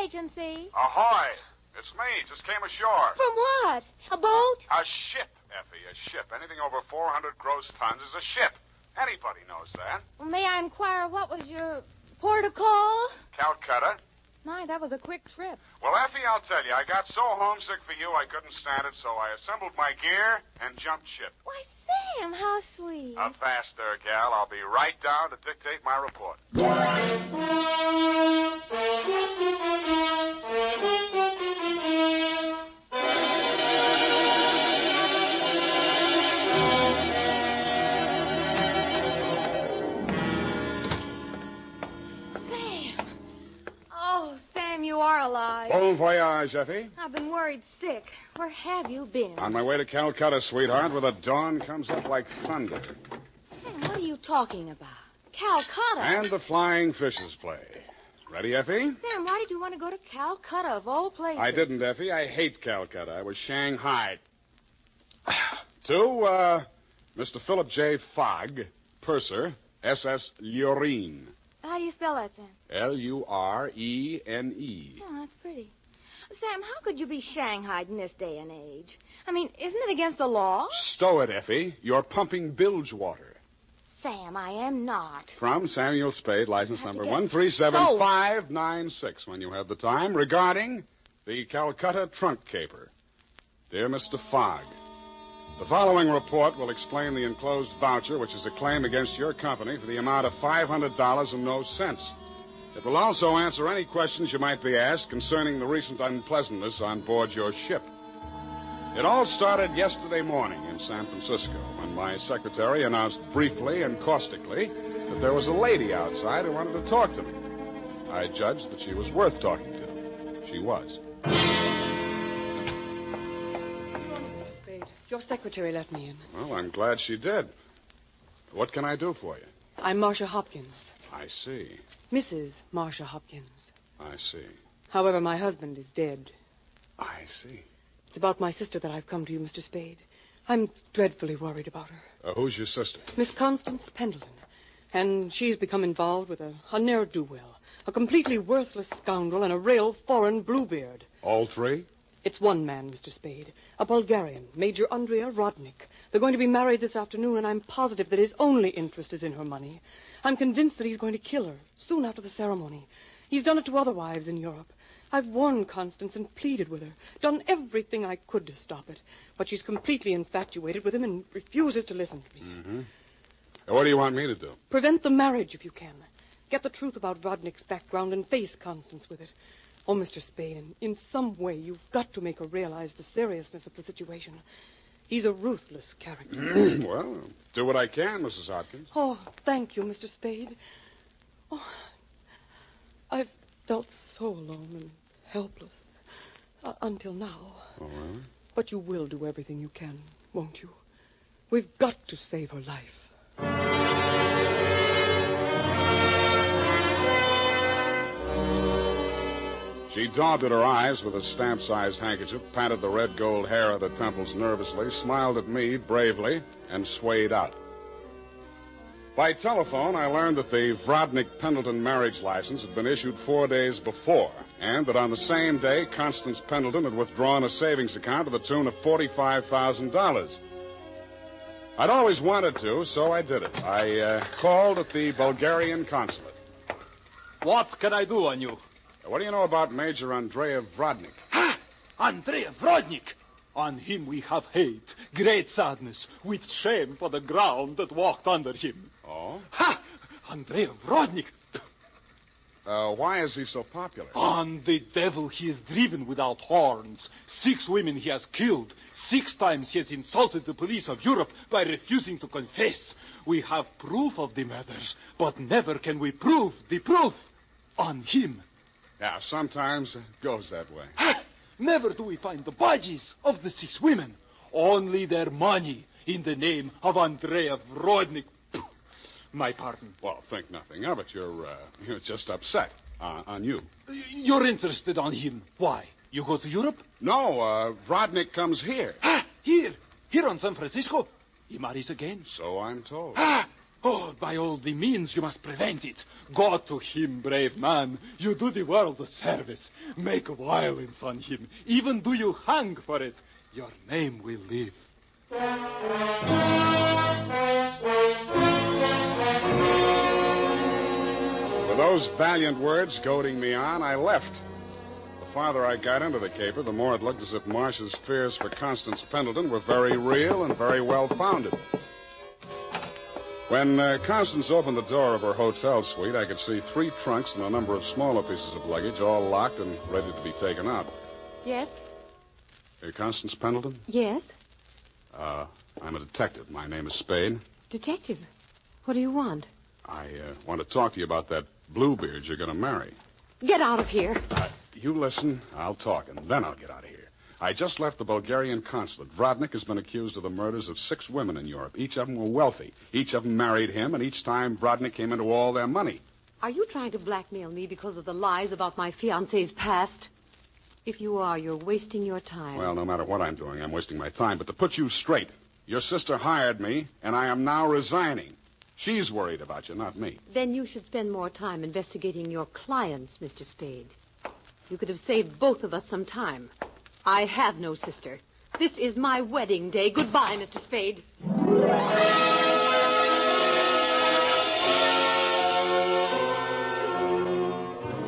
agency. Ahoy! It's me. Just came ashore. From what? A boat? A ship, Effie, a ship. Anything over 400 gross tons is a ship. Anybody knows that. Well, may I inquire what was your port of call? Calcutta. My, that was a quick trip. Well, Effie, I'll tell you, I got so homesick for you I couldn't stand it, so I assembled my gear and jumped ship. Why, Sam, how sweet. Fast there, gal. I'll be right down to dictate my report. You are alive. Bon voyage, Effie. I've been worried sick. Where have you been? On my way to Calcutta, sweetheart, where the dawn comes up like thunder. Hey, what are you talking about? Calcutta? And the flying fishes play. Ready, Effie? Sam, why did you want to go to Calcutta, of all places? I didn't, Effie. I hate Calcutta. I was Shanghai. To, Mr. Philip J. Fogg, purser, SS Lurene. How do you spell that, Sam? Lurene. Oh, that's pretty. Sam, how could you be shanghaied in this day and age? I mean, isn't it against the law? Stow it, Effie. You're pumping bilge water. Sam, I am not. From Samuel Spade, license number 137596, when you have the time, regarding the Calcutta trunk caper. Dear Mr. Fogg, the following report will explain the enclosed voucher, which is a claim against your company for the amount of $500 and no cents. It will also answer any questions you might be asked concerning the recent unpleasantness on board your ship. It all started yesterday morning in San Francisco when my secretary announced briefly and caustically that there was a lady outside who wanted to talk to me. I judged that she was worth talking to. She was. Your secretary let me in. Well, I'm glad she did. What can I do for you? I'm Marcia Hopkins. I see. Mrs. Marcia Hopkins. I see. However, my husband is dead. I see. It's about my sister that I've come to you, Mr. Spade. I'm dreadfully worried about her. Who's your sister? Miss Constance Pendleton. And she's become involved with a ne'er-do-well, a completely worthless scoundrel, and a real foreign bluebeard. All three? It's one man, Mr. Spade, a Bulgarian, Major Andrea Rodnik. They're going to be married this afternoon, and I'm positive that his only interest is in her money. I'm convinced that he's going to kill her soon after the ceremony. He's done it to other wives in Europe. I've warned Constance and pleaded with her, done everything I could to stop it. But she's completely infatuated with him and refuses to listen to me. Mm-hmm. What do you want me to do? Prevent the marriage if you can. Get the truth about Rodnik's background and face Constance with it. Oh, Mr. Spade, in some way you've got to make her realize the seriousness of the situation. He's a ruthless character. Well, do what I can, Mrs. Hopkins. Oh, thank you, Mr. Spade. Oh, I've felt so alone and helpless until now. Oh, really? But you will do everything you can, won't you? We've got to save her life. She daubed at her eyes with a stamp-sized handkerchief, patted the red gold hair of the temples nervously, smiled at me bravely, and swayed out. By telephone, I learned that the Vrodnik-Pendleton marriage license had been issued 4 days before, and that on the same day, Constance Pendleton had withdrawn a savings account to the tune of $45,000. I'd always wanted to, so I did it. I called at the Bulgarian consulate. What can I do on you? What do you know about Major Andrea Vrodnik? Ha! Andrea Vrodnik! On him we have hate, great sadness, with shame for the ground that walked under him. Oh? Ha! Andrea Vrodnik! Why is he so popular? On the devil he is driven without horns. 6 women he has killed. 6 times he has insulted the police of Europe by refusing to confess. We have proof of the murders, but never can we prove the proof on him. Yeah, sometimes it goes that way. Ha! Never do we find the bodies of the 6 women. Only their money in the name of Andrea Vrodnik. My pardon. Well, think nothing of it. You're just upset on you. You're interested on him. Why? You go to Europe? No, Vrodnik comes here. Ah, here on San Francisco. He marries again. So I'm told. Ah, Oh, by all the means, you must prevent it. Go to him, brave man. You do the world a service. Make violence on him. Even do you hang for it. Your name will live. With those valiant words goading me on, I left. The farther I got into the caper, the more it looked as if Marsh's fears for Constance Pendleton were very real and very well-founded. When Constance opened the door of her hotel suite, I could see 3 trunks and a number of smaller pieces of luggage, all locked and ready to be taken out. Yes? Constance Pendleton? Yes? I'm a detective. My name is Spade. Detective? What do you want? I want to talk to you about that Bluebeard you're going to marry. Get out of here. You listen, I'll talk, and then I'll get out of here. I just left the Bulgarian consulate. Vrodnik has been accused of the murders of 6 women in Europe. Each of them were wealthy. Each of them married him, and each time Vrodnik came into all their money. Are you trying to blackmail me because of the lies about my fiancé's past? If you are, you're wasting your time. Well, no matter what I'm doing, I'm wasting my time. But to put you straight, your sister hired me, and I am now resigning. She's worried about you, not me. Then you should spend more time investigating your clients, Mr. Spade. You could have saved both of us some time. I have no sister. This is my wedding day. Goodbye, Mr. Spade.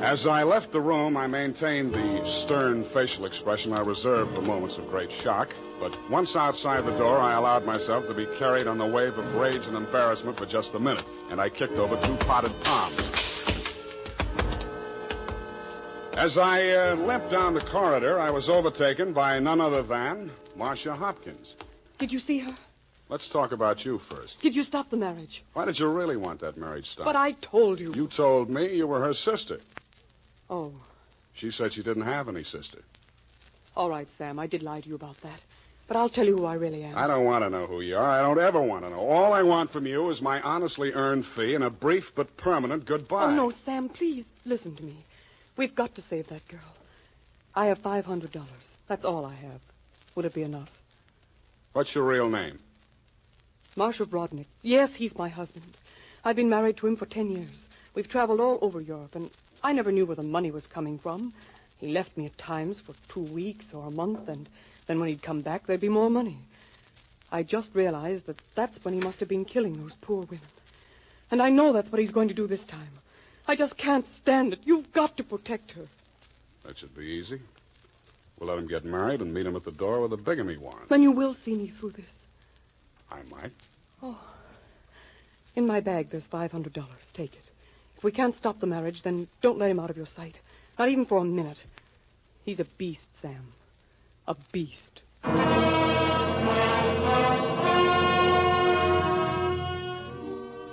As I left the room, I maintained the stern facial expression I reserved for moments of great shock. But once outside the door, I allowed myself to be carried on the wave of rage and embarrassment for just a minute, and I kicked over 2 potted palms. As I limped down the corridor, I was overtaken by none other than Marcia Hopkins. Did you see her? Let's talk about you first. Did you stop the marriage? Why did you really want that marriage stopped? But I told you. You told me you were her sister. Oh. She said she didn't have any sister. All right, Sam, I did lie to you about that. But I'll tell you who I really am. I don't want to know who you are. I don't ever want to know. All I want from you is my honestly earned fee and a brief but permanent goodbye. Oh, no, Sam, please listen to me. We've got to save that girl. I have $500. That's all I have. Would it be enough? What's your real name? Marshal Brodnik. Yes, he's my husband. I've been married to him for 10 years. We've traveled all over Europe, and I never knew where the money was coming from. He left me at times for 2 weeks or a month, and then when he'd come back, there'd be more money. I just realized that that's when he must have been killing those poor women. And I know that's what he's going to do this time. I just can't stand it. You've got to protect her. That should be easy. We'll let him get married and meet him at the door with a bigamy warrant. Then you will see me through this. I might. Oh. In my bag, there's $500. Take it. If we can't stop the marriage, then don't let him out of your sight. Not even for a minute. He's a beast, Sam. A beast.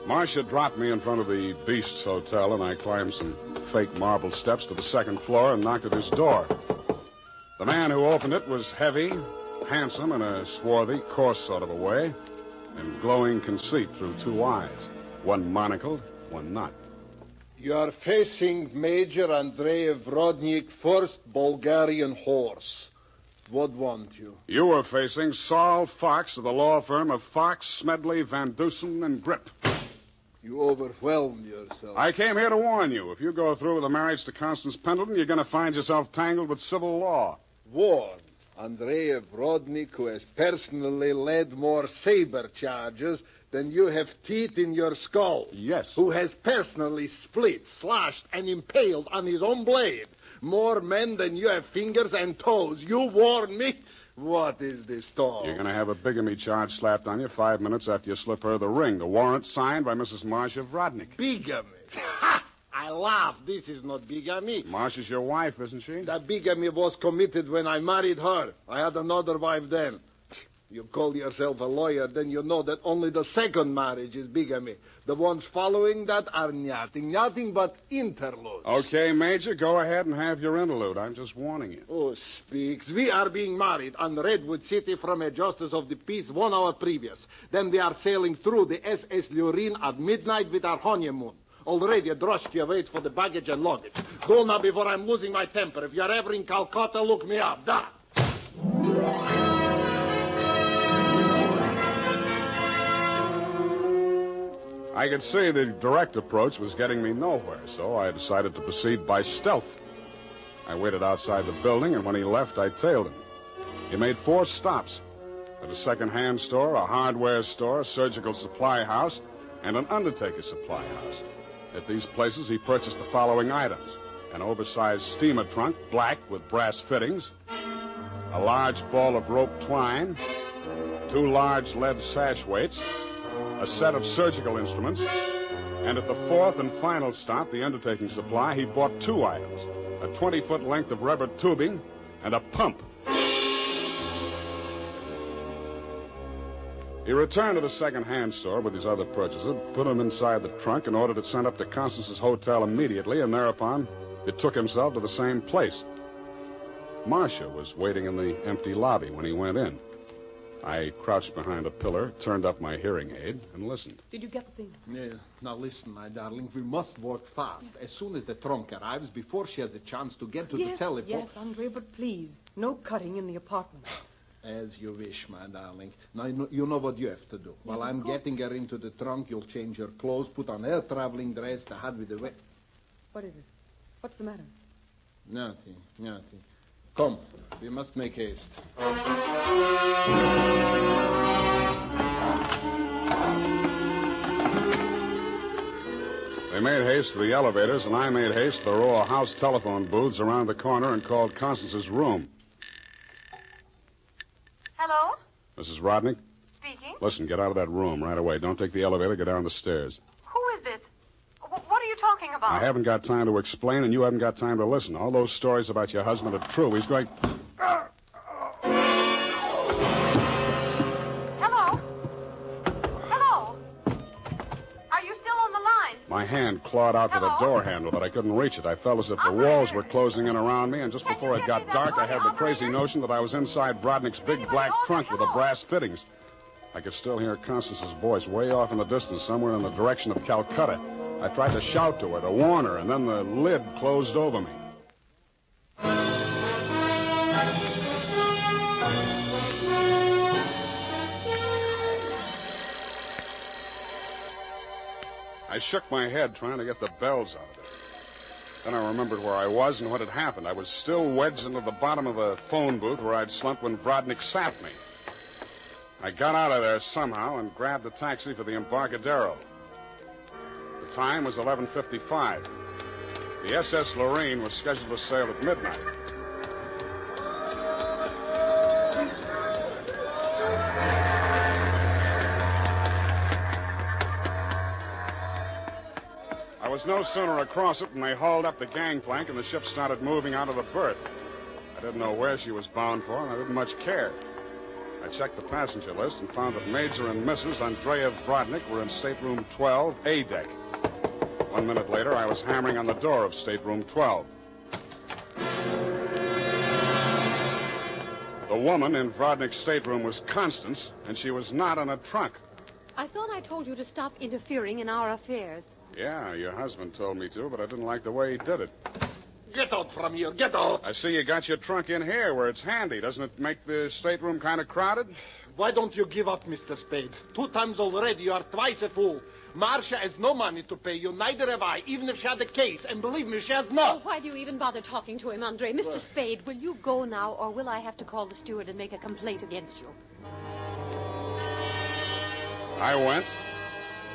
Marcia dropped me in front of the Beast's Hotel, and I climbed some fake marble steps to the 2nd floor and knocked at his door. The man who opened it was heavy, handsome in a swarthy, coarse sort of a way, and glowing conceit through 2 eyes, one monocled, one not. You are facing Major Andrei Vrodnik, 1st Bulgarian Horse. What want you? You were facing Saul Fox of the law firm of Fox, Smedley, Van Dusen, and Grip. You overwhelmed yourself. I came here to warn you. If you go through with the marriage to Constance Pendleton, you're going to find yourself tangled with civil law. Warn Andrei Vrodnik, who has personally led more saber charges than you have teeth in your skull. Yes. Who has personally split, slashed, and impaled on his own blade more men than you have fingers and toes. You warn me? What is this talk? You're going to have a bigamy charge slapped on you 5 minutes after you slip her the ring. The warrant signed by Mrs. Marcia Vrodnik. Bigamy? Ha! I laugh. This is not bigamy. Marcia's your wife, isn't she? That bigamy was committed when I married her. I had another wife then. You call yourself a lawyer, then you know that only the 2nd marriage is bigamy. The ones following that are nothing but interludes. Okay, Major, go ahead and have your interlude. I'm just warning you. Oh, speaks. We are being married on Redwood City from a justice of the peace 1 hour previous. Then we are sailing through the SS Lurin at midnight with our honeymoon. Already a droshky waits for the baggage and luggage. Go now before I'm losing my temper. If you're ever in Calcutta, look me up. Da! I could see the direct approach was getting me nowhere, so I decided to proceed by stealth. I waited outside the building, and when he left, I tailed him. He made 4 stops at a second-hand store, a hardware store, a surgical supply house, and an undertaker supply house. At these places, he purchased the following items: an oversized steamer trunk, black with brass fittings, a large ball of rope twine, 2 large lead sash weights, a set of surgical instruments, and at the 4th and final stop, the undertaking supply, he bought 2 items: a 20-foot length of rubber tubing and a pump. He returned to the second-hand store with his other purchases, put them inside the trunk, and ordered it sent up to Constance's hotel immediately, and thereupon it took himself to the same place. Marcia was waiting in the empty lobby when he went in. I crouched behind a pillar, turned up my hearing aid, and listened. Did you get the thing? Yeah. Now listen, my darling. We must work fast. As soon as the trunk arrives, before she has a chance to get to the telephone... Yes, Andre, but please, no cutting in the apartment. As you wish, my darling. Now, you know what you have to do. While I'm getting her into the trunk, you'll change her clothes, put on her traveling dress, the hat with the... What is it? What's the matter? Nothing. Come, we must make haste. They made haste to the elevators, and I made haste to the row of house telephone booths around the corner and called Constance's room. Hello? Mrs. Rodnick? Speaking. Listen, get out of that room right away. Don't take the elevator. Get down the stairs. Who is this? What are you talking about? I haven't got time to explain, and you haven't got time to listen. All those stories about your husband are true. He's going... Hello? Hello? Are you still on the line? My hand clawed out to the door handle, but I couldn't reach it. I felt as if the walls were closing in around me, and just before it got dark, I had the crazy notion that I was inside Brodnick's big black trunk with the brass fittings. I could still hear Constance's voice way off in the distance, somewhere in the direction of Calcutta. I tried to shout to her, to warn her, and then the lid closed over me. I shook my head, trying to get the bells out of it. Then I remembered where I was and what had happened. I was still wedged into the bottom of the phone booth where I'd slumped when Brodnick sapped me. I got out of there somehow and grabbed a taxi for the Embarcadero. The time was 11:55. The SS Lorraine was scheduled to sail at midnight. I was no sooner across it than they hauled up the gangplank and the ship started moving out of the berth. I didn't know where she was bound for, and I didn't much care. I checked the passenger list and found that Major and Mrs. Andrea Brodnick were in stateroom 12, A deck. 1 minute later, I was hammering on the door of stateroom 12. The woman in Brodnick's stateroom was Constance, and she was not in a trunk. I thought I told you to stop interfering in our affairs. Yeah, your husband told me to, but I didn't like the way he did it. Get out from here. Get out. I see you got your trunk in here where it's handy. Doesn't it make the stateroom kind of crowded? Why don't you give up, Mr. Spade? 2 times already. You are twice a fool. Marcia has no money to pay you. Neither have I, even if she had a case. And believe me, she has not. Oh, why do you even bother talking to him, Andre? Mr. Spade, will you go now, or will I have to call the steward and make a complaint against you? I went.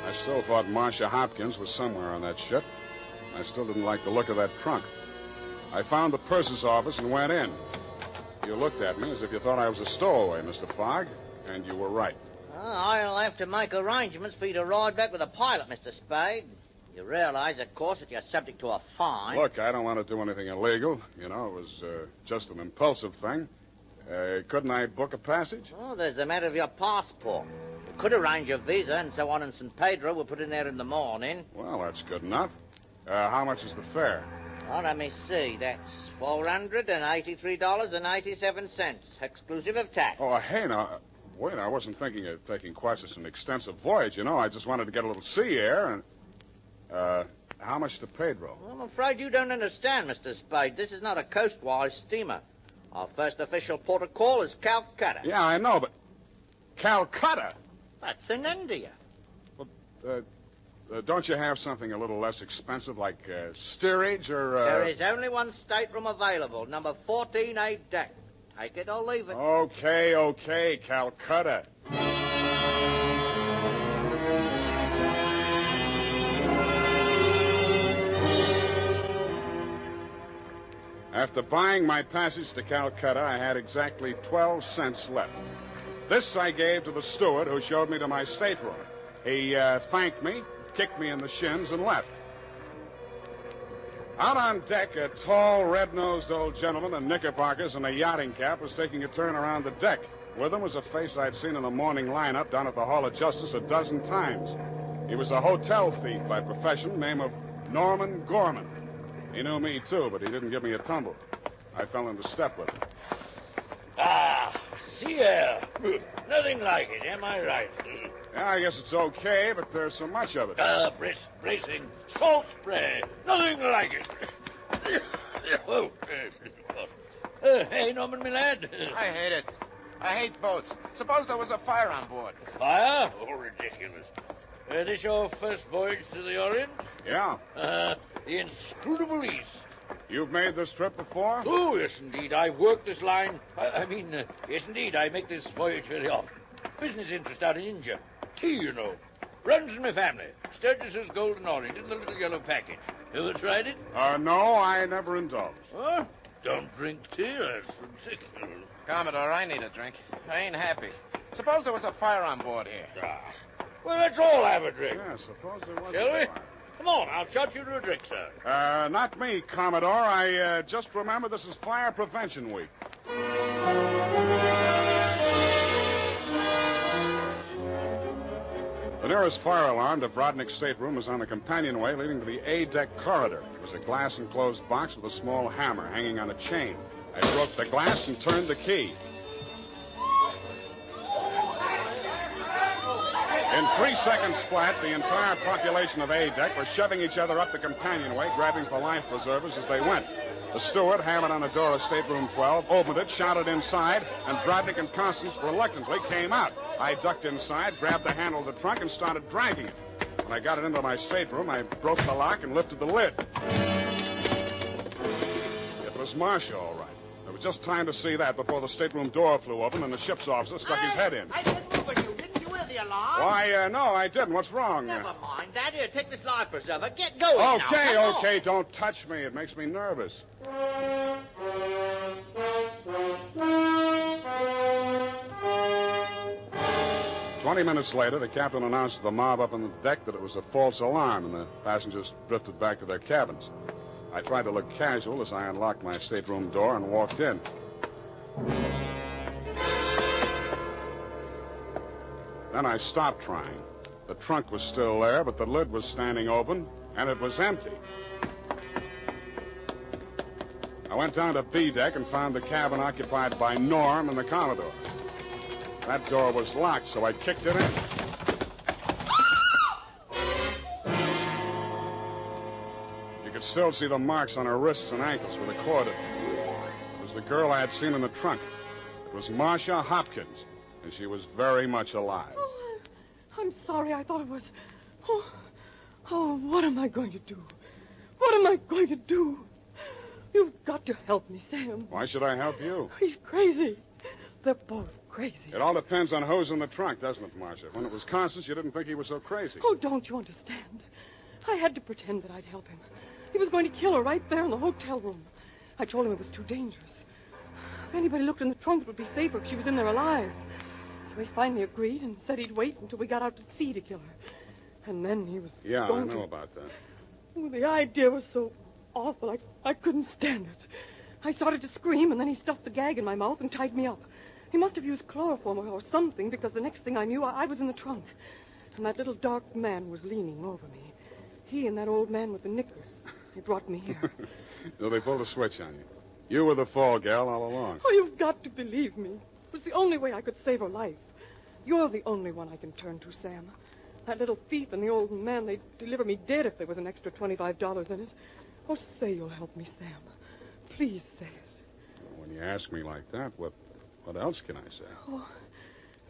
I still thought Marcia Hopkins was somewhere on that ship. I still didn't like the look of that trunk. I found the purser's office and went in. You looked at me as if you thought I was a stowaway, Mr. Fogg, and you were right. I'll have to make arrangements for you to ride back with a pilot, Mr. Spade. You realize, of course, that you're subject to a fine. Look, I don't want to do anything illegal. You know, it was just an impulsive thing. Couldn't I book a passage? Oh, there's the matter of your passport. We could arrange your visa and so on in St. Pedro. We'll put in there in the morning. Well, that's good enough. How much is the fare? Oh, let me see. That's $483.87, exclusive of tax. Oh, hey, now, wait, I wasn't thinking of taking quite such an extensive voyage, you know. I just wanted to get a little sea air, and, how much to Pedro? I'm afraid you don't understand, Mr. Spade. This is not a coastwise steamer. Our first official port of call is Calcutta. Yeah, I know, but... Calcutta? That's in India. Well, don't you have something a little less expensive, like steerage or... There is only one stateroom available, number 14A deck. Take it or leave it. Okay, Calcutta. After buying my passage to Calcutta, I had exactly 12 cents left. This I gave to the steward who showed me to my stateroom. He thanked me, kicked me in the shins, and left. Out on deck, a tall, red-nosed old gentleman in knickerbockers and a yachting cap was taking a turn around the deck. With him was a face I'd seen in the morning lineup down at the Hall of Justice a dozen times. He was a hotel thief by profession, name of Norman Gorman. He knew me, too, but he didn't give me a tumble. I fell into step with him. Sea air. Nothing like it, am I right? Yeah, I guess it's okay, but there's so much of it. Bracing. Salt spray. Nothing like it. Hey, Norman, my lad. I hate it. I hate boats. Suppose there was a fire on board. Fire? Oh, ridiculous. This your first voyage to the Orient? Yeah. The inscrutable East. You've made this trip before? Oh, yes, indeed. I've worked this line. Yes, indeed. I make this voyage very often. Business interest out in India. Tea, you know. Runs in my family. Sturgis's Golden Orient in the little yellow package. Ever tried it? No, I never indulged. Huh? Don't drink tea. That's ridiculous. Commodore, I need a drink. I ain't happy. Suppose there was a fire on board here. Well, let's all have a drink. Yeah, suppose there was Shall a we? fire. Come on, I'll shot you to a drink, sir. Not me, Commodore. I just remember this is Fire Prevention Week. The nearest fire alarm to Brodnick's stateroom was on the companionway leading to the A-deck corridor. It was a glass-enclosed box with a small hammer hanging on a chain. I broke the glass and turned the key. In 3 seconds flat, the entire population of A-deck was shoving each other up the companionway, grabbing for life preservers as they went. The steward hammered on the door of stateroom 12, opened it, shouted inside, and Brodnick and Constance reluctantly came out. I ducked inside, grabbed the handle of the trunk, and started dragging it. When I got it into my stateroom, I broke the lock and lifted the lid. It was Marcia, all right. There was just time to see that before the stateroom door flew open and the ship's officer stuck his head in. I didn't move at you. Didn't you hear the alarm? Why, no, I didn't. What's wrong? Never mind that. Here, take this life preserver. Get going now. Okay. Don't touch me. It makes me nervous. 20 minutes later, the captain announced to the mob up on the deck that it was a false alarm, and the passengers drifted back to their cabins. I tried to look casual as I unlocked my stateroom door and walked in. Then I stopped trying. The trunk was still there, but the lid was standing open, and it was empty. I went down to B deck and found the cabin occupied by Norm and the Commodore. That door was locked, so I kicked it in. You could still see the marks on her wrists and ankles where the cord had been. It was the girl I had seen in the trunk. It was Marcia Hopkins, and she was very much alive. Oh, I'm sorry. I thought it was... Oh, what am I going to do? What am I going to do? You've got to help me, Sam. Why should I help you? He's crazy. They're both crazy. It all depends on who's in the trunk, doesn't it, Marcia? When it was Constance, you didn't think he was so crazy. Oh, don't you understand? I had to pretend that I'd help him. He was going to kill her right there in the hotel room. I told him it was too dangerous. If anybody looked in the trunk, it would be safer if she was in there alive. So he finally agreed and said he'd wait until we got out to sea to kill her. And then he was I know about that. Well, the idea was so awful, I couldn't stand it. I started to scream, and then he stuffed the gag in my mouth and tied me up. He must have used chloroform or something, because the next thing I knew, I was in the trunk. And that little dark man was leaning over me. He and that old man with the knickers. They brought me here. So they pulled a switch on you. You were the fall gal all along. Oh, you've got to believe me. It was the only way I could save her life. You're the only one I can turn to, Sam. That little thief and the old man, they'd deliver me dead if there was an extra $25 in it. Oh, say you'll help me, Sam. Please say it. When you ask me like that, what else can I say? Oh,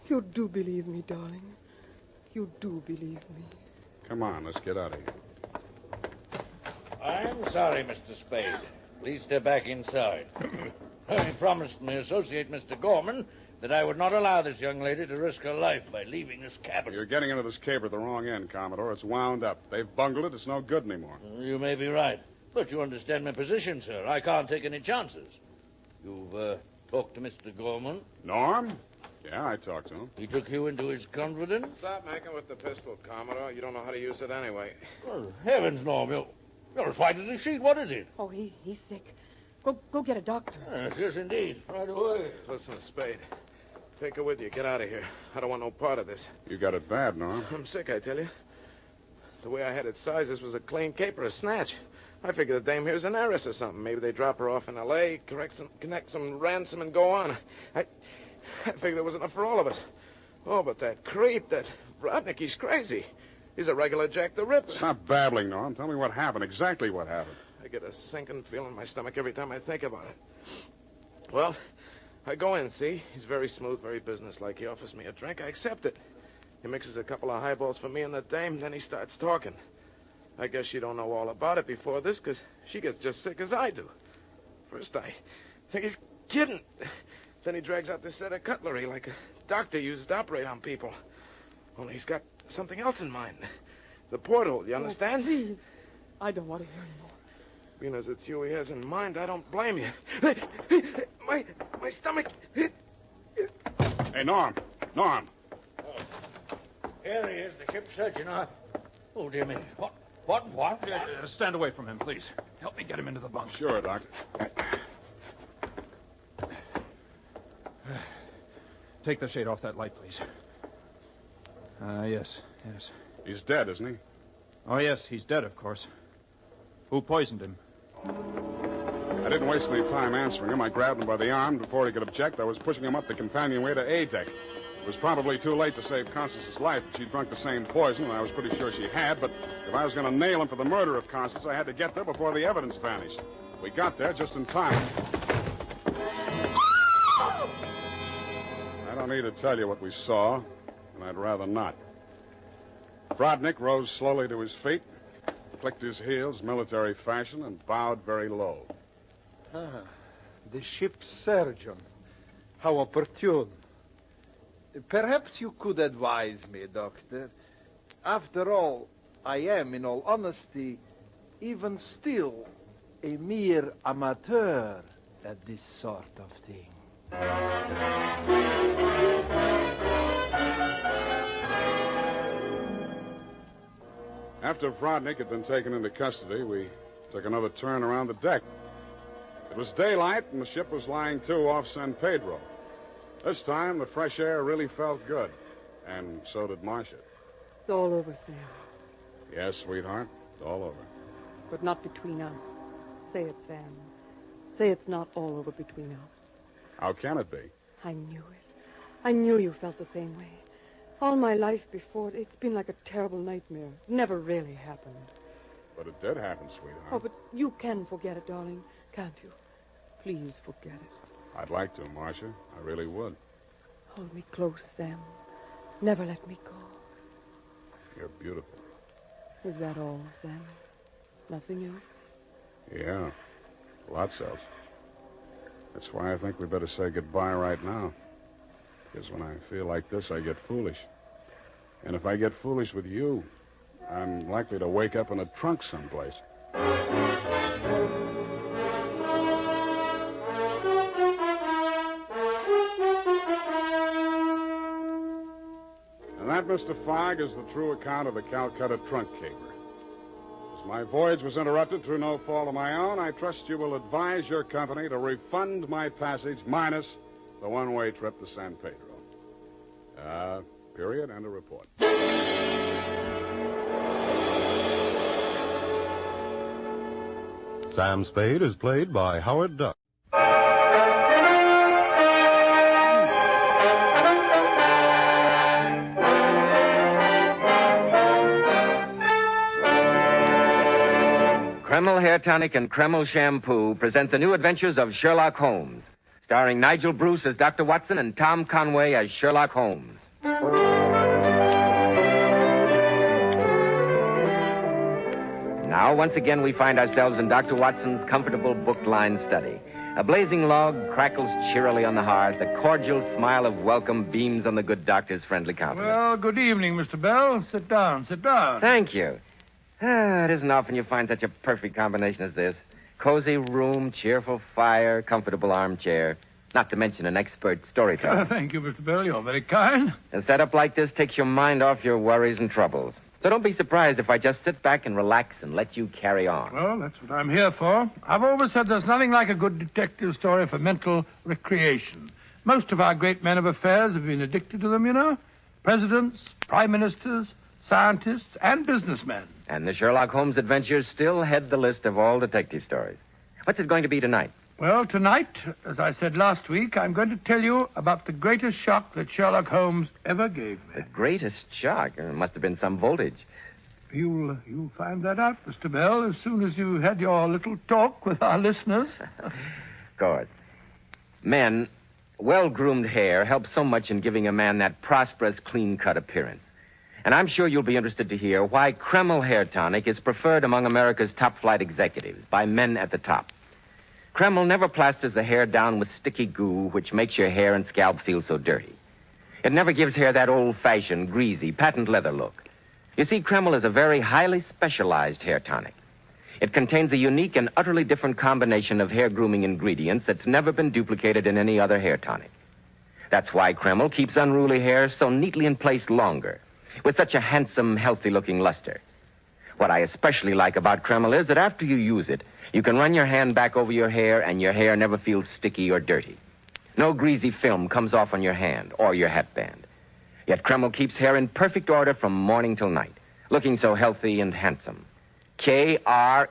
you do believe me, darling. You do believe me. Come on, let's get out of here. I'm sorry, Mr. Spade. Please step back inside. I promised my associate, Mr. Gorman, that I would not allow this young lady to risk her life by leaving this cabin. You're getting into this caper at the wrong end, Commodore. It's wound up. They've bungled it. It's no good anymore. You may be right. But you understand my position, sir. I can't take any chances. You've talked to Mr. Gorman? Norm? Yeah, I talked to him. He took you into his confidence? Stop making with the pistol, Commodore. You don't know how to use it anyway. Well, heavens, Norm. You're as white as a sheet. What is it? Oh, he's sick. Go get a doctor. Yes, indeed. Right away. Listen, Spade. Take her with you. Get out of here. I don't want no part of this. You got it bad, Norm. I'm sick, I tell you. The way I had it sized, this was a clean caper, a snatch. I figured the dame here's an heiress or something. Maybe they drop her off in L.A., connect some ransom, and go on. I figured there was enough for all of us. Oh, but that creep, that Rodnick, he's crazy. He's a regular Jack the Ripper. Stop babbling, Norm. Tell me what happened, exactly what happened. I get a sinking feeling in my stomach every time I think about it. Well, I go in, see? He's very smooth, very businesslike. He offers me a drink. I accept it. He mixes a couple of highballs for me and the dame, then he starts talking. I guess she don't know all about it before this, because she gets just sick as I do. First, I think he's kidding. Then he drags out this set of cutlery like a doctor uses to operate on people. Only he's got something else in mind. The porthole, you understand? Oh, please. I don't want to hear anymore. Being as it's you he has in mind, I don't blame you. My stomach. Hey, Norm. Norm. Here he is, the ship's surgeon. Oh, dear me. What? Stand away from him, please. Help me get him into the bunk. Sure, Doctor. Take the shade off that light, please. Yes. He's dead, isn't he? Oh, yes, he's dead, of course. Who poisoned him? I didn't waste any time answering him. I grabbed him by the arm. Before he could object, I was pushing him up the companionway to A deck. It was probably too late to save Constance's life. She'd drunk the same poison, and I was pretty sure she had, but if I was going to nail him for the murder of Constance, I had to get there before the evidence vanished. We got there just in time. I don't need to tell you what we saw, and I'd rather not. Brodnick rose slowly to his feet, clicked his heels military fashion, and bowed very low. The ship's surgeon. How opportune. Perhaps you could advise me, Doctor. After all, I am, in all honesty, even still, a mere amateur at this sort of thing. After Brodnick had been taken into custody, we took another turn around the deck. It was daylight, and the ship was lying to off San Pedro. This time, the fresh air really felt good, and so did Marcia. It's all over, Sam. Yes, sweetheart, it's all over. But not between us. Say it, Sam. Say it's not all over between us. How can it be? I knew it. I knew you felt the same way. All my life before, it's been like a terrible nightmare. It never really happened. But it did happen, sweetheart. Oh, but you can forget it, darling, can't you? Please forget it. I'd like to, Marcia. I really would. Hold me close, Sam. Never let me go. You're beautiful. Is that all, Sam? Nothing else? Yeah, lots else. That's why I think we better say goodbye right now. Because when I feel like this, I get foolish. And if I get foolish with you, I'm likely to wake up in a trunk someplace. And that, Mr. Fogg, is the true account of the Calcutta trunk caper. As my voyage was interrupted through no fault of my own, I trust you will advise your company to refund my passage minus the one-way trip to San Pedro. Period, and a report. Sam Spade is played by Howard Duck. Kreml Hair Tonic and Kreml Shampoo present the new adventures of Sherlock Holmes, starring Nigel Bruce as Dr. Watson and Tom Conway as Sherlock Holmes. Now, once again, we find ourselves in Dr. Watson's comfortable book-lined study. A blazing log crackles cheerily on the hearth. A cordial smile of welcome beams on the good doctor's friendly countenance. Well, good evening, Mr. Bell. Sit down, sit down. Thank you. It isn't often you find such a perfect combination as this. Cozy room, cheerful fire, comfortable armchair. Not to mention an expert storyteller. Thank you, Mr. Bell. You're very kind. A setup like this takes your mind off your worries and troubles. So don't be surprised if I just sit back and relax and let you carry on. Well, that's what I'm here for. I've always said there's nothing like a good detective story for mental recreation. Most of our great men of affairs have been addicted to them, you know. Presidents, prime ministers, scientists, and businessmen. And the Sherlock Holmes adventures still head the list of all detective stories. What's it going to be tonight? Well, tonight, as I said last week, I'm going to tell you about the greatest shock that Sherlock Holmes ever gave me. The greatest shock? It must have been some voltage. You'll find that out, Mr. Bell, as soon as you had your little talk with our listeners. Of course. Men, well-groomed hair helps so much in giving a man that prosperous, clean-cut appearance. And I'm sure you'll be interested to hear why Kreml hair tonic is preferred among America's top-flight executives by men at the top. Kreml never plasters the hair down with sticky goo, which makes your hair and scalp feel so dirty. It never gives hair that old-fashioned, greasy, patent leather look. You see, Kreml is a very highly specialized hair tonic. It contains a unique and utterly different combination of hair grooming ingredients that's never been duplicated in any other hair tonic. That's why Kreml keeps unruly hair so neatly in place longer, with such a handsome, healthy-looking luster. What I especially like about Kreml is that after you use it, you can run your hand back over your hair and your hair never feels sticky or dirty. No greasy film comes off on your hand or your hatband. Yet Kreml keeps hair in perfect order from morning till night, looking so healthy and handsome. Kreml,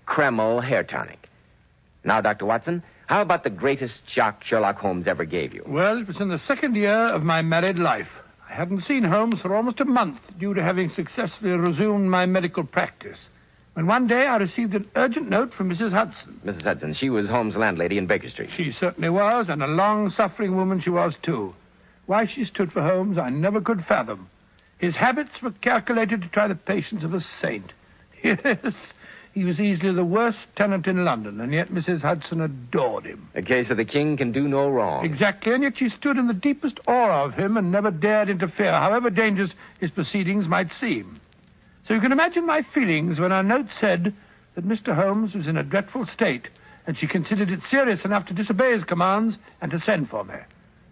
Kreml Hair Tonic. Now, Dr. Watson, how about the greatest shock Sherlock Holmes ever gave you? Well, it was in the second year of my married life. I hadn't seen Holmes for almost a month due to having successfully resumed my medical practice. When one day I received an urgent note from Mrs. Hudson. Mrs. Hudson, she was Holmes' landlady in Baker Street. She certainly was, and a long-suffering woman she was, too. Why she stood for Holmes, I never could fathom. His habits were calculated to try the patience of a saint. Yes, he was easily the worst tenant in London, and yet Mrs. Hudson adored him. A case of the king can do no wrong. Exactly, and yet she stood in the deepest awe of him and never dared interfere, however dangerous his proceedings might seem. So you can imagine my feelings when our note said that Mr. Holmes was in a dreadful state, and she considered it serious enough to disobey his commands and to send for me.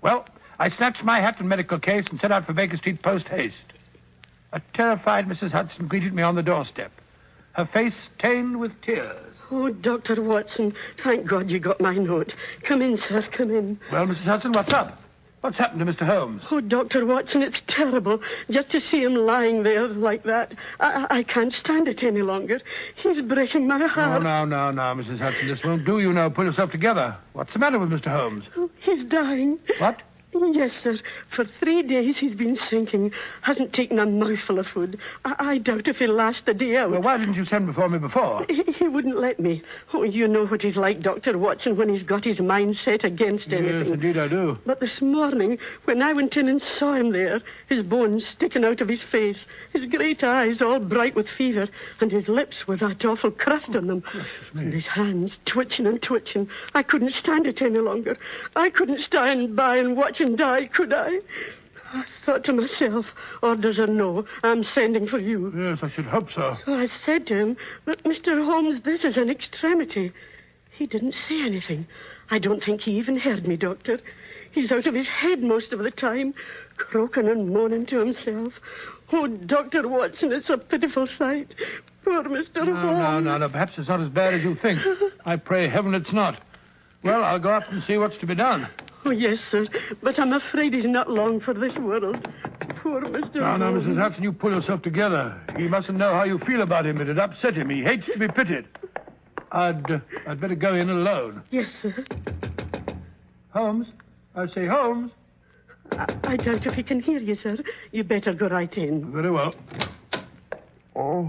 Well, I snatched my hat and medical case and set out for Baker Street post-haste. A terrified Mrs. Hudson greeted me on the doorstep, her face stained with tears. Oh, Dr. Watson, thank God you got my note. Come in, sir, come in. Well, Mrs. Hudson, what's up? What's happened to Mr. Holmes? Oh, Dr. Watson, it's terrible. Just to see him lying there like that. I can't stand it any longer. He's breaking my heart. No, Mrs. Hudson. This won't do, you know. Pull yourself together. What's the matter with Mr. Holmes? Oh, he's dying. What? Yes, sir. For 3 days he's been sinking. Hasn't taken a mouthful of food. I doubt if he'll last a day out. Well, why didn't you send for me before? He wouldn't let me. Oh, you know what he's like, Dr. Watson, when he's got his mind set against anything. Yes, indeed I do. But this morning, when I went in and saw him there, his bones sticking out of his face, his great eyes all bright with fever, and his lips with that awful crust on them, and his hands twitching and twitching, I couldn't stand it any longer. I couldn't stand by and watch him die, could I? I thought to myself, orders or no, I'm sending for you. Yes, I should hope so. So I said to him, but Mr. Holmes, this is an extremity. He didn't say anything. I don't think he even heard me, Doctor. He's out of his head most of the time, croaking and moaning to himself. Oh, Dr. Watson, it's a pitiful sight. Poor Mr. Holmes. No. Perhaps it's not as bad as you think. I pray heaven it's not. Well, I'll go up and see what's to be done. Oh, yes, sir. But I'm afraid he's not long for this world. Poor Mr. No, Holmes. Mrs. Hudson, you pull yourself together. He mustn't know how you feel about him. It'd upset him. He hates to be pitied. I'd better go in alone. Yes, sir. Holmes? I say, Holmes? I doubt if he can hear you, sir. You better go right in. Very well. Oh.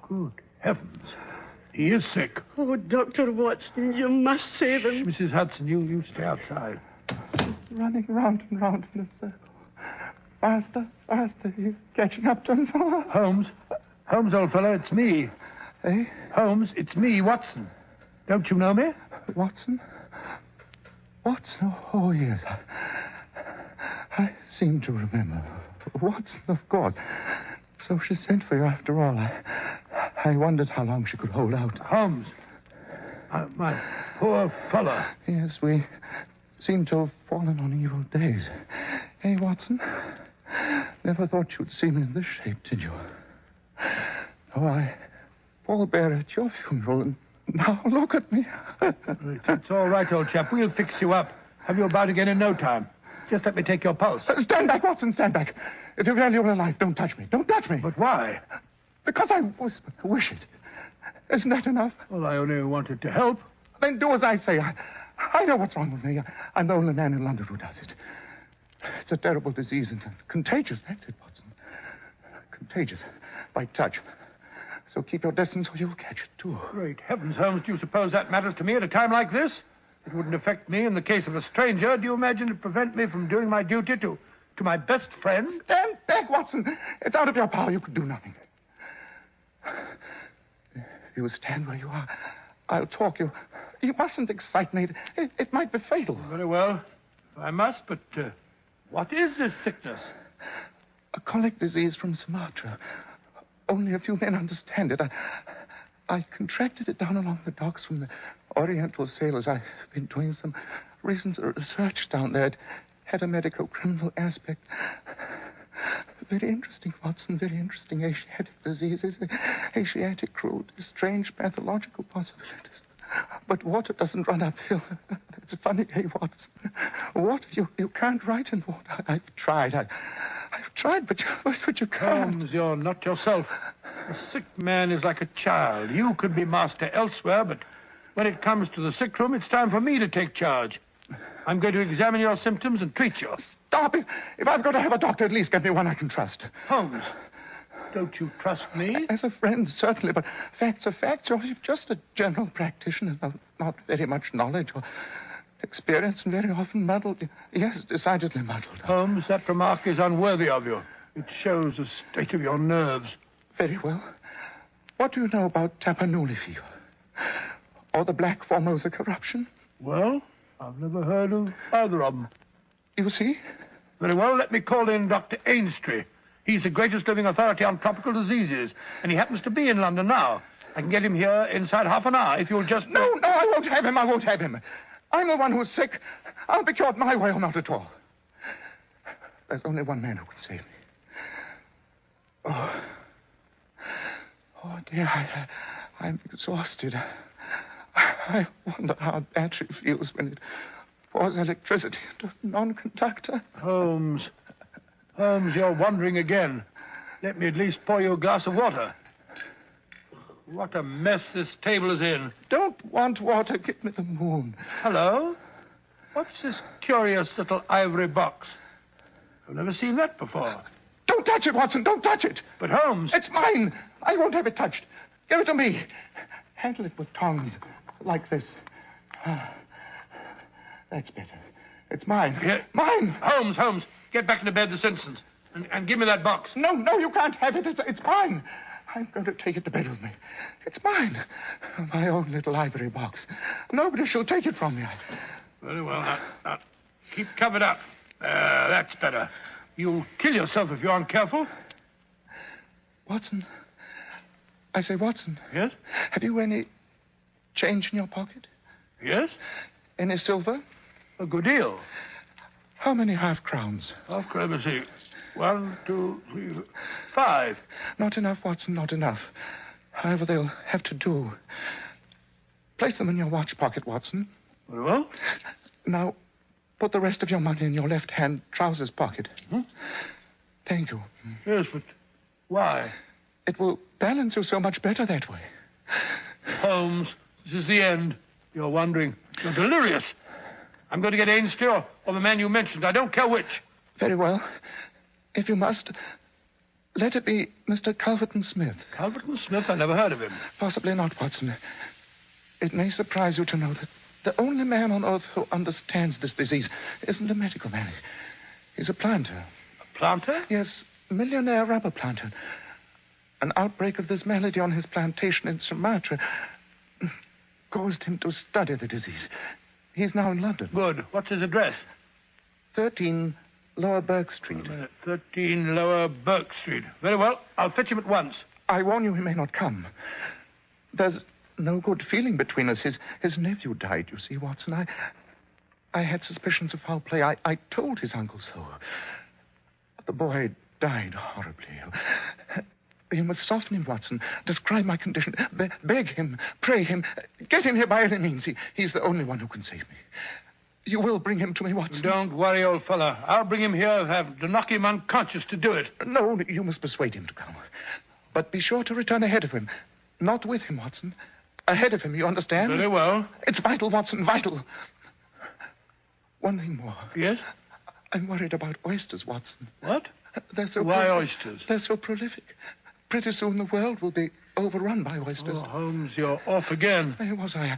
Good heavens. He is sick. Oh, Dr. Watson, you must save him. Mrs. Hudson, you stay outside. Running round and round in a circle. Faster, faster. He's catching up to us. Holmes. Holmes, old fellow, it's me. Eh? Holmes, it's me, Watson. Don't you know me? Watson? Watson? Oh, yes. I seem to remember. Watson, of course. So she sent for you after all. I wondered how long she could hold out. Holmes. My poor fellow. Yes, we seem to have fallen on evil days. Hey, Watson? Never thought you'd see me in this shape, did you? Oh, I pallbearer at your funeral, and now look at me. It's all right, old chap. We'll fix you up. Have you about again in no time. Just let me take your pulse. Stand back, Watson, stand back. If you really are alive, don't touch me. Don't touch me. But why? Because I wish it. Isn't that enough? Well, I only wanted to help. Then do as I say. I know what's wrong with me. I'm the only man in London who does it. It's a terrible disease and contagious. That's it, Watson. Contagious. By touch. So keep your distance or you'll catch it, too. Great heavens, Holmes, do you suppose that matters to me at a time like this? It wouldn't affect me in the case of a stranger. Do you imagine it prevent me from doing my duty to my best friend? Stand back, Watson. It's out of your power. You could do nothing. You stand where you are. I'll talk. You mustn't excite me. It might be fatal. Very well. I must, but what is this sickness? A colic disease from Sumatra. Only a few men understand it. I contracted it down along the docks from the Oriental sailors. I've been doing some recent research down there. It had a medico-criminal aspect. Very interesting, Watson. Very interesting. Asiatic diseases, Asiatic crude, strange pathological possibilities. But water doesn't run uphill. It's funny, hey, Watson. Water, you can't write in water. I've tried. I've tried, but you can't. Holmes, you're not yourself. A sick man is like a child. You could be master elsewhere, but when it comes to the sick room, it's time for me to take charge. I'm going to examine your symptoms and treat you. Stop it. If I've got to have a doctor, at least get me one I can trust. Holmes, don't you trust me? As a friend, certainly, but facts are facts. You're just a general practitioner, not very much knowledge or experience, and very often muddled. Yes, decidedly muddled. Holmes, that remark is unworthy of you. It shows the state of your nerves. Very well. What do you know about Tapanuli fever? Or the Black Formosa corruption? Well, I've never heard of either of them. You see? Very well, let me call in Dr. Ainstree. He's the greatest living authority on tropical diseases, and he happens to be in London now. I can get him here inside half an hour if you'll just... No, I won't have him. I won't have him. I'm the one who's sick. I'll be cured my way or not at all. There's only one man who can save me. Oh, dear, I'm exhausted. I wonder how a battery feels when it pours electricity into a non-conductor. Holmes, you're wandering again. Let me at least pour you a glass of water. What a mess this table is in. Don't want water. Give me the moon. Hello? What's this curious little ivory box? I've never seen that before. Don't touch it, Watson. Don't touch it. But Holmes... It's mine. I won't have it touched. Give it to me. Handle it with tongs. Like this. That's better. It's mine. Yeah. Mine. Holmes. Get back into bed this instant. And give me that box. No, you can't have it. It's mine. I'm going to take it to bed with me. It's mine. My own little ivory box. Nobody shall take it from me. Very well. Now, keep covered up. That's better. You'll kill yourself if you aren't careful. Watson. I say, Watson. Yes? Have you any change in your pocket? Yes. Any silver? A good deal. How many half-crowns? Half-crowns, let me see. 1, 2, 3, 5. Not enough, Watson, not enough. However, they'll have to do. Place them in your watch pocket, Watson. Very well. Now, put the rest of your money in your left-hand trousers pocket. Hmm? Thank you. Yes, but why? It will balance you so much better that way. Holmes, this is the end. You're wondering. You're delirious. I'm going to get Ainstree or the man you mentioned. I don't care which. Very well. If you must, let it be Mr. Culverton Smith. Culverton Smith? I never heard of him. Possibly not, Watson. It may surprise you to know that the only man on earth who understands this disease isn't a medical man. He's a planter. A planter? Yes, millionaire rubber planter. An outbreak of this malady on his plantation in Sumatra caused him to study the disease. He's now in London. Good. What's his address? 13 Lower Burke Street. 13 Lower Burke Street. Very well. I'll fetch him at once. I warn you, he may not come. There's no good feeling between us. His nephew died, you see, Watson. I had suspicions of foul play. I told his uncle so. But the boy died horribly. You must soften him, Watson. Describe my condition. Beg him. Pray him. Get him here by any means. He's the only one who can save me. You will bring him to me, Watson? Don't worry, old fellow. I'll bring him here and have to knock him unconscious to do it. No, you must persuade him to come. But be sure to return ahead of him. Not with him, Watson. Ahead of him, you understand? Very well. It's vital, Watson, vital. One thing more. Yes? I'm worried about oysters, Watson. What? They're so Why oysters? They're so prolific. Pretty soon the world will be overrun by oysters. Oh, Holmes, you're off again. Where was I?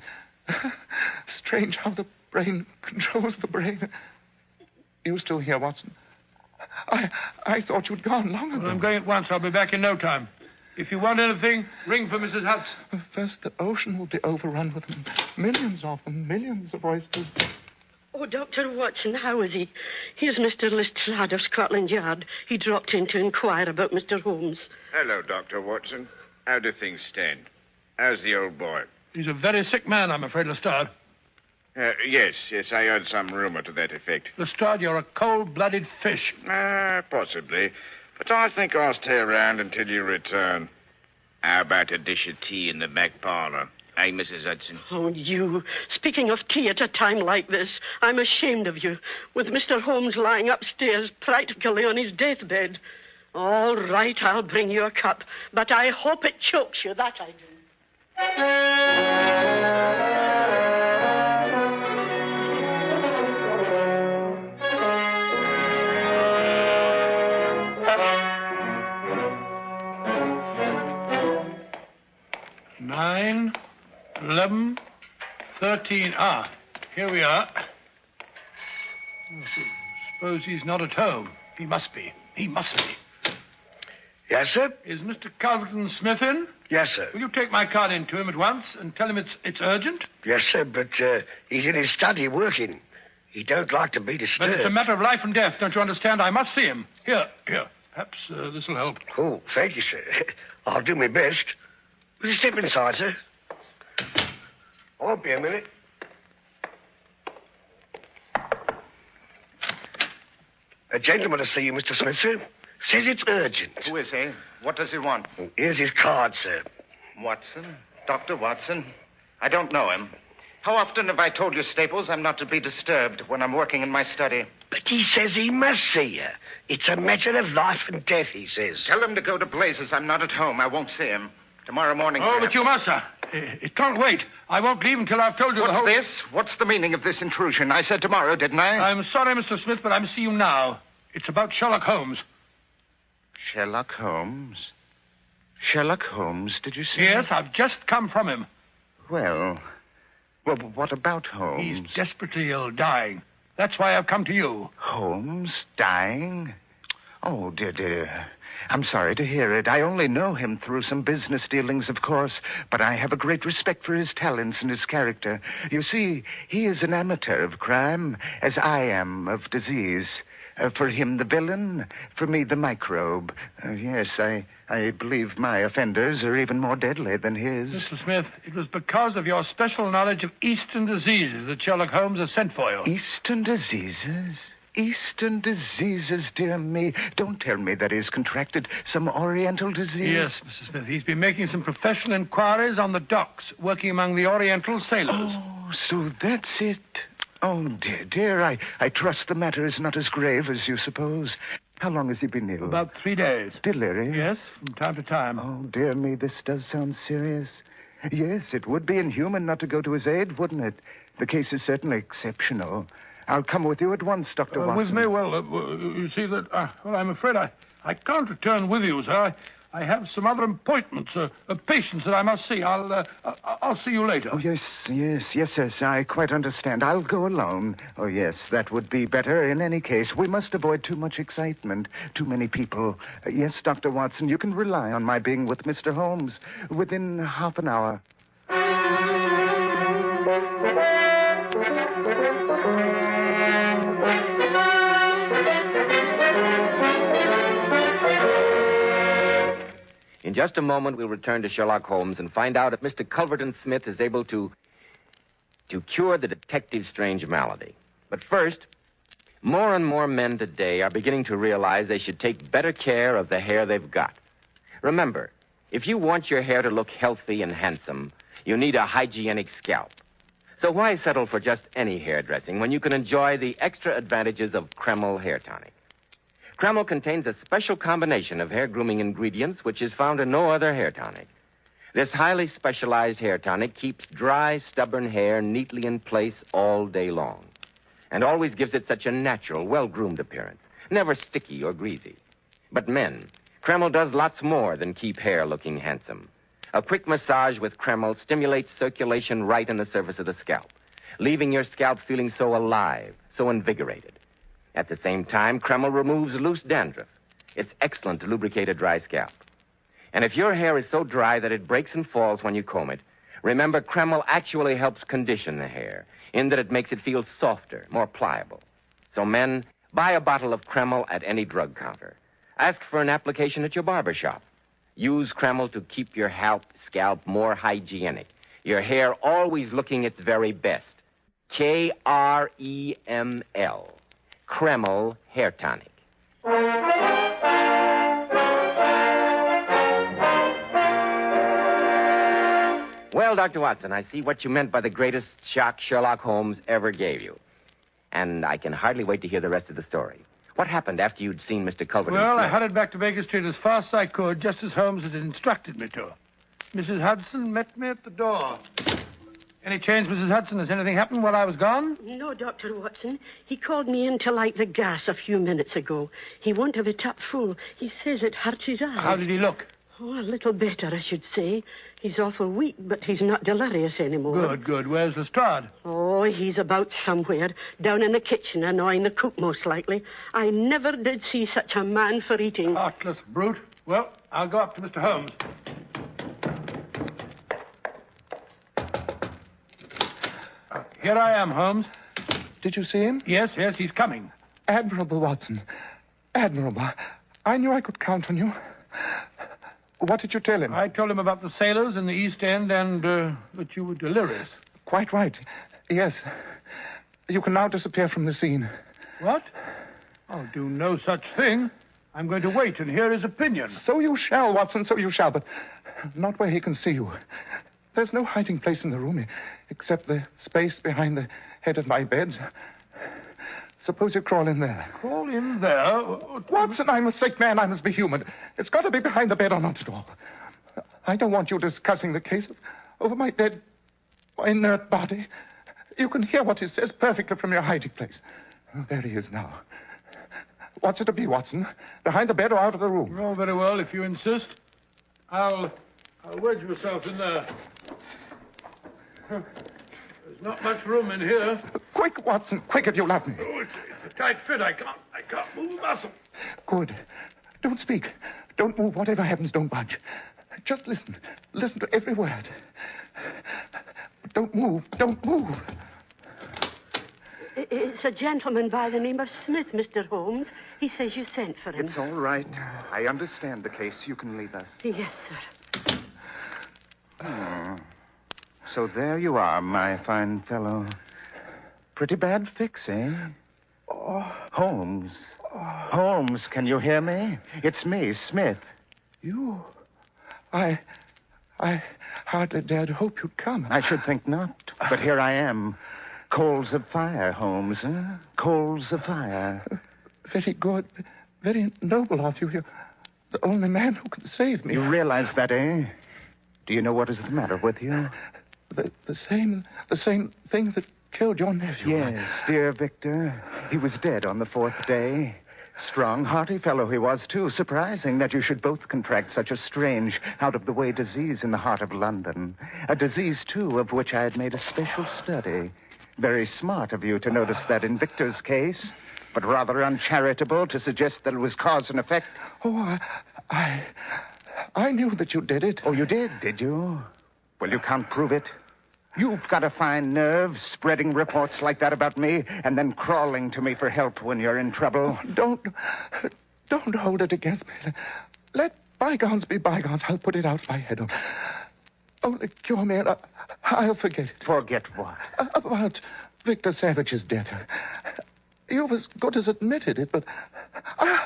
Strange how the brain controls the brain. You still here, Watson? I thought you'd gone long ago. Well, I'm going at once. I'll be back in no time. If you want anything, ring for Mrs. Hudson. First, the ocean will be overrun with them. Millions of them, millions of oysters. Oh, Dr. Watson, how is he? Here's Mr. Lestrade of Scotland Yard. He dropped in to inquire about Mr. Holmes. Hello, Dr. Watson. How do things stand? How's the old boy? He's a very sick man, I'm afraid, Lestrade. Yes, I heard some rumor to that effect. Lestrade, you're a cold-blooded fish. Possibly. But I think I'll stay around until you return. How about a dish of tea in the back parlor? Hey, Mrs. Hudson. Oh, you. Speaking of tea at a time like this, I'm ashamed of you. With Mr. Holmes lying upstairs practically on his deathbed. All right, I'll bring you a cup. But I hope it chokes you, that I do. 9, 11, 13. Here we are. Suppose he's not at home. He must be. Yes, sir? Is Mr. Calverton Smith in? Yes, sir. Will you take my card in to him at once and tell him it's urgent? Yes, sir, but he's in his study working. He don't like to be disturbed. But it's a matter of life and death, don't you understand? I must see him. Here. Perhaps this will help. Oh, thank you, sir. I'll do my best. Will you step inside, sir? I won't be a minute. A gentleman to see you, Mr. Smith, sir. Says it's urgent. Who is he? What does he want? Here's his card, sir. Watson? Dr. Watson? I don't know him. How often have I told you, Staples, I'm not to be disturbed when I'm working in my study? But he says he must see you. It's a matter of life and death, he says. Tell him to go to blazes. I'm not at home. I won't see him. Tomorrow morning. Oh, but you must, sir. It can't wait. I won't leave until I've told you the whole... What's this? What's the meaning of this intrusion? I said tomorrow, didn't I? I'm sorry, Mr. Smith, but I'm seeing you now. It's about Sherlock Holmes. Sherlock Holmes? Sherlock Holmes, did you say? Yes, I've just come from him. Well, what about Holmes? He's desperately ill, dying. That's why I've come to you. Holmes? Dying? Oh, dear. I'm sorry to hear it. I only know him through some business dealings, of course, but I have a great respect for his talents and his character. You see, he is an amateur of crime, as I am of disease. For him, the villain. For me, the microbe. Yes, I believe my offenders are even more deadly than his. Mr. Smith, it was because of your special knowledge of Eastern diseases that Sherlock Holmes has sent for you. Eastern diseases? Eastern diseases, dear me. Don't tell me that he's contracted some Oriental disease. Yes, Mr. Smith. He's been making some professional inquiries on the docks, working among the Oriental sailors. Oh, so that's it. Oh, dear, I trust the matter is not as grave as you suppose. How long has he been ill? About 3 days. Delirious? Yes, from time to time. Oh, dear me, this does sound serious. Yes, it would be inhuman not to go to his aid, wouldn't it? The case is certainly exceptional. I'll come with you at once, Dr. Watson. With me? Well, you see that... I'm afraid I can't return with you, sir. I have some other appointments, patients that I must see. I'll see you later. Oh, yes, I quite understand. I'll go alone. Oh, yes, that would be better. In any case, we must avoid too much excitement, too many people. Yes, Dr. Watson, you can rely on my being with Mr. Holmes within half an hour. In just a moment, we'll return to Sherlock Holmes and find out if Mr. Culverton Smith is able to cure the detective's strange malady. But first, more and more men today are beginning to realize they should take better care of the hair they've got. Remember, if you want your hair to look healthy and handsome, you need a hygienic scalp. So why settle for just any hairdressing when you can enjoy the extra advantages of Kreml Hair Tonic? Kreml contains a special combination of hair grooming ingredients which is found in no other hair tonic. This highly specialized hair tonic keeps dry, stubborn hair neatly in place all day long and always gives it such a natural, well-groomed appearance, never sticky or greasy. But men, Kreml does lots more than keep hair looking handsome. A quick massage with Kreml stimulates circulation right in the surface of the scalp, leaving your scalp feeling so alive, so invigorated. At the same time, Kreml removes loose dandruff. It's excellent to lubricate a dry scalp. And if your hair is so dry that it breaks and falls when you comb it, remember Kreml actually helps condition the hair in that it makes it feel softer, more pliable. So men, buy a bottle of Kreml at any drug counter. Ask for an application at your barber shop. Use Kreml to keep your scalp more hygienic, your hair always looking its very best. Kreml. Kreml Hair Tonic. Well, Dr. Watson, I see what you meant by the greatest shock Sherlock Holmes ever gave you. And I can hardly wait to hear the rest of the story. What happened after you'd seen Mr. Culverton? Well, I hurried back to Baker Street as fast as I could, just as Holmes had instructed me to. Mrs. Hudson met me at the door. Any change, Mrs. Hudson? Has anything happened while I was gone? No, Dr. Watson. He called me in to light the gas a few minutes ago. He won't have it up full. He says it hurts his eyes. How did he look? Oh, a little better, I should say. He's awful weak, but he's not delirious anymore. Good. Where's Lestrade? Oh, he's about somewhere. Down in the kitchen, annoying the cook, most likely. I never did see such a man for eating. Heartless brute. Well, I'll go up to Mr. Holmes. Here I am, Holmes. Did you see him? Yes, he's coming. Admirable, Watson. Admirable. I knew I could count on you. What did you tell him? I told him about the sailors in the East End and that you were delirious. Quite right. Yes. You can now disappear from the scene. What? I'll do no such thing. I'm going to wait and hear his opinion. So you shall, Watson, so you shall, but not where he can see you. There's no hiding place in the room except the space behind the head of my bed. Suppose you crawl in there. Crawl in there? Watson, I'm a sick man. I must be human. It's got to be behind the bed or not at all. I don't want you discussing the case over my dead, my inert body. You can hear what he says perfectly from your hiding place. Oh, there he is now. What's it to be, Watson? Behind the bed or out of the room? Oh, very well, if you insist. I'll wedge myself in there. There's not much room in here. Quick, Watson. Quick if you love me. Oh, it's a tight fit. I can't move a muscle. Good. Don't speak. Don't move. Whatever happens, don't budge. Just listen. Listen to every word. Don't move. Don't move. It's a gentleman by the name of Smith, Mr. Holmes. He says you sent for him. It's all right. I understand the case. You can leave us. Yes, sir. Oh. So there you are, my fine fellow. Pretty bad fix, eh? Oh. Holmes. Holmes, can you hear me? It's me, Smith. You? I hardly dared hope you'd come. I should think not. But here I am. Coals of fire, Holmes, huh? Coals of fire. Very good. Very noble of you. You're the only man who can save me. You realize that, eh? Do you know what is the matter with you? The same thing that killed your nephew. Yes, dear Victor. He was dead on the 4th day. Strong, hearty fellow he was, too. Surprising that you should both contract such a strange, out-of-the-way disease in the heart of London. A disease, too, of which I had made a special study. Very smart of you to notice that in Victor's case, but rather uncharitable to suggest that it was cause and effect. Oh, I knew that you did it. Oh, you did you? Well, you can't prove it. You've got a fine nerve, spreading reports like that about me, and then crawling to me for help when you're in trouble. Don't hold it against me. Let bygones be bygones. I'll put it out of my head. Only cure me, and I'll forget it. Forget what? About Victor Savage's death. You've as good as admitted it, but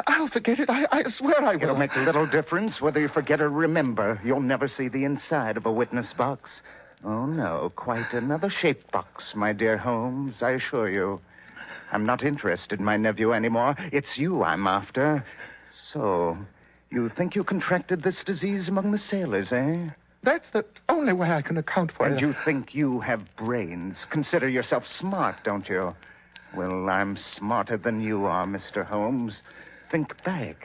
I'll forget it. I swear I will. It'll make little difference whether you forget or remember. You'll never see the inside of a witness box. Oh, no, quite another shaped box, my dear Holmes, I assure you. I'm not interested in my nephew anymore. It's you I'm after. So, you think you contracted this disease among the sailors, eh? That's the only way I can account for it. And you think you have brains. Consider yourself smart, don't you? Well, I'm smarter than you are, Mr. Holmes. Think back.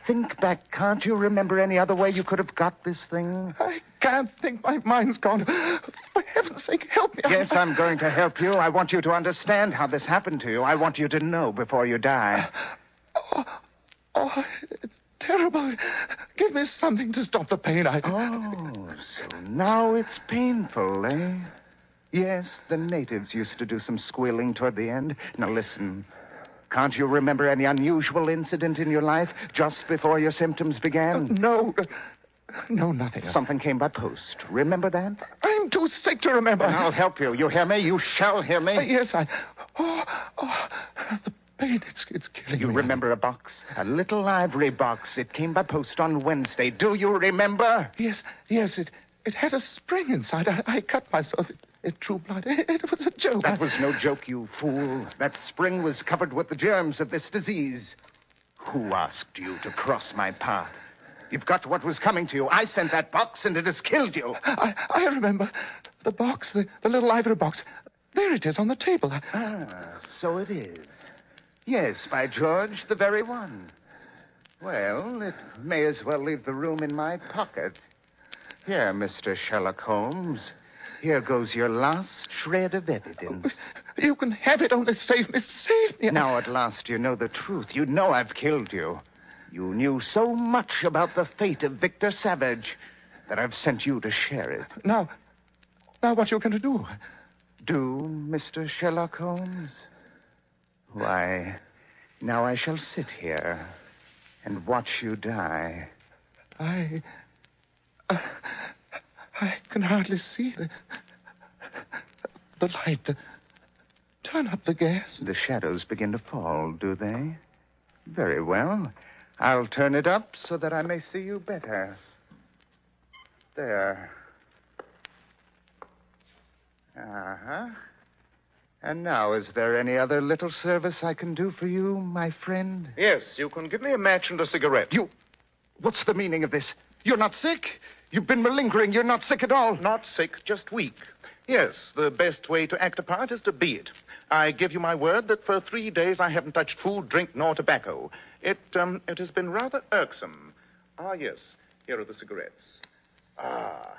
Think back. Can't you remember any other way you could have got this thing? I can't think. My mind's gone. For heaven's sake, help me. Yes, I'm going to help you. I want you to understand how this happened to you. I want you to know before you die. Oh, it's terrible. Give me something to stop the pain. Oh, so now it's painful, eh? Yes, the natives used to do some squealing toward the end. Now listen. Can't you remember any unusual incident in your life just before your symptoms began? No, nothing. Something came by post. Remember that? I'm too sick to remember. Well, I'll help you. You hear me? You shall hear me. Yes, the pain, it's killing me. You remember a box? A little ivory box. It came by post on Wednesday. Do you remember? Yes, it had a spring inside. I cut myself. It drew blood. It was a joke. That was no joke, you fool. That spring was covered with the germs of this disease. Who asked you to cross my path? You've got what was coming to you. I sent that box, and it has killed you. I remember. The box, the little ivory box. There it is on the table. So it is. Yes, by George, the very one. Well, it may as well leave the room in my pocket. Here, Mr. Sherlock Holmes. Here goes your last shred of evidence. You can have it, only save me. Save me. Now, at last, you know the truth. You know I've killed you. You knew so much about the fate of Victor Savage that I've sent you to share it. Now what are you going to do? Do, Mr. Sherlock Holmes? Why, now I shall sit here and watch you die. I can hardly see the light. Turn up the gas. The shadows begin to fall, do they? Very well. I'll turn it up so that I may see you better. There. Uh-huh. And now, is there any other little service I can do for you, my friend? Yes, you can give me a match and a cigarette. What's the meaning of this? You're not sick? You've been malingering. You're not sick at all. Not sick, just weak. Yes, the best way to act a part is to be it. I give you my word that for 3 days I haven't touched food, drink, nor tobacco. It has been rather irksome. Ah, yes, here are the cigarettes. Ah,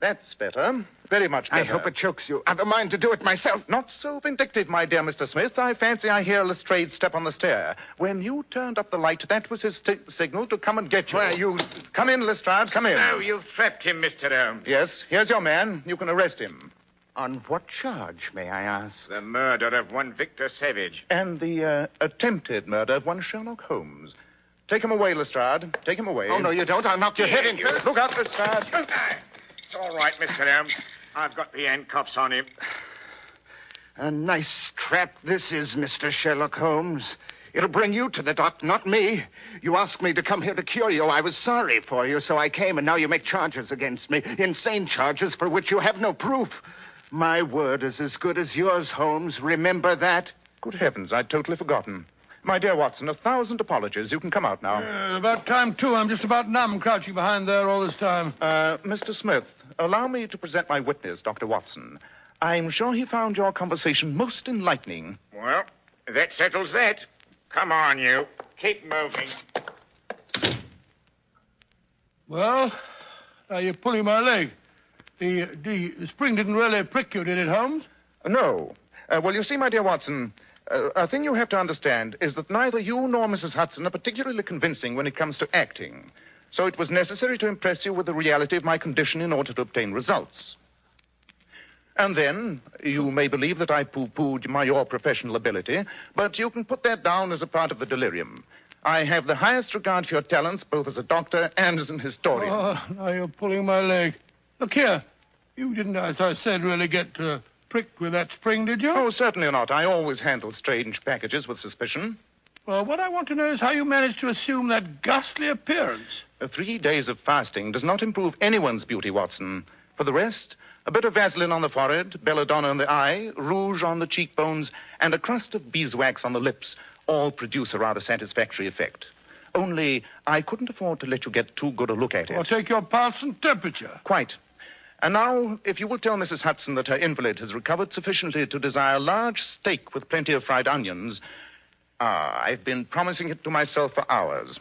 that's better. Very much better. I hope it chokes you. I've a mind to do it myself. Not so vindictive, my dear Mr. Smith. I fancy I hear Lestrade's step on the stair. When you turned up the light, that was his signal to come and get you. Where you... Come in, Lestrade, come in. No, you've trapped him, Mr. Holmes. Yes, here's your man. You can arrest him. On what charge, may I ask? The murder of one Victor Savage. And the attempted murder of one Sherlock Holmes. Take him away, Lestrade. Take him away. Oh, no, you don't. I'll knock your head in. Look out, Lestrade. It's all right, Mr. Holmes. I've got the handcuffs on him. A nice trap this is, Mr. Sherlock Holmes. It'll bring you to the dock, not me. You asked me to come here to cure you. I was sorry for you, so I came, and now you make charges against me. Insane charges for which you have no proof. My word is as good as yours, Holmes. Remember that? Good heavens, I'd totally forgotten. My dear Watson, 1,000 apologies. You can come out now. About time, too. I'm just about numb, crouching behind there all this time. Mr. Smith, allow me to present my witness, Dr. Watson. I'm sure he found your conversation most enlightening. Well, that settles that. Come on, you. Keep moving. Well, now you're pulling my leg. The spring didn't really prick you, did it, Holmes? No. Well, you see, my dear Watson, a thing you have to understand is that neither you nor Mrs. Hudson are particularly convincing when it comes to acting. So it was necessary to impress you with the reality of my condition in order to obtain results. And then, you may believe that I pooh-poohed your professional ability, but you can put that down as a part of the delirium. I have the highest regard for your talents, both as a doctor and as an historian. Oh, now you're pulling my leg. Look here. You didn't, as I said, really get pricked with that spring, did you? Oh, certainly not. I always handle strange packages with suspicion. Well, what I want to know is how you managed to assume that ghastly appearance. 3 days of fasting does not improve anyone's beauty, Watson. For the rest, a bit of Vaseline on the forehead, belladonna on the eye, rouge on the cheekbones, and a crust of beeswax on the lips all produce a rather satisfactory effect. Only, I couldn't afford to let you get too good a look at it. I'll take your pulse and temperature. Quite. And now, if you will tell Mrs. Hudson that her invalid has recovered sufficiently to desire a large steak with plenty of fried onions. I've been promising it to myself for hours.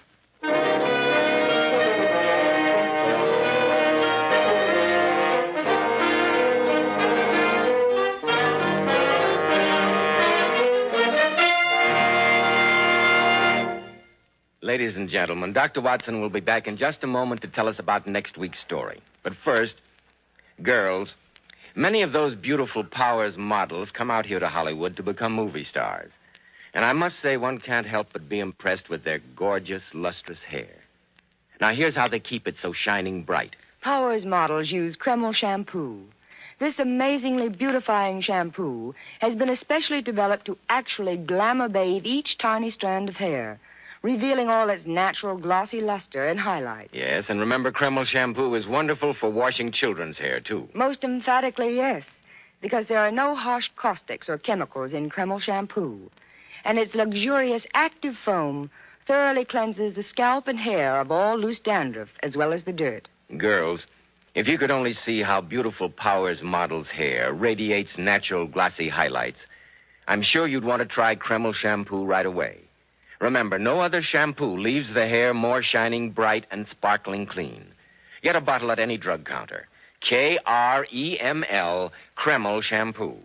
Ladies and gentlemen, Dr. Watson will be back in just a moment to tell us about next week's story. But first, girls, many of those beautiful Powers models come out here to Hollywood to become movie stars. And I must say one can't help but be impressed with their gorgeous, lustrous hair. Now, here's how they keep it so shining bright. Powers models use Kreml shampoo. This amazingly beautifying shampoo has been especially developed to actually glamour bathe each tiny strand of hair, revealing all its natural glossy luster and highlight. Yes, and remember, Kreml shampoo is wonderful for washing children's hair, too. Most emphatically, yes, because there are no harsh caustics or chemicals in Kreml shampoo. And its luxurious active foam thoroughly cleanses the scalp and hair of all loose dandruff, as well as the dirt. Girls, if you could only see how beautiful Powers model's hair radiates natural glossy highlights, I'm sure you'd want to try Kreml shampoo right away. Remember, no other shampoo leaves the hair more shining bright and sparkling clean. Get a bottle at any drug counter. Kreml, Kreml shampoo.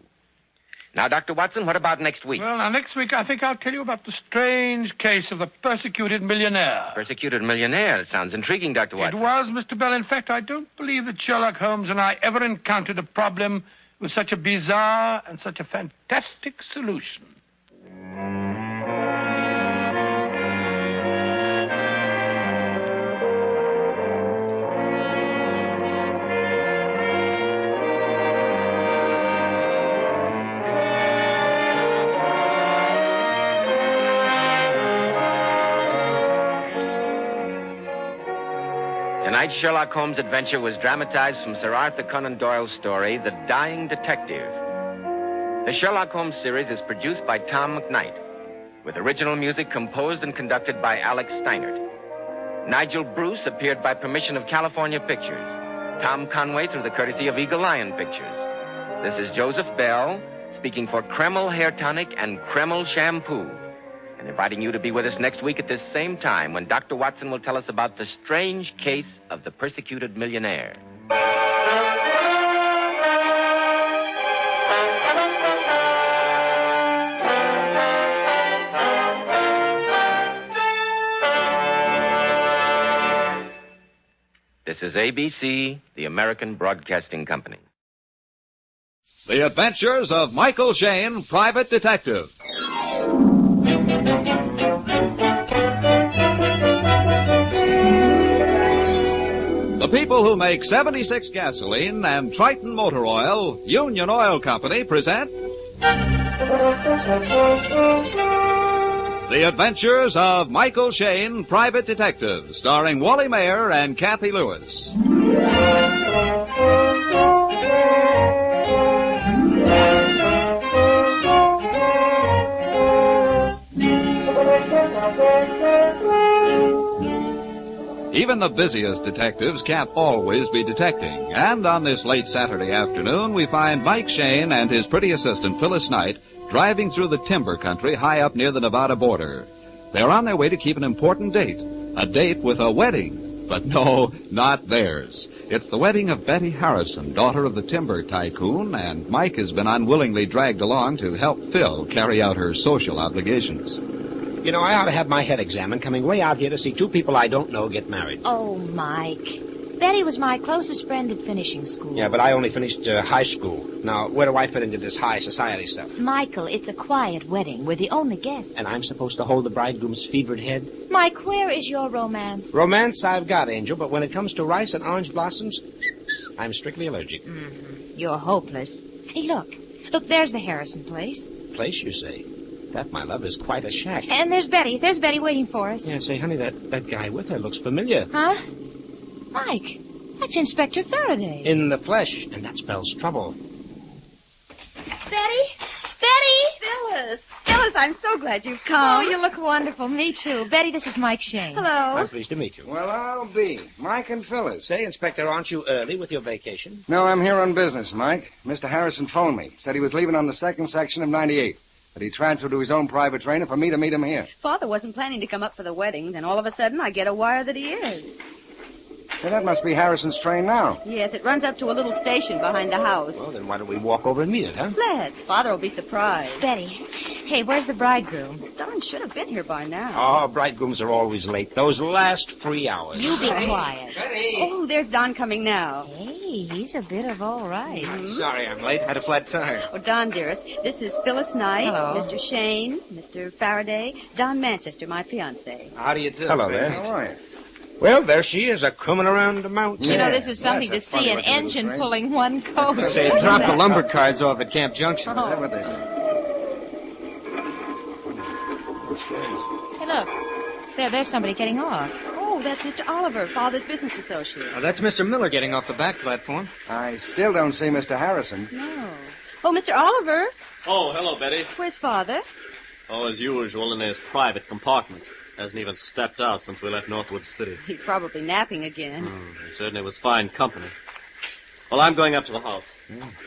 Now, Dr. Watson, what about next week? Well, now, next week I think I'll tell you about the strange case of the persecuted millionaire. Persecuted millionaire? It sounds intriguing, Dr. Watson. It was, Mr. Bell. In fact, I don't believe that Sherlock Holmes and I ever encountered a problem with such a bizarre and such a fantastic solution. Tonight's Sherlock Holmes adventure was dramatized from Sir Arthur Conan Doyle's story, The Dying Detective. The Sherlock Holmes series is produced by Tom McKnight, with original music composed and conducted by Alex Steinert. Nigel Bruce appeared by permission of California Pictures. Tom Conway through the courtesy of Eagle Lion Pictures. This is Joseph Bell, speaking for Kreml Hair Tonic and Kreml Shampoo, and inviting you to be with us next week at this same time when Dr. Watson will tell us about the strange case of the persecuted millionaire. This is ABC, the American Broadcasting Company. The Adventures of Michael Shayne, Private Detective. The people who make 76 gasoline and Triton Motor Oil, Union Oil Company, present The Adventures of Michael Shayne, Private Detective, starring Wally Mayer and Kathy Lewis. Even the busiest detectives can't always be detecting. And on this late Saturday afternoon, we find Mike Shayne and his pretty assistant, Phyllis Knight, driving through the timber country high up near the Nevada border. They're on their way to keep an important date. A date with a wedding. But no, not theirs. It's the wedding of Betty Harrison, daughter of the timber tycoon, and Mike has been unwillingly dragged along to help Phil carry out her social obligations. You know, I ought to have my head examined coming way out here to see two people I don't know get married. Oh, Mike. Betty was my closest friend at finishing school. Yeah, but I only finished high school. Now, where do I fit into this high society stuff? Michael, it's a quiet wedding. We're the only guests. And I'm supposed to hold the bridegroom's fevered head? Mike, where is your romance? Romance I've got, Angel, but when it comes to rice and orange blossoms, I'm strictly allergic. Mm-hmm. You're hopeless. Hey, look. Look, there's the Harrison place. Place, you say? That, my love, is quite a shack. And there's Betty. There's Betty waiting for us. Yeah, say, honey, that guy with her looks familiar. Huh? Mike, that's Inspector Faraday. In the flesh, and that spells trouble. Betty? Betty! Phyllis! Phyllis, I'm so glad you've come. Oh, you look wonderful. Me too. Betty, this is Mike Shayne. Hello. I'm pleased to meet you. Well, I'll be. Mike and Phyllis. Say, Inspector, aren't you early with your vacation? No, I'm here on business, Mike. Mr. Harrison phoned me. Said he was leaving on the second section of 98. But he transferred to his own private trainer for me to meet him here. Father wasn't planning to come up for the wedding. Then all of a sudden, I get a wire that he is. Hey, that must be Harrison's train now. Yes, it runs up to a little station behind the house. Well, then why don't we walk over and meet it, huh? Let's. Father will be surprised. Betty, hey, where's the bridegroom? Don should have been here by now. Oh, bridegrooms are always late. Those last 3 hours. You be quiet. Betty! Oh, there's Don coming now. Hey, he's a bit of all right. Mm-hmm. Sorry I'm late. Had a flat tire. Oh, Don, dearest, this is Phyllis Knight, Hello. Mr. Shayne, Mr. Faraday, Don Manchester, my fiancé. How do you do? Hello there. How are you? Well, there she is, a-coming around the mountain. You know, this is something to see, an engine pulling one coach. They dropped the lumber cars off at Camp Junction. Is that what they Hey, look. There's somebody getting off. Oh, that's Mr. Oliver, Father's business associate. Oh, that's Mr. Miller getting off the back platform. I still don't see Mr. Harrison. No. Oh, Mr. Oliver. Oh, hello, Betty. Where's Father? Oh, as usual, in his private compartment. Hasn't even stepped out since we left Northwood City. He's probably napping again. He certainly was fine company. Well, I'm going up to the house.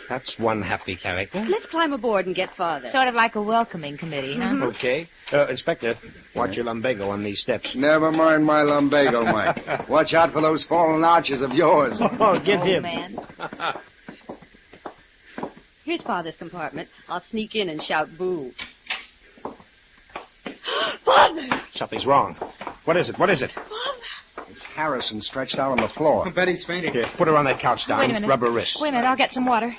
That's one happy character. Let's climb aboard and get Father. Sort of like a welcoming committee, huh? Okay. Inspector, watch your lumbago on these steps. Never mind my lumbago, Mike. Watch out for those fallen arches of yours. Oh, get him. Man. Here's Father's compartment. I'll sneak in and shout boo. Father! Something's wrong. What is it? It's Harrison stretched out on the floor. Betty's fainting. Here, put her on that couch, Don. Wait a minute. Rub her wrists. Wait a minute, I'll get some water.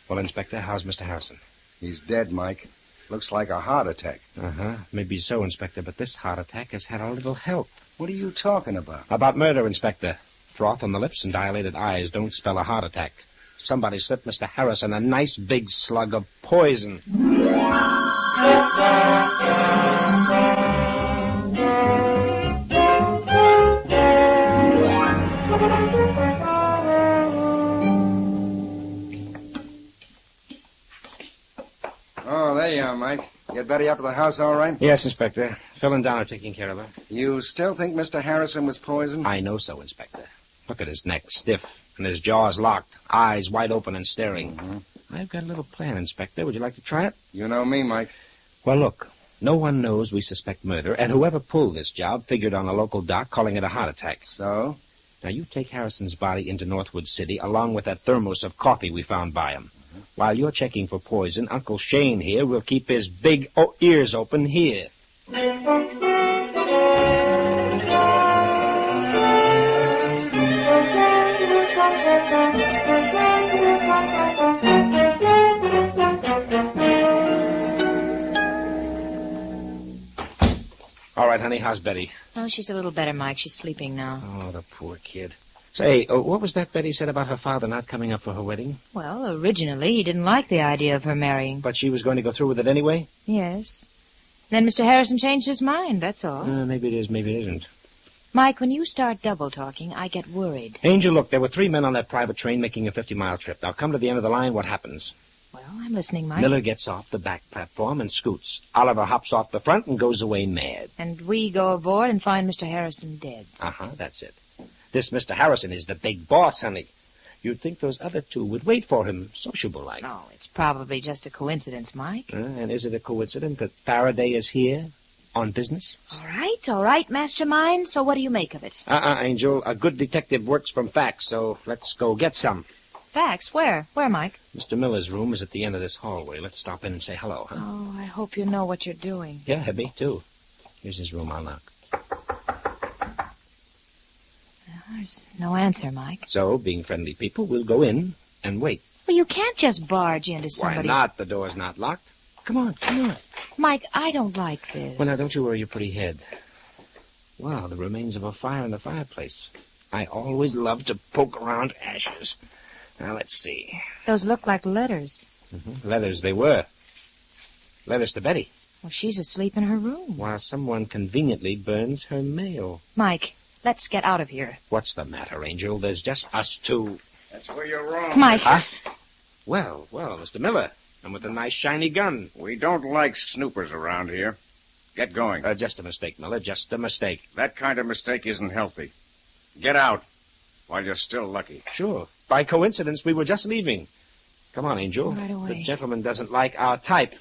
Well, Inspector, how's Mr. Harrison? He's dead, Mike. Looks like a heart attack. Uh-huh. Maybe so, Inspector, but this heart attack has had a little help. What are you talking about? About murder, Inspector. Froth on the lips and dilated eyes don't spell a heart attack. Somebody slipped Mr. Harrison a nice big slug of poison. Oh, there you are, Mike. Get Betty up to the house all right? Yes, Inspector. Phil and Don are taking care of her. You still think Mr. Harrison was poisoned? I know so, Inspector. Look at his neck, stiff, and his jaws locked, eyes wide open and staring. Mm-hmm. I've got a little plan, Inspector. Would you like to try it? You know me, Mike. Well, look. No one knows we suspect murder, and whoever pulled this job figured on a local doc calling it a heart attack. So? Now, you take Harrison's body into Northwood City along with that thermos of coffee we found by him. While you're checking for poison, Uncle Shayne here will keep his big ears open here. All right, honey, how's Betty? Oh, she's a little better, Mike. She's sleeping now. Oh, the poor kid. Say, what was that Betty said about her father not coming up for her wedding? Well, originally he didn't like the idea of her marrying. But she was going to go through with it anyway? Yes. Then Mr. Harrison changed his mind, that's all. Maybe it is, maybe it isn't. Mike, when you start double-talking, I get worried. Angel, look, there were 3 men on that private train making a 50-mile trip. Now, come to the end of the line, what happens? Well, I'm listening, Mike. Miller gets off the back platform and scoots. Oliver hops off the front and goes away mad. And we go aboard and find Mr. Harrison dead. Uh-huh, that's it. This Mr. Harrison is the big boss, honey. You'd think those other two would wait for him, sociable-like. Oh, it's probably just a coincidence, Mike. And is it a coincidence that Faraday is here? On business? All right, mastermind. So what do you make of it? Angel. A good detective works from facts, so let's go get some. Facts? Where? Where, Mike? Mr. Miller's room is at the end of this hallway. Let's stop in and say hello, huh? Oh, I hope you know what you're doing. Yeah, me too. Here's his room. I'll knock. There's no answer, Mike. So, being friendly people, we'll go in and wait. Well, you can't just barge into somebody. Why not? The door's not locked. Come on. Mike, I don't like this. Well, now, don't you worry your pretty head. Wow, the remains of a fire in the fireplace. I always love to poke around ashes. Now, let's see. Those look like letters. Mm-hmm. Letters they were. Letters to Betty. Well, she's asleep in her room. While someone conveniently burns her mail. Mike, let's get out of here. What's the matter, Angel? There's just us two. That's where you're wrong. Mike. Huh? Well, Mr. Miller. And with a nice shiny gun. We don't like snoopers around here. Get going. Just a mistake, Miller. Just a mistake. That kind of mistake isn't healthy. Get out while you're still lucky. Sure. By coincidence, we were just leaving. Come on, Angel. Right away. The gentleman doesn't like our type.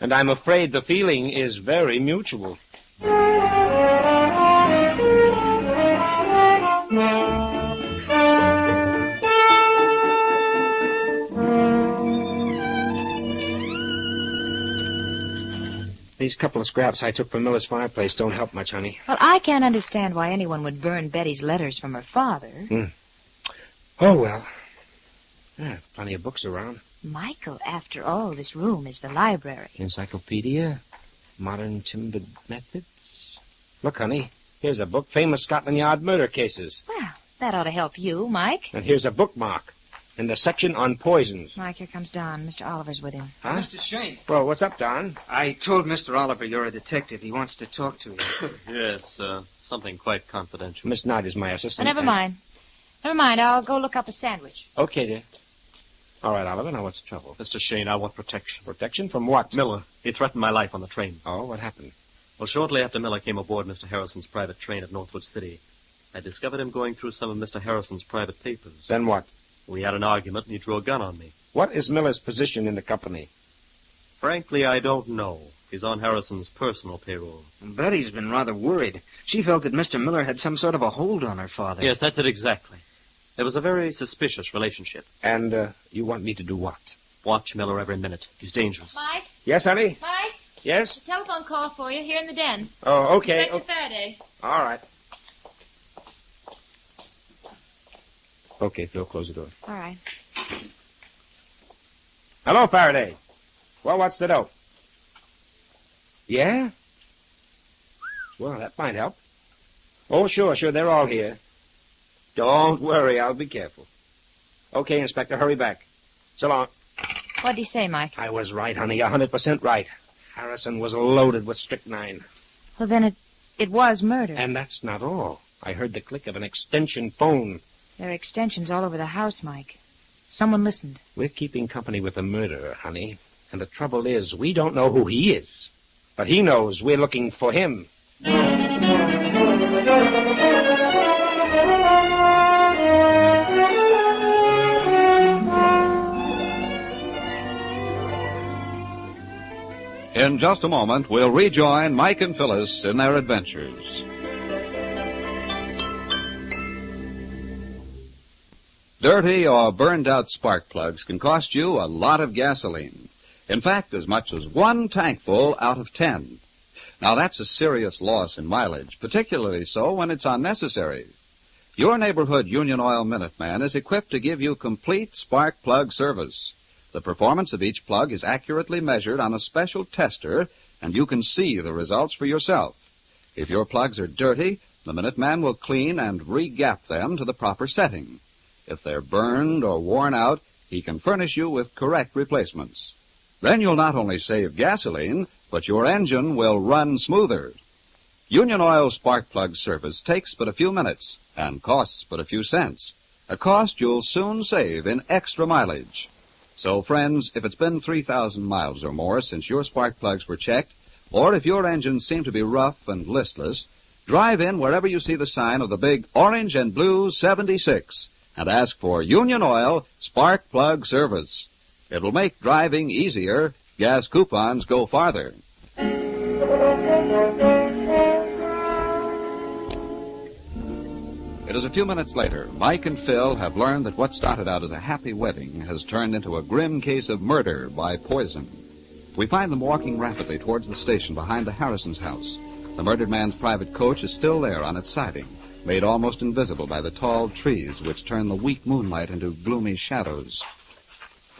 And I'm afraid the feeling is very mutual. These couple of scraps I took from Miller's fireplace don't help much, honey. Well, I can't understand why anyone would burn Betty's letters from her father. Oh, well. Yeah, plenty of books around. Michael, after all, this room is the library. Encyclopedia, modern timbered methods. Look, honey, here's a book, Famous Scotland Yard Murder Cases. Well, that ought to help you, Mike. And here's a bookmark in the section on poisons. Mike, here comes Don. Mr. Oliver's with him. Huh? Mr. Shayne. Well, what's up, Don? I told Mr. Oliver you're a detective. He wants to talk to you. Yes, something quite confidential. Miss Knight is my assistant. Never mind. I'll go look up a sandwich. Okay, dear. All right, Oliver, now what's the trouble? Mr. Shayne, I want protection. Protection from what? Miller. He threatened my life on the train. Oh, what happened? Well, shortly after Miller came aboard Mr. Harrison's private train at Northwood City, I discovered him going through some of Mr. Harrison's private papers. Then what? We had an argument, and he drew a gun on me. What is Miller's position in the company? Frankly, I don't know. He's on Harrison's personal payroll. Betty's been rather worried. She felt that Mr. Miller had some sort of a hold on her father. Yes, that's it exactly. There was a very suspicious relationship. And, you want me to do what? Watch Miller every minute. He's dangerous. Mike? Yes, honey? Mike? Yes? A telephone call for you here in the den. Oh, okay. Inspector Faraday. All right. Okay, Phil, close the door. All right. Hello, Faraday. Well, what's the dope? Yeah? Well, that might help. Oh, sure, they're all here. Don't worry, I'll be careful. Okay, Inspector, hurry back. So long. What'd he say, Mike? I was right, honey, 100% right. Harrison was loaded with strychnine. Well, then it was murder. And that's not all. I heard the click of an extension phone. There are extensions all over the house, Mike. Someone listened. We're keeping company with the murderer, honey. And the trouble is, we don't know who he is. But he knows we're looking for him. In just a moment, we'll rejoin Mike and Phyllis in their adventures. Dirty or burned-out spark plugs can cost you a lot of gasoline. In fact, as much as 1 tankful out of 10. Now, that's a serious loss in mileage, particularly so when it's unnecessary. Your neighborhood Union Oil Minuteman is equipped to give you complete spark plug service. The performance of each plug is accurately measured on a special tester, and you can see the results for yourself. If your plugs are dirty, the Minuteman will clean and re-gap them to the proper setting. If they're burned or worn out, he can furnish you with correct replacements. Then you'll not only save gasoline, but your engine will run smoother. Union Oil spark plug service takes but a few minutes and costs but a few cents, a cost you'll soon save in extra mileage. So, friends, if it's been 3,000 miles or more since your spark plugs were checked, or if your engines seem to be rough and listless, drive in wherever you see the sign of the big orange and blue 76 and ask for Union Oil spark plug service. It will make driving easier. Gas coupons go farther. It is a few minutes later. Mike and Phil have learned that what started out as a happy wedding has turned into a grim case of murder by poison. We find them walking rapidly towards the station behind the Harrisons' house. The murdered man's private coach is still there on its siding, made almost invisible by the tall trees which turn the weak moonlight into gloomy shadows.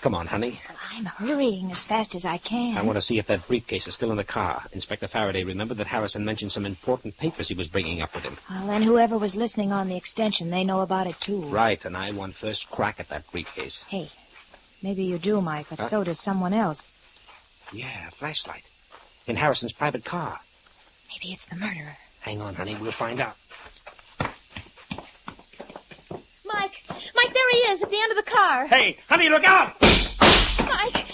Come on, honey. I'm hurrying as fast as I can. I want to see if that briefcase is still in the car. Inspector Faraday remembered that Harrison mentioned some important papers he was bringing up with him. Well, then whoever was listening on the extension, they know about it, too. Right, and I want first crack at that briefcase. Hey, maybe you do, Mike, but so does someone else. Yeah, a flashlight. In Harrison's private car. Maybe it's the murderer. Hang on, honey. We'll find out. Mike, there he is at the end of the car. Hey, honey, look out! Mike,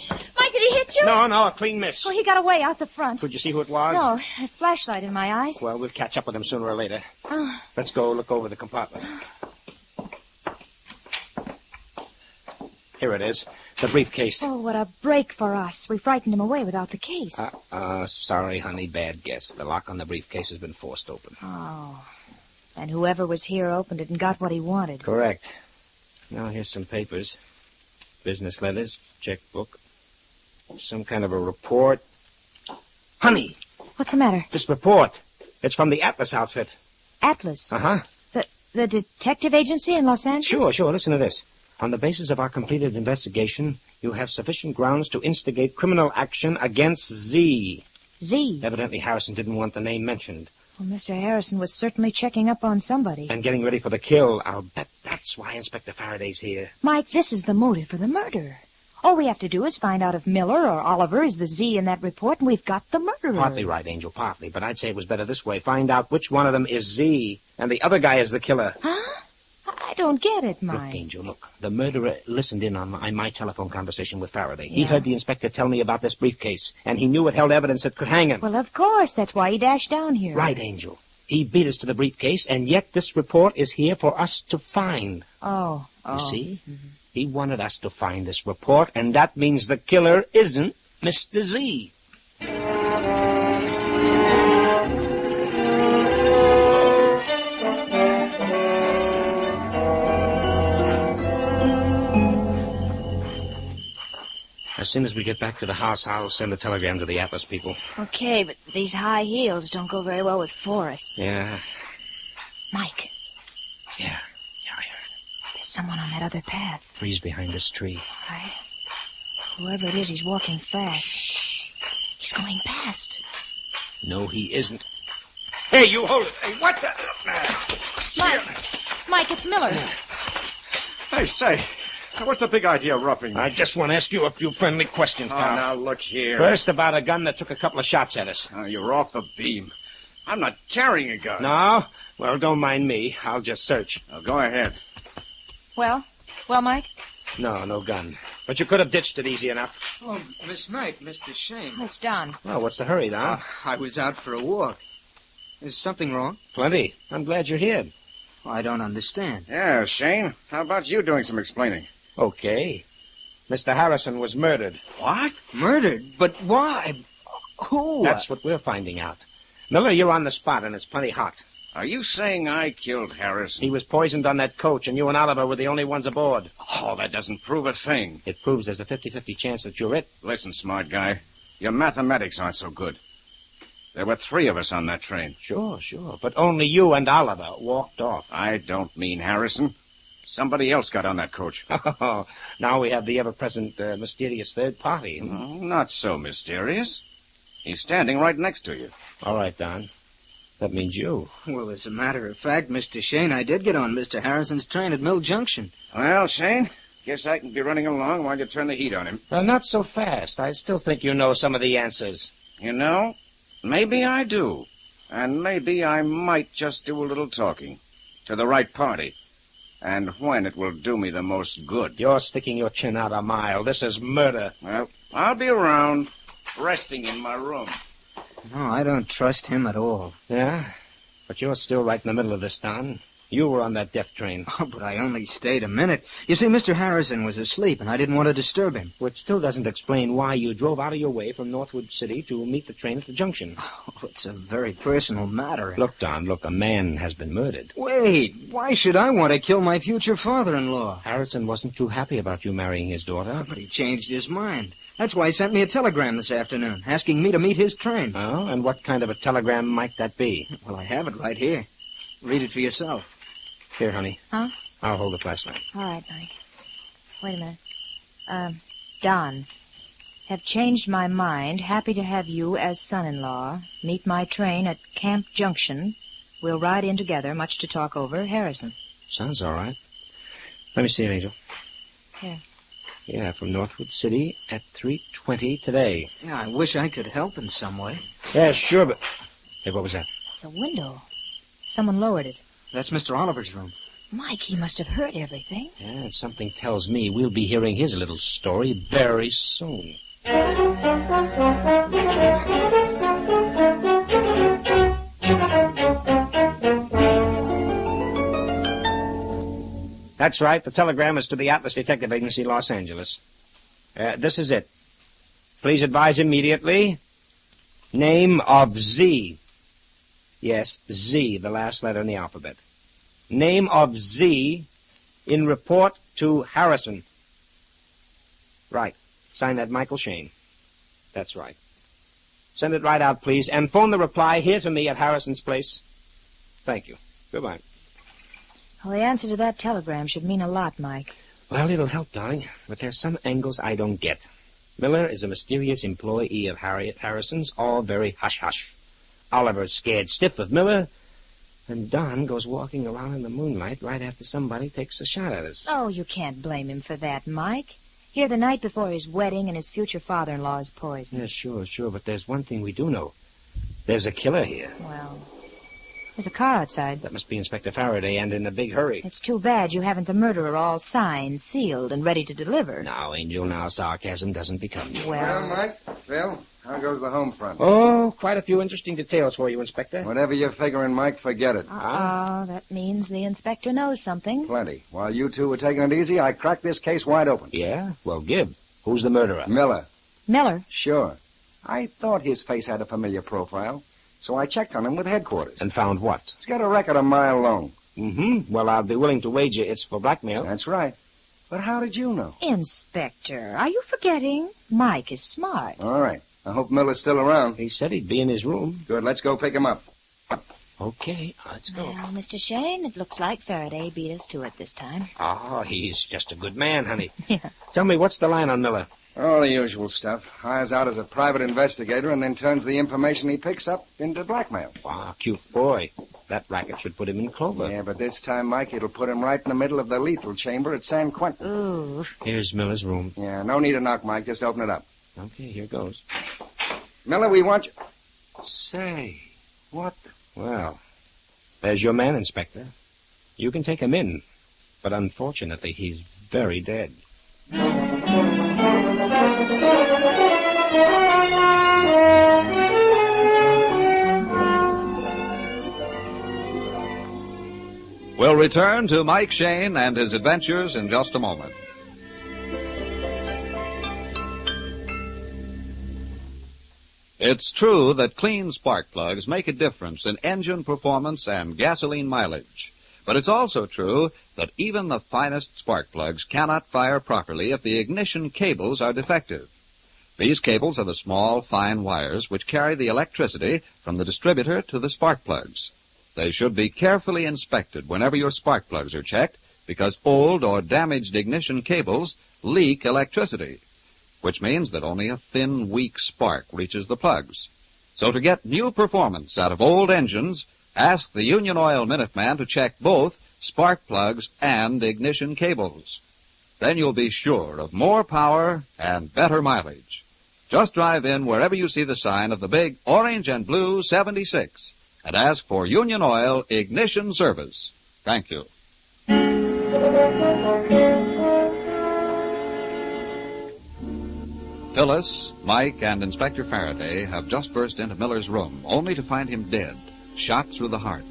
did he hit you? No, a clean miss. Oh, he got away out the front. Could you see who it was? No, a flashlight in my eyes. Well, we'll catch up with him sooner or later. Oh. Let's go look over the compartment. Here it is. The briefcase. Oh, what a break for us. We frightened him away without the case. Sorry, honey. Bad guess. The lock on the briefcase has been forced open. Oh. And whoever was here opened it and got what he wanted. Correct. Now, here's some papers. Business letters, checkbook, some kind of a report. Honey! What's the matter? This report. It's from the Atlas outfit. Atlas? Uh-huh. The detective agency in Los Angeles? Sure. Listen to this. On the basis of our completed investigation, you have sufficient grounds to instigate criminal action against Z. Z? Evidently, Harrison didn't want the name mentioned. Well, Mr. Harrison was certainly checking up on somebody. And getting ready for the kill. I'll bet that's why Inspector Faraday's here. Mike, this is the motive for the murder. All we have to do is find out if Miller or Oliver is the Z in that report, and we've got the murderer. Partly right, Angel, partly. But I'd say it was better this way. Find out which one of them is Z, and the other guy is the killer. Huh? I don't get it, Mike. Look, Angel, look. The murderer listened in on my telephone conversation with Faraday. He heard the inspector tell me about this briefcase, and he knew it held evidence that could hang him. Well, of course. That's why he dashed down here. Right, Angel. He beat us to the briefcase, and yet this report is here for us to find. Oh. You see? Mm-hmm. He wanted us to find this report, and that means the killer isn't Mr. Z. As soon as we get back to the house, I'll send a telegram to the Atlas people. Okay, but these high heels don't go very well with forests. Yeah. Mike. Yeah, I heard. There's someone on that other path. Freeze behind this tree. Right. Whoever it is, he's walking fast. He's going past. No, he isn't. Hey, you hold it. Hey, what the... Mike, it's Miller. Hey, say... What's the big idea of roughing me? I just want to ask you a few friendly questions, pal. Oh, now, look here. First, about a gun that took a couple of shots at us. Oh, you're off the beam. I'm not carrying a gun. No? Well, don't mind me. I'll just search. Oh, go ahead. Well, Mike? No gun. But you could have ditched it easy enough. Oh, Miss Knight, Mr. Shayne. It's Don. Well, what's the hurry, Don? I was out for a walk. Is something wrong? Plenty. I'm glad you're here. I don't understand. Yeah, Shayne. How about you doing some explaining? Okay. Mr. Harrison was murdered. What? Murdered? But why? Who? That's what we're finding out. Miller, you're on the spot, and it's plenty hot. Are you saying I killed Harrison? He was poisoned on that coach, and you and Oliver were the only ones aboard. Oh, that doesn't prove a thing. It proves there's a 50-50 chance that you're it. Listen, smart guy. Your mathematics aren't so good. There were 3 of us on that train. Sure. But only you and Oliver walked off. I don't mean Harrison. Somebody else got on that coach. Oh, now we have the ever-present mysterious third party. Oh, not so mysterious. He's standing right next to you. All right, Don. That means you. Well, as a matter of fact, Mr. Shayne, I did get on Mr. Harrison's train at Mill Junction. Well, Shayne, guess I can be running along while you turn the heat on him. Not so fast. I still think you know some of the answers. You know, maybe I do. And maybe I might just do a little talking. To the right party. And when it will do me the most good. You're sticking your chin out a mile. This is murder. Well, I'll be around, resting in my room. No, I don't trust him at all. Yeah? But you're still right in the middle of this, Don. You were on that death train. Oh, but I only stayed a minute. You see, Mr. Harrison was asleep, and I didn't want to disturb him. Which still doesn't explain why you drove out of your way from Northwood City to meet the train at the junction. Oh, it's a very personal matter. Look, Don, look, a man has been murdered. Wait, why should I want to kill my future father-in-law? Harrison wasn't too happy about you marrying his daughter. But he changed his mind. That's why he sent me a telegram this afternoon, asking me to meet his train. Oh, and what kind of a telegram might that be? Well, I have it right here. Read it for yourself. Here, honey. Huh? I'll hold the flashlight. All right, Mike. Wait a minute. Don. Have changed my mind. Happy to have you as son-in-law. Meet my train at Camp Junction. We'll ride in together. Much to talk over. Harrison. Sounds all right. Let me see it, Angel. Here. Yeah, from Northwood City at 3:20 today. Yeah, I wish I could help in some way. Yeah, sure, but... Hey, what was that? It's a window. Someone lowered it. That's Mr. Oliver's room. Mike, he must have heard everything. Yeah, something tells me we'll be hearing his little story very soon. That's right. The telegram is to the Atlas Detective Agency, Los Angeles. This is it. Please advise immediately. Name of Z. Yes, Z, the last letter in the alphabet. Name of Z in report to Harrison. Right. Sign that Michael Shayne. That's right. Send it right out, please, and phone the reply here to me at Harrison's place. Thank you. Goodbye. Well, the answer to that telegram should mean a lot, Mike. Well, it'll help, darling, but there's some angles I don't get. Miller is a mysterious employee of Harriet Harrison's, all very hush-hush. Oliver's scared stiff of Miller, and Don goes walking around in the moonlight right after somebody takes a shot at us. Oh, you can't blame him for that, Mike. Here the night before his wedding and his future father-in-law is poisoned. Yeah, sure, but there's one thing we do know. There's a killer here. Well, there's a car outside. That must be Inspector Faraday, and in a big hurry. It's too bad you haven't the murderer all signed, sealed, and ready to deliver. Now, Angel, now sarcasm doesn't become you. Well, Mike, Phil, how goes the home front? Oh, quite a few interesting details for you, Inspector. Whatever you're figuring, Mike, forget it. Oh, that means the inspector knows something. Plenty. While you two were taking it easy, I cracked this case wide open. Yeah? Well, give. Who's the murderer? Miller. Miller? Sure. I thought his face had a familiar profile, so I checked on him with headquarters. And found what? He's got a record a mile long. Mm-hmm. Well, I'll be willing to wager it's for blackmail. That's right. But how did you know? Inspector, are you forgetting? Mike is smart. All right. I hope Miller's still around. He said he'd be in his room. Good. Let's go pick him up. Okay, let's go. Well, Mr. Shayne, it looks like Faraday beat us to it this time. Oh, he's just a good man, honey. Yeah. Tell me, what's the line on Miller? Oh, the usual stuff. Hires out as a private investigator and then turns the information he picks up into blackmail. Wow, cute boy. That racket should put him in clover. Yeah, but this time, Mike, it'll put him right in the middle of the lethal chamber at San Quentin. Ooh. Here's Miller's room. Yeah, no need to knock, Mike. Just open it up. Okay, here goes. Miller, we want you... Say, what? Well, there's your man, Inspector. You can take him in, but unfortunately, he's very dead. We'll return to Mike Shayne and his adventures in just a moment. It's true that clean spark plugs make a difference in engine performance and gasoline mileage. But it's also true that even the finest spark plugs cannot fire properly if the ignition cables are defective. These cables are the small, fine wires which carry the electricity from the distributor to the spark plugs. They should be carefully inspected whenever your spark plugs are checked, because old or damaged ignition cables leak electricity, which means that only a thin, weak spark reaches the plugs. So to get new performance out of old engines, ask the Union Oil Minuteman to check both spark plugs and ignition cables. Then you'll be sure of more power and better mileage. Just drive in wherever you see the sign of the big orange and blue 76 and ask for Union Oil Ignition Service. Thank you. Phyllis, Mike, and Inspector Faraday have just burst into Miller's room, only to find him dead, shot through the heart.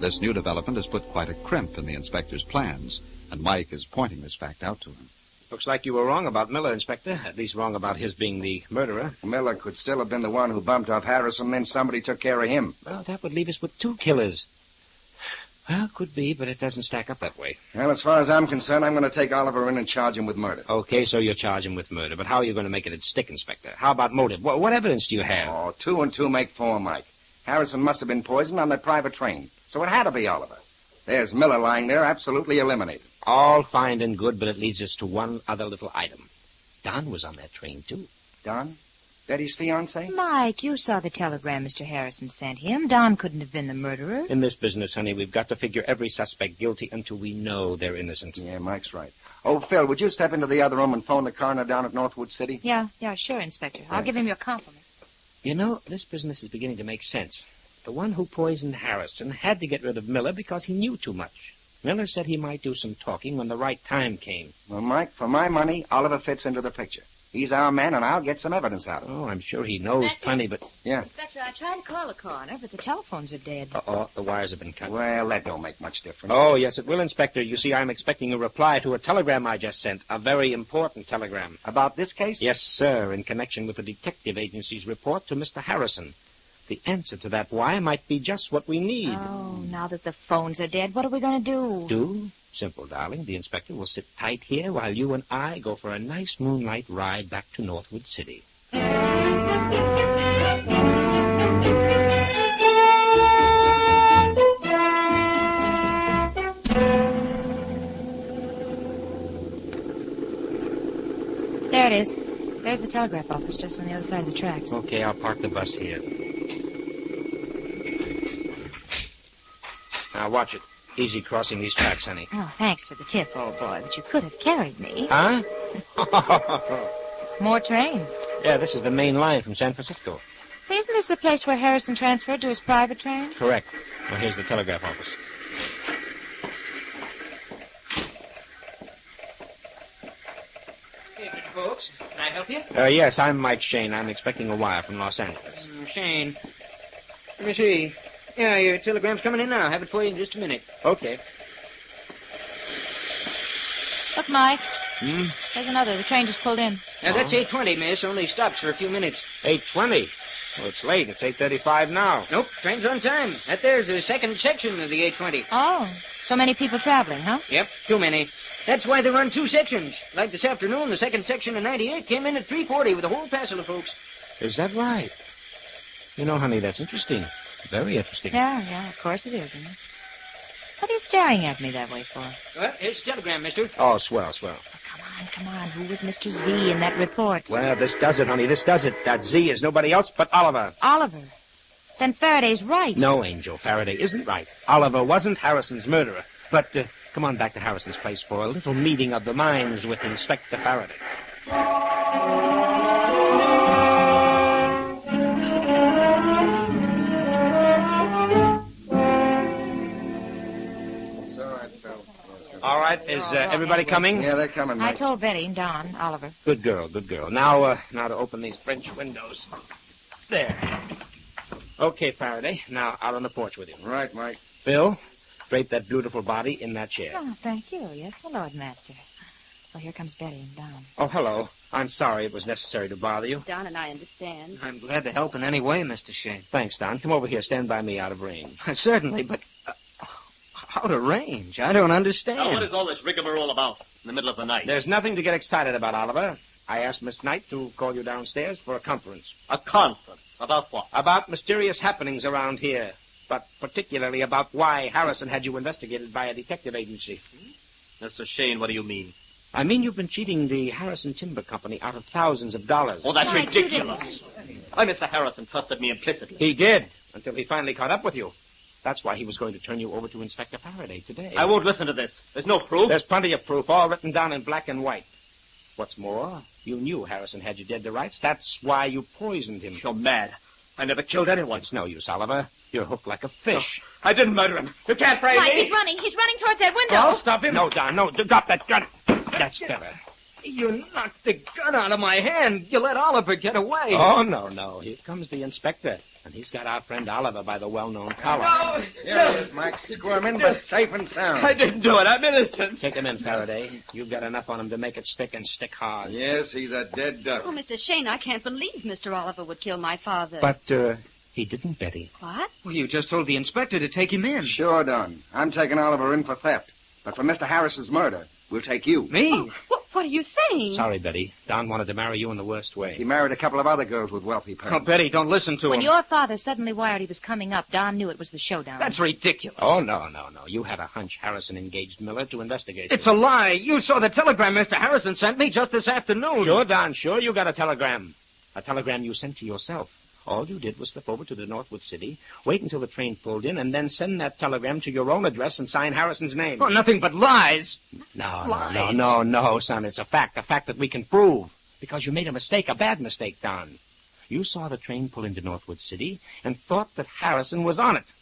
This new development has put quite a crimp in the inspector's plans, and Mike is pointing this fact out to him. Looks like you were wrong about Miller, Inspector. At least wrong about his being the murderer. Miller could still have been the one who bumped off Harrison, then somebody took care of him. Well, that would leave us with 2 killers. Well, could be, but it doesn't stack up that way. Well, as far as I'm concerned, I'm going to take Oliver in and charge him with murder. Okay, so you'll charge him with murder. But how are you going to make it stick, Inspector? How about motive? What evidence do you have? Oh, 2 and 2 make 4, Mike. Harrison must have been poisoned on that private train, so it had to be Oliver. There's Miller lying there, absolutely eliminated. All fine and good, but it leads us to one other little item. Don was on that train, too. Don? Betty's fiancé? Mike, you saw the telegram Mr. Harrison sent him. Don couldn't have been the murderer. In this business, honey, we've got to figure every suspect guilty until we know they're innocent. Yeah, Mike's right. Oh, Phil, would you step into the other room and phone the coroner down at Northwood City? Yeah, sure, Inspector. I'll give him your compliment. You know, this business is beginning to make sense. The one who poisoned Harrison had to get rid of Miller because he knew too much. Miller said he might do some talking when the right time came. Well, Mike, for my money, Oliver fits into the picture. He's our man, and I'll get some evidence out of him. Oh, I'm sure he knows plenty, but... Yeah. Inspector, I tried to call the coroner, but the telephones are dead. Uh-oh, the wires have been cut. Well, that don't make much difference. Oh, yes, it will, Inspector. You see, I'm expecting a reply to a telegram I just sent. A very important telegram. About this case? Yes, sir, in connection with the detective agency's report to Mr. Harrison. The answer to that why might be just what we need. Oh, now that the phones are dead, what are we going to do? Do? Simple, darling. The inspector will sit tight here while you and I go for a nice moonlight ride back to Northwood City. There it is. There's the telegraph office just on the other side of the tracks. Okay, I'll park the bus here. Now, watch it. Easy crossing these tracks, honey. Oh, thanks for the tip, old boy, but you could have carried me. Huh? More trains. Yeah, this is the main line from San Francisco. Isn't this the place where Harrison transferred to his private train? Correct. Well, here's the telegraph office. Hey, folks, can I help you? Yes, I'm Mike Shayne. I'm expecting a wire from Los Angeles. Shane. Let me see. Yeah, your telegram's coming in now. I'll have it for you in just a minute. Okay. Look, Mike. Hmm? There's another. The train just pulled in. Now, that's 8:20, miss. Only stops for a few minutes. 8:20? Well, it's late. It's 8:35 now. Nope, train's on time. That there's the second section of the 8:20. Oh, so many people traveling, huh? Yep, too many. That's why they run 2 sections. Like this afternoon, the second section of 98 came in at 3:40 with a whole passel of folks. Is that right? You know, honey, that's interesting. Very interesting. Yeah, of course it is, isn't it? What are you staring at me that way for? Well, here's the telegram, mister. Oh, swell, swell. Oh, come on. Who was Mr. Z in that report? Well, this does it, honey. This does it. That Z is nobody else but Oliver. Oliver? Then Faraday's right. No, Angel. Faraday isn't right. Oliver wasn't Harrison's murderer. But come on back to Harrison's place for a little meeting of the minds with Inspector Faraday. All right, is everybody coming? Yeah, they're coming, I Mike. told Betty and Don, Oliver. Good girl, good girl. Now to open these French windows. There. Okay, Faraday. Now out on the porch with you. Right, Mike. Phil, drape that beautiful body in that chair. Oh, thank you. Yes, my Lord Master. Well, here comes Betty and Don. Oh, hello. I'm sorry it was necessary to bother you. Don and I understand. I'm glad to help in any way, Mr. Shane. Thanks, Don. Come over here. Stand by me out of range. Certainly, but out of range? I don't understand. Now, what is all this rigmarole about in the middle of the night? There's nothing to get excited about, Oliver. I asked Miss Knight to call you downstairs for a conference. A conference? About what? About mysterious happenings around here, but particularly about why Harrison had you investigated by a detective agency. Mr. Shane, what do you mean? I mean you've been cheating the Harrison Timber Company out of thousands of dollars. Oh, that's ridiculous. Why, Mr. Harrison trusted me implicitly. He did, until he finally caught up with you. That's why he was going to turn you over to Inspector Faraday today. I won't listen to this. There's no proof. There's plenty of proof, all written down in black and white. What's more, you knew Harrison had you dead to rights. That's why you poisoned him. You're mad. I never killed anyone. It's no use, Oliver. You're hooked like a fish. No, I didn't murder him. You can't frame Mike, me. he's running. He's running towards that window. I'll stop him. No, Don, no. Drop that gun. That's better. You knocked the gun out of my hand. You let Oliver get away. Oh, no. Here comes the inspector. And he's got our friend Oliver by the well-known collar. No! Here he is, Mike, squirming, but safe and sound. I didn't do it. I'm innocent. Take him in, Faraday. You've got enough on him to make it stick and stick hard. Yes, he's a dead duck. Oh, Mr. Shayne, I can't believe Mr. Oliver would kill my father. But, he didn't, Betty. What? Well, you just told the inspector to take him in. Sure done. I'm taking Oliver in for theft. But for Mr. Harris's murder, we'll take you. Me? Oh, what are you saying? Sorry, Betty. Don wanted to marry you in the worst way. He married a couple of other girls with wealthy Oh, parents. Betty, don't listen to When him. your father suddenly wired he was coming up, Don knew it was the showdown. That's ridiculous. Oh, no. You had a hunch Harrison engaged Miller to investigate. It's a lie. You saw the telegram Mr. Harrison sent me just this afternoon. Sure, Don, sure you got a telegram. A telegram you sent to yourself. All you did was slip over to the Northwood City, wait until the train pulled in, and then send that telegram to your own address and sign Harrison's name. Oh, nothing but lies. No, son. It's a fact that we can prove. Because you made a mistake, a bad mistake, Don. You saw the train pull into Northwood City and thought that Harrison was on it.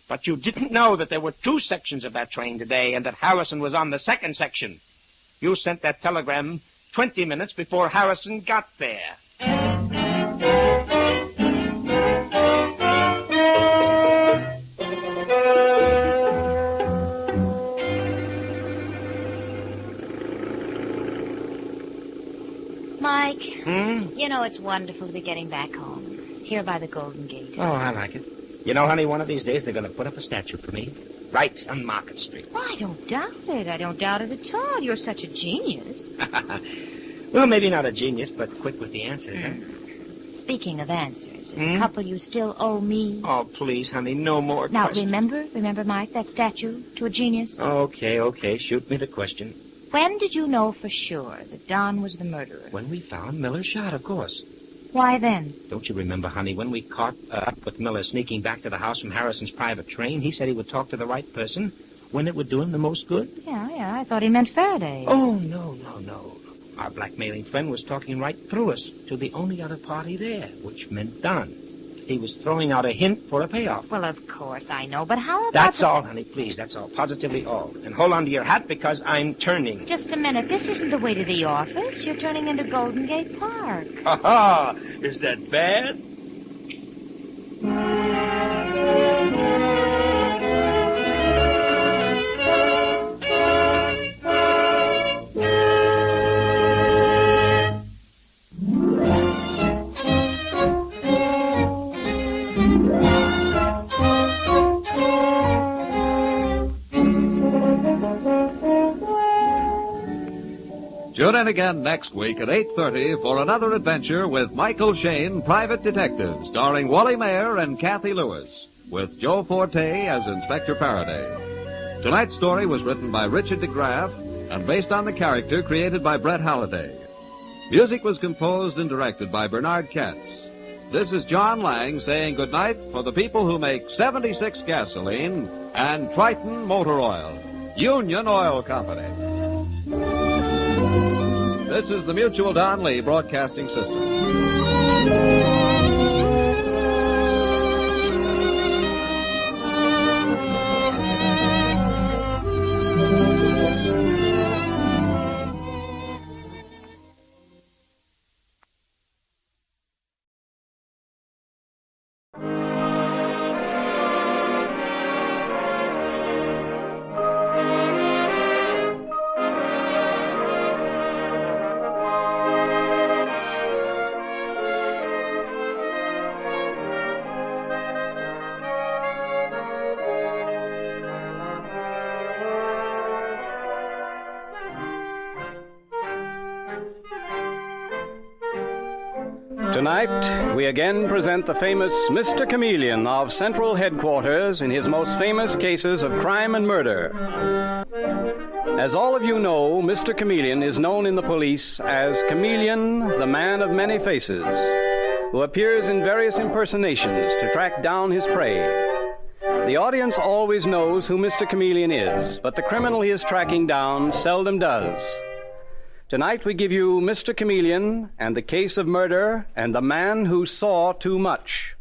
But you didn't know that there were 2 sections of that train today and that Harrison was on the second section. You sent that telegram 20 minutes before Harrison got there. Mike, you know it's wonderful to be getting back home. Here by the Golden Gate. Oh, I like it. You know, honey, one of these days they're going to put up a statue for me. Right on Market Street. Oh, I don't doubt it. I don't doubt it at all. You're such a genius. Well, maybe not a genius, but quick with the answers, huh? Speaking of answers, is a couple you still owe me? Oh, please, honey, no more Now, questions. remember, Mike, that statue to a genius? Okay, shoot me the question. When did you know for sure that Don was the murderer? When we found Miller shot, of course. Why then? Don't you remember, honey, when we caught up with Miller sneaking back to the house from Harrison's private train, he said he would talk to the right person when it would do him the most good? Yeah, I thought he meant Faraday. Oh, no. Our blackmailing friend was talking right through us to the only other party there, which meant Don. He was throwing out a hint for a payoff. Well, of course I know, but how about... That's all, honey, please. That's all. Positively all. And hold on to your hat because I'm turning. Just a minute. This isn't the way to the office. You're turning into Golden Gate Park. Ha-ha! Is that bad? Tune in again next week at 8:30 for another adventure with Michael Shayne, Private Detective, starring Wally Mayer and Kathy Lewis, with Joe Forte as Inspector Faraday. Tonight's story was written by Richard DeGraff and based on the character created by Brett Halliday. Music was composed and directed by Bernard Katz. This is John Lang saying goodnight for the people who make 76 gasoline and Triton Motor Oil, Union Oil Company. This is the Mutual Don Lee Broadcasting System. Tonight, we again present the famous Mr. Chameleon of Central Headquarters in his most famous cases of crime and murder. As all of you know, Mr. Chameleon is known in the police as Chameleon, the man of many faces, who appears in various impersonations to track down his prey. The audience always knows who Mr. Chameleon is, but the criminal he is tracking down seldom does. Tonight we give you Mr. Chameleon and the case of murder and the man who saw too much.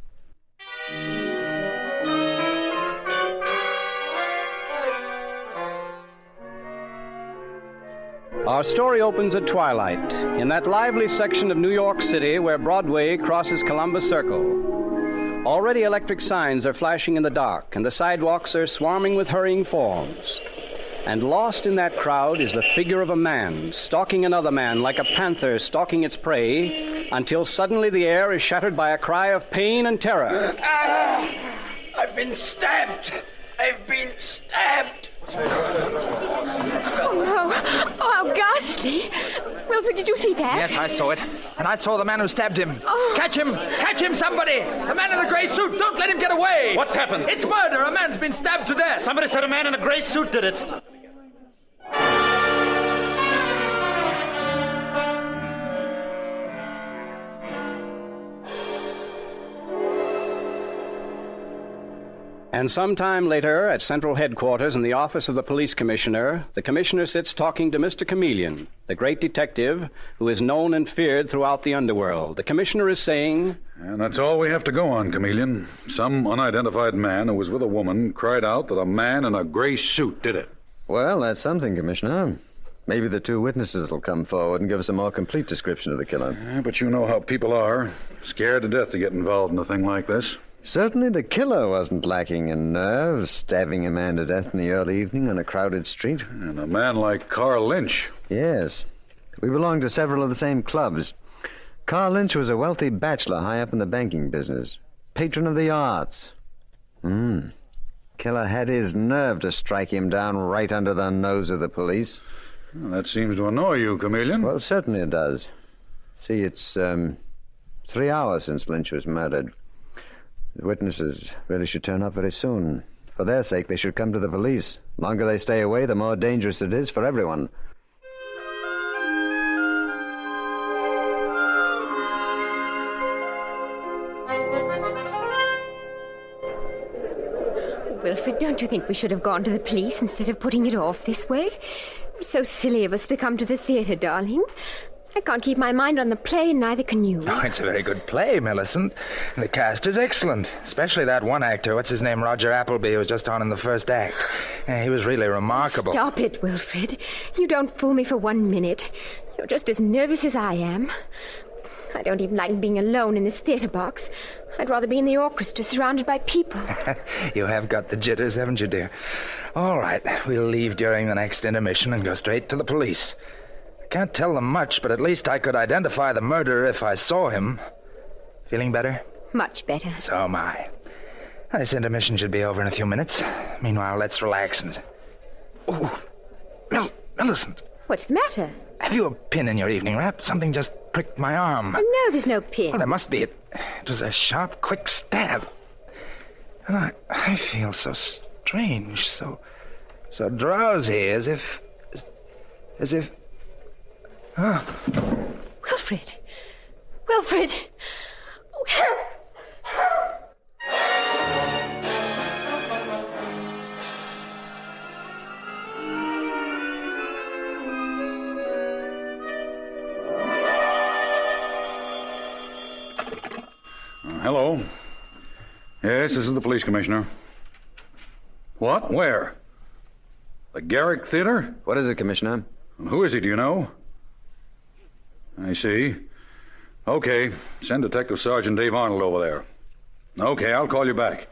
Our story opens at twilight, in that lively section of New York City where Broadway crosses Columbus Circle. Already electric signs are flashing in the dark, and the sidewalks are swarming with hurrying forms. And lost in that crowd is the figure of a man, stalking another man like a panther stalking its prey, until suddenly the air is shattered by a cry of pain and terror. I've been stabbed! I've been stabbed! Oh, no. Oh, how ghastly. Wilfred, did you see that? Yes, I saw it. And I saw the man who stabbed him. Oh. Catch him! Catch him, somebody! The man in the gray suit! Don't let him get away! What's happened? It's murder! A man's been stabbed to death! Somebody said a man in a gray suit did it. And sometime later, at Central Headquarters in the office of the police commissioner, the commissioner sits talking to Mr. Chameleon, the great detective who is known and feared throughout the underworld. The commissioner is saying... And that's all we have to go on, Chameleon. Some unidentified man who was with a woman cried out that a man in a gray suit did it. Well, that's something, Commissioner. Maybe the two witnesses will come forward and give us a more complete description of the killer. Yeah, but you know how people are. Scared to death to get involved in a thing like this. Certainly the killer wasn't lacking in nerve, stabbing a man to death in the early evening on a crowded street. And a man like Carl Lynch. Yes. We belong to several of the same clubs. Carl Lynch was a wealthy bachelor high up in the banking business. Patron of the arts. Killer had his nerve to strike him down right under the nose of the police. Well, that seems to annoy you, Chameleon. Well, certainly it does. See, it's 3 hours since Lynch was murdered. The witnesses really should turn up very soon. For their sake, they should come to the police. The longer they stay away, the more dangerous it is for everyone. Wilfred, don't you think we should have gone to the police instead of putting it off this way? So silly of us to come to the theatre, darling. I can't keep my mind on the play, and neither can you. Oh, it's a very good play, Millicent. The cast is excellent, especially that one actor. What's his name? Roger Appleby, who was just on in the first act. He was really remarkable. Stop it, Wilfred. You don't fool me for 1 minute. You're just as nervous as I am. I don't even like being alone in this theatre box. I'd rather be in the orchestra, surrounded by people. You have got the jitters, haven't you, dear? All right, we'll leave during the next intermission and go straight to the police. Can't tell them much, but at least I could identify the murderer if I saw him. Feeling better? Much better. So am I. This intermission should be over in a few minutes. Meanwhile, let's relax and... Oh, Millicent. What's the matter? Have you a pin in your evening wrap? Something just pricked my arm. Oh, no, there's no pin. Well, there must be. It was a sharp, quick stab. And I feel so strange, so drowsy, as if... Oh. Wilfred! Wilfred! Oh, help! Help! Hello. Yes, this is the police commissioner. What? Where? The Garrick Theater? What is it, Commissioner? Who is he, do you know? I see. Okay, send Detective Sergeant Dave Arnold over there. Okay, I'll call you back.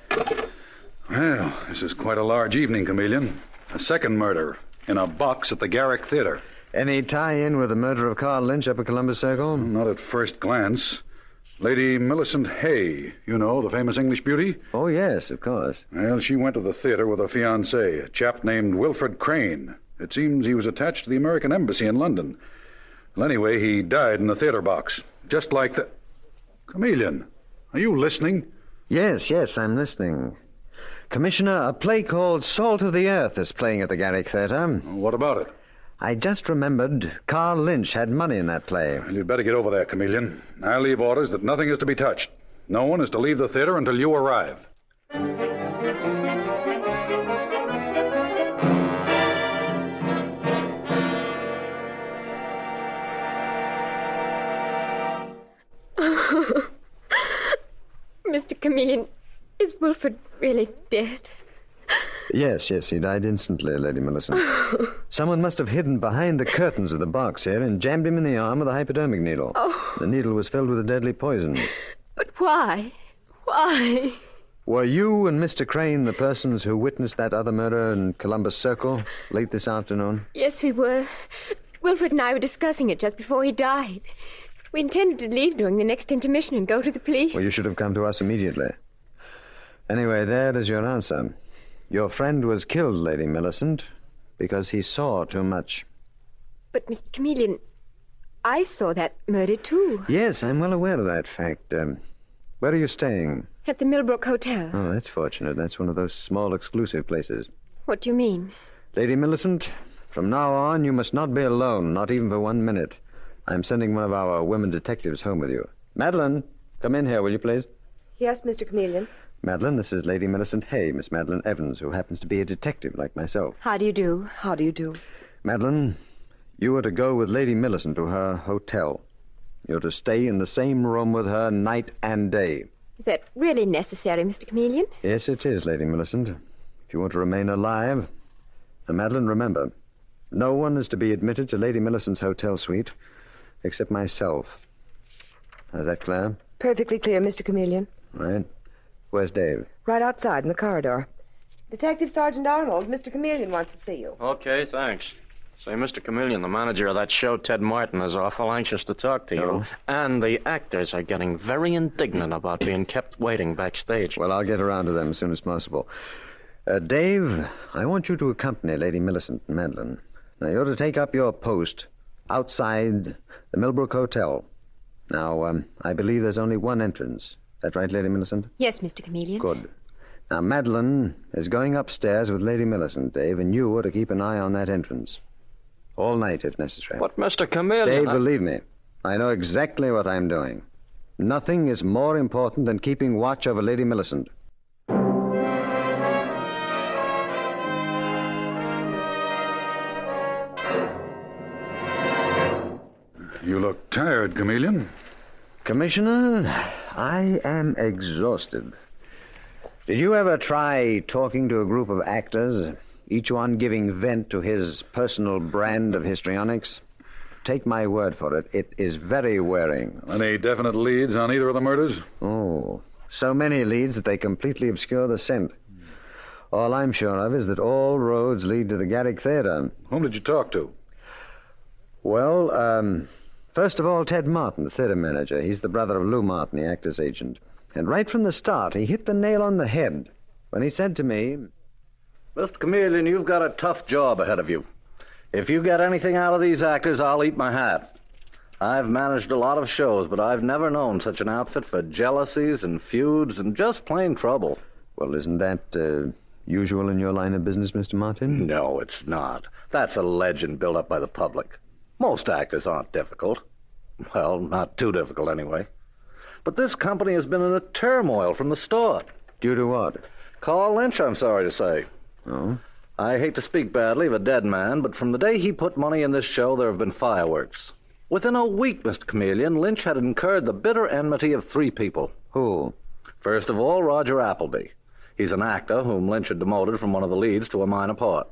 Well, this is quite a large evening, Chameleon. A second murder in a box at the Garrick Theater. Any tie-in with the murder of Carl Lynch up at Columbus Circle? Not at first glance. Lady Millicent Hay, you know, the famous English beauty? Oh, yes, of course. Well, she went to the theater with her fiancé, a chap named Wilfred Crane. It seems he was attached to the American Embassy in London. Well, anyway, he died in the theater box, just like the... Chameleon, are you listening? Yes, I'm listening. Commissioner, a play called Salt of the Earth is playing at the Garrick Theater. What about it? I just remembered Carl Lynch had money in that play. Well, you'd better get over there, Chameleon. I'll leave orders that nothing is to be touched. No one is to leave the theater until you arrive. Mr. Chameleon, is Wilfred really dead? Yes, he died instantly, Lady Millicent. Someone must have hidden behind the curtains of the box here and jammed him in the arm with a hypodermic needle. Oh. The needle was filled with a deadly poison. But why? Why? Were you and Mr. Crane the persons who witnessed that other murder in Columbus Circle late this afternoon? Yes, we were. Wilfred and I were discussing it just before he died. We intended to leave during the next intermission and go to the police. Well, you should have come to us immediately. Anyway, there is your answer. Your friend was killed, Lady Millicent, because he saw too much. But, Mr. Chameleon, I saw that murder, too. Yes, I'm well aware of that fact. Where are you staying? At the Millbrook Hotel. Oh, that's fortunate. That's one of those small, exclusive places. What do you mean? Lady Millicent, from now on, you must not be alone, not even for 1 minute. I'm sending one of our women detectives home with you. Madeline, come in here, will you, please? Yes, Mr. Chameleon. Madeline, this is Lady Millicent Hay, Miss Madeline Evans, who happens to be a detective like myself. How do you do? How do you do? Madeline, you are to go with Lady Millicent to her hotel. You're to stay in the same room with her night and day. Is that really necessary, Mr. Chameleon? Yes, it is, Lady Millicent. If you want to remain alive. And Madeline, remember, no one is to be admitted to Lady Millicent's hotel suite except myself. Is that clear? Perfectly clear, Mr. Chameleon. Right. Where's Dave? Right outside in the corridor. Detective Sergeant Arnold, Mr. Chameleon wants to see you. Okay, thanks. Say, Mr. Chameleon, the manager of that show, Ted Martin, is awful anxious to talk to you. And the actors are getting very indignant about being kept waiting backstage. Well, I'll get around to them as soon as possible. Dave, I want you to accompany Lady Millicent and Madeline. Now, you're to take up your post outside the Millbrook Hotel. Now, I believe there's only one entrance. Is that right, Lady Millicent? Yes, Mr. Chameleon. Good. Now, Madeline is going upstairs with Lady Millicent, Dave, and you are to keep an eye on that entrance. All night, if necessary. But, Mr. Chameleon... Dave, believe me, I know exactly what I'm doing. Nothing is more important than keeping watch over Lady Millicent. You look tired, Chameleon. Commissioner, I am exhausted. Did you ever try talking to a group of actors, each one giving vent to his personal brand of histrionics? Take my word for it, it is very wearing. Any definite leads on either of the murders? Oh, so many leads that they completely obscure the scent. All I'm sure of is that all roads lead to the Garrick Theater. Whom did you talk to? Well, first of all, Ted Martin, the theater manager. He's the brother of Lou Martin, the actor's agent. And right from the start, he hit the nail on the head when he said to me, Mr. Chameleon, you've got a tough job ahead of you. If you get anything out of these actors, I'll eat my hat. I've managed a lot of shows, but I've never known such an outfit for jealousies and feuds and just plain trouble. Well, isn't that usual in your line of business, Mr. Martin? No, it's not. That's a legend built up by the public. Most actors aren't difficult. Well, not too difficult, anyway. But this company has been in a turmoil from the start. Due to what? Carl Lynch, I'm sorry to say. Oh? I hate to speak badly of a dead man, but from the day he put money in this show, there have been fireworks. Within a week, Mr. Chameleon, Lynch had incurred the bitter enmity of 3 people. Who? First of all, Roger Appleby. He's an actor whom Lynch had demoted from one of the leads to a minor part.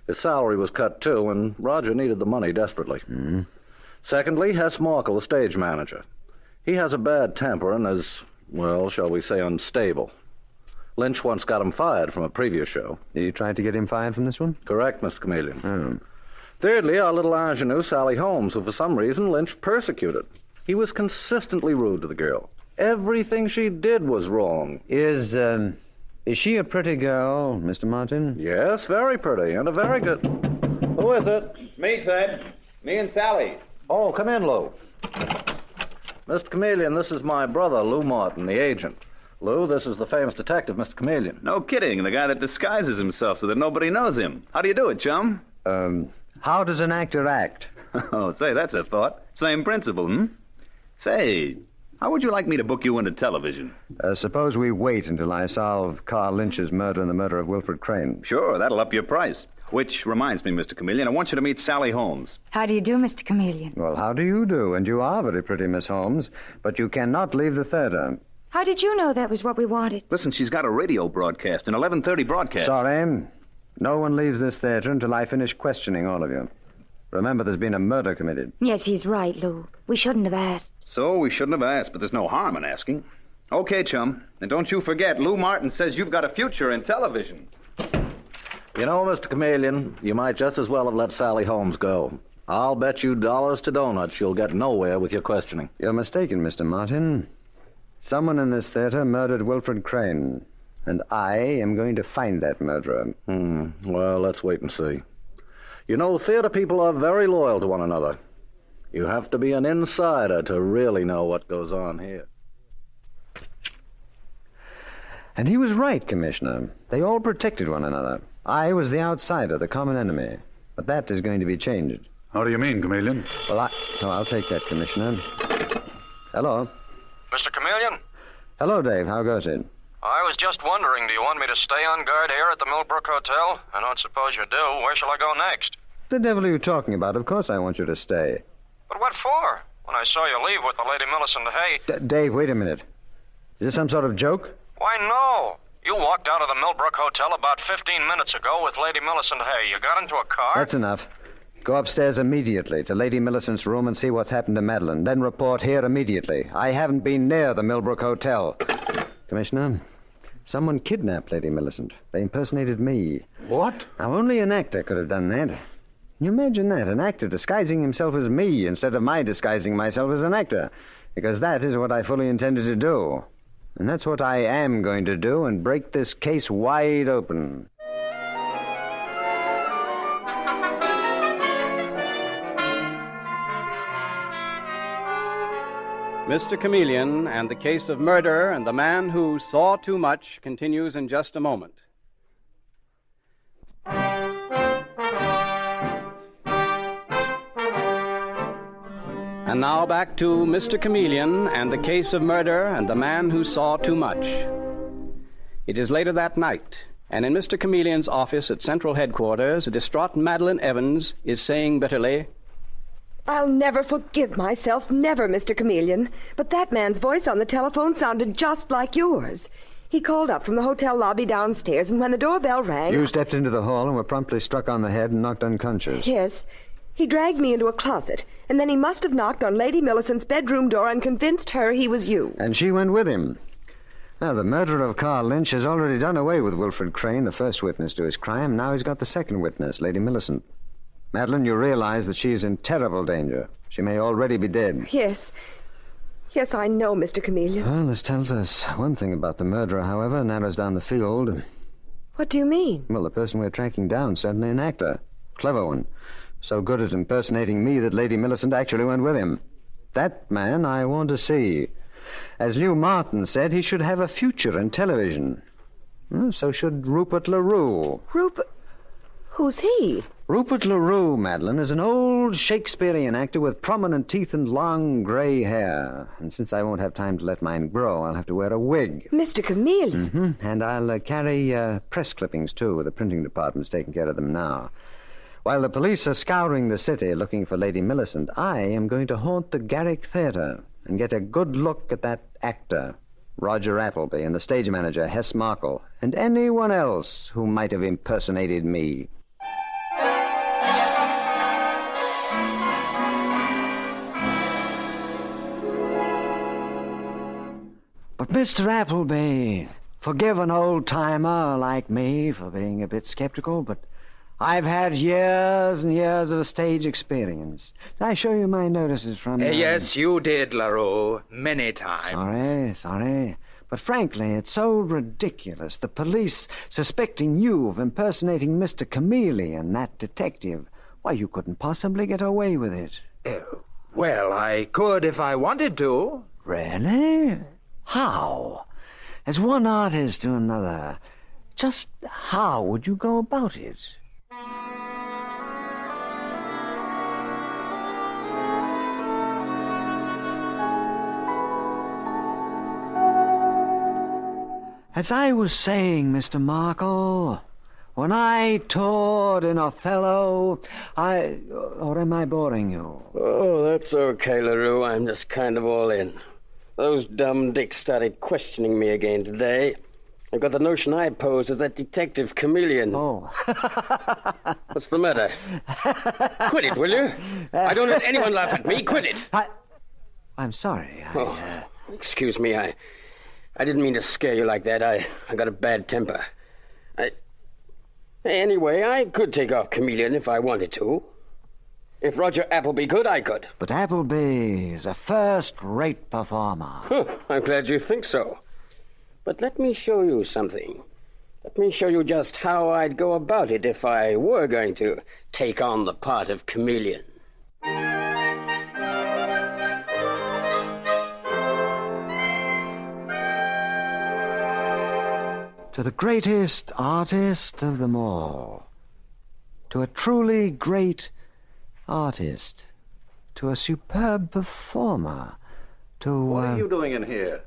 His salary was cut, too, and Roger needed the money desperately. Mm-hmm. Secondly, Hess Markle, the stage manager. He has a bad temper and is, well, shall we say, unstable. Lynch once got him fired from a previous show. You tried to get him fired from this one? Correct, Mr. Chameleon. Oh. Thirdly, our little ingenue, Sally Holmes, who for some reason Lynch persecuted. He was consistently rude to the girl. Everything she did was wrong. Is she a pretty girl, Mr. Martin? Yes, very pretty, and a very good... Who is it? It's me, Ted. Me and Sally. Oh, come in, Lou. Mr. Chameleon, this is my brother, Lou Martin, the agent. Lou, this is the famous detective, Mr. Chameleon. No kidding, the guy that disguises himself so that nobody knows him. How do you do it, chum? How does an actor act? Oh, say, that's a thought. Same principle, hmm? Say, how would you like me to book you into television? Suppose we wait until I solve Carl Lynch's murder and the murder of Wilfred Crane. Sure, that'll up your price. Which reminds me, Mr. Chameleon, I want you to meet Sally Holmes. How do you do, Mr. Chameleon? Well, how do you do? And you are very pretty, Miss Holmes. But you cannot leave the theater. How did you know that was what we wanted? Listen, she's got a radio broadcast, an 11:30 broadcast. Sorry. No one leaves this theater until I finish questioning all of you. Remember, there's been a murder committed. Yes, he's right, Lou. We shouldn't have asked. So we shouldn't have asked, but there's no harm in asking. Okay, chum. And don't you forget, Lou Martin says you've got a future in television. You know, Mr. Chameleon, you might just as well have let Sally Holmes go. I'll bet you dollars to donuts you'll get nowhere with your questioning. You're mistaken, Mr. Martin. Someone in this theater murdered Wilfred Crane, and I am going to find that murderer. Well, let's wait and see. You know, theater people are very loyal to one another. You have to be an insider to really know what goes on here. And he was right, Commissioner. They all protected one another. I was the outsider, the common enemy. But that is going to be changed. How do you mean, Chameleon? Well, I'll take that, Commissioner. Hello. Mr. Chameleon? Hello, Dave. How goes it? I was just wondering, do you want me to stay on guard here at the Millbrook Hotel? I don't suppose you do. Where shall I go next? The devil are you talking about? Of course I want you to stay. But what for? When I saw you leave with the Lady Millicent Hay... Dave, wait a minute. Is this some sort of joke? Why, no. You walked out of the Millbrook Hotel about 15 minutes ago with Lady Millicent Hay. You got into a car? That's enough. Go upstairs immediately to Lady Millicent's room and see what's happened to Madeline. Then report here immediately. I haven't been near the Millbrook Hotel. Commissioner, someone kidnapped Lady Millicent. They impersonated me. What? Now, only an actor could have done that. Can you imagine that? An actor disguising himself as me instead of my disguising myself as an actor. Because that is what I fully intended to do. And that's what I am going to do and break this case wide open. Mr. Chameleon and the case of murder and the man who saw too much continues in just a moment. And now back to Mr. Chameleon and the case of murder and the man who saw too much. It is later that night, and in Mr. Chameleon's office at Central Headquarters, a distraught Madeline Evans is saying bitterly, I'll never forgive myself, never, Mr. Chameleon. But that man's voice on the telephone sounded just like yours. He called up from the hotel lobby downstairs, and when the doorbell rang... You stepped into the hall and were promptly struck on the head and knocked unconscious. Yes. He dragged me into a closet, and then he must have knocked on Lady Millicent's bedroom door and convinced her he was you. And she went with him. Now, the murderer of Carl Lynch has already done away with Wilfred Crane, the first witness to his crime. Now he's got the second witness, Lady Millicent. Madeline, you realize that she is in terrible danger. She may already be dead. Yes. Yes, I know, Mr. Chameleon. Well, this tells us one thing about the murderer, however, narrows down the field. What do you mean? Well, the person we're tracking down, certainly an actor. Clever one. So good at impersonating me that Lady Millicent actually went with him. That man I want to see. As Lou Martin said, he should have a future in television. Well, so should Rupert LaRue. Rupert? Who's he? Rupert LaRue, Madeline, is an old Shakespearean actor with prominent teeth and long gray hair. And since I won't have time to let mine grow, I'll have to wear a wig. Mr. Chameleon? Mm-hmm. And I'll carry press clippings, too. The printing department's taking care of them now. While the police are scouring the city looking for Lady Millicent, I am going to haunt the Garrick Theater and get a good look at that actor, Roger Appleby, and the stage manager, Hess Markle, and anyone else who might have impersonated me. But Mr. Appleby, forgive an old-timer like me for being a bit skeptical, but I've had years and years of stage experience. Did I show you my notices from... Yes, you did, LaRue. Many times. Sorry. But frankly, it's so ridiculous. The police suspecting you of impersonating Mr. Chameleon, that detective. Why, you couldn't possibly get away with it. Well, I could if I wanted to. Really? How? As one artist to another, just how would you go about it? As I was saying, Mr. Markle, when I toured in Othello, or am I boring you? Oh, that's okay, LaRue. I'm just kind of all in. Those dumb dicks started questioning me again today. I got the notion I posed as that detective Chameleon. Oh. What's the matter? Quit it, will you? I don't let anyone laugh at me. Quit it. I'm sorry. Excuse me. I didn't mean to scare you like that. I got a bad temper. Anyway, I could take off Chameleon if I wanted to. If Roger Appleby could, I could. But Appleby is a first-rate performer. I'm glad you think so. But let me show you something. Let me show you just how I'd go about it if I were going to take on the part of Chameleon. To the greatest artist of them all. To a truly great artist. To a superb performer. To, What are you doing in here?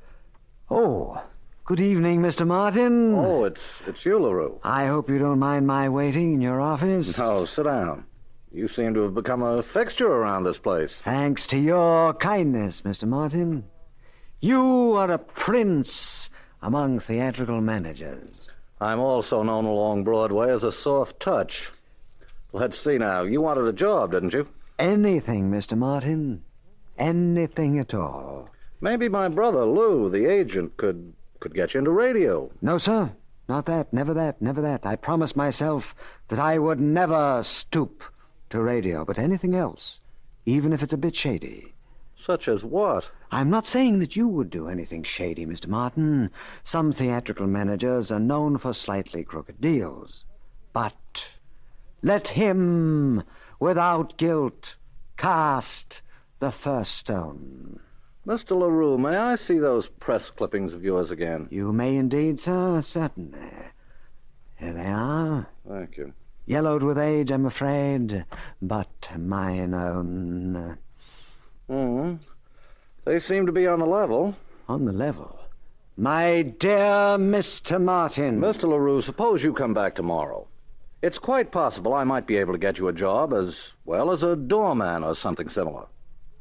Oh, good evening, Mr. Martin. Oh, it's you, LaRue. I hope you don't mind my waiting in your office. No, sit down. You seem to have become a fixture around this place. Thanks to your kindness, Mr. Martin. You are a prince among theatrical managers. I'm also known along Broadway as a soft touch. Let's see now. You wanted a job, didn't you? Anything, Mr. Martin. Anything at all. Maybe my brother, Lou, the agent, could get you into radio. No, sir. Not that. Never that. Never that. I promised myself that I would never stoop to radio, but anything else, even if it's a bit shady. Such as what? I'm not saying that you would do anything shady, Mr. Martin. Some theatrical managers are known for slightly crooked deals. But let him, without guilt, cast the first stone. Mr. LaRue, may I see those press clippings of yours again? You may indeed, sir, certainly. Here they are. Thank you. Yellowed with age, I'm afraid, but mine own. They seem to be on the level. On the level? My dear Mr. Martin. Mr. LaRue, suppose you come back tomorrow. It's quite possible I might be able to get you a job as well as a doorman or something similar.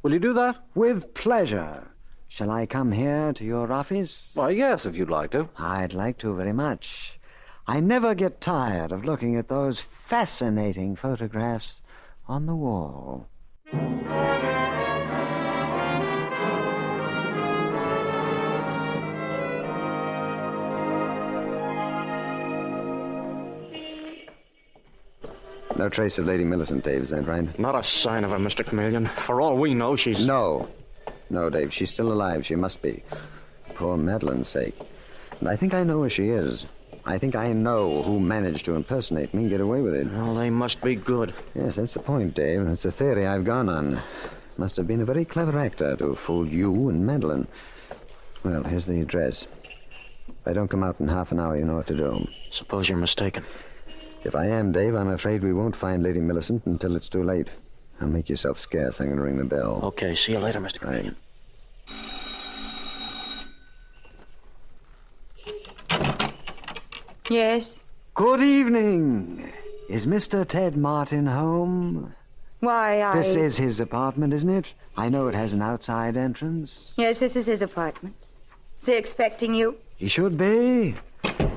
Will you do that? With pleasure. Shall I come here to your office? Why, yes, if you'd like to. I'd like to very much. I never get tired of looking at those fascinating photographs on the wall. No trace of Lady Millicent, Dave, is that right? Not a sign of her, Mr. Chameleon. For all we know, she's... No, Dave, she's still alive. She must be. Poor Madeline's sake. And I think I know where she is. I think I know who managed to impersonate me and get away with it. Well, they must be good. Yes, that's the point, Dave. That's the theory I've gone on. Must have been a very clever actor to have fooled you and Madeline. Well, here's the address. If I don't come out in half an hour, you know what to do. Suppose you're mistaken. If I am, Dave, I'm afraid we won't find Lady Millicent until it's too late. Now make yourself scarce. I'm going to ring the bell. Okay, see you later, Mr. Chameleon. Yes? Good evening. Is Mr. Ted Martin home? Why, This is his apartment, isn't it? I know it has an outside entrance. Yes, this is his apartment. Is he expecting you? He should be.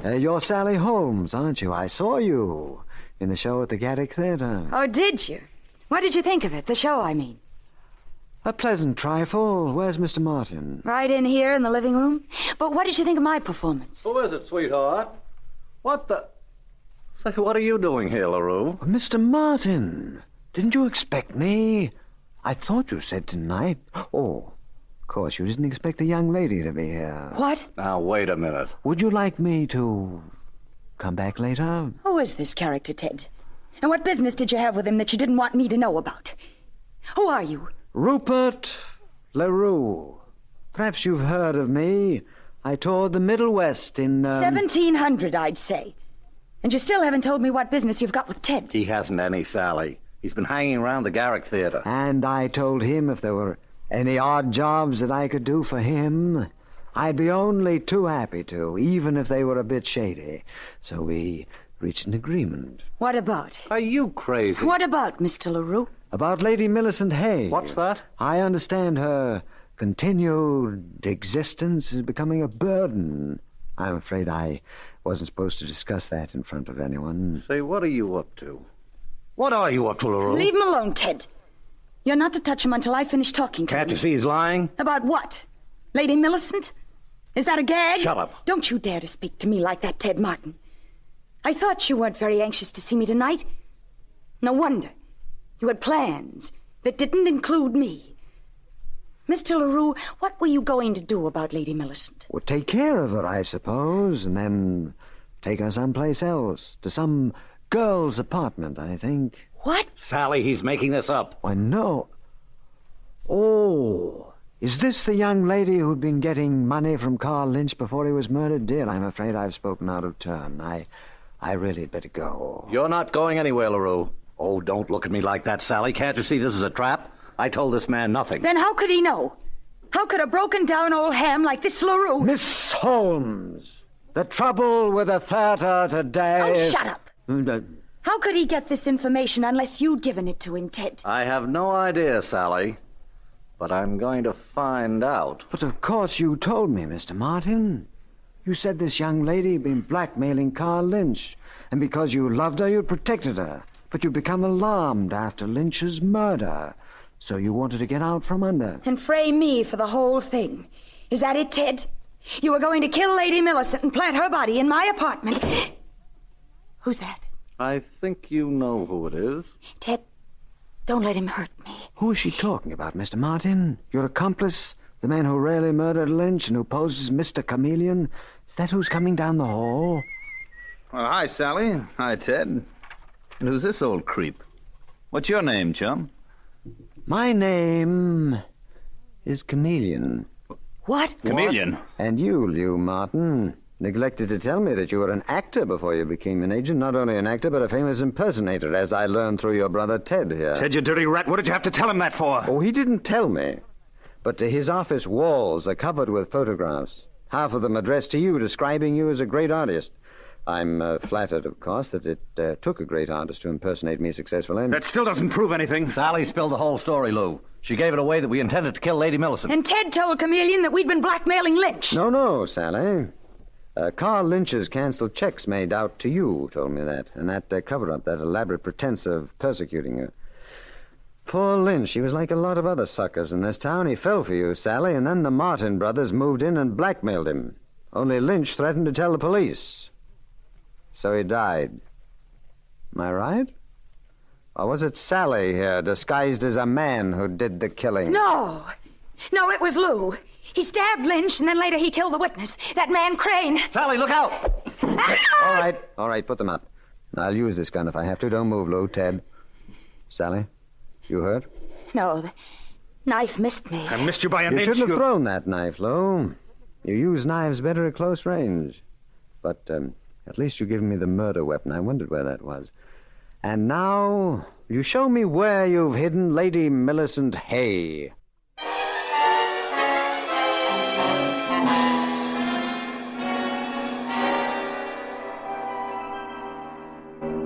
You're Sally Holmes, aren't you? I saw you in the show at the Garrick Theatre. Oh, did you? What did you think of it? The show, I mean. A pleasant trifle. Where's Mr. Martin? Right in here in the living room. But what did you think of my performance? Who is it, sweetheart? What the... Say, what are you doing here, LaRue? Mr. Martin, didn't you expect me? I thought you said tonight. Oh, of course, you didn't expect the young lady to be here. What? Now, wait a minute. Would you like me to come back later? Who is this character, Ted? And what business did you have with him that you didn't want me to know about? Who are you? Rupert LaRue. Perhaps you've heard of me. I toured the Middle West in... 1700, I'd say. And you still haven't told me what business you've got with Ted. He hasn't any, Sally. He's been hanging around the Garrick Theatre. And I told him if there were any odd jobs that I could do for him, I'd be only too happy to, even if they were a bit shady. So we reached an agreement. What about? Are you crazy? What about, Mr. LaRue? About Lady Millicent Hay. What's that? I understand her continued existence is becoming a burden. I'm afraid I wasn't supposed to discuss that in front of anyone. Say, what are you up to? What are you up to, LaRue? Leave him alone, Ted. You're not to touch him until I finish talking to him. Can't you see he's lying? About what? Lady Millicent? Is that a gag? Shut up. Don't you dare to speak to me like that, Ted Martin. I thought you weren't very anxious to see me tonight. No wonder. You had plans that didn't include me. Mr. LaRue, what were you going to do about Lady Millicent? Well, take care of her, I suppose, and then take her someplace else. To some girl's apartment, I think. What? Sally, he's making this up. Why, no. Oh, is this the young lady who'd been getting money from Carl Lynch before he was murdered? Dear, I'm afraid I've spoken out of turn. I really had better go. You're not going anywhere, LaRue. Oh, don't look at me like that, Sally. Can't you see this is a trap? I told this man nothing. Then how could he know? How could a broken-down old ham like this LaRue... Miss Holmes, the trouble with the theater today... Oh, shut up! How could he get this information unless you'd given it to him, Ted? I have no idea, Sally. But I'm going to find out. But of course you told me, Mr. Martin. You said this young lady had been blackmailing Carl Lynch, and because you loved her, you protected her. But you become alarmed after Lynch's murder, so you wanted to get out from under. And frame me for the whole thing. Is that it, Ted? You were going to kill Lady Millicent and plant her body in my apartment. Who's that? I think you know who it is. Ted, don't let him hurt me. Who is she talking about, Mr. Martin? Your accomplice? The man who really murdered Lynch and who posed as Mr. Chameleon? Is that who's coming down the hall? Well, hi, Sally. Hi, Ted. And who's this old creep? What's your name, chum? My name is Chameleon. What? Chameleon? And you, Martin, neglected to tell me that you were an actor before you became an agent. Not only an actor, but a famous impersonator, as I learned through your brother Ted here. Ted, you dirty rat, what did you have to tell him that for? Oh, he didn't tell me. But his office walls are covered with photographs. Half of them addressed to you, describing you as a great artist. I'm flattered, of course, that it took a great artist to impersonate me successfully. That still doesn't prove anything. Sally spilled the whole story, Lou. She gave it away that we intended to kill Lady Millicent. And Ted told Chameleon that we'd been blackmailing Lynch. No, Sally. Carl Lynch's canceled checks made out to you told me that. And that cover-up, that elaborate pretense of persecuting you. Poor Lynch, he was like a lot of other suckers in this town. He fell for you, Sally, and then the Martin brothers moved in and blackmailed him. Only Lynch threatened to tell the police. So he died. Am I right? Or was it Sally here, disguised as a man, who did the killing? No, it was Lou. He stabbed Lynch, and then later he killed the witness. That man Crane. Sally, look out! All right, put them up. I'll use this gun if I have to. Don't move, Lou. Ted. Sally, you hurt? No, the knife missed me. I missed you by an inch. You shouldn't have thrown that knife, Lou. You use knives better at close range. But, at least you've given me the murder weapon. I wondered where that was. And now, you show me where you've hidden Lady Millicent Hay.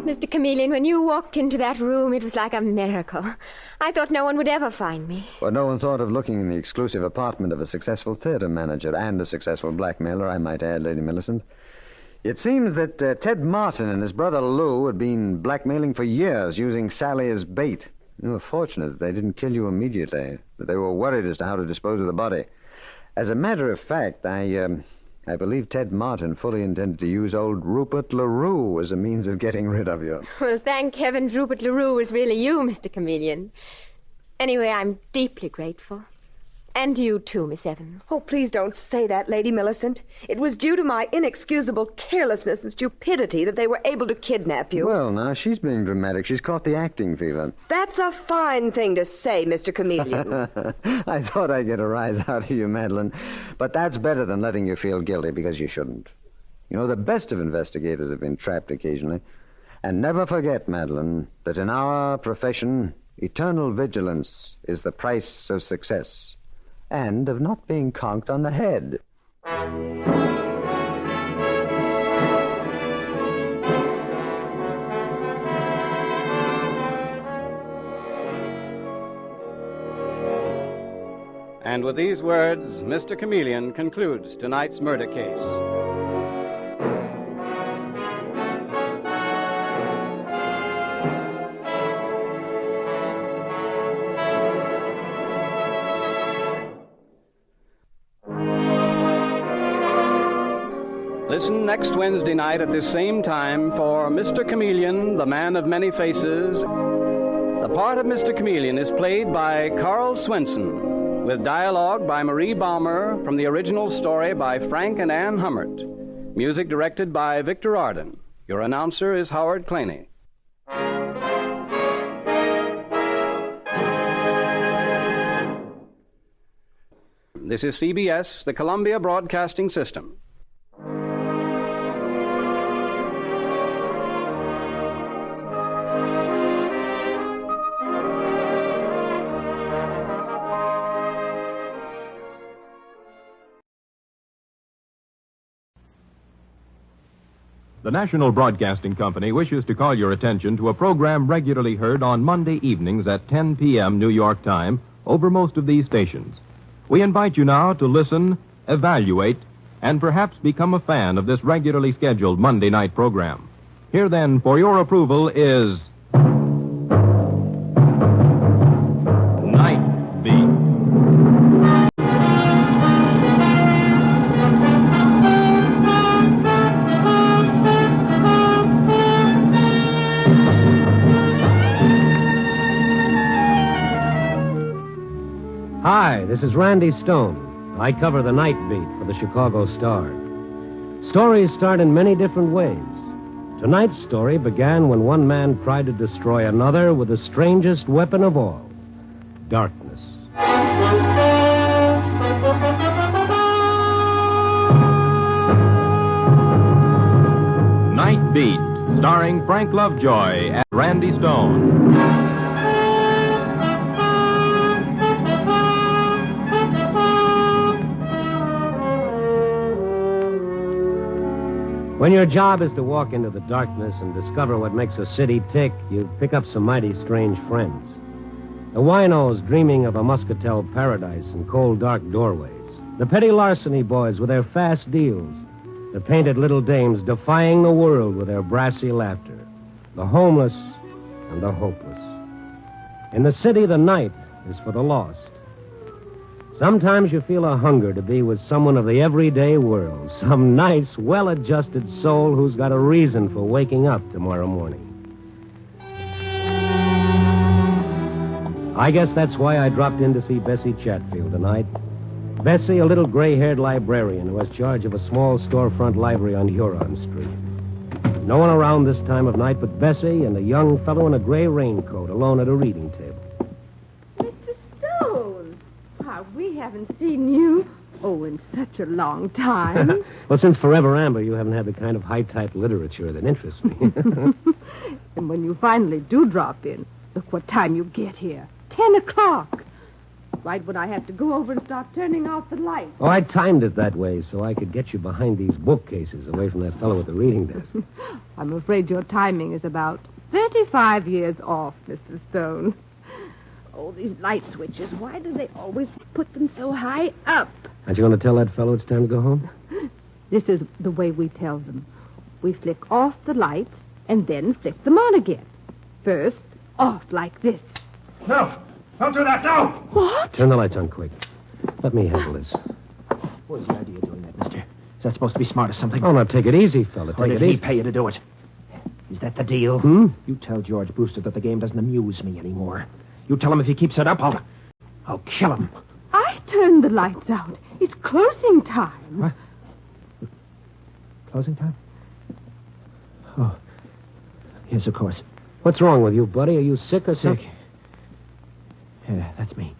Mr. Chameleon, when you walked into that room, it was like a miracle. I thought no one would ever find me. Well, no one thought of looking in the exclusive apartment of a successful theater manager and a successful blackmailer, I might add, Lady Millicent. It seems that Ted Martin and his brother Lou had been blackmailing for years, using Sally as bait. You were fortunate that they didn't kill you immediately, that they were worried as to how to dispose of the body. As a matter of fact, I believe Ted Martin fully intended to use old Rupert LaRue as a means of getting rid of you. Well, thank heavens Rupert LaRue was really you, Mr. Chameleon. Anyway, I'm deeply grateful. And you too, Miss Evans. Oh, please don't say that, Lady Millicent. It was due to my inexcusable carelessness and stupidity that they were able to kidnap you. Well, now, she's being dramatic. She's caught the acting fever. That's a fine thing to say, Mr. Chameleon. I thought I'd get a rise out of you, Madeline. But that's better than letting you feel guilty, because you shouldn't. You know, the best of investigators have been trapped occasionally. And never forget, Madeline, that in our profession, eternal vigilance is the price of success. And of not being conked on the head. And with these words, Mr. Chameleon concludes tonight's murder case. Listen next Wednesday night at this same time for Mr. Chameleon, the Man of Many Faces. The part of Mr. Chameleon is played by Carl Swenson, with dialogue by Marie Baumer from the original story by Frank and Ann Hummert. Music directed by Victor Arden. Your announcer is Howard Claney. This is CBS, the Columbia Broadcasting System. The National Broadcasting Company wishes to call your attention to a program regularly heard on Monday evenings at 10 p.m. New York time over most of these stations. We invite you now to listen, evaluate, and perhaps become a fan of this regularly scheduled Monday night program. Here then, for your approval, is Night Beat. Hi, this is Randy Stone. I cover the Night Beat for the Chicago Star. Stories start in many different ways. Tonight's story began when one man tried to destroy another with the strangest weapon of all, darkness. Night Beat, starring Frank Lovejoy and Randy Stone. When your job is to walk into the darkness and discover what makes a city tick, you pick up some mighty strange friends. The winos dreaming of a muscatel paradise and cold, dark doorways. The petty larceny boys with their fast deals. The painted little dames defying the world with their brassy laughter. The homeless and the hopeless. In the city, the night is for the lost. Sometimes you feel a hunger to be with someone of the everyday world, some nice, well-adjusted soul who's got a reason for waking up tomorrow morning. I guess that's why I dropped in to see Bessie Chatfield tonight. Bessie, a little gray-haired librarian who has charge of a small storefront library on Huron Street. No one around this time of night but Bessie and a young fellow in a gray raincoat alone at a reading table. We haven't seen you, in such a long time. Well, since Forever Amber, you haven't had the kind of high-type literature that interests me. And when you finally do drop in, look what time you get here. 10 o'clock. Right when I have to go over and start turning off the lights. Oh, I timed it that way so I could get you behind these bookcases away from that fellow at the reading desk. I'm afraid your timing is about 35 years off, Mr. Stone. Oh, these light switches, why do they always put them so high up? Aren't you going to tell that fellow it's time to go home? This is the way we tell them. We flick off the lights and then flick them on again. First, off like this. No! Don't do that, no! What? Turn the lights on quick. Let me handle this. What's the idea of doing that, mister? Is that supposed to be smart or something? Oh, now take it easy, fella. Or Take did it he easy. pay you to do it? Is that the deal? You tell George Brewster that the game doesn't amuse me anymore. You tell him if he keeps it up, I'll kill him. I turned the lights out. It's closing time. What? Closing time? Oh. Yes, of course. What's wrong with you, buddy? Are you sick or Sick. something? Yeah, that's me.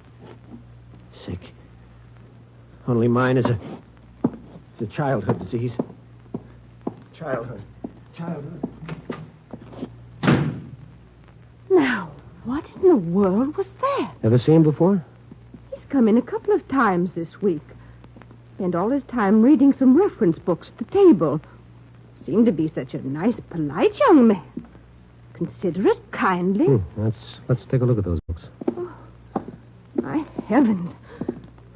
Sick. Only mine is a childhood disease. Childhood. Now, what in the world was that? Ever seen him before? He's come in a couple of times this week. Spent all his time reading some reference books at the table. Seemed to be such a nice, polite young man. Considerate, kindly. Let's take a look at those books. My heavens.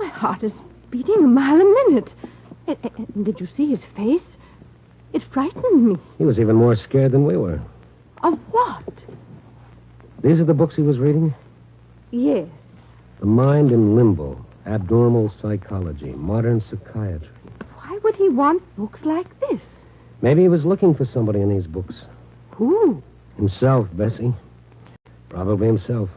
I My heart is beating a mile a minute. And did you see his face? It frightened me. He was even more scared than we were. Of what? These are the books he was reading? Yes. The Mind in Limbo, Abnormal Psychology, Modern Psychiatry. Why would he want books like this? Maybe he was looking for somebody in these books. Who? Himself, Bessie. Probably himself.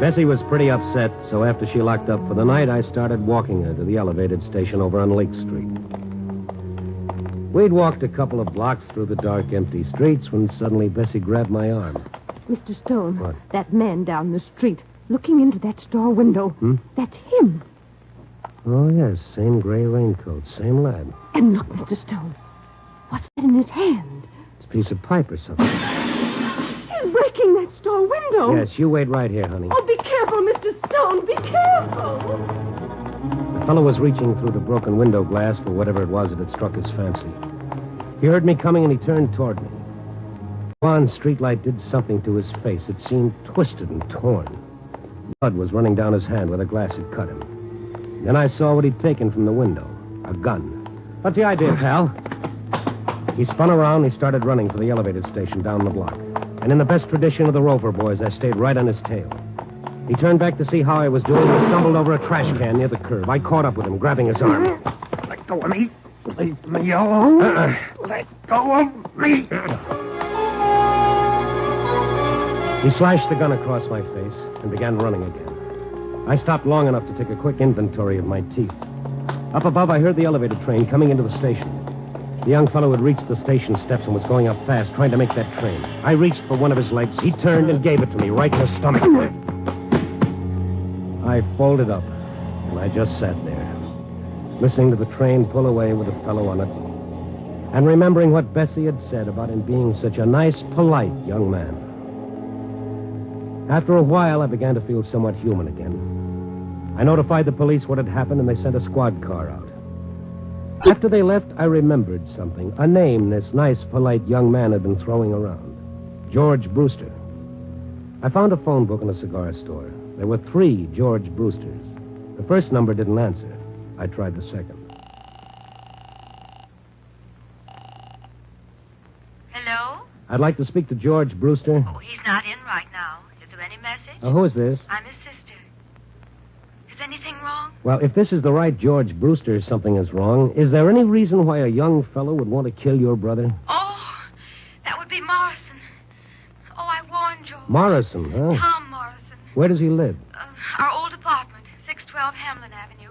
Bessie was pretty upset, so after she locked up for the night, I started walking her to the elevated station over on Lake Street. We'd walked a couple of blocks through the dark, empty streets when suddenly Bessie grabbed my arm. Mr. Stone. What? That man down the street, looking into that store window. That's him. Oh, yes, same gray raincoat, same lad. And look, Mr. Stone. What's that in his hand? It's a piece of pipe or something. He's breaking that store window. Yes, you wait right here, honey. Oh, be careful, Mr. Stone. Be careful. The fellow was reaching through the broken window glass for whatever it was that had struck his fancy. He heard me coming and he turned toward me. One streetlight did something to his face. It seemed twisted and torn. Blood was running down his hand where the glass had cut him. Then I saw what he'd taken from the window. A gun. What's the idea, pal? He spun around and he started running for the elevated station down the block. And in the best tradition of the Rover boys, I stayed right on his tail. He turned back to see how I was doing and stumbled over a trash can near the curb. I caught up with him, grabbing his arm. Let go of me. Leave me alone. Let go of me. He slashed the gun across my face and began running again. I stopped long enough to take a quick inventory of my teeth. Up above, I heard the elevator train coming into the station. The young fellow had reached the station steps and was going up fast, trying to make that train. I reached for one of his legs. He turned and gave it to me right in the stomach. I folded up, and I just sat there, listening to the train pull away with the fellow on it, and remembering what Bessie had said about him being such a nice, polite young man. After a while, I began to feel somewhat human again. I notified the police what had happened, and they sent a squad car out. After they left, I remembered something. A name this nice, polite young man had been throwing around. George Brewster. I found a phone book in a cigar store. There were 3 George Brewsters. The first number didn't answer. I tried the second. Hello? I'd like to speak to George Brewster. Oh, he's not in right now. Is there any message? Who is this? I'm his sister. Is anything wrong? Well, if this is the right George Brewster, something is wrong. Is there any reason why a young fellow would want to kill your brother? Oh, that would be Morrison. Oh, I warned George. Morrison, huh? Tom Morrison. Where does he live? Our old apartment, 612 Hamlin Avenue.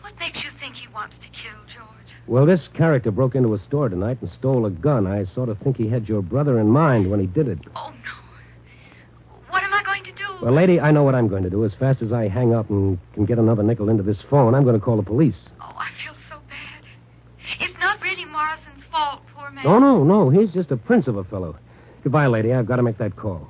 What makes you think he wants to kill George? Well, this character broke into a store tonight and stole a gun. I sort of think he had your brother in mind when he did it. Oh, no. What am I going to do? Well, lady, I know what I'm going to do. As fast as I hang up and can get another nickel into this phone, I'm going to call the police. Oh, I feel so bad. It's not really Morrison's fault, poor man. No. He's just a prince of a fellow. Goodbye, lady. I've got to make that call.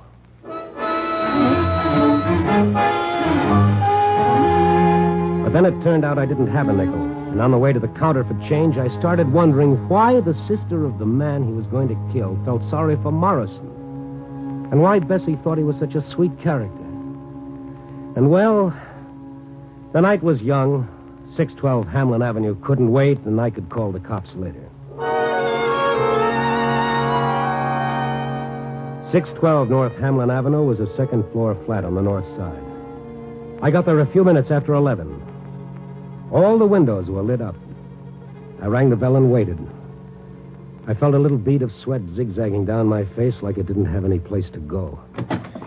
But then it turned out I didn't have a nickel. And on the way to the counter for change, I started wondering why the sister of the man he was going to kill felt sorry for Morrison. And why Bessie thought he was such a sweet character. And, well, the night was young. 612 Hamlin Avenue couldn't wait, and I could call the cops later. 612 North Hamlin Avenue was a second-floor flat on the north side. I got there a few minutes after 11. All the windows were lit up. I rang the bell and waited. I felt a little bead of sweat zigzagging down my face like it didn't have any place to go.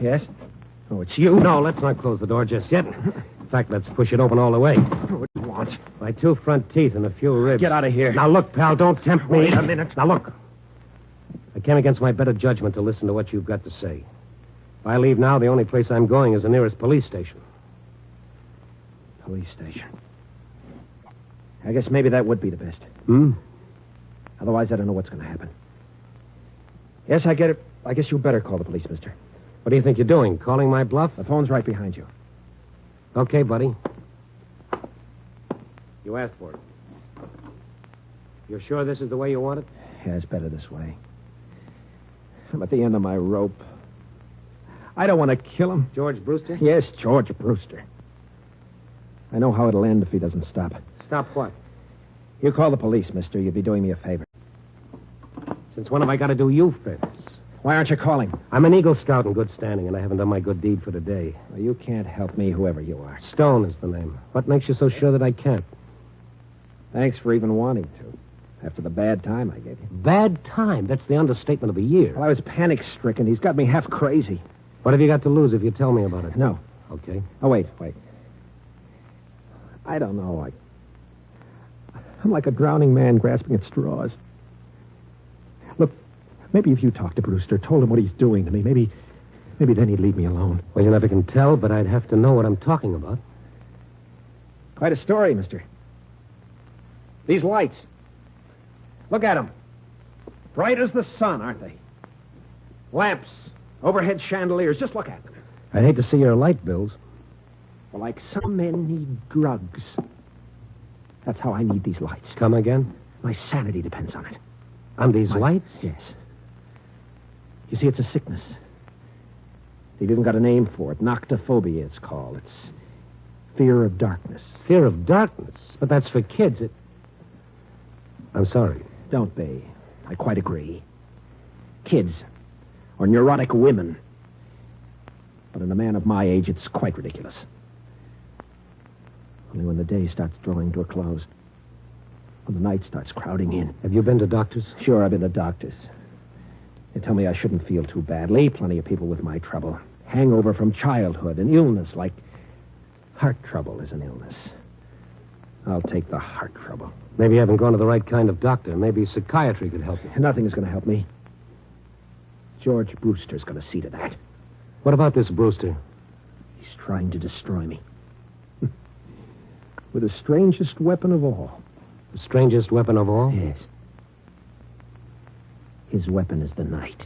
Yes? Oh, it's you? No, let's not close the door just yet. In fact, let's push it open all the way. What do you want? My 2 front teeth and a few ribs. Get out of here. Now, look, pal, don't tempt me. Wait a minute. Now, look. I came against my better judgment to listen to what you've got to say. If I leave now, the only place I'm going is the nearest police station. Police station. I guess maybe that would be the best. Otherwise, I don't know what's going to happen. Yes, I get it. I guess you better call the police, mister. What do you think you're doing? Calling my bluff? The phone's right behind you. Okay, buddy. You asked for it. You're sure this is the way you want it? Yeah, it's better this way. I'm at the end of my rope. I don't want to kill him. George Brewster? Yes, George Brewster. I know how it'll end if he doesn't stop. Stop what? You call the police, mister. You'd be doing me a favor. Since when have I got to do you favors? Why aren't you calling? I'm an Eagle Scout in good standing, and I haven't done my good deed for the day. Well, you can't help me, whoever you are. Stone is the name. What makes you so sure that I can't? Thanks for even wanting to. After the bad time I gave you. Bad time? That's the understatement of the year. Well, I was panic-stricken. He's got me half crazy. What have you got to lose if you tell me about it? No. Okay. Oh, wait. I don't know. I'm like a drowning man grasping at straws. Look, maybe if you talk to Brewster, told him what he's doing to me, maybe then he'd leave me alone. Well, you never can tell, but I'd have to know what I'm talking about. Quite a story, mister. These lights. Look at them. Bright as the sun, aren't they? Lamps, overhead chandeliers. Just look at them. I'd hate to see your light bills. Well, like some men need drugs. That's how I need these lights. Come again? My sanity depends on it. On these lights? Yes. You see, it's a sickness. They've even got a name for it. Noctophobia, it's called. It's fear of darkness. Fear of darkness? But that's for kids. I'm sorry. Don't be. I quite agree. Kids or neurotic women. But in a man of my age, it's quite ridiculous. Only when the day starts drawing to a close. When the night starts crowding in. Have you been to doctors? Sure, I've been to doctors. They tell me I shouldn't feel too badly. Plenty of people with my trouble. Hangover from childhood. An illness like heart trouble is an illness. I'll take the heart trouble. Maybe you haven't gone to the right kind of doctor. Maybe psychiatry could help you. Nothing is going to help me. George Brewster's going to see to that. What about this Brewster? He's trying to destroy me. With the strangest weapon of all. The strangest weapon of all? Yes. His weapon is the night.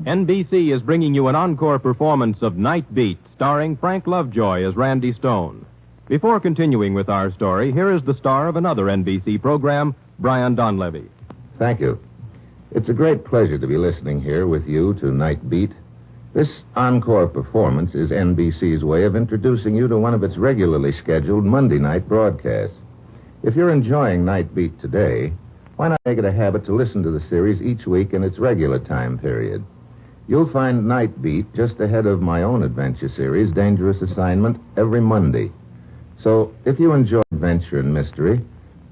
NBC is bringing you an encore performance of Night Beat, starring Frank Lovejoy as Randy Stone. Before continuing with our story, here is the star of another NBC program, Brian Donlevy. Thank you. It's a great pleasure to be listening here with you to Night Beat. This encore performance is NBC's way of introducing you to one of its regularly scheduled Monday night broadcasts. If you're enjoying Night Beat today, why not make it a habit to listen to the series each week in its regular time period? You'll find Night Beat just ahead of my own adventure series, Dangerous Assignment, every Monday. So, if you enjoy adventure and mystery,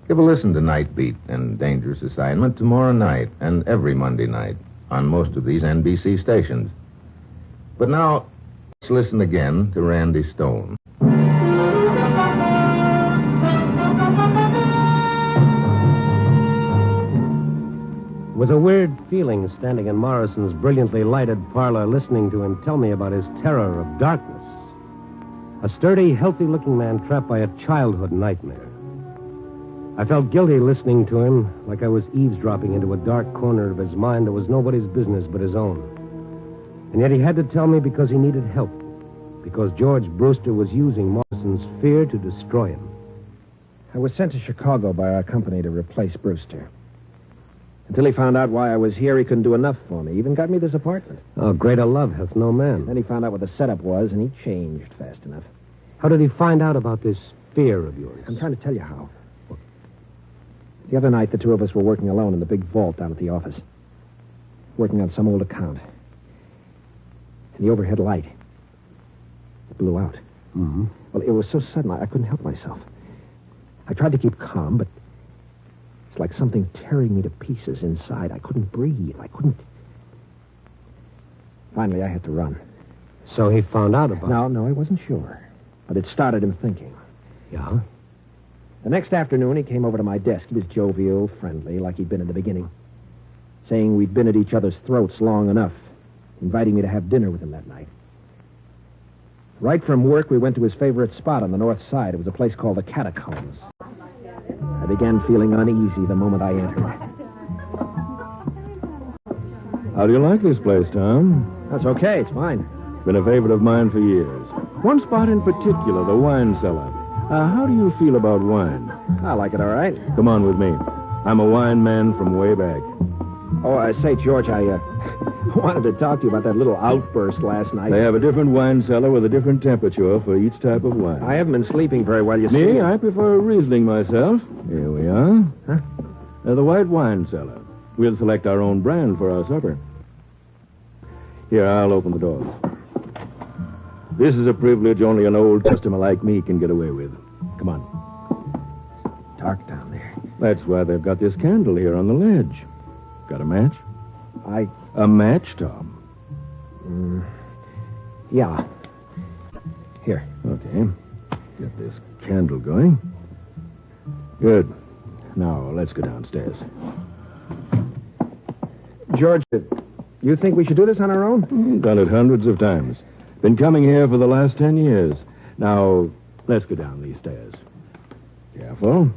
give a listen to Night Beat and Dangerous Assignment tomorrow night and every Monday night on most of these NBC stations. But now, let's listen again to Randy Stone. It was a weird feeling standing in Morrison's brilliantly lighted parlor listening to him tell me about his terror of darkness. A sturdy, healthy-looking man trapped by a childhood nightmare. I felt guilty listening to him, like I was eavesdropping into a dark corner of his mind that was nobody's business but his own. And yet he had to tell me because he needed help, because George Brewster was using Morrison's fear to destroy him. I was sent to Chicago by our company to replace Brewster. Until he found out why I was here, he couldn't do enough for me. He even got me this apartment. Oh, greater love hath no man. Then he found out what the setup was, and he changed fast enough. How did he find out about this fear of yours? I'm trying to tell you how. The other night, the two of us were working alone in the big vault down at the office. Working on some old account. And the overhead light, it blew out. Mm-hmm. Well, it was so sudden, I couldn't help myself. I tried to keep calm, but it's like something tearing me to pieces inside. I couldn't breathe. I couldn't. Finally, I had to run. So he found out about it? No, I wasn't sure. But it started him thinking. Yeah? The next afternoon, he came over to my desk. He was jovial, friendly, like he'd been in the beginning. Saying we'd been at each other's throats long enough. Inviting me to have dinner with him that night. Right from work, we went to his favorite spot on the north side. It was a place called the Catacombs. I began feeling uneasy the moment I entered. How do you like this place, Tom? That's okay. It's fine. Been a favorite of mine for years. One spot in particular, the wine cellar. How do you feel about wine? I like it all right. Come on with me. I'm a wine man from way back. Oh, say, George, I wanted to talk to you about that little outburst last night. They have a different wine cellar with a different temperature for each type of wine. I haven't been sleeping very well, you see. Me? I prefer Riesling myself. Here we are. Huh? The white wine cellar. We'll select our own brand for our supper. Here, I'll open the door. This is a privilege only an old customer like me can get away with. Come on. Dark down there. That's why they've got this candle here on the ledge. Got a match? A match, Tom? Yeah. Here. Okay. Get this candle going. Good. Now, let's go downstairs. George, you think we should do this on our own? Done it hundreds of times. Been coming here for the last 10 years. Now, let's go down these stairs. Careful.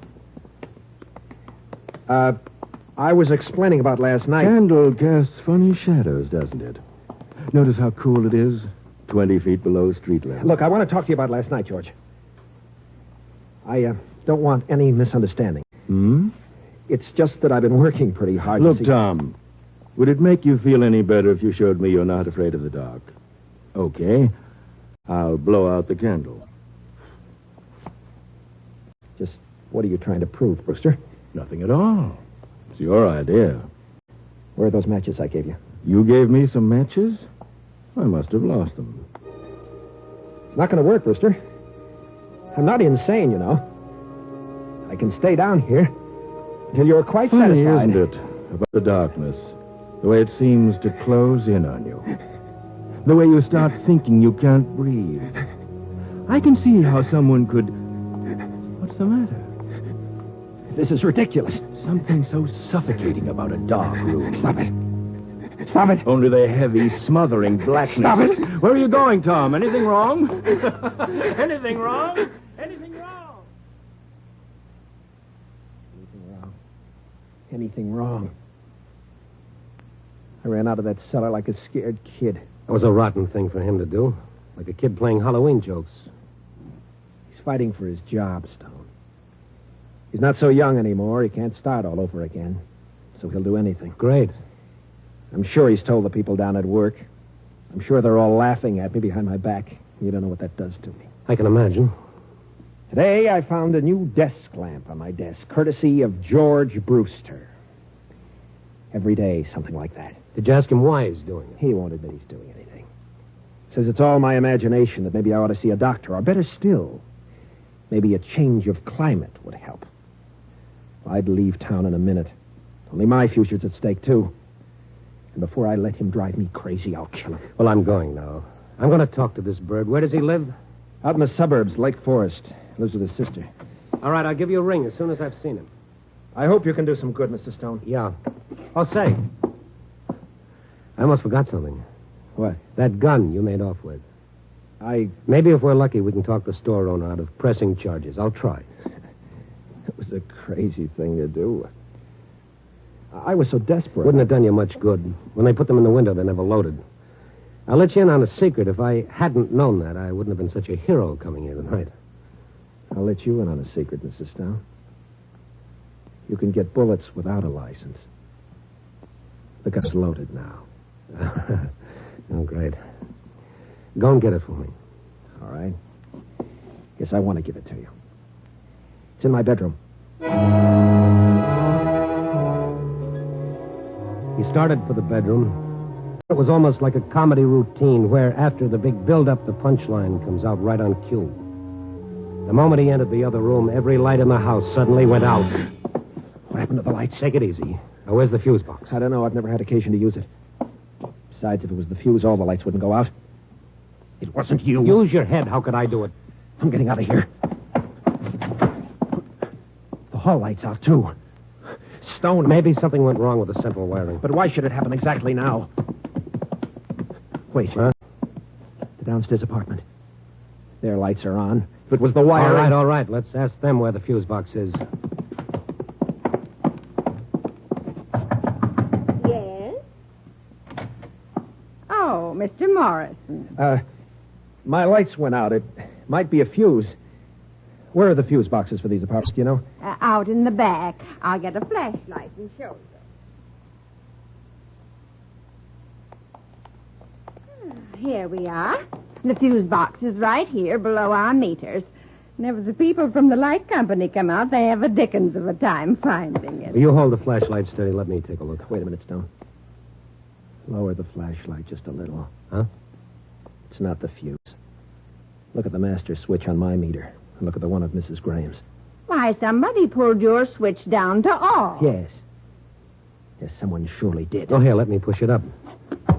I was explaining about last night. Candle casts funny shadows, doesn't it? Notice how cool it is? 20 feet below street level. Look, I want to talk to you about last night, George. I don't want any misunderstanding. It's just that I've been working pretty hard. Look, Tom, would it make you feel any better if you showed me you're not afraid of the dark? Okay. I'll blow out the candle. Just what are you trying to prove, Brewster? Nothing at all. It's your idea. Where are those matches I gave you? You gave me some matches? I must have lost them. It's not going to work, Brewster. I'm not insane, you know. I can stay down here until you're quite Funny, satisfied. isn't it? About the darkness. The way it seems to close in on you. The way you start thinking you can't breathe. I can see how someone could... What's the matter? This is ridiculous. Something so suffocating about a dark room. Stop it. Stop it. Only the heavy, smothering blackness. Stop it. Where are you going, Tom? Anything wrong? Anything wrong? Anything wrong? Anything wrong? Anything wrong? I ran out of that cellar like a scared kid. That was a rotten thing for him to do. Like a kid playing Halloween jokes. He's fighting for his job, Stone. He's not so young anymore. He can't start all over again. So he'll do anything. Great. I'm sure he's told the people down at work. I'm sure they're all laughing at me behind my back. You don't know what that does to me. I can imagine. Today I found a new desk lamp on my desk, courtesy of George Brewster. Every day, something like that. Did you ask him why he's doing it? He won't admit he's doing anything. Says it's all my imagination, that maybe I ought to see a doctor, or better still, maybe a change of climate would help. I'd leave town in a minute. Only my future's at stake, too. And before I let him drive me crazy, I'll kill him. Well, I'm going now. I'm going to talk to this bird. Where does he live? Out in the suburbs, Lake Forest. Lives with his sister. All right, I'll give you a ring as soon as I've seen him. I hope you can do some good, Mr. Stone. Yeah. Oh, say. I almost forgot something. What? That gun you made off with. Maybe if we're lucky, we can talk the store owner out of pressing charges. I'll try. It was a crazy thing to do. I was so desperate. Wouldn't have done you much good. When they put them in the window, they never loaded. I'll let you in on a secret. If I hadn't known that, I wouldn't have been such a hero coming here tonight. I'll let you in on a secret, Mr. Stone. You can get bullets without a license. The gun's loaded now. Oh, great. Go and get it for me. All right. Guess I want to give it to you. It's in my bedroom. He started for the bedroom. It was almost like a comedy routine where, after the big build-up, the punchline comes out right on cue. The moment he entered the other room, every light in the house suddenly went out. What happened to the lights? Take it easy. Now, where's the fuse box? I don't know. I've never had occasion to use it. Besides, if it was the fuse, all the lights wouldn't go out. It wasn't you. Use your head. How could I do it? I'm getting out of here. The hall light's out, too. Stone. Maybe something went wrong with the central wiring. But why should it happen exactly now? Wait. Huh? The downstairs apartment. Their lights are on. If it was the wiring... All right. Let's ask them where the fuse box is. Yes? Oh, Mr. Morrison. My lights went out. It might be a fuse. Where are the fuse boxes for these apartments, do you know? Out in the back. I'll get a flashlight and show you. Here we are. The fuse box is right here below our meters. Whenever the people from the light company come out, they have a dickens of a time finding it. Will you hold the flashlight steady? Let me take a look. Wait a minute, Stone. Lower the flashlight just a little. Huh? It's not the fuse. Look at the master switch on my meter. And look at the one of Mrs. Graham's. Why, somebody pulled your switch down to off. Yes. Yes, someone surely did. Oh, here, let me push it up.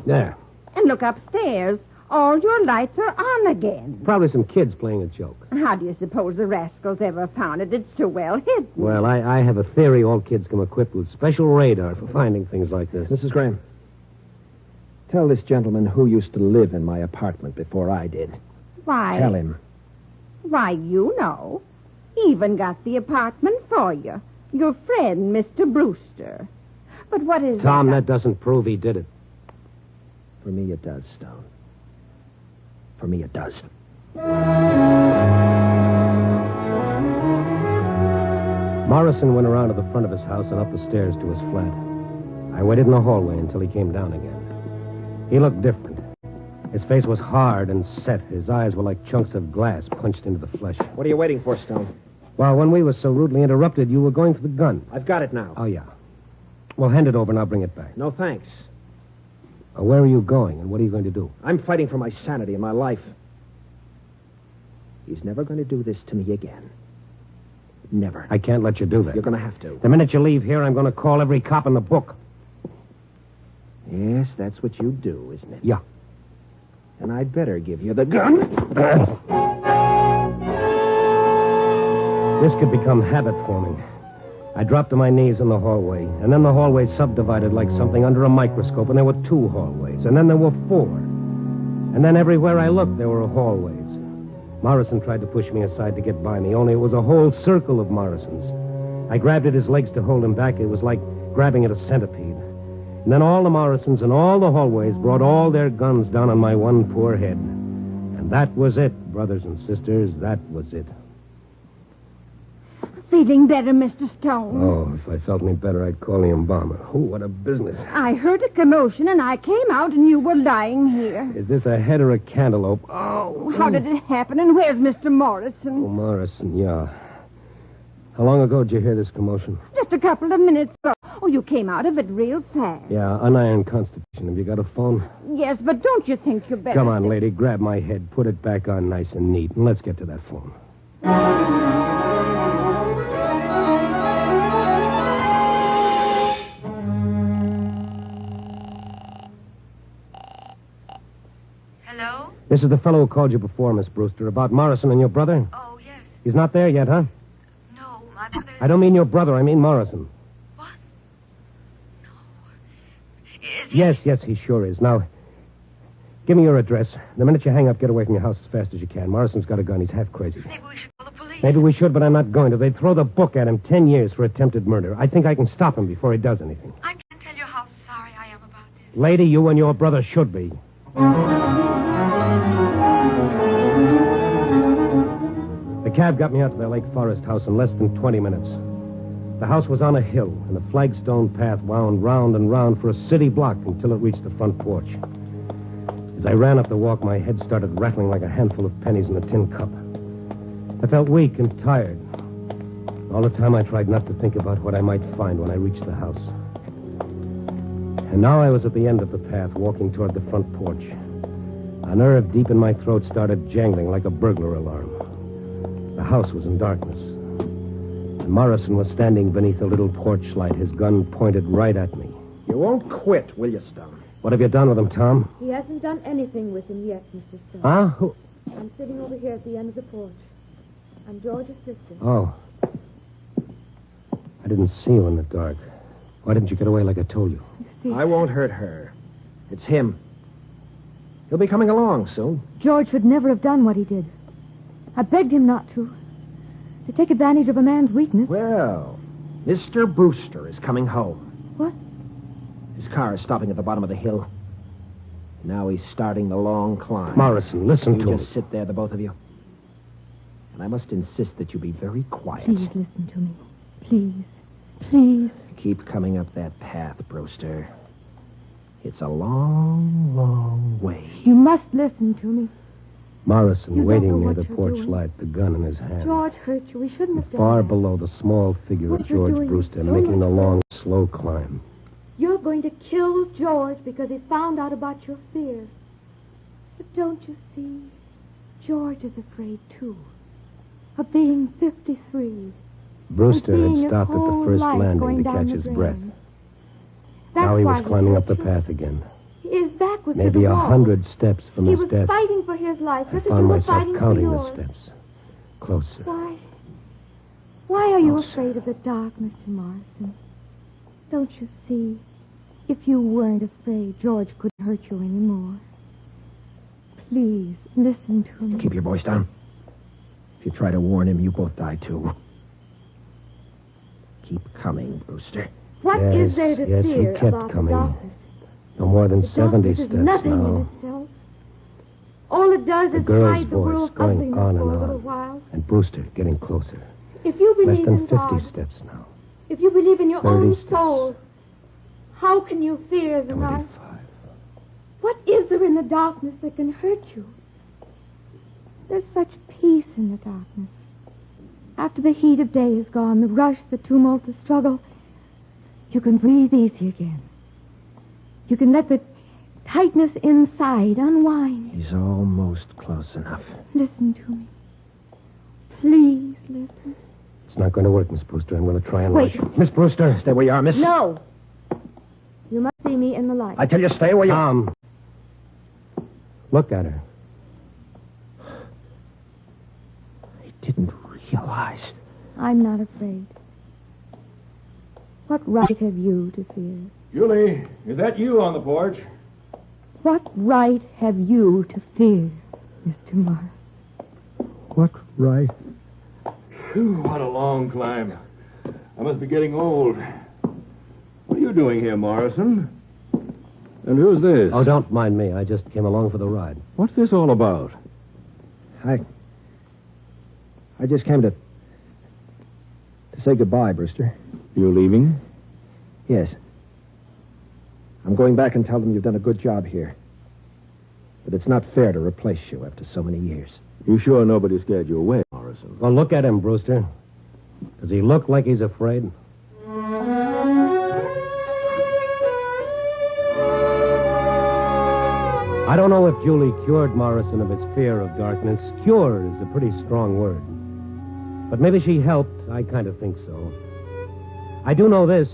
There. And look upstairs. All your lights are on again. Probably some kids playing a joke. How do you suppose the rascals ever found it? It's so well hidden. Well, I have a theory all kids come equipped with special radar for finding things like this. Mrs. Graham, tell this gentleman who used to live in my apartment before I did. Why? Tell him. Why, you know. He even got the apartment for you. Your friend, Mr. Brewster. But what is Tom, that doesn't prove he did it. For me, it does, Stone. For me, it does. Morrison went around to the front of his house and up the stairs to his flat. I waited in the hallway until he came down again. He looked different. His face was hard and set. His eyes were like chunks of glass punched into the flesh. What are you waiting for, Stone? Well, when we were so rudely interrupted, you were going for the gun. I've got it now. Oh, yeah. Well, hand it over and I'll bring it back. No, thanks. Where are you going, and what are you going to do? I'm fighting for my sanity and my life. He's never going to do this to me again. Never. I can't let you do that. You're going to have to. The minute you leave here, I'm going to call every cop in the book. Yes, that's what you do, isn't it? Yeah. And I'd better give you the gun. This could become habit forming. I dropped to my knees in the hallway, and then the hallway subdivided like something under a microscope, and there were 2 hallways, and then there were 4. And then everywhere I looked, there were hallways. Morrison tried to push me aside to get by me, only it was a whole circle of Morrisons. I grabbed at his legs to hold him back. It was like grabbing at a centipede. And then all the Morrisons and all the hallways brought all their guns down on my one poor head. And that was it, brothers and sisters, that was it. Feeling better, Mr. Stone? Oh, if I felt any better, I'd call the embalmer. Oh, what a business. I heard a commotion, and I came out, and you were lying here. Is this a head or a cantaloupe? Oh, how did it happen, and where's Mr. Morrison? Oh, Morrison, yeah. How long ago did you hear this commotion? Just a couple of minutes ago. Oh, you came out of it real fast. Yeah, unironed Constitution. Have you got a phone? Yes, but don't you think you better... Come on, lady, grab my head, put it back on nice and neat, and let's get to that phone. Hello? This is the fellow who called you before, Miss Brewster, about Morrison and your brother. Oh, yes. He's not there yet, huh? No, my brother... I don't mean your brother, I mean Morrison. What? No. Yes, he sure is. Now, give me your address. The minute you hang up, get away from your house as fast as you can. Morrison's got a gun. He's half crazy. Maybe we should call the police. Maybe we should, but I'm not going to. They'd throw the book at him 10 years for attempted murder. I think I can stop him before he does anything. I can't tell you how sorry I am about this. Lady, you and your brother should be. The cab got me out to their Lake Forest house in less than 20 minutes. The house was on a hill, and a flagstone path wound round and round for a city block until it reached the front porch. As I ran up the walk, my head started rattling like a handful of pennies in a tin cup. I felt weak and tired. All the time I tried not to think about what I might find when I reached the house. And now I was at the end of the path, walking toward the front porch. A nerve deep in my throat started jangling like a burglar alarm. The house was in darkness. And Morrison was standing beneath a little porch light, his gun pointed right at me. You won't quit, will you, Stone? What have you done with him, Tom? He hasn't done anything with him yet, Mr. Stone. Huh? Who? I'm sitting over here at the end of the porch. I'm George's sister. Oh. I didn't see you in the dark. Why didn't you get away like I told you? I won't hurt her. It's him. He'll be coming along soon. George would never have done what he did. I begged him not to. To take advantage of a man's weakness. Well, Mr. Brewster is coming home. What? His car is stopping at the bottom of the hill. Now he's starting the long climb. Morrison, listen to You me. just sit there, the both of you. And I must insist that you be very quiet. Please listen to me. Please. Please. Keep coming up that path, Brewster. It's a long, long way. You must listen to me. Morrison, You don't know waiting near what the you're porch doing. light, the gun in his hand. George hurt you. We shouldn't have done Far that. below the small figure What of you're George doing is Brewster, so making the much long, slow climb. You're going to kill George because he found out about your fear. But don't you see? George is afraid, too. Of being 53. Brewster Of had seeing stopped at his the whole first life landing going to down catch the his drain. breath. That's Now he why was climbing hurt up the you. path again. His back was to Maybe the wall. 100 steps from He his was death. fighting for his life, I just as you found were myself fighting for counting yours. the steps. Closer. Why are you afraid of the dark, Mr. Morrison? Don't you see? If you weren't afraid, George couldn't hurt you anymore. Please, listen to me. Keep your voice down. If you try to warn him, you both die, too. Keep coming, Brewster. What is there to yes, fear he kept about coming. the darkness? No more than The 70 darkness steps is nothing now. in itself. All it does The is girl's hide the voice world's going ugliness on for and a on. little while. And Brewster getting closer. If you Less believe than in 50 God, steps now. if you believe in your 30 own steps. soul, how can you fear the night? What is there in the darkness that can hurt you? There's such peace in the darkness. After the heat of day is gone, the rush, the tumult, the struggle, you can breathe easy again. You can let the tightness inside unwind. He's almost close enough. Listen to me. Please listen. It's not going to work, Miss Brewster. I'm going to try and Wait. rush. Miss Brewster, stay where you are, miss. No. You must see me in the light. I tell you, stay where you are. Tom. Look at her. I didn't realize. I'm not afraid. What right have you to fear? Julie, is that you on the porch? What right have you to fear, Mr. Morris? What right? Phew, what a long climb. I must be getting old. What are you doing here, Morrison? And who's this? Oh, don't mind me. I just came along for the ride. What's this all about? I just came to say goodbye, Brewster. You leaving? Yes. I'm going back and tell them you've done a good job here. But it's not fair to replace you after so many years. You sure nobody scared you away, Morrison? Well, look at him, Brewster. Does he look like he's afraid? I don't know if Julie cured Morrison of his fear of darkness. Cure is a pretty strong word. But maybe she helped. I kind of think so. I do know this.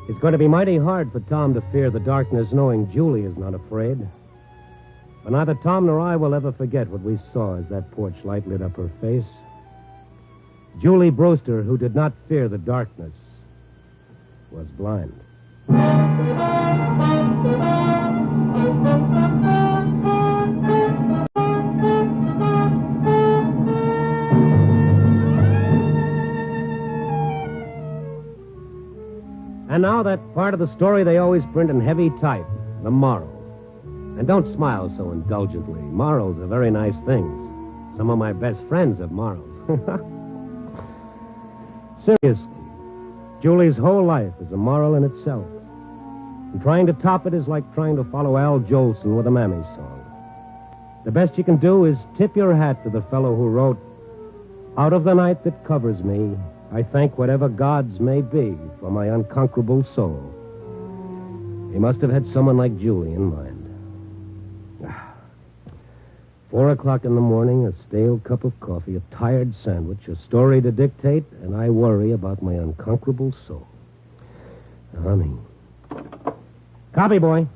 It's going to be mighty hard for Tom to fear the darkness knowing Julie is not afraid. But neither Tom nor I will ever forget what we saw as that porch light lit up her face. Julie Brewster, who did not fear the darkness, was blind. And now that part of the story they always print in heavy type, the moral. And don't smile so indulgently. Morals are very nice things. Some of my best friends have morals. Seriously, Julie's whole life is a moral in itself. And trying to top it is like trying to follow Al Jolson with a Mammy song. The best you can do is tip your hat to the fellow who wrote, "Out of the night that covers me, I thank whatever gods may be for my unconquerable soul." He must have had someone like Julie in mind. 4 o'clock in the morning, a stale cup of coffee, a tired sandwich, a story to dictate, and I worry about my unconquerable soul. Honey. Copy, boy.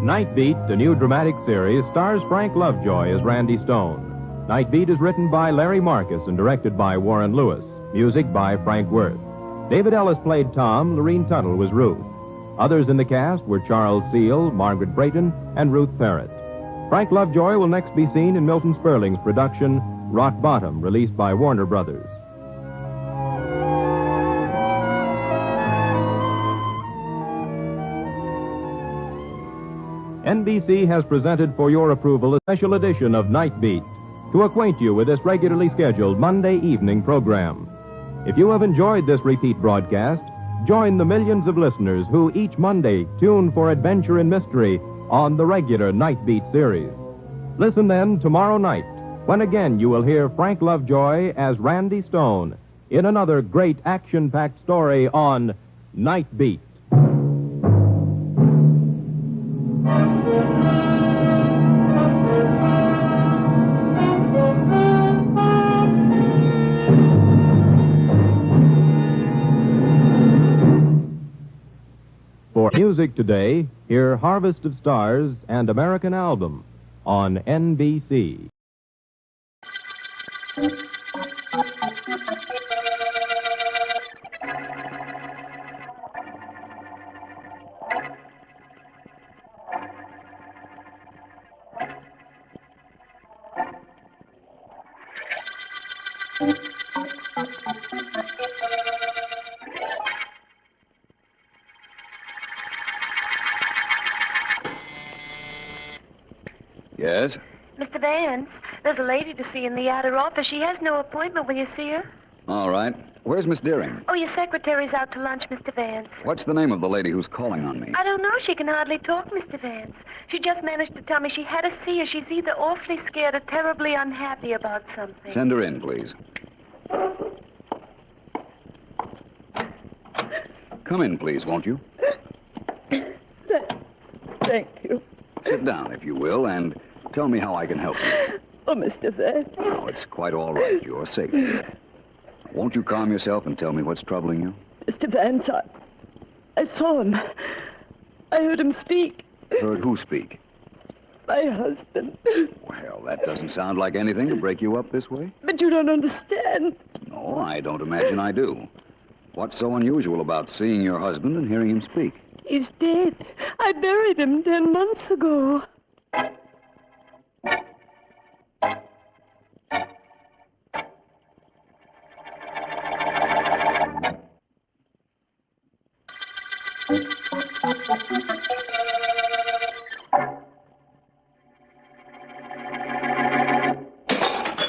Nightbeat, the new dramatic series, stars Frank Lovejoy as Randy Stone. Nightbeat is written by Larry Marcus and directed by Warren Lewis. Music by Frank Worth. David Ellis played Tom. Lorene Tuttle was Ruth. Others in the cast were Charles Seal, Margaret Brayton, and Ruth Parrott. Frank Lovejoy will next be seen in Milton Sperling's production, Rock Bottom, released by Warner Brothers. NBC has presented for your approval a special edition of Night Beat to acquaint you with this regularly scheduled Monday evening program. If you have enjoyed this repeat broadcast, join the millions of listeners who each Monday tune for adventure and mystery on the regular Night Beat series. Listen then tomorrow night, when again you will hear Frank Lovejoy as Randy Stone in another great action-packed story on Night Beat. For music today, hear Harvest of Stars and American Album on NBC. Yes? Mr. Vance, there's a lady to see in the outer office. She has no appointment. Will you see her? All right. Where's Miss Deering? Oh, your secretary's out to lunch, Mr. Vance. What's the name of the lady who's calling on me? I don't know. She can hardly talk, Mr. Vance. She just managed to tell me she had to see her. She's either awfully scared or terribly unhappy about something. Send her in, please. Come in, please, won't you? Thank you. Sit down, if you will, and tell me how I can help you. Oh, Mr. Vance. Oh, it's quite all right. You're safe here. Won't you calm yourself and tell me what's troubling you? Mr. Vance, I saw him. I heard him speak. Heard who speak? My husband. Well, that doesn't sound like anything to break you up this way. But you don't understand. No, I don't imagine I do. What's so unusual about seeing your husband and hearing him speak? He's dead. I buried him 10 months ago.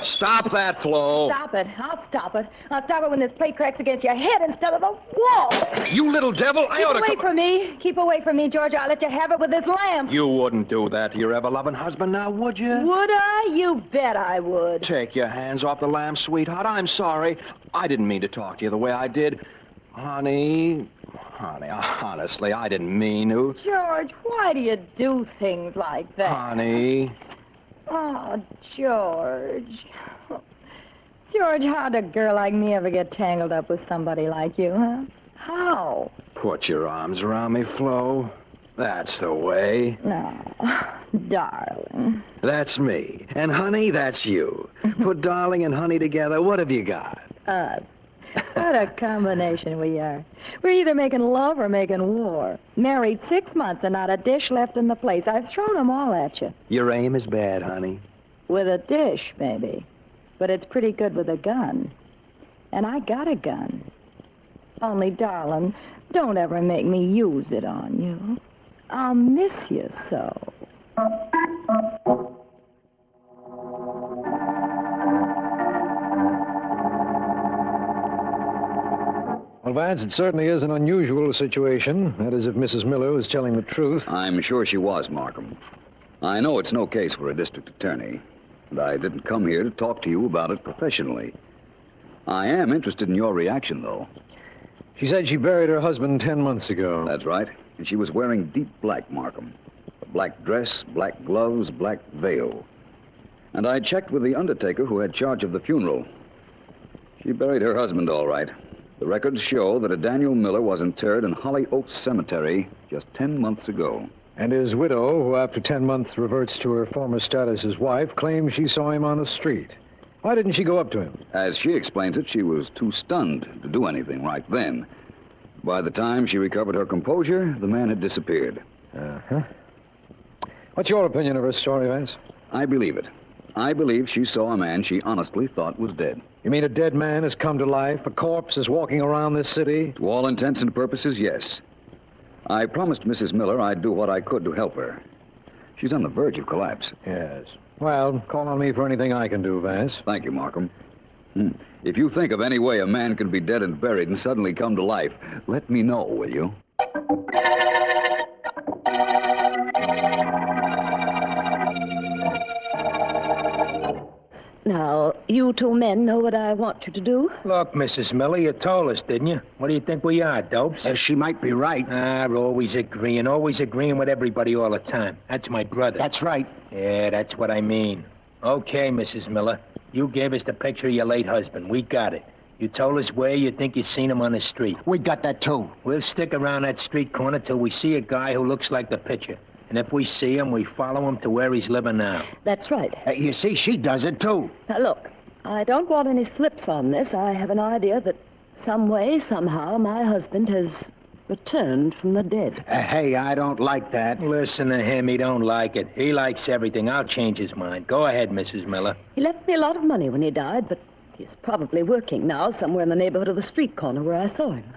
Stop that, Flo. Stop it. I'll stop it. I'll stop it when this plate cracks against your head instead of the wall. You little devil. I ought to... Keep away from me. Keep away from me, George. I'll let you have it with this lamp. You wouldn't do that to your ever-loving husband now, would you? Would I? You bet I would. Take your hands off the lamp, sweetheart. I'm sorry. I didn't mean to talk to you the way I did. Honey, honestly, I didn't mean to. George, why do you do things like that? Honey. Oh, George. George, how'd a girl like me ever get tangled up with somebody like you, huh? How? Put your arms around me, Flo. That's the way. No, darling. That's me. And, honey, that's you. Put darling and honey together. What have you got? Us. What a combination we are. We're either making love or making war. Married 6 months and not a dish left in the place. I've thrown them all at you. Your aim is bad, honey. With a dish, maybe. But it's pretty good with a gun. And I got a gun. Only, darling, don't ever make me use it on you. I'll miss you so. Well, Vance, it certainly is an unusual situation. That is, if Mrs. Miller was telling the truth. I'm sure she was, Markham. I know it's no case for a district attorney, and I didn't come here to talk to you about it professionally. I am interested in your reaction, though. She said she buried her husband 10 months ago. That's right. And she was wearing deep black, Markham. A black dress, black gloves, black veil. And I checked with the undertaker who had charge of the funeral. She buried her husband, all right. The records show that a Daniel Miller was interred in Holly Oaks Cemetery just 10 months ago. And his widow, who after 10 months reverts to her former status as wife, claims she saw him on the street. Why didn't she go up to him? As she explains it, she was too stunned to do anything right then. By the time she recovered her composure, the man had disappeared. Uh-huh. What's your opinion of her story, Vance? I believe it. I believe she saw a man she honestly thought was dead. You mean a dead man has come to life? A corpse is walking around this city? To all intents and purposes, yes. I promised Mrs. Miller I'd do what I could to help her. She's on the verge of collapse. Yes. Well, call on me for anything I can do, Vance. Thank you, Markham. If you think of any way a man can be dead and buried and suddenly come to life, let me know, will you? Now, you two men know what I want you to do? Look, Mrs. Miller, you told us, didn't you? What do you think we are, dopes? She might be right. We're always agreeing with everybody all the time. That's my brother. That's right. Yeah, that's what I mean. Okay, Mrs. Miller. You gave us the picture of your late husband. We got it. You told us where you think you seen him on the street. We got that, too. We'll stick around that street corner till we see a guy who looks like the picture. And if we see him, we follow him to where he's living now. That's right. You see, she does it, too. Now, look, I don't want any slips on this. I have an idea that some way, somehow, my husband has returned from the dead. Hey, I don't like that. Listen to him. He don't like it. He likes everything. I'll change his mind. Go ahead, Mrs. Miller. He left me a lot of money when he died, but he's probably working now somewhere in the neighborhood of the street corner where I saw him.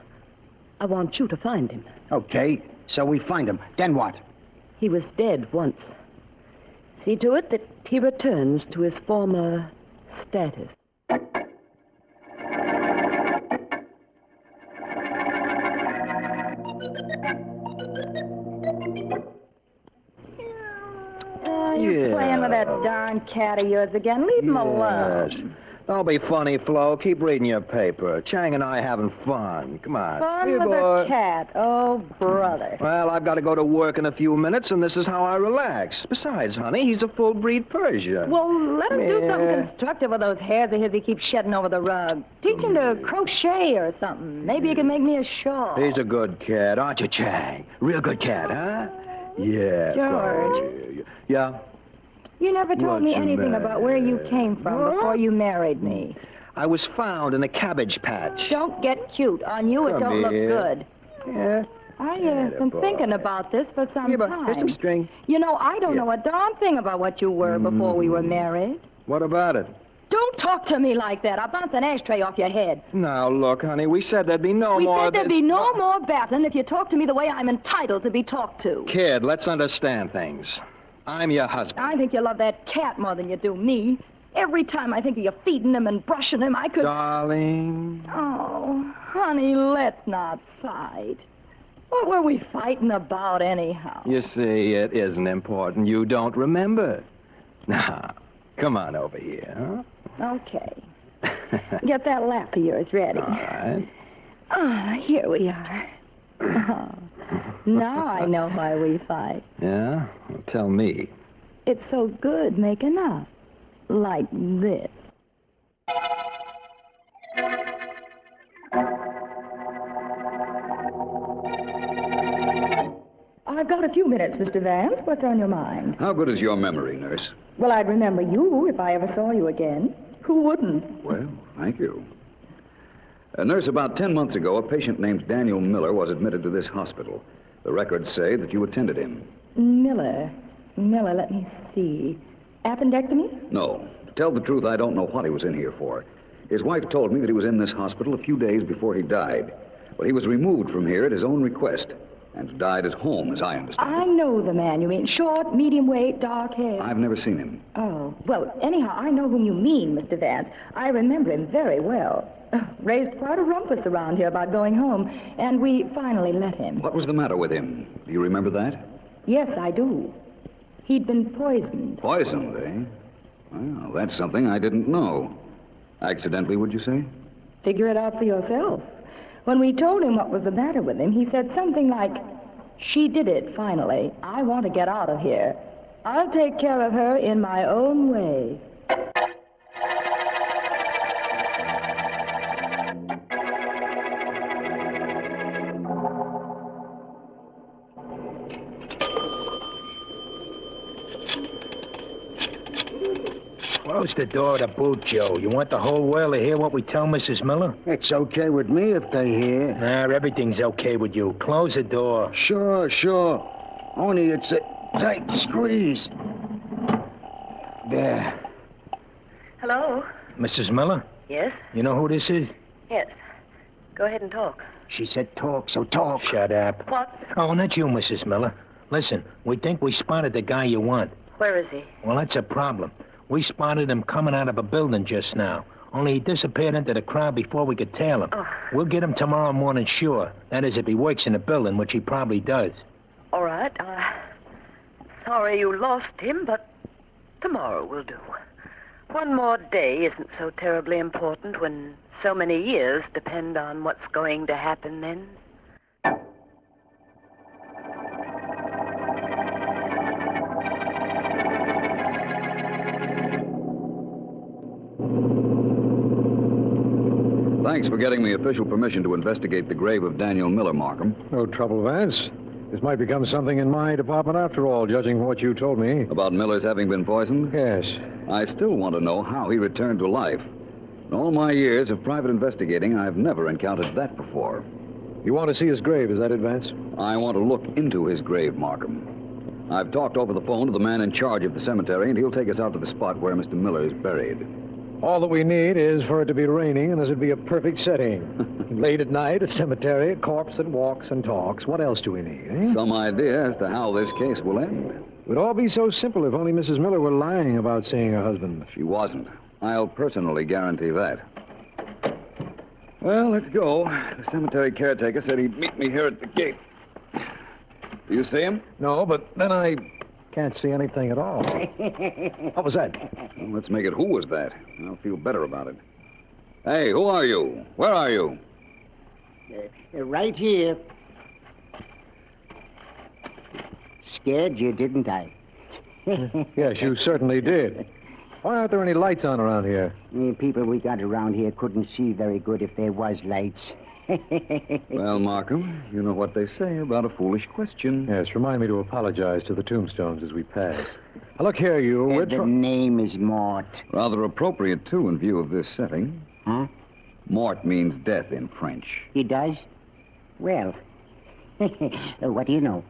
I want you to find him. Okay, so we find him. Then what? He was dead once. See to it that he returns to his former status. You're playing with that darn cat of yours again. Leave him alone. Don't be funny, Flo. Keep reading your paper. Chang and I having fun. Come on. Fun Here, with boy. a cat. Oh, brother. Well, I've got to go to work in a few minutes, and this is how I relax. Besides, honey, he's a full-breed Persian. Well, let him do something Yeah. constructive with those hairs of his he keeps shedding over the rug. Teach him to crochet or something. Maybe he can make me a shawl. He's a good cat, aren't you, Chang? Real good cat, huh? Yeah. George. Yeah? You never told me What's the anything matter? about where you came from before you married me. I was found in a cabbage patch. Don't get cute. On you, it Come don't look here. good. Yeah? I've been thinking about this for some time. Here's some string. You know, I don't know a darn thing about what you were before we were married. What about it? Don't talk to me like that. I'll bounce an ashtray off your head. Now, look, honey, we said there'd be no We more said of there'd this. be no more battling if you talk to me the way I'm entitled to be talked to. Kid, let's understand things. I'm your husband. I think you love that cat more than you do me. Every time I think of you feeding him and brushing him, I could... Darling. Oh, honey, let's not fight. What were we fighting about anyhow? You see, it isn't important. You don't remember. Now, come on over here, Okay. Get that lap of yours ready. All right. Ah, here we are. Oh, now I know why we fight. Yeah? Well, tell me. It's so good making up. Like this. I've got a few minutes, Mr. Vance. What's on your mind? How good is your memory, nurse? Well, I'd remember you if I ever saw you again. Who wouldn't? Well, thank you. Nurse, about 10 months ago, a patient named Daniel Miller was admitted to this hospital. The records say that you attended him. Miller, let me see. Appendectomy? No. To tell the truth, I don't know what he was in here for. His wife told me that he was in this hospital a few days before he died. But he was removed from here at his own request and died at home, as I understand. I know the man you mean. Short, medium weight, dark hair. I've never seen him. Oh, well, anyhow, I know whom you mean, Mr. Vance. I remember him very well. Raised quite a rumpus around here about going home, and we finally let him. What was the matter with him? Do you remember that? Yes, I do. He'd been poisoned. Poisoned, eh? Well, that's something I didn't know. Accidentally, would you say? Figure it out for yourself. When we told him what was the matter with him, he said something like, "She did it, finally. I want to get out of here. I'll take care of her in my own way." Close the door to boot, Joe. You want the whole world to hear what we tell Mrs. Miller? It's okay with me if they hear. Everything's okay with you. Close the door. Sure. Only it's a tight squeeze. There. Hello? Mrs. Miller? Yes? You know who this is? Yes. Go ahead and talk. She said talk, so talk. Shut up. What? Oh, not you, Mrs. Miller. Listen, we think we spotted the guy you want. Where is he? Well, that's a problem. We spotted him coming out of a building just now. Only he disappeared into the crowd before we could tail him. Oh. We'll get him tomorrow morning, sure. That is, if he works in the building, which he probably does. All right. Sorry you lost him, but tomorrow will do. One more day isn't so terribly important when so many years depend on what's going to happen then. Thanks for getting me official permission to investigate the grave of Daniel Miller, Markham. No trouble, Vance. This might become something in my department after all, judging from what you told me. About Miller's having been poisoned? Yes. I still want to know how he returned to life. In all my years of private investigating, I've never encountered that before. You want to see his grave, is that it, Vance? I want to look into his grave, Markham. I've talked over the phone to the man in charge of the cemetery, and he'll take us out to the spot where Mr. Miller is buried. All that we need is for it to be raining, and this would be a perfect setting. Late at night, a cemetery, a corpse that walks and talks. What else do we need, eh? Some idea as to how this case will end. It would all be so simple if only Mrs. Miller were lying about seeing her husband. She wasn't. I'll personally guarantee that. Well, let's go. The cemetery caretaker said he'd meet me here at the gate. Do you see him? No, but then I can't see anything at all. What was that? Well, let's make it who was that. I'll feel better about it. Hey, who are you? Where are you? Right here. Scared you, didn't I? Yes, you certainly did. Why aren't there any lights on around here? The people we got around here couldn't see very good if there was lights. Well, Markham, you know what they say about a foolish question. Yes, remind me to apologize to the tombstones as we pass. Now, look here, you. The name is Mort. Rather appropriate, too, in view of this setting. Huh? Mort means death in French. He does? Well, what do you know?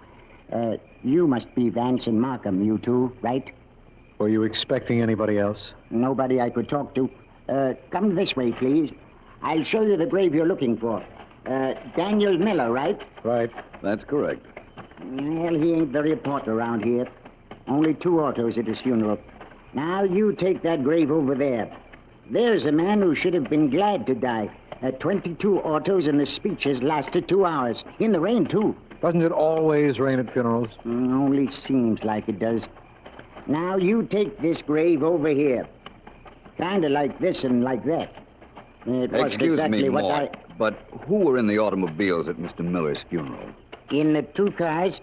You must be Vance and Markham, you two, right? Were you expecting anybody else? Nobody I could talk to. Come this way, please. I'll show you the grave you're looking for. Daniel Miller, right? Right. That's correct. Well, he ain't very important around here. Only 2 autos at his funeral. Now, you take that grave over there. There's a man who should have been glad to die. 22 autos, and the speech has lasted 2 hours. In the rain, too. Doesn't it always rain at funerals? Only seems like it does. Now, you take this grave over here. Kind of like this and like that. It wasn't Excuse exactly me, what Mort, but who were in the automobiles at Mr. Miller's funeral? In the 2 cars?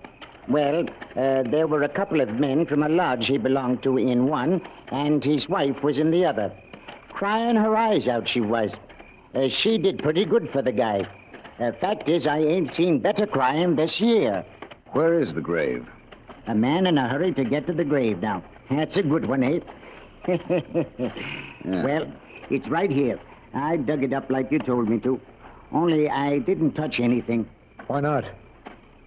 Well, there were a couple of men from a lodge he belonged to in one, and his wife was in the other. Crying her eyes out, she was. She did pretty good for the guy. Fact is, I ain't seen better crying this year. Where is the grave? A man in a hurry to get to the grave now. That's a good one, eh? Yeah. Well, it's right here. I dug it up like you told me to. Only I didn't touch anything. Why not?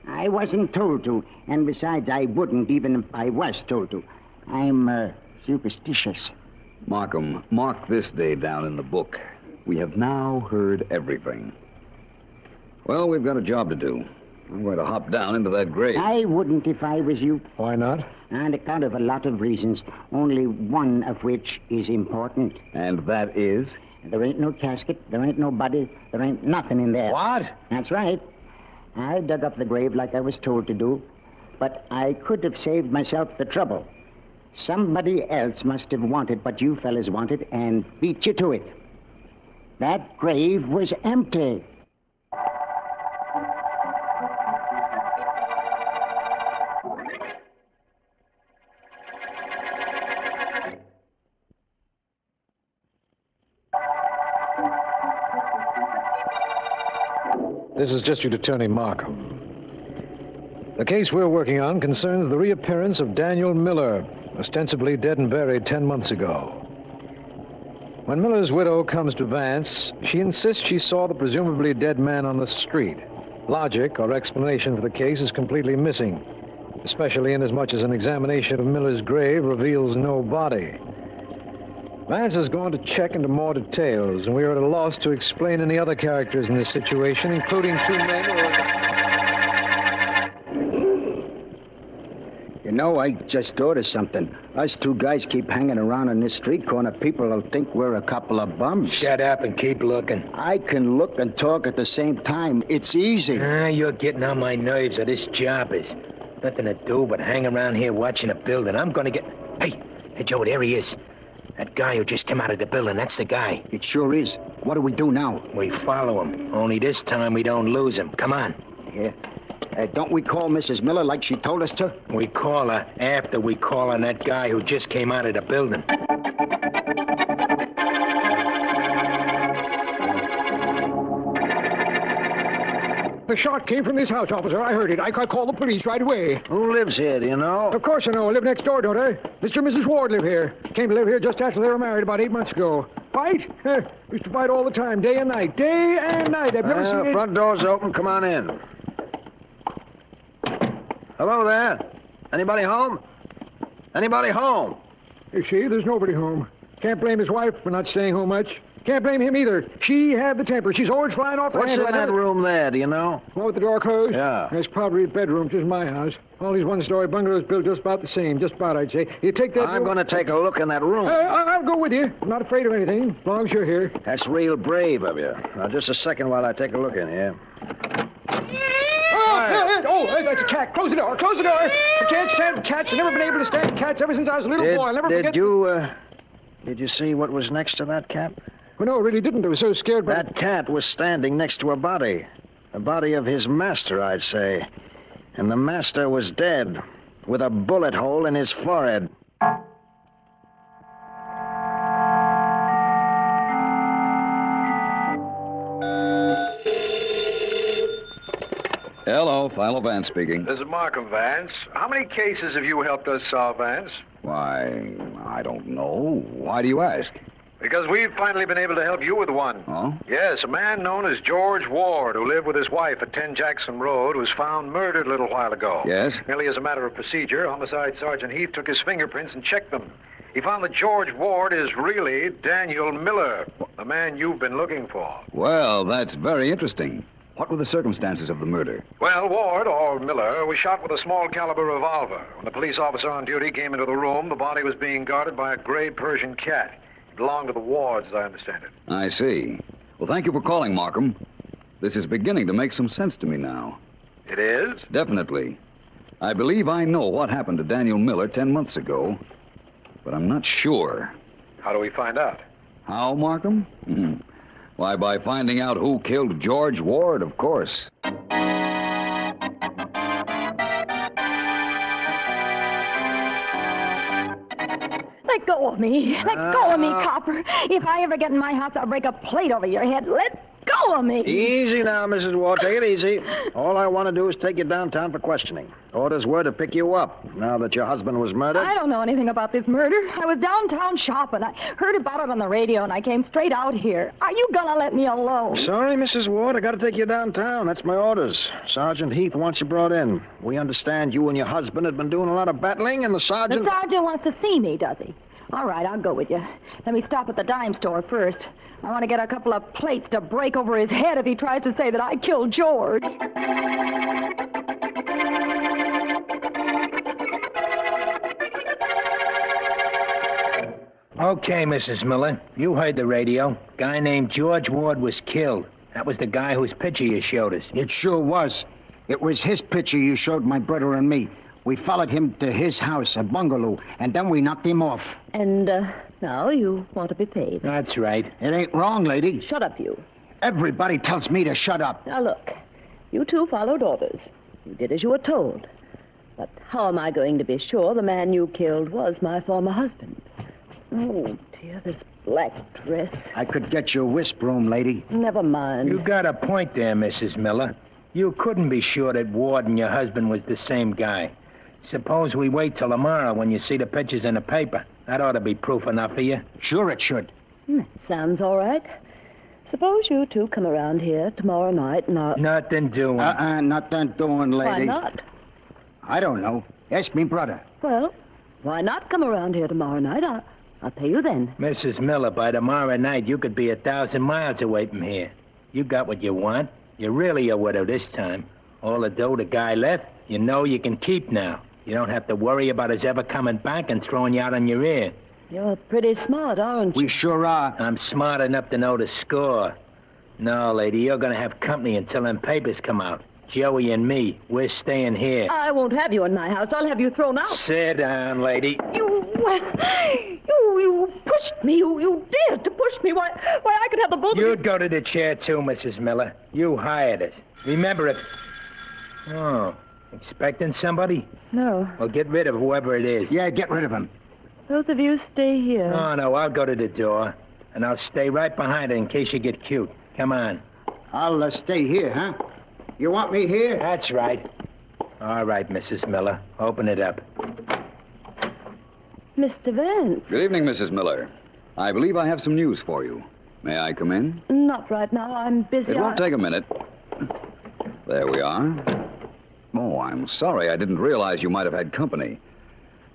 I wasn't told to. And besides, I wouldn't even if I was told to. I'm superstitious. Markham, mark this day down in the book. We have now heard everything. Well, we've got a job to do. I'm going to hop down into that grave. I wouldn't if I was you. Why not? On account of a lot of reasons, only one of which is important. And that is? There ain't no casket, there ain't no body, there ain't nothing in there. What? That's right. I dug up the grave like I was told to do, but I could have saved myself the trouble. Somebody else must have wanted what you fellas wanted and beat you to it. That grave was empty. This is District Attorney Markham. The case we're working on concerns the reappearance of Daniel Miller, ostensibly dead and buried 10 months ago. When Miller's widow comes to Vance, she insists she saw the presumably dead man on the street. Logic or explanation for the case is completely missing, especially inasmuch as an examination of Miller's grave reveals no body. Vance has gone to check into more details, and we are at a loss to explain any other characters in this situation, including 2 men who are... You know, I just thought of something. Us 2 guys keep hanging around on this street corner. People will think we're a couple of bums. Shut up and keep looking. I can look and talk at the same time. It's easy. You're getting on my nerves of this job is. Nothing to do but hang around here watching a building. I'm gonna get... Hey, Joe, there he is. That guy who just came out of the building, that's the guy. It sure is. What do we do now? We follow him. Only this time we don't lose him. Come on. Yeah. Don't we call Mrs. Miller like she told us to? We call her after we call on that guy who just came out of the building. The shot came from this house, officer. I heard it. I called the police right away. Who lives here, do you know? Of course I know. I live next door, don't I? Mr. and Mrs. Ward live here. Came to live here just after they were married about 8 months ago. Fight? Used to fight all the time, day and night. Day and night. I've never seen it. Front door's open. Come on in. Hello there. Anybody home? Anybody home? You see, there's nobody home. Can't blame his wife for not staying home much. Can't blame him either. She had the temper. She's always flying off the What's handle. in that room there, do you know? One with the door closed? Yeah. That's probably a bedroom, just my house. All these one-story bungalows built just about the same. Just about, I'd say. You take that... I'm going to take a look in that room. I'll go with you. I'm not afraid of anything, as long as you're here. That's real brave of you. Now, just a second while I take a look in here. That's a cat. Close the door. Close the door. I can't stand cats. I've never been able to stand cats ever since I was a little boy. I'll never forget... Did you see what was next to that cat? Well, no, I really didn't. I was so scared by... That cat was standing next to a body. The body of his master, I'd say. And the master was dead, with a bullet hole in his forehead. Hello, Philo Vance speaking. This is Markham, Vance. How many cases have you helped us solve, Vance? Why, I don't know. Why do you ask? Because we've finally been able to help you with one. Oh? Yes, a man known as George Ward, who lived with his wife at 10 Jackson Road, was found murdered a little while ago. Yes? Merely as a matter of procedure, Homicide Sergeant Heath took his fingerprints and checked them. He found that George Ward is really Daniel Miller, the man you've been looking for. Well, that's very interesting. What were the circumstances of the murder? Well, Ward, or Miller, was shot with a small caliber revolver. When the police officer on duty came into the room, the body was being guarded by a gray Persian cat. It belonged to the Wards, as I understand it. I see. Well, thank you for calling, Markham. This is beginning to make some sense to me now. It is? Definitely. I believe I know what happened to Daniel Miller 10 months ago, but I'm not sure. How do we find out? How, Markham? Why, by finding out who killed George Ward, of course. Let go of me. Let go of me, copper. If I ever get in my house, I'll break a plate over your head. Let go of me. Easy now, Mrs. Ward. Take it easy. All I want to do is take you downtown for questioning. Orders were to pick you up now that your husband was murdered. I don't know anything about this murder. I was downtown shopping. I heard about it on the radio, and I came straight out here. Are you gonna let me alone? Sorry, Mrs. Ward. I got to take you downtown. That's my orders. Sergeant Heath wants you brought in. We understand you and your husband had been doing a lot of battling, and the sergeant... The sergeant wants to see me, does he? All right, I'll go with you. Let me stop at the dime store first. I want to get a couple of plates to break over his head if he tries to say that I killed George. Okay, Mrs. Miller. You heard the radio. Guy named George Ward was killed. That was the guy whose picture you showed us. It sure was. It was his picture you showed my brother and me. We followed him to his house, a bungalow, and then we knocked him off. And now you want to be paid. That's right. It ain't wrong, lady. Shut up, you. Everybody tells me to shut up. Now, look. You two followed orders. You did as you were told. But how am I going to be sure the man you killed was my former husband? Oh, dear, this black dress. I could get you a wisp room, lady. Never mind. You got a point there, Mrs. Miller. You couldn't be sure that Ward and your husband was the same guy. Suppose we wait till tomorrow when you see the pictures in the paper. That ought to be proof enough for you. Sure it should. Sounds all right. Suppose you two come around here tomorrow night and I'll... Nothing doing. Nothing doing, lady. Why not? I don't know. Ask me brother. Well, why not come around here tomorrow night? I'll pay you then. Mrs. Miller, by tomorrow night, you could be 1,000 miles away from here. You got what you want. You're really a widow this time. All the dough the guy left, you know you can keep now. You don't have to worry about us ever coming back and throwing you out on your ear. You're pretty smart, aren't you? We sure are. I'm smart enough to know the score. No, lady, you're gonna have company until them papers come out. Joey and me, we're staying here. I won't have you in my house. I'll have you thrown out. Sit down, lady. You pushed me. You dared to push me. Why, I could have the both of you. You'd go to the chair, too, Mrs. Miller. You hired us. Remember it. Oh, expecting somebody? No. Well, get rid of whoever it is. Yeah, get rid of him. Both of you stay here. Oh, no, I'll go to the door. And I'll stay right behind her in case you get cute. Come on. I'll stay here, huh? You want me here? That's right. All right, Mrs. Miller. Open it up. Mr. Vance. Good evening, Mrs. Miller. I believe I have some news for you. May I come in? Not right now. I'm busy. It won't take a minute. There we are. Oh, I'm sorry. I didn't realize you might have had company.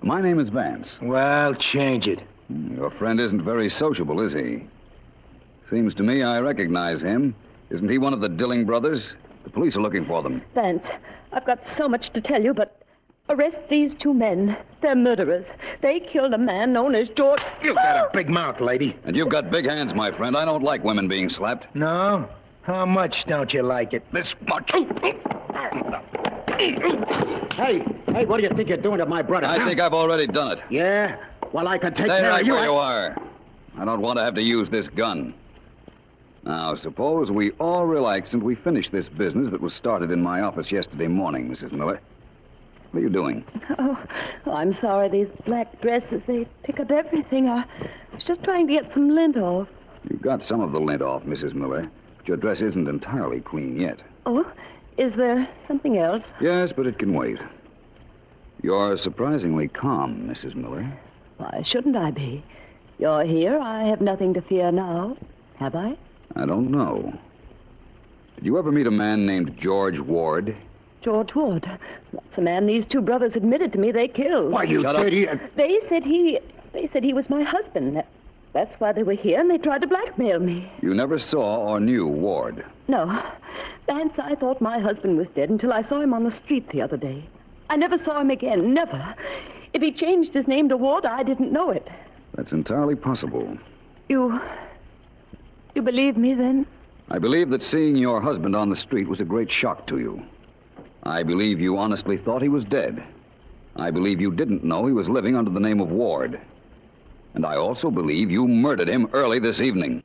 My name is Vance. Well, change it. Your friend isn't very sociable, is he? Seems to me I recognize him. Isn't he one of the Dilling brothers? The police are looking for them. Vance, I've got so much to tell you, but arrest these two men. They're murderers. They killed a man known as George... You've got a big mouth, lady. And you've got big hands, my friend. I don't like women being slapped. No? How much don't you like it? This much. Hey, what do you think you're doing to my brother? I think I've already done it. Yeah? Well, I can take Stay care right of you. where you are. I don't want to have to use this gun. Now, suppose we all relax and we finish this business that was started in my office yesterday morning, Mrs. Miller. What are you doing? Oh, I'm sorry. These black dresses, they pick up everything. I was just trying to get some lint off. You've got some of the lint off, Mrs. Miller, but your dress isn't entirely clean yet. Oh, is there something else? Yes, but it can wait. You're surprisingly calm, Mrs. Miller. Why shouldn't I be? You're here. I have nothing to fear now. Have I? I don't know. Did you ever meet a man named George Ward? George Ward. That's the man these two brothers admitted to me they killed. Why, you idiot. They said he was my husband. That's why they were here, and they tried to blackmail me. You never saw or knew Ward? No. Vance, I thought my husband was dead until I saw him on the street the other day. I never saw him again, never. If he changed his name to Ward, I didn't know it. That's entirely possible. You believe me, then? I believe that seeing your husband on the street was a great shock to you. I believe you honestly thought he was dead. I believe you didn't know he was living under the name of Ward. And I also believe you murdered him early this evening.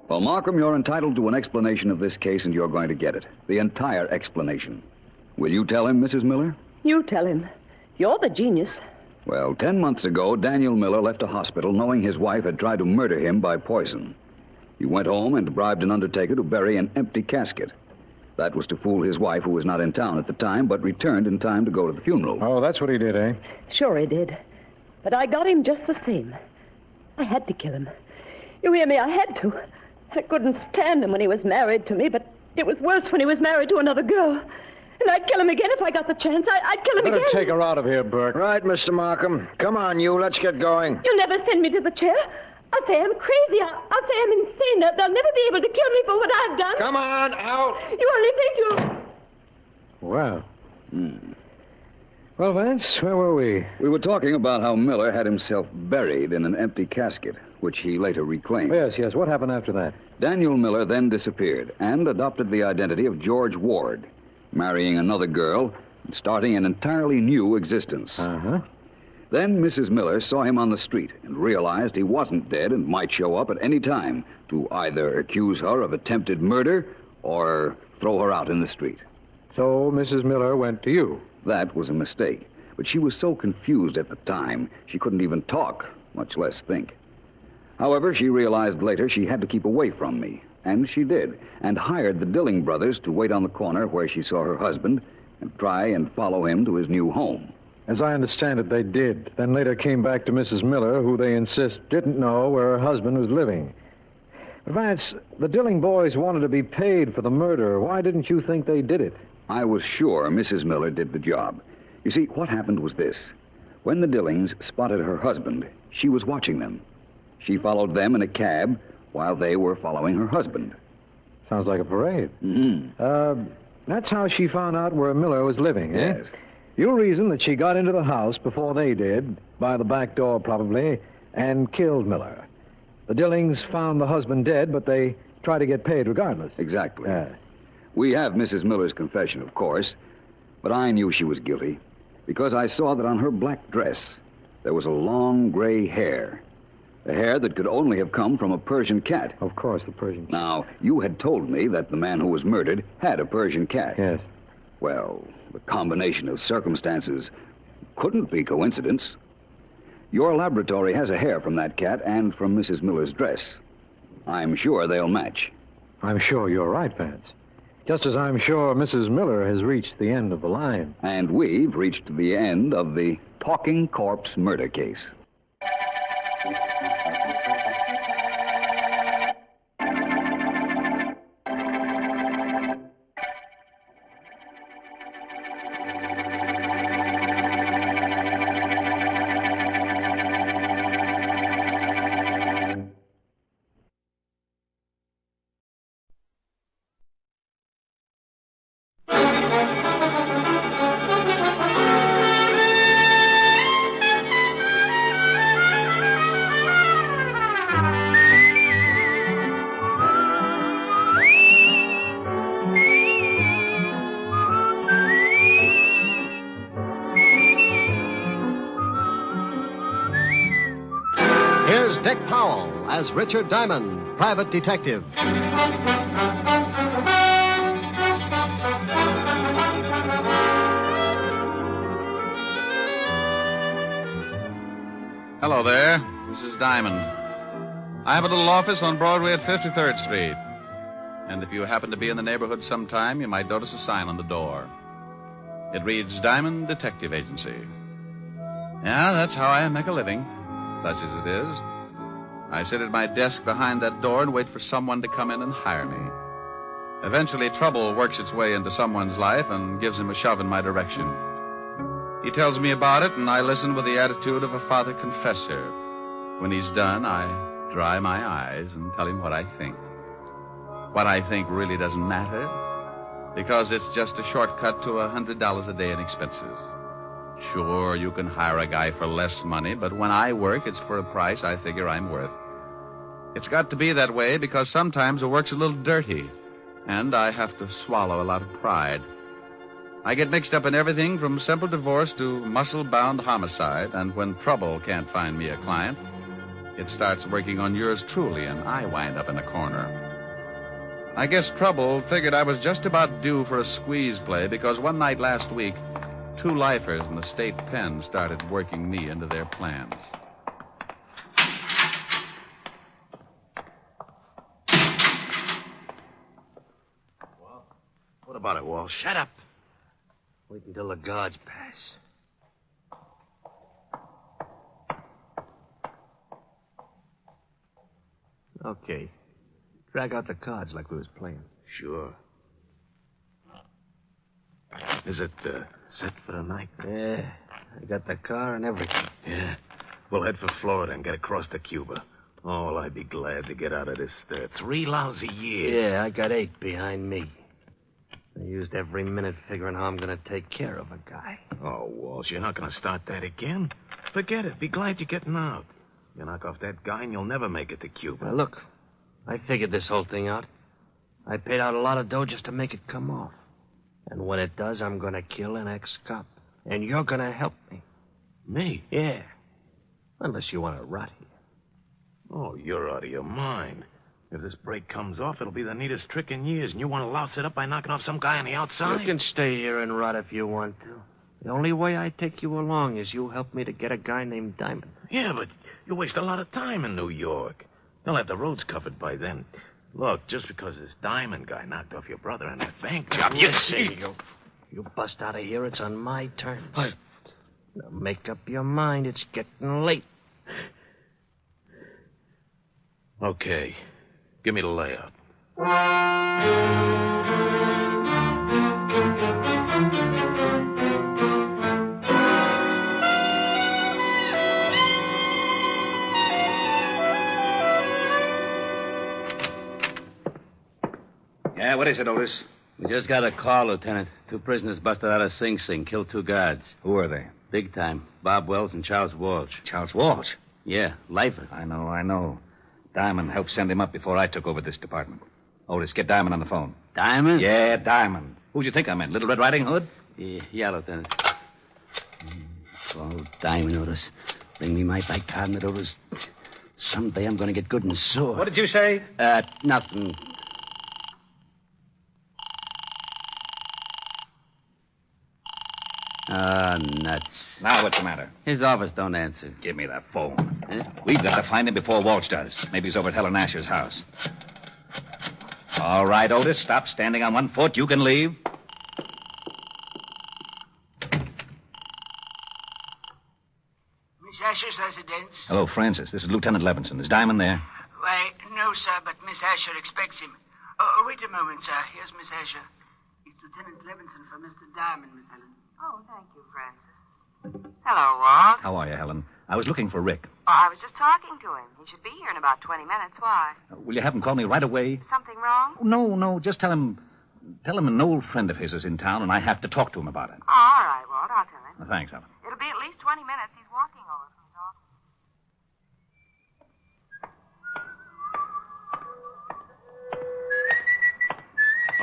Well, Markham, you're entitled to an explanation of this case, and you're going to get it. The entire explanation. Will you tell him, Mrs. Miller? You tell him. You're the genius. Well, 10 months ago, Daniel Miller left a hospital knowing his wife had tried to murder him by poison. He went home and bribed an undertaker to bury an empty casket. That was to fool his wife, who was not in town at the time, but returned in time to go to the funeral. Oh, that's what he did, eh? Sure he did. But I got him just the same. I had to kill him. You hear me? I had to. I couldn't stand him when he was married to me, but it was worse when he was married to another girl. And I'd kill him again if I got the chance. I'd kill him again. Better take her out of here, Burke. Right, Mr. Markham. Come on, you. Let's get going. You'll never send me to the chair. I'll say I'm crazy. I'll say I'm insane. They'll never be able to kill me for what I've done. Come on, out. You only think you... Well. Well, Vance, where were we? We were talking about how Miller had himself buried in an empty casket, which he later reclaimed. Yes. What happened after that? Daniel Miller then disappeared and adopted the identity of George Ward, marrying another girl and starting an entirely new existence. Then Mrs. Miller saw him on the street and realized he wasn't dead and might show up at any time to either accuse her of attempted murder or throw her out in the street. So Mrs. Miller went to you? That was a mistake. But she was so confused at the time, she couldn't even talk, much less think. However, she realized later she had to keep away from me. And she did, and hired the Dilling brothers to wait on the corner where she saw her husband and try and follow him to his new home. As I understand it, they did. Then later came back to Mrs. Miller, who they insist didn't know where her husband was living. But Vance, the Dilling boys wanted to be paid for the murder. Why didn't you think they did it? I was sure Mrs. Miller did the job. You see, what happened was this. When the Dillings spotted her husband, she was watching them. She followed them in a cab while they were following her husband. Sounds like a parade. Mm-hmm. That's how she found out where Miller was living, eh? Yes. You reason that she got into the house before they did, by the back door probably, and killed Miller. The Dillings found the husband dead, but they tried to get paid regardless. Exactly. We have Mrs. Miller's confession, of course, but I knew she was guilty because I saw that on her black dress there was a long gray hair. A hair that could only have come from a Persian cat. Of course, the Persian cat. Now, you had told me that the man who was murdered had a Persian cat. Yes. Well, the combination of circumstances couldn't be coincidence. Your laboratory has a hair from that cat and from Mrs. Miller's dress. I'm sure they'll match. I'm sure you're right, Vance. Just as I'm sure Mrs. Miller has reached the end of the line. And we've reached the end of the talking corpse murder case. Dick Powell as Richard Diamond, private detective. Hello there. This is Diamond. I have a little office on Broadway at 53rd Street. And if you happen to be in the neighborhood sometime, you might notice a sign on the door. It reads Diamond Detective Agency. Yeah, that's how I make a living, such as it is. I sit at my desk behind that door and wait for someone to come in and hire me. Eventually, trouble works its way into someone's life and gives him a shove in my direction. He tells me about it, and I listen with the attitude of a father confessor. When he's done, I dry my eyes and tell him what I think. What I think really doesn't matter, because it's just a shortcut to $100 a day in expenses. Sure, you can hire a guy for less money, but when I work, it's for a price I figure I'm worth. It's got to be that way because sometimes the work's a little dirty, and I have to swallow a lot of pride. I get mixed up in everything from simple divorce to muscle-bound homicide, and when trouble can't find me a client, it starts working on yours truly, and I wind up in a corner. I guess trouble figured I was just about due for a squeeze play because one night last week, 2 lifers in the state pen started working me into their plans. What about it, Walsh? Shut up. Wait until the guards pass. Okay. Drag out the cards like we was playing. Sure. Is it set for the night? Yeah. I got the car and everything. Yeah. We'll head for Florida and get across to Cuba. Oh, well, I'd be glad to get out of this 3 lousy years. Yeah, I got 8 behind me. I used every minute figuring how I'm going to take care of a guy. Oh, Walsh, you're not going to start that again? Forget it. Be glad you're getting out. You knock off that guy and you'll never make it to Cuba. Now, look, I figured this whole thing out. I paid out a lot of dough just to make it come off. And when it does, I'm going to kill an ex-cop. And you're going to help me. Me? Yeah. Unless you want to rot here. Oh, you're out of your mind. If this break comes off, it'll be the neatest trick in years, and you want to louse it up by knocking off some guy on the outside? You can stay here and rot if you want to. The only way I take you along is you help me to get a guy named Diamond. Yeah, but you waste a lot of time in New York. They'll have the roads covered by then. Look, just because this Diamond guy knocked off your brother and that bank job... You bust out of here, it's on my terms. Now make up your mind. It's getting late. Okay. Give me the layout. Yeah, what is it, Otis? We just got a call, Lieutenant. 2 prisoners busted out of Sing Sing, killed 2 guards. Who are they? Big time. Bob Wells and Charles Walsh. Charles Walsh? Yeah, lifer. I know. Diamond helped send him up before I took over this department. Otis, get Diamond on the phone. Diamond? Yeah, Diamond. Who'd you think I meant? Little Red Riding Hood? Yeah, Lieutenant. Oh, Diamond, Otis. Bring me my bicarbonate, Otis. Someday I'm going to get good and sore. What did you say? Nothing. Nuts. Now what's the matter? His office don't answer. Give me that phone. We've got to find him before Walsh does. Maybe he's over at Helen Asher's house. All right, Otis, stop standing on one foot. You can leave. Miss Asher's residence? Hello, Francis. This is Lieutenant Levinson. Is Diamond there? Why, no, sir, but Miss Asher expects him. Wait a moment, sir. Here's Miss Asher. It's Lieutenant Levinson for Mr. Diamond, Miss Helen. Oh, thank you, Francis. Hello, Walt. How are you, Helen? I was looking for Rick. Oh, I was just talking to him. He should be here in about 20 minutes. Why? Will you have him call me right away? Something wrong? No. Just tell him an old friend of his is in town, and I have to talk to him about it. Oh, all right, Walt. I'll tell him. Thanks, Helen. It'll be at least 20 minutes. He's walking over from his office.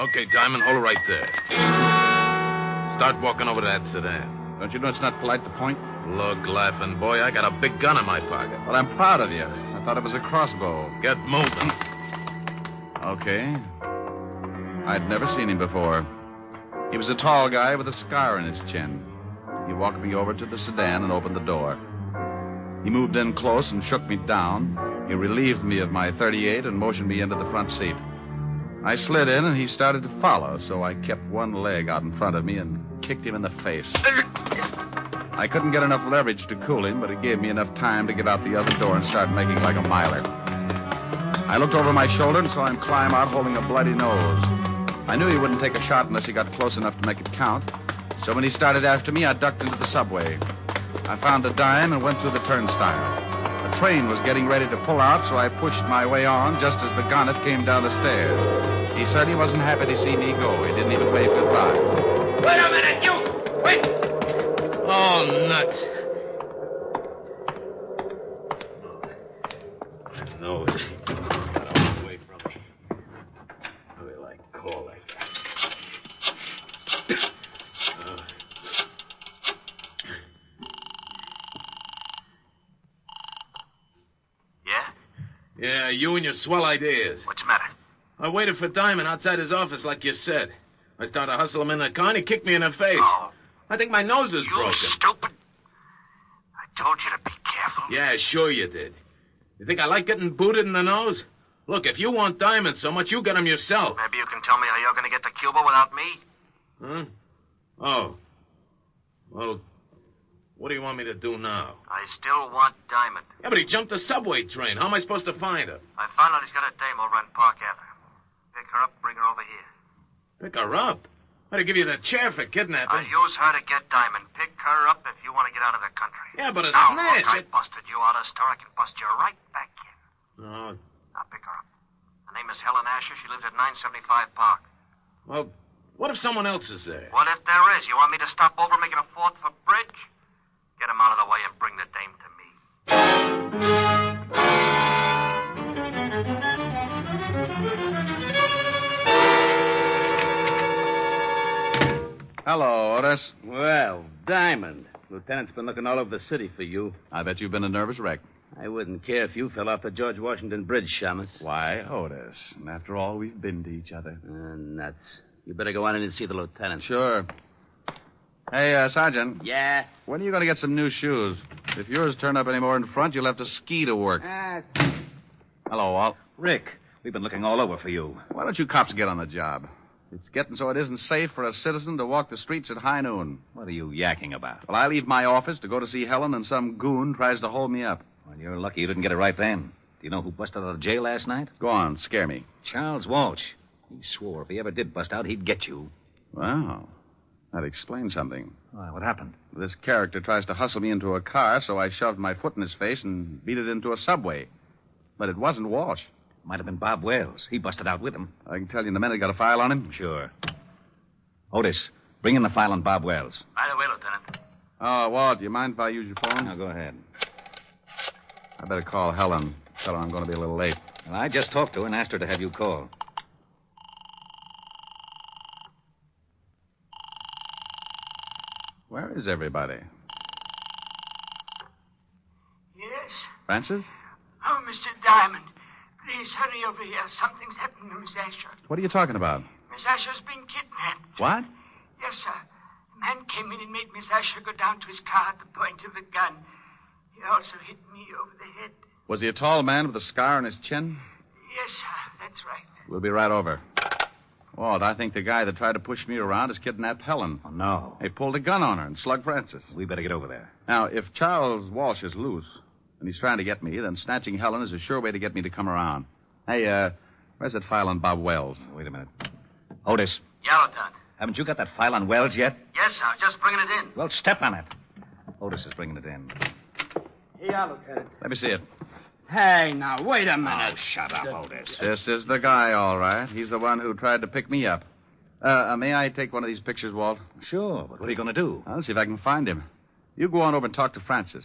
Okay, Diamond, hold it right there. Start walking over to that sedan. Don't you know it's not polite to point? Look, laughing boy, I got a big gun in my pocket. Well, I'm proud of you. I thought it was a crossbow. Get moving. Okay. I'd never seen him before. He was a tall guy with a scar in his chin. He walked me over to the sedan and opened the door. He moved in close and shook me down. He relieved me of my .38 and motioned me into the front seat. I slid in, and he started to follow, so I kept one leg out in front of me and kicked him in the face. I couldn't get enough leverage to cool him, but it gave me enough time to get out the other door and start making like a miler. I looked over my shoulder and saw him climb out holding a bloody nose. I knew he wouldn't take a shot unless he got close enough to make it count, so when he started after me, I ducked into the subway. I found a dime and went through the turnstile. The train was getting ready to pull out, so I pushed my way on just as the gonnet came down the stairs. He said he wasn't happy to see me go. He didn't even wave goodbye. Wait a minute, you! Wait! Oh, nuts. My nose. Got away from me. How do I call like that? Yeah, you and your swell ideas. What's the matter? I waited for Diamond outside his office like you said. I started to hustle him in the car and he kicked me in the face. Oh. I think my nose is broken. You stupid. I told you to be careful. Yeah, sure you did. You think I like getting booted in the nose? Look, if you want Diamond so much, you get him yourself. Maybe you can tell me how you're going to get to Cuba without me? Huh? Oh. Well, what do you want me to do now? I still want Diamond. Yeah, but he jumped the subway train. How am I supposed to find her? I found out he's got a dame over on Park Avenue. Pick her up, bring her over here. Pick her up? I'd give you the chair for kidnapping. I'll use her to get Diamond. Pick her up if you want to get out of the country. Yeah, but a now, snatch. Look, I busted you out of the store. I can bust you right back in. No. Now, pick her up. Her name is Helen Asher. She lives at 975 Park. Well, what if someone else is there? What if there is? You want me to stop over making a fourth for bridge? Get him out of the way and bring the dame to me. Hello, Otis. Well, Diamond. Lieutenant's been looking all over the city for you. I bet you've been a nervous wreck. I wouldn't care if you fell off the George Washington Bridge, Shamus. Why, Otis? And after all, we've been to each other. Nuts. You better go on in and see the lieutenant. Sure. Hey, Sergeant. Yeah? When are you going to get some new shoes? If yours turn up any more in front, you'll have to ski to work. Hello, Walt. Rick, we've been looking all over for you. Why don't you cops get on the job? It's getting so it isn't safe for a citizen to walk the streets at high noon. What are you yakking about? Well, I leave my office to go to see Helen, and some goon tries to hold me up. Well, you're lucky you didn't get it right then. Do you know who busted out of jail last night? Go on, scare me. Charles Walsh. He swore if he ever did bust out, he'd get you. Wow. That explains something. Why, what happened? This character tries to hustle me into a car, so I shoved my foot in his face and beat it into a subway. But it wasn't Walsh. Might have been Bob Wells. He busted out with him. I can tell you in a minute. Got a file on him? Sure. Otis, bring in the file on Bob Wells. By the way, Lieutenant. Oh, Walt, do you mind if I use your phone? Now, go ahead. I better call Helen. Tell her I'm going to be a little late. Well, I just talked to her and asked her to have you call. Where is everybody? Yes? Francis? Oh, Mr. Diamond, please hurry over here. Something's happened to Miss Asher. What are you talking about? Miss Asher's been kidnapped. What? Yes, sir. A man came in and made Miss Asher go down to his car at the point of a gun. He also hit me over the head. Was he a tall man with a scar on his chin? Yes, sir. That's right. We'll be right over. Walt, I think the guy that tried to push me around has kidnapped Helen. Oh, no. He pulled a gun on her and slugged Francis. We better get over there. Now, if Charles Walsh is loose and he's trying to get me, then snatching Helen is a sure way to get me to come around. Hey, where's that file on Bob Wells? Wait a minute. Otis. Yeah, Lieutenant. Haven't you got that file on Wells yet? Yes, sir. Just bringing it in. Well, step on it. Otis is bringing it in. Yeah, Lieutenant. Let me see it. Hey, now, wait a minute. Oh, shut up, Otis. This is the guy, all right. He's the one who tried to pick me up. May I take one of these pictures, Walt? Sure, but what are you going to do? I'll see if I can find him. You go on over and talk to Francis.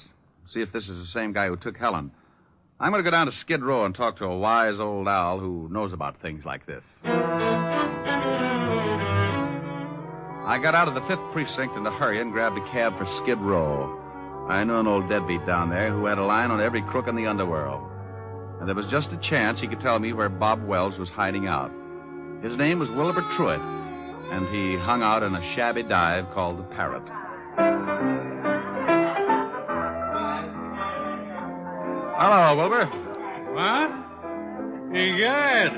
See if this is the same guy who took Helen. I'm going to go down to Skid Row and talk to a wise old owl who knows about things like this. I got out of the 5th Precinct in a hurry and grabbed a cab for Skid Row. I knew an old deadbeat down there who had a line on every crook in the underworld. And there was just a chance he could tell me where Bob Wells was hiding out. His name was Wilbur Truitt, and he hung out in a shabby dive called the Parrot. Hello, Wilbur. What? Egad,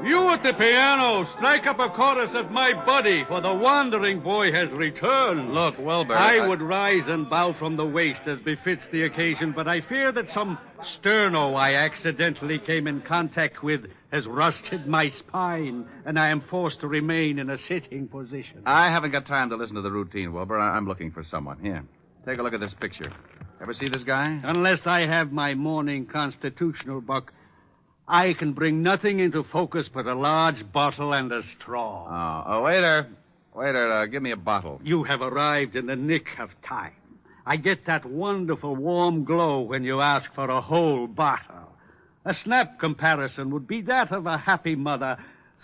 you at the piano, strike up a chorus of My Buddy, for the wandering boy has returned. Look, Wilbur. I would rise and bow from the waist as befits the occasion, but I fear that some sterno I accidentally came in contact with has rusted my spine, and I am forced to remain in a sitting position. I haven't got time to listen to the routine, Wilbur. I'm looking for someone. Here, take a look at this picture. Ever see this guy? Unless I have my morning constitutional, Buck, I can bring nothing into focus but a large bottle and a straw. Oh, waiter. Waiter, give me a bottle. You have arrived in the nick of time. I get that wonderful warm glow when you ask for a whole bottle. A snap comparison would be that of a happy mother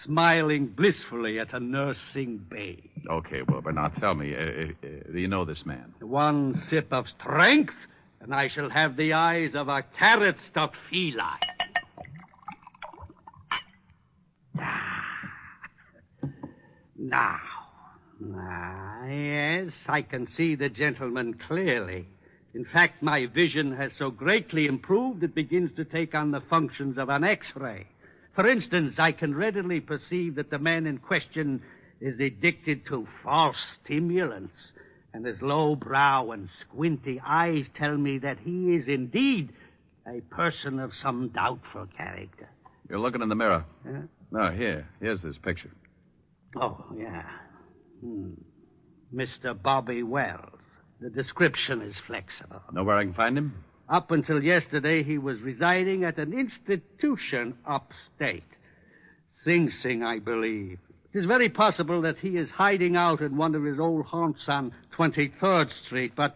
smiling blissfully at a nursing babe. Okay, Wilbur, now tell me, do you know this man? One sip of strength, and I shall have the eyes of a carrot-stuffed feline. Now, yes, I can see the gentleman clearly. In fact, my vision has so greatly improved it begins to take on the functions of an X-ray. For instance, I can readily perceive that the man in question is addicted to false stimulants, and his low brow and squinty eyes tell me that he is indeed a person of some doubtful character. You're looking in the mirror. Huh? No, here's this picture. Oh, yeah. Mr. Bobby Wells. The description is flexible. Know where I can find him? Up until yesterday, he was residing at an institution upstate. Sing Sing, I believe. It is very possible that he is hiding out in one of his old haunts on 23rd Street, but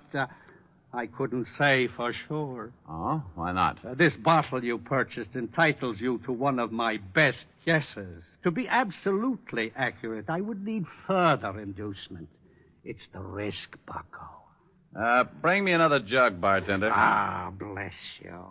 I couldn't say for sure. Oh, why not? This bottle you purchased entitles you to one of my best guesses. To be absolutely accurate, I would need further inducement. It's the risk, bucko. Bring me another jug, bartender. Ah, bless you.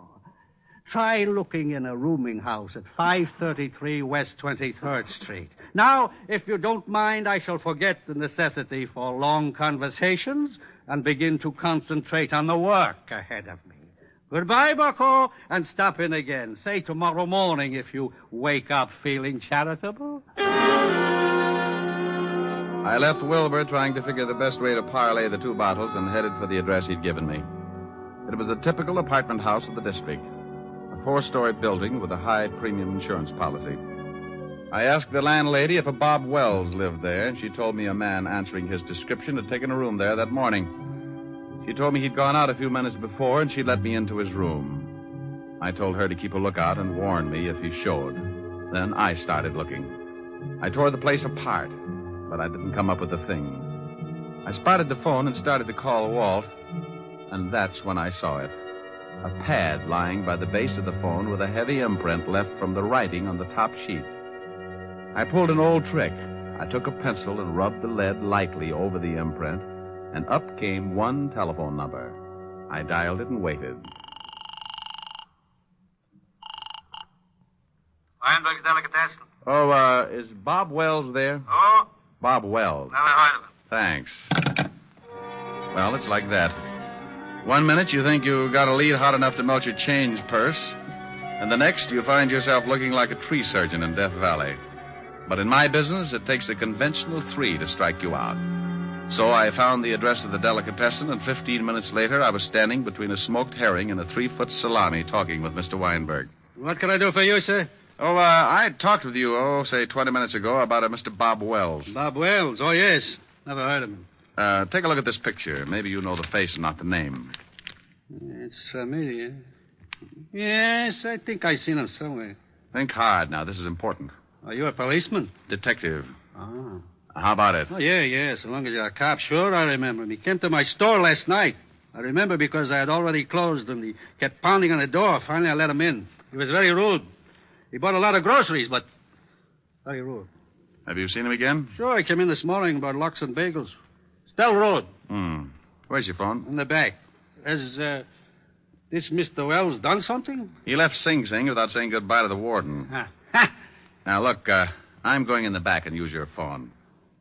Try looking in a rooming house at 533 West 23rd Street. Now, if you don't mind, I shall forget the necessity for long conversations and begin to concentrate on the work ahead of me. Goodbye, bucko, and stop in again. Say tomorrow morning if you wake up feeling charitable. I left Wilbur trying to figure the best way to parlay the 2 bottles and headed for the address he'd given me. It was a typical apartment house of the district, a 4-story building with a high premium insurance policy. I asked the landlady if a Bob Wells lived there, and she told me a man answering his description had taken a room there that morning. She told me he'd gone out a few minutes before, and she'd let me into his room. I told her to keep a lookout and warn me if he showed. Then I started looking. I tore the place apart, but I didn't come up with a thing. I spotted the phone and started to call Walt, and that's when I saw it. A pad lying by the base of the phone with a heavy imprint left from the writing on the top sheet. I pulled an old trick. I took a pencil and rubbed the lead lightly over the imprint, and up came one telephone number. I dialed it and waited. Weinberg's Delicatessen. Oh, is Bob Wells there? Oh? Bob Wells. Never heard of him. Thanks. Well, it's like that. 1 minute you think you got a lead hot enough to melt your change purse, and the next you find yourself looking like a tree surgeon in Death Valley. But in my business, it takes a conventional 3 to strike you out. So I found the address of the delicatessen, and 15 minutes later, I was standing between a smoked herring and a 3-foot salami talking with Mr. Weinberg. What can I do for you, sir? Oh, I talked with you, say 20 minutes ago about a Mr. Bob Wells. Bob Wells? Oh, yes. Never heard of him. Take a look at this picture. Maybe you know the face and not the name. It's familiar. Yes, I think I've seen him somewhere. Think hard now. This is important. Are you a policeman? Detective. Oh. How about it? Oh, yeah. So long as you're a cop, sure, I remember him. He came to my store last night. I remember because I had already closed and he kept pounding on the door. Finally, I let him in. He was very rude. He bought a lot of groceries, but very rude. Have you seen him again? Sure, he came in this morning about lox and bagels. Still rude. Where's your phone? In the back. Has this Mr. Wells done something? He left Sing Sing without saying goodbye to the warden. Now, look, I'm going in the back and use your phone.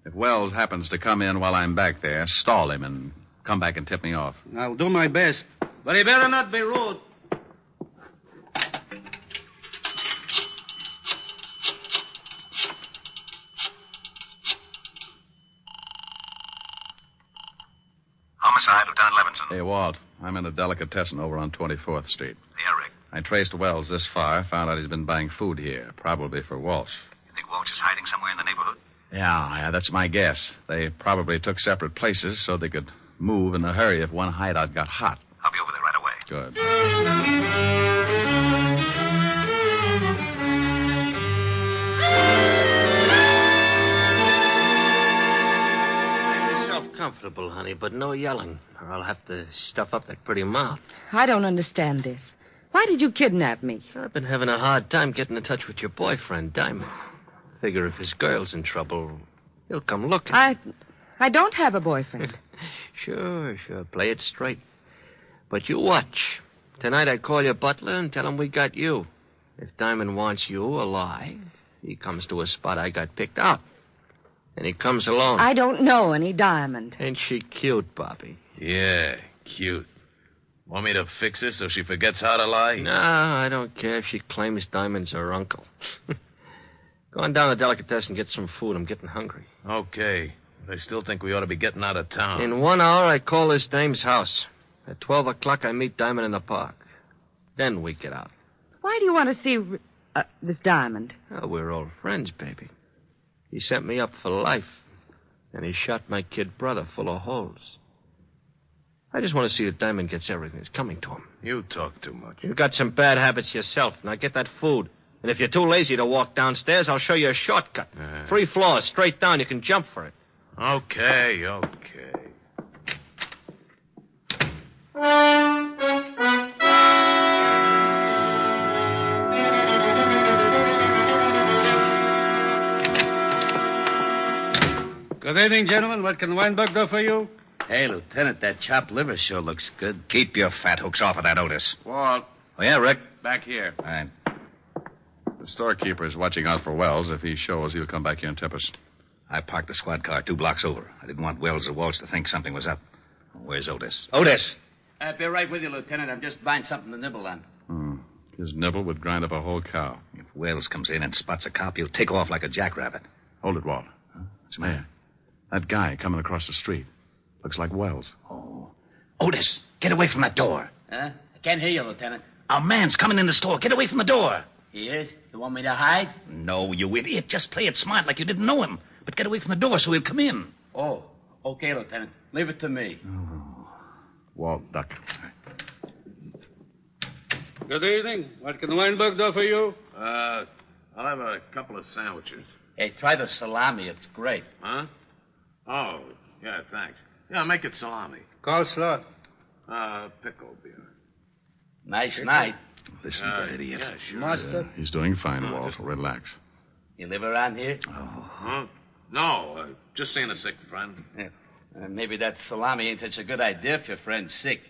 If Wells happens to come in while I'm back there, stall him and come back and tip me off. I'll do my best. But he better not be rude. Homicide, Lieutenant Levinson. Hey, Walt, I'm in a delicatessen over on 24th Street. Yeah, Rick. I traced Wells this far, found out he's been buying food here, probably for Walsh. You think Walsh is hiding somewhere in the neighborhood? Yeah, that's my guess. They probably took separate places so they could move in a hurry if one hideout got hot. I'll be over there right away. Good. Comfortable, honey, but no yelling, or I'll have to stuff up that pretty mouth. I don't understand this. Why did you kidnap me? I've been having a hard time getting in touch with your boyfriend, Diamond. Figure if his girl's in trouble, he'll come looking. I don't have a boyfriend. Sure. Play it straight. But you watch. Tonight I call your butler and tell him we got you. If Diamond wants you alive, he comes to a spot I got picked out. And he comes alone. I don't know any Diamond. Ain't she cute, Bobby? Yeah, cute. Want me to fix her so she forgets how to lie? No, I don't care if she claims Diamond's her uncle. Go on down to the delicatessen and get some food. I'm getting hungry. Okay. But I still think we ought to be getting out of town. In 1 hour, I call this dame's house. At 12 o'clock, I meet Diamond in the park. Then we get out. Why do you want to see this Diamond? Oh, we're old friends, baby. He sent me up for life, and he shot my kid brother full of holes. I just want to see that Diamond gets everything that's coming to him. You talk too much. You've got some bad habits yourself. Now get that food. And if you're too lazy to walk downstairs, I'll show you a shortcut. 3 floors, straight down. You can jump for it. Okay. Good evening, gentlemen. What can Weinberg do for you? Hey, Lieutenant, that chopped liver sure looks good. Keep your fat hooks off of that Otis. Walt. Oh, yeah, Rick? Back here. All right. The storekeeper's watching out for Wells. If he shows, he'll come back here and tip us. I parked the squad car 2 blocks over. I didn't want Wells or Walsh to think something was up. Where's Otis? Otis! I'll be right with you, Lieutenant. I'm just buying something to nibble on. His nibble would grind up a whole cow. If Wells comes in and spots a cop, he'll take off like a jackrabbit. Hold it, Walt. What's the matter? That guy coming across the street. Looks like Wells. Oh. Otis, get away from that door. Huh? I can't hear you, Lieutenant. A man's coming in the store. Get away from the door. He is? You want me to hide? No, you idiot. Just play it smart like you didn't know him. But get away from the door so he'll come in. Oh, okay, Lieutenant. Leave it to me. Oh. Walt, duck. Good evening. What can Weinberg do for you? I'll have a couple of sandwiches. Hey, try the salami. It's great. Huh? Oh, yeah, thanks. Yeah, make it salami. Coleslaw. Pickle beer. Nice night. Listen to that idiot. Yeah, sure. Mustard. He's doing fine, Walt. Relax. You live around here? Huh? No, just seeing a sick friend. Yeah. Maybe that salami ain't such a good idea if your friend's sick.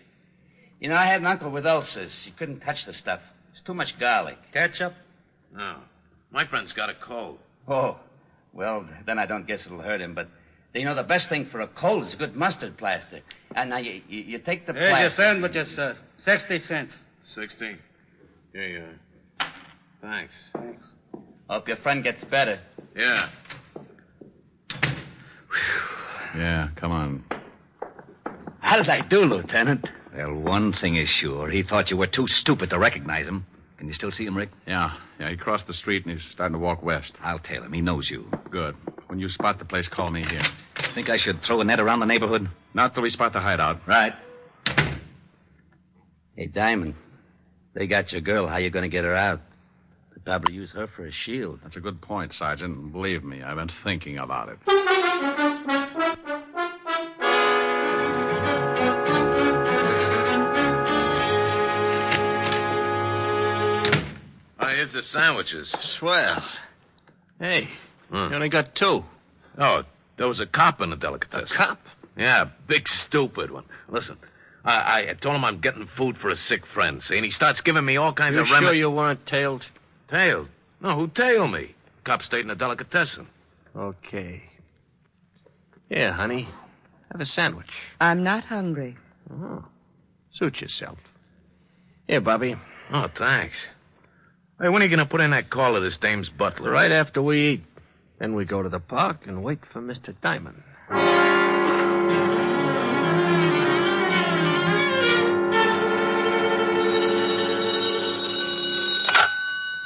You know, I had an uncle with ulcers. He couldn't touch the stuff. It's too much garlic. Ketchup? No. My friend's got a cold. Oh, well, then I don't guess it'll hurt him. But, you know, the best thing for a cold is a good mustard plaster. And now you take the Here's plaster. your sandwiches, sir. 60 cents. 60? Here you are. Thanks. Hope your friend gets better. Yeah. Yeah, come on. How did I do, Lieutenant? Well, one thing is sure. He thought you were too stupid to recognize him. Can you still see him, Rick? Yeah, he crossed the street and he's starting to walk west. I'll tell him. He knows you. Good. When you spot the place, call me here. Think I should throw a net around the neighborhood? Not till we spot the hideout. Right. Hey, Diamond, they got your girl. How you going to get her out? They'd probably use her for a shield. That's a good point, Sergeant. And believe me, I've been thinking about it. Here's the sandwiches. Swell. Hey, you only got 2. Oh, there was a cop in the delicatessen. A cop? Yeah, big stupid one. Listen, I told him I'm getting food for a sick friend, see, and he starts giving me all kinds of You sure you weren't tailed? Tailed? No, who tailed me? Cop stayed in the delicatessen. Okay. Here, honey. Have a sandwich. I'm not hungry. Oh. Suit yourself. Here, Bobby. Oh, thanks. Hey, when are you going to put in that call to this dame's butler? Right after we eat. Then we go to the park and wait for Mr. Diamond.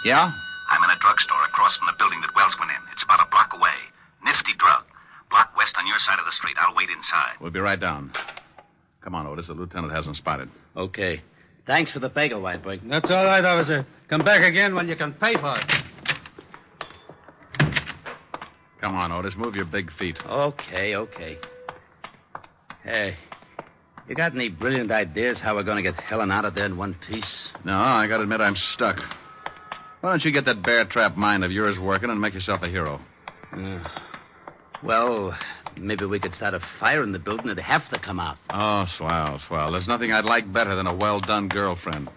Yeah? I'm in a drugstore across from the building that Wells went in. It's about a block away. Nifty drug. Block west on your side of the street. I'll wait inside. We'll be right down. Come on, Otis. The lieutenant hasn't spotted. Okay. Thanks for the bagel, Weinberg. That's all right, officer. Come back again when you can pay for it. Come on, Otis. Move your big feet. Okay. Hey, you got any brilliant ideas how we're going to get Helen out of there in one piece? No, I gotta admit I'm stuck. Why don't you get that bear trap mind of yours working and make yourself a hero? Well, maybe we could start a fire in the building. It'd have to come out. Oh, swell. There's nothing I'd like better than a well-done girlfriend.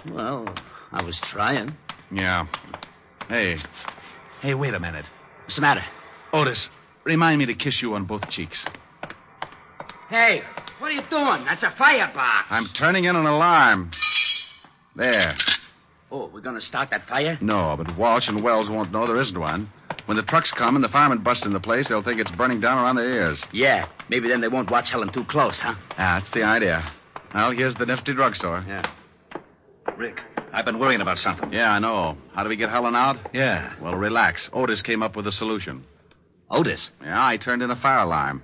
Well, I was trying. Yeah. Hey, wait a minute. What's the matter? Otis, remind me to kiss you on both cheeks. Hey, what are you doing? That's a firebox. I'm turning in an alarm. There. Oh, we're going to start that fire? No, but Walsh and Wells won't know there isn't one. When the trucks come and the firemen bust in the place, they'll think it's burning down around their ears. Yeah, maybe then they won't watch Helen too close, huh? That's the idea. Well, here's the nifty drugstore. Yeah. Rick, I've been worrying about something. Yeah, I know. How do we get Helen out? Yeah. Well, relax. Otis came up with a solution. Otis? Yeah, I turned in a fire alarm.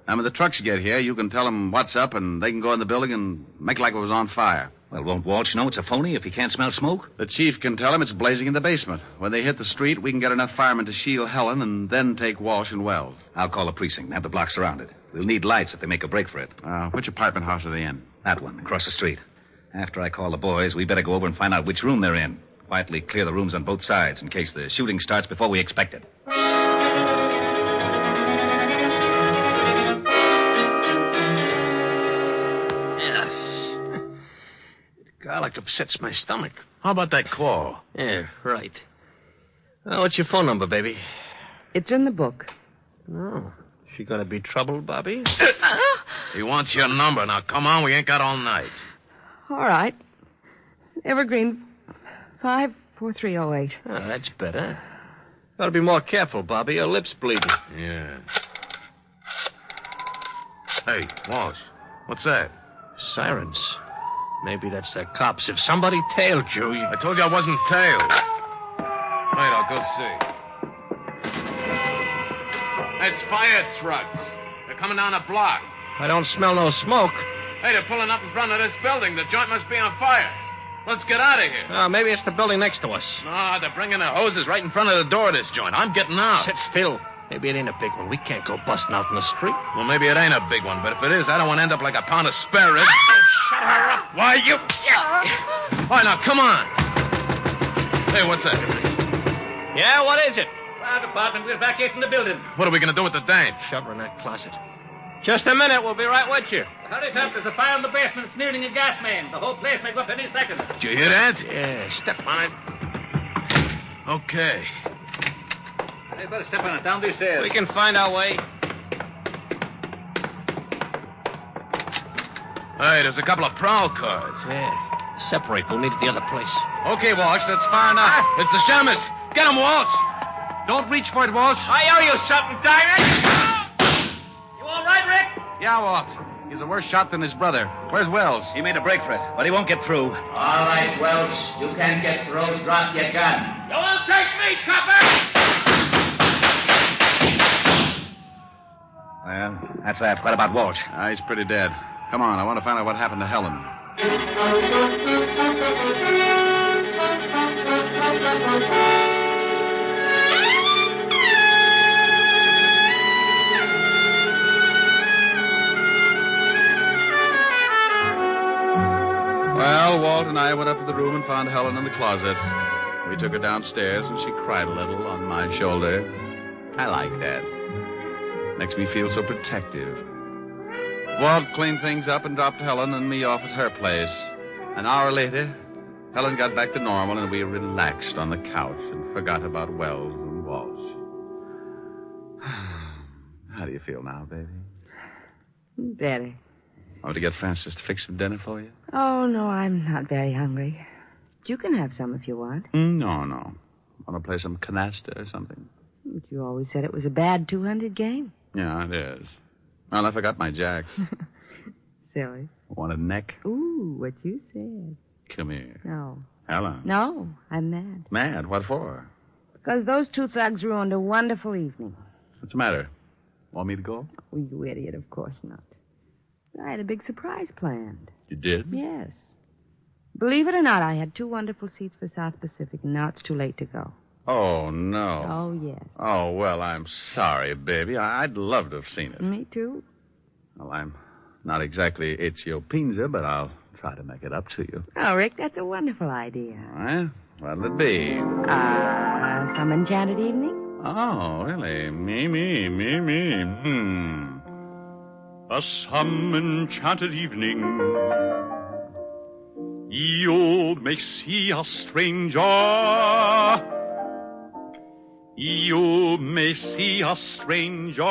Now, when the trucks get here, you can tell them what's up, and they can go in the building and make like it was on fire. Well, won't Walsh know it's a phony if he can't smell smoke? The chief can tell him it's blazing in the basement. When they hit the street, we can get enough firemen to shield Helen and then take Walsh and Wells. I'll call the precinct and have the block surrounded. We'll need lights if they make a break for it. Which apartment house are they in? That one, across the street. After I call the boys, we better go over and find out which room they're in. Quietly clear the rooms on both sides in case the shooting starts before we expect it. Garlic upsets my stomach. How about that call? Yeah, right. Well, what's your phone number, baby? It's in the book. Oh. She gonna be troubled, Bobby? He wants your number. Now, come on, we ain't got all night. All right. Evergreen 54308. Oh, that's better. Gotta be more careful, Bobby. Your lip's bleeding. Yeah. Hey, Walsh, what's that? Sirens. Maybe that's the cops. If somebody tailed you... I told you I wasn't tailed. Wait, I'll go see. It's fire trucks. They're coming down a block. I don't smell no smoke. Hey, they're pulling up in front of this building. The joint must be on fire. Let's get out of here. Maybe it's the building next to us. No, they're bringing the hoses right in front of the door of this joint. I'm getting out. Sit still. Maybe it ain't a big one. We can't go busting out in the street. Well, maybe it ain't a big one, but if it is, I don't want to end up like a pound of spare ribs. Shut her up. Why, you... All right, now, come on. Hey, what's that? Yeah, what is it? Fire department, we're evacuating the building. What are we going to do with the dame? Shove her in that closet. Just a minute. We'll be right with you. Hurry up. There's a fire in the basement. It's nearing a gas main. The whole place may go up any second. Did you hear that? Yeah, step on it. Okay. Hey, better step on it. Down these stairs. We can find our way. Hey, there's a couple of prowl cars. Yeah. Separate. We'll meet at the other place. Okay, Walsh, that's far enough. It's the Shamus. Get him, Walsh. Don't reach for it, Walsh. I owe you something, Diamond. You all right, Rick? Yeah, Walt. He's a worse shot than his brother. Where's Wells? He made a break for it, but he won't get through. All right, Welch. You can't get through. Drop your gun. You won't take me, copper! Well, that's that. What about Walsh? He's pretty dead. Come on, I want to find out what happened to Helen. Well, Walt and I went up to the room and found Helen in the closet. We took her downstairs, and she cried a little on my shoulder. I like that. Makes me feel so protective. Walt cleaned things up and dropped Helen and me off at her place. An hour later, Helen got back to normal, and we relaxed on the couch and forgot about Wells and Walsh. How do you feel now, baby? Better. I want to get Francis to fix some dinner for you? Oh, no, I'm not very hungry. You can have some if you want. No. Want to play some canasta or something? But you always said it was a bad 200 game. Yeah, it is. Well, I forgot my jacks. Silly. Want a neck? Ooh, what you said. Come here. No. Helen. No, I'm mad. Mad? What for? Because those two thugs ruined a wonderful evening. What's the matter? Want me to go? Oh, you idiot, of course not. I had a big surprise planned. You did? Yes. Believe it or not, I had 2 wonderful seats for South Pacific, and now it's too late to go. Oh, no. Oh, yes. Oh, well, I'm sorry, baby. I'd love to have seen it. Me too. Well, I'm not exactly Ezio Pinza, but I'll try to make it up to you. Oh, Rick, that's a wonderful idea. All right. What'll it be? Some enchanted evening? Oh, really? Me. Some enchanted evening. You may see a stranger. You may see a stranger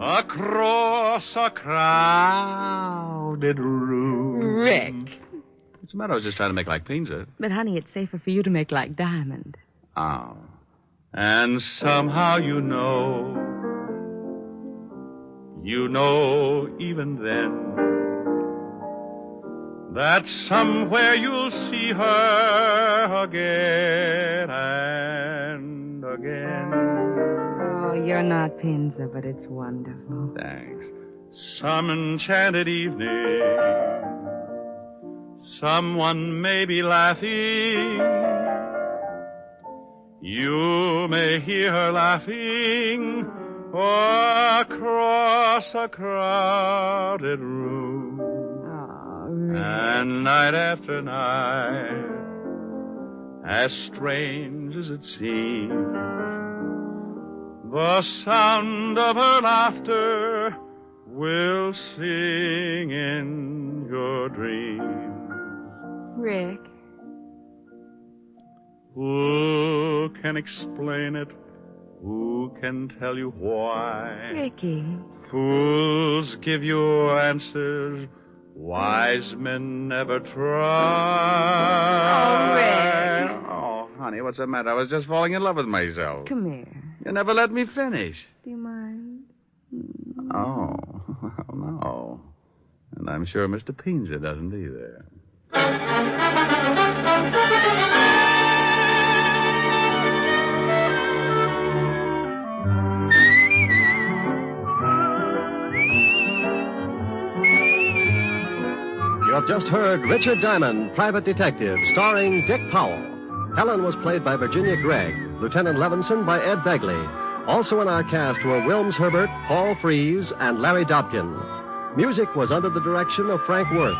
across a crowded room. Rick. What's the matter? I was just trying to make like Pinza. But, honey, it's safer for you to make like Diamond. Oh. And somehow you know even then, that somewhere you'll see her again and again. Oh, you're not Pinza, but it's wonderful. Thanks. Some enchanted evening, someone may be laughing. You may hear her laughing across a crowded room. Oh, Rick. And night after night, as strange as it seems, the sound of her laughter will sing in your dreams. Rick. Who can explain it? Who can tell you why? Ricky. Fools give you answers. Wise men never try. Oh, Rick. Oh, honey, what's the matter? I was just falling in love with myself. Come here. You never let me finish. Do you mind? Oh, no. And I'm sure Mr. Pinza doesn't either. You have just heard Richard Diamond, Private Detective, starring Dick Powell. Helen was played by Virginia Gregg, Lieutenant Levinson by Ed Begley. Also in our cast were Wilms Herbert, Paul Frees, and Larry Dobkin. Music was under the direction of Frank Worth.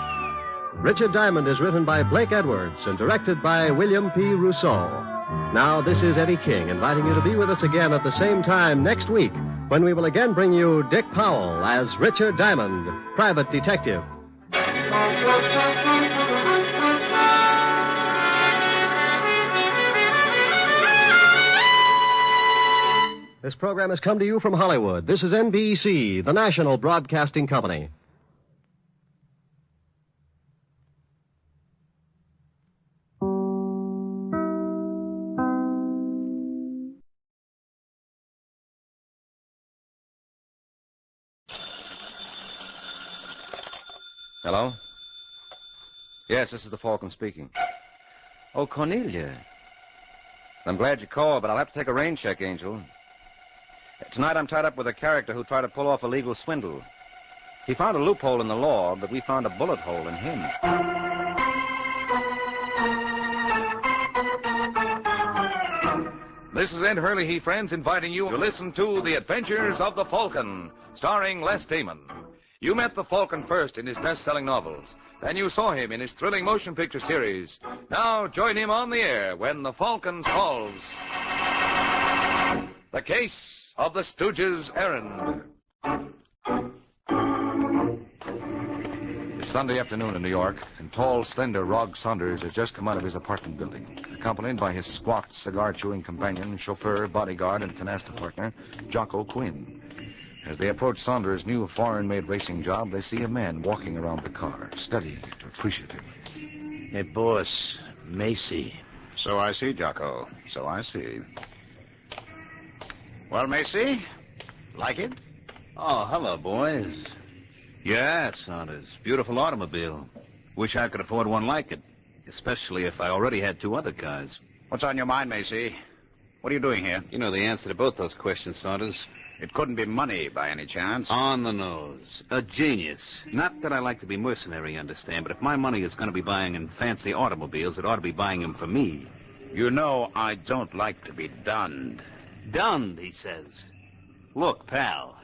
Richard Diamond is written by Blake Edwards and directed by William P. Rousseau. Now, this is Eddie King inviting you to be with us again at the same time next week when we will again bring you Dick Powell as Richard Diamond, Private Detective. This program has come to you from Hollywood. This is NBC, the national broadcasting company. Hello? Yes, this is the Falcon speaking. Oh, Cornelia. I'm glad you called, but I'll have to take a rain check, Angel. Tonight I'm tied up with a character who tried to pull off a legal swindle. He found a loophole in the law, but we found a bullet hole in him. This is Ed Hurley, friends, inviting you to listen to The Adventures of the Falcon, starring Les Damon. You met the Falcon first in his best-selling novels. Then you saw him in his thrilling motion picture series. Now join him on the air when the Falcon solves the case of the Stooges' errand. It's Sunday afternoon in New York, and tall, slender Rog Saunders has just come out of his apartment building, accompanied by his squat, cigar-chewing companion, chauffeur, bodyguard, and canasta partner, Jocko Quinn. As they approach Saunders' new foreign-made racing job, they see a man walking around the car, studying it, appreciative. Hey, boss, Macy. So I see, Jocko. So I see. Well, Macy, like it? Oh, hello, boys. Yeah, Saunders. Beautiful automobile. Wish I could afford one like it, especially if I already had two other cars. What's on your mind, Macy? What are you doing here? You know the answer to both those questions, Saunders. It couldn't be money by any chance. On the nose. A genius. Not that I like to be mercenary, understand, but if my money is going to be buying in fancy automobiles, it ought to be buying them for me. You know I don't like to be dunned. Dunned, he says. Look, pal,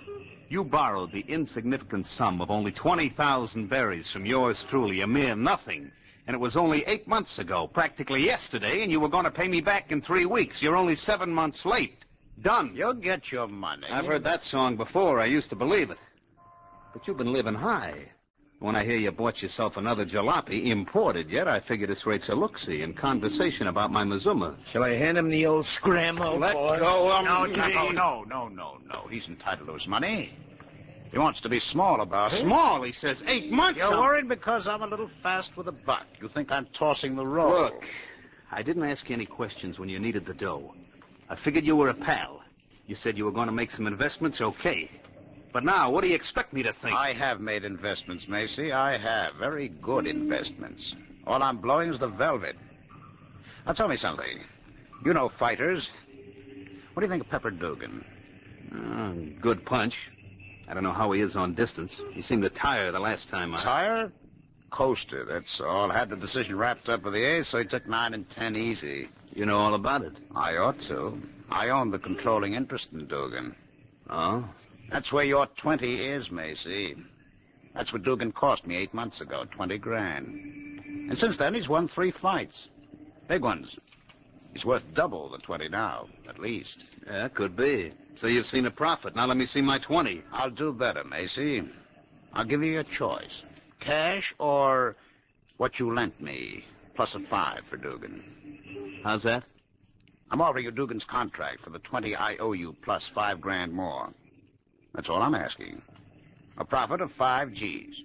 you borrowed the insignificant sum of only 20,000 berries from yours truly, a mere nothing. And it was only 8 months ago, practically yesterday, and you were going to pay me back in 3 weeks. You're only 7 months late. Done. You'll get your money. I've heard that song before. I used to believe it. But you've been living high. When I hear you bought yourself another jalopy, imported yet, I figure this rate's a look-see and conversation about my Mazuma. Shall I hand him the old scramble, Let boss? go of No, Jocko, no. He's entitled to his money. He wants to be small about it. Small, he says. 8 months. You're worried because I'm a little fast with a buck. You think I'm tossing the roll. Look, I didn't ask you any questions when you needed the dough. I figured you were a pal. You said you were going to make some investments, okay. But now, what do you expect me to think? I have made investments, Macy. I have. Very good investments. All I'm blowing is the velvet. Now, tell me something. You know fighters. What do you think of Pepper Dugan? Good punch. I don't know how he is on distance. He seemed to tire the last time I... Tire? Coaster, that's all. Had the decision wrapped up with the ace, so he took 9 and 10 easy. You know all about it? I ought to. I own the controlling interest in Dugan. Oh? That's where your 20 is, Macy. That's what Dugan cost me 8 months ago, 20 grand. And since then, he's won 3 fights. Big ones. He's worth double the 20 now, at least. Yeah, could be. So you've seen a profit. Now let me see my 20. I'll do better, Macy. I'll give you a choice. Cash or what you lent me, plus a 5 for Dugan. How's that? I'm offering you Dugan's contract for the 20 I owe you, plus 5 grand more. That's all I'm asking. A profit of 5 G's.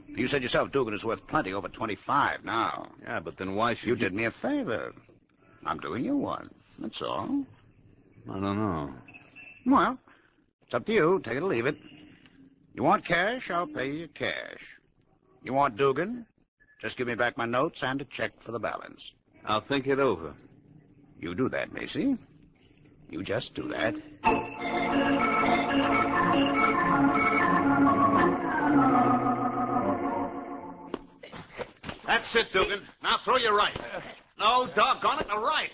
You said yourself Dugan is worth plenty, over 25 now. Yeah, but then why should you... did me a favor. I'm doing you one. That's all. I don't know. Well, it's up to you. Take it or leave it. You want cash? I'll pay you cash. You want Dugan? Just give me back my notes and a check for the balance. I'll think it over. You do that, Macy. You just do that. That's it, Dugan. Now throw your right. No, doggone it, the right.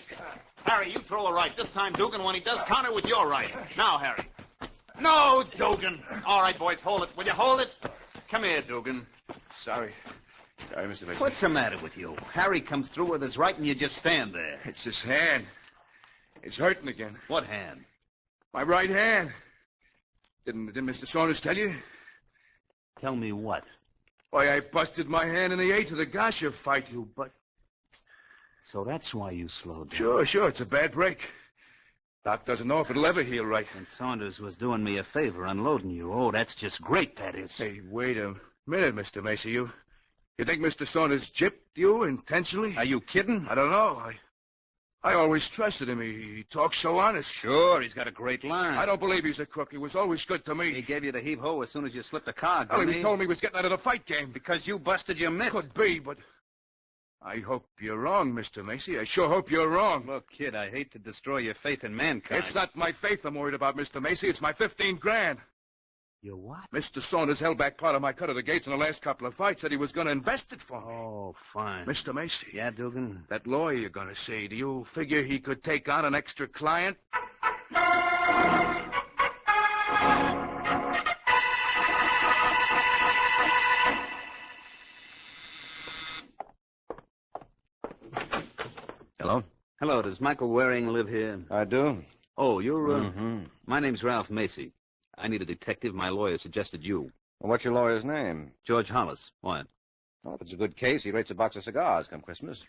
Harry, you throw a right. This time, Dugan, when he does, counter with your right. Now, Harry. No, Dugan. All right, boys, hold it. Will you hold it? Come here, Dugan. Sorry, Mr. Mason. What's the matter with you? Harry comes through with his right and you just stand there. It's his hand. It's hurting again. What hand? My right hand. Didn't Mr. Saunders tell you? Tell me what? Why, I busted my hand in the 8th of the Gasha fight, you butt. So that's why you slowed down. Sure. It's a bad break. Doc doesn't know if it'll ever heal right. And Saunders was doing me a favor unloading you. Oh, that's just great, that is. Hey, wait a minute, Mr. Macy. You think Mr. Saunders gypped you intentionally? Are you kidding? I don't know. I always trusted him. He talks so honest. Sure, he's got a great line. I don't believe he's a crook. He was always good to me. He gave you the heave-ho as soon as you slipped a card, Well, didn't he told me he was getting out of the fight game. Because you busted your mitt. Could be, but I hope you're wrong, Mr. Macy. I sure hope you're wrong. Look, kid, I hate to destroy your faith in mankind. It's not my faith I'm worried about, Mr. Macy. It's my 15 grand. Your what? Mr. Saunders held back part of my cut of the gates in the last couple of fights. Said he was going to invest it for me. Oh, fine. Mr. Macy. Yeah, Dugan? That lawyer you're going to see, do you figure he could take on an extra client? Hello? Hello, does Michael Waring live here? I do. Oh, you're, My name's Ralph Macy. I need a detective. My lawyer suggested you. Well, what's your lawyer's name? George Hollis. What? Well, if it's a good case, he rates a box of cigars come Christmas.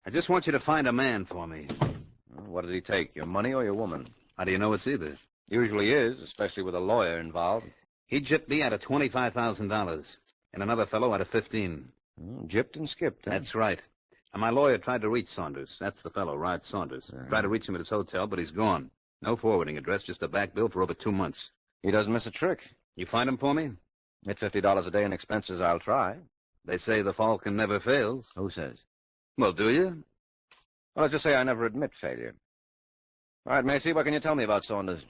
I just want you to find a man for me. Well, what did he take, your money or your woman? How do you know it's either? Usually is, especially with a lawyer involved. He gypped me out of $25,000, and another fellow out of $15,000. Gypped and skipped, huh? That's right. And my lawyer tried to reach Saunders. That's the fellow, Rod Saunders. Tried to reach him at his hotel, but he's gone. No forwarding address, just a back bill for over 2 months. He doesn't miss a trick. You find him for me? At $50 a day in expenses, I'll try. They say the Falcon never fails. Who says? Well, do you? Well, let's just say I never admit failure. All right, Macy, what can you tell me about Saunders?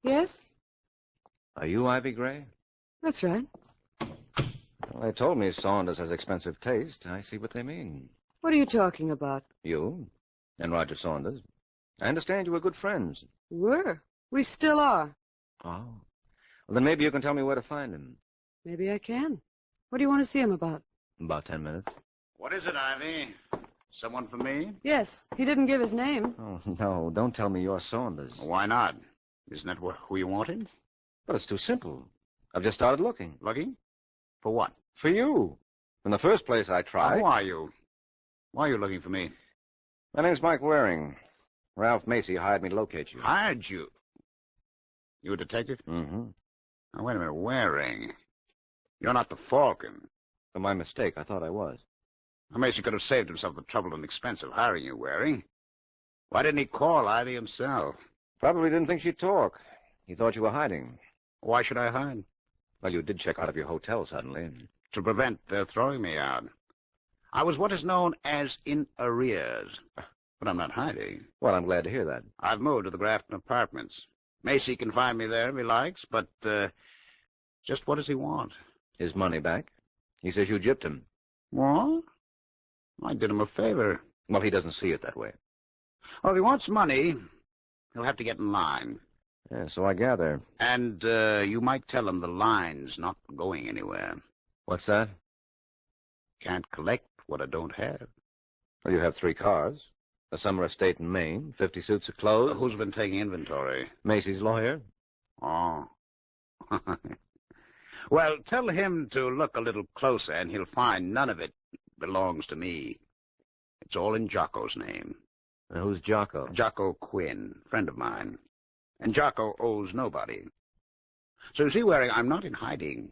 Yes? Are you Ivy Gray? That's right. Well, they told me Saunders has expensive taste. I see what they mean. What are you talking about? You and Roger Saunders. I understand you were good friends. Were. We still are. Oh. Well, then maybe you can tell me where to find him. Maybe I can. What do you want to see him about? About 10 minutes. What is it, Ivy? Someone for me? Yes. He didn't give his name. Oh, no, don't tell me you're Saunders. Why not? Isn't that who you wanted? But it's too simple. I've just started looking. Looking? For what? For you. In the first place, I tried. Who are you? Why are you looking for me? My name's Mike Waring. Ralph Macy hired me to locate you. Hired you? You a detective? Mm-hmm. Now, wait a minute. Waring. You're not the Falcon. For my mistake, I thought I was. Macy could have saved himself the trouble and expense of hiring you, Waring. Why didn't he call Ivy himself? Probably didn't think she'd talk. He thought you were hiding. Why should I hide? Well, you did check out of your hotel suddenly. To prevent their throwing me out. I was what is known as in arrears. But I'm not hiding. Well, I'm glad to hear that. I've moved to the Grafton Apartments. Macy can find me there if he likes, but, just what does he want? His money back. He says you gypped him. What? I did him a favor. Well, he doesn't see it that way. Well, if he wants money, he'll have to get in line. Yeah, so I gather. And, you might tell him the line's not going anywhere. What's that? Can't collect what I don't have. Well, you have 3 cars. A summer estate in Maine, 50 suits of clothes. Who's been taking inventory? Macy's lawyer. Oh. Well, tell him to look a little closer, and he'll find none of it belongs to me. It's all in Jocko's name. Who's Jocko? Jocko Quinn, friend of mine. And Jocko owes nobody. So you see, Waring, I'm not in hiding.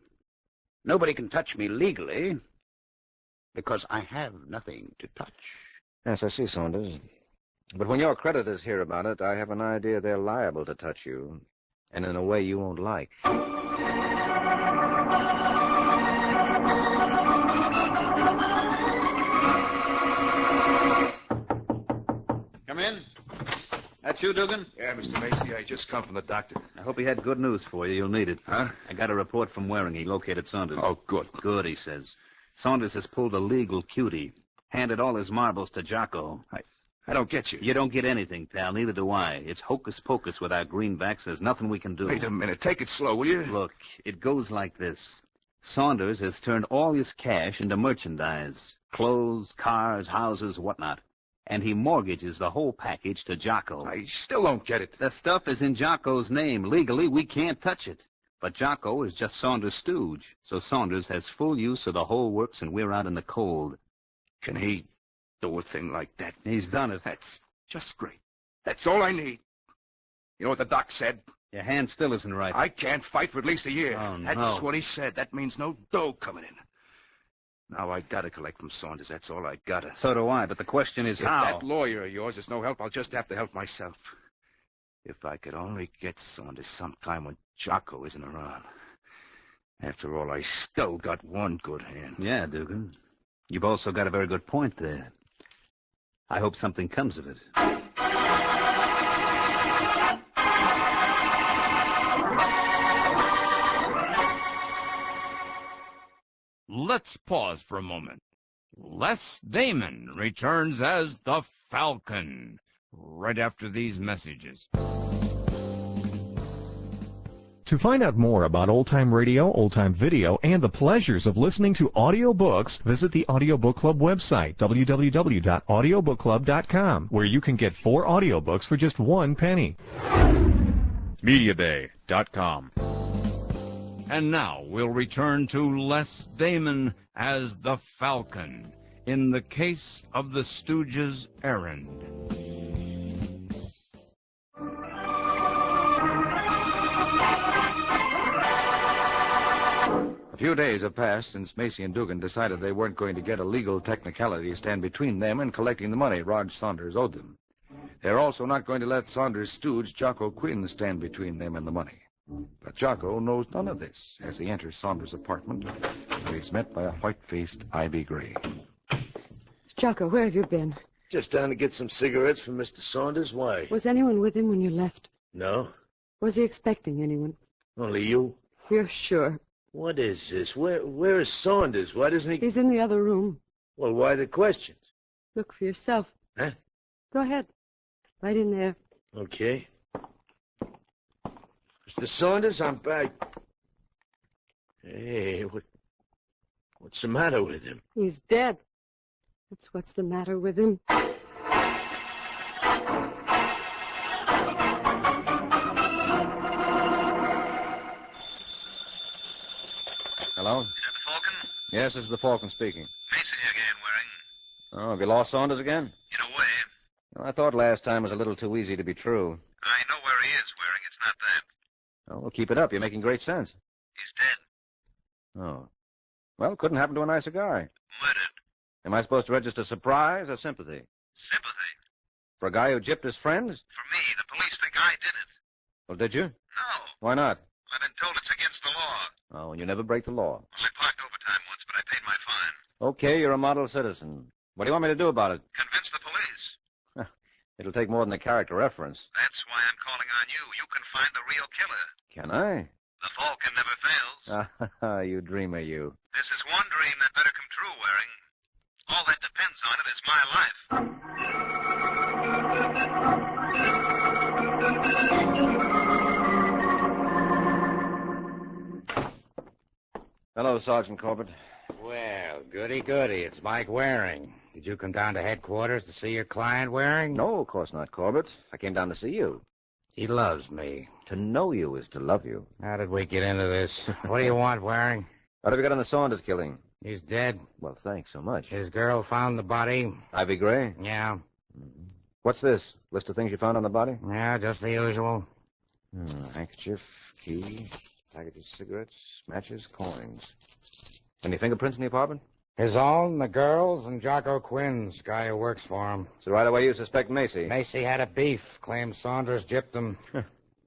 Nobody can touch me legally. Because I have nothing to touch. Yes, I see, Saunders. But when your creditors hear about it, I have an idea they're liable to touch you, and in a way you won't like. Come in. That you, Dugan? Yeah, Mr. Macy, I just come from the doctor. I hope he had good news for you. You'll need it. Huh? I got a report from Waring. He located Saunders. Oh, good. Good, he says. Saunders has pulled a legal cutie. Handed all his marbles to Jocko. I don't get you. You don't get anything, pal. Neither do I. It's hocus pocus with our greenbacks. There's nothing we can do. Wait a minute. Take it slow, will you? Look, it goes like this. Saunders has turned all his cash into merchandise. Clothes, cars, houses, whatnot. And he mortgages the whole package to Jocko. I still don't get it. The stuff is in Jocko's name. Legally, we can't touch it. But Jocko is just Saunders' stooge. So Saunders has full use of the whole works, and we're out in the cold. Can he do a thing like that? He's done it. That's just great. That's all I need. You know what the doc said? Your hand still isn't right. I can't fight for at least a year. Oh, no. That's what he said. That means no dough coming in. Now I gotta collect from Saunders. That's all I gotta. So do I, but the question is if how. That lawyer of yours is no help, I'll just have to help myself. If I could only get Saunders sometime when Jocko isn't around. After all, I still got one good hand. Yeah, Dugan. You've also got a very good point there. I hope something comes of it. Let's pause for a moment. Les Damon returns as the Falcon right after these messages. To find out more about old-time radio, old-time video, and the pleasures of listening to audiobooks, visit the Audiobook Club website, www.audiobookclub.com, where you can get 4 audiobooks for just 1 penny. MediaBay.com. And now we'll return to Les Damon as the Falcon in the case of the Stooges' Errand. A few days have passed since Macy and Dugan decided they weren't going to get a legal technicality to stand between them and collecting the money Rog Saunders owed them. They're also not going to let Saunders' stooge, Jocko Quinn, stand between them and the money. But Jocko knows none of this as he enters Saunders' apartment, where he's met by a white-faced Ivy Gray. Jocko, where have you been? Just down to get some cigarettes from Mr. Saunders. Why? Was anyone with him when you left? No. Was he expecting anyone? Only you. You're sure? What is this? Where is Saunders? Why doesn't he... He's in the other room. Well, why the questions? Look for yourself. Huh? Go ahead. Right in there. Okay. Mr. Saunders, I'm back. Hey, what's the matter with him? He's dead. That's what's the matter with him. Hello? Is that the Falcon? Yes, this is the Falcon speaking. Macy again, Waring. Oh, have you lost Saunders again? In a way. Well, I thought last time was a little too easy to be true. I know where he is, Waring. It's not that. Oh, well, keep it up. You're making great sense. He's dead. Oh. Well, couldn't happen to a nicer guy. Murdered. Am I supposed to register surprise or sympathy? Sympathy. For a guy who gypped his friends? For me, the police think I did it. Well, did you? No. Why not? I've been told it's against the law. Oh, and you never break the law. Well, I parked overtime once, but I paid my fine. Okay, you're a model citizen. What do you want me to do about it? Convince the police. It'll take more than a character reference. That's why I'm calling on you. You can find the real killer. Can I? The Falcon never fails. You dreamer, you. This is one dream that better come true, Waring. All that depends on it is my life. Hello, Sergeant Corbett. Well, goody. It's Mike Waring. Did you come down to headquarters to see your client, Waring? No, of course not, Corbett. I came down to see you. He loves me. To know you is to love you. How did we get into this? What do you want, Waring? What have you got on the Saunders killing? He's dead. Well, thanks so much. His girl found the body. Ivy Gray? Yeah. What's this? List of things you found on the body? Yeah, just the usual. Handkerchief, key, package of cigarettes, matches, coins. Any fingerprints in the apartment? His own, the girls, and Jocko Quinn's, guy who works for him. So right away you suspect Macy? Macy had a beef. Claims Saunders gypped him.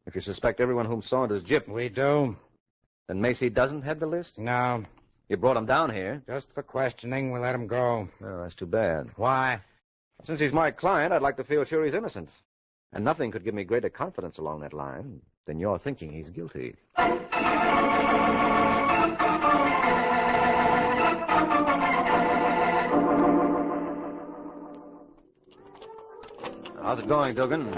If you suspect everyone whom Saunders gypped... We do. Then Macy doesn't have the list? No. You brought him down here? Just for questioning, we let him go. Oh, that's too bad. Why? Since he's my client, I'd like to feel sure he's innocent. And nothing could give me greater confidence along that line than your thinking he's guilty. How's it going, Dugan?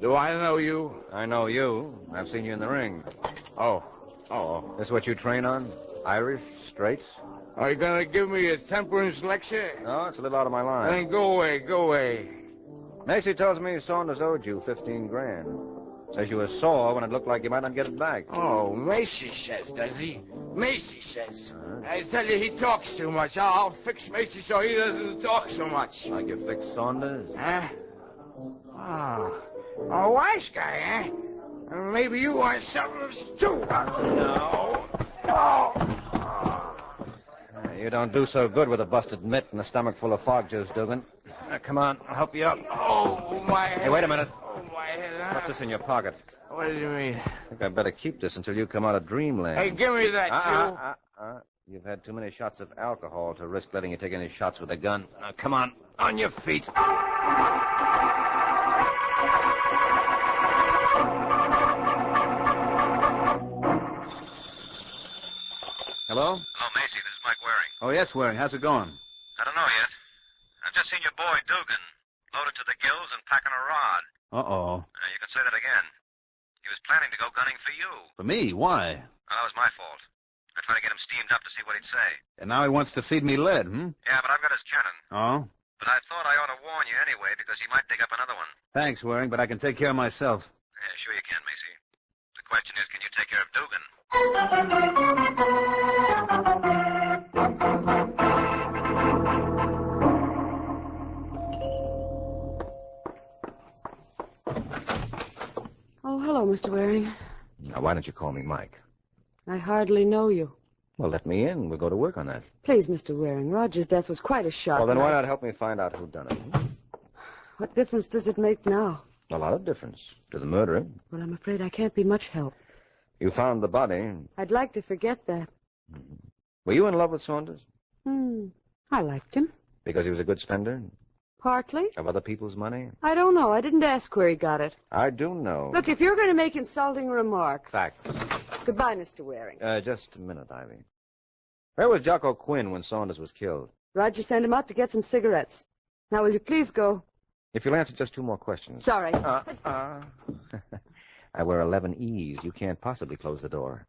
Do I know you? I know you. I've seen you in the ring. Oh. This what you train on? Irish, straight? Are you going to give me a temperance lecture? No, it's a little out of my line. Then go away. Macy tells me Saunders owed you 15 grand. Says you were sore when it looked like you might not get it back. Oh, Macy says, does he? Macy says. I tell you, he talks too much. I'll fix Macy so he doesn't talk so much. Like you fixed Saunders? Huh? A wise guy, huh? Maybe you want something too. No. You don't do so good with a busted mitt and a stomach full of fog juice, Dugan. Come on, I'll help you up. Oh, my head. Hey, wait a minute. Oh, my head. Huh? What's this in your pocket? What do you mean? I think I'd better keep this until you come out of dreamland. Hey, give me that, You've had too many shots of alcohol to risk letting you take any shots with a gun. Now, come on your feet. Hello? Hello, Macy. This is Mike Waring. Oh, yes, Waring. How's it going? I don't know yet. I've just seen your boy, Dugan, loaded to the gills and packing a rod. Uh-oh. You can say that again. He was planning to go gunning for you. For me? Why? Well, that was my fault. I tried to get him steamed up to see what he'd say. And now he wants to feed me lead, Yeah, but I've got his cannon. Oh? But I thought I ought to warn you anyway, because he might dig up another one. Thanks, Waring, but I can take care of myself. Yeah, sure you can, Macy. The question is, can you take care of Dugan? Oh, hello, Mr. Waring. Now, why don't you call me Mike? I hardly know you. Well, let me in. We'll go to work on that. Please, Mr. Waring, Roger's death was quite a shock. Well, then why not help me find out who done it? What difference does it make now? A lot of difference. To the murderer. Well, I'm afraid I can't be much help. You found the body. I'd like to forget that. Were you in love with Saunders? I liked him. Because he was a good spender? Partly. Of other people's money? I don't know. I didn't ask where he got it. I do know. Look, if you're going to make insulting remarks... Facts. Goodbye, Mr. Waring. Just a minute, Ivy. Where was Jocko Quinn when Saunders was killed? Roger sent him out to get some cigarettes. Now, will you please go? If you'll answer just two more questions. Sorry. I wear 11 E's. You can't possibly close the door.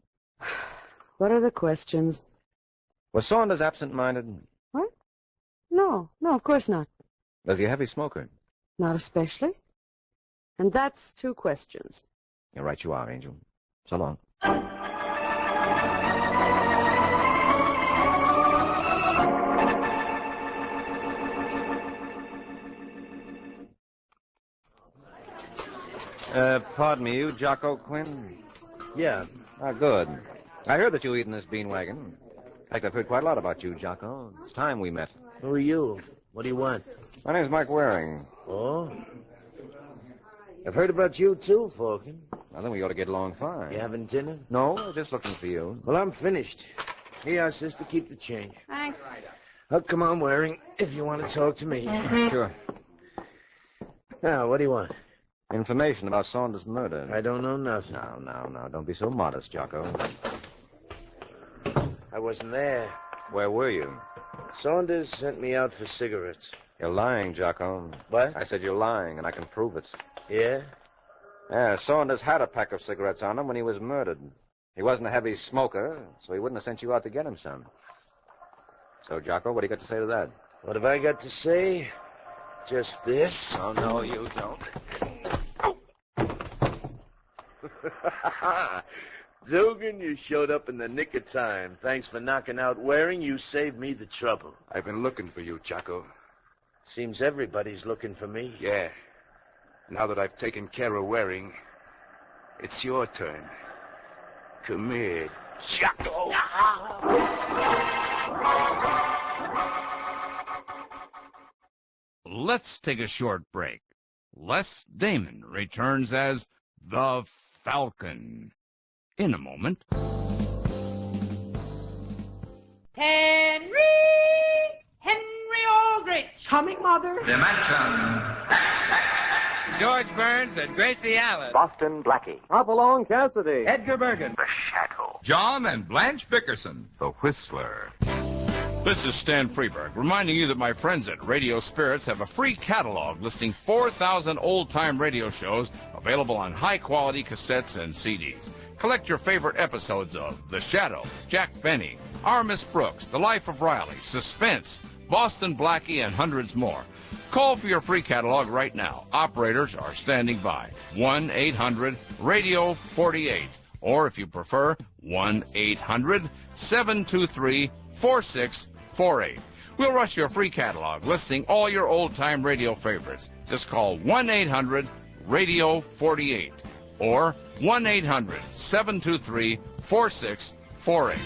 What are the questions? Was Saunders absent-minded? What? No, of course not. Was he a heavy smoker? Not especially. And that's two questions. You're right, you are, Angel. So long. Pardon me, you Jocko Quinn? Yeah. Good. I heard that you eat in this bean wagon. In fact, I've heard quite a lot about you, Jocko. It's time we met. Who are you? What do you want? My name's Mike Waring. Oh? I've heard about you, too, Falcon. Well, then we ought to get along fine. You having dinner? No, just looking for you. Well, I'm finished. Here, sister, keep the change. Thanks. Oh, come on, Waring, if you want to talk to me. Sure. Now, what do you want? Information about Saunders' murder. I don't know nothing. No. Don't be so modest, Jocko. I wasn't there. Where were you? Saunders sent me out for cigarettes. You're lying, Jocko. What? I said you're lying, and I can prove it. Yeah? Yeah, Saunders had a pack of cigarettes on him when he was murdered. He wasn't a heavy smoker, so he wouldn't have sent you out to get him some. So, Jocko, what do you got to say to that? What have I got to say? Just this? Oh, no, you don't. Dugan, you showed up in the nick of time. Thanks for knocking out Waring. You saved me the trouble. I've been looking for you, Jocko. Seems everybody's looking for me. Yeah. Now that I've taken care of Waring, it's your turn. Come here, Jocko! Let's take a short break. Les Damon returns as the Falcon in a moment. Henry Aldrich. Coming, Mother. Dimension. George Burns and Gracie Allen. Boston Blackie. Hopalong Cassidy. Edgar Bergen. The Shadow. John and Blanche Bickerson, the Whistler. This is Stan Freeberg, reminding you that my friends at Radio Spirits have a free catalog listing 4,000 old-time radio shows available on high-quality cassettes and CDs. Collect your favorite episodes of The Shadow, Jack Benny, Our Miss Brooks, The Life of Riley, Suspense, Boston Blackie, and hundreds more. Call for your free catalog right now. Operators are standing by. 1-800-RADIO-48. Or if you prefer, 1-800-723-4648. We'll rush your free catalog listing all your old-time radio favorites. Just call 1-800-RADIO-48 or 1-800-723-4648.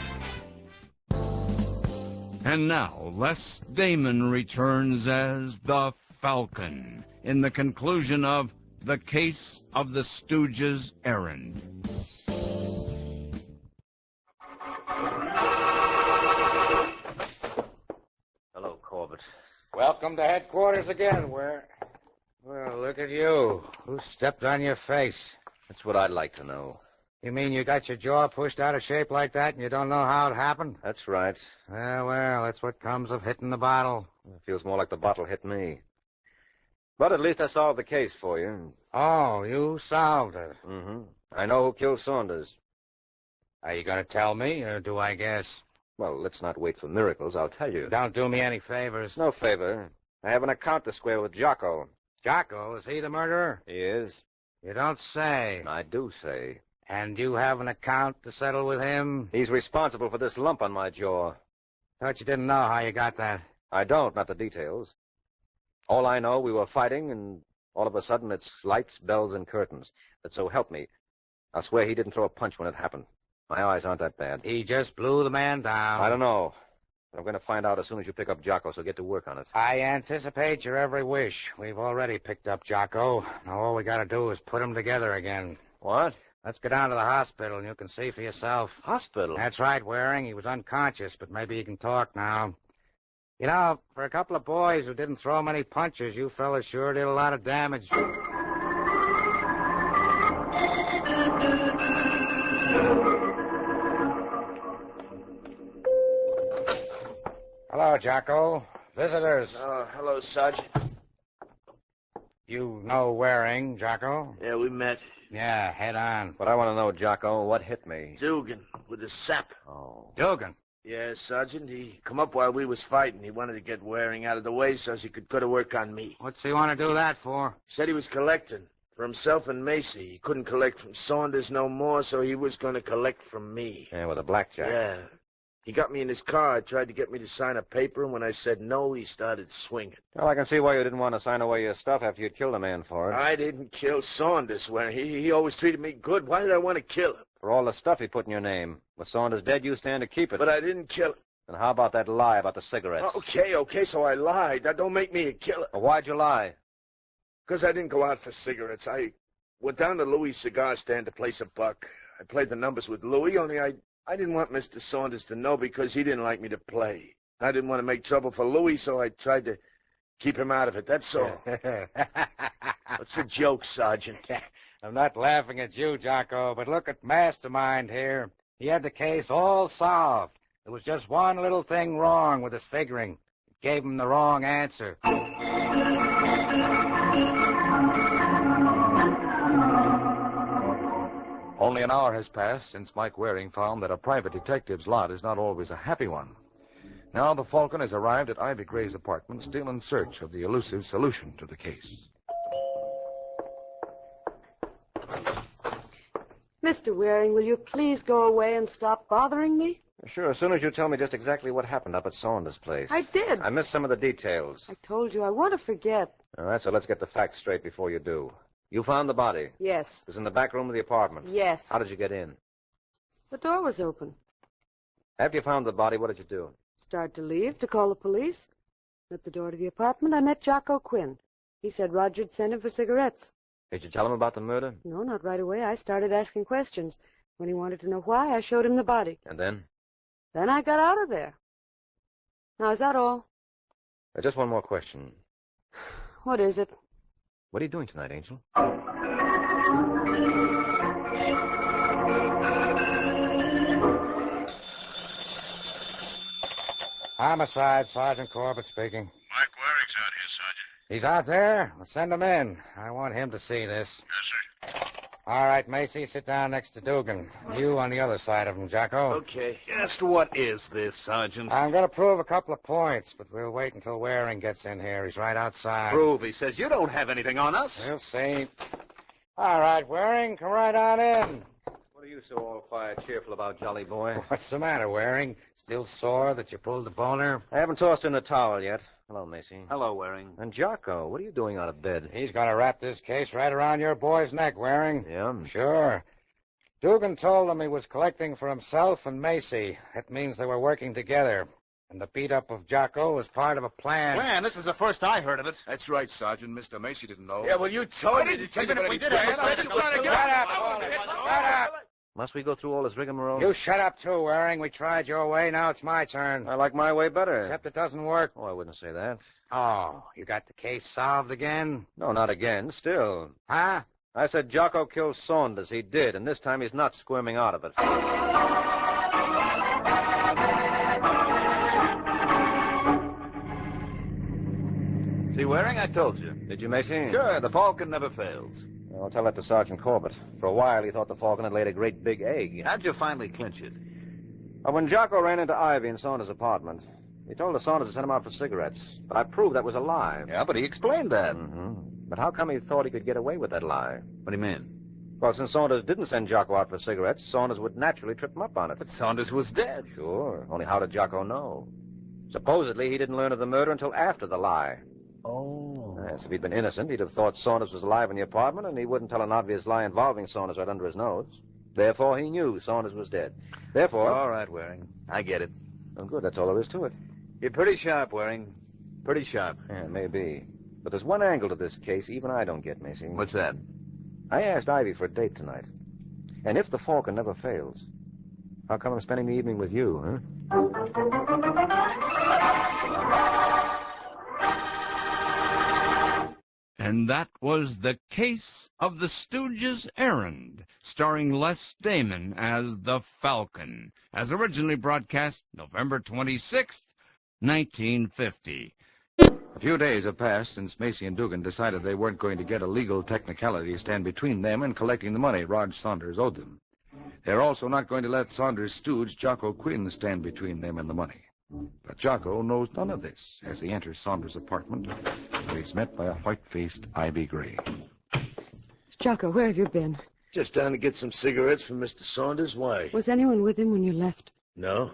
And now, Les Damon returns as the Falcon in the conclusion of The Case of the Stooges Errand. Hello, Corbett. Welcome to headquarters again, Well, look at you. Who stepped on your face? That's what I'd like to know. You mean you got your jaw pushed out of shape like that and you don't know how it happened? That's right. Well, that's what comes of hitting the bottle. It feels more like the bottle hit me. But at least I solved the case for you. Oh, you solved it. Mm-hmm. I know who killed Saunders. Are you going to tell me, or do I guess? Well, let's not wait for miracles. I'll tell you. Don't do me any favors. No favor. I have an account to square with Jocko. Jocko? Is he the murderer? He is. You don't say. I do say. And you have an account to settle with him? He's responsible for this lump on my jaw. Thought you didn't know how you got that. I don't, not the details. All I know, we were fighting, and all of a sudden it's lights, bells, and curtains. But so help me, I'll swear he didn't throw a punch when it happened. My eyes aren't that bad. He just blew the man down. I don't know. I'm going to find out as soon as you pick up Jocko, so get to work on it. I anticipate your every wish. We've already picked up Jocko. Now all we got to do is put them together again. What? Let's go down to the hospital, and you can see for yourself. Hospital? That's right, Waring. He was unconscious, but maybe he can talk now. You know, for a couple of boys who didn't throw many punches, you fellas sure did a lot of damage. Hello, Jocko. Visitors. Hello, Sergeant. You know Waring, Jocko? Yeah, we met. Yeah, head on. But I want to know, Jocko, what hit me? Dugan, with a sap. Oh. Dugan? Yeah, Sergeant. He come up while we was fighting. He wanted to get Waring out of the way so he could go to work on me. What's he want to do that for? Said he was collecting for himself and Macy. He couldn't collect from Saunders no more, so he was going to collect from me. Yeah, with a blackjack. Yeah. He got me in his car, tried to get me to sign a paper, and when I said no, he started swinging. Well, I can see why you didn't want to sign away your stuff after you'd killed a man for it. I didn't kill Saunders. He always treated me good. Why did I want to kill him? For all the stuff he put in your name. With Saunders dead, you stand to keep it. But I didn't kill him. And how about that lie about the cigarettes? Okay, so I lied. That don't make me a killer. Well, why'd you lie? Because I didn't go out for cigarettes. I went down to Louis' cigar stand to place a buck. I played the numbers with Louis, only I didn't want Mr. Saunders to know because he didn't like me to play. I didn't want to make trouble for Louis, so I tried to keep him out of it. That's all. What's a joke, Sergeant? I'm not laughing at you, Jocko, but look at Mastermind here. He had the case all solved. There was just one little thing wrong with his figuring. It gave him the wrong answer. Only an hour has passed since Mike Waring found that a private detective's lot is not always a happy one. Now the Falcon has arrived at Ivy Gray's apartment, still in search of the elusive solution to the case. Mr. Waring, will you please go away and stop bothering me? Sure, as soon as you tell me just exactly what happened up at Saunders' place. I did. I missed some of the details. I told you I want to forget. All right, so let's get the facts straight before you do. You found the body? Yes. It was in the back room of the apartment? Yes. How did you get in? The door was open. After you found the body, what did you do? Started to leave, to call the police. At the door to the apartment, I met Jocko Quinn. He said Roger'd sent him for cigarettes. Did you tell him about the murder? No, not right away. I started asking questions. When he wanted to know why, I showed him the body. And then? Then I got out of there. Now, is that all? Just one more question. What is it? What are you doing tonight, Angel? Homicide, Sergeant Corbett speaking. Mike Waring's out here, Sergeant. He's out there? Well, send him in. I want him to see this. Yes, sir. All right, Macy, sit down next to Dugan. You on the other side of him, Jocko. Okay. Just what is this, Sergeant? I'm going to prove a couple of points, but we'll wait until Waring gets in here. He's right outside. Prove, he says. You don't have anything on us. We'll see. All right, Waring, come right on in. What are you so all-fired cheerful about, jolly boy? What's the matter, Waring? Still sore that you pulled the boner? I haven't tossed in a towel yet. Hello, Macy. Hello, Waring. And Jocko, what are you doing out of bed? He's going to wrap this case right around your boy's neck, Waring. Yeah? Sure. Dugan told him he was collecting for himself and Macy. That means they were working together. And the beat-up of Jocko was part of a plan. Plan? This is the first I heard of it. That's right, Sergeant. Mr. Macy didn't know. Yeah, well, you told me to take it if we did have a Shut up! Shut up! Must we go through all this rigmarole? You shut up, too, Waring. We tried your way. Now it's my turn. I like my way better. Except it doesn't work. Oh, I wouldn't say that. Oh, you got the case solved again? No, not again. Still. Huh? I said Jocko killed Saunders. He did, and this time he's not squirming out of it. See, Waring, I told you. Did you, Macy? Sure, the Falcon never fails. I'll tell that to Sergeant Corbett. For a while, he thought the Falcon had laid a great big egg. How'd you finally clinch it? Well, when Jocko ran into Ivy in Saunders' apartment, he told the Saunders to send him out for cigarettes. But I proved that was a lie. Yeah, but he explained that. Mm-hmm. But how come he thought he could get away with that lie? What do you mean? Well, since Saunders didn't send Jocko out for cigarettes, Saunders would naturally trip him up on it. But Saunders was dead. Sure. Only how did Jocko know? Supposedly, he didn't learn of the murder until after the lie. Oh. Yes, if he'd been innocent, he'd have thought Saunders was alive in the apartment, and he wouldn't tell an obvious lie involving Saunders right under his nose. Therefore, he knew Saunders was dead. Therefore... All right, Waring. I get it. Well, good. That's all there is to it. You're pretty sharp, Waring. Pretty sharp. Yeah, maybe. But there's one angle to this case even I don't get, Macy. What's that? I asked Ivy for a date tonight. And if the Falcon never fails, how come I'm spending the evening with you, And that was The Case of the Stooges' Errand, starring Les Damon as the Falcon, as originally broadcast November 26th, 1950. A few days have passed since Macy and Dugan decided they weren't going to get a legal technicality to stand between them and collecting the money Rog Saunders owed them. They're also not going to let Saunders' stooge, Jocko Quinn, stand between them and the money. But Jocko knows none of this as he enters Saunders' apartment, where he's met by a white-faced Ivy Gray. Jocko, where have you been? Just down to get some cigarettes from Mr. Saunders. Why? Was anyone with him when you left? No.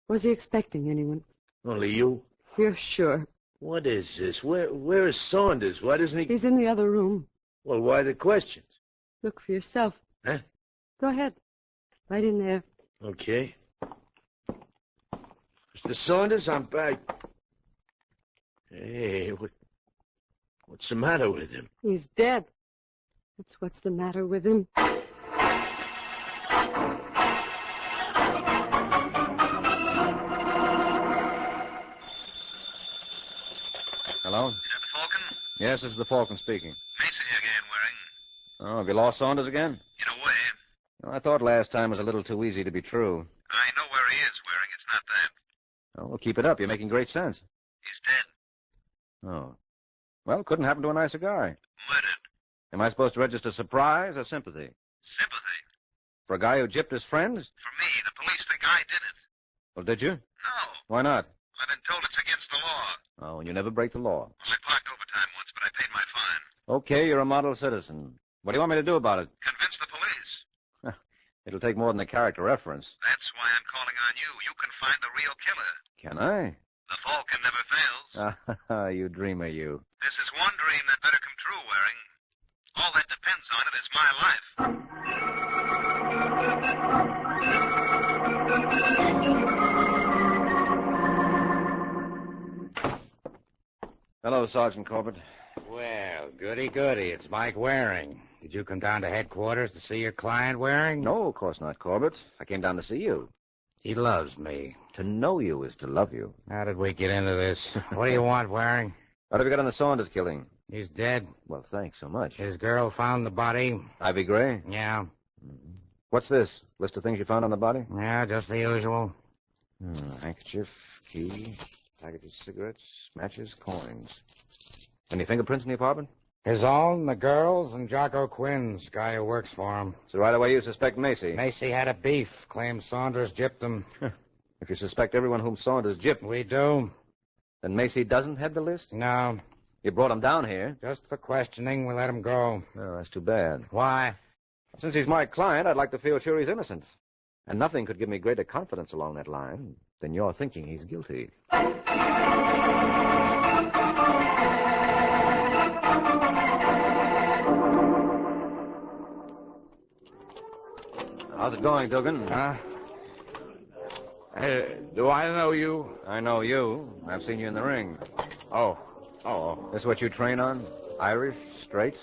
Was he expecting anyone? Only you? You're sure? What is this? Where is Saunders? Why doesn't he... He's in the other room. Well, why the questions? Look for yourself. Huh? Go ahead. Right in there. Okay. Mr. Saunders, I'm back. Hey, what's the matter with him? He's dead. That's what's the matter with him. Hello? Is that the Falcon? Yes, this is the Falcon speaking. Mason here again, Waring. Oh, have you lost Saunders again? In a way. Oh, I thought last time was a little too easy to be true. I know where he is, Waring. It's not that. Oh, well, keep it up. You're making great sense. He's dead. Oh. Well, couldn't happen to a nicer guy. Murdered. Am I supposed to register surprise or sympathy? Sympathy. For a guy who gypped his friends? For me, the police think I did it. Well, did you? No. Why not? I've been told it's against the law. Oh, and you never break the law. Well, I parked overtime once, but I paid my fine. Okay, you're a model citizen. What do you want me to do about it? Convince the police. It'll take more than a character reference. That's why I'm calling on you. You can find the real killer. Can I? The Falcon never fails. You dreamer, you. This is one dream that better come true, Waring. All that depends on it is my life. Hello, Sergeant Corbett. Well, goody. It's Mike Waring. Did you come down to headquarters to see your client, Waring? No, of course not, Corbett. I came down to see you. He loves me. To know you is to love you. How did we get into this? What do you want, Waring? What have you got on the Saunders killing? He's dead. Well, thanks so much. His girl found the body. Ivy Gray? Yeah. What's this? List of things you found on the body? Yeah, just the usual. Handkerchief, key, package of cigarettes, matches, coins. Any fingerprints in the apartment? His own, the girl's, and Jocko Quinn's, guy who works for him. So right away you suspect Macy? Macy had a beef. Claims Saunders gypped him. If you suspect everyone whom Saunders gypped... We do. Then Macy doesn't head the list? No. You brought him down here? Just for questioning, we let him go. Oh, that's too bad. Why? Since he's my client, I'd like to feel sure he's innocent. And nothing could give me greater confidence along that line than your thinking he's guilty. How's it going, Dugan? Do I know you? I know you. I've seen you in the ring. Oh. This what you train on? Irish, straight?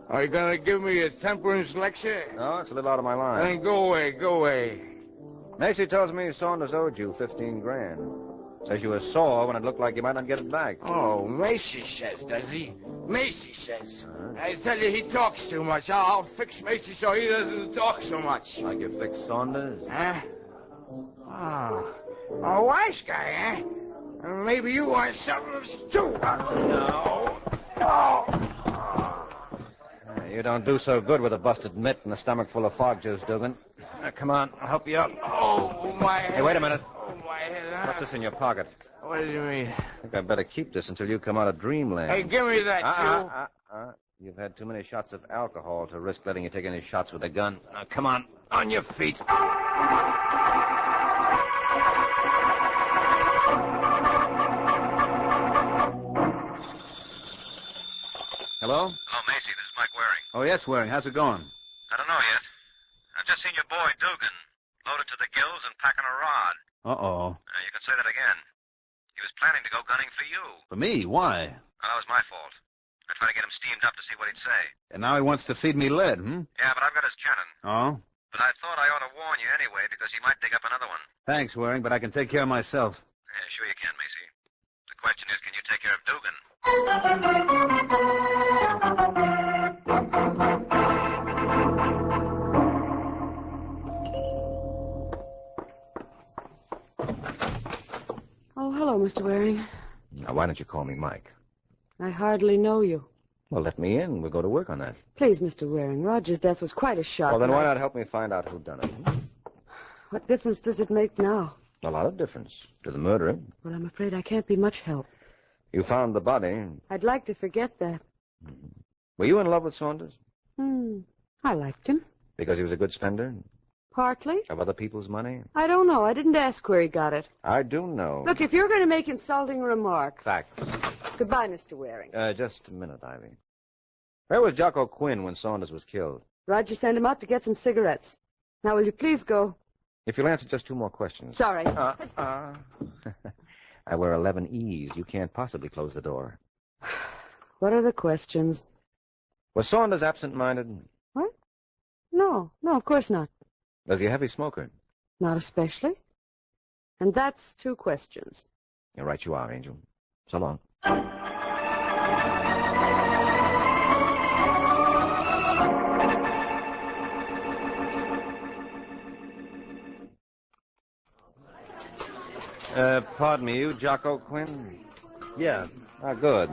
Are you going to give me a temperance lecture? No, it's a little out of my line. Then go away. Macy tells me Saunders owed you $15,000. Says you were sore when it looked like you might not get it back. Oh, Macy says, does he? Macy says. I tell you, he talks too much. I'll fix Macy so he doesn't talk so much. Like you fixed Saunders? Huh? Oh, a wise guy, huh? Maybe you want something too. No. You don't do so good with a busted mitt and a stomach full of fog juice, Dugan. Come on, I'll help you up. Oh, my head. Hey, wait a minute. Oh, my head. Huh? What's this in your pocket? What do you mean? I think I'd better keep this until you come out of dreamland. Hey, give me that, You've had too many shots of alcohol to risk letting you take any shots with a gun. Now, come on your feet. Hello? Hello, Macy. This is Mike Waring. Oh, yes, Waring. How's it going? I don't know yet. I've just seen your boy, Dugan, loaded to the gills and packing a rod. Uh-oh. You can say that again. He was planning to go gunning for you. For me? Why? Well, that was my fault. I tried to get him steamed up to see what he'd say. And now he wants to feed me lead, Yeah, but I've got his cannon. Oh? But I thought I ought to warn you anyway, because he might dig up another one. Thanks, Waring, but I can take care of myself. Yeah, sure you can, Macy. The question is, can you take care of Dugan? Oh, hello, Mr. Waring. Now, why don't you call me Mike? I hardly know you. Well, let me in. We'll go to work on that. Please, Mr. Waring, Roger's death was quite a shock. Well, then why not help me find out who done it? What difference does it make now? A lot of difference. To the murderer. Well, I'm afraid I can't be much help. You found the body. I'd like to forget that. Were you in love with Saunders? I liked him. Because he was a good spender? Partly. Of other people's money? I don't know. I didn't ask where he got it. I do know. Look, if you're going to make insulting remarks... Facts. Goodbye, Mr. Waring. Just a minute, Ivy. Where was Jocko Quinn when Saunders was killed? Roger sent him out to get some cigarettes. Now, will you please go? If you'll answer just two more questions. Sorry. I wear 11 E's. You can't possibly close the door. What are the questions? Was Saunders absent-minded? What? No, of course not. Was he a heavy smoker? Not especially. And that's two questions. You're right you are, Angel. So long. Pardon me, you Jocko Quinn? Yeah. Ah, good.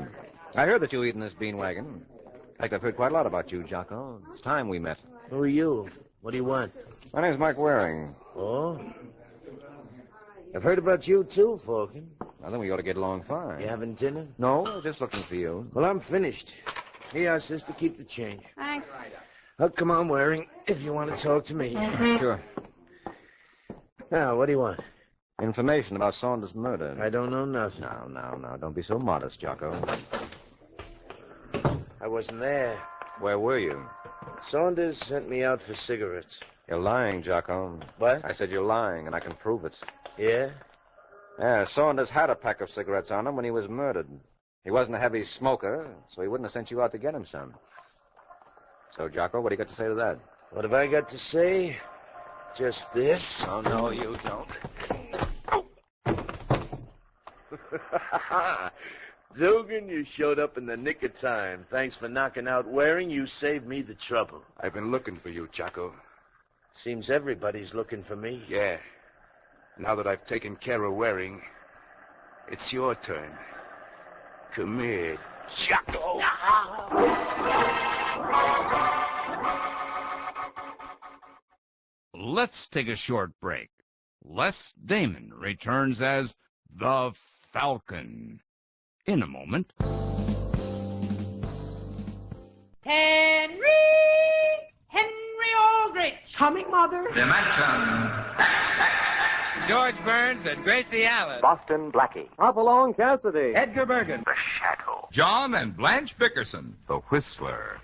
I heard that you eat in this bean wagon. In fact, I've heard quite a lot about you, Jocko. It's time we met. Who are you? What do you want? My name's Mike Waring. Oh? I've heard about you, too, Falcon. Well, then we ought to get along fine. You having dinner? No, I was just looking for you. Well, I'm finished. Here, sister, keep the change. Thanks. Oh, come on, Waring, if you want to talk to me. Sure. Now, what do you want? Information about Saunders' murder. I don't know nothing. No. Don't be so modest, Jocko. I wasn't there. Where were you? Saunders sent me out for cigarettes. You're lying, Jocko. What? I said you're lying, and I can prove it. Yeah? Yeah, Saunders had a pack of cigarettes on him when he was murdered. He wasn't a heavy smoker, so he wouldn't have sent you out to get him some. So, Jocko, what do you got to say to that? What have I got to say? Just this? Oh, no, you don't. Dugan, you showed up in the nick of time. Thanks for knocking out Waring. You saved me the trouble. I've been looking for you, Jocko. Seems everybody's looking for me. Yeah. Now that I've taken care of Waring, it's your turn. Come here, Jocko. Let's take a short break. Les Damon returns as the Falcon in a moment. Henry Aldrich. Coming, Mother. Dimension. George Burns and Gracie Allen. Boston Blackie. Hopalong Cassidy. Edgar Bergen. The Shadow. John and Blanche Bickerson. The Whistler.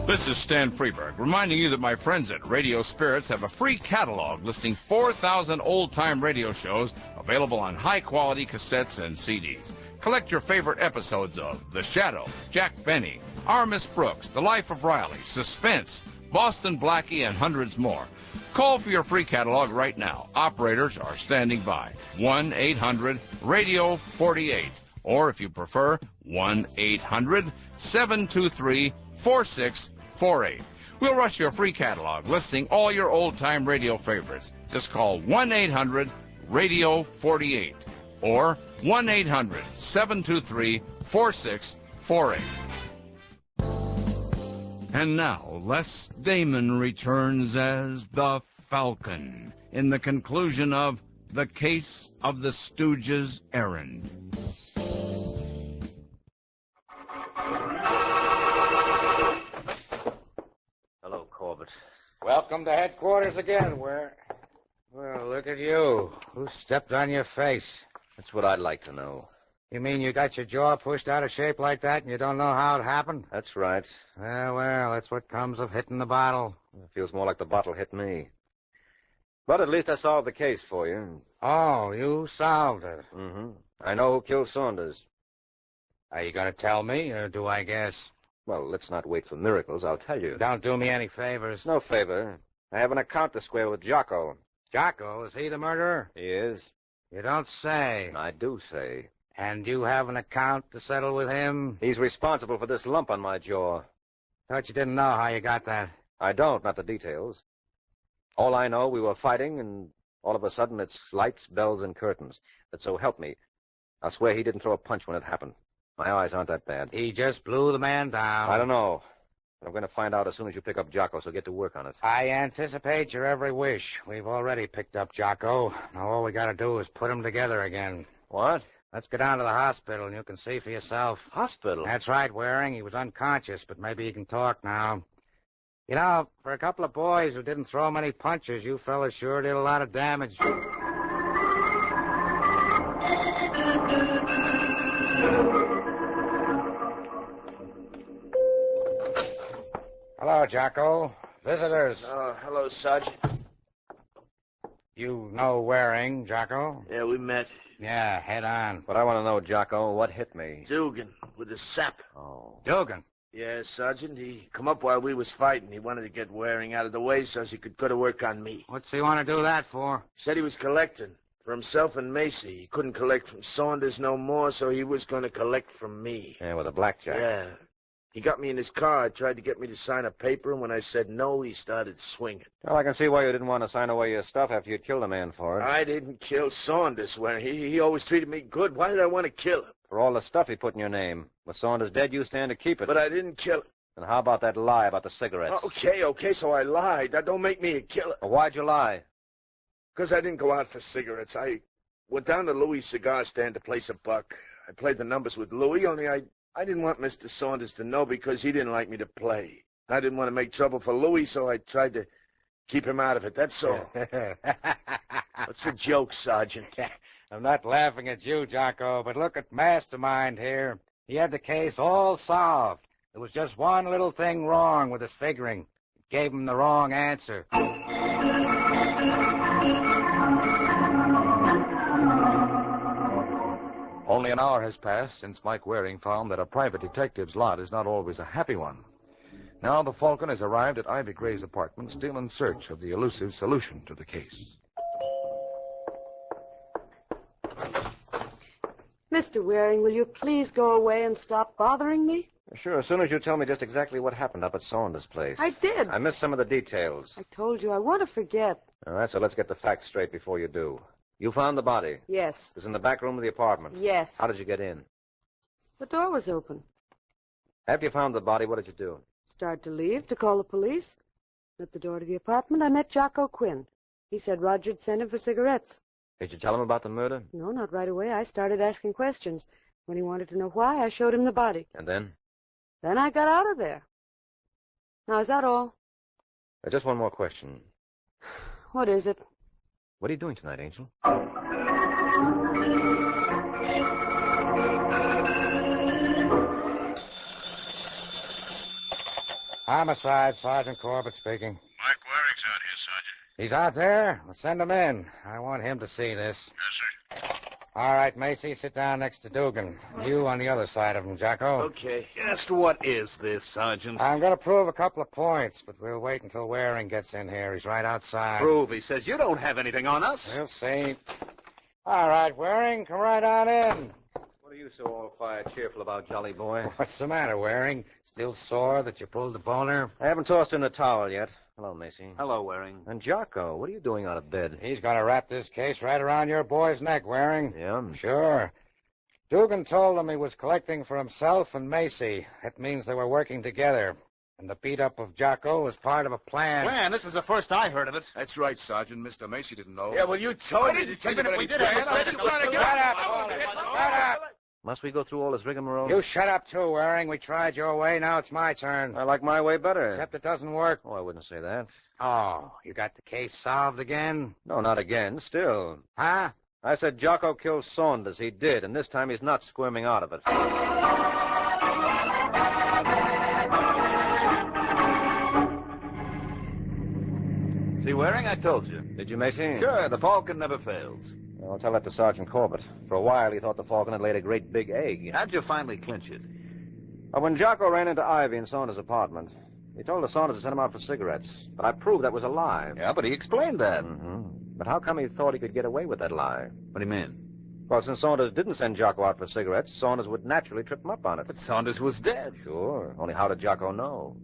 This is Stan Freeberg, reminding you that my friends at Radio Spirits have a free catalog listing 4,000 old-time radio shows available on high-quality cassettes and CDs. Collect your favorite episodes of The Shadow, Jack Benny, Our Miss Brooks, The Life of Riley, Suspense, Boston Blackie, and hundreds more. Call for your free catalog right now. Operators are standing by. 1-800-RADIO-48. Or, if you prefer, 1-800-723-4648. We'll rush your free catalog listing all your old-time radio favorites. Just call 1-800-RADIO-48 or 1-800-723-4648. And now, Les Damon returns as the Falcon in the conclusion of The Case of the Stooges Errand. Hello, Corbett. Welcome to headquarters again, Well, look at you. Who stepped on your face? That's what I'd like to know. You mean you got your jaw pushed out of shape like that and you don't know how it happened? That's right. Well, that's what comes of hitting the bottle. It feels more like the bottle hit me. But at least I solved the case for you. Oh, you solved it. Mm-hmm. I know who killed Saunders. Are you going to tell me, or do I guess? Well, let's not wait for miracles. I'll tell you. Don't do me any favors. No favor. I have an account to square with Jocko. Jocko? Is he the murderer? He is. You don't say. I do say. And you have an account to settle with him? He's responsible for this lump on my jaw. Thought you didn't know how you got that. I don't, not the details. All I know, we were fighting, and all of a sudden it's lights, bells, and curtains. But so help me, I'll swear he didn't throw a punch when it happened. My eyes aren't that bad. He just blew the man down. I don't know. But I'm going to find out as soon as you pick up Jocko, so get to work on it. I anticipate your every wish. We've already picked up Jocko. Now all we got to do is put him together again. What? Let's go down to the hospital, and you can see for yourself. Hospital? That's right, Waring. He was unconscious, but maybe he can talk now. You know, for a couple of boys who didn't throw many punches, you fellas sure did a lot of damage. Hello, Jocko. Visitors. Hello, Sergeant. You know Waring, Jocko? Yeah, we met. Yeah, head on. But I want to know, Jocko, what hit me? Dugan, with the sap. Oh. Dugan? Yeah, Sergeant. He come up while we was fighting. He wanted to get Waring out of the way so he could go to work on me. What's he want to do that for? He said he was collecting for himself and Macy. He couldn't collect from Saunders no more, so he was going to collect from me. Yeah, with a blackjack. Yeah. He got me in his car, tried to get me to sign a paper, and when I said no, he started swinging. Well, I can see why you didn't want to sign away your stuff after you'd killed a man for it. I didn't kill Saunders. He always treated me good. Why did I want to kill him? For all the stuff he put in your name. With Saunders dead, you stand to keep it. But I didn't kill him. And how about that lie about the cigarettes? Okay, so I lied. That don't make me a killer. Well, why'd you lie? Because I didn't go out for cigarettes. I went down to Louis' cigar stand to place a buck. I played the numbers with Louis, only I didn't want Mr. Saunders to know because he didn't like me to play. I didn't want to make trouble for Louis, so I tried to keep him out of it. That's all. What's the joke, Sergeant? I'm not laughing at you, Jocko, but look at Mastermind here. He had the case all solved. There was just one little thing wrong with his figuring. It gave him the wrong answer. Only an hour has passed since Mike Waring found that a private detective's lot is not always a happy one. Now the Falcon has arrived at Ivy Gray's apartment, still in search of the elusive solution to the case. Mr. Waring, will you please go away and stop bothering me? Sure, as soon as you tell me just exactly what happened up at Saunders' place. I did. I missed some of the details. I told you I want to forget. All right, so let's get the facts straight before you do. You found the body? Yes. It was in the back room of the apartment? Yes. How did you get in? The door was open. After you found the body, what did you do? Started to leave, to call the police. At the door to the apartment, I met Jocko Quinn. He said Roger'd sent him for cigarettes. Did you tell him about the murder? No, not right away. I started asking questions. When he wanted to know why, I showed him the body. And then? Then I got out of there. Now, is that all? Just one more question. What is it? What are you doing tonight, Angel? Homicide, Sergeant Corbett speaking. Mike Waring's out here, Sergeant. He's out there? Well, send him in. I want him to see this. Yes, sir. All right, Macy, sit down next to Dugan. You on the other side of him, Jocko. Okay. Just what is this, Sergeant? I'm going to prove a couple of points, but we'll wait until Waring gets in here. He's right outside. Prove, he says. You don't have anything on us. We'll see. All right, Waring, come right on in. What are you so all-fired cheerful about, jolly boy? What's the matter, Waring? Still sore that you pulled the boner? I haven't tossed in the towel yet. Hello, Macy. Hello, Waring. And Jocko, what are you doing out of bed? He's going to wrap this case right around your boy's neck, Waring. Yeah? Sure. Dugan told him he was collecting for himself and Macy. That means they were working together. And the beat-up of Jocko was part of a plan. Plan? This is the first I heard of it. That's right, Sergeant. Mr. Macy didn't know. Yeah, well, you told me. Even if we did have a plan, Shut up! Must we go through all this rigmarole? You shut up, too, Waring. We tried your way. Now it's my turn. I like my way better. Except it doesn't work. Oh, I wouldn't say that. Oh, you got the case solved again? No, not again. Still. Huh? I said Jocko killed Saunders. He did, and this time he's not squirming out of it. See, Waring, I told you. Did you, Macy? Sure, the Falcon never fails. I'll tell that to Sergeant Corbett. For a while, he thought the Falcon had laid a great big egg. How'd you finally clinch it? When Jocko ran into Ivy in Saunders' apartment, he told us Saunders to send him out for cigarettes. But I proved that was a lie. Yeah, but he explained that. Mm-hmm. But how come he thought he could get away with that lie? What do you mean? Well, since Saunders didn't send Jocko out for cigarettes, Saunders would naturally trip him up on it. But Saunders was dead. Sure. Only how did Jocko know?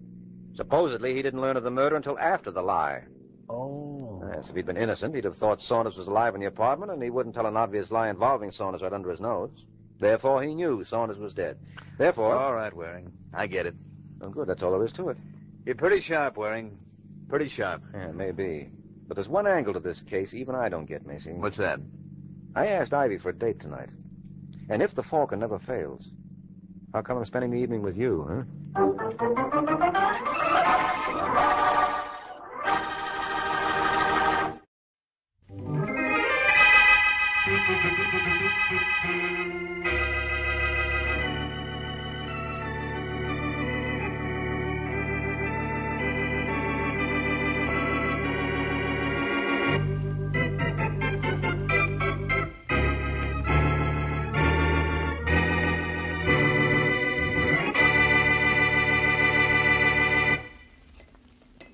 Supposedly, he didn't learn of the murder until after the lie. Oh. Yes, if he'd been innocent, he'd have thought Saunders was alive in the apartment, and he wouldn't tell an obvious lie involving Saunders right under his nose. Therefore, he knew Saunders was dead. Therefore... All right, Waring. I get it. Oh, good. That's all there is to it. You're pretty sharp, Waring. Pretty sharp. Yeah, maybe. But there's one angle to this case even I don't get, Macy. What's that? I asked Ivy for a date tonight. And if the Falcon never fails, how come I'm spending the evening with you, huh?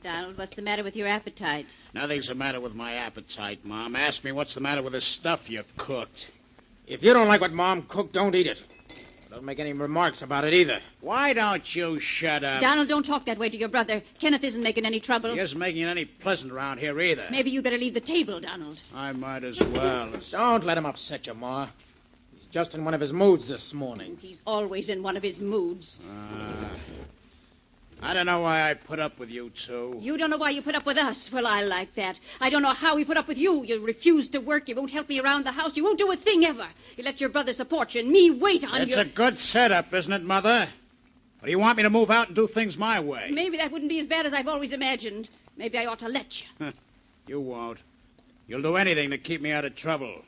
Donald, what's the matter with your appetite? Nothing's the matter with my appetite, Mom. Ask me what's the matter with the stuff you cooked. If you don't like what Mom cooked, don't eat it. Don't make any remarks about it either. Why don't you shut up? Donald, don't talk that way to your brother. Kenneth isn't making any trouble. He isn't making it any pleasant around here either. Maybe you better leave the table, Donald. I might as well. Don't let him upset you, Ma. He's just in one of his moods this morning. He's always in one of his moods. I don't know why I put up with you two. You don't know why you put up with us. Well, I like that. I don't know how we put up with you. You refuse to work. You won't help me around the house. You won't do a thing ever. You let your brother support you and me wait on you. It's a good setup, isn't it, Mother? Or do you want me to move out and do things my way? Maybe that wouldn't be as bad as I've always imagined. Maybe I ought to let you. You won't. You'll do anything to keep me out of trouble.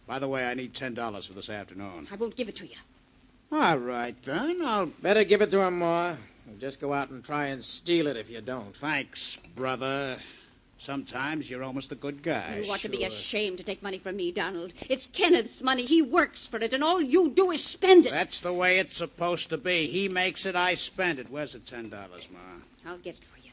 By the way, I need $10 for this afternoon. I won't give it to you. All right, then. I'll better give it to him, Ma. We'll just go out and try and steal it if you don't. Thanks, brother. Sometimes you're almost a good guy. You ought to be Sure. ashamed to take money from me, Donald. It's Kenneth's money. He works for it, and all you do is spend it. That's the way it's supposed to be. He makes it, I spend it. Where's the $10, Ma? I'll get it for you.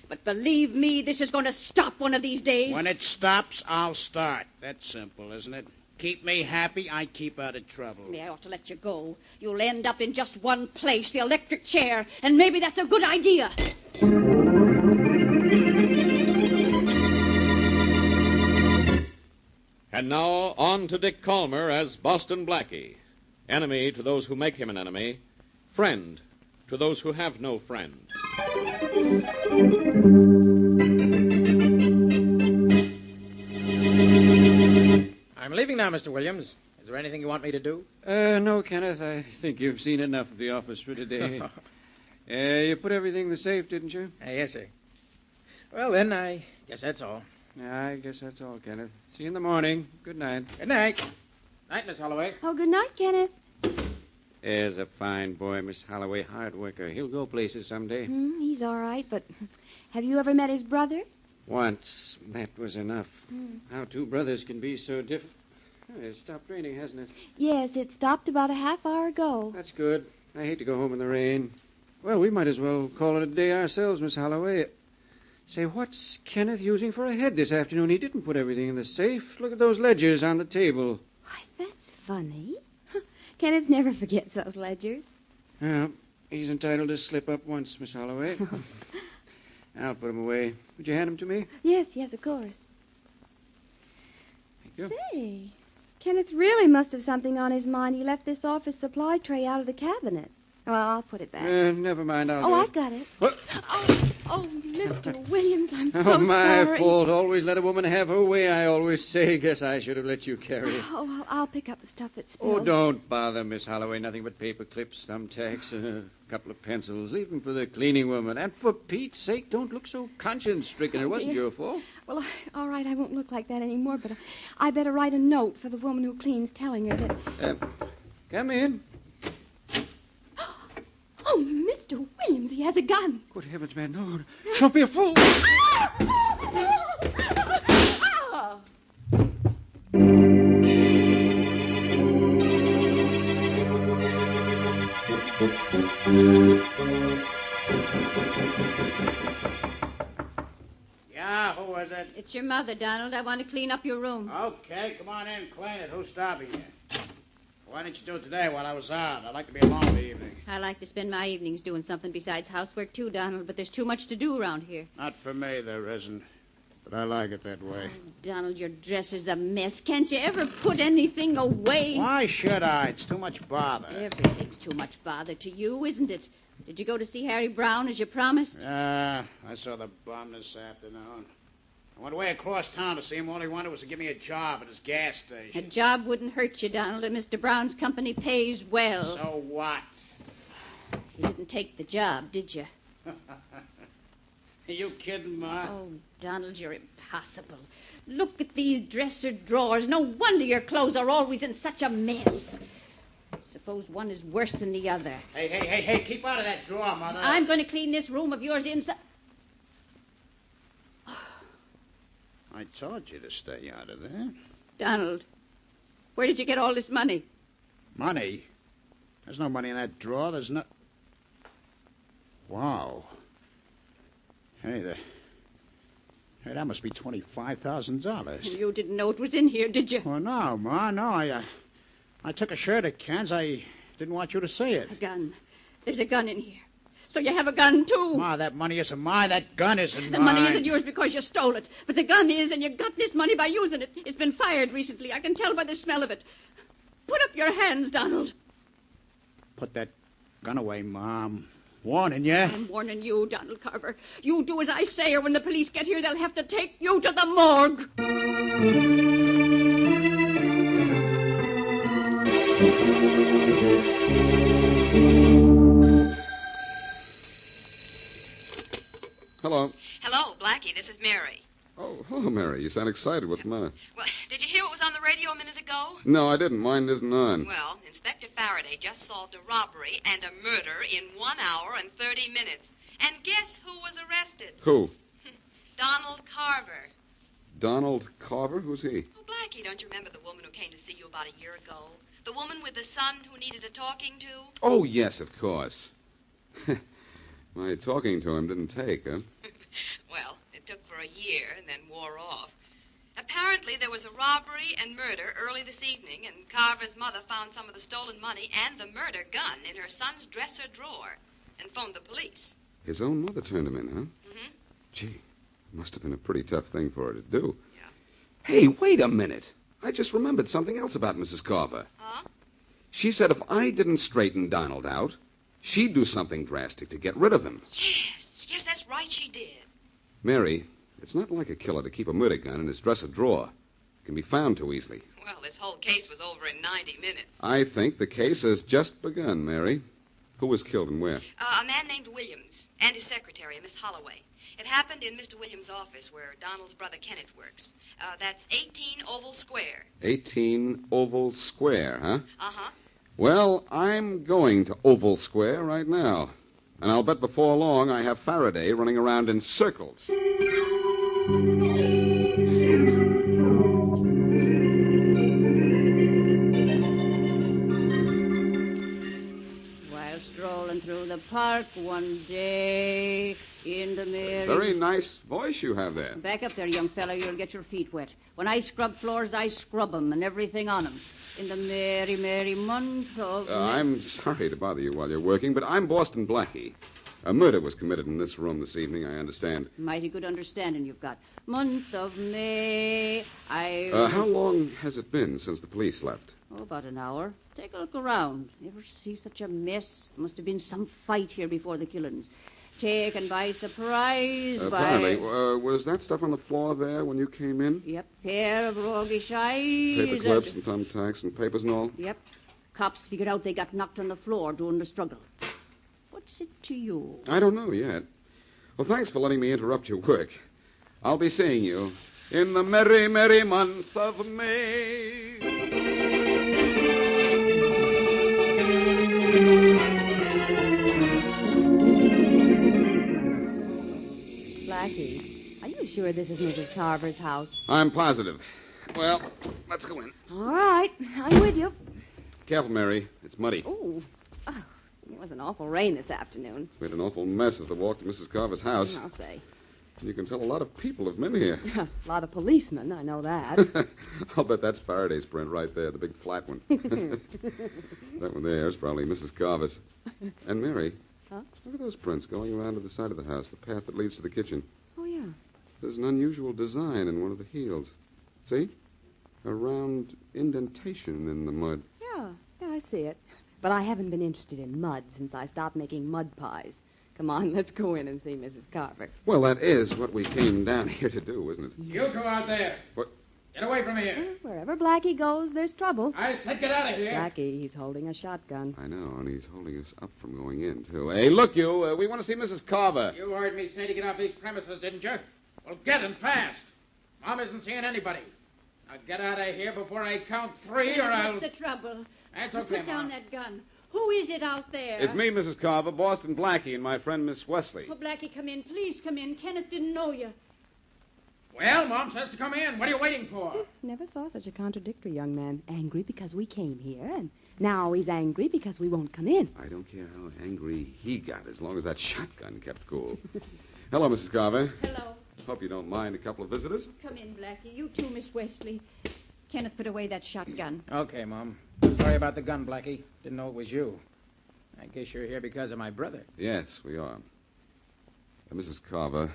But believe me, this is going to stop one of these days. When it stops, I'll start. That's simple, isn't it? Keep me happy, I keep out of trouble. I ought to let you go. You'll end up in just one place, the electric chair, and maybe that's a good idea. And now, on to Dick Calmer as Boston Blackie. Enemy to those who make him an enemy. Friend to those who have no friend. I'm leaving now, Mr. Williams. Is there anything you want me to do? No, Kenneth. I think you've seen enough of the office for today. You put everything in the safe, didn't you? Yes, sir. Well, then, I guess that's all. I guess that's all, Kenneth. See you in the morning. Good night. Good night. Night, Miss Holloway. Oh, good night, Kenneth. There's a fine boy, Miss Holloway. Hard worker. He'll go places someday. He's all right, but have you ever met his brother? Once. That was enough. How two brothers can be so different. Oh, it's stopped raining, hasn't it? Yes, it stopped about a half hour ago. That's good. I hate to go home in the rain. Well, we might as well call it a day ourselves, Miss Holloway. Say, what's Kenneth using for a head this afternoon? He didn't put everything in the safe. Look at those ledgers on the table. Why, that's funny. Kenneth never forgets those ledgers. Well, he's entitled to slip up once, Miss Holloway. I'll put him away. Would you hand him to me? Yes, of course. Thank you. Say, Kenneth really must have something on his mind. He left this office supply tray out of the cabinet. Well, I'll put it back. Never mind. I'll do I it. got it. What? Oh, Mr. Williams, I'm so Oh, my sorry. fault. Always let a woman have her way, I always say. Guess I should have let you carry it. Oh, well, I'll pick up the stuff that's spilled. Oh, don't bother, Miss Holloway. Nothing but paper clips, thumbtacks, a couple of pencils, even for the cleaning woman. And for Pete's sake, don't look so conscience-stricken. It wasn't dear. your fault. Well, all right, I won't look like that anymore, but I better write a note for the woman who cleans telling her that... Come in. Oh, Mr. Williams, he has a gun. Good heavens, man, no. Don't be a fool. Yeah, who was it? It's your mother, Donald. I want to clean up your room. Okay, come on in, clean it. Who's stopping you? Why didn't you do it today while I was out? I'd like to be alone in the evening. I like to spend my evenings doing something besides housework, too, Donald, but there's too much to do around here. Not for me, there isn't. But I like it that way. Donald, your dresser's a mess. Can't you ever put anything away? Why should I? It's too much bother. Everything's too much bother to you, isn't it? Did you go to see Harry Brown as you promised? I saw the bum this afternoon. I went way across town to see him. All he wanted was to give me a job at his gas A station. job wouldn't hurt you, Donald, and Mr. Brown's company pays well. So what? You didn't take the job, did you? Are you kidding, Ma? Oh, Donald, you're impossible. Look at these dresser drawers. No wonder your clothes are always in such a mess. Suppose one is worse than the other. Hey, keep out of that drawer, Mother. I'm going to clean this room of yours inside. I told you to stay out of there. Donald, where did you get all this money? Money? There's no money in that drawer. There's no... Wow. Hey, that must be $25,000. You didn't know it was in here, did you? Well, no, Ma, no. I took a shirt at Ken's. I didn't want you to see it. A gun. There's a gun in here. So you have a gun, too. Ma, that money isn't mine. That gun isn't The mine. money isn't yours because you stole it. But the gun is, and you got this money by using it. It's been fired recently. I can tell by the smell of it. Put up your hands, Donald. Put that gun away, Mom. Warning you. I'm warning you, Donald Carver. You do as I say, or when the police get here, they'll have to take you to the morgue. Hello. Hello, Blackie. This is Mary. Oh, hello, Mary. You sound excited. What's the matter? Well, did you hear what was on the radio a minute ago? No, I didn't. Mine isn't on. Well, Inspector Faraday just solved a robbery and a murder in 1 hour and 30 minutes. And guess who was arrested? Who? Donald Carver. Donald Carver? Who's he? Oh, Blackie, don't you remember the woman who came to see you about a year ago? The woman with the son who needed a talking to? Oh, yes, of course. My talking to him didn't take, huh? Well, it took for a year and then wore off. Apparently, there was a robbery and murder early this evening, and Carver's mother found some of the stolen money and the murder gun in her son's dresser drawer and phoned the police. His own mother turned him in, huh? Mm-hmm. Gee, must have been a pretty tough thing for her to do. Yeah. Hey, wait a minute. I just remembered something else about Mrs. Carver. Huh? She said if I didn't straighten Donald out, she'd do something drastic to get rid of him. Yes, that's right, she did. Mary, it's not like a killer to keep a murder gun in his dresser drawer. It can be found too easily. Well, this whole case was over in 90 minutes. I think the case has just begun, Mary. Who was killed and where? A man named Williams and his secretary, Miss Holloway. It happened in Mr. Williams' office where Donald's brother Kenneth works. That's 18 Oval Square. 18 Oval Square, huh? Uh-huh. Well, I'm going to Oval Square right now. And I'll bet before long I have Faraday running around in circles. While strolling through the park one day in the merry... Very nice voice you have there. Back up there, young fellow. You'll get your feet wet. When I scrub floors, I scrub 'em and everything on 'em. In the merry, merry month of... I'm sorry to bother you while you're working, but I'm Boston Blackie. A murder was committed in this room this evening, I understand. Mighty good understanding you've got. Month of May, How long has it been since the police left? Oh, about an hour. Take a look around. Ever see such a mess? Must have been some fight here before the killings. Taken by surprise Apparently. Was that stuff on the floor there when you came in? Yep. Pair of roguish eyes. Paper clips and thumbtacks and papers and all? Yep. Cops figured out they got knocked on the floor during the struggle. What's it to you? I don't know yet. Well, thanks for letting me interrupt your work. I'll be seeing you in the merry, merry month of May. Blackie, are you sure this is Mrs. Carver's house? I'm positive. Well, let's go in. All right. I'm with you. Careful, Mary. It's muddy. Oh, it was an awful rain this afternoon. It's made an awful mess of the walk to Mrs. Carver's house. I'll say. You can tell a lot of people have been here. A lot of policemen, I know that. I'll bet that's Faraday's print right there, the big flat one. That one there is probably Mrs. Carver's. And Mary, Huh? Look at those prints going around to the side of the house, the path that leads to the kitchen. Oh, yeah. There's an unusual design in one of the heels. See? A round indentation in the mud. Yeah, I see it. But I haven't been interested in mud since I stopped making mud pies. Come on, let's go in and see Mrs. Carver. Well, that is what we came down here to do, isn't it? You go out there. What? Get away from here. Wherever Blackie goes, there's trouble. I said get out of here. Blackie, he's holding a shotgun. I know, and he's holding us up from going in, too. Hey, look, you. We want to see Mrs. Carver. You heard me say to get off these premises, didn't you? Well, get him fast. Mom isn't seeing anybody. Now get out of here before I count three, or I'll... What's the trouble? That's okay, Put down Mom. that gun. Who is it out there? It's me, Mrs. Carver, Boston Blackie, and my friend Miss Wesley. Oh, Blackie, come in. Please come in. Kenneth didn't know you. Well, Mom says to come in. What are you waiting for? Never saw such a contradictory young man. Angry because we came here, and now he's angry because we won't come in. I don't care how angry he got, as long as that shotgun kept cool. Hello, Mrs. Carver. Hello. Hope you don't mind a couple of visitors. Come in, Blackie. You too, Miss Wesley. Kenneth, put away that shotgun. Okay, Mom. Sorry about the gun, Blackie. Didn't know it was you. I guess you're here because of my brother. Yes, we are. Mrs. Carver,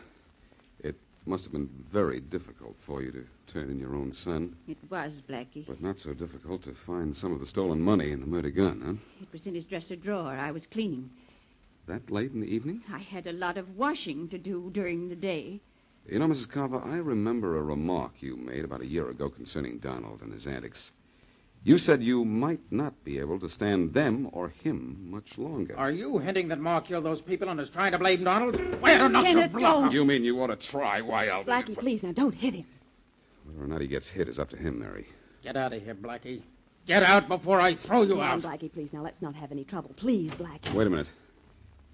it must have been very difficult for you to turn in your own son. It was, Blackie. But not so difficult to find some of the stolen money in the murder gun, huh? It was in his dresser drawer. I was cleaning. That late in the evening? I had a lot of washing to do during the day. You know, Mrs. Carver, I remember a remark you made about a year ago concerning Donald and his antics. You said you might not be able to stand them or him much longer. Are you hinting that Ma killed those people and is trying to blame Donald? Well, not so bluff. You mean you ought to try? Why, I'll... Blackie, please, now, don't hit him. Whether or not he gets hit is up to him, Mary. Get out of here, Blackie. Get out before I throw you Come out. on, Blackie, please. Now, let's not have any trouble. Please, Blackie. Wait a minute.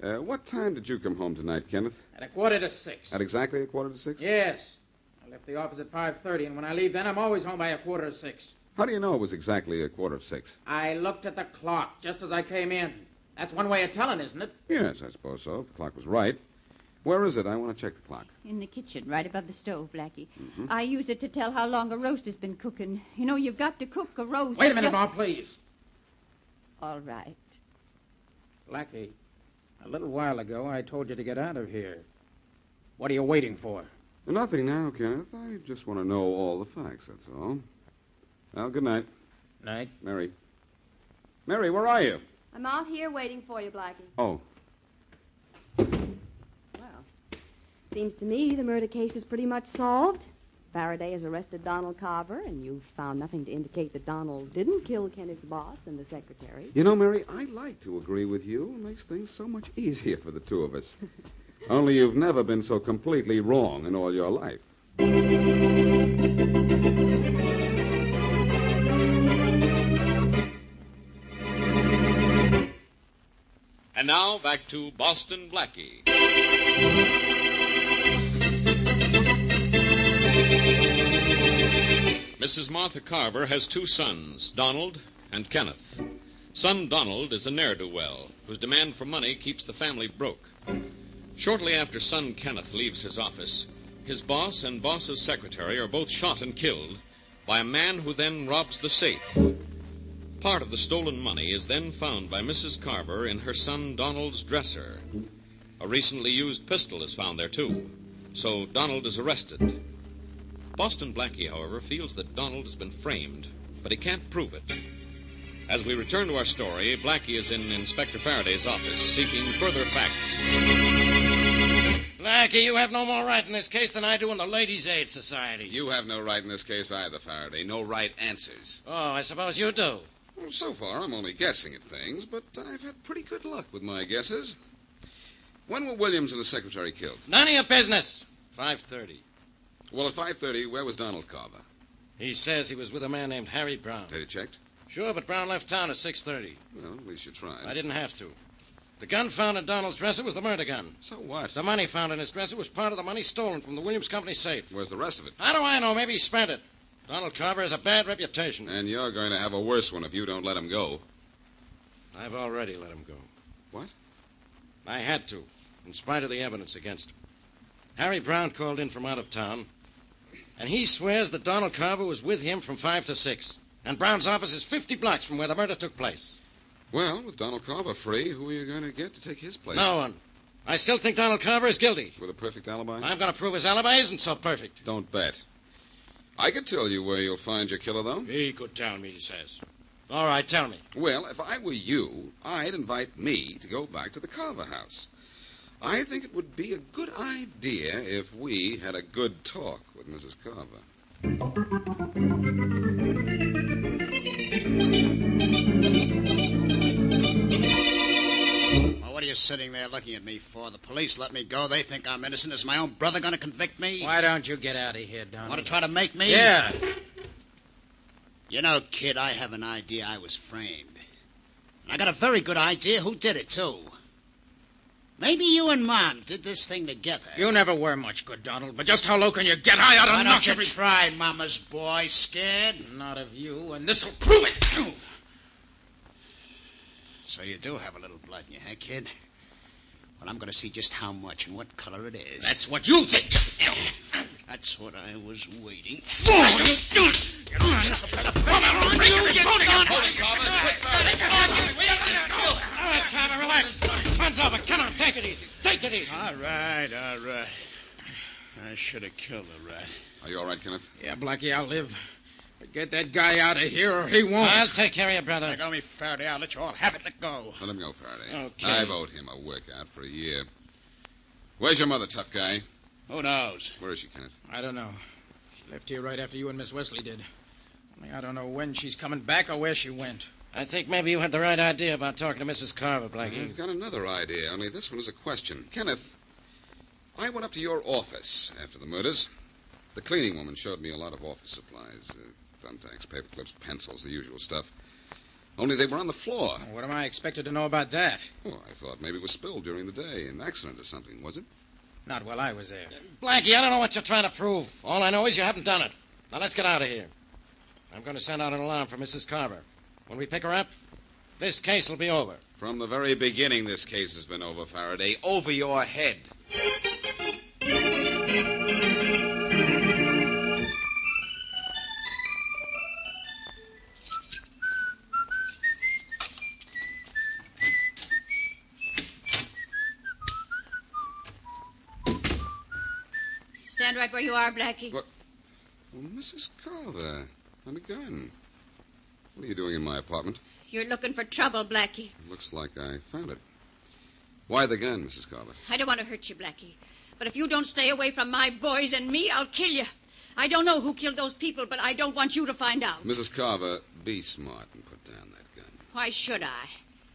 What time did you come home tonight, Kenneth? At 5:45. At exactly 5:45? Yes. I left the office at 5:30, and when I leave then, I'm always home by 5:45. How do you know it was exactly 5:45? I looked at the clock just as I came in. That's one way of telling, isn't it? Yes, I suppose so. If the clock was right. Where is it? I want to check the clock. In the kitchen, right above the stove, Blackie. Mm-hmm. I use it to tell how long a roast has been cooking. You know, you've got to cook a roast. Wait a minute, Mom, please. All right. Blackie, a little while ago, I told you to get out of here. What are you waiting for? Nothing now, Kenneth. I just want to know all the facts, that's all. Well, good night. Night. Mary. Mary, where are you? I'm out here waiting for you, Blackie. Oh. Well, seems to me the murder case is pretty much solved. Faraday has arrested Donald Carver, and you've found nothing to indicate that Donald didn't kill Kenneth's boss and the secretary. You know, Mary, I like to agree with you. It makes things so much easier for the two of us. Only you've never been so completely wrong in all your life. And now, back to Boston Blackie. Mrs. Martha Carver has two sons, Donald and Kenneth. Son Donald is a ne'er-do-well, whose demand for money keeps the family broke. Shortly after son Kenneth leaves his office, his boss and boss's secretary are both shot and killed by a man who then robs the safe. Part of the stolen money is then found by Mrs. Carver in her son Donald's dresser. A recently used pistol is found there, too. So Donald is arrested. Boston Blackie, however, feels that Donald has been framed, but he can't prove it. As we return to our story, Blackie is in Inspector Faraday's office seeking further facts. Blackie, you have no more right in this case than I do in the Ladies' Aid Society. You have no right in this case either, Faraday. No right answers. Oh, I suppose you do. Well, so far, I'm only guessing at things, but I've had pretty good luck with my guesses. When were Williams and the secretary killed? None of your business. 5:30. Well, at 5:30, where was Donald Carver? He says he was with a man named Harry Brown. Had he checked? Sure, but Brown left town at 6:30. Well, at least you tried. I didn't have to. The gun found in Donald's dresser was the murder gun. So what? The money found in his dresser was part of the money stolen from the Williams Company safe. Where's the rest of it? How do I know? Maybe he spent it. Donald Carver has a bad reputation. And you're going to have a worse one if you don't let him go. I've already let him go. What? I had to, in spite of the evidence against him. Harry Brown called in from out of town, and he swears that Donald Carver was with him from 5 to 6. And Brown's office is 50 blocks from where the murder took place. Well, with Donald Carver free, who are you going to get to take his place? No one. I still think Donald Carver is guilty. With a perfect alibi? I'm going to prove his alibi isn't so perfect. Don't bet. I could tell you where you'll find your killer, though. He could tell me, he says. All right, tell me. Well, if I were you, I'd invite me to go back to the Carver house. I think it would be a good idea if we had a good talk with Mrs. Carver. Well, what are you sitting there looking at me for? The police let me go. They think I'm innocent. Is my own brother going to convict me? Why don't you get out of here, Donald? Want to try to make me? Yeah. You know, kid, I have an idea I was framed. I got a very good idea who did it, too. Maybe you and Mom did this thing together. You never were much good, Donald, but just how low can you get? I ought to Why knock don't you try, Mama's boy? Scared? Not of you, and this'll prove it. So you do have a little blood in you, huh, kid? Well, I'm going to see just how much and what color it is. That's what you think. That's what I was waiting. All right, Carver, relax. Fun's over. Come on, take it easy. Take it easy. All right. I should have killed the rat. Are you all right, Kenneth? Yeah, Blackie, I'll live. But get that guy out of here or he won't. I'll take care of you, brother. Let go me, Faraday. I'll let you all have it. Let go. Let him go, Faraday. Okay. I've owed him a workout for a year. Where's your mother, tough guy? Who knows? Where is she, Kenneth? I don't know. She left here right after you and Miss Wesley did. Only I don't know when she's coming back or where she went. I think maybe you had the right idea about talking to Mrs. Carver, Blackie. I've got another idea, only this one is a question. Kenneth, I went up to your office after the murders. The cleaning woman showed me a lot of office supplies. Thumbtacks, paper clips, pencils, the usual stuff. Only they were on the floor. Well, what am I expected to know about that? Oh, I thought maybe it was spilled during the day. An accident or something, was it? Not while I was there. Blackie, I don't know what you're trying to prove. All I know is you haven't done it. Now, let's get out of here. I'm going to send out an alarm for Mrs. Carver. When we pick her up, this case will be over. From the very beginning, this case has been over, Faraday. Over your head. Stand right where you are, Blackie. What? Well, Mrs. Carver, and a gun. What are you doing in my apartment? You're looking for trouble, Blackie. It looks like I found it. Why the gun, Mrs. Carver? I don't want to hurt you, Blackie. But if you don't stay away from my boys and me, I'll kill you. I don't know who killed those people, but I don't want you to find out. Mrs. Carver, be smart and put down that gun. Why should I?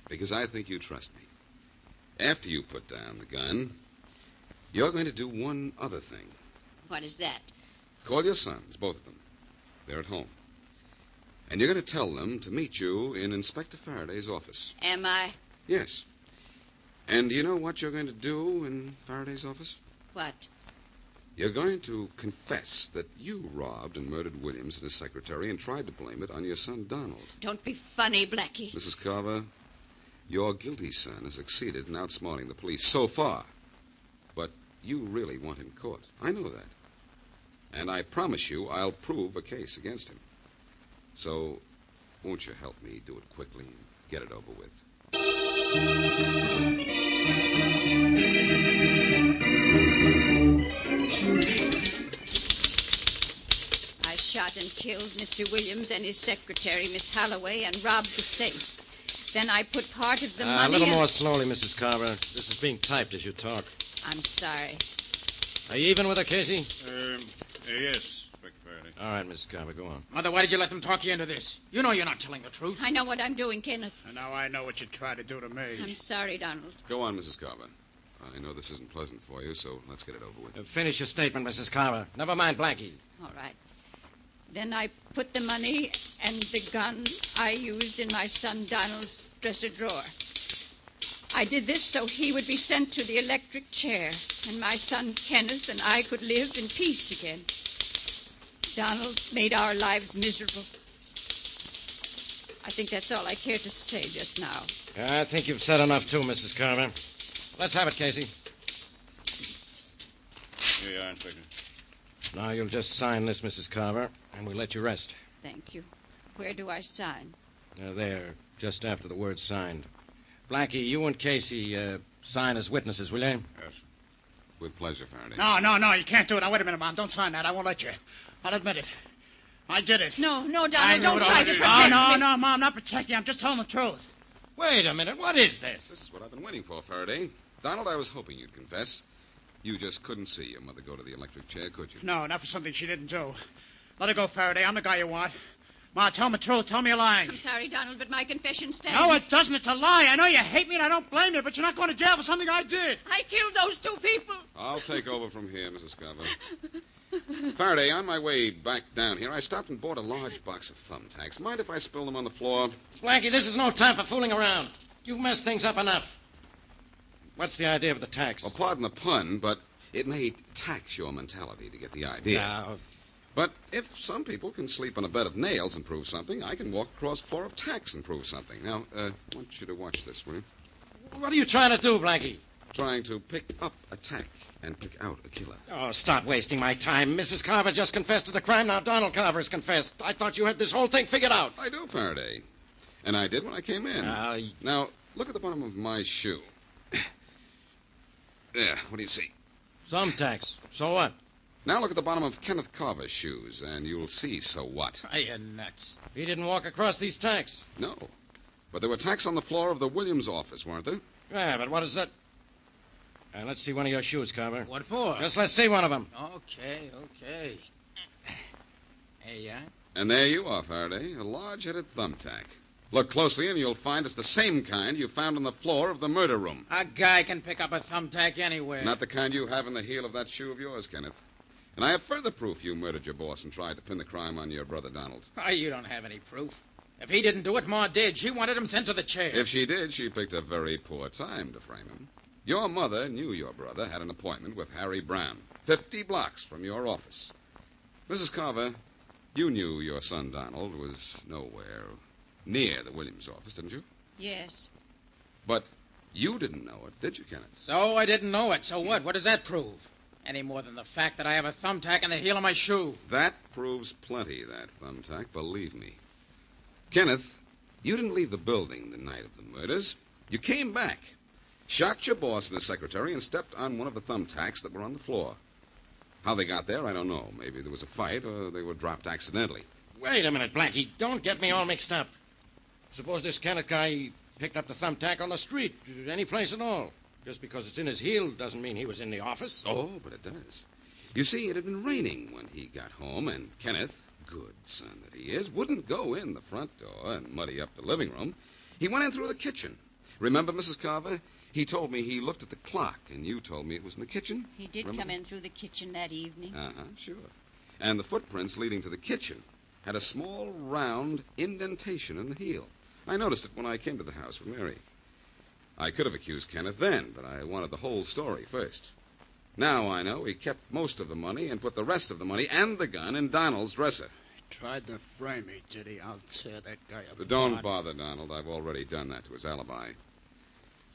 Because I think you trust me. After you put down the gun, you're going to do one other thing. What is that? Call your sons, both of them. They're at home. And you're going to tell them to meet you in Inspector Faraday's office. Am I? Yes. And do you know what you're going to do in Faraday's office? What? You're going to confess that you robbed and murdered Williams and his secretary and tried to blame it on your son, Donald. Don't be funny, Blackie. Mrs. Carver, your guilty son has succeeded in outsmarting the police so far. But you really want him caught. I know that. And I promise you I'll prove a case against him. So, won't you help me do it quickly and get it over with? I shot and killed Mr. Williams and his secretary, Miss Holloway, and robbed the safe. Then I put part of the money... A little more slowly, Mrs. Carver. This is being typed as you talk. I'm sorry. Are you even with her, Casey? Yes, Inspector Faraday. All right, Mrs. Carver, go on. Mother, why did you let them talk you into this? You know you're not telling the truth. I know what I'm doing, Kenneth. And now I know what you tried to do to me. I'm sorry, Donald. Go on, Mrs. Carver. I know this isn't pleasant for you, so let's get it over with. Finish your statement, Mrs. Carver. Never mind Blackie. All right. Then I put the money and the gun I used in my son Donald's dresser drawer. I did this so he would be sent to the electric chair, and my son Kenneth and I could live in peace again. Donald made our lives miserable. I think that's all I care to say just now. I think you've said enough, too, Mrs. Carver. Let's have it, Casey. Here you are, Inspector. Now you'll just sign this, Mrs. Carver, and we'll let you rest. Thank you. Where do I sign? There, just after the word signed. Blackie, you and Casey sign as witnesses, will you? Yes. With pleasure, Faraday. No, you can't do it. Now, wait a minute, Mom. Don't sign that. I won't let you. I'll admit it. I did it. No, Donald, don't try to protect me. No, Mom, not protect you. I'm just telling the truth. Wait a minute. What is this? This is what I've been waiting for, Faraday. Donald, I was hoping you'd confess. You just couldn't see your mother go to the electric chair, could you? No, not for something she didn't do. Let her go, Faraday. I'm the guy you want. Ma, tell me the truth. Tell me you're lying. I'm sorry, Donald, but my confession stands. No, it doesn't. It's a lie. I know you hate me, and I don't blame you, but you're not going to jail for something I did. I killed those two people. I'll take over from here, Mrs. Carver. Faraday, on my way back down here, I stopped and bought a large box of thumbtacks. Mind if I spill them on the floor? Blackie, this is no time for fooling around. You've messed things up enough. What's the idea of the tax? Well, pardon the pun, but it may tax your mentality to get the idea. Now, but if some people can sleep on a bed of nails and prove something, I can walk across a floor of tacks and prove something. Now, I want you to watch this, will you? what are you trying to do, Blackie? Trying to pick up a tack and pick out a killer. Oh, stop wasting my time. Mrs. Carver just confessed to the crime. Now Donald Carver has confessed. I thought you had this whole thing figured out. I do, Faraday. And I did when I came in. Now, look at the bottom of my shoe. There, what do you see? Thumbtacks. So what? Now look at the bottom of Kenneth Carver's shoes, and you'll see so what. Are you nuts? He didn't walk across these tacks. No. But there were tacks on the floor of the Williams office, weren't there? Yeah, but what is that? Let's see one of your shoes, Carver. What for? Just let's see one of them. Okay. There you are. And there you are, Faraday, a large-headed thumbtack. Look closely, and you'll find it's the same kind you found on the floor of the murder room. A guy can pick up a thumbtack anywhere. Not the kind you have in the heel of that shoe of yours, Kenneth. And I have further proof you murdered your boss and tried to pin the crime on your brother Donald. Oh, you don't have any proof. If he didn't do it, Ma did. She wanted him sent to the chair. If she did, she picked a very poor time to frame him. Your mother knew your brother had an appointment with Harry Brown, 50 blocks from your office. Mrs. Carver, you knew your son Donald was nowhere near the Williams office, didn't you? Yes. But you didn't know it, did you, Kenneth? So I didn't know it. So what? What does that prove? Any more than the fact that I have a thumbtack in the heel of my shoe. That proves plenty, that thumbtack, believe me. Kenneth, you didn't leave the building the night of the murders. You came back, shot your boss and his secretary, and stepped on one of the thumbtacks that were on the floor. How they got there, I don't know. Maybe there was a fight, or they were dropped accidentally. Wait a minute, Blackie. Don't get me all mixed up. Suppose this Kenneth guy picked up the thumbtack on the street, any place at all. Just because it's in his heel doesn't mean he was in the office. Oh, but it does. You see, it had been raining when he got home, and Kenneth, good son that he is, wouldn't go in the front door and muddy up the living room. He went in through the kitchen. Remember, Mrs. Carver? He told me he looked at the clock, and you told me it was in the kitchen. He did come in through the kitchen that evening. Sure. And the footprints leading to the kitchen had a small, round indentation in the heel. I noticed it when I came to the house with Mary. I could have accused Kenneth then, but I wanted the whole story first. Now I know he kept most of the money and put the rest of the money and the gun in Donald's dresser. He tried to frame me, did he? I'll tear that guy apart. But don't bother, Donald. I've already done that to his alibi.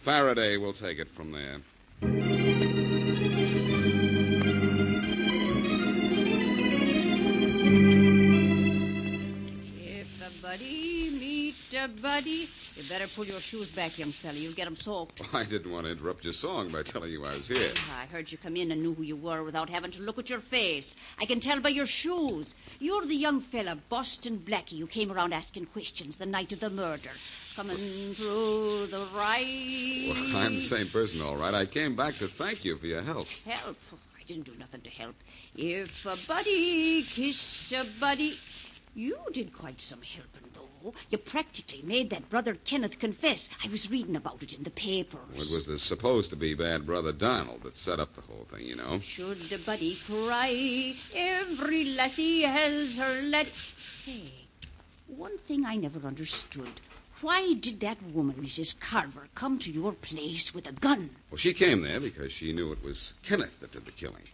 Faraday will take it from there. If a buddy meet a buddy, you better pull your shoes back, young fella. You'll get 'em soaked. I didn't want to interrupt your song by telling you I was here. I heard you come in and knew who you were without having to look at your face. I can tell by your shoes. You're the young fella, Boston Blackie, who came around asking questions the night of the murder. Coming through the right... Well, I'm the same person, all right. I came back to thank you for your help. Help? Oh, I didn't do nothing to help. If a buddy kiss a buddy... You did quite some helping, though. You practically made that brother Kenneth confess. I was reading about it in the papers. Well, it was the supposed to be bad brother Donald that set up the whole thing, you know. Should a buddy cry, every lassie has her lad... Say, one thing I never understood. Why did that woman, Mrs. Carver, come to your place with a gun? Well, she came there because she knew it was Kenneth that did the killing.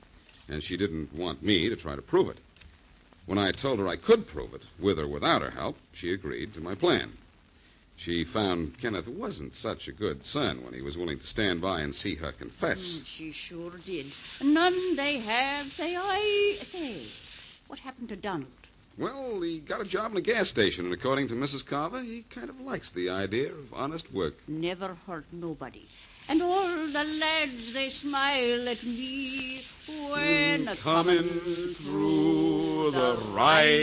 And she didn't want me to try to prove it. When I told her I could prove it, with or without her help, she agreed to my plan. She found Kenneth wasn't such a good son when he was willing to stand by and see her confess. She sure did. None they have, say I. Say, what happened to Donald? Well, he got a job in a gas station, and according to Mrs. Carver, he kind of likes the idea of honest work. Never hurt nobody. And all the lads, they smile at me when coming through the right.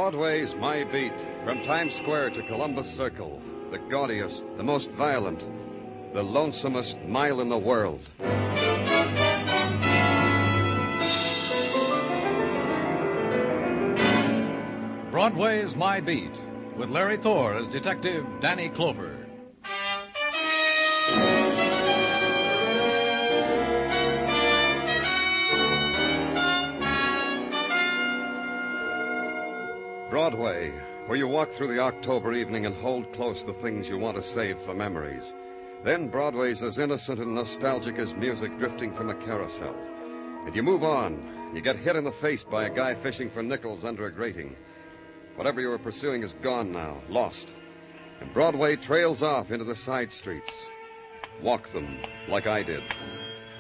Broadway's My Beat, from Times Square to Columbus Circle, the gaudiest, the most violent, the lonesomest mile in the world. Broadway's My Beat, with Larry Thor as Detective Danny Clover. Broadway, where you walk through the October evening and hold close the things you want to save for memories. Then Broadway's as innocent and nostalgic as music drifting from a carousel. And you move on. You get hit in the face by a guy fishing for nickels under a grating. Whatever you were pursuing is gone now, lost. And Broadway trails off into the side streets. Walk them like I did.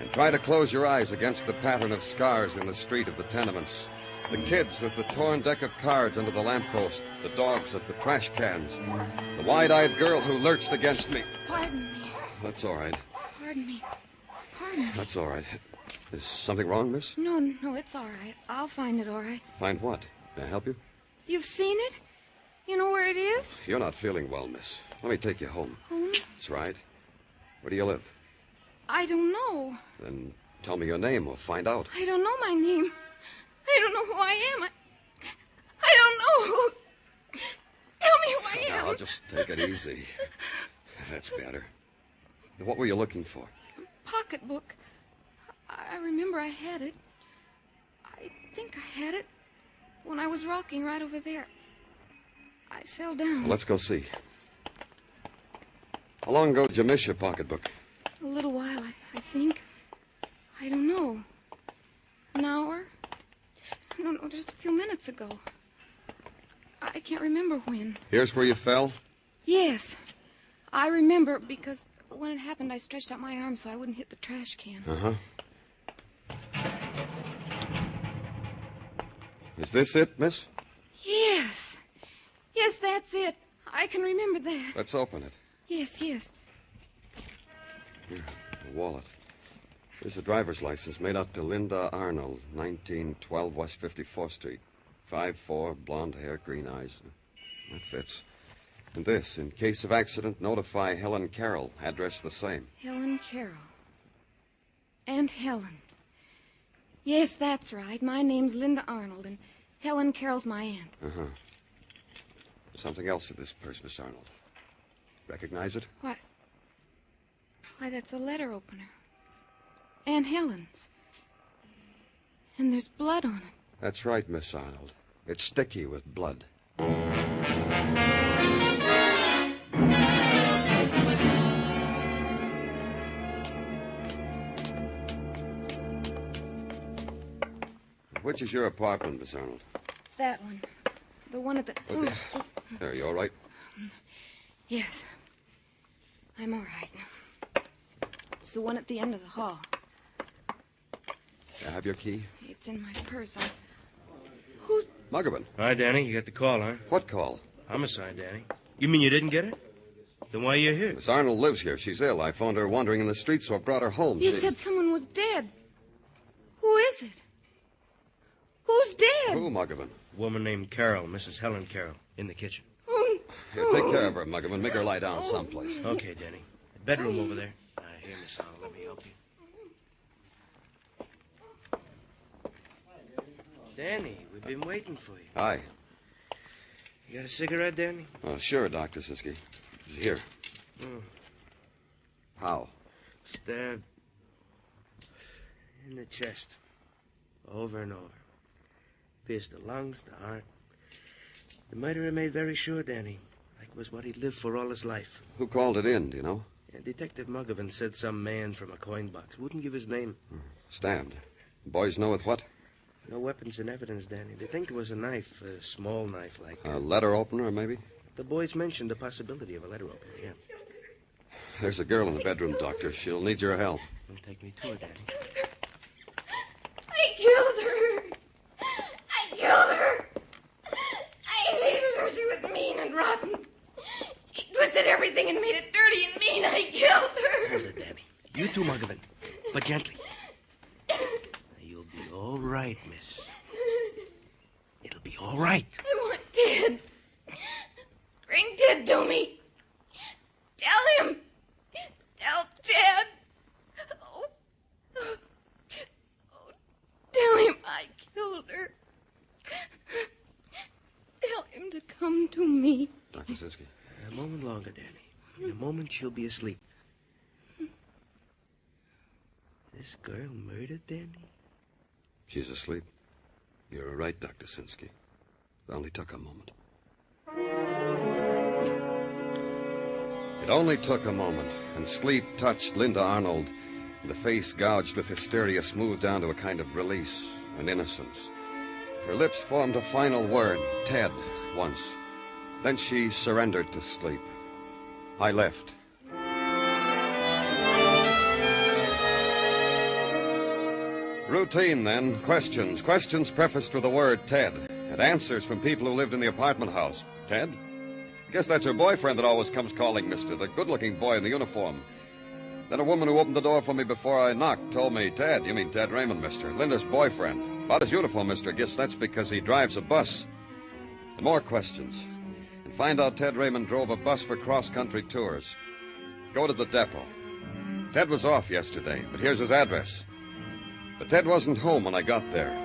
And try to close your eyes against the pattern of scars in the street of the tenements. The kids with the torn deck of cards under the lamppost, the dogs at the trash cans, the wide-eyed girl who lurched against me. Pardon me. That's all right. Pardon me. Pardon me. That's all right. Is something wrong, miss? No, it's all right. I'll find it all right. Find what? May I help you? You've seen it? You know where it is? You're not feeling well, miss. Let me take you home. Home? That's right. Where do you live? I don't know. Then tell me your name. We'll find out. I don't know my name. I don't know who I am. I don't know who... Tell me who I am. Now, just take it easy. That's better. What were you looking for? Pocketbook. I remember I had it. I think I had it when I was rocking right over there. I fell down. Well, let's go see. How long ago did you miss your pocketbook? A little while, I think. I don't know. An hour? No, just a few minutes ago. I can't remember when. Here's where you fell? Yes. I remember because when it happened, I stretched out my arm so I wouldn't hit the trash can. Uh-huh. Is this it, miss? Yes. Yes, that's it. I can remember that. Let's open it. Yes. Here, a wallet. Here's a driver's license made out to Linda Arnold, 1912 West 54th Street. 5'4", blonde hair, green eyes. That fits. And this, in case of accident, notify Helen Carroll. Address the same. Helen Carroll. Aunt Helen. Yes, that's right. My name's Linda Arnold, and Helen Carroll's my aunt. Uh-huh. There's something else in this purse, Miss Arnold. Recognize it? Why, that's a letter opener. Aunt Helen's. And there's blood on it. That's right, Miss Arnold. It's sticky with blood. Which is your apartment, Miss Arnold? That one. The one at the... Okay. There, you all right? Yes. I'm all right. It's the one at the end of the hall. I have your key? It's in my purse. Muggavan. Hi, Danny. You got the call, huh? What call? Homicide, Danny. You mean you didn't get it? Then why are you here? Miss Arnold lives here. She's ill. I found her wandering in the streets, so I brought her home. You said someone was dead. Who is it? Who's dead? Who, Muggavan? A woman named Carroll, Mrs. Helen Carroll, in the kitchen. Here, take care of her, Muggavan. Make her lie down someplace. Okay, Danny. The bedroom over there. Here, Miss Arnold. Let me help you. Danny, we've been waiting for you. Hi. You got a cigarette, Danny? Oh, sure, Dr. Siski. Here. How? Stabbed in the chest. Over and over. Pierced the lungs, the heart. The murderer made very sure, Danny. Like it was what he'd lived for all his life. Who called it in, do you know? Yeah, Detective Muggavan said some man from a coin box. Wouldn't give his name. Stabbed. Boys know with what? No weapons and evidence, Danny. They think it was a knife, a small knife like... A letter opener, maybe? The boys mentioned the possibility of a letter opener, yeah. There's a girl in the bedroom, Doctor. She'll need your help. Don't take me to her, Danny. I killed her. I killed her. I hated her. She was mean and rotten. She twisted everything and made it dirty and mean. I killed her. Hold it, Danny. You too, Muggavan. But gently. You'll be all right, miss. It'll be all right. I want Ted. Bring Ted to me. Tell him. Tell Ted. Oh. Tell him I killed her. Tell him to come to me. Dr. Sinsky. A moment longer, Danny. In a moment, she'll be asleep. This girl murdered Danny? She's asleep. You're right, Dr. Sinsky. It only took a moment. It only took a moment, and sleep touched Linda Arnold, and the face gouged with hysteria smoothed down to a kind of release and innocence. Her lips formed a final word, Ted, once. Then she surrendered to sleep. I left. Routine, then. Questions. Questions prefaced with the word Ted. And answers from people who lived in the apartment house. Ted? I guess that's her boyfriend that always comes calling, mister. The good-looking boy in the uniform. Then a woman who opened the door for me before I knocked told me, Ted, you mean Ted Raymond, mister. Linda's boyfriend. About his uniform, mister. Guess that's because he drives a bus. And more questions. And find out Ted Raymond drove a bus for cross-country tours. Go to the depot. Ted was off yesterday, but here's his address. But Ted wasn't home when I got there.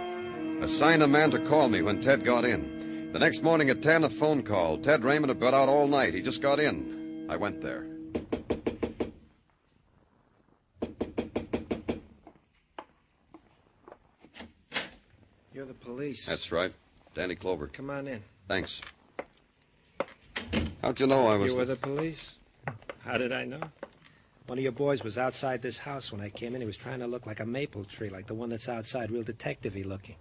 Assign a man to call me when Ted got in. The next morning at 10, a phone call. Ted Raymond had been out all night. He just got in. I went there. You're the police. That's right. Danny Clover. Come on in. Thanks. How'd you know I was... You were the police? How did I know? One of your boys was outside this house when I came in. He was trying to look like a maple tree, like the one that's outside, real detective-y looking.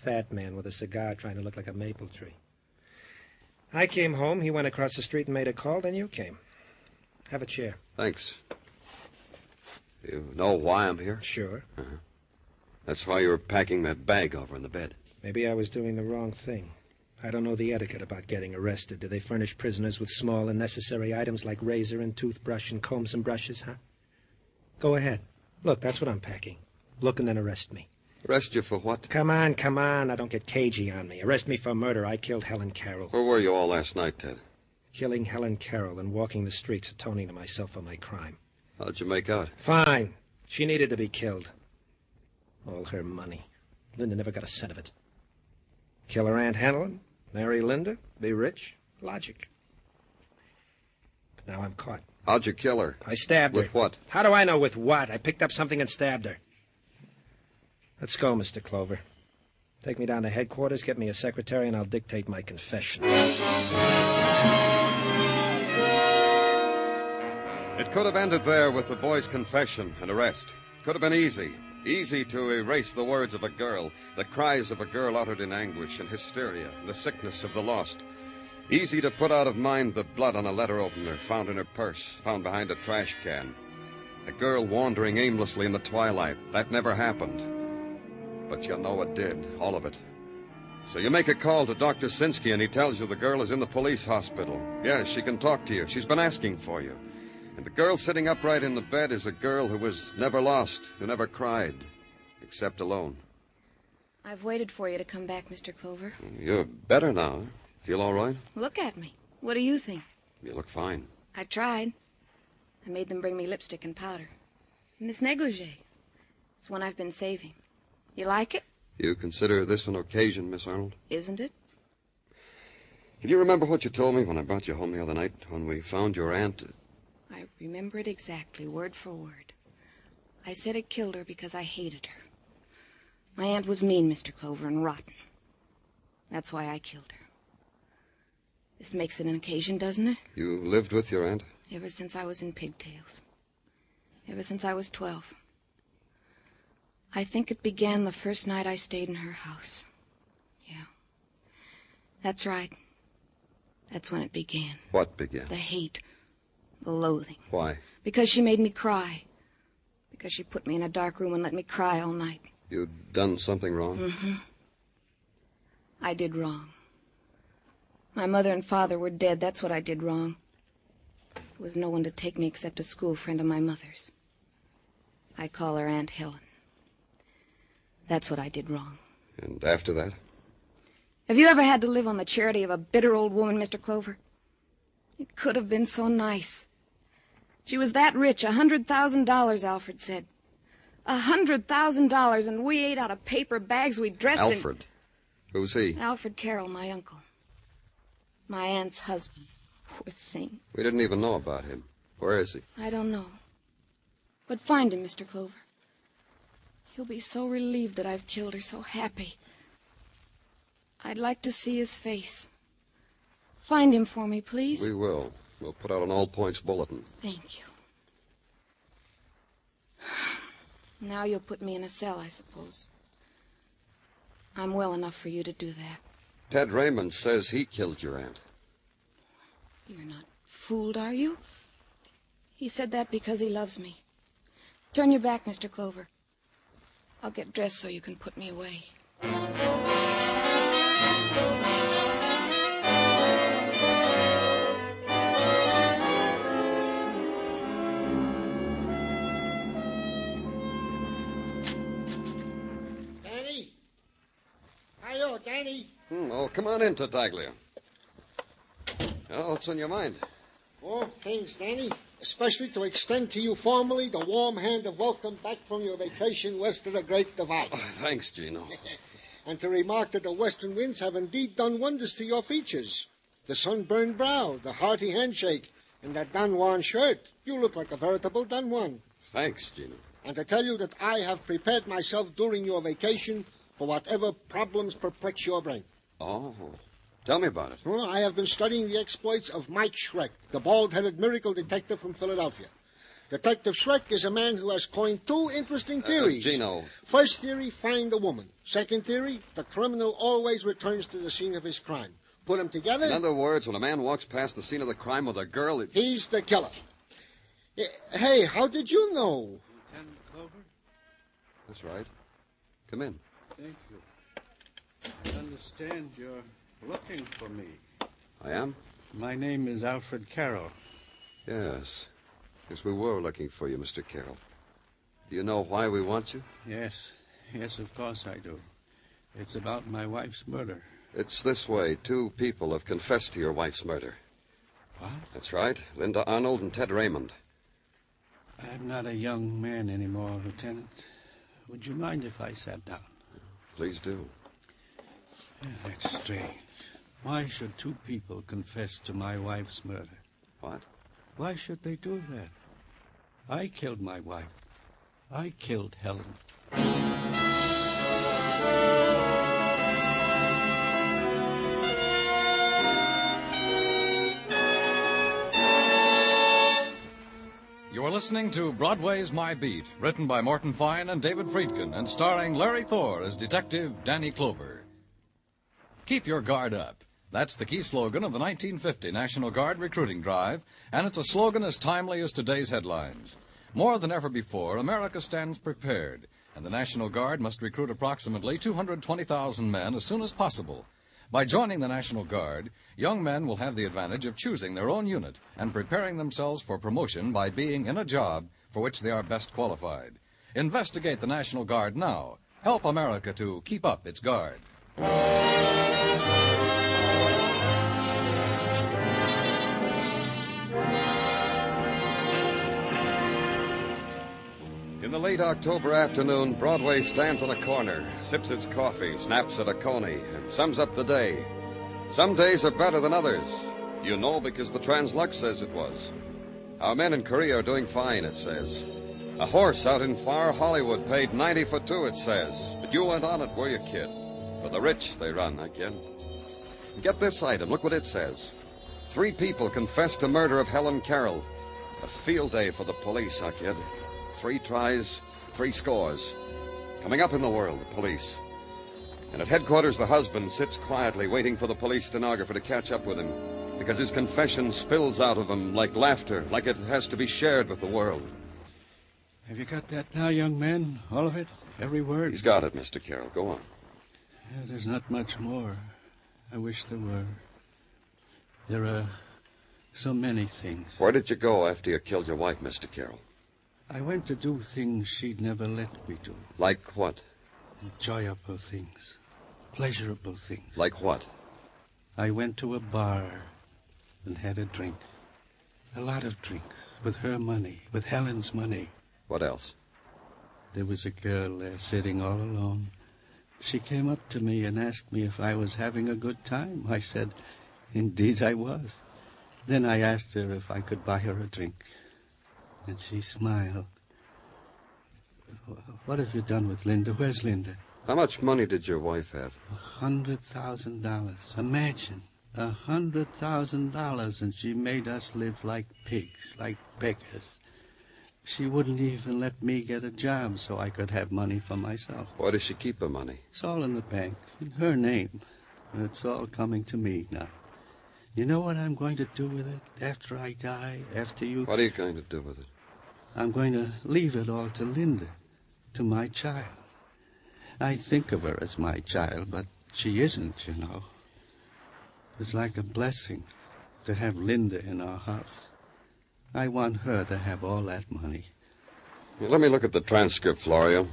Fat man with a cigar trying to look like a maple tree. I came home, he went across the street and made a call, then you came. Have a chair. Thanks. You know why I'm here? Sure. Uh-huh. That's why you were packing that bag over in the bed. Maybe I was doing the wrong thing. I don't know the etiquette about getting arrested. Do they furnish prisoners with small and necessary items like razor and toothbrush and combs and brushes, huh? Go ahead. Look, that's what I'm packing. Look and then arrest me. Arrest you for what? Come on, come on. Now don't get cagey on me. Arrest me for murder. I killed Helen Carroll. Where were you all last night, Ted? Killing Helen Carroll and walking the streets atoning to myself for my crime. How'd you make out? Fine. She needed to be killed. All her money. Linda never got a cent of it. Kill her Aunt Helen, marry Linda, be rich. Logic. But now I'm caught. How'd you kill her? I stabbed her. With what? How do I know with what? I picked up something and stabbed her. Let's go, Mr. Clover. Take me down to headquarters, get me a secretary, and I'll dictate my confession. It could have ended there with the boy's confession and arrest. Could have been easy. Easy to erase the words of a girl, the cries of a girl uttered in anguish and hysteria, the sickness of the lost. Easy to put out of mind the blood on a letter opener found in her purse, found behind a trash can. A girl wandering aimlessly in the twilight. That never happened. But you know it did, all of it. So you make a call to Dr. Sinsky, and he tells you the girl is in the police hospital. Yes, she can talk to you. She's been asking for you. And the girl sitting upright in the bed is a girl who was never lost, who never cried, except alone. I've waited for you to come back, Mr. Clover. You're better now. Feel all right? Look at me. What do you think? You look fine. I tried. I made them bring me lipstick and powder. And this negligee. It's one I've been saving. You like it? You consider this an occasion, Miss Arnold? Isn't it? Can you remember what you told me when I brought you home the other night, when we found your aunt? I remember it exactly, word for word. I said it killed her because I hated her. My aunt was mean, Mr. Clover, and rotten. That's why I killed her. This makes it an occasion, doesn't it? You lived with your aunt? Ever since I was in pigtails. Ever since I was 12. I think it began the first night I stayed in her house. Yeah. That's right. That's when it began. What began? The hate. The loathing. Why? Because she made me cry. Because she put me in a dark room and let me cry all night. You'd done something wrong? Mm-hmm. I did wrong. My mother and father were dead. That's what I did wrong. There was no one to take me except a school friend of my mother's. I call her Aunt Helen. That's what I did wrong. And after that? Have you ever had to live on the charity of a bitter old woman, Mr. Clover? It could have been so nice. She was that rich, $100,000, Alfred said. $100,000, and we ate out of paper bags we dressed in. Alfred? Who's he? Alfred Carroll, my uncle. My aunt's husband. Poor thing. We didn't even know about him. Where is he? I don't know. But find him, Mr. Clover. He'll be so relieved that I've killed her, so happy. I'd like to see his face. Find him for me, please. We will. We'll put out an all-points bulletin. Thank you. Now you'll put me in a cell, I suppose. I'm well enough for you to do that. Ted Raymond says he killed your aunt. You're not fooled, are you? He said that because he loves me. Turn your back, Mr. Clover. I'll get dressed so you can put me away. Danny? Hi-yo, Danny. Oh, come on in, Tartaglia. Oh, what's on your mind? Oh, things, Danny. Especially to extend to you formally the warm hand of welcome back from your vacation west of the Great Divide. Oh, thanks, Gino. And to remark that the western winds have indeed done wonders to your features. The sunburned brow, the hearty handshake, and that Don Juan shirt. You look like a veritable Don Juan. Thanks, Gino. And to tell you that I have prepared myself during your vacation for whatever problems perplex your brain. Oh, tell me about it. Well, I have been studying the exploits of Mike Schreck, the bald-headed miracle detective from Philadelphia. Detective Schreck is a man who has coined two interesting theories. Gino. First theory, find the woman. Second theory, the criminal always returns to the scene of his crime. Put them together. In other words, when a man walks past the scene of the crime with a girl... He's the killer. Hey, how did you know? Lieutenant Clover? That's right. Come in. Thank you. I understand you're looking for me. I am? My name is Alfred Carroll. Yes. Yes, we were looking for you, Mr. Carroll. Do you know why we want you? Yes. Yes, of course I do. It's about my wife's murder. It's this way. 2 people have confessed to your wife's murder. What? That's right. Linda Arnold and Ted Raymond. I'm not a young man anymore, Lieutenant. Would you mind if I sat down? Please do. That's strange. Why should 2 people confess to my wife's murder? What? Why should they do that? I killed my wife. I killed Helen. You are listening to Broadway's My Beat, written by Morton Fine and David Friedkin, and starring Larry Thor as Detective Danny Clover. Keep your guard up. That's the key slogan of the 1950 National Guard recruiting drive, and it's a slogan as timely as today's headlines. More than ever before, America stands prepared, and the National Guard must recruit approximately 220,000 men as soon as possible. By joining the National Guard, young men will have the advantage of choosing their own unit and preparing themselves for promotion by being in a job for which they are best qualified. Investigate the National Guard now. Help America to keep up its guard. In the late October afternoon, Broadway stands on a corner, sips its coffee, snaps at a coney, and sums up the day. Some days are better than others. You know because the Translux says it was. Our men in Korea are doing fine, it says. A horse out in far Hollywood paid 90 for 2, it says. But you went on it, were you, kid? For the rich, they run, I kid. Get this item. Look what it says. 3 people confessed to murder of Helen Carroll. A field day for the police, I kid. 3 tries, 3 scores. Coming up in the world, the police. And at headquarters, the husband sits quietly waiting for the police stenographer to catch up with him because his confession spills out of him like laughter, like it has to be shared with the world. Have you got that now, young man? All of it? Every word? He's got it, Mr. Carroll. Go on. Yeah, there's not much more. I wish there were. There are so many things. Where did you go after you killed your wife, Mr. Carroll? I went to do things she'd never let me do. Like what? Enjoyable things. pleasurable things. Like what? I went to a bar and had a drink. A lot of drinks. With her money. With Helen's money. What else? There was a girl there sitting all alone. She came up to me and asked me if I was having a good time. I said, indeed I was. Then I asked her if I could buy her a drink. And she smiled. What have you done with Linda? Where's Linda? How much money did your wife have? $100,000. Imagine. $100,000, and she made us live like pigs, like beggars. She wouldn't even let me get a job so I could have money for myself. Why does she keep her money? It's all in the bank, in her name. It's all coming to me now. You know what I'm going to do with it after I die, after you... What are you going to do with it? I'm going to leave it all to Linda, to my child. I think of her as my child, but she isn't, you know. It's like a blessing to have Linda in our house. I want her to have all that money. Let me look at the transcript, Florio.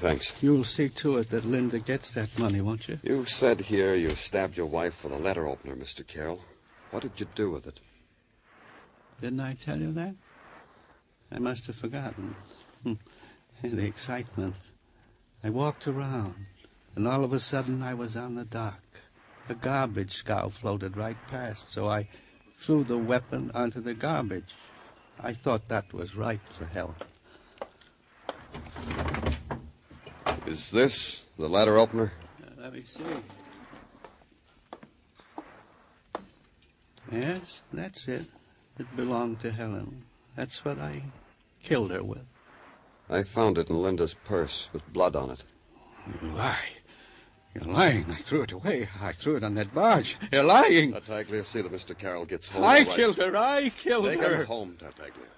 Thanks. You'll see to it that Linda gets that money, won't you? You said here you stabbed your wife with a letter opener, Mr. Carroll. What did you do with it? Didn't I tell you that? I must have forgotten. In the excitement. I walked around, and all of a sudden I was on the dock. A garbage scow floated right past, so I threw the weapon onto the garbage. I thought that was right for Helen. Is this the letter opener? Let me see. Yes, that's it. It belonged to Helen. That's what I killed her with. I found it in Linda's purse with blood on it. You lie. You're lying. I threw it away. I threw it on that barge. You're lying. Tartaglia, see that Mr. Carroll gets home. I killed her. I killed her. Take her home, Tartaglia.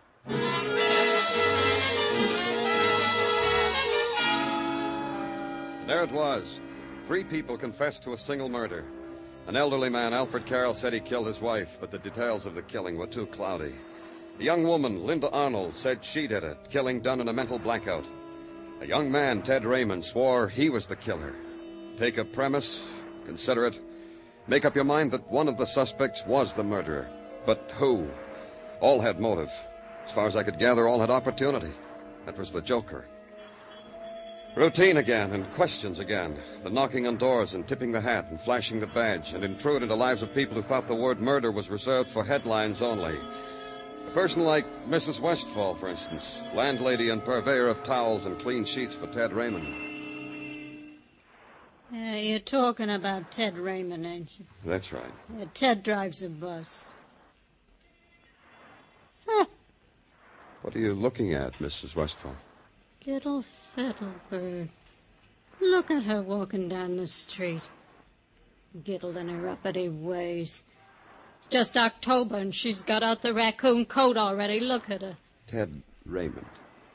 There it was. 3 people confessed to a single murder. An elderly man, Alfred Carroll, said he killed his wife, but the details of the killing were too cloudy. A young woman, Linda Arnold, said she did it, killing done in a mental blackout. A young man, Ted Raymond, swore he was the killer. Take a premise, consider it, make up your mind that one of the suspects was the murderer. But who? All had motive. As far as I could gather, all had opportunity. That was the Joker. Routine again, and questions again. The knocking on doors and tipping the hat and flashing the badge and intrude into lives of people who thought the word murder was reserved for headlines only. A person like Mrs. Westfall, for instance, landlady and purveyor of towels and clean sheets for Ted Raymond. You're talking about Ted Raymond, ain't you? That's right. Ted drives a bus. What are you looking at, Mrs. Westfall? Giddle Fiddleberg. Look at her walking down the street. Giddled in her uppity ways. It's just October, and she's got out the raccoon coat already. Look at her. Ted Raymond.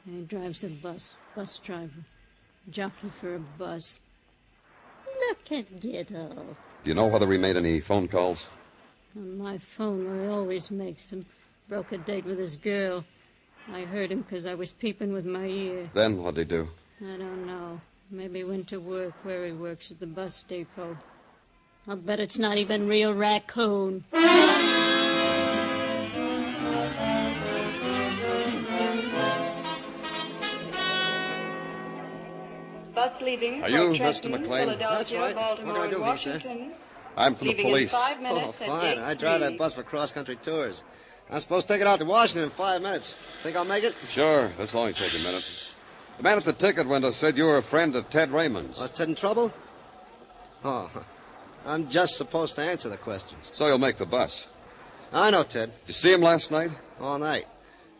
He drives a bus driver. Jockey for a bus. Look at Giddle. Do you know whether he made any phone calls? On my phone, where he always makes them. Broke a date with his girl. I heard him because I was peeping with my ear. Then what'd he do? I don't know. Maybe he went to work where he works at the bus depot. I'll bet it's not even real raccoon. Bus leaving Are you for Mr. Trenton, McLean? Philadelphia, That's right. Baltimore, What can I do and for you, sir? Washington. I'm from the Leaving in police. 5 minutes Oh, at fine. gate I drive 3. that bus for cross-country tours. I'm supposed to take it out to Washington in 5 minutes. Think I'll make it? Sure, this'll only take a minute. The man at the ticket window said you were a friend of Ted Raymond's. Was Ted in trouble? Oh, I'm just supposed to answer the questions. So you'll make the bus. I know Ted. Did you see him last night? All night.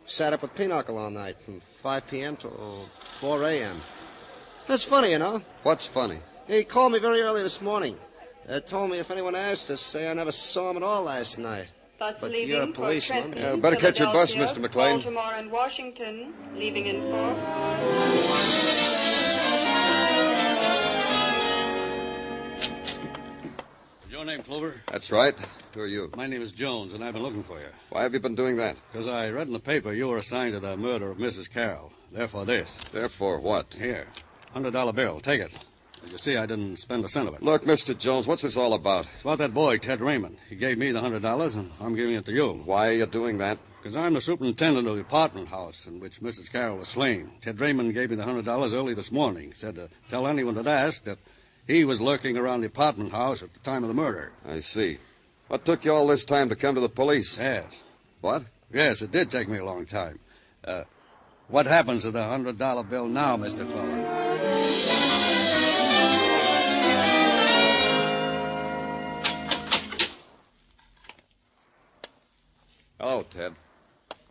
Sat up with Pinochle all night, from 5 p.m. till 4 a.m. That's funny, you know. What's funny? He called me very early this morning. Told me if anyone asked to say I never saw him at all last night. Bus But leaving you're a for policeman. Trenton, Yeah, better catch your bus, Philadelphia, Mr. McLean. Baltimore and Washington, leaving in 4. Your name, Clover? That's right. Who are you? My name is Jones, and I've been looking for you. Why have you been doing that? Because I read in the paper you were assigned to the murder of Mrs. Carroll. Therefore this. Therefore what? Here. $100 bill. Take it. You see, I didn't spend a cent of it. Look, Mr. Jones, what's this all about? It's about that boy, Ted Raymond. He gave me the $100, and I'm giving it to you. Why are you doing that? Because I'm the superintendent of the apartment house in which Mrs. Carroll was slain. Ted Raymond gave me the $100 early this morning. He said to tell anyone that asked that he was lurking around the apartment house at the time of the murder. I see. What took you all this time to come to the police? Yes. What? Yes, it did take me a long time. What happens to the $100 bill now, Mr. Clover? Hello, Ted.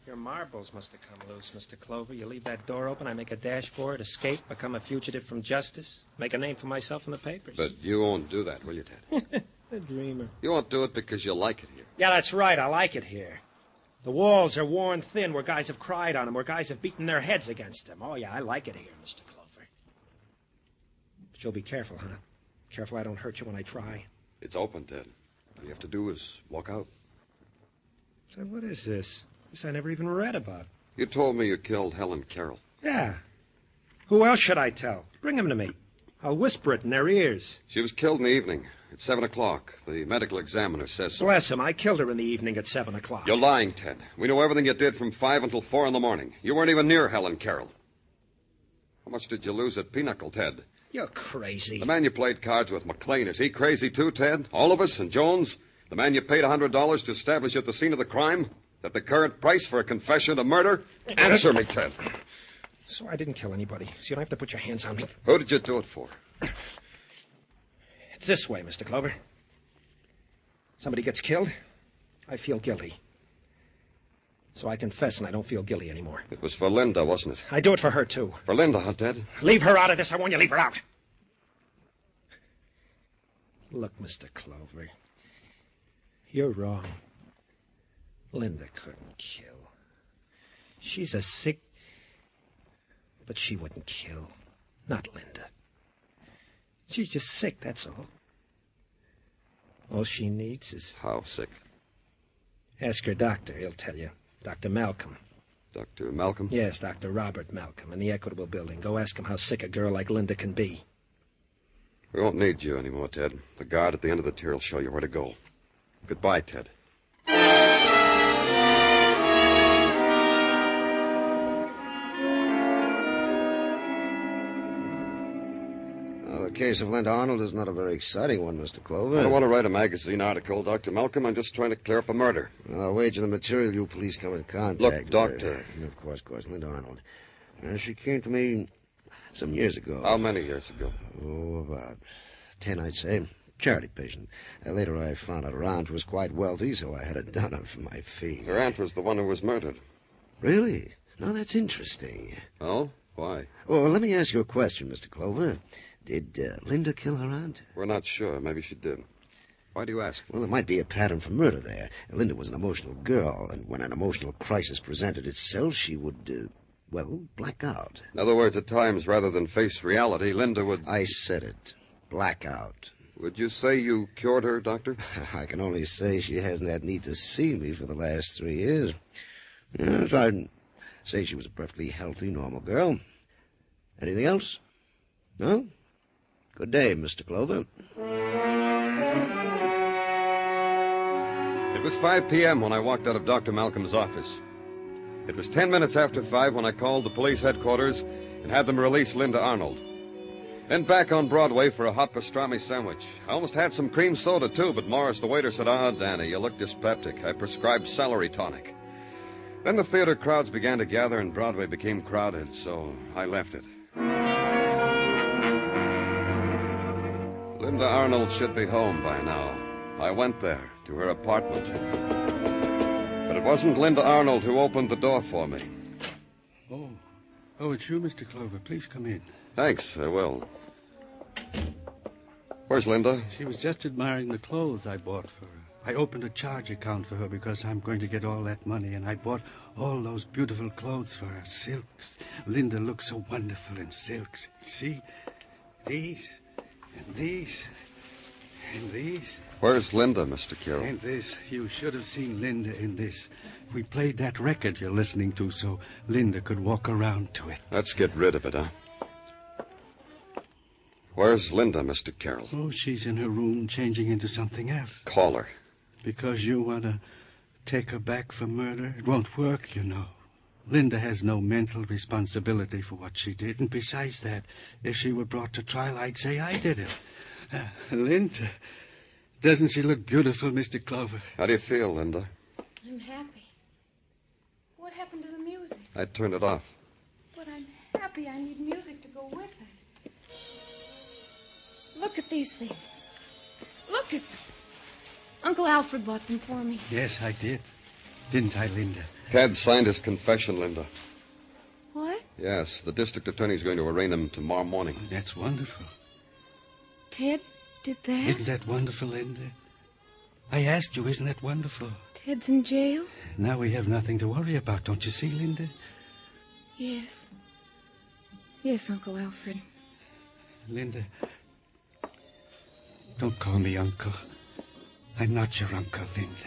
Your marbles must have come loose, Mr. Clover. You leave that door open, I make a dash for it, escape, become a fugitive from justice, make a name for myself in the papers. But you won't do that, will you, Ted? The dreamer. You won't do it because you like it here. Yeah, that's right. I like it here. The walls are worn thin where guys have cried on them, where guys have beaten their heads against them. Oh, yeah, I like it here, Mr. Clover. But you'll be careful, huh? Careful I don't hurt you when I try. It's open, Ted. All you have to do is walk out. So what is this? This I never even read about. You told me you killed Helen Carroll. Yeah. Who else should I tell? Bring them to me. I'll whisper it in their ears. She was killed in the evening at 7 o'clock. The medical examiner says so. Bless him. I killed her in the evening at 7 o'clock. You're lying, Ted. We know everything you did from 5 until 4 in the morning. You weren't even near Helen Carroll. How much did you lose at Pinochle, Ted? You're crazy. The man you played cards with, McLean, is he crazy too, Ted? All of us and Jones? The man you paid $100 to establish at the scene of the crime? That the current price for a confession to murder? Answer me, Ted. So I didn't kill anybody, so you don't have to put your hands on me. Who did you do it for? It's this way, Mr. Clover. Somebody gets killed, I feel guilty. So I confess and I don't feel guilty anymore. It was for Linda, wasn't it? I do it for her, too. For Linda, huh, Ted? Leave her out of this. I want you to leave her out. Look, Mr. Clover, you're wrong. Linda couldn't kill. She's a sick... But she wouldn't kill. Not Linda. She's just sick, that's all. All she needs is... How sick? Ask her doctor, he'll tell you. Dr. Malcolm. Dr. Malcolm? Yes, Dr. Robert Malcolm in the Equitable Building. Go ask him how sick a girl like Linda can be. We won't need you anymore, Ted. The guard at the end of the tier will show you where to go. Goodbye, Ted. The case of Linda Arnold is not a very exciting one, Mr. Clover. I don't want to write a magazine article, Dr. Malcolm. I'm just trying to clear up a murder. Well, I'll wager the material you police come in contact Look, Doctor. Of course, Linda Arnold. She came to me some years ago. How many years ago? Oh, about 10, I'd say. Charity patient. Later I found out her aunt was quite wealthy, so I had it done up for my fee. Her aunt was the one who was murdered. Really? Now, that's interesting. Oh? Why? Well, let me ask you a question, Mr. Clover. Did Linda kill her aunt? We're not sure. Maybe she did. Why do you ask? Well, there might be a pattern for murder there. Linda was an emotional girl, and when an emotional crisis presented itself, she would, black out. In other words, at times, rather than face reality, Linda would... I said it. Black out. Would you say you cured her, Doctor? I can only say she hasn't had need to see me for the last 3 years. Yes, I'd say she was a perfectly healthy, normal girl. Anything else? No? Good day, Mr. Clover. It was 5 p.m. when I walked out of Dr. Malcolm's office. It was 10 minutes after 5 when I called the police headquarters and had them release Linda Arnold. Then back on Broadway for a hot pastrami sandwich. I almost had some cream soda, too, but Morris, the waiter, said, Danny, you look dyspeptic. I prescribed celery tonic. Then the theater crowds began to gather and Broadway became crowded, so I left it. Linda Arnold should be home by now. I went there, to her apartment. But it wasn't Linda Arnold who opened the door for me. Oh, it's you, Mr. Clover. Please come in. Thanks, I will. Where's Linda? She was just admiring the clothes I bought for her. I opened a charge account for her because I'm going to get all that money, and I bought all those beautiful clothes for her. Silks. Linda looks so wonderful in silks. See? These, and these, and these. Where's Linda, Mr. Carroll? And this. You should have seen Linda in this. We played that record you're listening to so Linda could walk around to it. Let's get rid of it, huh? Where's Linda, Mr. Carroll? Oh, she's in her room changing into something else. Call her. Because you want to take her back for murder? It won't work, you know. Linda has no mental responsibility for what she did. And besides that, if she were brought to trial, I'd say I did it. Linda, doesn't she look beautiful, Mr. Clover? How do you feel, Linda? I'm happy. What happened to the music? I turned it off. But I'm happy. I need music to go with it. Look at these things. Look at them. Uncle Alfred bought them for me. Yes, I did. Didn't I, Linda? Ted signed his confession, Linda. What? Yes, the district attorney's going to arraign him tomorrow morning. That's wonderful. Ted did that? Isn't that wonderful, Linda? I asked you, isn't that wonderful? Ted's in jail? Now we have nothing to worry about, don't you see, Linda? Yes. Yes, Uncle Alfred. Linda, don't call me Uncle. I'm not your uncle, Linda.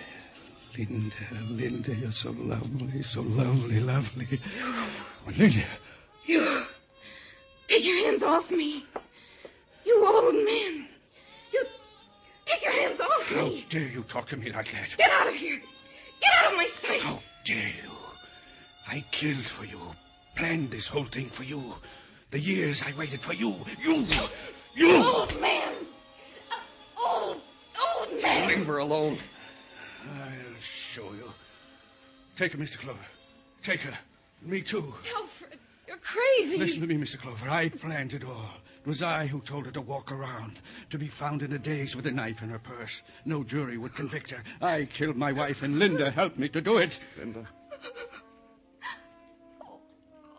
Linda, you're so lovely, lovely. Oh, Linda. You. Take your hands off me. You old man. You. Take your hands off How me. dare you talk to me like that? Get out of here. Get out of my sight. How dare you? I killed for you. Planned this whole thing for you. The years I waited for you. You. Old man. Old man. Leave her alone. I'll show you. Take her, Mr. Clover. Take her. Me too. Alfred, you're crazy. Listen to me, Mr. Clover. I planned it all. It was I who told her to walk around, to be found in a daze with a knife in her purse. No jury would convict her. I killed my wife, and Linda helped me to do it. Linda?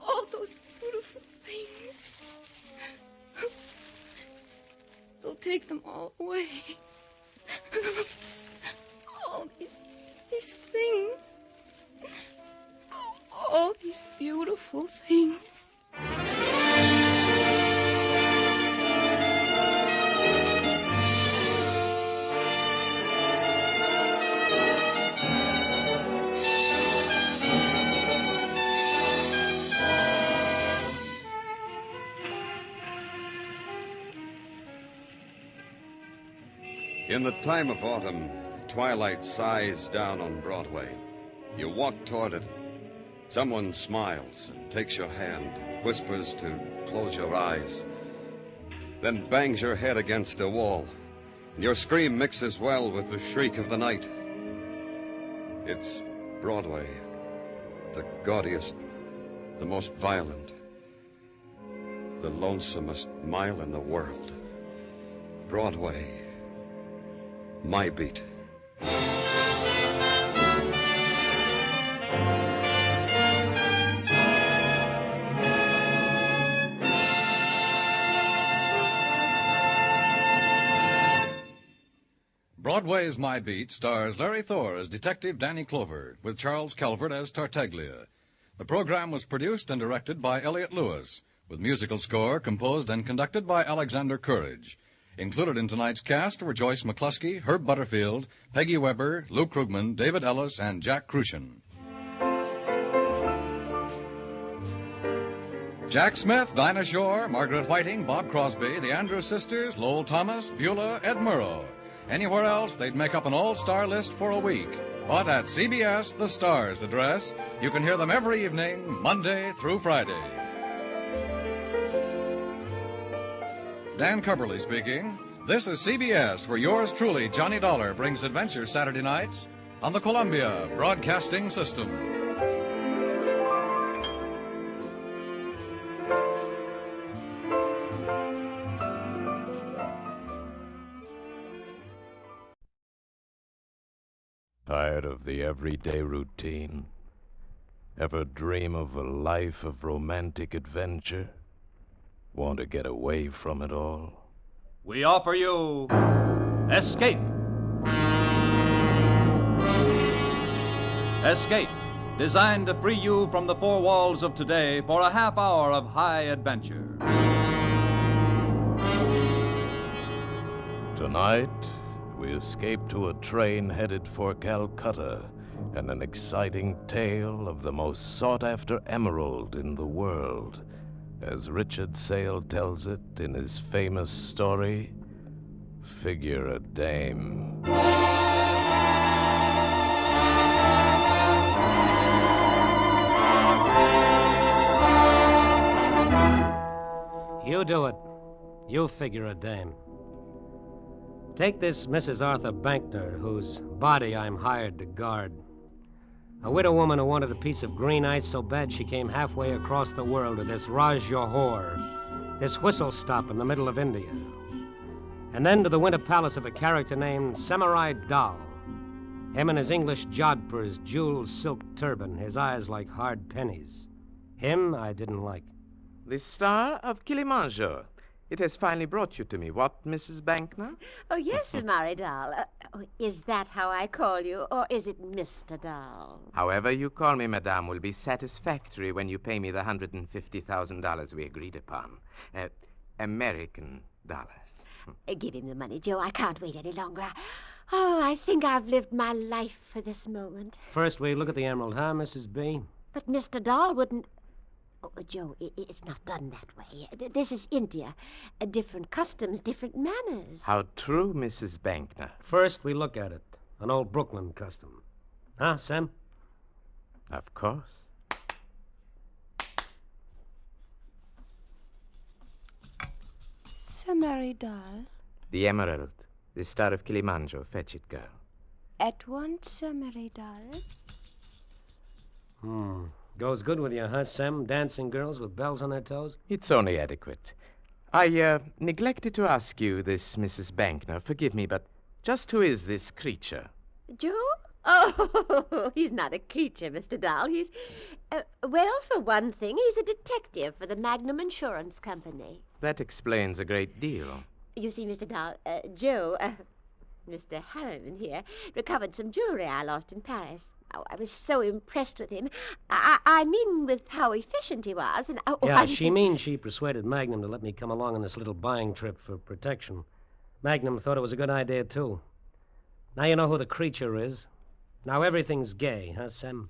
All those beautiful things. They'll take them all away. All these things. All these beautiful things. In the time of autumn, twilight sighs down on Broadway. You walk toward it. Someone smiles and takes your hand, whispers to close your eyes, then bangs your head against a wall, and your scream mixes well with the shriek of the night. It's Broadway, the gaudiest, the most violent, the lonesomest mile in the world. Broadway, my beat. Broadway's My Beat stars Larry Thor as Detective Danny Clover, with Charles Calvert as Tartaglia. The program was produced and directed by Elliott Lewis, with musical score composed and conducted by Alexander Courage. Included in tonight's cast were Joyce McCluskey, Herb Butterfield, Peggy Weber, Lou Krugman, David Ellis, and Jack Crucian. Jack Smith, Dinah Shore, Margaret Whiting, Bob Crosby, the Andrews Sisters, Lowell Thomas, Beulah, Ed Murrow. Anywhere else, they'd make up an all-star list for a week. But at CBS, the Stars address, you can hear them every evening, Monday through Friday. Dan Cubberly speaking. This is CBS, where yours truly, Johnny Dollar, brings adventure Saturday nights on the Columbia Broadcasting System. Tired of the everyday routine? Ever dream of a life of romantic adventure? Want to get away from it all? We offer you Escape. Escape, designed to free you from the four walls of today for a half hour of high adventure. Tonight, we escape to a train headed for Calcutta and an exciting tale of the most sought-after emerald in the world As Richard Sale tells it in his famous story, Figure a Dame. You do it. You figure a dame. Take this Mrs. Arthur Bankner, whose body I'm hired to guard. A widow woman who wanted a piece of green ice so bad she came halfway across the world to this Raj Johor, this whistle stop in the middle of India. And then to the winter palace of a character named Samurai Dal. Him in his English jodhpurs, jeweled silk turban, his eyes like hard pennies. Him I didn't like. The star of Kilimanjaro. It has finally brought you to me. What, Mrs. Bankner? Oh, yes, Samari Dahl. Is that how I call you, or is it Mr. Dahl? However you call me, madame, will be satisfactory when you pay me the $150,000 we agreed upon. American dollars. Give him the money, Joe. I can't wait any longer. Oh, I think I've lived my life for this moment. First, we look at the emerald, huh, Mrs. B? But Mr. Dahl wouldn't... Oh, Joe, it's not done that way. This is India. Different customs, different manners. How true, Mrs. Bankner. First, we look at it. An old Brooklyn custom. Huh, Sam? Of course. Samari Dahl. The emerald. The star of Kilimanjaro. Fetch it, girl. At once, Samari Dahl. Goes good with you, huh, Sam? Dancing girls with bells on their toes? It's only adequate. I neglected to ask you this, Mrs. Bankner. Forgive me, but just who is this creature? Joe? Oh, he's not a creature, Mr. Dahl. He's... well, for one thing, he's a detective for the Magnum Insurance Company. That explains a great deal. You see, Mr. Dahl, Joe, Mr. Harriman here, recovered some jewelry I lost in Paris. Oh, I was so impressed with him. I mean with how efficient he was. And she means she persuaded Magnum to let me come along on this little buying trip for protection. Magnum thought it was a good idea, too. Now you know who the creature is. Now everything's gay, huh, Sam?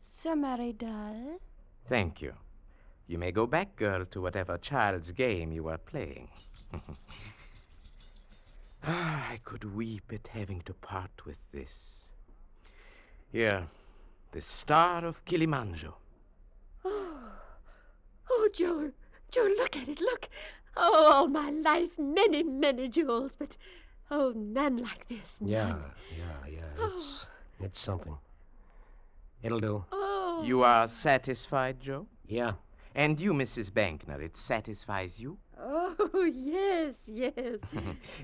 Samari Dahl. Thank you. You may go back, girl, to whatever child's game you were playing. I could weep at having to part with this. Here, the star of Kilimanjaro. Oh, Joe, look at it, look. Oh, all my life, many, many jewels, but, oh, none like this. None. Yeah. It's something. It'll do. Oh. You are satisfied, Joe? Yeah. And you, Mrs. Bankner, it satisfies you? Oh, yes.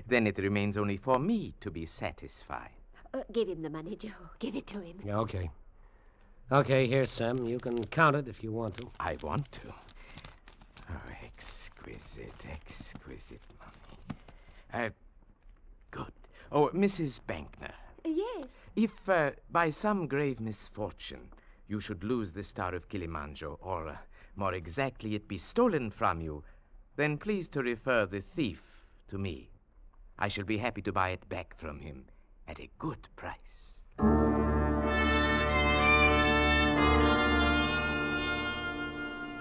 Then it remains only for me to be satisfied. Give him the money, Joe. Give it to him. Yeah, okay. Okay, here, Sam. You can count it if you want to. I want to. Oh, exquisite money. Good. Oh, Mrs. Bankner. Yes. If, by some grave misfortune, you should lose the star of Kilimanjaro, or, more exactly, it be stolen from you, then please to refer the thief to me. I shall be happy to buy it back from him at a good price.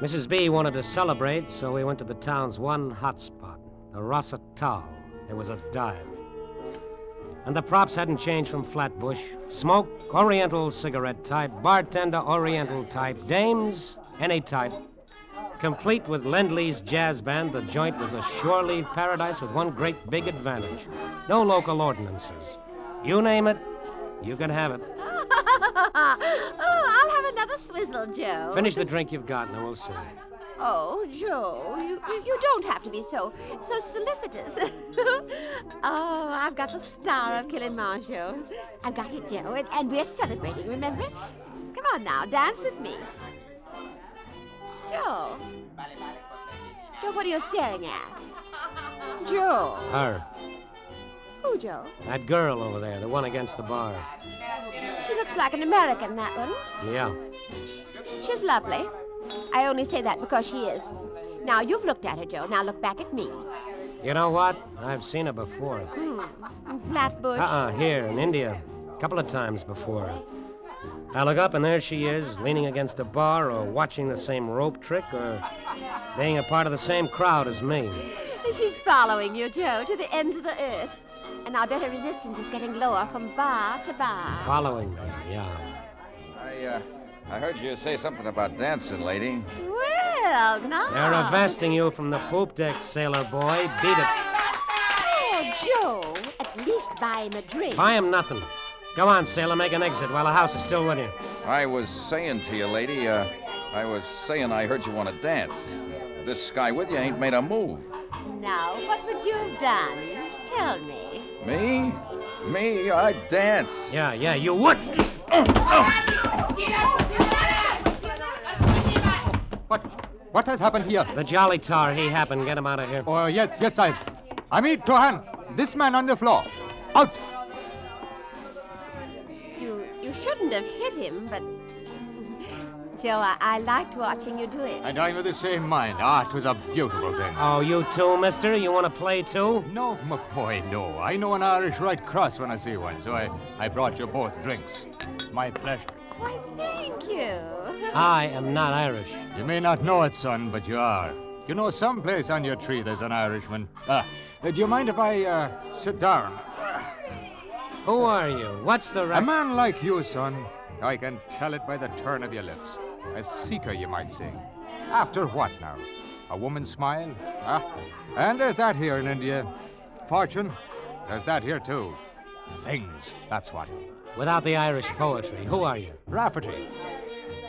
Mrs. B wanted to celebrate, so we went to the town's one hot spot, the Rasa Tal. It was a dive. And the props hadn't changed from Flatbush. Smoke, Oriental cigarette type, bartender, Oriental type, dames, any type. Complete with Lend-Lease jazz band, the joint was a shore-leave paradise with one great big advantage. No local ordinances. You name it, you can have it. Oh, I'll have another swizzle, Joe. Finish the drink you've got, and we'll see. Oh, Joe, you don't have to be so solicitous. Oh, I've got the star of Kilimanjaro. I've got it, Joe, and we're celebrating, remember? Come on now, dance with me. Joe, what are you staring at? Joe. Her. Who, Joe? That girl over there, the one against the bar. She looks like an American, that one. Yeah. She's lovely. I only say that because she is. Now, you've looked at her, Joe. Now look back at me. You know what? I've seen her before. In Flatbush? Here, in India. A couple of times before. I look up, and there she is, leaning against a bar or watching the same rope trick or being a part of the same crowd as me. She's following you, Joe, to the ends of the earth. And I bet her resistance is getting lower from bar to bar. Following me, yeah. I heard you say something about dancing, lady. Well, now. They're avesting you from the poop deck, sailor boy. Beat it. Oh, Joe, at least buy him a drink. Buy him nothing. Go on, sailor, make an exit while the house is still with you. I was saying to you, lady, I was saying I heard you want to dance. This guy with you ain't made a move. Now, what would you have done? Tell me. Me? Me? I'd dance. Yeah, you would. What has happened here? The Jolly Tar, he happened. Get him out of here. Oh, yes, sahib. Amit Tohan, this man on the floor. Out! You shouldn't have hit him, but... Joe, I liked watching you do it. And I'm of the same mind. It was a beautiful thing. Oh, you too, mister? You want to play too? No, my boy, no. I know an Irish Red Cross when I see one, so I brought you both drinks. My pleasure. Why, thank you. I am not Irish. You may not know it, son, but you are. You know, someplace on your tree there's an Irishman. Do you mind if I sit down? Who are you? What's the... A man like you, son. I can tell it by the turn of your lips. A seeker, you might say. After what now? A woman's smile? And there's that here in India. Fortune? There's that here, too. Things, that's what. Without the Irish poetry, who are you? Rafferty.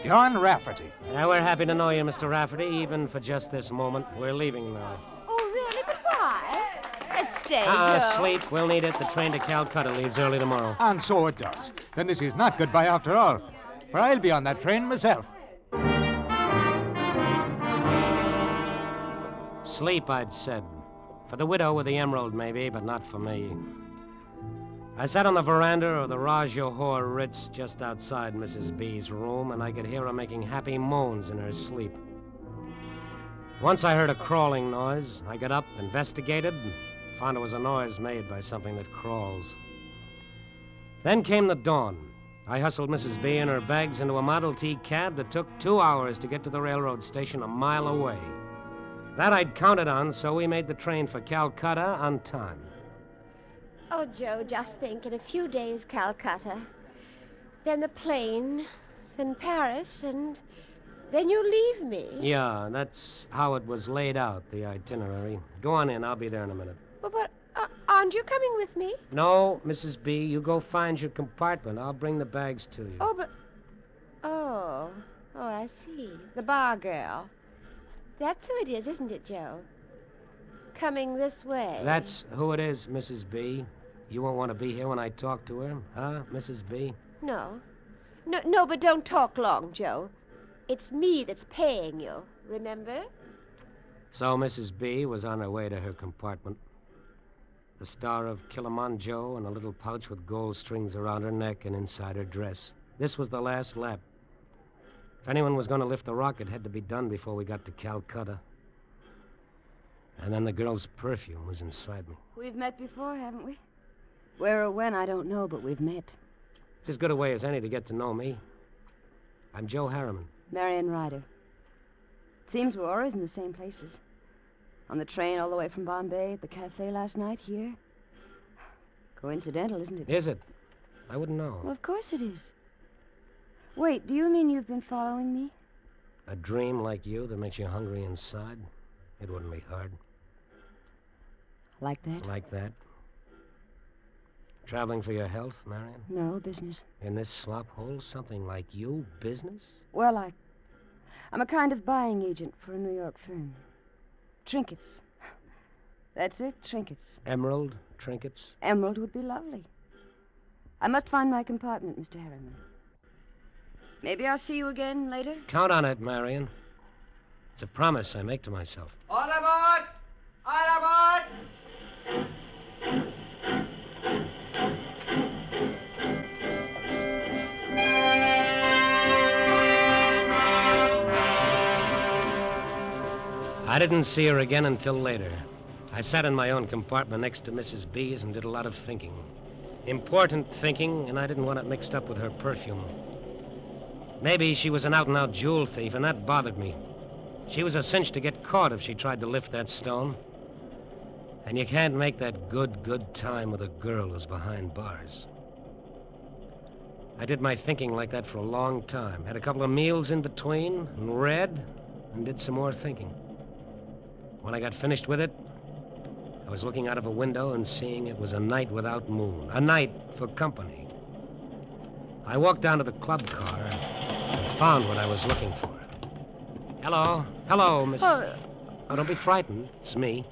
John Rafferty. Yeah, we're happy to know you, Mr. Rafferty, even for just this moment. We're leaving now. Oh, really? But why? Let's stay, Joe. Sleep. We'll need it. The train to Calcutta leaves early tomorrow. And so it does. Then this is not goodbye after all. For I'll be on that train myself. Sleep, I'd said. For the widow with the emerald, maybe, but not for me. I sat on the veranda of the Raj Johor Ritz just outside Mrs. B's room, and I could hear her making happy moans in her sleep. Once I heard a crawling noise. I got up, investigated, and found it was a noise made by something that crawls. Then came the dawn. I hustled Mrs. B and her bags into a Model T cab that took 2 hours to get to the railroad station a mile away. That I'd counted on, so we made the train for Calcutta on time. Oh, Joe, just think, in a few days, Calcutta. Then the plane, then Paris, and then you leave me. Yeah, that's how it was laid out, the itinerary. Go on in, I'll be there in a minute. But aren't you coming with me? No, Mrs. B, you go find your compartment. I'll bring the bags to you. Oh, but... Oh, I see. The bar girl. That's who it is, isn't it, Joe? Coming this way. That's who it is, Mrs. B. You won't want to be here when I talk to her, huh, Mrs. B? No, but don't talk long, Joe. It's me that's paying you, remember? So Mrs. B was on her way to her compartment. The star of Kilimanjaro and a little pouch with gold strings around her neck and inside her dress. This was the last lap. If anyone was going to lift the rocket, it had to be done before we got to Calcutta. And then the girl's perfume was inside me. We've met before, haven't we? Where or when, I don't know, but we've met. It's as good a way as any to get to know me. I'm Joe Harriman. Marion Ryder. It seems we're always in the same places. On the train all the way from Bombay, at the cafe last night, here. Coincidental, isn't it? Is it? I wouldn't know. Well, of course it is. Wait, do you mean you've been following me? A dream like you that makes you hungry inside? It wouldn't be hard. Like that? Like that. Traveling for your health, Marion? No, business. In this slop hole, something like you, business? Well, I'm a kind of buying agent for a New York firm. Trinkets. That's it, trinkets. Emerald trinkets? Emerald would be lovely. I must find my compartment, Mr. Harriman. Maybe I'll see you again later? Count on it, Marion. It's a promise I make to myself. All aboard! All aboard! I didn't see her again until later. I sat in my own compartment next to Mrs. B's and did a lot of thinking. Important thinking, and I didn't want it mixed up with her perfume. Maybe she was an out-and-out jewel thief, and that bothered me. She was a cinch to get caught if she tried to lift that stone. And you can't make that good time with a girl who's behind bars. I did my thinking like that for a long time. Had a couple of meals in between, and read, and did some more thinking. When I got finished with it, I was looking out of a window and seeing it was a night without moon. A night for company. I walked down to the club car and found what I was looking for. Hello. Hello, Miss... Oh, don't be frightened. It's me.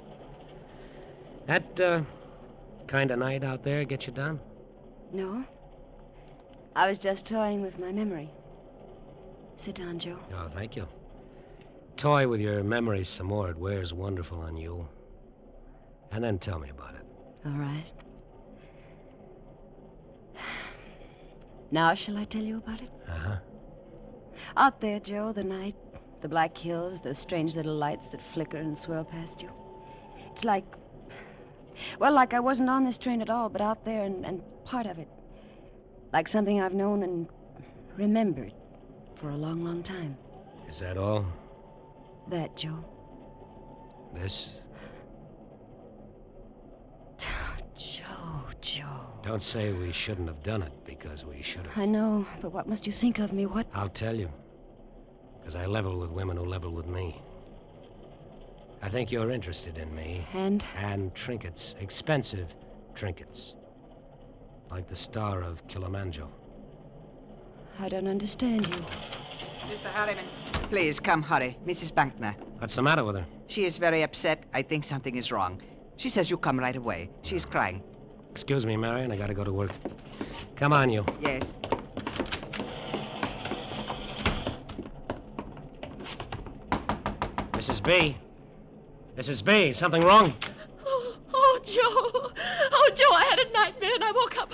That, kind of night out there get you down? No. I was just toying with my memory. Sit down, Joe. Oh, thank you. Toy with your memory some more. It wears wonderful on you. And then tell me about it. All right. Now shall I tell you about it? Uh-huh. Out there, Joe, the night, the black hills, those strange little lights that flicker and swirl past you. It's like... Well, like I wasn't on this train at all, but out there and part of it. Like something I've known and remembered for a long, long time. Is that all? That, Joe. This? Joe. Don't say we shouldn't have done it, because we should have. I know, but what must you think of me? What? I'll tell you. Because I level with women who level with me. I think you're interested in me. And? And trinkets. Expensive trinkets. Like the star of Kilimanjaro. I don't understand you. Mr. Harriman, please come hurry. Mrs. Bankner. What's the matter with her? She is very upset. I think something is wrong. She says you come right away. She's crying. Excuse me, Marion. I gotta go to work. Come on, you. Yes. Mrs. B. Mrs. B, something wrong? Oh, Joe. Oh, Joe, I had a nightmare and I woke up.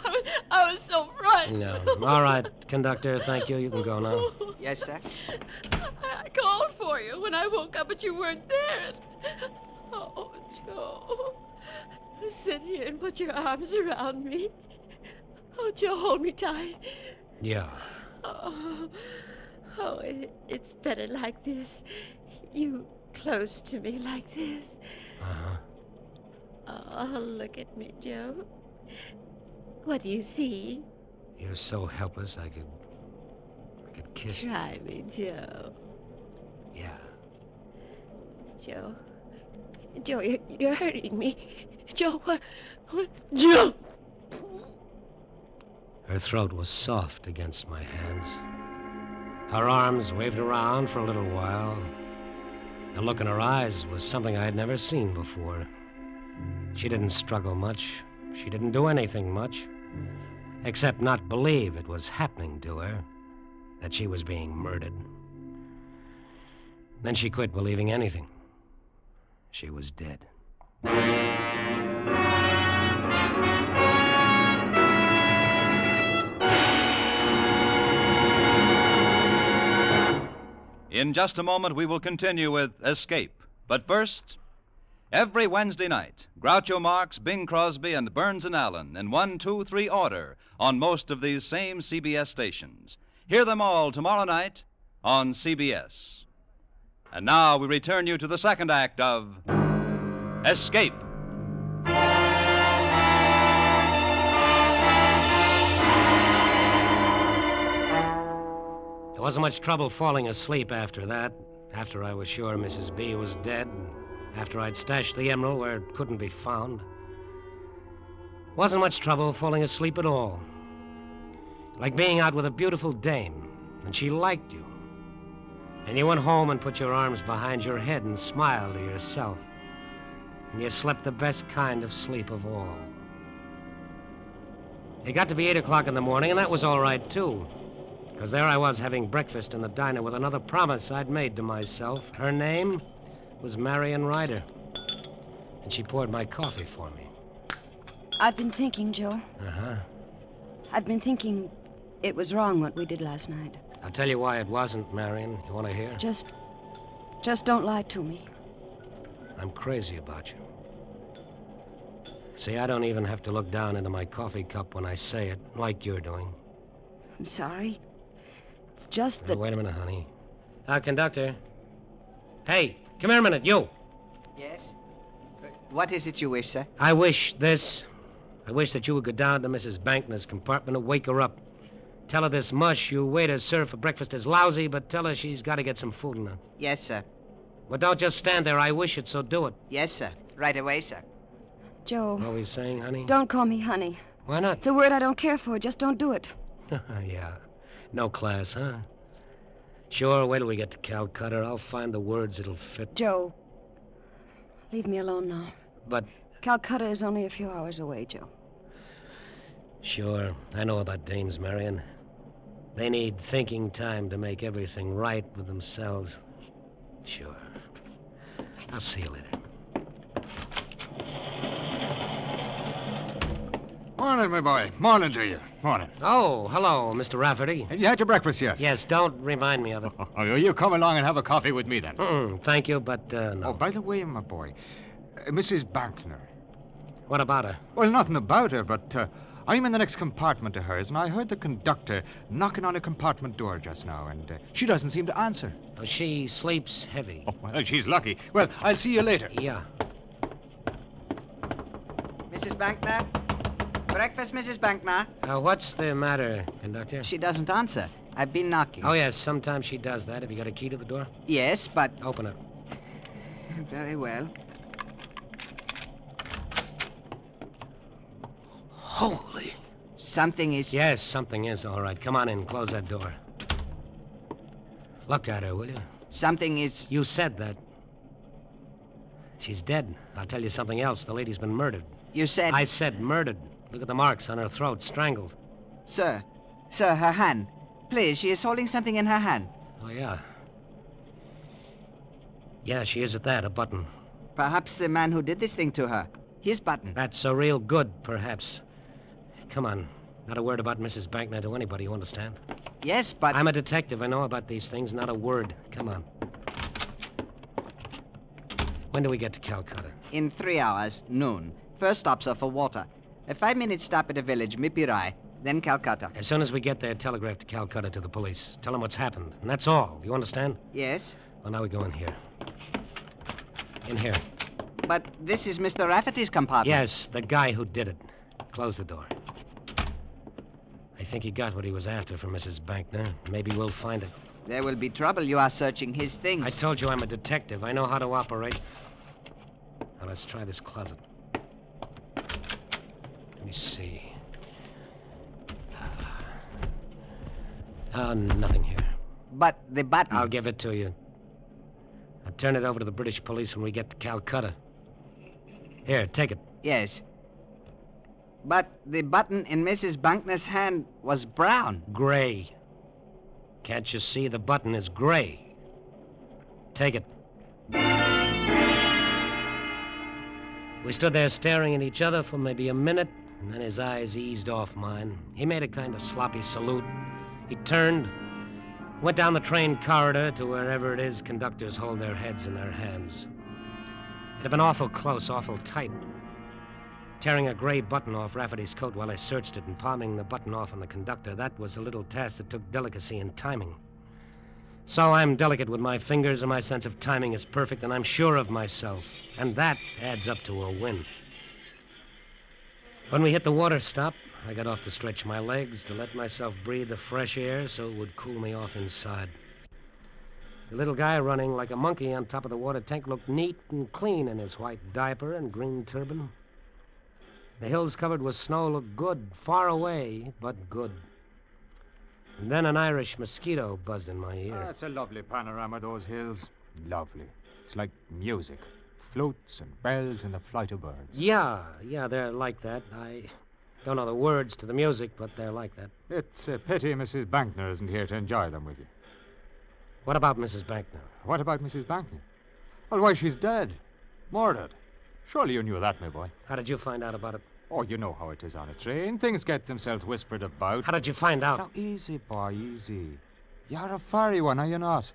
I was so frightened. No. All right, conductor, thank you. You can go now. Yes, sir. I called for you when I woke up, but you weren't there. And... Oh, Joe. Sit here and put your arms around me. Oh, Joe, hold me tight. Yeah. It's better like this. You close to me like this. Uh-huh. Oh, look at me, Joe. What do you see? You're so helpless, I could kiss you. Try me, Joe. Yeah. Joe. Joe, you're hurting me. Joe, what? Joe! Her throat was soft against my hands. Her arms waved around for a little while. The look in her eyes was something I had never seen before. She didn't struggle much. She didn't do anything much. Except not believe it was happening to her. That she was being murdered. Then she quit believing anything. She was dead. In just a moment, we will continue with Escape. But first, every Wednesday night, Groucho Marx, Bing Crosby, and Burns and Allen in 1, 2, 3 order on most of these same CBS stations. Hear them all tomorrow night on CBS. And now we return you to the second act of Escape. There wasn't much trouble falling asleep after that. After I was sure Mrs. B was dead. After I'd stashed the emerald where it couldn't be found. Wasn't much trouble falling asleep at all. Like being out with a beautiful dame, and she liked you. And you went home and put your arms behind your head and smiled to yourself. And you slept the best kind of sleep of all. It got to be 8 o'clock in the morning, and that was all right, too. Because there I was having breakfast in the diner with another promise I'd made to myself. Her name was Marion Ryder. And she poured my coffee for me. I've been thinking, Joe. Uh-huh. I've been thinking it was wrong what we did last night. I'll tell you why it wasn't, Marion. You want to hear? Just don't lie to me. I'm crazy about you. See, I don't even have to look down into my coffee cup when I say it, like you're doing. I'm sorry. It's just that... Wait a minute, honey. Conductor. Hey, come here a minute, you. Yes? What is it you wish, sir? I wish this. I wish that you would go down to Mrs. Bankner's compartment and wake her up. Tell her this mush you waiters serve for breakfast is lousy, but tell her she's got to get some food in her. Yes, sir. Well, don't just stand there. I wish it, so do it. Yes, sir. Right away, sir. Joe. What are we saying, honey? Don't call me honey. Why not? It's a word I don't care for. Just don't do it. Yeah. No class, huh? Sure, wait till we get to Calcutta. I'll find the words that'll fit. Joe, leave me alone now. But... Calcutta is only a few hours away, Joe. Sure. I know about dames, Marion. They need thinking time to make everything right with themselves. Sure. I'll see you later. Morning, my boy. Morning to you. Morning. Oh, hello, Mr. Rafferty. Have you had your breakfast yet? Yes, don't remind me of it. Oh, you come along and have a coffee with me, then. Thank you, but no. Oh, by the way, my boy, Mrs. Bankner. What about her? Well, nothing about her, but I'm in the next compartment to hers, and I heard the conductor knocking on a compartment door just now, and she doesn't seem to answer. Oh, she sleeps heavy. Oh, well, she's lucky. Well, I'll see you later. Yeah. Mrs. Bankner? Breakfast, Mrs. Bankner. What's the matter, conductor? She doesn't answer. I've been knocking. Oh, yes, sometimes she does that. Have you got a key to the door? Yes, but... Open it. Very well. Holy... Something is... Yes, something is. All right, come on in. Close that door. Look at her, will you? Something is... You said that. She's dead. I'll tell you something else. The lady's been murdered. You said... I said murdered. Look at the marks on her throat, strangled. Sir, her hand. Please, she is holding something in her hand. Oh, yeah. Yeah, she is at that, a button. Perhaps the man who did this thing to her. His button. That's a real good, perhaps. Come on. Not a word about Mrs. Bankner to anybody, you understand? Yes, but... I'm a detective. I know about these things. Not a word. Come on. When do we get to Calcutta? In 3 hours, noon. First stops are for water. A 5-minute stop at a village, Mipirai, then Calcutta. As soon as we get there, telegraph to Calcutta to the police. Tell them what's happened. And that's all. You understand? Yes. Well, now we go in here. In here. But this is Mr. Rafferty's compartment. Yes, the guy who did it. Close the door. I think he got what he was after from Mrs. Bankner. Maybe we'll find it. There will be trouble. You are searching his things. I told you I'm a detective. I know how to operate. Now, let's try this closet. Let me see. Nothing here. But the button... I'll give it to you. I'll turn it over to the British police when we get to Calcutta. Here, take it. Yes. But the button in Mrs. Bankner's hand was brown. Gray. Can't you see the button is gray? Take it. We stood there staring at each other for maybe a minute, and then his eyes eased off mine. He made a kind of sloppy salute. He turned, went down the train corridor to wherever it is conductors hold their heads in their hands. It had been awful close, awful tight. Tearing a gray button off Rafferty's coat while I searched it and palming the button off on the conductor, that was a little task that took delicacy and timing. So I'm delicate with my fingers, and my sense of timing is perfect, and I'm sure of myself. And that adds up to a win. When we hit the water stop, I got off to stretch my legs, to let myself breathe the fresh air so it would cool me off inside. The little guy running like a monkey on top of the water tank looked neat and clean in his white diaper and green turban. The hills covered with snow looked good, far away, but good. And then an Irish mosquito buzzed in my ear. That's a lovely panorama, those hills. Lovely. It's like music. Flutes and bells and the flight of birds. Yeah, they're like that. I don't know the words to the music, but they're like that. It's a pity Mrs. Bankner isn't here to enjoy them with you. What about Mrs. Bankner? What about Mrs. Bankner? Well, why, she's dead. Murdered. Surely you knew that, my boy. How did you find out about it? Oh, you know how it is on a train. Things get themselves whispered about. How did you find out? Now, easy, boy, easy. You're a fiery one, are you not?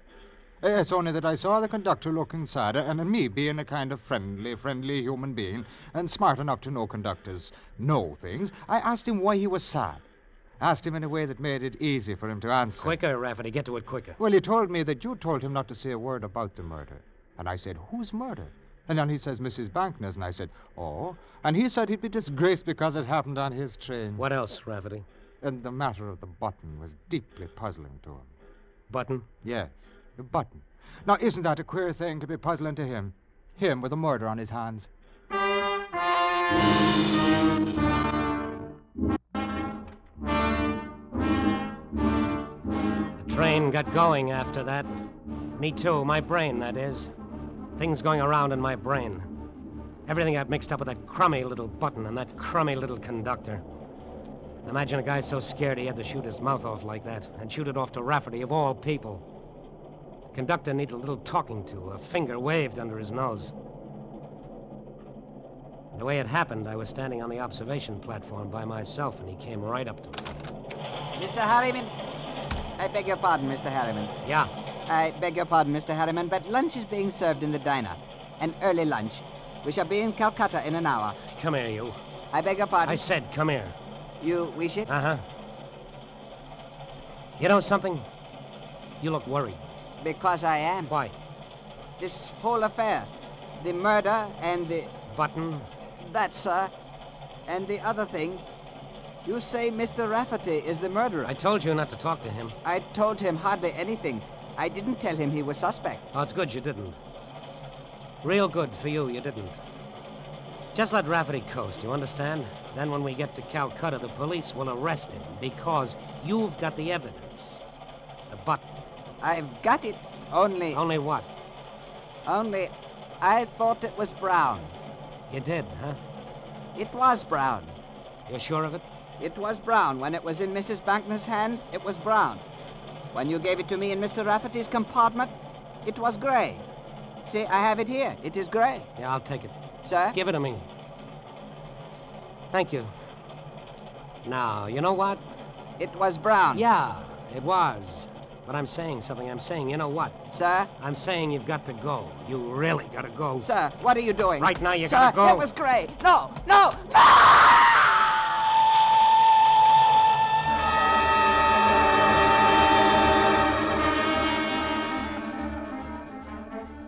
It's only that I saw the conductor looking sad, and me being a kind of friendly human being, and smart enough to know conductors know things, I asked him why he was sad. Asked him in a way that made it easy for him to answer. Quicker, Rafferty. Get to it quicker. Well, he told me that you told him not to say a word about the murder. And I said, whose murder? And then he says, Mrs. Bankner's. And I said, oh. And he said he'd be disgraced because it happened on his train. What else, Rafferty? And the matter of the button was deeply puzzling to him. Button? Yes, the button. Now, isn't that a queer thing to be puzzling to him? Him with a murder on his hands. The train got going after that. Me too, my brain, that is. Things going around in my brain. Everything got mixed up with that crummy little button and that crummy little conductor. Imagine a guy so scared he had to shoot his mouth off like that, and shoot it off to Rafferty, of all people. The conductor needed a little talking to, a finger waved under his nose. The way it happened, I was standing on the observation platform by myself, and he came right up to me. Mr. Harriman. I beg your pardon, Mr. Harriman. Yeah? I beg your pardon, Mr. Harriman, but lunch is being served in the diner. An early lunch. We shall be in Calcutta in an hour. Come here, you. I beg your pardon. I said come here. You wish it? Uh-huh. You know something? You look worried. Because I am. Why? This whole affair. The murder and the... Button? That, sir. And the other thing. You say Mr. Rafferty is the murderer. I told you not to talk to him. I told him hardly anything. I didn't tell him he was suspect. Oh, it's good you didn't. Real good for you didn't. Just let Rafferty coast, you understand? Then when we get to Calcutta, the police will arrest him because you've got the evidence. The button. I've got it, only... Only what? Only I thought it was brown. You did, huh? It was brown. You're sure of it? It was brown. When it was in Mrs. Bankner's hand, it was brown. When you gave it to me in Mr. Rafferty's compartment, it was gray. See, I have it here. It is gray. Yeah, I'll take it. Sir? Give it to me. Thank you. Now, you know what? It was brown. Yeah, it was. But I'm saying something. I'm saying, you know what? Sir? I'm saying you've got to go. You really got to go. Sir, what are you doing? Right now, you Sir, got to go. It was gray. No, no, no!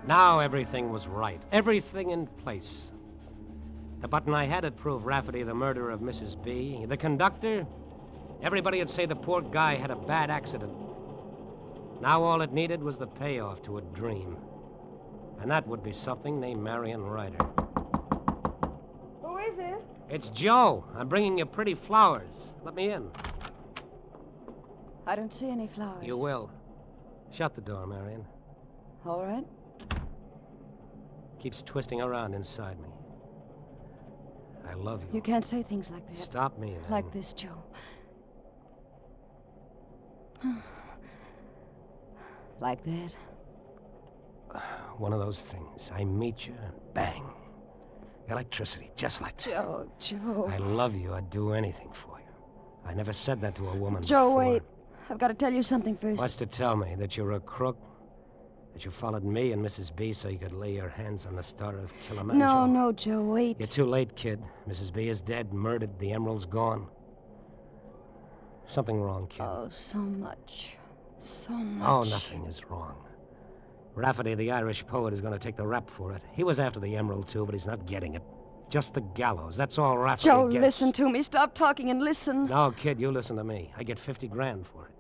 Now everything was right. Everything in place. The button I had had proved Rafferty the murderer of Mrs. B. The conductor, everybody would say the poor guy had a bad accident. Now all it needed was the payoff to a dream. And that would be something named Marion Ryder. Who is it? It's Joe. I'm bringing you pretty flowers. Let me in. I don't see any flowers. You will. Shut the door, Marion. All right. Keeps twisting around inside me. I love you. You can't say things like that. Stop me, then. Like this, Joe. Like that. One of those things. I meet you, and bang. Electricity, just like that. Joe. I love you. I'd do anything for you. I never said that to a woman Joe, before. wait. I've got to tell you something first. What's to tell me? That you're a crook? That you followed me and Mrs. B so you could lay your hands on the star of Kilimanjaro? No, Joe, wait. You're too late, kid. Mrs. B is dead, murdered. The emerald's gone. Something wrong, kid. Oh, so much. So much. Oh, nothing is wrong. Rafferty, the Irish poet, is going to take the rap for it. He was after the emerald, too, but he's not getting it. Just the gallows. That's all Rafferty Joe, gets. listen to me. Stop talking and listen. No, kid, you listen to me. I get 50 grand for it.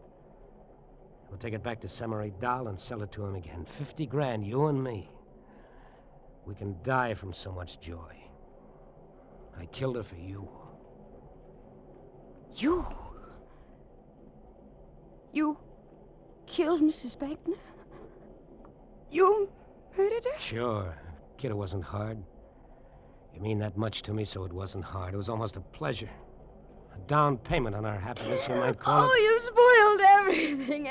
We'll take it back to Semory Dahl and sell it to him again. 50 grand, you and me. We can die from so much joy. I killed her for you. You? You killed Mrs. Bankner? You murdered her? Sure. Kid, it wasn't hard. You mean that much to me, so it wasn't hard. It was almost a pleasure. A down payment on our happiness, you might call it. Oh, you spoiled everything.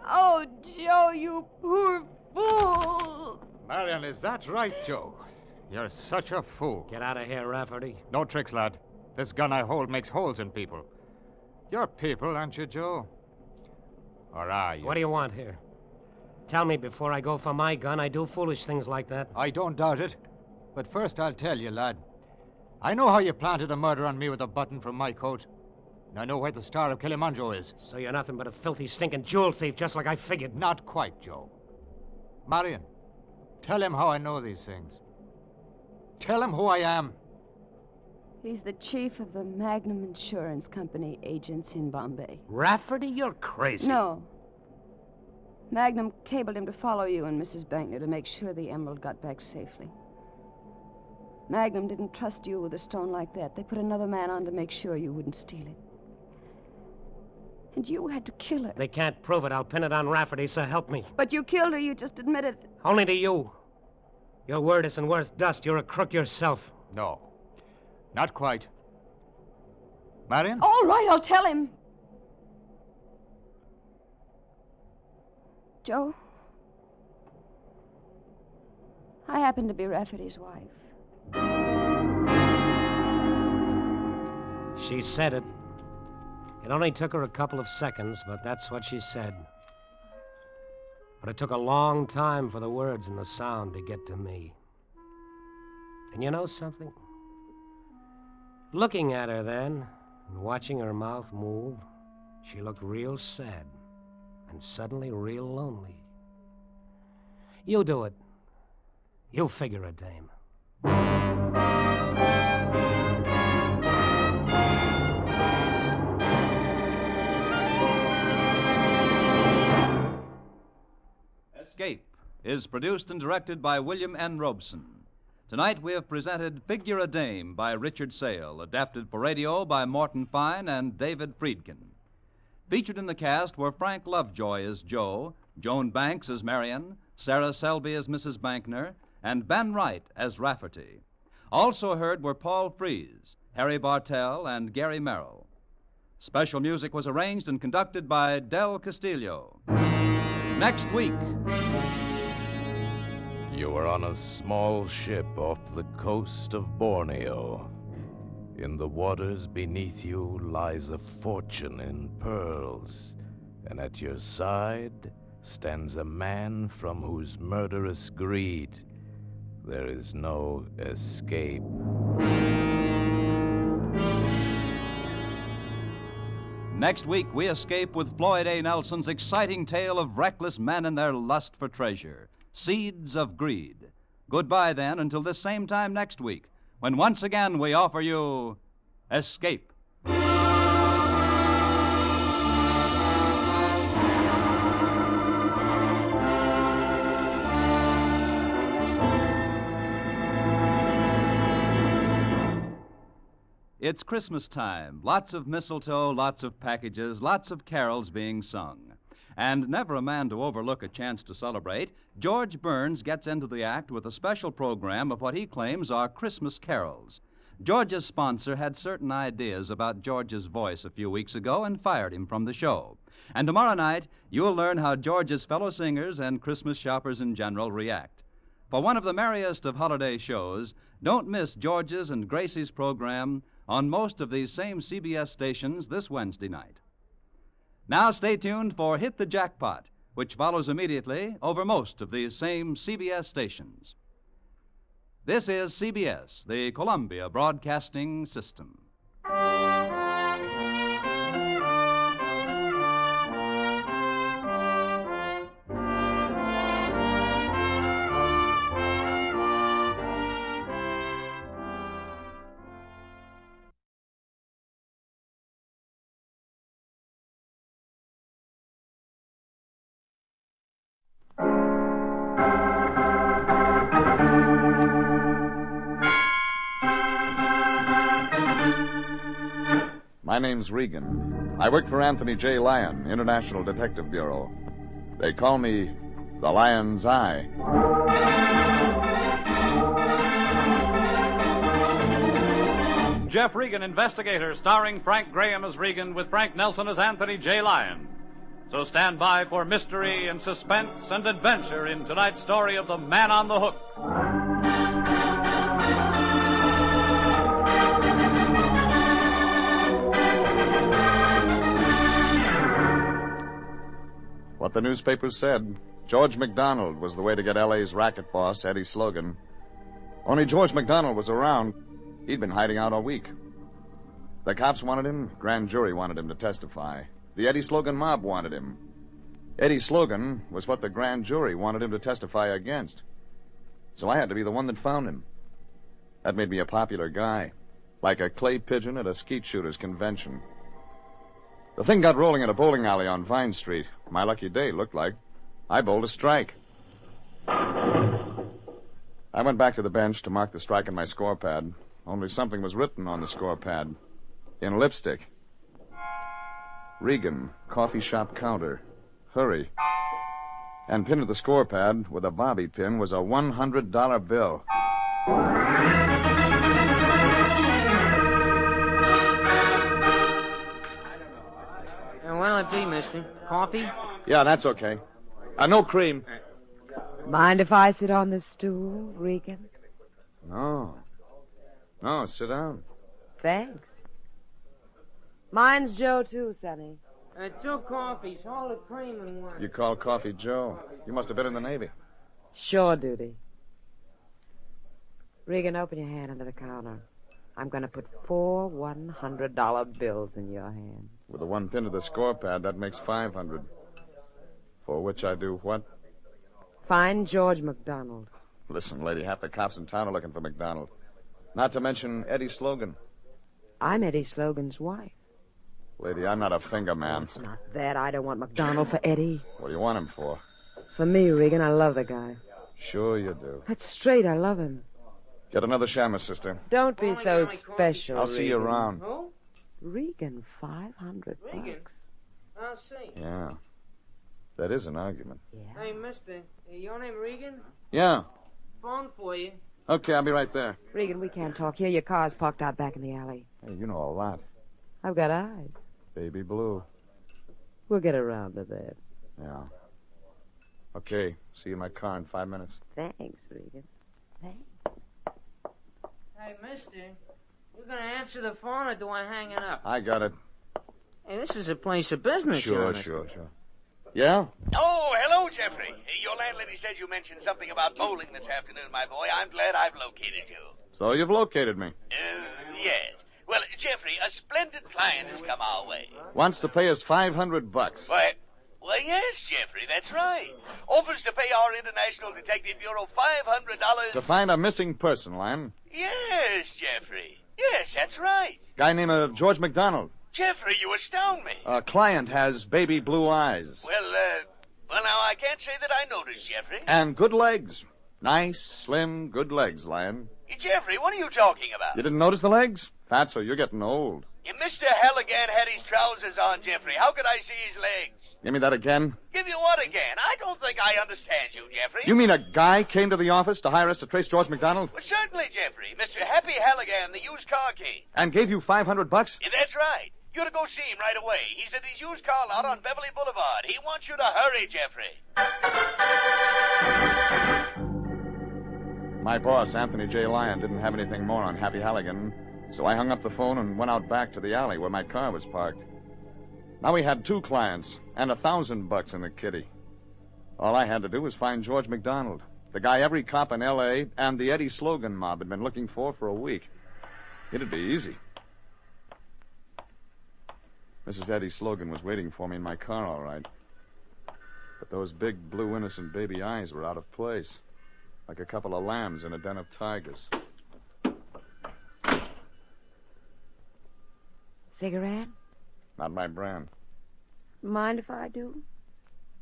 Oh, Joe, you poor fool. Marion, is that right, Joe? You're such a fool. Get out of here, Rafferty. No tricks, lad. This gun I hold makes holes in people. You're people, aren't you, Joe? Or are you? What do you want here? Tell me before I go for my gun, I do foolish things like that. I don't doubt it. But first I'll tell you, lad. I know how you planted a murder on me with a button from my coat. And I know where the Star of Kilimanjaro is. So you're nothing but a filthy, stinking jewel thief, just like I figured. Not quite, Joe. Marion, tell him how I know these things. Tell him who I am. He's the chief of the Magnum Insurance Company agents in Bombay. Rafferty, you're crazy. No. Magnum cabled him to follow you and Mrs. Bankner to make sure the emerald got back safely. Magnum didn't trust you with a stone like that. They put another man on to make sure you wouldn't steal it. And you had to kill her. They can't prove it. I'll pin it on Rafferty, so help me. But you killed her. You just admitted it. Only to you. Your word isn't worth dust. You're a crook yourself. No. Not quite. Marion? All right, I'll tell him. Joe, I happen to be Rafferty's wife. She said it. It only took her a couple of seconds, but that's what she said. But it took a long time for the words and the sound to get to me. And you know something? Looking at her then, and watching her mouth move, she looked real sad, and suddenly real lonely. You do it. You figure it, dame. Escape is produced and directed by William N. Robeson. Tonight we have presented Figure a Dame by Richard Sale, adapted for radio by Morton Fine and David Friedkin. Featured in the cast were Frank Lovejoy as Joe, Joan Banks as Marion, Sarah Selby as Mrs. Bankner, and Ben Wright as Rafferty. Also heard were Paul Frees, Harry Bartell, and Gary Merrill. Special music was arranged and conducted by Del Castillo. Next week. You are on a small ship off the coast of Borneo. In the waters beneath you lies a fortune in pearls, and at your side stands a man from whose murderous greed there is no escape. Next week, we escape with Floyd A. Nelson's exciting tale of reckless men and their lust for treasure, Seeds of Greed. Goodbye, then, until this same time next week, when once again we offer you Escape. It's Christmas time. Lots of mistletoe, lots of packages, lots of carols being sung. And never a man to overlook a chance to celebrate, George Burns gets into the act with a special program of what he claims are Christmas carols. George's sponsor had certain ideas about George's voice a few weeks ago and fired him from the show. And tomorrow night, you'll learn how George's fellow singers and Christmas shoppers in general react. For one of the merriest of holiday shows, don't miss George's and Gracie's program on most of these same CBS stations this Wednesday night. Now stay tuned for Hit the Jackpot, which follows immediately over most of these same CBS stations. This is CBS, the Columbia Broadcasting System. My name's Regan. I work for Anthony J. Lyon, International Detective Bureau. They call me the Lion's Eye. Jeff Regan, Investigator, starring Frank Graham as Regan with Frank Nelson as Anthony J. Lyon. So stand by for mystery and suspense and adventure in tonight's story of The Man on the Hook. What the newspapers said, George McDonald was the way to get L.A.'s racket boss, Eddie Slogan. Only George McDonald was around. He'd been hiding out all week. The cops wanted him. Grand jury wanted him to testify. The Eddie Slogan mob wanted him. Eddie Slogan was what the grand jury wanted him to testify against. So I had to be the one that found him. That made me a popular guy, like a clay pigeon at a skeet shooter's convention. The thing got rolling at a bowling alley on Vine Street. My lucky day, looked like. I bowled a strike. I went back to the bench to mark the strike on my score pad. Only something was written on the score pad. In lipstick. Regan, coffee shop counter. Hurry. And pinned to the score pad with a bobby pin was a $100 bill. Well, it be, mister. Coffee? Yeah, that's okay. No cream. Mind if I sit on this stool, Regan? No. No, sit down. Thanks. Mine's Joe, too, Sonny. 2 coffees, all the cream in one. You call coffee Joe. You must have been in the Navy. Shore duty. Regan, open your hand under the counter. I'm going to put 4 $100 bills in your hand. With the one pin to the score pad, that makes 500. For which I do what? Find George McDonald. Listen, lady, half the cops in town are looking for McDonald. Not to mention Eddie Slogan. I'm Eddie Slogan's wife. Lady, I'm not a finger man. It's not that. I don't want McDonald for Eddie. What do you want him for? For me, Regan, I love the guy. Sure you do. That's straight. I love him. Get another shamus, sister. Don't be so special, I'll see you Regan. around. Who? Regan, $500. Regan? I'll see. Yeah. That is an argument. Yeah. Hey, mister, your name Regan? Yeah. Phone for you. Okay, I'll be right there. Regan, we can't talk here. Your car's parked out back in the alley. Hey, you know a lot. I've got eyes. Baby blue. We'll get around to that. Yeah. Okay, see you in my car in 5 minutes. Thanks, Regan. Thanks. Hey, mister, you gonna answer the phone or do I hang it up? I got it. Hey, this is a place of business, Sure. Yeah? Oh, hello, Jeffrey. Your landlady said you mentioned something about bowling this afternoon, my boy. I'm glad I've located you. So you've located me. Yes. Well, Jeffrey, a splendid client has come our way. Wants to pay us $500. Why, yes, Jeffrey, that's right. Offers to pay our International Detective Bureau $500. To find a missing person, Lan. Yes, Jeffrey. Yes, that's right. Guy named George McDonald. Jeffrey, you astound me. Client has baby blue eyes. Well, now, I can't say that I noticed, Jeffrey. And good legs. Nice, slim, good legs, Lan. Jeffrey, what are you talking about? You didn't notice the legs? Fatso, you're getting old. Mr. Helegan had his trousers on, Jeffrey. How could I see his legs? Give me that again. Give you what again? I don't think I understand you, Jeffrey. You mean a guy came to the office to hire us to trace George McDonald? Well, certainly, Jeffrey. Mr. Happy Helegan, the used car king. And gave you $500? Yeah, that's right. You're to go see him right away. He's at his used car lot on Beverly Boulevard. He wants you to hurry, Jeffrey. My boss, Anthony J. Lyon, didn't have anything more on Happy Halligan, so I hung up the phone and went out back to the alley where my car was parked. Now we had 2 clients and $1,000 in the kitty. All I had to do was find George McDonald, the guy every cop in L.A. and the Eddie Slogan mob had been looking for a week. It'd be easy. Mrs. Eddie Slogan was waiting for me in my car, all right. But those big, blue, innocent baby eyes were out of place, like a couple of lambs in a den of tigers. Cigarette? Not my brand. Mind if I do?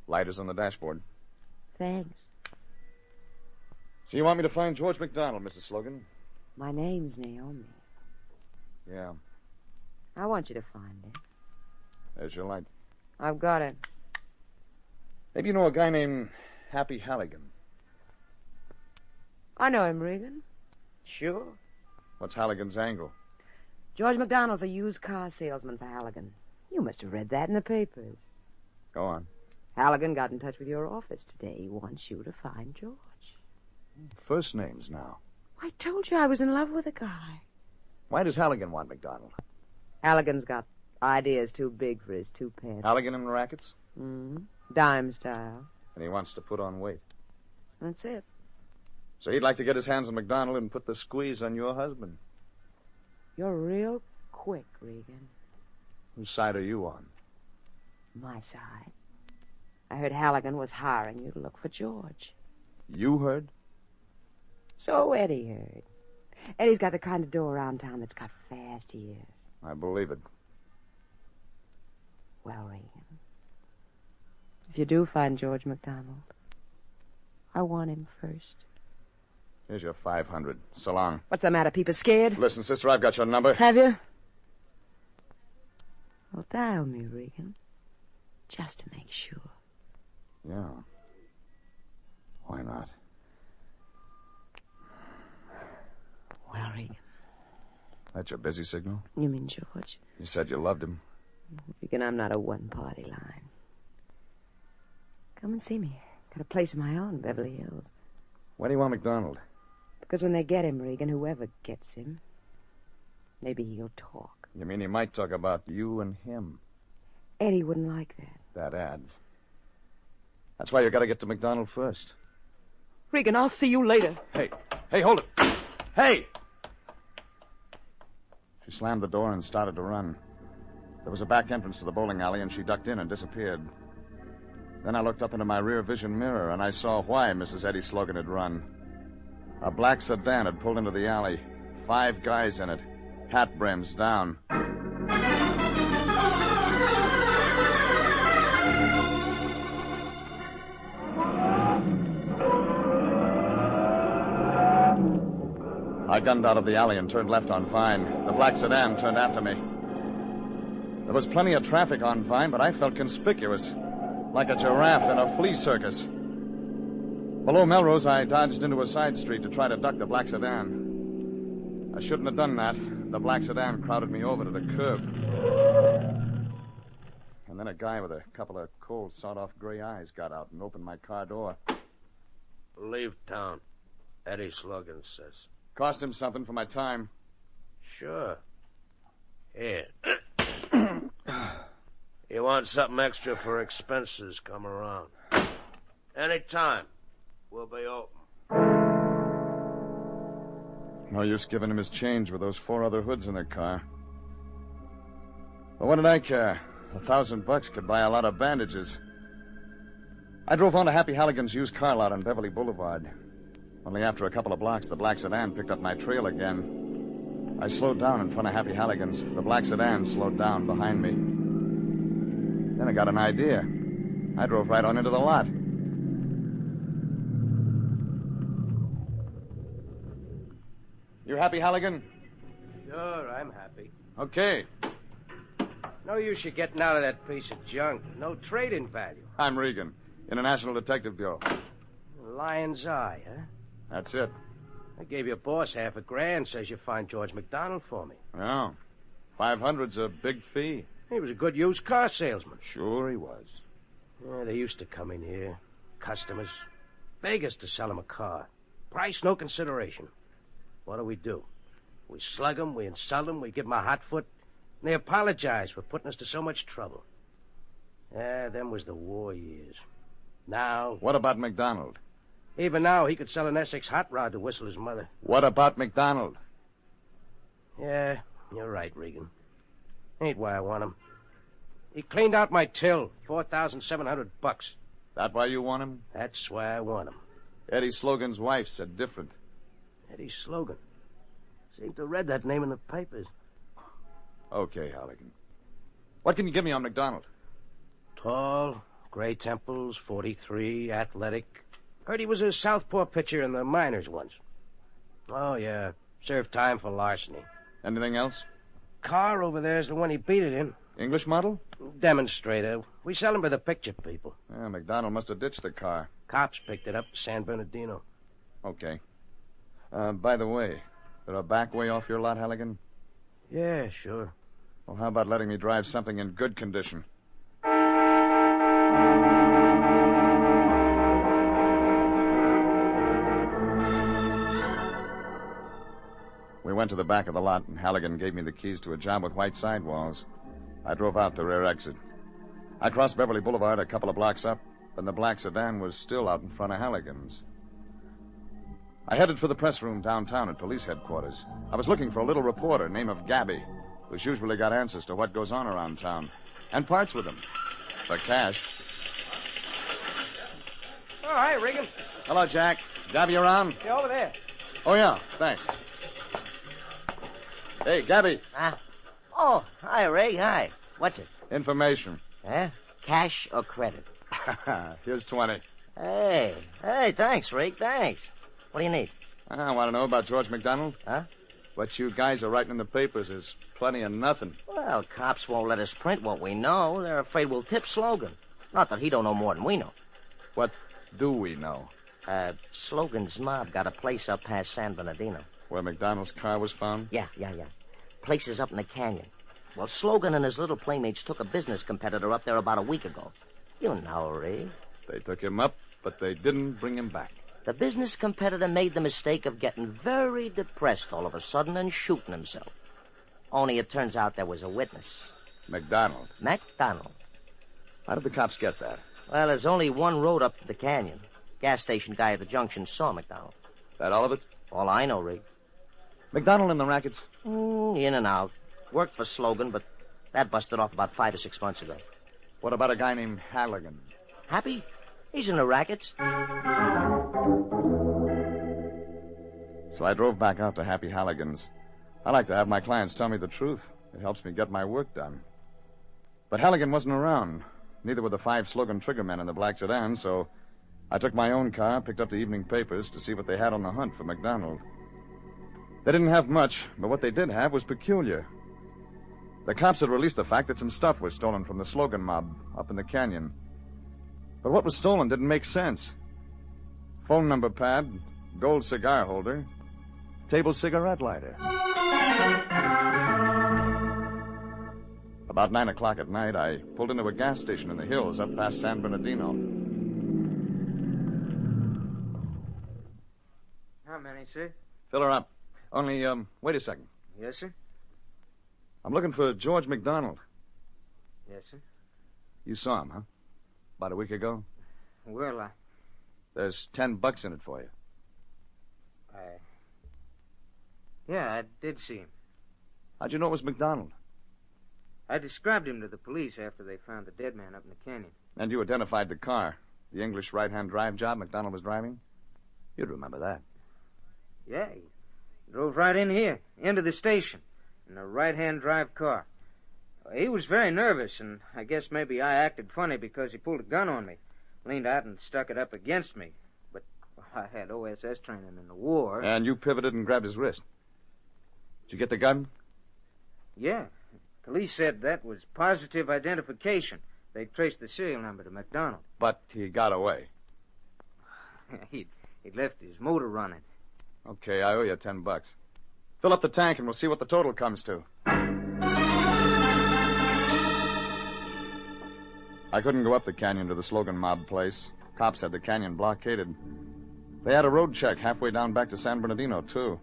Lighters on the dashboard. Thanks. So you want me to find George McDonald, Mrs. Slogan? My name's Naomi. Yeah. I want you to find him. There's your light. I've got it. Maybe you know a guy named Happy Halligan. I know him, Regan. Sure. What's Halligan's angle? George McDonald's a used car salesman for Halligan. You must have read that in the papers. Go on. Halligan got in touch with your office today. He wants you to find George. First names now. I told you I was in love with the guy. Why does Halligan want McDonald? Halligan's got ideas too big for his 2 pets. Halligan in rackets? Mm-hmm. Dime style. And he wants to put on weight. That's it. So he'd like to get his hands on McDonald and put the squeeze on your husband. You're real quick, Regan. Whose side are you on? My side. I heard Halligan was hiring you to look for George. You heard? So Eddie heard. Eddie's got the kind of door around town that's got fast ears. I believe it. Well, Regan, if you do find George MacDonald, I want him first. Here's your 500. So long. What's the matter? People scared? Listen, sister, I've got your number. Have you? Well, dial me, Regan. Just to make sure. Yeah. Why not? Well, Regan. That's your busy signal? You mean George? You said you loved him. Regan, I'm not a one-party line. Come and see me. Got a place of my own in Beverly Hills. Why do you want MacDonald? Because when they get him, Regan, whoever gets him, maybe he'll talk. You mean he might talk about you and him? Eddie wouldn't like that. That adds. That's why you gotta get to MacDonald first. Regan, I'll see you later. Hey, hold it. Hey! She slammed the door and started to run. There was a back entrance to the bowling alley, and she ducked in and disappeared. Then I looked up into my rear vision mirror, and I saw why Mrs. Eddie Slogan had run. A black sedan had pulled into the alley. 5 guys in it. Hat brims down. I gunned out of the alley and turned left on Vine. The black sedan turned after me. There was plenty of traffic on Vine, but I felt conspicuous, like a giraffe in a flea circus. Below Melrose, I dodged into a side street to try to duck the black sedan. I shouldn't have done that. The black sedan crowded me over to the curb. And then a guy with a couple of cold, sawed-off gray eyes got out and opened my car door. Leave town, Eddie Slogan says. Cost him something for my time. Sure. Here. You want something extra for expenses, come around. Anytime. We'll be open. No use giving him his change with those 4 other hoods in their car. But what did I care? $1,000 could buy a lot of bandages. I drove on to Happy Halligan's used car lot on Beverly Boulevard. Only after a couple of blocks, the black sedan picked up my trail again. I slowed down in front of Happy Halligan's. The black sedan slowed down behind me. Then I got an idea. I drove right on into the lot. You happy, Halligan? Sure, I'm happy. Okay. No use you getting out of that piece of junk. No trading value. I'm Regan, International Detective Bureau. Lion's Eye, huh? That's it. I gave your boss $1,000, says you find George MacDonald for me. Yeah. 500's a big fee. He was a good used car salesman. Sure he was. Yeah, they used to come in here. Customers. Beg us to sell them a car. Price, no consideration. What do? We slug them, we insult them, we give them a hot foot, and they apologize for putting us to so much trouble. Yeah, them was the war years. Now... What about MacDonald? Even now, he could sell an Essex hot rod to whistle his mother. What about MacDonald? Yeah, you're right, Regan. Ain't why I want him. He cleaned out my till, $4,700. That why you want him? That's why I want him. Eddie Slogan's wife said different. Eddie Slogan. Seem to have read that name in the papers. Okay, Halligan. What can you give me on MacDonald? Tall, gray temples, 43, athletic. Heard he was a southpaw pitcher in the minors once. Oh, yeah. Served time for larceny. Anything else? Car over there's the one he beat it in. English model? Demonstrator. We sell them to the picture people. Yeah, MacDonald must have ditched the car. Cops picked it up, San Bernardino. Okay. By the way, there a back way off your lot, Halligan? Yeah, sure. Well, how about letting me drive something in good condition? We went to the back of the lot, and Halligan gave me the keys to a job with white sidewalls. I drove out the rear exit. I crossed Beverly Boulevard a couple of blocks up, and the black sedan was still out in front of Halligan's. I headed for the press room downtown at police headquarters. I was looking for a little reporter named Gabby. who's usually got answers to what goes on around town. And parts with them. For cash. All right, Regan. Hello, Jack. Gabby around? Yeah, over there. Oh, yeah. Thanks. Hey, Gabby. Huh? Oh, hi, Ray. Hi. What's it? Information. Huh? Cash or credit? Here's 20. Hey, thanks, Ray. Thanks. What do you need? I want to know about George McDonald. Huh? What you guys are writing in the papers is plenty of nothing. Well, cops won't let us print what we know. They're afraid we'll tip Slogan. Not that he don't know more than we know. What do we know? Slogan's mob got a place up past San Bernardino. Where McDonald's car was found? Yeah. Place is up in the canyon. Well, Slogan and his little playmates took a business competitor up there about a week ago. You know, Ray. They took him up, but they didn't bring him back. The business competitor made the mistake of getting very depressed all of a sudden and shooting himself. Only it turns out there was a witness. McDonald. How did the cops get that? Well, there's only one road up to the canyon. Gas station guy at the junction saw McDonald. That all of it? All I know, Rig. McDonald in the rackets? In and out. Worked for Slogan, but that busted off about 5 or 6 months ago. What about a guy named Halligan? Happy? He's in the rackets. So I drove back out to Happy Halligan's. I like to have my clients tell me the truth. It helps me get my work done. But Halligan wasn't around. Neither were the 5 Slogan triggermen in the black sedan, so I took my own car, picked up the evening papers to see what they had on the hunt for McDonald. They didn't have much, but what they did have was peculiar. The cops had released the fact that some stuff was stolen from the Slogan mob up in the canyon. But what was stolen didn't make sense. Phone number pad, gold cigar holder, table cigarette lighter. About 9 o'clock at night, I pulled into a gas station in the hills up past San Bernardino. How many, sir? Fill her up. Only, wait a second. Yes, sir? I'm looking for George McDonald. Yes, sir. You saw him, huh? About a week ago? Well, There's $10 in it for you. Yeah, I did see him. How'd you know it was McDonald? I described him to the police after they found the dead man up in the canyon. And you identified the car. The English right-hand drive job McDonald was driving? You'd remember that. Yeah, he drove right in here, into the station, in a right-hand drive car. He was very nervous, and I guess maybe I acted funny because he pulled a gun on me, leaned out and stuck it up against me. But I had OSS training in the war. And you pivoted and grabbed his wrist. Did you get the gun? Yeah. Police said that was positive identification. They traced the serial number to McDonald. But he got away. He'd left his motor running. Okay, I owe you $10. Fill up the tank and we'll see what the total comes to. I couldn't go up the canyon to the Slogan mob place. Cops had the canyon blockaded. They had a road check halfway down back to San Bernardino, too.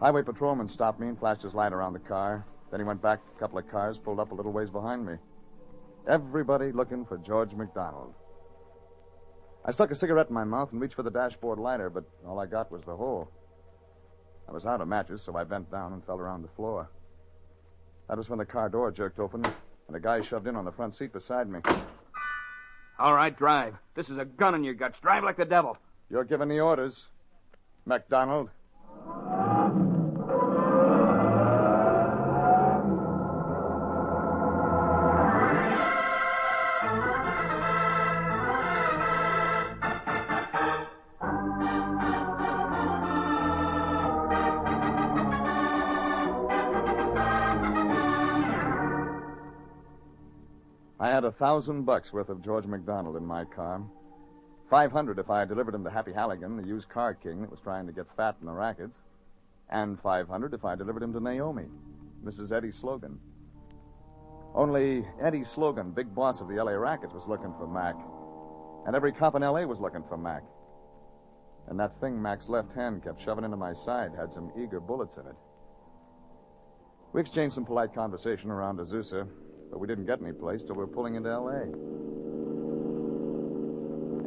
Highway patrolman stopped me and flashed his light around the car. Then he went back a couple of cars, pulled up a little ways behind me. Everybody looking for George McDonald. I stuck a cigarette in my mouth and reached for the dashboard lighter, but all I got was the hole. I was out of matches, so I bent down and fell around the floor. That was when the car door jerked open, and a guy shoved in on the front seat beside me. All right, drive. This is a gun in your guts. Drive like the devil. You're giving the orders, McDonald. I had $1,000 worth of George McDonald in my car. $500 if I delivered him to Happy Halligan, the used car king that was trying to get fat in the rackets. And $500 if I delivered him to Naomi, Mrs. Eddie Slogan. Only Eddie Slogan, big boss of the L.A. rackets, was looking for Mac. And every cop in L.A. was looking for Mac. And that thing Mac's left hand kept shoving into my side had some eager bullets in it. We exchanged some polite conversation around Azusa, but we didn't get any place till we were pulling into L.A.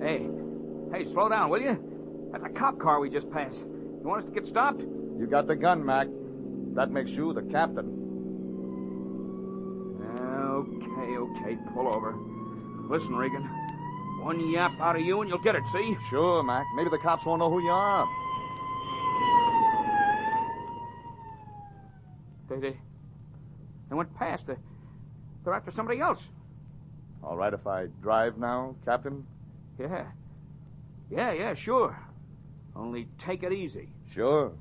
Hey, slow down, will you? That's a cop car we just passed. You want us to get stopped? You got the gun, Mac. That makes you the captain. Okay, pull over. Listen, Regan. One yap out of you and you'll get it, see? Sure, Mac. Maybe the cops won't know who you are. They went past. They're after somebody else. All right if I drive now, Captain? Yeah, sure. Only take it easy. Sure.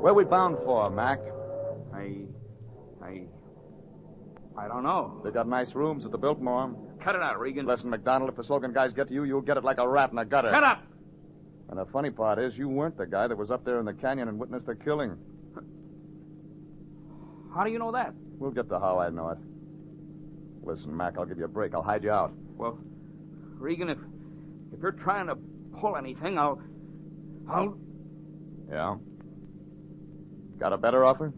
Where we bound for, Mac? I don't know. They got nice rooms at the Biltmore. Cut it out, Regan. Listen, McDonald, if the Slogan guys get to you, you'll get it like a rat in a gutter. Shut up! And the funny part is, you weren't the guy that was up there in the canyon and witnessed the killing. How do you know that? We'll get to how I know it. Listen, Mac, I'll give you a break. I'll hide you out. Well, Regan, if you're trying to pull anything, I'll... Yeah? Got a better offer?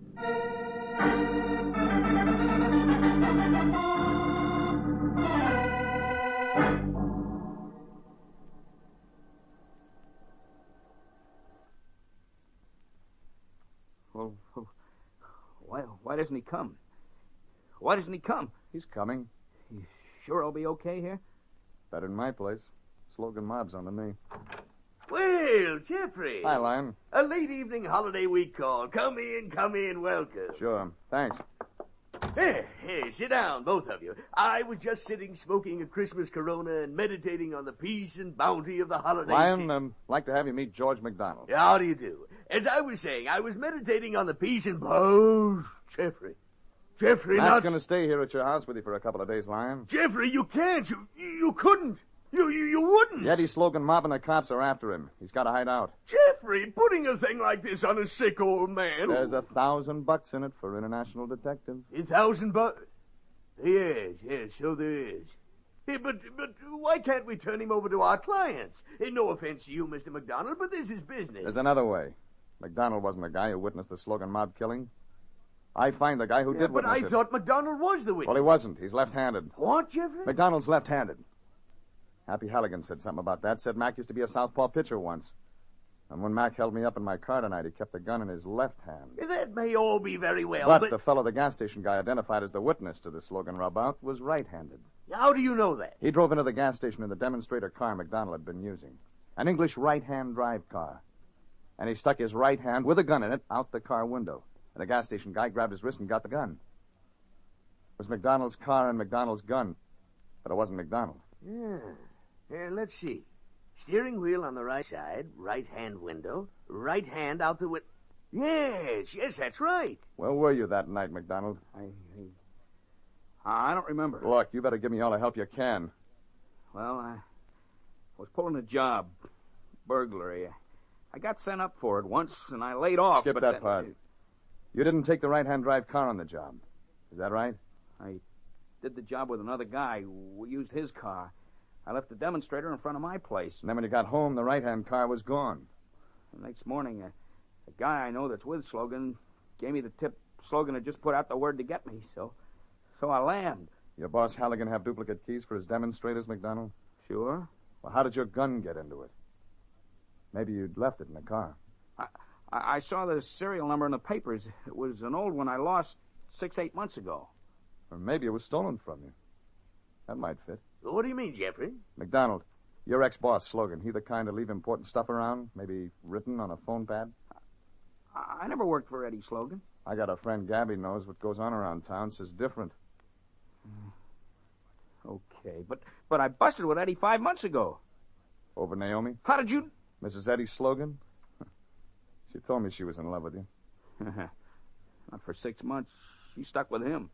Why doesn't he come? Why doesn't he come? He's coming. You sure I'll be okay here? Better than my place. Slogan mob's under me. Well, Jeffrey. Hi, Lion. A late evening holiday week call. Come in, welcome. Sure. Thanks. Hey, sit down, both of you. I was just sitting smoking a Christmas Corona and meditating on the peace and bounty of the holiday Lion, like to have you meet George McDonald. How do you do? As I was saying, I was meditating on the peace and... Oh, Jeffrey, Matt's going to stay here at your house with you for a couple of days, Lion. Jeffrey, you can't. You couldn't. You wouldn't. The Eddie Slogan mob and the cops are after him. He's got to hide out. Jeffrey, putting a thing like this on a sick old man. There's $1,000 in it for international detectives. $1,000? Yes, so there is. Hey, but why can't we turn him over to our clients? No offense to you, Mr. McDonald, but this is business. There's another way. McDonald wasn't the guy who witnessed the Slogan mob killing. I find the guy who did witness it. But I thought McDonald was the witness. Well, he wasn't. He's left-handed. What, Jeffrey? McDonald's left-handed. Happy Halligan said something about that. Said Mac used to be a southpaw pitcher once. And when Mac held me up in my car tonight, he kept the gun in his left hand. That may all be very well, but the fellow the gas station guy identified as the witness to the Slogan rub-out was right-handed. How do you know that? He drove into the gas station in the demonstrator car McDonald had been using. An English right-hand drive car. And he stuck his right hand with a gun in it out the car window. And the gas station guy grabbed his wrist and got the gun. It was McDonald's car and McDonald's gun. But it wasn't McDonald. Yeah, let's see. Steering wheel on the right side, right-hand window, right hand out the window. Yes, that's right. Where were you that night, McDonald? I don't remember. Look, you better give me all the help you can. Well, I was pulling a job. Burglary. I got sent up for it once, and I laid off. Skip that part. You didn't take the right-hand drive car on the job. Is that right? I did the job with another guy. We used his car. I left the demonstrator in front of my place. And then when you got home, the right-hand car was gone. The next morning, a guy I know that's with Slogan gave me the tip Slogan had just put out the word to get me, so I lammed. Your boss Halligan have duplicate keys for his demonstrators, McDonald? Sure. Well, how did your gun get into it? Maybe you'd left it in the car. I saw the serial number in the papers. It was an old one I lost 6-8 months ago. Or maybe it was stolen from you. That might fit. What do you mean, Jeffrey? McDonald, your ex-boss, Slogan, he the kind to leave important stuff around? Maybe written on a phone pad? I never worked for Eddie Slogan. I got a friend, Gabby, knows what goes on around town. Says different. Okay, but I busted with Eddie 5 months ago. Over Naomi? How did you... Mrs. Eddie Slogan? She told me she was in love with you. Not for 6 months. She stuck with him.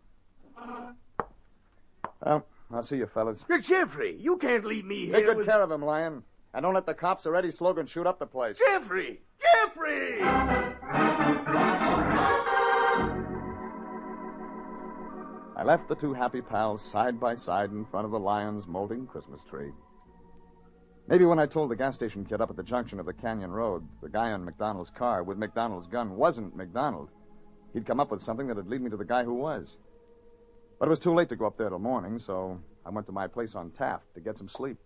Well, I'll see you, fellas. Jeffrey, you can't leave me here. Take good care of him, Lion. And don't let the cops or Eddie Slogan shoot up the place. Jeffrey! I left the two happy pals side by side in front of the Lion's molting Christmas tree. Maybe when I told the gas station kid up at the junction of the Canyon Road, the guy in McDonald's car with McDonald's gun wasn't McDonald, he'd come up with something that'd lead me to the guy who was. But it was too late to go up there till morning, so I went to my place on Taft to get some sleep.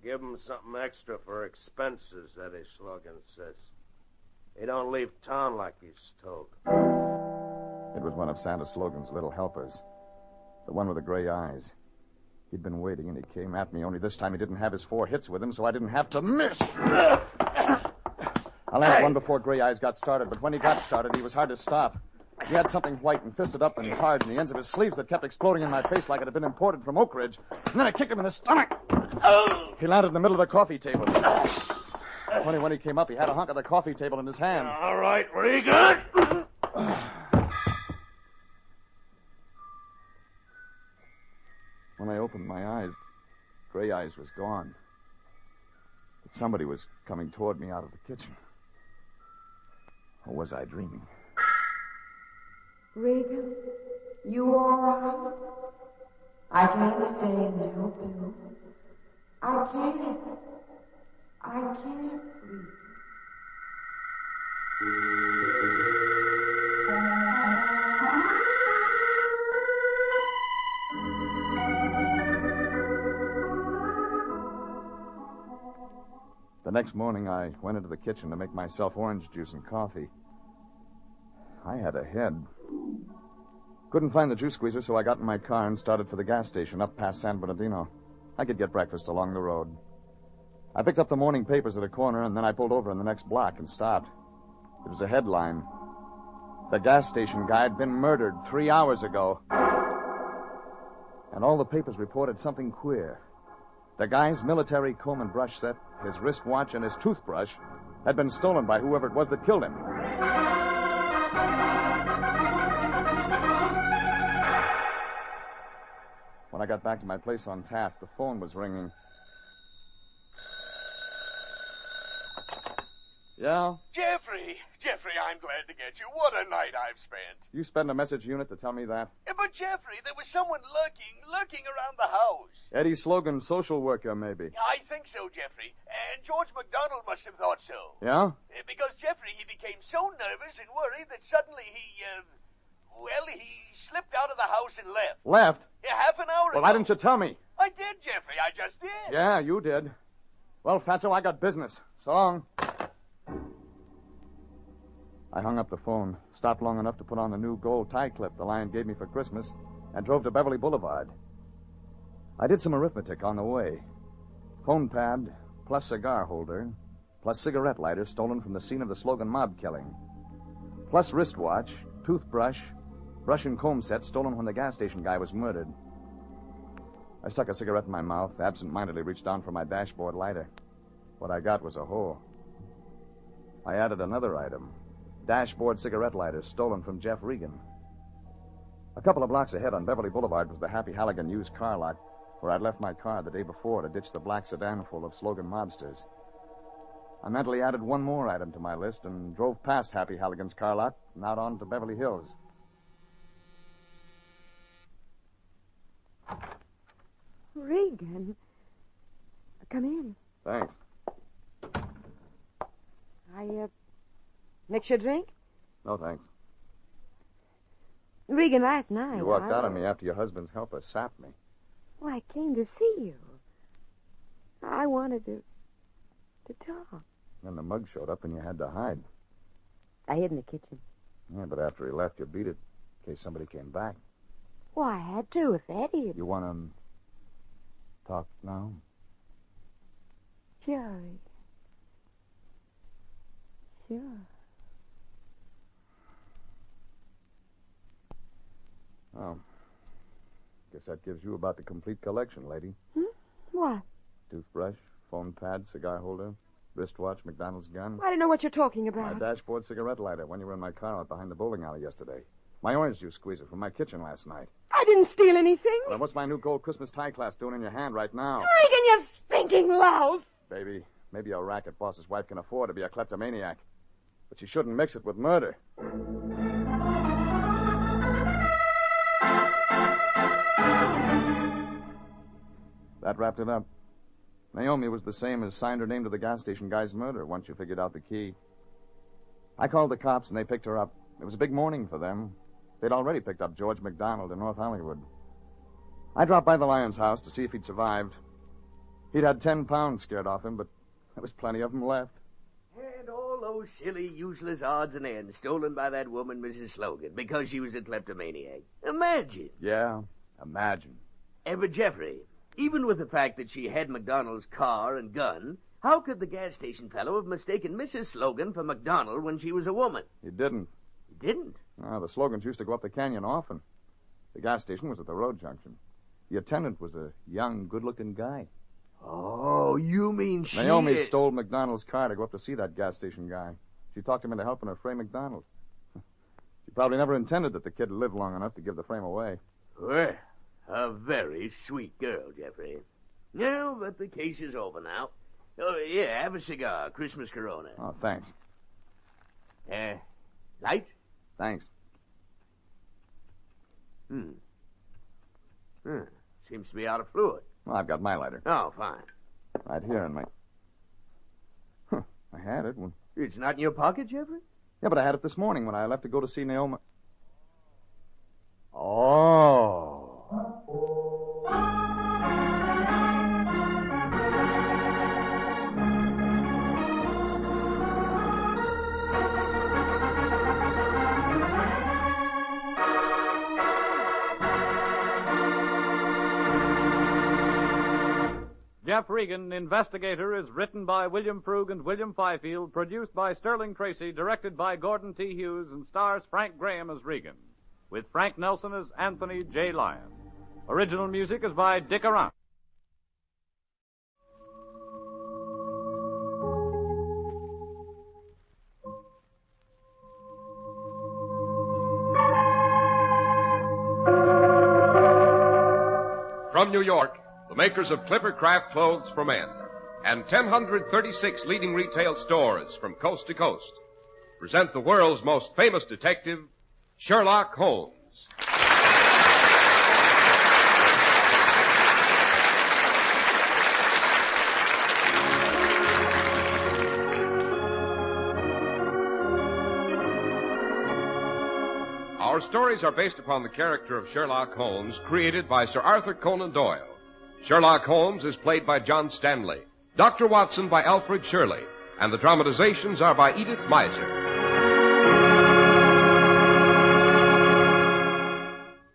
Give him something extra for expenses, Eddie Slogan says. He don't leave town like he's told. It was one of Santa Slogan's little helpers. The one with the gray eyes. He'd been waiting, and he came at me, only this time he didn't have his 4 hits with him, so I didn't have to miss. I landed one before Gray Eyes got started, but when he got started, he was hard to stop. He had something white and fisted up and hard in the ends of his sleeves that kept exploding in my face like it had been imported from Oak Ridge. And then I kicked him in the stomach. He landed in the middle of the coffee table. Funny, when he came up, he had a hunk of the coffee table in his hand. All right, Regan. When I opened my eyes, Gray Eyes was gone. But somebody was coming toward me out of the kitchen. Or was I dreaming? Regan, you all right? I can't stay and help you. I can't. I can't breathe. The next morning, I went into the kitchen to make myself orange juice and coffee. I had a head. Couldn't find the juice squeezer, so I got in my car and started for the gas station up past San Bernardino. I could get breakfast along the road. I picked up the morning papers at a corner, and then I pulled over in the next block and stopped. It was a headline. The gas station guy had been murdered 3 hours ago. And all the papers reported something queer. The guy's military comb and brush set, his wristwatch, and his toothbrush had been stolen by whoever it was that killed him. When I got back to my place on Taft, the phone was ringing. Yeah? Jeffrey, I'm glad to get you. What a night I've spent. You spend a message unit to tell me that? But, Jeffrey, there was someone lurking around the house. Eddie Slogan, social worker, maybe. I think so, Jeffrey. And George McDonald must have thought so. Yeah? Because, Jeffrey, he became so nervous and worried that suddenly he slipped out of the house and left. Left? Yeah, half an hour ago. Well, why didn't you tell me? I did, Jeffrey. I just did. Yeah, you did. Well, Fatso, I got business. So long. I hung up the phone, stopped long enough to put on the new gold tie clip the Lion gave me for Christmas, and drove to Beverly Boulevard. I did some arithmetic on the way. Phone pad, plus cigar holder, plus cigarette lighter stolen from the scene of the Slogan mob killing, plus wristwatch, toothbrush, brush and comb set stolen when the gas station guy was murdered. I stuck a cigarette in my mouth, absent-mindedly reached down for my dashboard lighter. What I got was a hole. I added another item. Dashboard cigarette lighter stolen from Jeff Regan. A couple of blocks ahead on Beverly Boulevard was the Happy Halligan used car lot, where I'd left my car the day before to ditch the black sedan full of Slogan mobsters. I mentally added one more item to my list and drove past Happy Halligan's car lot and out on to Beverly Hills. Regan, come in. Thanks. Mix your drink? No, thanks. Regan, last night... You walked out on me after your husband's helper sapped me. Well, I came to see you. I wanted to talk. Then the mug showed up and you had to hide. I hid in the kitchen. Yeah, but after he left, you beat it in case somebody came back. Well, I had to if Eddie had... You want to talk now? Sure. Sure. Oh. Guess that gives you about the complete collection, lady. What? Toothbrush, phone pad, cigar holder, wristwatch, McDonald's gun. I don't know what you're talking My about. dashboard cigarette lighter when you were in my car out behind the bowling alley yesterday. My orange juice squeezer from my kitchen last night. I didn't steal anything. Well, what's my new gold Christmas tie class doing in your hand right now? Regan, you stinking louse! Baby, maybe a racket boss's wife can afford to be a kleptomaniac. But she shouldn't mix it with murder. That wrapped it up. Naomi was the same as signed her name to the gas station guy's murder once you figured out the key. I called the cops and they picked her up. It was a big morning for them. They'd already picked up George McDonald in North Hollywood. I dropped by the Lyons house to see if he'd survived. He'd had 10 pounds scared off him, but there was plenty of them left. And all those silly, useless odds and ends stolen by that woman, Mrs. Slogan, because she was a kleptomaniac. Imagine. Yeah, imagine. But Jeffrey, even with the fact that she had McDonald's car and gun, how could the gas station fellow have mistaken Mrs. Slogan for McDonald when she was a woman? He didn't. He didn't? The Slogans used to go up the canyon often. The gas station was at the road junction. The attendant was a young, good-looking guy. Oh, you mean she... Naomi stole McDonald's car to go up to see that gas station guy. She talked him into helping her frame McDonald. She probably never intended that the kid lived long enough to give the frame away. Well, a very sweet girl, Jeffrey. No, but the case is over now. Oh, yeah, have a cigar, Christmas Corona. Oh, thanks. Light? Thanks. Seems to be out of fluid. Well, I've got my lighter. Oh, fine. Right here in my... I had it when... It's not in your pocket, Jeffrey? Yeah, but I had it this morning when I left to go to see Naomi. Oh. Jeff Regan, Investigator, is written by William Frug and William Fifield, produced by Sterling Tracy, directed by Gordon T. Hughes, and stars Frank Graham as Regan, with Frank Nelson as Anthony J. Lyon. Original music is by Dick Arant. From New York, the makers of Clipper Craft Clothes for Men and 1,036 leading retail stores from coast to coast present the world's most famous detective, Sherlock Holmes. Our stories are based upon the character of Sherlock Holmes, created by Sir Arthur Conan Doyle. Sherlock Holmes is played by John Stanley, Dr. Watson by Alfred Shirley, and the dramatizations are by Edith Meiser.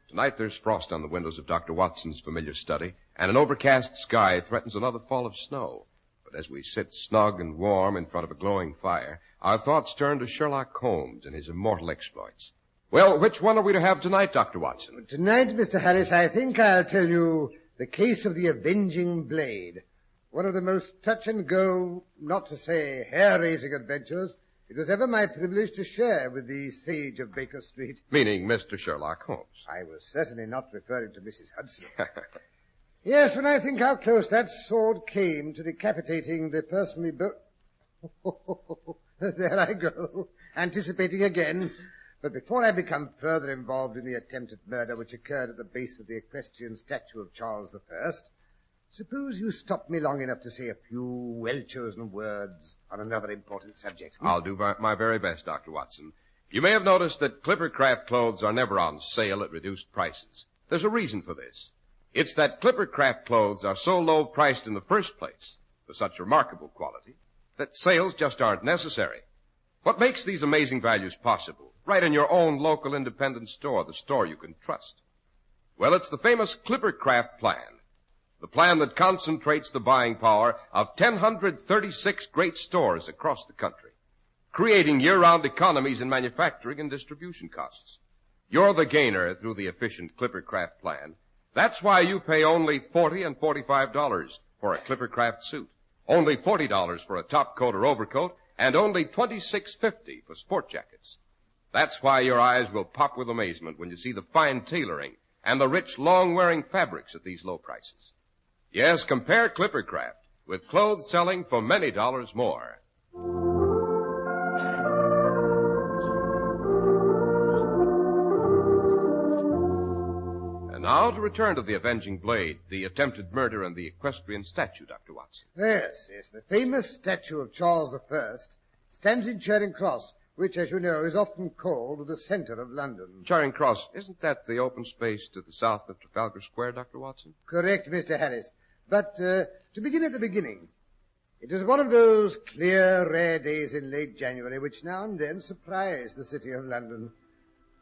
Tonight there's frost on the windows of Dr. Watson's familiar study, and an overcast sky threatens another fall of snow. But as we sit snug and warm in front of a glowing fire, our thoughts turn to Sherlock Holmes and his immortal exploits. Well, which one are we to have tonight, Dr. Watson? Tonight, Mr. Harris, I think I'll tell you the case of the Avenging Blade. One of the most touch-and-go, not to say hair-raising adventures it was ever my privilege to share with the sage of Baker Street. Meaning Mr. Sherlock Holmes. I was certainly not referring to Mrs. Hudson. Yes, when I think how close that sword came to decapitating the person we both... There I go, anticipating again. But before I become further involved in the attempted murder which occurred at the base of the equestrian statue of Charles I, suppose you stop me long enough to say a few well-chosen words on another important subject. I'll do my very best, Dr. Watson. You may have noticed that Clipper Craft clothes are never on sale at reduced prices. There's a reason for this. It's that Clipper Craft clothes are so low priced in the first place, for such remarkable quality, that sales just aren't necessary. What makes these amazing values possible? Right in your own local independent store, the store you can trust. Well, it's the famous Clipper Craft plan. The plan that concentrates the buying power of 1,036 great stores across the country, creating year-round economies in manufacturing and distribution costs. You're the gainer through the efficient Clipper Craft plan. That's why you pay only $40 and $45 for a Clipper Craft suit, only $40 for a top coat or overcoat, and only $26.50 for sport jackets. That's why your eyes will pop with amazement when you see the fine tailoring and the rich, long-wearing fabrics at these low prices. Yes, compare Clipper Craft with clothes selling for many dollars more. And now to return to the Avenging Blade, the attempted murder and the equestrian statue, Dr. Watson. Yes, the famous statue of Charles I stands in Charing Cross, which, as you know, is often called the centre of London. Charing Cross, isn't that the open space to the south of Trafalgar Square, Dr. Watson? Correct, Mr. Harris. But to begin at the beginning, it was one of those clear, rare days in late January which now and then surprise the city of London.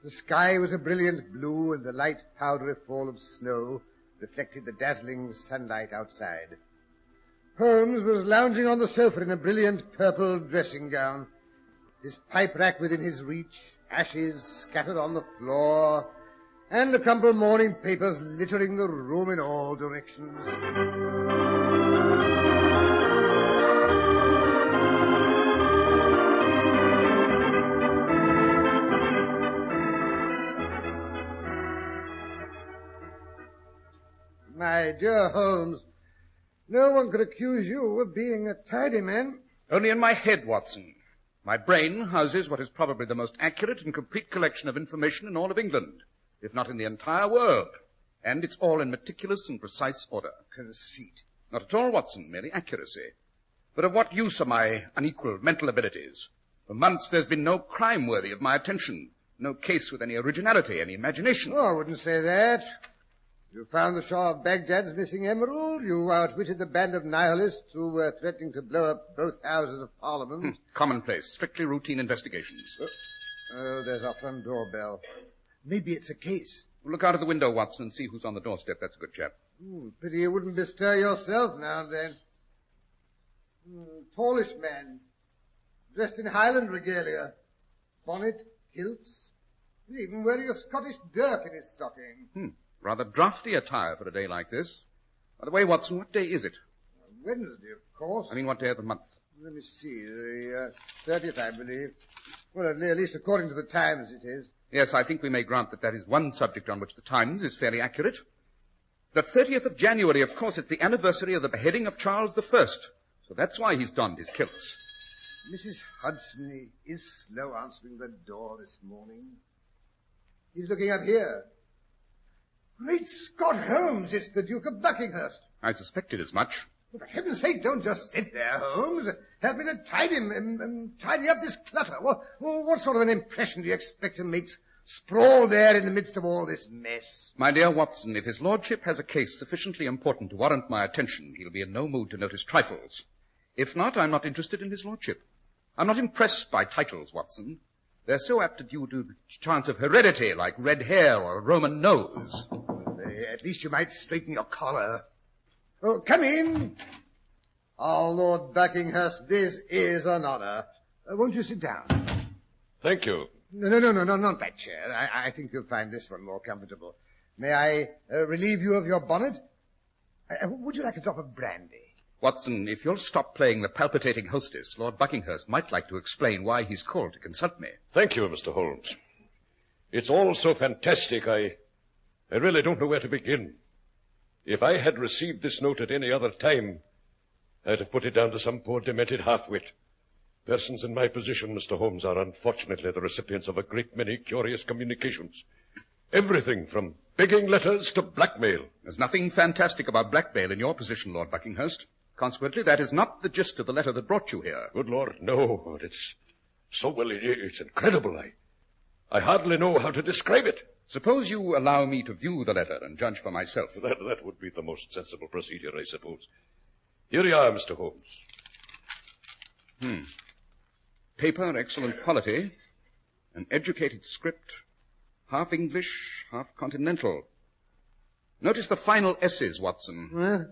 The sky was a brilliant blue, and the light, powdery fall of snow reflected the dazzling sunlight outside. Holmes was lounging on the sofa in a brilliant purple dressing gown, his pipe rack within his reach, ashes scattered on the floor, and the crumpled morning papers littering the room in all directions. My dear Holmes, no one could accuse you of being a tidy man. Only in my head, Watson. My brain houses what is probably the most accurate and complete collection of information in all of England, if not in the entire world. And it's all in meticulous and precise order. Conceit. Not at all, Watson, merely accuracy. But of what use are my unequal mental abilities? For months there's been no crime worthy of my attention, no case with any originality, any imagination. Oh, I wouldn't say that. You found the Shah of Baghdad's missing emerald. You outwitted the band of nihilists who were threatening to blow up both houses of Parliament. Commonplace, strictly routine investigations. Oh, there's our front doorbell. Maybe it's a case. Look out of the window, Watson, and see who's on the doorstep. That's a good chap. Pity you wouldn't bestir yourself now and then. Tallish man, dressed in Highland regalia, bonnet, kilts, even wearing a Scottish dirk in his stocking. Rather drafty attire for a day like this. By the way, Watson, what day is it? Wednesday, of course. I mean, what day of the month? Let me see. The 30th, I believe. Well, at least according to the Times it is. Yes, I think we may grant that that is one subject on which the Times is fairly accurate. The 30th of January, of course, it's the anniversary of the beheading of Charles I. So that's why he's donned his kilts. Mrs. Hudson is slow answering the door this morning. He's looking up here. Great Scott, Holmes, it's the Duke of Buckinghurst. I suspected as much. For heaven's sake, don't just sit there, Holmes. Help me to tidy up this clutter. What sort of an impression do you expect to make sprawled there in the midst of all this mess? My dear Watson, if his lordship has a case sufficiently important to warrant my attention, he'll be in no mood to notice trifles. If not, I'm not interested in his lordship. I'm not impressed by titles, Watson. They're so apt to due to the chance of heredity, like red hair or a Roman nose. At least you might straighten your collar. Oh, come in. Oh, Lord Buckinghurst, this is an honor. Won't you sit down? Thank you. No, not that chair. I think you'll find this one more comfortable. May I relieve you of your bonnet? Would you like a drop of brandy? Watson, if you'll stop playing the palpitating hostess, Lord Buckinghurst might like to explain why he's called to consult me. Thank you, Mr. Holmes. It's all so fantastic, I really don't know where to begin. If I had received this note at any other time, I'd have put it down to some poor demented half-wit. Persons in my position, Mr. Holmes, are unfortunately the recipients of a great many curious communications. Everything from begging letters to blackmail. There's nothing fantastic about blackmail in your position, Lord Buckinghurst. Consequently, that is not the gist of the letter that brought you here. Good Lord, no. It's it's incredible. I hardly know how to describe it. Suppose you allow me to view the letter and judge for myself. That would be the most sensible procedure, I suppose. Here you are, Mr. Holmes. Paper, excellent quality. An educated script. Half English, half continental. Notice the final S's, Watson.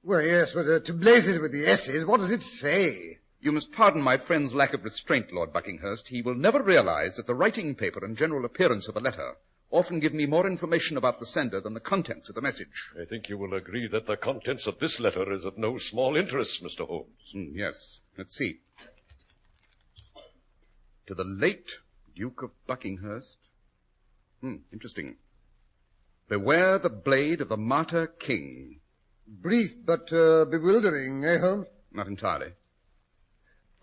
Well, yes, but to blaze it with the S's, what does it say? You must pardon my friend's lack of restraint, Lord Buckinghurst. He will never realize that the writing paper and general appearance of a letter often give me more information about the sender than the contents of the message. I think you will agree that the contents of this letter is of no small interest, Mr. Holmes. Yes. Let's see. To the late Duke of Buckinghurst. Interesting. Beware the blade of the martyr king. Brief but bewildering, eh, Holmes? Not entirely.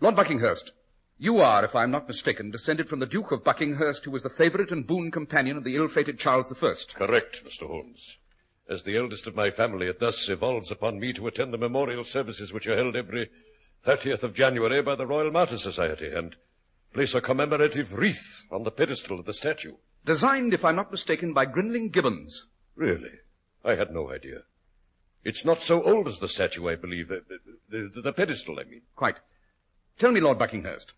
Lord Buckinghurst, you are, if I'm not mistaken, descended from the Duke of Buckinghurst, who was the favourite and boon companion of the ill-fated Charles I. Correct, Mr. Holmes. As the eldest of my family, it thus evolves upon me to attend the memorial services which are held every 30th of January by the Royal Martyr Society and place a commemorative wreath on the pedestal of the statue. Designed, if I'm not mistaken, by Grinling Gibbons. Really? I had no idea. It's not so old as the statue, I believe. The pedestal, I mean. Quite. Tell me, Lord Buckinghurst,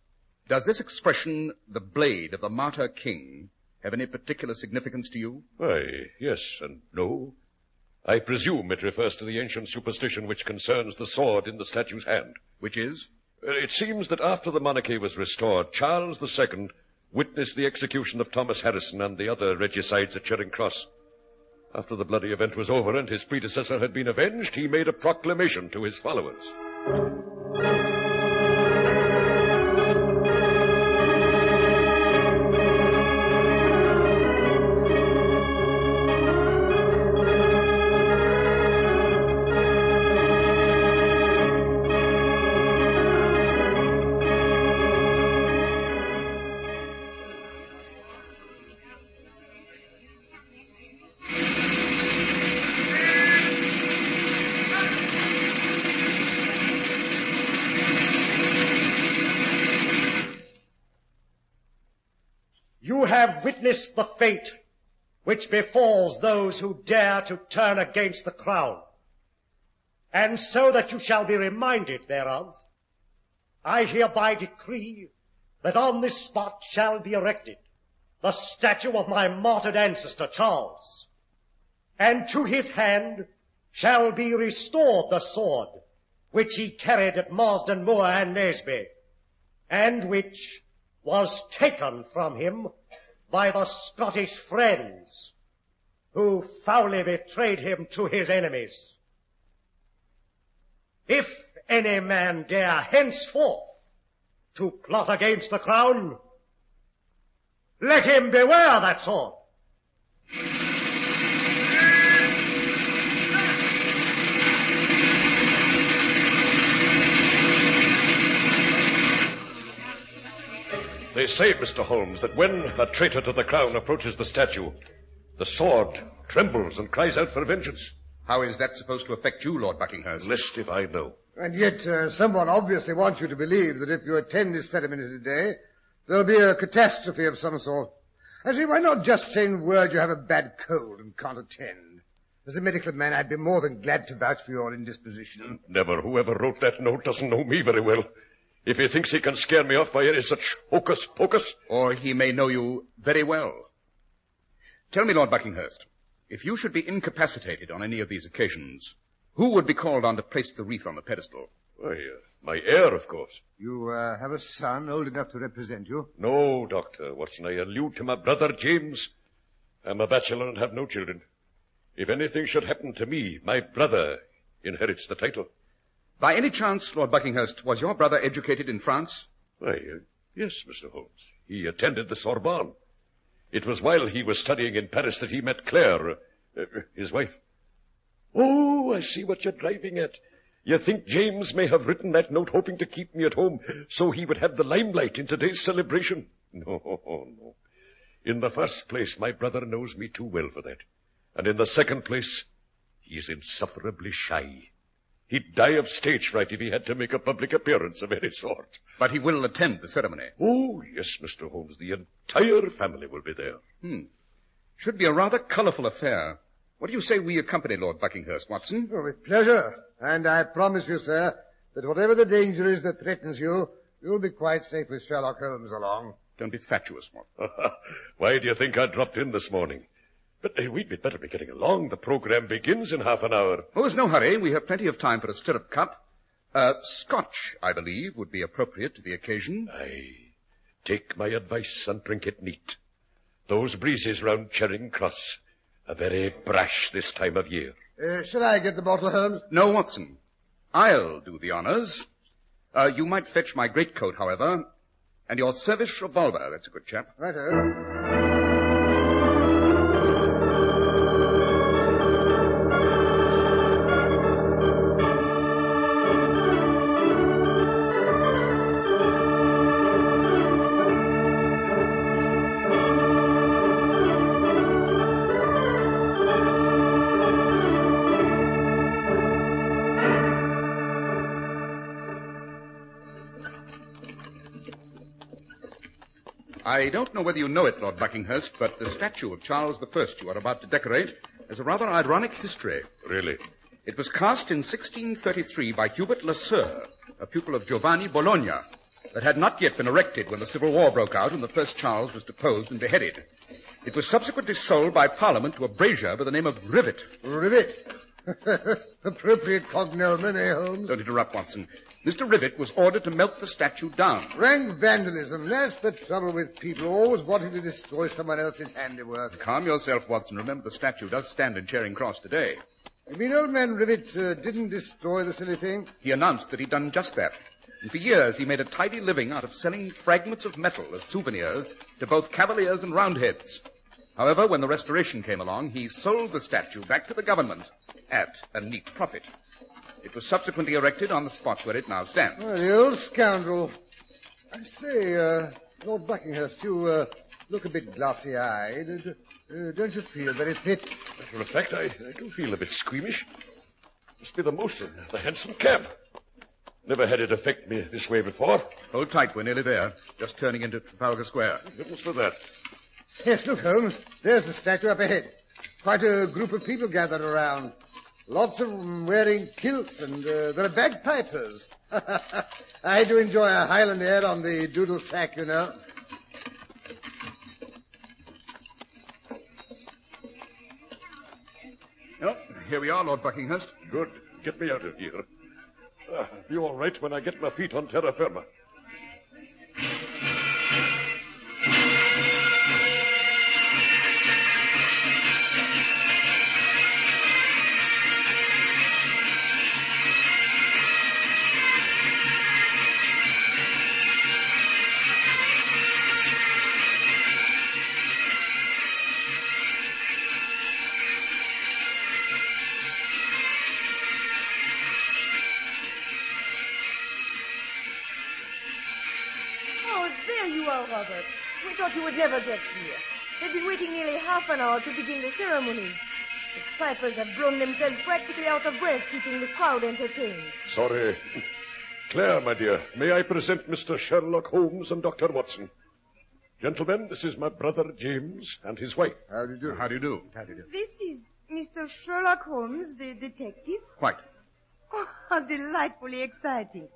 does this expression, the blade of the martyr king, have any particular significance to you? Why, yes and no. I presume it refers to the ancient superstition which concerns the sword in the statue's hand. Which is? It seems that after the monarchy was restored, Charles II witnessed the execution of Thomas Harrison and the other regicides at Charing Cross. After the bloody event was over and his predecessor had been avenged, he made a proclamation to his followers. You have witnessed the fate which befalls those who dare to turn against the crown. And so that you shall be reminded thereof, I hereby decree that on this spot shall be erected the statue of my martyred ancestor Charles, and to his hand shall be restored the sword which he carried at Marsden Moor and Naseby, and which was taken from him by the Scottish friends who foully betrayed him to his enemies. If any man dare henceforth to plot against the crown, let him beware that sword. They say, Mr. Holmes, that when a traitor to the crown approaches the statue, the sword trembles and cries out for vengeance. How is that supposed to affect you, Lord Buckinghurst? Lest if I know. And yet someone obviously wants you to believe that if you attend this ceremony today, there'll be a catastrophe of some sort. I say, why not just send word you have a bad cold and can't attend? As a medical man, I'd be more than glad to vouch for your indisposition. Never. Whoever wrote that note doesn't know me very well. If he thinks he can scare me off by any such hocus-pocus... Or he may know you very well. Tell me, Lord Buckinghurst, if you should be incapacitated on any of these occasions, who would be called on to place the wreath on the pedestal? Why, my heir, of course. You have a son old enough to represent you? No, Doctor Watson. I allude to my brother James. I'm a bachelor and have no children. If anything should happen to me, my brother inherits the title. By any chance, Lord Buckinghurst, was your brother educated in France? Why, yes, Mr. Holmes. He attended the Sorbonne. It was while he was studying in Paris that he met Claire, his wife. Oh, I see what you're driving at. You think James may have written that note hoping to keep me at home so he would have the limelight in today's celebration? No. In the first place, my brother knows me too well for that. And in the second place, he's insufferably shy. He'd die of stage fright if he had to make a public appearance of any sort. But he will attend the ceremony. Oh, yes, Mr. Holmes. The entire family will be there. Should be a rather colourful affair. What do you say we accompany Lord Buckinghurst, Watson? Oh, with pleasure. And I promise you, sir, that whatever the danger is that threatens you, you'll be quite safe with Sherlock Holmes along. Don't be fatuous, Watson. Why do you think I dropped in this morning? But we'd better be getting along. The program begins in half an hour. Oh, there's no hurry. We have plenty of time for a stirrup cup. Scotch, I believe, would be appropriate to the occasion. Aye. Take my advice and drink it neat. Those breezes round Charing Cross are very brash this time of year. Shall I get the bottle, Holmes? No, Watson. I'll do the honours. You might fetch my greatcoat, however, and your service revolver. That's a good chap. Righto. I don't know whether you know it, Lord Buckinghurst, but the statue of Charles I you are about to decorate has a rather ironic history. Really? It was cast in 1633 by Hubert Lesueur, a pupil of Giovanni Bologna, that had not yet been erected when the Civil War broke out and the first Charles was deposed and beheaded. It was subsequently sold by Parliament to a brazier by the name of Rivet. Rivet? Appropriate cognomen, eh, Holmes? Don't interrupt, Watson. Mr. Rivet was ordered to melt the statue down. Rank vandalism. That's the trouble with people always wanting to destroy someone else's handiwork. Calm yourself, Watson. Remember, the statue does stand in Charing Cross today. You mean old man Rivet didn't destroy the silly thing? He announced that he'd done just that. And for years he made a tidy living out of selling fragments of metal as souvenirs to both cavaliers and roundheads. However, when the Restoration came along, he sold the statue back to the government at a neat profit. It was subsequently erected on the spot where it now stands. Oh, the old scoundrel. I say, Lord Buckinghurst, you look a bit glossy-eyed. Don't you feel very fit? Matter of fact, I do feel a bit squeamish. Must be the most of the handsome cab. Never had it affect me this way before. Hold tight, we're nearly there. Just turning into Trafalgar Square. Goodness for that. Yes, look, Holmes. There's the statue up ahead. Quite a group of people gathered around. Lots of them wearing kilts, and there are bagpipers. I do enjoy a Highland air on the doodle sack, you know. Oh, here we are, Lord Buckinghurst. Good. Get me out of here. Be all right when I get my feet on terra firma. Robert. We thought you would never get here. They've been waiting nearly half an hour to begin the ceremonies. The pipers have blown themselves practically out of breath, keeping the crowd entertained. Sorry. Claire, my dear, may I present Mr. Sherlock Holmes and Dr. Watson? Gentlemen, this is my brother James and his wife. How do you do? How do you do? How do you do? This is Mr. Sherlock Holmes, the detective. Quite. Oh, how delightfully exciting.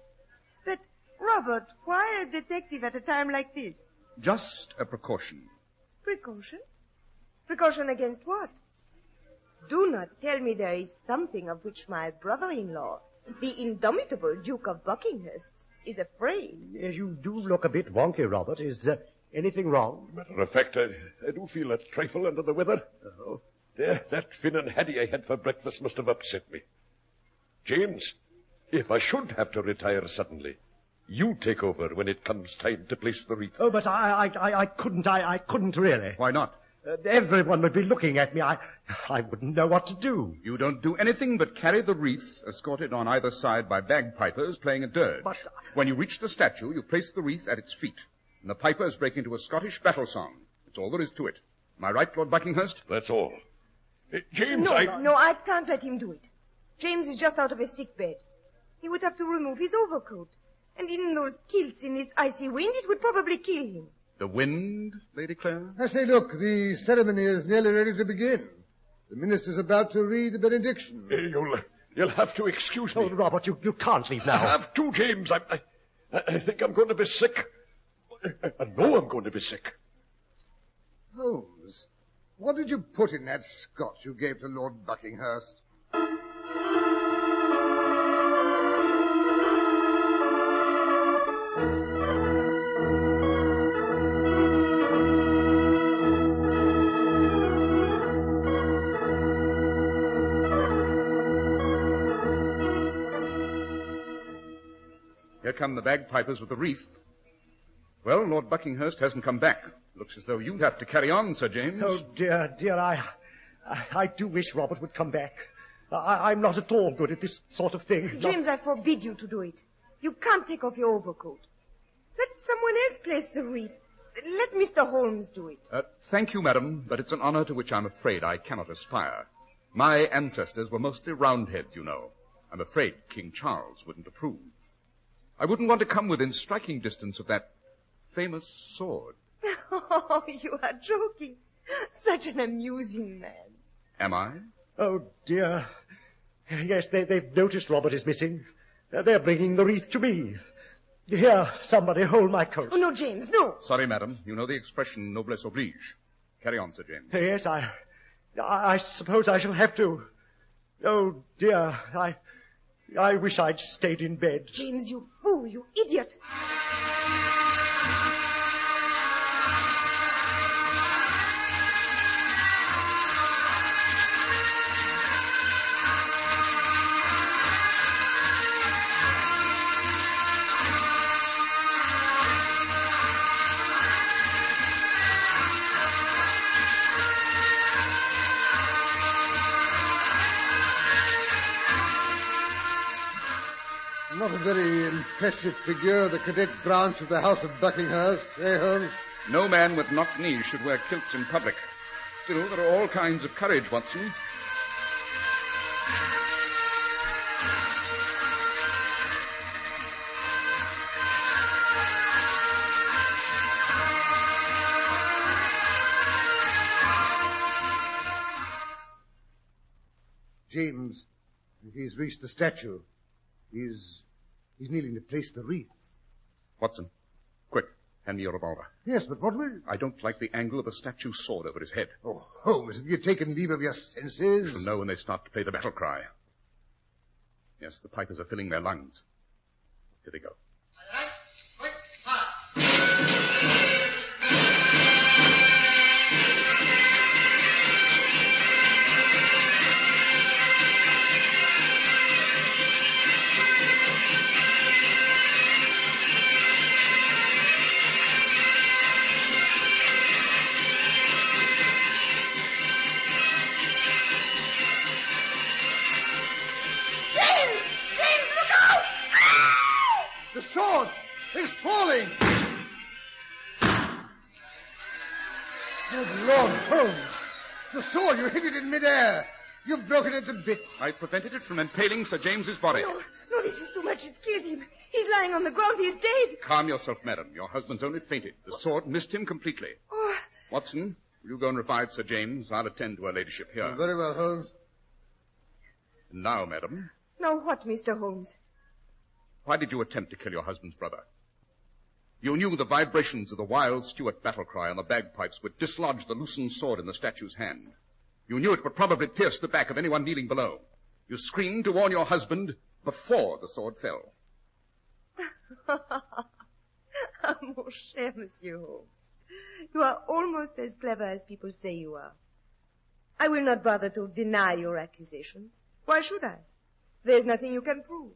But, Robert, why a detective at a time like this? Just a precaution. Precaution? Precaution against what? Do not tell me there is something of which my brother-in-law, the indomitable Duke of Buckinghurst, is afraid. Yes, you do look a bit wonky, Robert. Is anything wrong? Matter of fact, I do feel a trifle under the weather. Oh. There, that Finn and Haddie I had for breakfast must have upset me. James, if I should have to retire suddenly, you take over when it comes time to place the wreath. Oh, but I couldn't. I couldn't really. Why not? Everyone would be looking at me. I wouldn't know what to do. You don't do anything but carry the wreath, escorted on either side by bagpipers playing a dirge. But when you reach the statue, you place the wreath at its feet, and the pipers break into a Scottish battle song. That's all there is to it. Am I right, Lord Buckinghurst? That's all. James, No, I can't let him do it. James is just out of his sick bed. He would have to remove his overcoat. And in those kilts in this icy wind, it would probably kill him. The wind, Lady Claire? I say, look, the ceremony is nearly ready to begin. The minister's about to read the benediction. You'll have to excuse me. Oh, Robert, you can't leave now. I have to, James. I think I'm going to be sick. I know I'm going to be sick. Holmes, what did you put in that scotch you gave to Lord Buckinghurst? Here come the bagpipers with the wreath. Well, Lord Buckinghurst hasn't come back. Looks as though you'd have to carry on, Sir James. Oh, dear, I do wish Robert would come back. I'm not at all good at this sort of thing. James, I forbid you to do it. You can't take off your overcoat. Let someone else place the wreath. Let Mr. Holmes do it. Thank you, madam, but it's an honor to which I'm afraid I cannot aspire. My ancestors were mostly Roundheads, you know. I'm afraid King Charles wouldn't approve. I wouldn't want to come within striking distance of that famous sword. Oh, you are joking. Such an amusing man. Am I? Oh, dear. Yes, they've noticed Robert is missing. They're bringing the wreath to me. Here, somebody hold my coat. Oh, no, James, no. Sorry, madam. You know the expression noblesse oblige. Carry on, Sir James. Yes, I suppose I shall have to. Oh, dear, I wish I'd stayed in bed. James, you fool, you idiot. Not a very impressive figure, the cadet branch of the House of Buckinghurst, eh, Holmes? No man with knocked knees should wear kilts in public. Still, there are all kinds of courage, Watson. James, if he's reached the statue, he's kneeling to place the wreath. Watson, quick, hand me your revolver. Yes, but what will... I don't like the angle of the statue's sword over his head. Oh, Holmes, have you taken leave of your senses? You'll know when they start to play the battle cry. Yes, the pipers are filling their lungs. Here they go. The sword is falling! Good Lord, Holmes! The sword, you hit it in midair. You've broken it to bits. I prevented it from impaling Sir James's body. No, this is too much. It's killed him. He's lying on the ground. He's dead. Calm yourself, madam. Your husband's only fainted. The sword missed him completely. Oh. Watson, will you go and revive Sir James? I'll attend to her ladyship here. Very well, Holmes. And now, madam, Now what, Mr. Holmes? why did you attempt to kill your husband's brother? You knew the vibrations of the wild Stuart battle cry on the bagpipes would dislodge the loosened sword in the statue's hand. You knew it would probably pierce the back of anyone kneeling below. You screamed to warn your husband before the sword fell. Mon cher Monsieur Holmes, you are almost as clever as people say you are. I will not bother to deny your accusations. Why should I? There's nothing you can prove.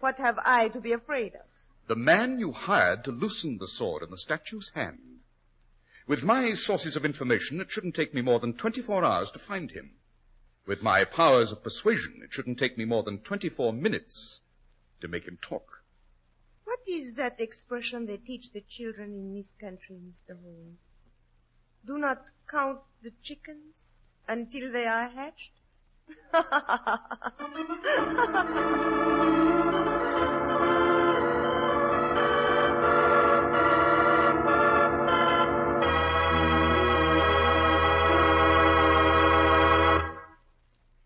What have I to be afraid of? The man you hired to loosen the sword in the statue's hand. With my sources of information, it shouldn't take me more than 24 hours to find him. With my powers of persuasion, it shouldn't take me more than 24 minutes to make him talk. What is that expression they teach the children in this country, Mr. Holmes? Do not count the chickens until they are hatched?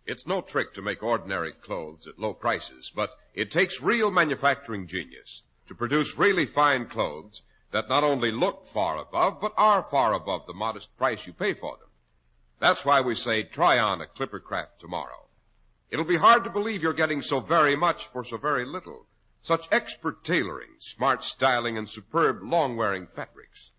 It's no trick to make ordinary clothes at low prices, but it takes real manufacturing genius to produce really fine clothes that not only look far above, but are far above the modest price you pay for them. That's why we say try on a Clippercraft tomorrow. It'll be hard to believe you're getting so very much for so very little. Such expert tailoring, smart styling, and superb long-wearing fabrics.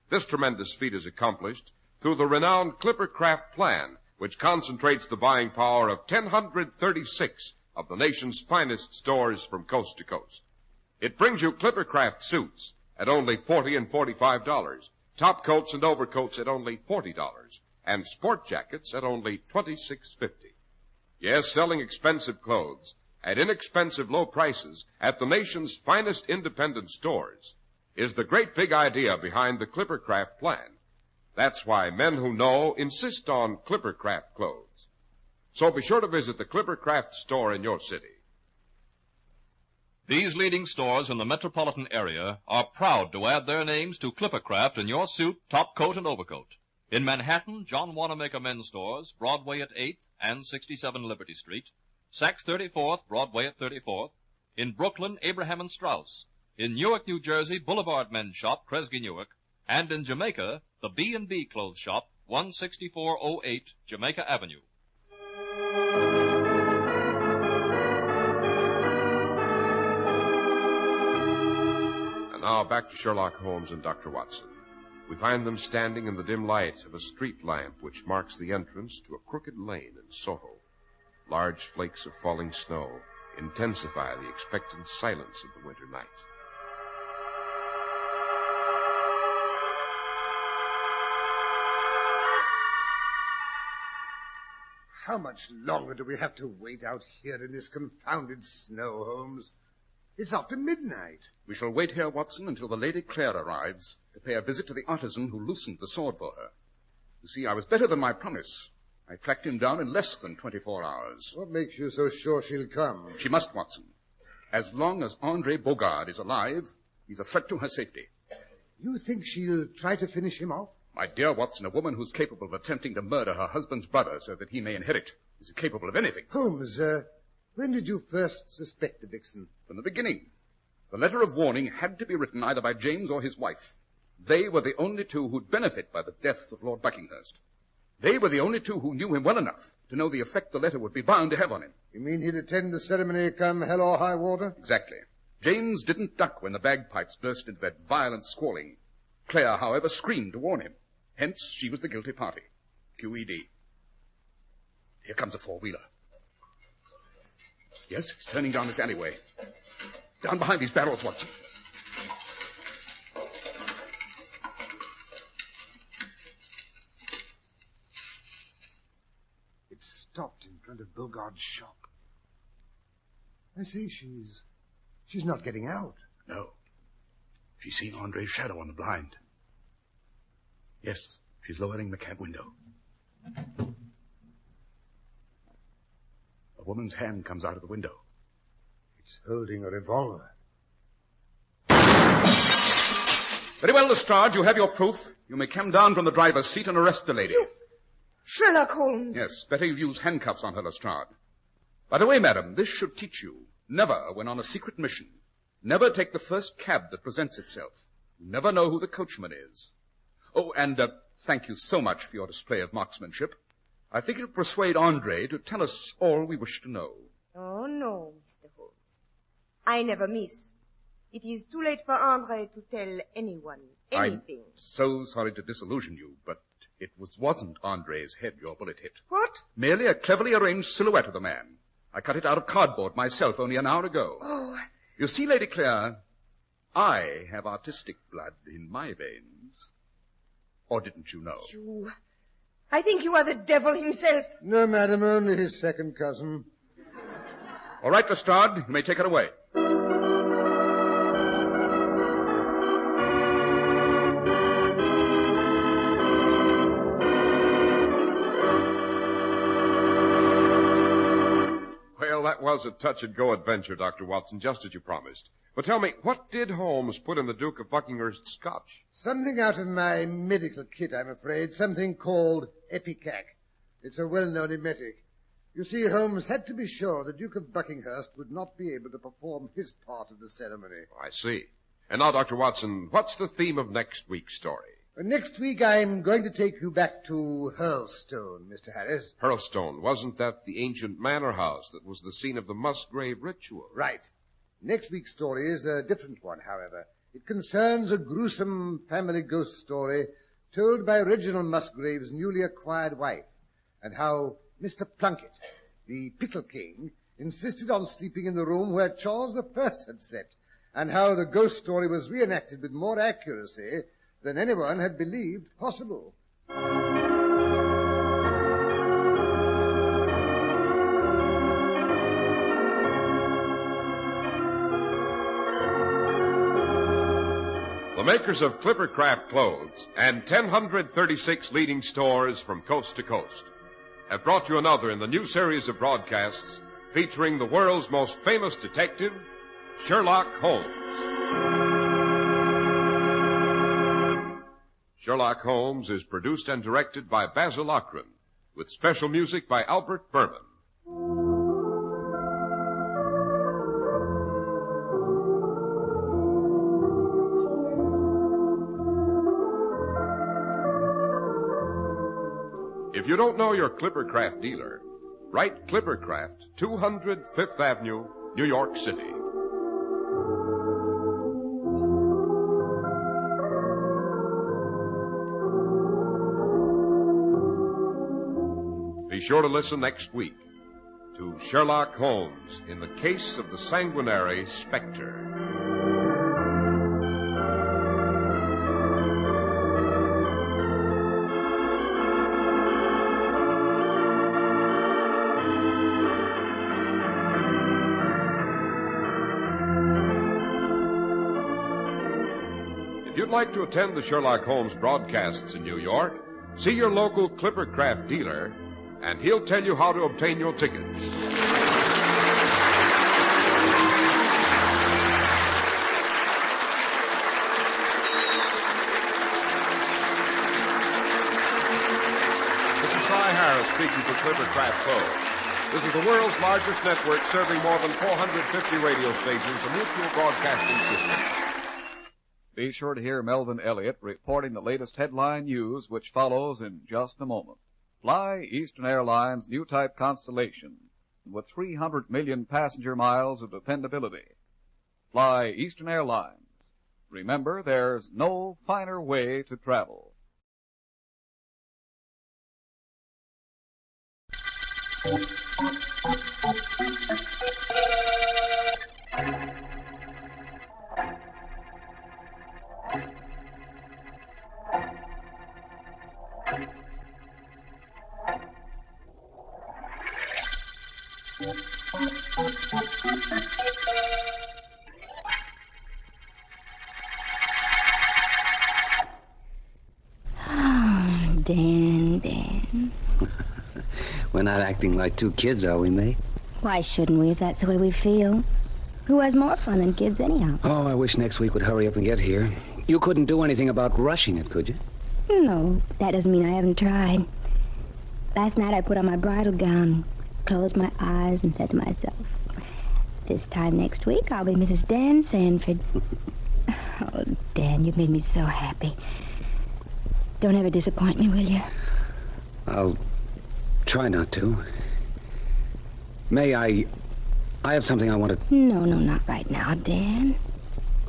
This tremendous feat is accomplished through the renowned Clippercraft plan, which concentrates the buying power of 1,036 of the nation's finest stores from coast to coast. It brings you Clippercraft suits at only $40 and $45, top coats and overcoats at only $40, and sport jackets at only $26.50. Yes, selling expensive clothes at inexpensive low prices at the nation's finest independent stores is the great big idea behind the Clippercraft plan. That's why men who know insist on Clippercraft clothes. So be sure to visit the Clippercraft store in your city. These leading stores in the metropolitan area are proud to add their names to Clippercraft in your suit, top coat, and overcoat. In Manhattan, John Wanamaker Men's Stores, Broadway at 8th and 67 Liberty Street. Saks 34th, Broadway at 34th. In Brooklyn, Abraham and Strauss. In Newark, New Jersey, Boulevard Men's Shop, Kresge Newark. And in Jamaica, the B&B Clothes Shop, 16408 Jamaica Avenue. And now back to Sherlock Holmes and Dr. Watson. We find them standing in the dim light of a street lamp which marks the entrance to a crooked lane in Soho. Large flakes of falling snow intensify the expectant silence of the winter night. How much longer do we have to wait out here in this confounded snow, Holmes? It's after midnight. We shall wait here, Watson, until the Lady Claire arrives to pay a visit to the artisan who loosened the sword for her. You see, I was better than my promise. I tracked him down in less than 24 hours. What makes you so sure she'll come? She must, Watson. As long as Andre Bogard is alive, he's a threat to her safety. You think she'll try to finish him off? My dear Watson, a woman who's capable of attempting to murder her husband's brother so that he may inherit is capable of anything. Holmes, when did you first suspect the vixen? From the beginning. The letter of warning had to be written either by James or his wife. They were the only two who'd benefit by the death of Lord Buckinghurst. They were the only two who knew him well enough to know the effect the letter would be bound to have on him. You mean he'd attend the ceremony come hell or high water? Exactly. James didn't duck when the bagpipes burst into that violent squalling. Claire, however, screamed to warn him. Hence, she was the guilty party. QED. Here comes a four-wheeler. Yes, it's turning down this alleyway. Down behind these barrels, Watson. It stopped in front of Bogard's shop. I see she's not getting out. No. She's seen Andre's shadow on the blind. Yes, she's lowering the cab window. A woman's hand comes out of the window. It's holding a revolver. Very well, Lestrade, you have your proof. You may come down from the driver's seat and arrest the lady. Sherlock Holmes. Yes, better you use handcuffs on her, Lestrade. By the way, madam, this should teach you. Never, when on a secret mission, never take the first cab that presents itself. You never know who the coachman is. Oh, and thank you so much for your display of marksmanship. I think it'll persuade Andre to tell us all we wish to know. Oh, no, Mr. Holmes. I never miss. It is too late for Andre to tell anyone anything. I'm so sorry to disillusion you, but it wasn't Andre's head your bullet hit. What? Merely a cleverly arranged silhouette of the man. I cut it out of cardboard myself only an hour ago. Oh. You see, Lady Claire, I have artistic blood in my veins. Or didn't you know? I think you are the devil himself. No, madam, only his second cousin. All right, Lestrade, you may take it away. Well, that was a touch-and-go adventure, Dr. Watson, just as you promised. But tell me, what did Holmes put in the Duke of Buckinghurst's scotch? Something out of my medical kit, I'm afraid. Something called Epicac. It's a well-known emetic. You see, Holmes had to be sure the Duke of Buckinghurst would not be able to perform his part of the ceremony. Oh, I see. And now, Dr. Watson, what's the theme of next week's story? Next week, I'm going to take you back to Hurlstone, Mr. Harris. Hurlstone, wasn't that the ancient manor house that was the scene of the Musgrave ritual? Right. Next week's story is a different one, however. It concerns a gruesome family ghost story told by Reginald Musgrave's newly acquired wife, and how Mr. Plunkett, the Pickle King, insisted on sleeping in the room where Charles I had slept, and how the ghost story was reenacted with more accuracy than anyone had believed possible. The makers of Clippercraft Clothes and 1,036 leading stores from coast to coast have brought you another in the new series of broadcasts featuring the world's most famous detective, Sherlock Holmes. Sherlock Holmes is produced and directed by Basil Lochran, with special music by Albert Berman. If you don't know your Clippercraft dealer, write Clippercraft, 200 Fifth Avenue, New York City. Be sure to listen next week to Sherlock Holmes in the case of the sanguinary Spectre. If you'd like to attend the Sherlock Holmes broadcasts in New York, see your local Clippercraft dealer, and he'll tell you how to obtain your tickets. This is Cy Harris speaking for Clippercraft Clothes. This is the world's largest network serving more than 450 radio stations, the Mutual Broadcasting System. Be sure to hear Melvin Elliott reporting the latest headline news, which follows in just a moment. Fly Eastern Airlines' new type Constellation with 300 million passenger miles of dependability. Fly Eastern Airlines. Remember, there's no finer way to travel. Oh, Dan. We're not acting like two kids, are we, May? Why shouldn't we if that's the way we feel? Who has more fun than kids anyhow? Oh, I wish next week would hurry up and get here. You couldn't do anything about rushing it, could you? No, that doesn't mean I haven't tried. Last night I put on my bridal gown, closed my eyes, and said to myself, this time next week I'll be Mrs. Dan Sanford. Oh, Dan, you've made me so happy. Don't ever disappoint me, will you? I'll try not to. May, I have something I want to... No, not right now, Dan.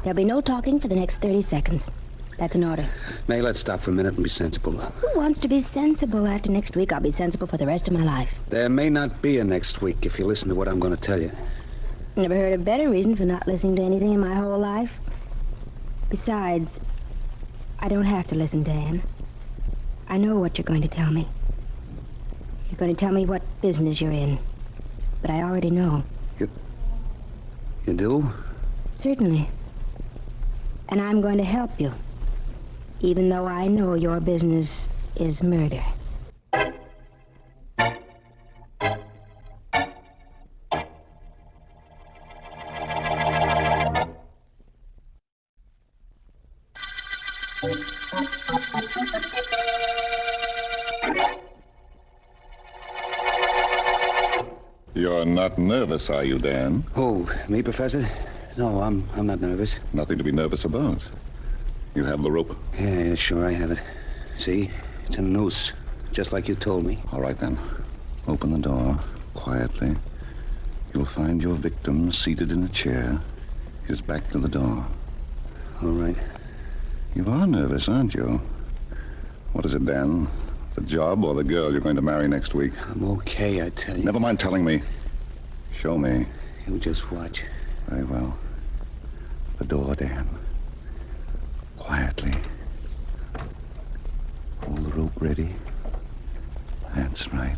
There'll be no talking for the next 30 seconds. That's an order. May, let's stop for a minute and be sensible. Who wants to be sensible? After next week, I'll be sensible for the rest of my life. There may not be a next week if you listen to what I'm going to tell you. Never heard a better reason for not listening to anything in my whole life. Besides, I don't have to listen, Dan. I know what you're going to tell me. You're going to tell me what business you're in. But I already know. You do? Certainly. And I'm going to help you. Even though I know your business is murder. You're not nervous, are you, Dan? Who, me, Professor? No, I'm not nervous. Nothing to be nervous about. You have the rope? Yeah, sure, I have it. See? It's a noose, just like you told me. All right, then. Open the door, quietly. You'll find your victim seated in a chair, his back to the door. All right. You are nervous, aren't you? What is it, Dan? The job or the girl you're going to marry next week? I'm okay, I tell you. Never mind telling me. Show me. You just watch. Very well. The door, Dan. Quietly. Hold the rope ready. That's right.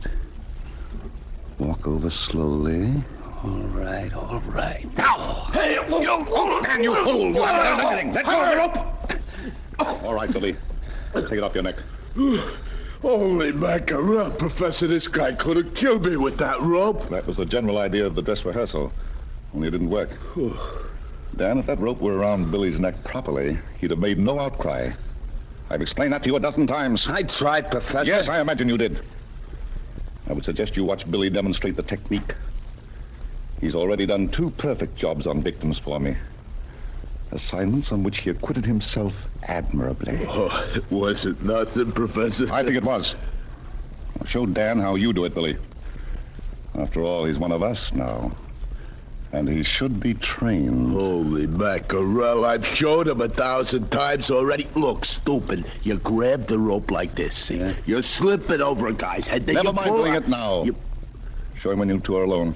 Walk over slowly. All right. Now! Hey, Dan, you fool! You haven't done anything. Let go of the rope! All right, Billy. Take it off your neck. Holy mackerel, Professor, this guy could have killed me with that rope. That was the general idea of the dress rehearsal. Only it didn't work. Dan, if that rope were around Billy's neck properly, he'd have made no outcry. I've explained that to you a dozen times. I tried, Professor. Yes, I imagine you did. I would suggest you watch Billy demonstrate the technique. He's already done 2 perfect jobs on victims for me. Assignments on which he acquitted himself admirably. Oh, was it nothing, Professor? I think it was. Show Dan how you do it, Billy. After all, he's one of us now. And he should be trained. Holy mackerel, I've showed him 1,000 times already. Look, stupid, you grab the rope like this, see? Yeah. You slip it over a guy's head, then Never mind doing it now. Show him when you two are alone.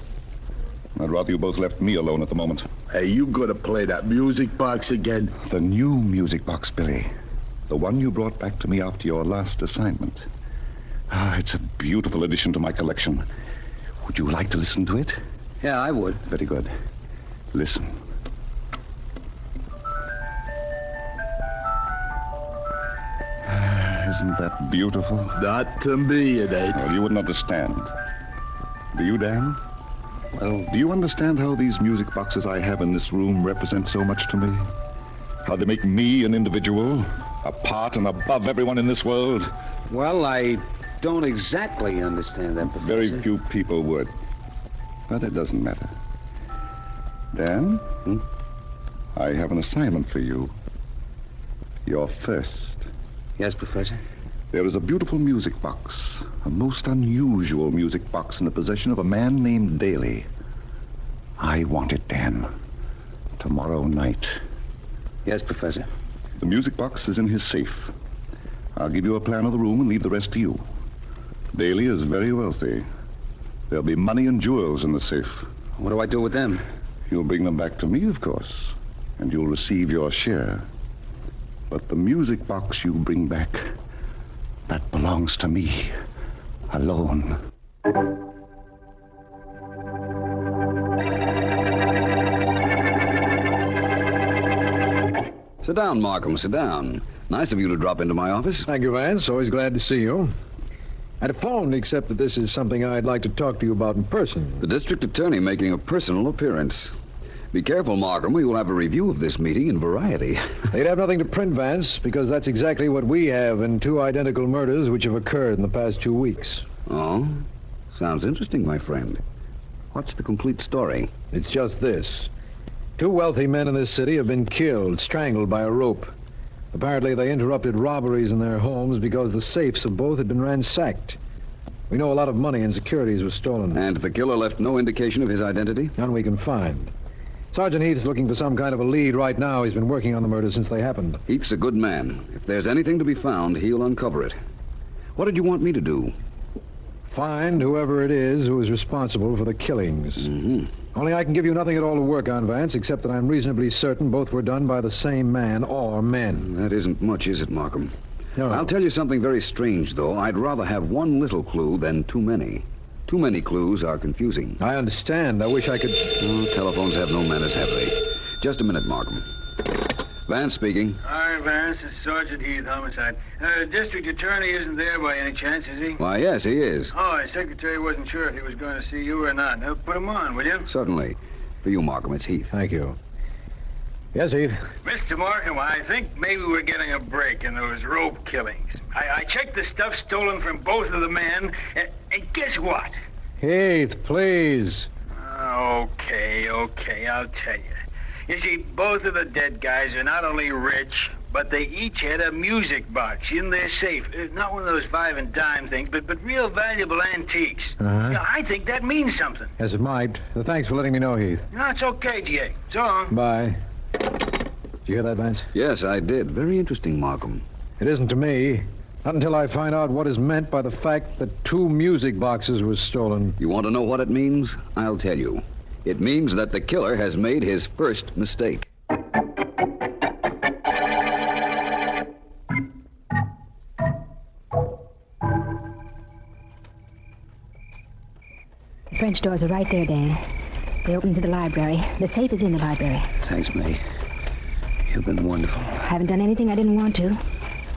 I'd rather you both left me alone at the moment. Hey, you gonna play that music box again? The new music box, Billy. The one you brought back to me after your last assignment. It's a beautiful addition to my collection. Would you like to listen to it? Yeah, I would. Very good. Listen. Isn't that beautiful? Not to me, it ain't. Well, you wouldn't understand. Do you, Dan? Well, do you understand how these music boxes I have in this room represent so much to me? How they make me an individual, apart and above everyone in this world? Well, I don't exactly understand that, Professor. Very few people would. But it doesn't matter. Dan? I have an assignment for you. You're first. Yes, Professor? There is a beautiful music box, a most unusual music box in the possession of a man named Daly. I want it, Dan. Tomorrow night. Yes, Professor. The music box is in his safe. I'll give you a plan of the room and leave the rest to you. Daly is very wealthy. There'll be money and jewels in the safe. What do I do with them? You'll bring them back to me, of course, and you'll receive your share. But the music box you bring back, that belongs to me, alone. Sit down, Markham, sit down. Nice of you to drop into my office. Thank you, Vance. Always glad to see you. I'd have phoned, except that this is something I'd like to talk to you about in person. The district attorney making a personal appearance. Be careful, Markham. We will have a review of this meeting in Variety. They'd have nothing to print, Vance, because that's exactly what we have in 2 identical murders which have occurred in the past 2 weeks. Oh? Sounds interesting, my friend. What's the complete story? It's just this. 2 wealthy men in this city have been killed, strangled by a rope. Apparently, they interrupted robberies in their homes because the safes of both had been ransacked. We know a lot of money and securities were stolen. And the killer left no indication of his identity? None we can find. Sergeant Heath's looking for some kind of a lead right now. He's been working on the murder since they happened. Heath's a good man. If there's anything to be found, he'll uncover it. What did you want me to do? Find whoever it is who is responsible for the killings. Mm-hmm. Only I can give you nothing at all to work on, Vance, except that I'm reasonably certain both were done by the same man or men. That isn't much, is it, Markham? No. I'll tell you something very strange, though. I'd rather have one little clue than too many. Too many clues are confusing. I understand. I wish I could... Oh, telephones have no manners, have they? Just a minute, Markham. Vance speaking. Hi, Vance. It's Sergeant Heath, homicide. District attorney isn't there by any chance, is he? Why, yes, he is. Oh, his secretary wasn't sure if he was going to see you or not. Put him on, will you? Certainly. For you, Markham, it's Heath. Thank you. Yes, Heath? Mr. Markham, I think maybe we're getting a break in those rope killings. I checked the stuff stolen from both of the men, and guess what? Heath, please. Okay, I'll tell you. You see, both of the dead guys are not only rich, but they each had a music box in their safe. Not one of those 5 and dime things, but real valuable antiques. Uh-huh. Yeah, I think that means something. Yes, it might. Thanks for letting me know, Heath. No, it's okay, G.A. So long. Bye. Did you hear that, Vance? Yes, I did. Very interesting, Markham. It isn't to me. Not until I find out what is meant by the fact that 2 music boxes were stolen. You want to know what it means? I'll tell you. It means that the killer has made his first mistake. The French doors are right there, Dan. They open to the library. The safe is in the library. Thanks, May. You've been wonderful. I haven't done anything I didn't want to.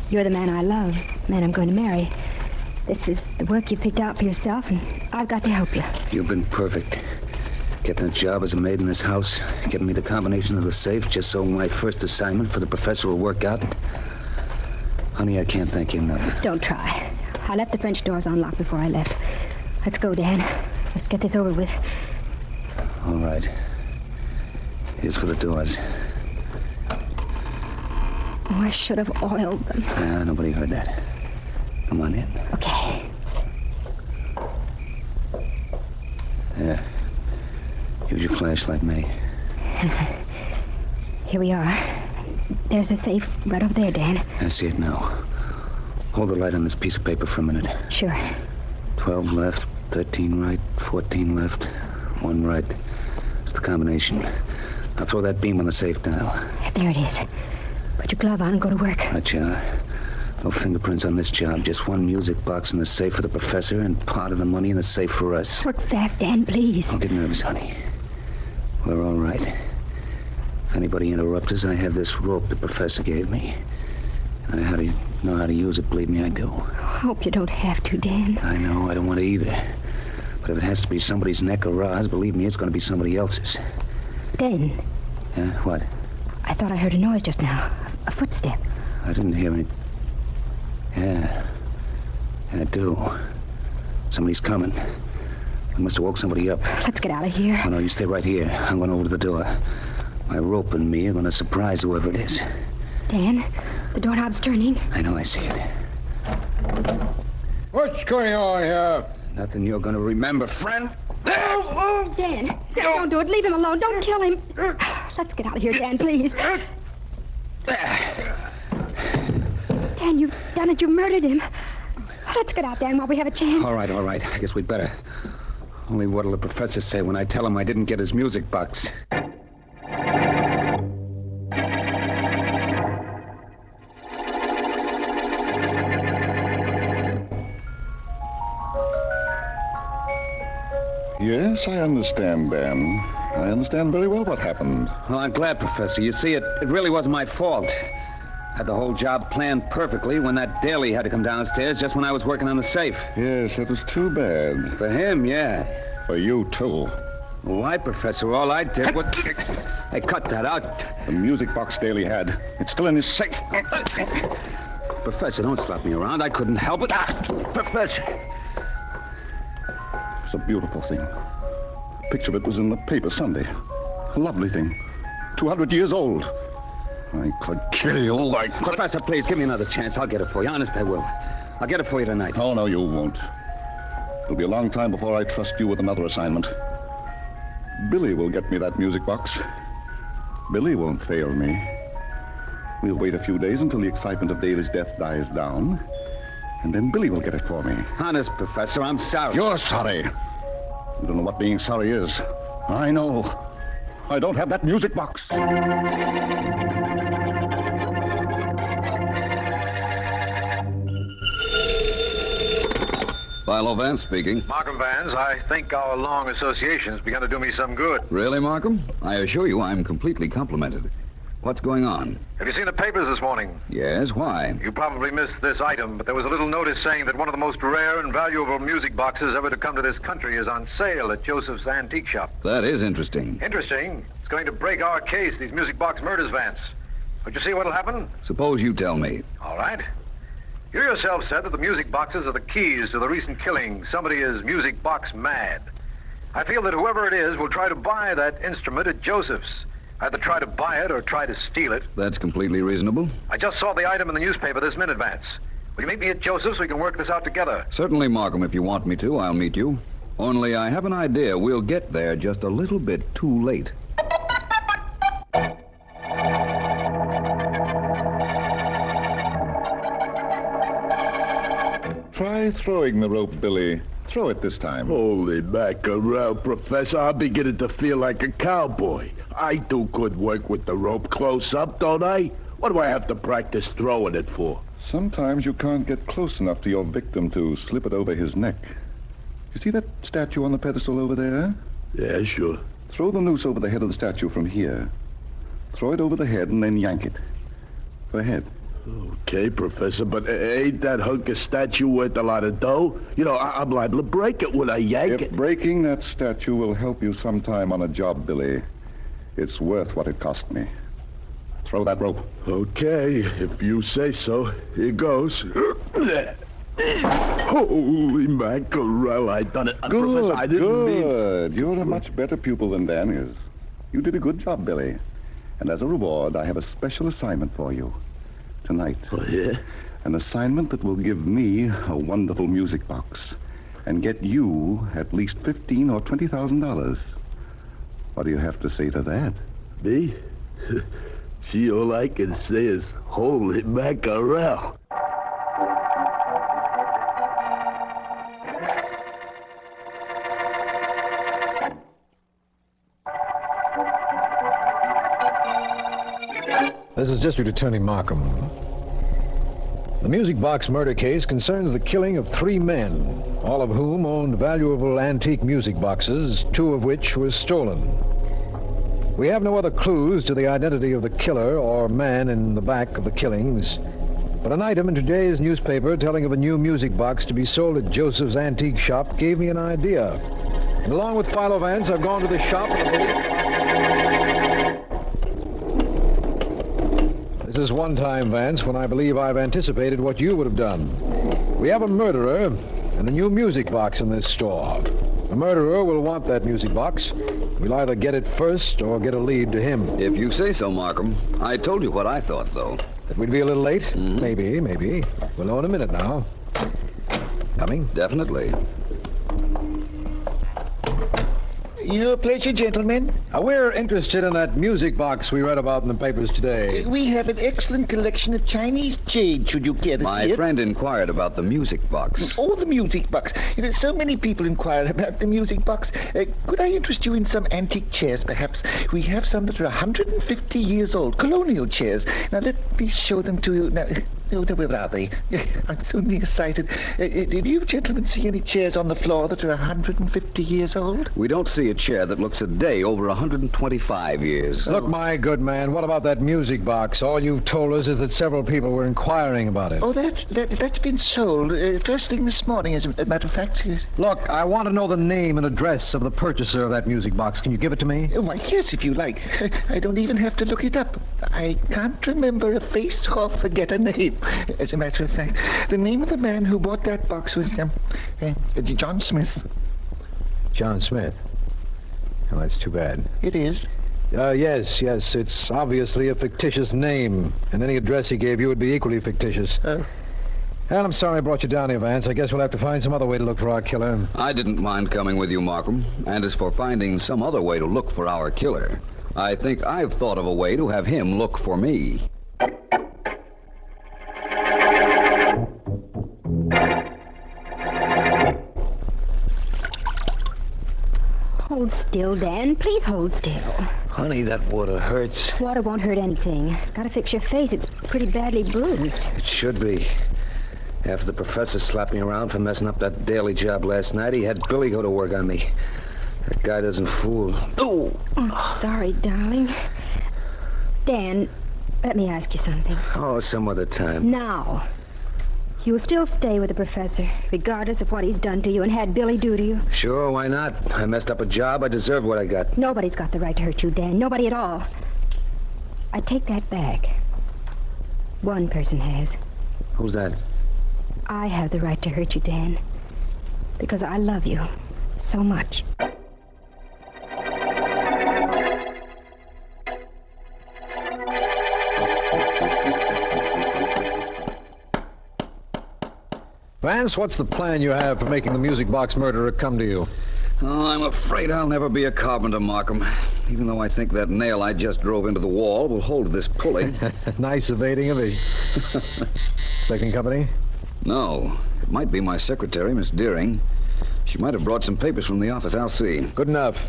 You're the man I love, the man I'm going to marry. This is the work you picked out for yourself, and I've got to help you. You've been perfect. Getting a job as a maid in this house, getting me the combination of the safe just so my first assignment for the professor will work out. Honey, I can't thank you enough. Don't try. I left the French doors unlocked before I left. Let's go, Dan. Let's get this over with. All right. Here's for the doors. Oh, I should have oiled them. Nobody heard that. Come on in. Okay. Yeah. Use your flashlight, May. Here we are. There's the safe right over there, Dan. I see it now. Hold the light on this piece of paper for a minute. Sure. 12 left, 13 right, 14 left, 1 right. It's the combination. Now throw that beam on the safe dial. There it is. Put your glove on and go to work. Gotcha. No fingerprints on this job. Just one music box in the safe for the professor and part of the money in the safe for us. Work fast, Dan, please. Don't get nervous, honey. We're all right. If anybody interrupts us, I have this rope the professor gave me. I know how to use it, believe me, I do. I hope you don't have to, Dan. I know, I don't want to either. But if it has to be somebody's neck or Roz, believe me, it's going to be somebody else's. Dan. Yeah, what? I thought I heard a noise just now. A footstep. I didn't hear any... Yeah, I do. Somebody's coming. I must have woke somebody up. Let's get out of here. Oh, no, you stay right here. I'm going over to the door. My rope and me are going to surprise whoever it is. Dan, the doorknob's turning. I know, I see it. What's going on here? Nothing you're going to remember, friend. Oh, Dan, don't do it. Leave him alone. Don't kill him. Let's get out of here, Dan, please. Dan, you've done it. You murdered him. Let's get out, Dan, while we have a chance. All right. I guess we'd better. Only what'll the professor say when I tell him I didn't get his music box? Yes, I understand, Ben. I understand very well what happened. Well, I'm glad, Professor. You see, it really wasn't my fault. Had the whole job planned perfectly when that Daly had to come downstairs just when I was working on the safe. Yes, it was too bad. For him, yeah. For you, too. Why, Professor? All I did was... Hey, cut that out. The music box Daly had. It's still in his safe. Professor, don't slap me around. I couldn't help it. Professor. It's a beautiful thing. A picture of it was in the paper Sunday. A lovely thing. 200 years old. I could kill you like... Professor, please, give me another chance. I'll get it for you. Honest, I will. I'll get it for you tonight. Oh, no, you won't. It'll be a long time before I trust you with another assignment. Billy will get me that music box. Billy won't fail me. We'll wait a few days until the excitement of Daly's death dies down, and then Billy will get it for me. Honest, Professor, I'm sorry. You're sorry. You don't know what being sorry is. I know. I don't have that music box. Philo Vance speaking. Markham Vance, I think our long association has begun to do me some good. Really, Markham? I assure you I'm completely complimented. What's going on? Have you seen the papers this morning? Yes, why? You probably missed this item, but there was a little notice saying that one of the most rare and valuable music boxes ever to come to this country is on sale at Joseph's Antique Shop. That is interesting. Interesting? It's going to break our case, these music box murders, Vance. But you see what'll happen? Suppose you tell me. All right. You yourself said that the music boxes are the keys to the recent killing. Somebody is music box mad. I feel that whoever it is will try to buy that instrument at Joseph's. Either try to buy it or try to steal it. That's completely reasonable. I just saw the item in the newspaper this minute, Vance. Will you meet me at Joseph's so we can work this out together? Certainly, Markham. If you want me to, I'll meet you. Only I have an idea. We'll get there just a little bit too late. Try throwing the rope, Billy. Throw it this time. Holy mackerel, Professor. I'm beginning to feel like a cowboy. I do good work with the rope close up, don't I? What do I have to practice throwing it for? Sometimes you can't get close enough to your victim to slip it over his neck. You see that statue on the pedestal over there? Yeah, sure. Throw the noose over the head of the statue from here. Throw it over the head and then yank it. Go ahead. Okay, Professor, but ain't that hunk of statue worth a lot of dough? You know, I'm liable to break it when I yank it. If breaking that statue will help you sometime on a job, Billy, it's worth what it cost me. Throw that rope. Okay, if you say so. Here goes. Holy mackerel, I done it. Professor, I didn't mean... You're a much better pupil than Dan is. You did a good job, Billy. And as a reward, I have a special assignment for you. Tonight. Oh, yeah? An assignment that will give me a wonderful music box. and get you at least $15,000 or $20,000. What do you have to say to that? Me? See, all I can say is, holy mackerel. This is District Attorney Markham. The music box murder case concerns the killing of 3 men, all of whom owned valuable antique music boxes, 2 of which were stolen. We have no other clues to the identity of the killer or man in the back of the killings, but an item in today's newspaper telling of a new music box to be sold at Joseph's antique shop gave me an idea. And along with Philo Vance, I've gone to the shop This is one time, Vance, when I believe I've anticipated what you would have done. We have a murderer and a new music box in this store. The murderer will want that music box. We'll either get it first or get a lead to him. If you say so, Markham. I told you what I thought, though. That we'd be a little late? Mm-hmm. Maybe. We'll know in a minute now. Coming? Definitely. Your pleasure, gentlemen. We're interested in that music box we read about in the papers today. We have an excellent collection of Chinese jade, should you care to see it. My friend inquired about the music box. Oh, the music box. You know, so many people inquire about the music box. Could I interest you in some antique chairs, perhaps? We have some that are 150 years old, colonial chairs. Now, let me show them to you. Now, where are they? I'm so nearsighted. Did you gentlemen see any chairs on the floor that are 150 years old? We don't see a chair that looks a day over 125 years. Look, my good man, what about that music box? All you've told us is that several people were inquiring about it. Oh, that's been sold first thing this morning, as a matter of fact. Look, I want to know the name and address of the purchaser of that music box. Can you give it to me? Why, yes, if you like. I don't even have to look it up. I can't remember a face or forget a name. As a matter of fact, the name of the man who bought that box was John Smith. John Smith? Oh, that's too bad. It is? Yes. It's obviously a fictitious name, and any address he gave you would be equally fictitious. Oh. Well, I'm sorry I brought you down here, Vance. I guess we'll have to find some other way to look for our killer. I didn't mind coming with you, Markham. And as for finding some other way to look for our killer, I think I've thought of a way to have him look for me. Hold still, Dan. Please hold still. Honey, that water hurts. Water won't hurt anything. Gotta fix your face. It's pretty badly bruised. It should be. After the professor slapped me around for messing up that daily job last night, he had Billy go to work on me. That guy doesn't fool. Oh! Sorry, darling. Dan, let me ask you something. Oh, some other time. Now. You'll still stay with the professor, regardless of what he's done to you and had Billy do to you? Sure, why not? I messed up a job. I deserve what I got. Nobody's got the right to hurt you, Dan. Nobody at all. I take that back. One person has. Who's that? I have the right to hurt you, Dan. Because I love you so much. Vance, what's the plan you have for making the music box murderer come to you? Oh, I'm afraid I'll never be a carpenter, Markham. Even though I think that nail I just drove into the wall will hold this pulley. Nice evading of it. Second company? No. It might be my secretary, Miss Deering. She might have brought some papers from the office. I'll see. Good enough.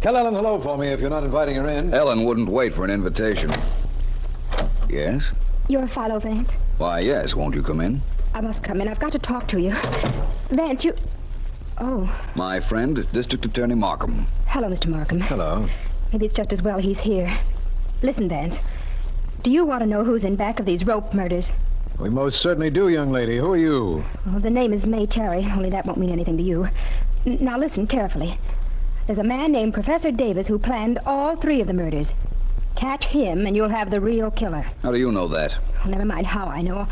Tell Ellen hello for me if you're not inviting her in. Ellen wouldn't wait for an invitation. Yes? You're Philo, Vance? Why, yes. Won't you come in? I must come in. I've got to talk to you. Vance, you... Oh. My friend, District Attorney Markham. Hello, Mr. Markham. Hello. Maybe it's just as well he's here. Listen, Vance. Do you want to know who's in back of these rope murders? We most certainly do, young lady. Who are you? Well, the name is May Terry, only that won't mean anything to you. Now listen carefully. There's a man named Professor Davis who planned all 3 of the murders. Catch him and you'll have the real killer. How do you know that? Well, never mind how I know.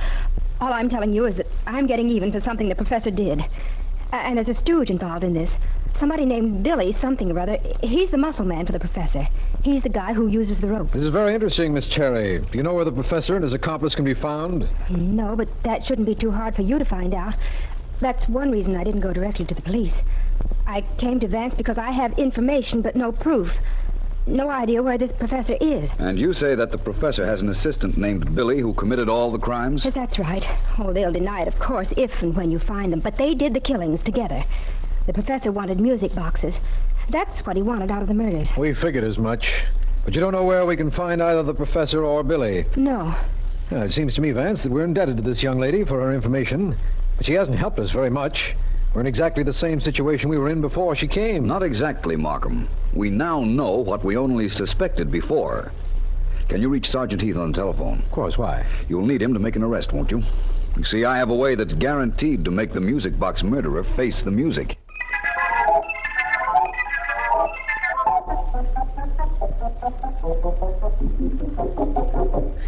All I'm telling you is that I'm getting even for something the professor did. And there's a stooge involved in this. Somebody named Billy something or other. He's the muscle man for the professor. He's the guy who uses the rope. This is very interesting, Miss Cherry. Do you know where the professor and his accomplice can be found? No, but that shouldn't be too hard for you to find out. That's one reason I didn't go directly to the police. I came to Vance because I have information but no proof. No idea where this professor is. And you say that the professor has an assistant named Billy who committed all the crimes? Yes, that's right. Oh, they'll deny it, of course, if and when you find them. But they did the killings together. The professor wanted music boxes. That's what he wanted out of the murders. We figured as much. But you don't know where we can find either the professor or Billy? No. It seems to me, Vance, that we're indebted to this young lady for her information. But she hasn't helped us very much. We're in exactly the same situation we were in before she came. Not exactly, Markham. We now know what we only suspected before. Can you reach Sergeant Heath on the telephone? Of course, why? You'll need him to make an arrest, won't you? You see, I have a way that's guaranteed to make the music box murderer face the music.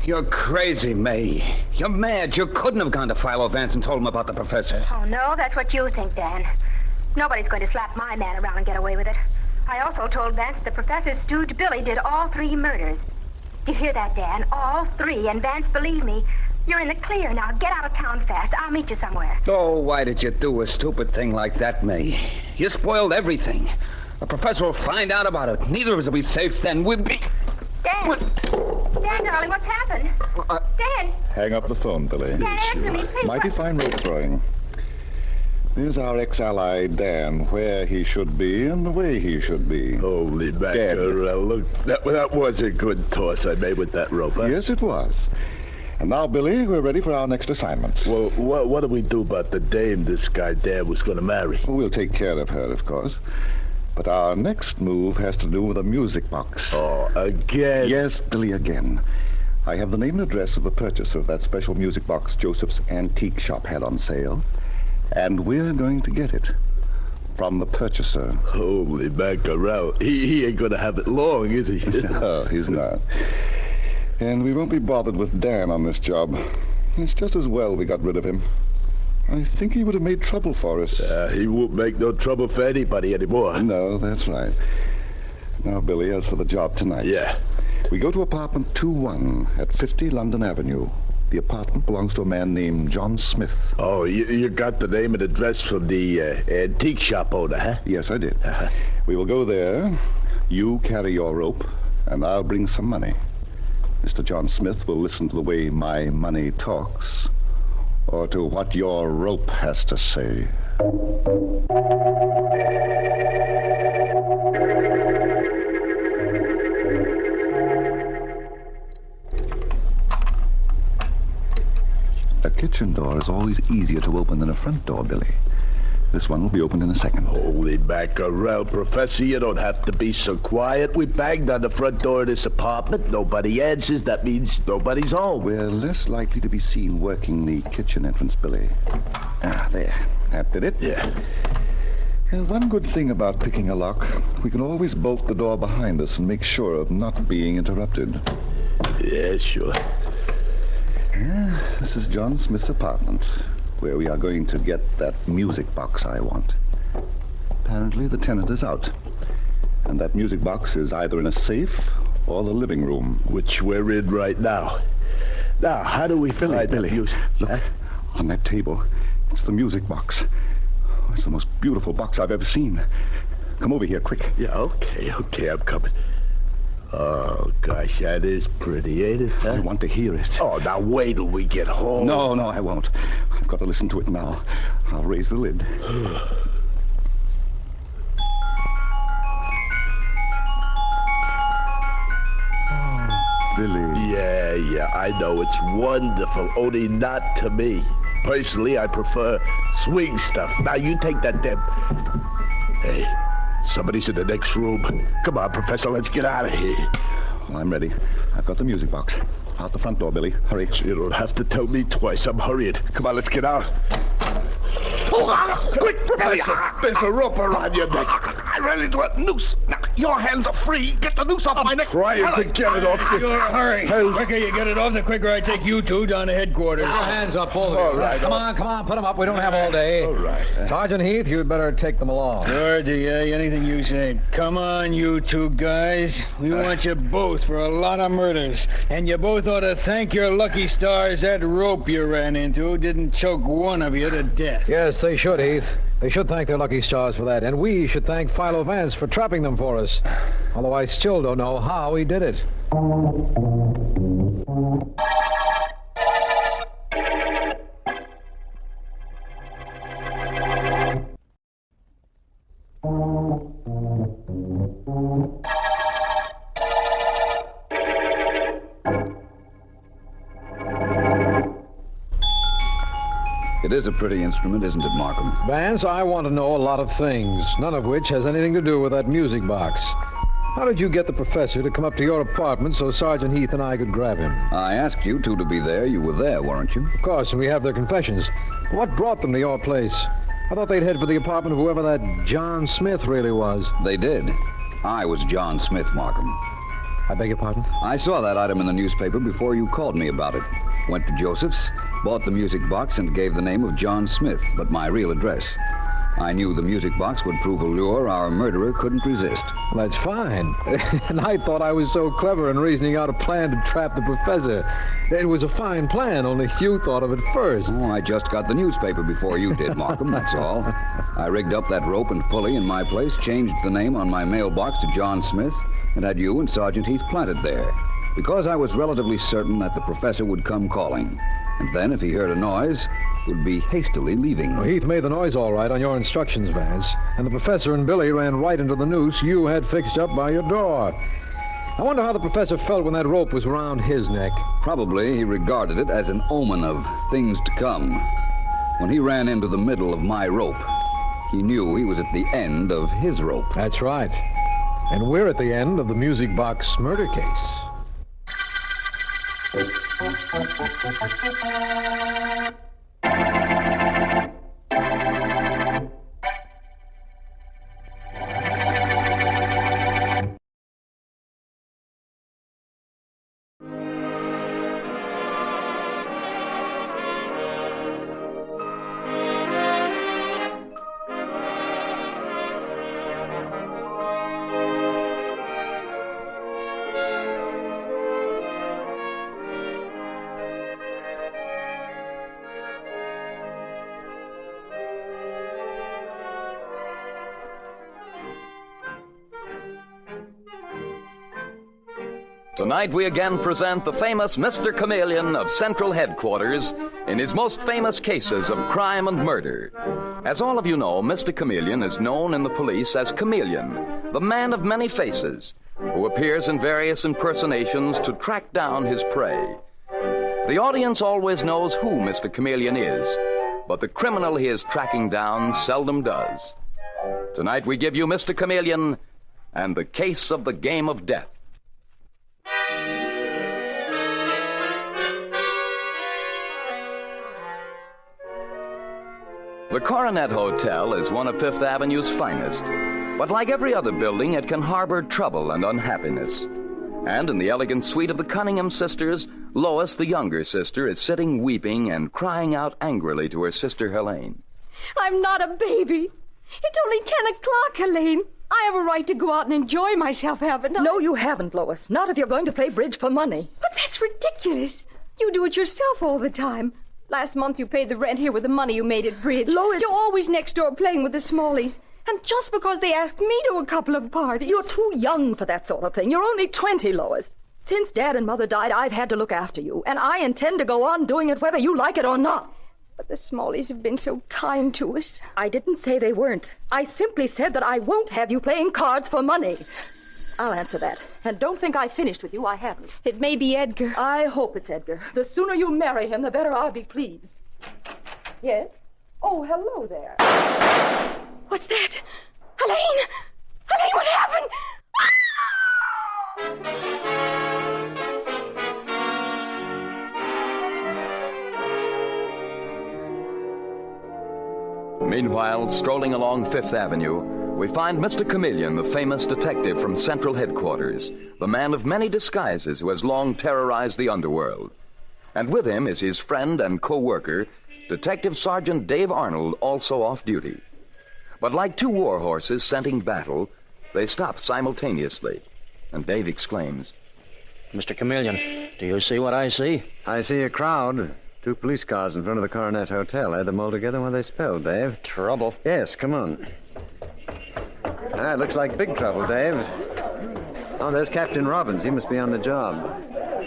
You're crazy, May. You're mad. You couldn't have gone to Philo Vance and told him about the professor. Oh, no, that's what you think, Dan. Nobody's going to slap my man around and get away with it. I also told Vance the professor's stooge Billy did all 3 murders. You hear that, Dan? All 3. And Vance, believe me, you're in the clear now. Get out of town fast. I'll meet you somewhere. Oh, why did you do a stupid thing like that, May? You spoiled everything. The professor will find out about it. Neither of us will be safe then. We'll be... Dan! Dan, darling, what's happened? Dan! Hang up the phone, Billy. Dan, answer me, please. Mighty fine rope throwing. There's our ex-ally, Dan, where he should be and the way he should be. Holy mackerel, look, that was a good toss I made with that rope, huh? Yes, it was. And now, Billy, we're ready for our next assignment. Well, what do we do about the dame this guy Dan was going to marry? Well, we'll take care of her, of course. But our next move has to do with a music box. Oh, again? Yes, Billy, again. I have the name and address of the purchaser of that special music box Joseph's antique shop had on sale. And we're going to get it from the purchaser. Holy mackerel. He ain't going to have it long, is he? No, he's not. And we won't be bothered with Dan on this job. It's just as well we got rid of him. I think he would have made trouble for us. He won't make no trouble for anybody anymore. No, that's right. Now, Billy, as for the job tonight. Yeah. We go to apartment 21 at 50 London Avenue. The apartment belongs to a man named John Smith. Oh, you got the name and address from the antique shop owner, huh? Yes, I did. We will go there. You carry your rope, and I'll bring some money. Mr. John Smith will listen to the way my money talks, or to what your rope has to say. A kitchen door is always easier to open than a front door, Billy. This one will be opened in a second. Holy mackerel, Professor, you don't have to be so quiet. We banged on the front door of this apartment. Nobody answers. That means nobody's home. We're less likely to be seen working the kitchen entrance, Billy. Ah, there. That did it? Yeah. One good thing about picking a lock, we can always bolt the door behind us and make sure of not being interrupted. Yeah, sure. This is John Smith's apartment, where we are going to get that music box I want. Apparently the tenant is out. And that music box is either in a safe or the living room. Which we're in right now. Now, how do we find Billy, the music? Look, on that table. It's the music box. Oh, it's the most beautiful box I've ever seen. Come over here, quick. Yeah, okay, I'm coming. Oh, gosh, that is pretty, ain't it? Huh? I want to hear it. Oh, now wait till we get home. No, I won't. I've got to listen to it now. I'll raise the lid. Billy. Yeah, I know. It's wonderful, only not to me. Personally, I prefer swing stuff. Now, you take that, Deb. Hey, somebody's in the next room. Come on, Professor, let's get out of here. Well, I'm ready. I've got the music box. Out the front door, Billy. Hurry. You don't have to tell me twice. I'm hurrying. Come on, let's get out. Oh, quick, Professor! There's a rope around your neck. I ran into a noose. Now, your hands are free. Get the noose off my neck. Trying to get it off. Sure, hurry. The quicker you get it off, the quicker I take you two down to headquarters. Put your hands up, both of you. All right. Come on, put them up. We don't have all day. All right. Sergeant Heath, you'd better take them along. Sure, DA, anything you say. Come on, you two guys. We want you both for a lot of murders. And you both ought to thank your lucky stars that rope you ran into didn't choke one of you to death. Yes, they should, Heath. They should thank their lucky stars for that. And we should thank PHILO Vance for trapping them for us. Although I still don't know how he did it. It is a pretty instrument, isn't it, Markham? Vance, I want to know a lot of things, none of which has anything to do with that music box. How did you get the professor to come up to your apartment so Sergeant Heath and I could grab him? I asked you two to be there. You were there, weren't you? Of course, and we have their confessions. What brought them to your place? I thought they'd head for the apartment of whoever that John Smith really was. They did. I was John Smith, Markham. I beg your pardon? I saw that item in the newspaper before you called me about it. Went to Joseph's, bought the music box, and gave the name of John Smith, but my real address. I knew the music box would prove a lure our murderer couldn't resist. Well, that's fine. And I thought I was so clever in reasoning out a plan to trap the professor. It was a fine plan, only you thought of it first. Oh, I just got the newspaper before you did, Markham, that's all. I rigged up that rope and pulley in my place, changed the name on my mailbox to John Smith, and had you and Sergeant Heath planted there, because I was relatively certain that the professor would come calling. And then, if he heard a noise, would be hastily leaving. Well, Heath made the noise all right on your instructions, Vance. And the professor and Billy ran right into the noose you had fixed up by your door. I wonder how the professor felt when that rope was around his neck. Probably he regarded it as an omen of things to come. When he ran into the middle of my rope, he knew he was at the end of his rope. That's right. And we're at the end of the music box murder case. Tonight we again present the famous Mr. Chameleon of Central Headquarters in his most famous cases of crime and murder. As all of you know, Mr. Chameleon is known in the police as Chameleon, the man of many faces, who appears in various impersonations to track down his prey. The audience always knows who Mr. Chameleon is, but the criminal he is tracking down seldom does. Tonight we give you Mr. Chameleon and the case of the game of death. The Coronet Hotel is one of Fifth Avenue's finest, but like every other building, it can harbor trouble and unhappiness. And in the elegant suite of the Cunningham sisters, Lois, the younger sister, is sitting weeping and crying out angrily to her sister Helene. I'm not a baby. It's only 10 o'clock, Helene. I have a right to go out and enjoy myself, haven't I? No, you haven't, Lois. Not if you're going to play bridge for money. But that's ridiculous. You do it yourself all the time. Last month you paid the rent here with the money you made at bridge. Lois... You're always next door playing with the Smallies. And just because they asked me to a couple of parties... You're too young for that sort of thing. You're only 20, Lois. Since Dad and Mother died, I've had to look after you. And I intend to go on doing it whether you like it or not. But the Smallies have been so kind to us. I didn't say they weren't. I simply said that I won't have you playing cards for money. I'll answer that. And don't think I finished with you. I haven't. It may be Edgar. I hope it's Edgar. The sooner you marry him, the better I'll be pleased. Yes? Oh, hello there. What's that? Helene! Helene, what happened? Meanwhile, strolling along Fifth Avenue, we find Mr. Chameleon, the famous detective from Central Headquarters, the man of many disguises who has long terrorized the underworld. And with him is his friend and co-worker, Detective Sergeant Dave Arnold, also off duty. But like two war horses scenting battle, they stop simultaneously. And Dave exclaims, Mr. Chameleon, do you see what I see? I see a crowd. 2 police cars in front of the Coronet Hotel. Add them all together when they spell, Dave. Trouble? Yes, come on. It looks like big trouble, Dave. Oh, there's Captain Robbins. He must be on the job.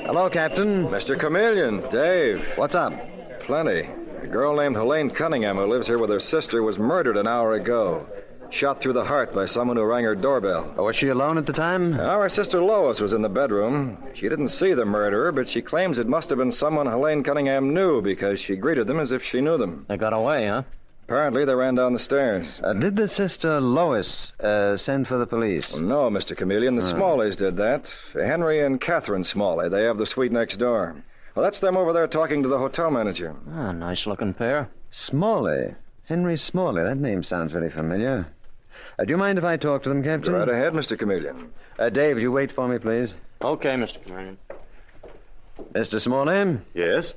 Hello, Captain. Mr. Chameleon, Dave. What's up? Plenty. A girl named Helene Cunningham who lives here with her sister was murdered an hour ago. Shot through the heart by someone who rang her doorbell. Oh, was she alone at the time? Our sister Lois was in the bedroom. She didn't see the murderer, but she claims it must have been someone Helene Cunningham knew because she greeted them as if she knew them. They got away, huh? Apparently, they ran down the stairs. Did the sister Lois send for the police? Well, no, Mr. Chameleon. The Smalleys did that. Henry and Catherine Smalley. They have the suite next door. Well, that's them over there talking to the hotel manager. Ah, nice-looking pair. Smalley? Henry Smalley. That name sounds very familiar. Do you mind if I talk to them, Captain? Go right ahead, Mr. Chameleon. Dave, will you wait for me, please? Okay, Mr. Chameleon. Mr. Smalley? Yes?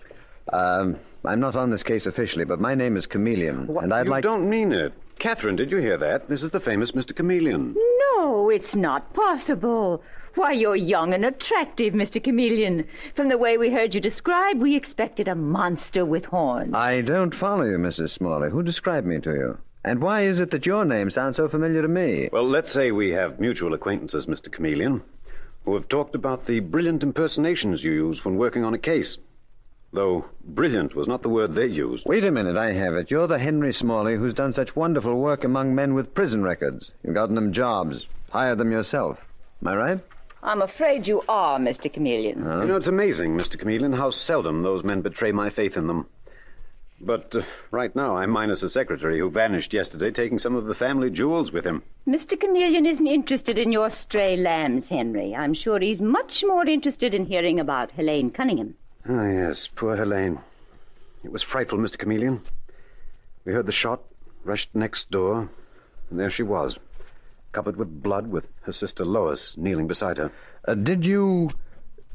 I'm not on this case officially, but my name is Chameleon, and I'd like... You don't mean it. Catherine, did you hear that? This is the famous Mr. Chameleon. No, it's not possible. Why, you're young and attractive, Mr. Chameleon. From the way we heard you described, we expected a monster with horns. I don't follow you, Mrs. Smalley. Who described me to you? And why is it that your name sounds so familiar to me? Well, let's say we have mutual acquaintances, Mr. Chameleon, who have talked about the brilliant impersonations you use when working on a case. Though brilliant was not the word they used. Wait a minute, I have it. You're the Henry Smalley who's done such wonderful work among men with prison records. You've gotten them jobs, hired them yourself. Am I right? I'm afraid you are, Mr. Chameleon. You know, it's amazing, Mr. Chameleon, how seldom those men betray my faith in them. But right now, I'm minus a secretary who vanished yesterday, taking some of the family jewels with him. Mr. Chameleon isn't interested in your stray lambs, Henry. I'm sure he's much more interested in hearing about Helene Cunningham. Ah, yes, poor Helene. It was frightful, Mr. Chameleon. We heard the shot, rushed next door, and there she was, covered with blood, with her sister Lois kneeling beside her. Did you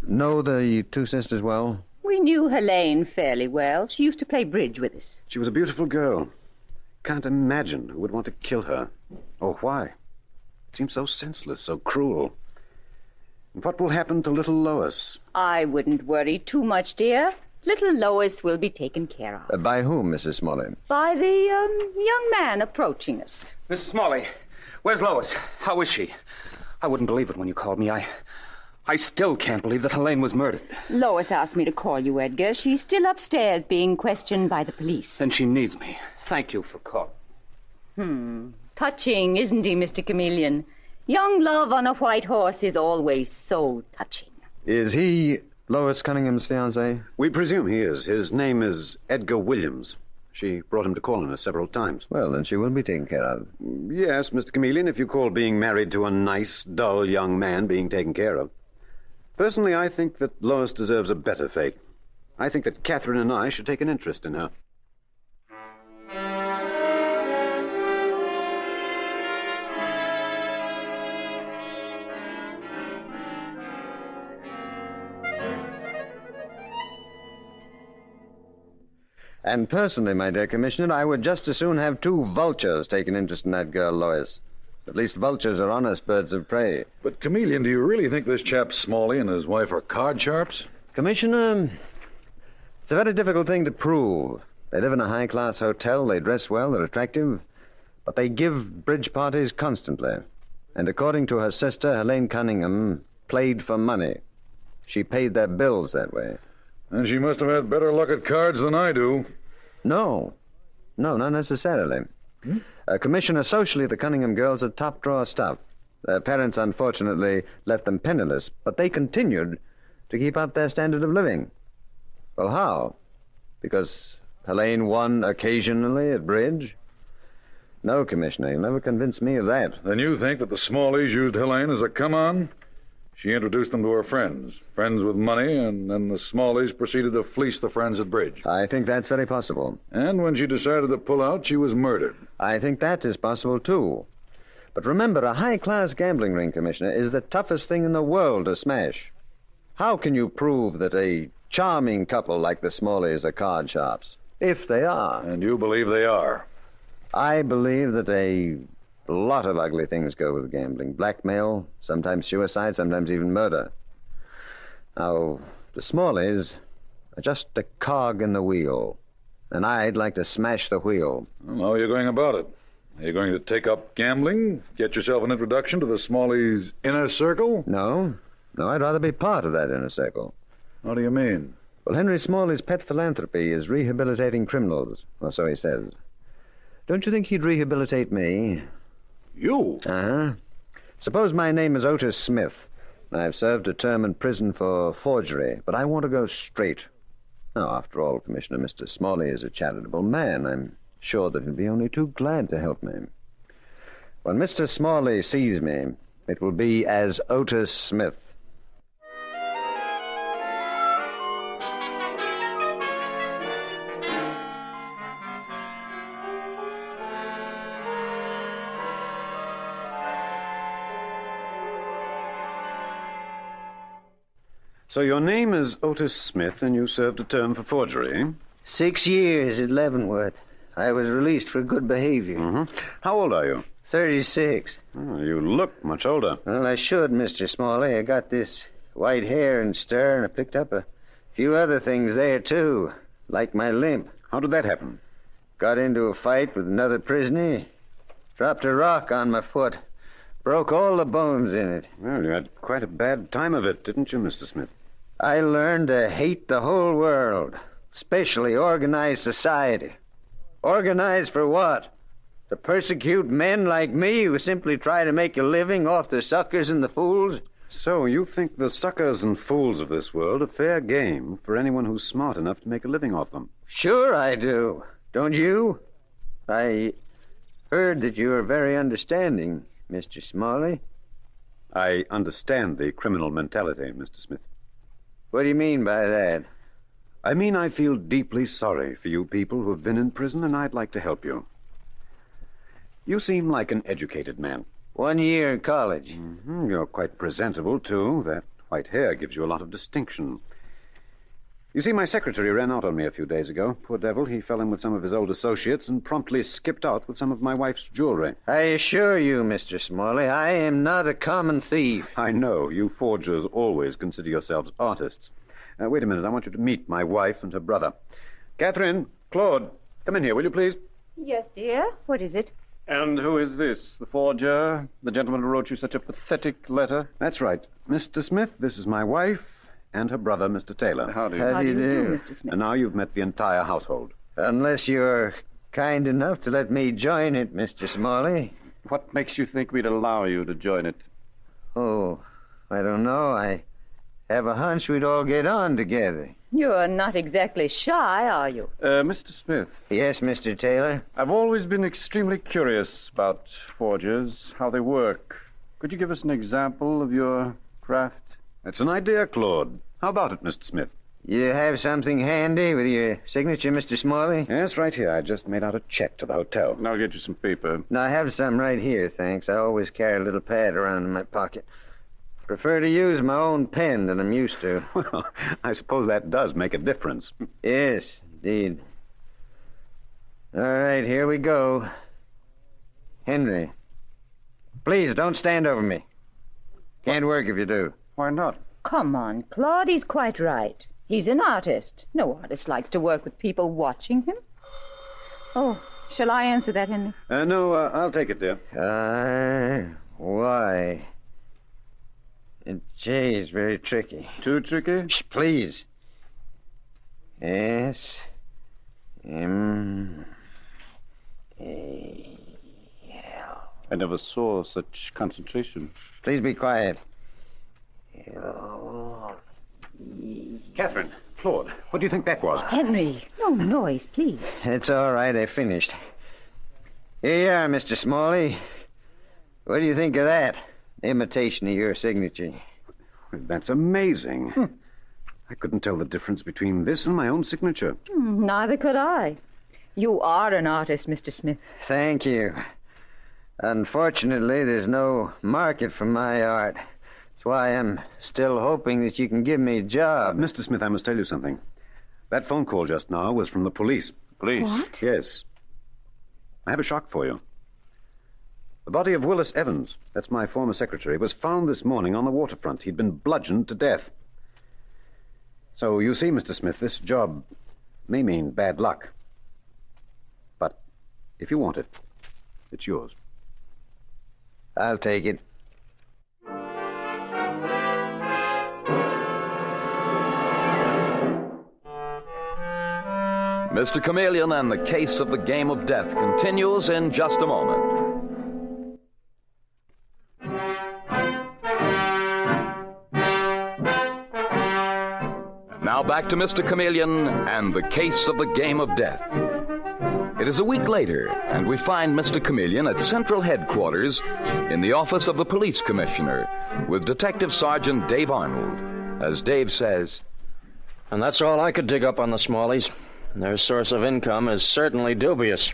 know the 2 sisters well? We knew Helene fairly well. She used to play bridge with us. She was a beautiful girl. Can't imagine who would want to kill her. Or why. It seems so senseless, so cruel. And what will happen to little Lois? I wouldn't worry too much, dear. Little Lois will be taken care of. By whom, Mrs. Smalley? By the, young man approaching us. Mrs. Smalley, where's Lois? How is she? I wouldn't believe it when you called me. I still can't believe that Helene was murdered. Lois asked me to call you, Edgar. She's still upstairs being questioned by the police. Then she needs me. Thank you for calling. Touching, isn't he, Mr. Chameleon? Young love on a white horse is always so touching. Is he Lois Cunningham's fiancé? We presume he is. His name is Edgar Williams. She brought him to call on her several times. Well, then she will be taken care of. Yes, Mr. Chameleon, if you call being married to a nice, dull young man being taken care of. Personally, I think that Lois deserves a better fate. I think that Catherine and I should take an interest in her. And personally, my dear Commissioner, I would just as soon have 2 vultures take an interest in that girl, Lois. At least vultures are honest birds of prey. But, Chameleon, do you really think this chap Smalley and his wife are card sharps? Commissioner, it's a very difficult thing to prove. They live in a high-class hotel, they dress well, they're attractive, but they give bridge parties constantly. And according to her sister, Helene Cunningham played for money. She paid their bills that way. And she must have had better luck at cards than I do. No, not necessarily. Commissioner, socially, the Cunningham girls are top-drawer stuff. Their parents, unfortunately, left them penniless, but they continued to keep up their standard of living. Well, how? Because Helene won occasionally at bridge? No, Commissioner, you'll never convince me of that. Then you think that the Smalleys used Helene as a come-on? She introduced them to her friends with money, and then the Smalleys proceeded to fleece the friends at bridge. I think that's very possible. And when she decided to pull out, she was murdered. I think that is possible, too. But remember, a high-class gambling ring, Commissioner, is the toughest thing in the world to smash. How can you prove that a charming couple like the Smalleys are card sharps? If they are. And you believe they are? I believe that a lot of ugly things go with gambling. Blackmail, sometimes suicide, sometimes even murder. Now, the Smalleys are just a cog in the wheel. And I'd like to smash the wheel. Well, how are you going about it? Are you going to take up gambling? Get yourself an introduction to the Smalleys' inner circle? No, I'd rather be part of that inner circle. What do you mean? Well, Henry Smalley's pet philanthropy is rehabilitating criminals, or so he says. Don't you think he'd rehabilitate me? You? Uh-huh. Suppose my name is Otis Smith. I've served a term in prison for forgery, but I want to go straight. Now, after all, Commissioner, Mr. Smalley is a charitable man. I'm sure that he'll be only too glad to help me. When Mr. Smalley sees me, it will be as Otis Smith. So your name is Otis Smith, and you served a term for forgery? 6 years at Leavenworth. I was released for good behavior. Mm-hmm. How old are you? 36. Oh, you look much older. Well, I should, Mr. Smalley. I got this white hair and stir, and I picked up a few other things there, too, like my limp. How did that happen? Got into a fight with another prisoner. Dropped a rock on my foot. Broke all the bones in it. Well, you had quite a bad time of it, didn't you, Mr. Smith? I learned to hate the whole world, especially organized society. Organized for what? To persecute men like me who simply try to make a living off the suckers and the fools? So you think the suckers and fools of this world are fair game for anyone who's smart enough to make a living off them? Sure I do. Don't you? I heard that you are very understanding, Mr. Smalley. I understand the criminal mentality, Mr. Smith. What do you mean by that? I mean I feel deeply sorry for you people who have been in prison, and I'd like to help you. You seem like an educated man. 1 year in college. Mm-hmm. You're quite presentable, too. That white hair gives you a lot of distinction. You see, my secretary ran out on me a few days ago. Poor devil, he fell in with some of his old associates and promptly skipped out with some of my wife's jewelry. I assure you, Mr. Smalley, I am not a common thief. I know. You forgers always consider yourselves artists. Wait a minute. I want you to meet my wife and her brother. Catherine, Claude, come in here, will you, please? Yes, dear. What is it? And who is this? The forger? The gentleman who wrote you such a pathetic letter? That's right. Mr. Smith, this is my wife and her brother, Mr. Taylor. How do you do, Mr. Smith? And now you've met the entire household. Unless you're kind enough to let me join it, Mr. Smalley. What makes you think we'd allow you to join it? Oh, I don't know. I have a hunch we'd all get on together. You're not exactly shy, are you? Mr. Smith. Yes, Mr. Taylor? I've always been extremely curious about forgers, how they work. Could you give us an example of your craft? That's an idea, Claude. How about it, Mr. Smith? You have something handy with your signature, Mr. Smalley? Yes, right here. I just made out a check to the hotel. I'll get you some paper. No, I have some right here, thanks. I always carry a little pad around in my pocket. Prefer to use my own pen than I'm used to. Well, I suppose that does make a difference. Yes, indeed. All right, here we go. Henry, please don't stand over me. Can't work if you do. Why not? Come on, Claude. He's quite right. He's an artist. No artist likes to work with people watching him. Oh, shall I answer that, Henry? No, I'll take it, dear. Why? And J is very tricky. Too tricky? Shh, please. S M A L. I never saw such concentration. Please be quiet. Catherine, Claude, what do you think that was? Henry, no noise, please. It's all right. I finished. Here you are, Mr. Smalley. What do you think of that? Imitation of your signature. That's amazing. I couldn't tell the difference between this and my own signature. Neither could I. You are an artist, Mr. Smith. Thank you. Unfortunately, there's no market for my art. That's why I'm still hoping that you can give me a job. Mr. Smith, I must tell you something. That phone call just now was from the police. Police? What? Yes. I have a shock for you. The body of Willis Evans, that's my former secretary, was found this morning on the waterfront. He'd been bludgeoned to death. So, you see, Mr. Smith, this job may mean bad luck. But if you want it, it's yours. I'll take it. Mr. Chameleon and the case of the game of death continues in just a moment. Now back to Mr. Chameleon and the case of the game of death. It is a week later, and we find Mr. Chameleon at Central Headquarters in the office of the Police Commissioner with Detective Sergeant Dave Arnold. As Dave says, "And that's all I could dig up on the Smalleys. Their source of income is certainly dubious.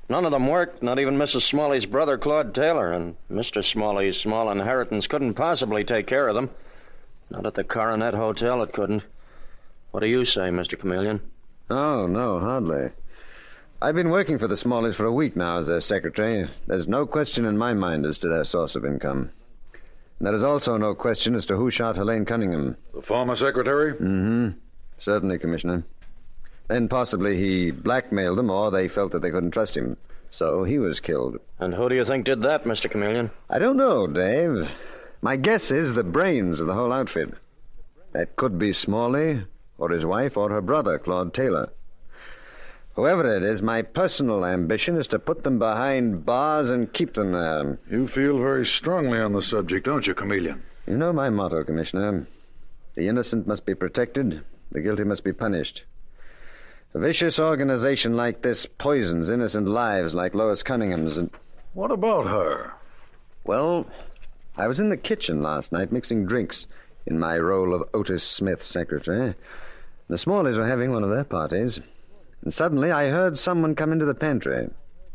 None of them worked, not even Mrs. Smalley's brother, Claude Taylor, and Mr. Smalley's small inheritance couldn't possibly take care of them. Not at the Coronet Hotel, it couldn't. What do you say, Mr. Chameleon?" Oh, no, hardly. I've been working for the Smalleys for a week now as their secretary. There's no question in my mind as to their source of income. And there is also no question as to who shot Helene Cunningham. The former secretary? Mm-hmm. Certainly, Commissioner. Then possibly he blackmailed them, or they felt that they couldn't trust him. So he was killed. And who do you think did that, Mr. Chameleon? I don't know, Dave. My guess is the brains of the whole outfit. That could be Smalley, or his wife, or her brother, Claude Taylor. Whoever it is, my personal ambition is to put them behind bars and keep them there. You feel very strongly on the subject, don't you, Chameleon? You know my motto, Commissioner. The innocent must be protected, the guilty must be punished. A vicious organization like this poisons innocent lives like Lois Cunningham's. And what about her? Well, I was in the kitchen last night mixing drinks in my role of Otis Smith's secretary. The Smalleys were having one of their parties. And suddenly I heard someone come into the pantry.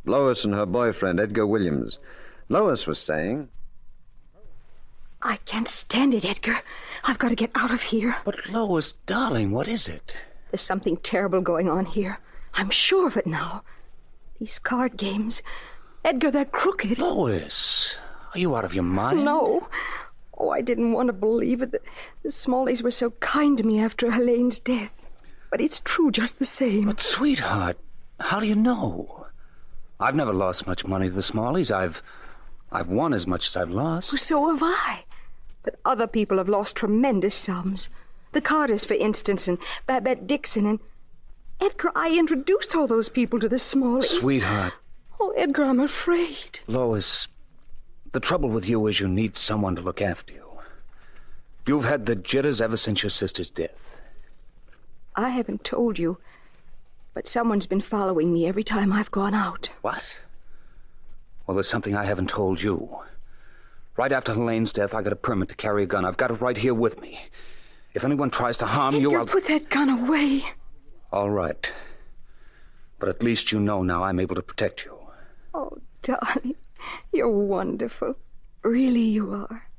Lois and her boyfriend, Edgar Williams. Lois was saying, "I can't stand it, Edgar. I've got to get out of here." "But, Lois, darling, what is it?" "There's something terrible going on here. I'm sure of it now. These card games. Edgar, they're crooked." "Lois, are you out of your mind?" "No. Oh, I didn't want to believe it. The Smalleys were so kind to me after Helene's death. But it's true just the same." "But, sweetheart, how do you know? I've never lost much money to the Smalleys. I've won as much as I've lost." Well, so have I. But other people have lost tremendous sums. The Carters, for instance, and Babette Dixon, and... Edgar, I introduced all those people to the Smalleys. "Sweetheart." "Oh, Edgar, I'm afraid." "Lois, the trouble with you is you need someone to look after you. You've had the jitters ever since your sister's death." "I haven't told you, but someone's been following me every time I've gone out." "What?" "Well, there's something I haven't told you. Right after Helene's death, I got a permit to carry a gun. I've got it right here with me. If anyone tries to harm you, I'll... Put that gun away." "All right. But at least you know now I'm able to protect you." "Oh, darling, you're wonderful. Really, you are.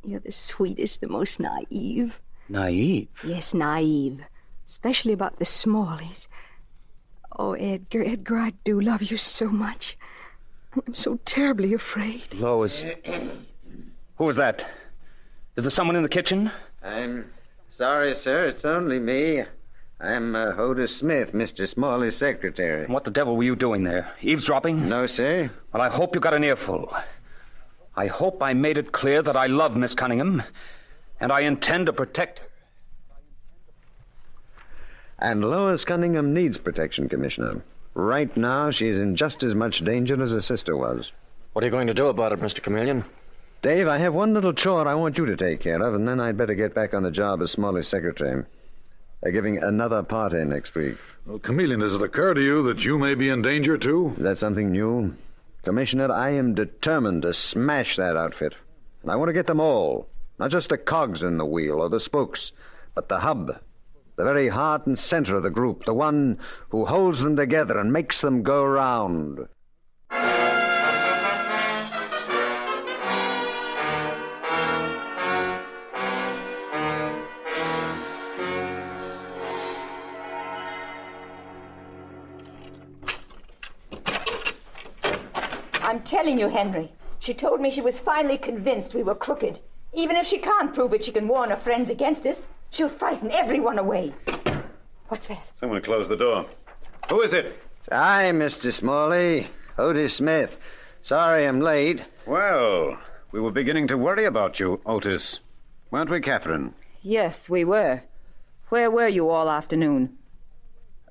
You're the sweetest, the most naive." "Naive?" "Yes, naive. Especially about the Smalleys. Oh, Edgar, I do love you so much. I'm so terribly afraid." "Lois, who was that? Is there someone in the kitchen?" "I'm sorry, sir. It's only me. I'm Otis Smith, Mr. Smalley's secretary." "What the devil were you doing there? Eavesdropping?" "No, sir." "Well, I hope you got an earful. I hope I made it clear that I love Miss Cunningham, and I intend to protect her." And Lois Cunningham needs protection, Commissioner. Right now, she's in just as much danger as her sister was. What are you going to do about it, Mr. Chameleon? Dave, I have one little chore I want you to take care of, and then I'd better get back on the job as Smalley's secretary. They're giving another party next week. Well, Chameleon, does it occur to you that you may be in danger, too? Is that something new? Commissioner, I am determined to smash that outfit. And I want to get them all. Not just the cogs in the wheel or the spokes, but the hub. The very heart and center of the group, the one who holds them together and makes them go round. I'm telling you, Henry. She told me she was finally convinced we were crooked. Even if she can't prove it, she can warn her friends against us. She'll frighten everyone away. What's that? Someone close the door. Who is it? It's I, Mr. Smalley. Otis Smith. Sorry I'm late. Well, we were beginning to worry about you, Otis. Weren't we, Catherine? Yes, we were. Where were you all afternoon?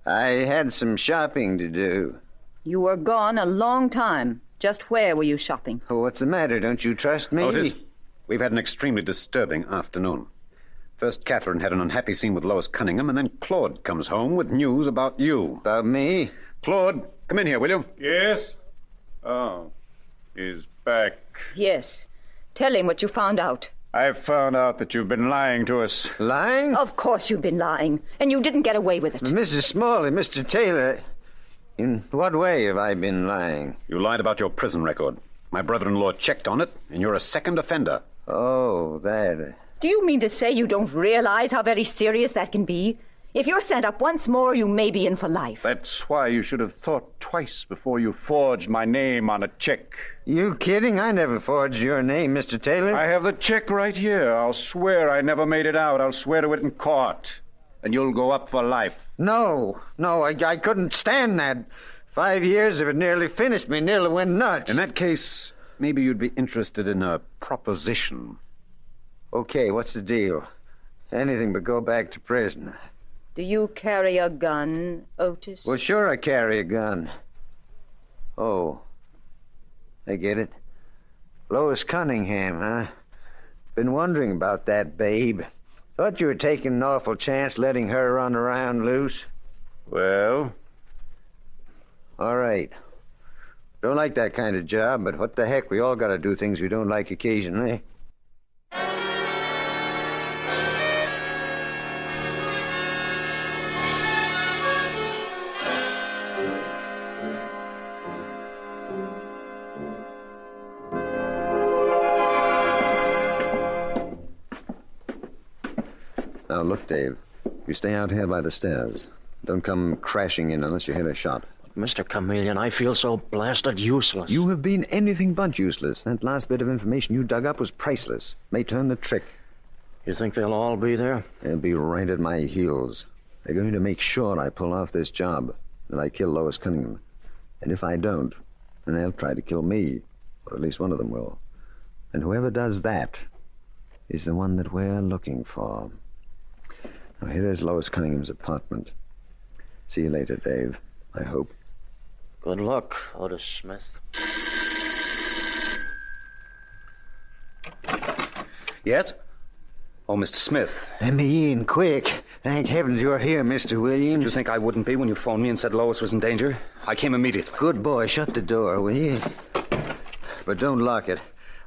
I had some shopping to do. You were gone a long time. Just where were you shopping? Oh, what's the matter? Don't you trust me? Otis, we've had an extremely disturbing afternoon. First, Catherine had an unhappy scene with Lois Cunningham, and then Claude comes home with news about you. About me? Claude, come in here, will you? Yes? Oh, he's back. Yes. Tell him what you found out. I've found out that you've been lying to us. Lying? Of course you've been lying, and you didn't get away with it. Mrs. Smalley, Mr. Taylor, in what way have I been lying? You lied about your prison record. My brother-in-law checked on it, and you're a second offender. Oh, that... Do you mean to say you don't realize how very serious that can be? If you're sent up once more, you may be in for life. That's why you should have thought twice before you forged my name on a check. You kidding? I never forged your name, Mr. Taylor. I have the check right here. I'll swear I never made it out. I'll swear to it in court. And you'll go up for life. No, I couldn't stand that. 5 years of it nearly finished me, nearly went nuts. In that case, maybe you'd be interested in a proposition. Okay, what's the deal? Anything but go back to prison. Do you carry a gun, Otis? Well, sure I carry a gun. Oh, I get it. Lois Cunningham, huh? Been wondering about that babe. Thought you were taking an awful chance letting her run around loose. Well? All right. Don't like that kind of job, but what the heck, we all gotta do things we don't like occasionally. Now, look, Dave. You stay out here by the stairs. Don't come crashing in unless you hear a shot. Mr. Chameleon, I feel so blasted useless. You have been anything but useless. That last bit of information you dug up was priceless. May turn the trick. You think they'll all be there? They'll be right at my heels. They're going to make sure I pull off this job, that I kill Lois Cunningham. And if I don't, then they'll try to kill me. Or at least one of them will. And whoever does that is the one that we're looking for. Now, here is Lois Cunningham's apartment. See you later, Dave. I hope. Good luck, Otis Smith. Yes? Oh, Mr. Smith. Let me in, quick. Thank heavens you're here, Mr. Williams. Did you think I wouldn't be when you phoned me and said Lois was in danger? I came immediately. Good boy. Shut the door, will you? But don't lock it.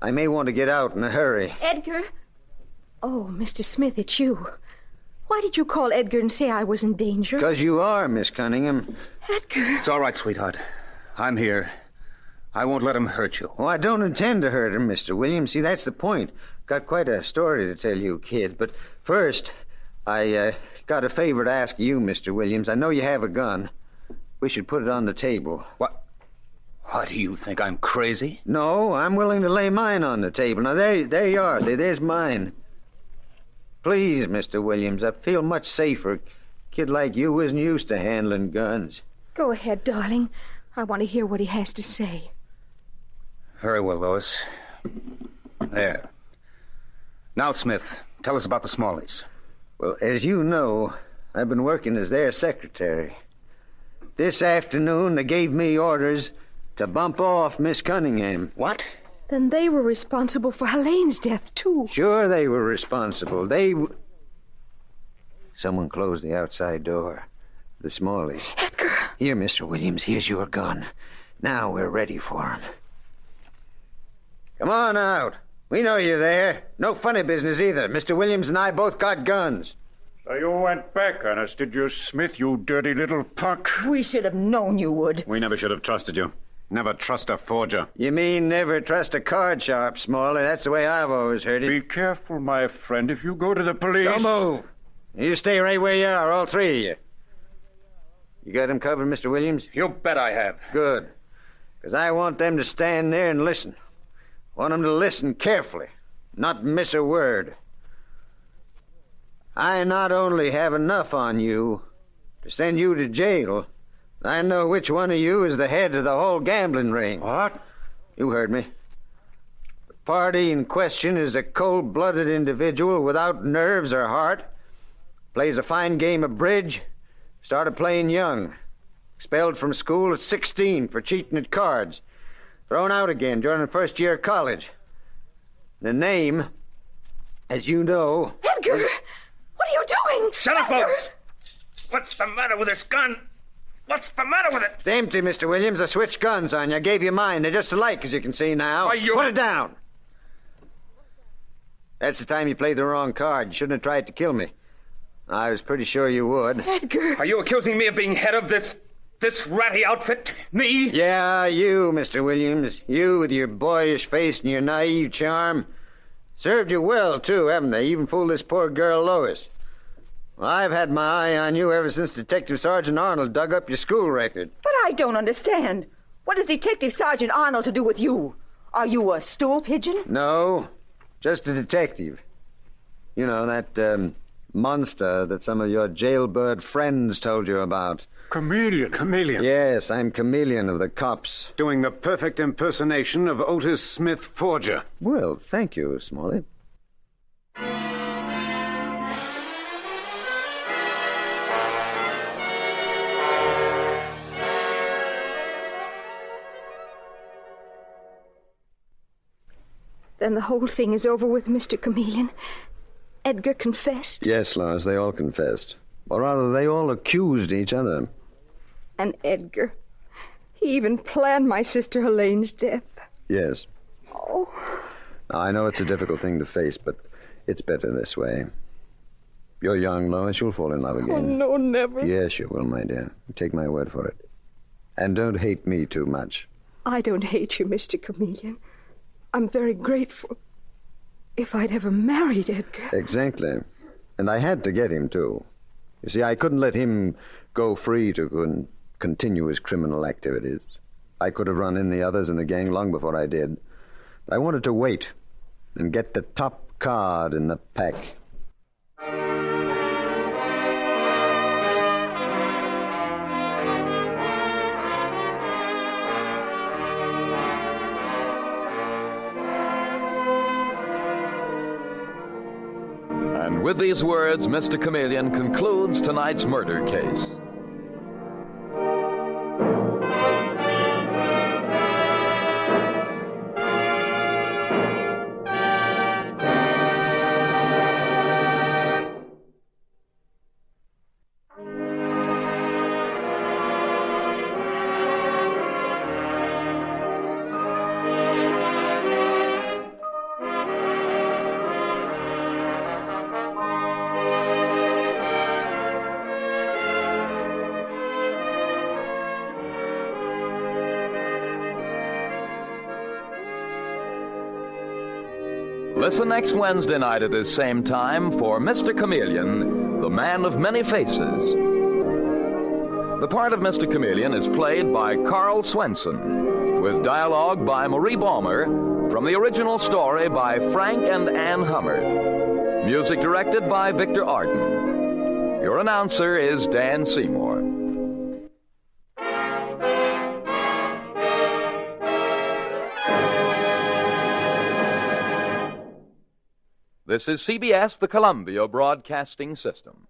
I may want to get out in a hurry. Edgar? Oh, Mr. Smith, it's you. Why did you call Edgar and say I was in danger? Because you are, Miss Cunningham. Edgar. It's all right, sweetheart. I'm here. I won't let him hurt you. Oh, I don't intend to hurt him, Mr. Williams. See, that's the point. Got quite a story to tell you, kid. But first, I got a favor to ask you, Mr. Williams. I know you have a gun. We should put it on the table. What? What, do you think I'm crazy? No, I'm willing to lay mine on the table. Now, there you are. There's mine. Please, Mr. Williams, I feel much safer. A kid like you isn't used to handling guns. Go ahead, darling. I want to hear what he has to say. Very well, Lois. There. Now, Smith, tell us about the Smalleys. Well, as you know, I've been working as their secretary. This afternoon, they gave me orders to bump off Miss Cunningham. What? Then they were responsible for Helene's death, too. Sure they were responsible. Someone closed the outside door. The Smalleys. Edgar! Here, Mr. Williams, here's your gun. Now we're ready for him. Come on out. We know you're there. No funny business either. Mr. Williams and I both got guns. So you went back on us, did you, Smith, you dirty little punk? We should have known you would. We never should have trusted you. Never trust a forger. You mean never trust a card sharp, Smalley? That's the way I've always heard it. Be careful, my friend. If you go to the police... Don't move. You stay right where you are, all three of you. You got him covered, Mr. Williams? You bet I have. Good. Because I want them to stand there and listen. I want them to listen carefully, not miss a word. I not only have enough on you to send you to jail, I know which one of you is the head of the whole gambling ring. What? You heard me. The party in question is a cold-blooded individual without nerves or heart. Plays a fine game of bridge. Started playing young. Expelled from school at 16 for cheating at cards. Thrown out again during the first year of college. The name, as you know... Edgar! What are you doing? Shut up, folks! What's the matter with this gun? What's the matter with it? It's empty, Mr. Williams. I switched guns on you. I gave you mine. They're just alike, as you can see now. Why, you... Put it down! That's the time you played the wrong card. You shouldn't have tried to kill me. I was pretty sure you would. Edgar! Are you accusing me of being head of this ratty outfit? Me? Yeah, you, Mr. Williams. You with your boyish face and your naive charm. Served you well, too, haven't they? Even fooled this poor girl, Lois. Well, I've had my eye on you ever since Detective Sergeant Arnold dug up your school record. But I don't understand. What has Detective Sergeant Arnold to do with you? Are you a stool pigeon? No, just a detective. You know, that, monster that some of your jailbird friends told you about. Chameleon. Chameleon. Yes, I'm Chameleon of the cops. Doing the perfect impersonation of Otis Smith, forger. Well, thank you, Smalley. Then the whole thing is over with, Mr. Chameleon. Edgar confessed. Yes, Lois, they all confessed. Or rather, they all accused each other. And Edgar, he even planned my sister Helene's death. Yes. Oh. Now, I know it's a difficult thing to face, but it's better this way. You're young, Lois. You'll fall in love again. Oh, no, never. Yes, you will, my dear. Take my word for it. And don't hate me too much. I don't hate you, Mr. Chameleon. I'm very grateful. If I'd ever married Edgar... Exactly. And I had to get him, too. You see, I couldn't let him go free to continue his criminal activities. I could have run in the others in the gang long before I did. I wanted to wait and get the top card in the pack. And with these words, Mr. Chameleon concludes tonight's murder case. Listen next Wednesday night at this same time for Mr. Chameleon, the man of many faces. The part of Mr. Chameleon is played by Carl Swenson, with dialogue by Marie Baumer, from the original story by Frank and Ann Hummert. Music directed by Victor Arden. Your announcer is Dan Seymour. This is CBS, the Columbia Broadcasting System.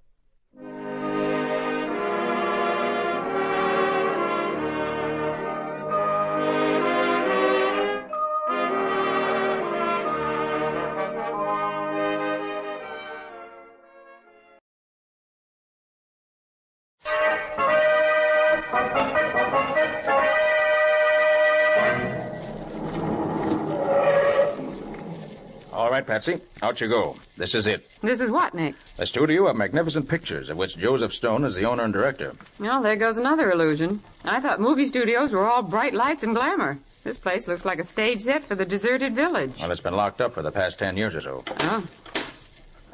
All right, Patsy, out you go. This is it. This is what, Nick? A studio of magnificent pictures, of which Joseph Stone is the owner and director. Well, there goes another illusion. I thought movie studios were all bright lights and glamour. This place looks like a stage set for the deserted village. Well, it's been locked up for the past 10 years or so. Oh.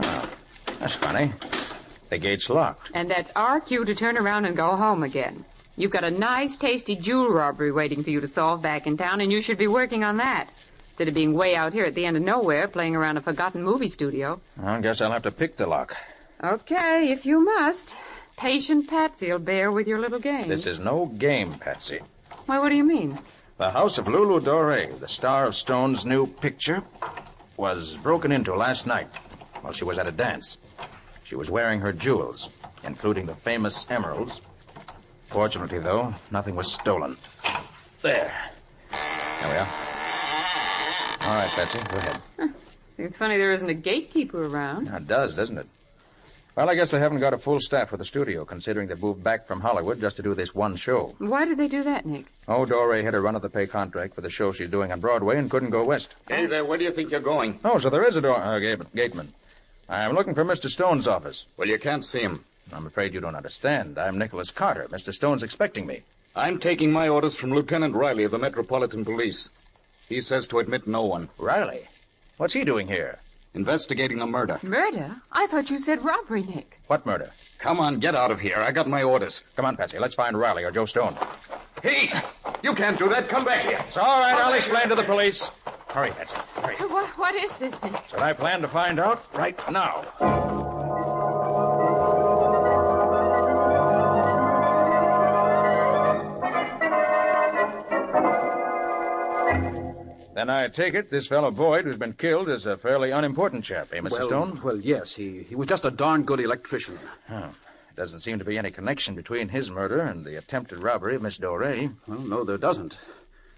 Oh, that's funny. The gate's locked. And that's our cue to turn around and go home again. You've got a nice, tasty jewel robbery waiting for you to solve back in town, and you should be working on that, instead of being way out here at the end of nowhere playing around a forgotten movie studio. I guess I'll have to pick the lock. Okay, if you must. Patient Patsy'll bear with your little game. This is no game, Patsy. Why, what do you mean? The house of Lulu Doré, the star of Stone's new picture, was broken into last night while she was at a dance. She was wearing her jewels, including the famous emeralds. Fortunately, though, nothing was stolen. There. There we are. All right, Patsy, go ahead. Seems funny there isn't a gatekeeper around. It does, doesn't it? Well, I guess they haven't got a full staff for the studio, considering they moved back from Hollywood just to do this one show. Why did they do that, Nick? Oh, Doré had a run-of-the-pay contract for the show she's doing on Broadway and couldn't go west. Hey there, where do you think you're going? Oh, so there is a gateman. I'm looking for Mr. Stone's office. Well, you can't see him. I'm afraid you don't understand. I'm Nicholas Carter. Mr. Stone's expecting me. I'm taking my orders from Lieutenant Riley of the Metropolitan Police. He says to admit no one. Riley? What's he doing here? Investigating a murder. Murder? I thought you said robbery, Nick. What murder? Come on, get out of here. I got my orders. Come on, Patsy. Let's find Riley or Joe Stone. Hey! You can't do that. Come back here. It's all right. I'll explain to the police. Hurry, Patsy. Hurry. What is this, Nick? That's what I plan to find out right now. Then I take it this fellow Boyd, who's been killed, is a fairly unimportant chap, eh, Mr. Stone? Well, yes. He was just a darn good electrician. Oh. Doesn't seem to be any connection between his murder and the attempted robbery of Miss Doré. Well, no, there doesn't.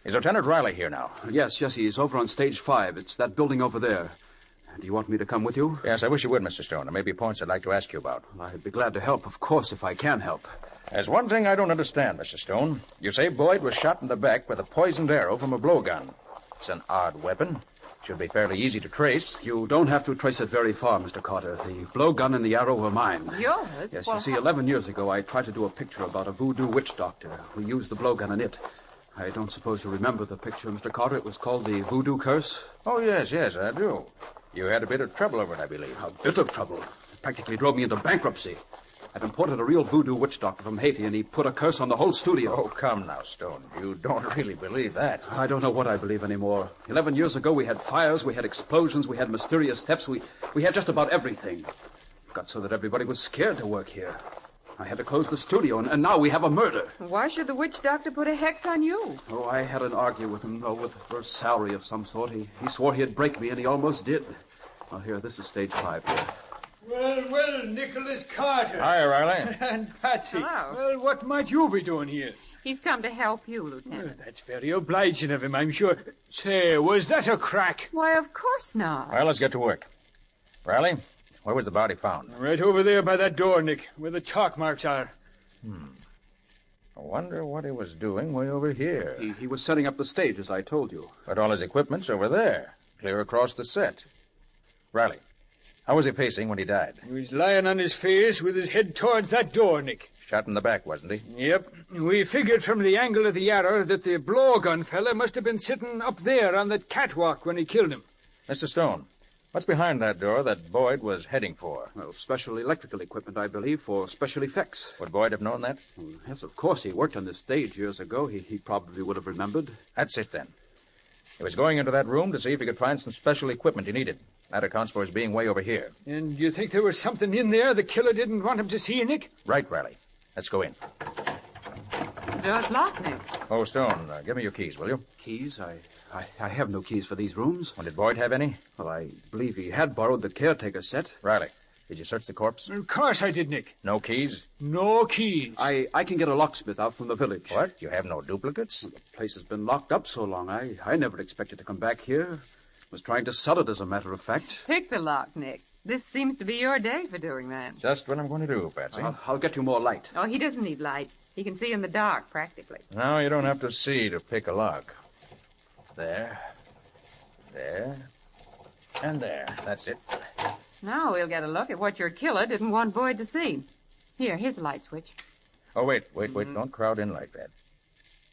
Is Lieutenant Riley here now? Yes, he's over on stage 5. It's that building over there. Do you want me to come with you? Yes, I wish you would, Mr. Stone. There may be points I'd like to ask you about. Well, I'd be glad to help, of course, if I can help. There's one thing I don't understand, Mr. Stone. You say Boyd was shot in the back with a poisoned arrow from a blowgun. It's an odd weapon. Should be fairly easy to trace. You don't have to trace it very far, Mr. Carter. The blowgun and the arrow were mine. Yours? Yes, well, you see, 11 years ago, I tried to do a picture about a voodoo witch doctor who used the blowgun in it. I don't suppose you remember the picture, Mr. Carter. It was called The Voodoo Curse. Oh, yes, I do. You had a bit of trouble over it, I believe. A bit of trouble. It practically drove me into bankruptcy. I've imported a real voodoo witch doctor from Haiti, and he put a curse on the whole studio. Oh, come now, Stone. You don't really believe that. I don't know what I believe anymore. 11 years ago, we had fires, we had explosions, we had mysterious thefts, we had just about everything. It got so that everybody was scared to work here. I had to close the studio, and now we have a murder. Why should the witch doctor put a hex on you? Oh, I had an argument with him, for a salary of some sort. He swore he'd break me, and he almost did. Well, here, this is stage 5 here. Well, Nicholas Carter. Hi, Riley. And Patsy. Hello. Well, what might you be doing here? He's come to help you, Lieutenant. Well, that's very obliging of him, I'm sure. Say, was that a crack? Why, of course not. Well, let's get to work. Riley, where was the body found? Right over there by that door, Nick, where the chalk marks are. I wonder what he was doing way over here. He was setting up the stage, as I told you. But all his equipment's over there, clear across the set. Riley, how was he facing when he died? He was lying on his face with his head towards that door, Nick. Shot in the back, wasn't he? Yep. We figured from the angle of the arrow that the blowgun fella must have been sitting up there on that catwalk when he killed him. Mr. Stone, what's behind that door that Boyd was heading for? Well, special electrical equipment, I believe, for special effects. Would Boyd have known that? Well, yes, of course. He worked on this stage years ago. He probably would have remembered. That's it, then. He was going into that room to see if he could find some special equipment he needed. That accounts for his being way over here. And you think there was something in there the killer didn't want him to see, Nick? Right, Riley. Let's go in. The door's locked, Nick. Oh, Stone, give me your keys, will you? Keys? I have no keys for these rooms. Well, did Boyd have any? Well, I believe he had borrowed the caretaker's set. Riley, did you search the corpse? Of course I did, Nick. No keys? No keys. I can get a locksmith out from the village. What? You have no duplicates? Well, the place has been locked up so long. I never expected to come back here. Was trying to sell it, as a matter of fact. Pick the lock, Nick. This seems to be your day for doing that. Just what I'm going to do, Patsy. I'll get you more light. Oh, he doesn't need light. He can see in the dark, practically. No, you don't have to see to pick a lock. There. And there. That's it. Now we'll get a look at what your killer didn't want Boyd to see. Here, here's the light switch. Oh, wait. Don't crowd in like that.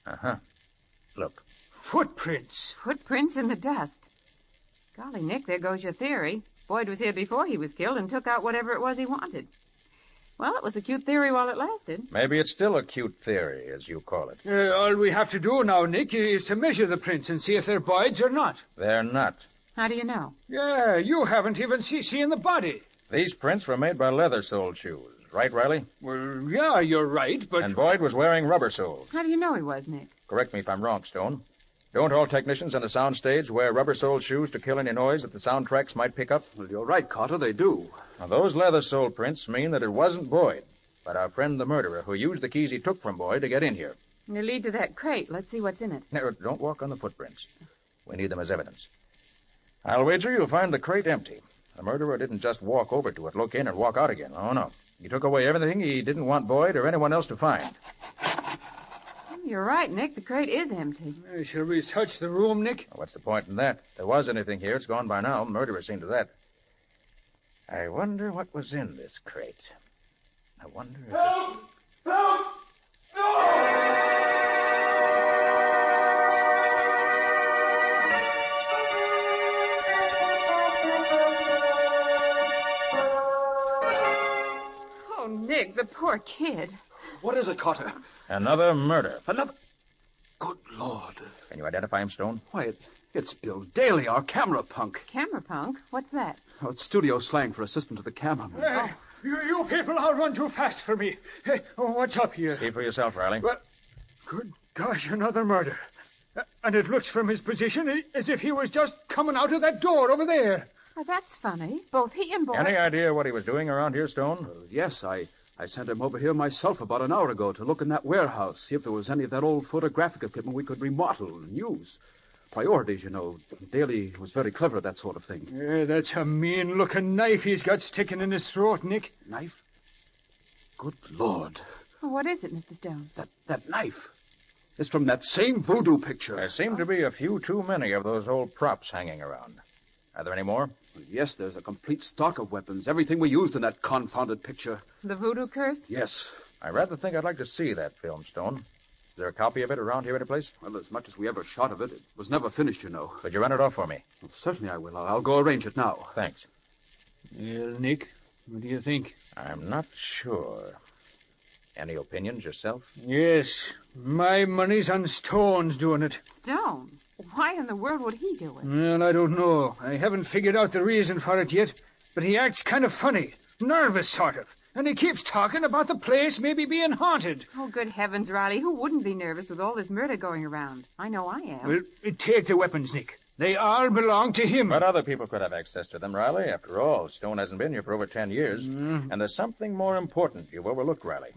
Uh-huh. Look. Footprints. Footprints in the dust. Golly, Nick, there goes your theory. Boyd was here before he was killed and took out whatever it was he wanted. Well, it was a cute theory while it lasted. Maybe it's still a cute theory, as you call it. All we have to do now, Nick, is to measure the prints and see if they're Boyd's or not. They're not. How do you know? Yeah, you haven't even seen the body. These prints were made by leather-soled shoes. Right, Riley? Well, yeah, you're right, but... And Boyd was wearing rubber soles. How do you know he was, Nick? Correct me if I'm wrong, Stone. Don't all technicians on a sound stage wear rubber-soled shoes to kill any noise that the soundtracks might pick up? Well, you're right, Carter, they do. Now, those leather-soled prints mean that it wasn't Boyd, but our friend the murderer who used the keys he took from Boyd to get in here. You lead to that crate. Let's see what's in it. No, don't walk on the footprints. We need them as evidence. I'll wager you'll find the crate empty. The murderer didn't just walk over to it, look in, and walk out again. Oh, no. He took away everything he didn't want Boyd or anyone else to find. You're right, Nick. The crate is empty. Shall we search the room, Nick? What's the point in that? If there was anything here, it's gone by now. Murderer seen to that. I wonder what was in this crate. I wonder if... Help! Help! Oh, Nick, the poor kid. What is it, Carter? Another murder. Another... Good Lord. Can you identify him, Stone? Why, it's Bill Daly, our camera punk. Camera punk? What's that? Oh, it's studio slang for assistant to the cameraman. Hey, you people all run too fast for me. Hey, what's up here? See for yourself, Riley. Well, good gosh, another murder. And it looks from his position as if he was just coming out of that door over there. Oh, that's funny. Both he and Boyd... Any idea what he was doing around here, Stone? Yes, I sent him over here myself about an hour ago to look in that warehouse, see if there was any of that old photographic equipment we could remodel and use. Priorities, you know. Daly was very clever at that sort of thing. Yeah, that's a mean-looking knife he's got sticking in his throat, Nick. Knife? Good Lord. Well, what is it, Mr. Stone? That knife. It's from that same voodoo picture. There seem to be a few too many of those old props hanging around. Are there any more? Well, yes, there's a complete stock of weapons. Everything we used in that confounded picture. The voodoo curse? Yes. I rather think I'd like to see that film, Stone. Is there a copy of it around here anyplace? Well, as much as we ever shot of it, it was never finished, you know. Could you run it off for me? Well, certainly I will. I'll go arrange it now. Thanks. Well, Nick, what do you think? I'm not sure. Any opinions yourself? Yes. My money's on Stone's doing it. Stone? Why in the world would he do it? Well, I don't know. I haven't figured out the reason for it yet. But he acts kind of funny. Nervous, sort of. And he keeps talking about the place maybe being haunted. Oh, good heavens, Riley. Who wouldn't be nervous with all this murder going around? I know I am. Well, take the weapons, Nick. They all belong to him. But other people could have access to them, Riley. After all, Stone hasn't been here for over 10 years. And there's something more important you've overlooked, Riley.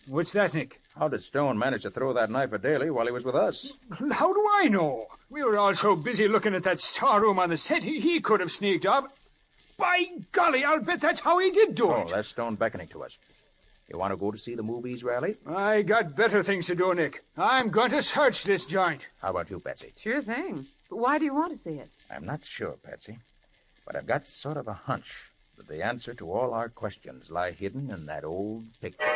What's that, Nick? How did Stone manage to throw that knife at Daly while he was with us? How do I know? We were all so busy looking at that storeroom on the set, he could have sneaked up. By golly, I'll bet that's how he did do it. Oh, that's Stone beckoning to us. You want to go to see the movies, Riley? I got better things to do, Nick. I'm going to search this joint. How about you, Patsy? Sure thing. But why do you want to see it? I'm not sure, Patsy. But I've got sort of a hunch that the answer to all our questions lie hidden in that old picture.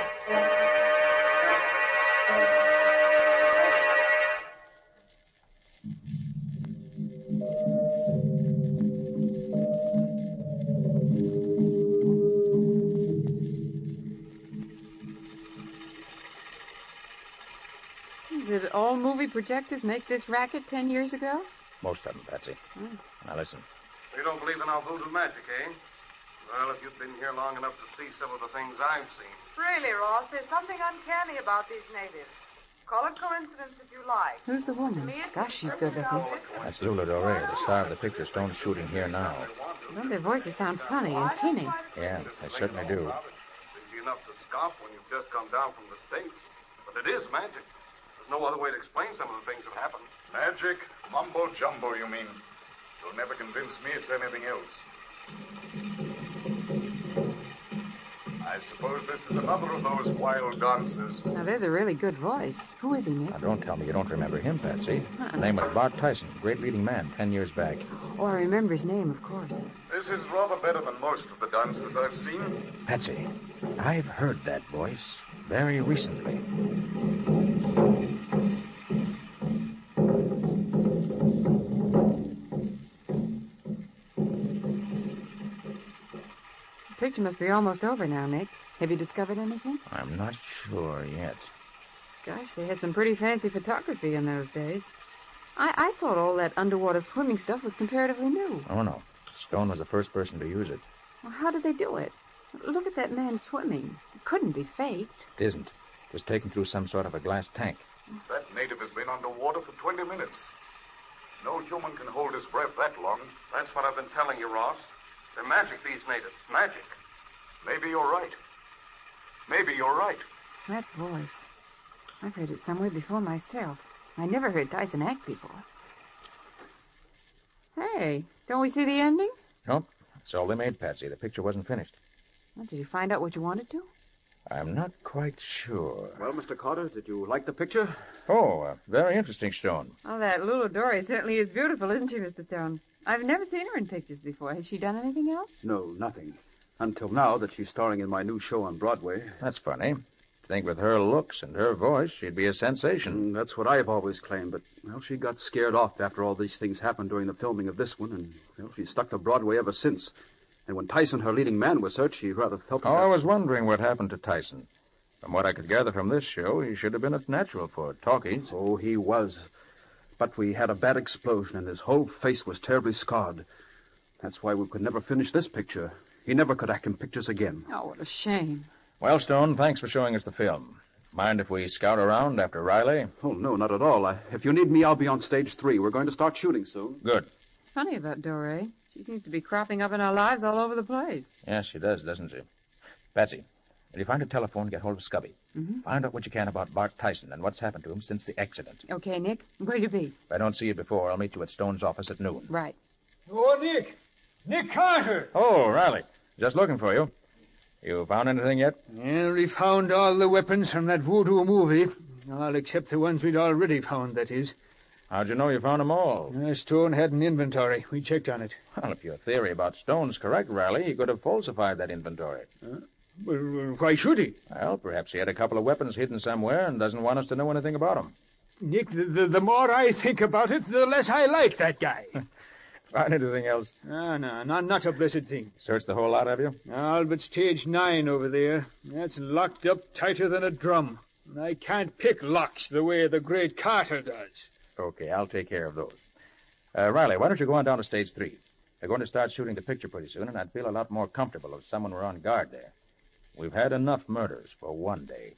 Did all movie projectors make this racket 10 years ago? Most of them, Patsy. Now listen. You don't believe in our voodoo magic, eh? Well, if you've been here long enough to see some of the things I've seen. Really, Ross, there's something uncanny about these natives. Call it coincidence if you like. Who's the woman? Gosh, she's good looking. That's Lula Dore, the star of the picture Stone's shooting here now. Well, their voices sound funny and tinny. Yeah, they certainly do. It's easy enough to scoff when you've just come down from the States. But it is magic. There's no other way to explain some of the things that happen. Magic? Mumbo-jumbo, you mean? You'll never convince me it's anything else. I suppose this is another of those wild dances. Now, there's a really good voice. Who is he, Nick? Now, don't tell me you don't remember him, Patsy. His name was Bart Tyson, great leading man, 10 years back. Oh, I remember his name, of course. This is rather better than most of the dances I've seen. Patsy, I've heard that voice very recently. picture must be almost over now, Nick. Have you discovered anything? I'm not sure yet. Gosh, they had some pretty fancy photography in those days. I thought all that underwater swimming stuff was comparatively new. Oh, no. Stone was the first person to use it. Well, how did they do it? Look at that man swimming. It couldn't be faked. It isn't. It was taken through some sort of a glass tank. That native has been underwater for 20 minutes. No human can hold his breath that long. That's what I've been telling you, Ross. They're magic, these natives. Magic. Maybe you're right. Maybe you're right. That voice. I've heard it somewhere before myself. I never heard Tyson act before. Hey, don't we see the ending? Nope. That's all they made, Patsy. The picture wasn't finished. Well, did you find out what you wanted to? I'm not quite sure. Well, Mr. Carter, did you like the picture? Oh, very interesting, Stone. Oh, that Lulu Dory certainly is beautiful, isn't she, Mr. Stone? I've never seen her in pictures before. Has she done anything else? No, nothing. Until now that she's starring in my new show on Broadway. That's funny. Think with her looks and her voice, she'd be a sensation. That's what I've always claimed, but, well, she got scared off after all these things happened during the filming of this one, and, well, she's stuck to Broadway ever since. And when Tyson, her leading man, was hurt, she rather felt... I was wondering what happened to Tyson. From what I could gather from this show, he should have been at natural for talkies. Oh, he was. But we had a bad explosion, and his whole face was terribly scarred. That's why we could never finish this picture. He never could act in pictures again. Oh, what a shame. Well, Stone, thanks for showing us the film. Mind if we scout around after Riley? Oh, no, not at all. If you need me, I'll be on stage 3. We're going to start shooting soon. Good. It's funny about Doré. She seems to be cropping up in our lives all over the place. Yes, she does, doesn't she? Patsy, will you find a telephone, get hold of Scubby? Mm-hmm. Find out what you can about Bart Tyson and what's happened to him since the accident. Okay, Nick. Where'll you be? If I don't see you before, I'll meet you at Stone's office at noon. Right. Oh, Nick! Nick Carter! Oh, Riley. Just looking for you. You found anything yet? Yeah, we found all the weapons from that voodoo movie. All except the ones we'd already found, that is. How'd you know you found them all? Stone had an inventory. We checked on it. Well, if your theory about Stone's correct, Riley, he could have falsified that inventory. Well, why should he? Well, perhaps he had a couple of weapons hidden somewhere and doesn't want us to know anything about them. Nick, the more I think about it, the less I like that guy. Find anything else? No, not a blessed thing. Searched the whole lot, have you? All but stage 9 over there. That's locked up tighter than a drum. And I can't pick locks the way the great Carter does. Okay, I'll take care of those. Riley, why don't you go on down to stage 3? They're going to start shooting the picture pretty soon, and I'd feel a lot more comfortable if someone were on guard there. We've had enough murders for one day.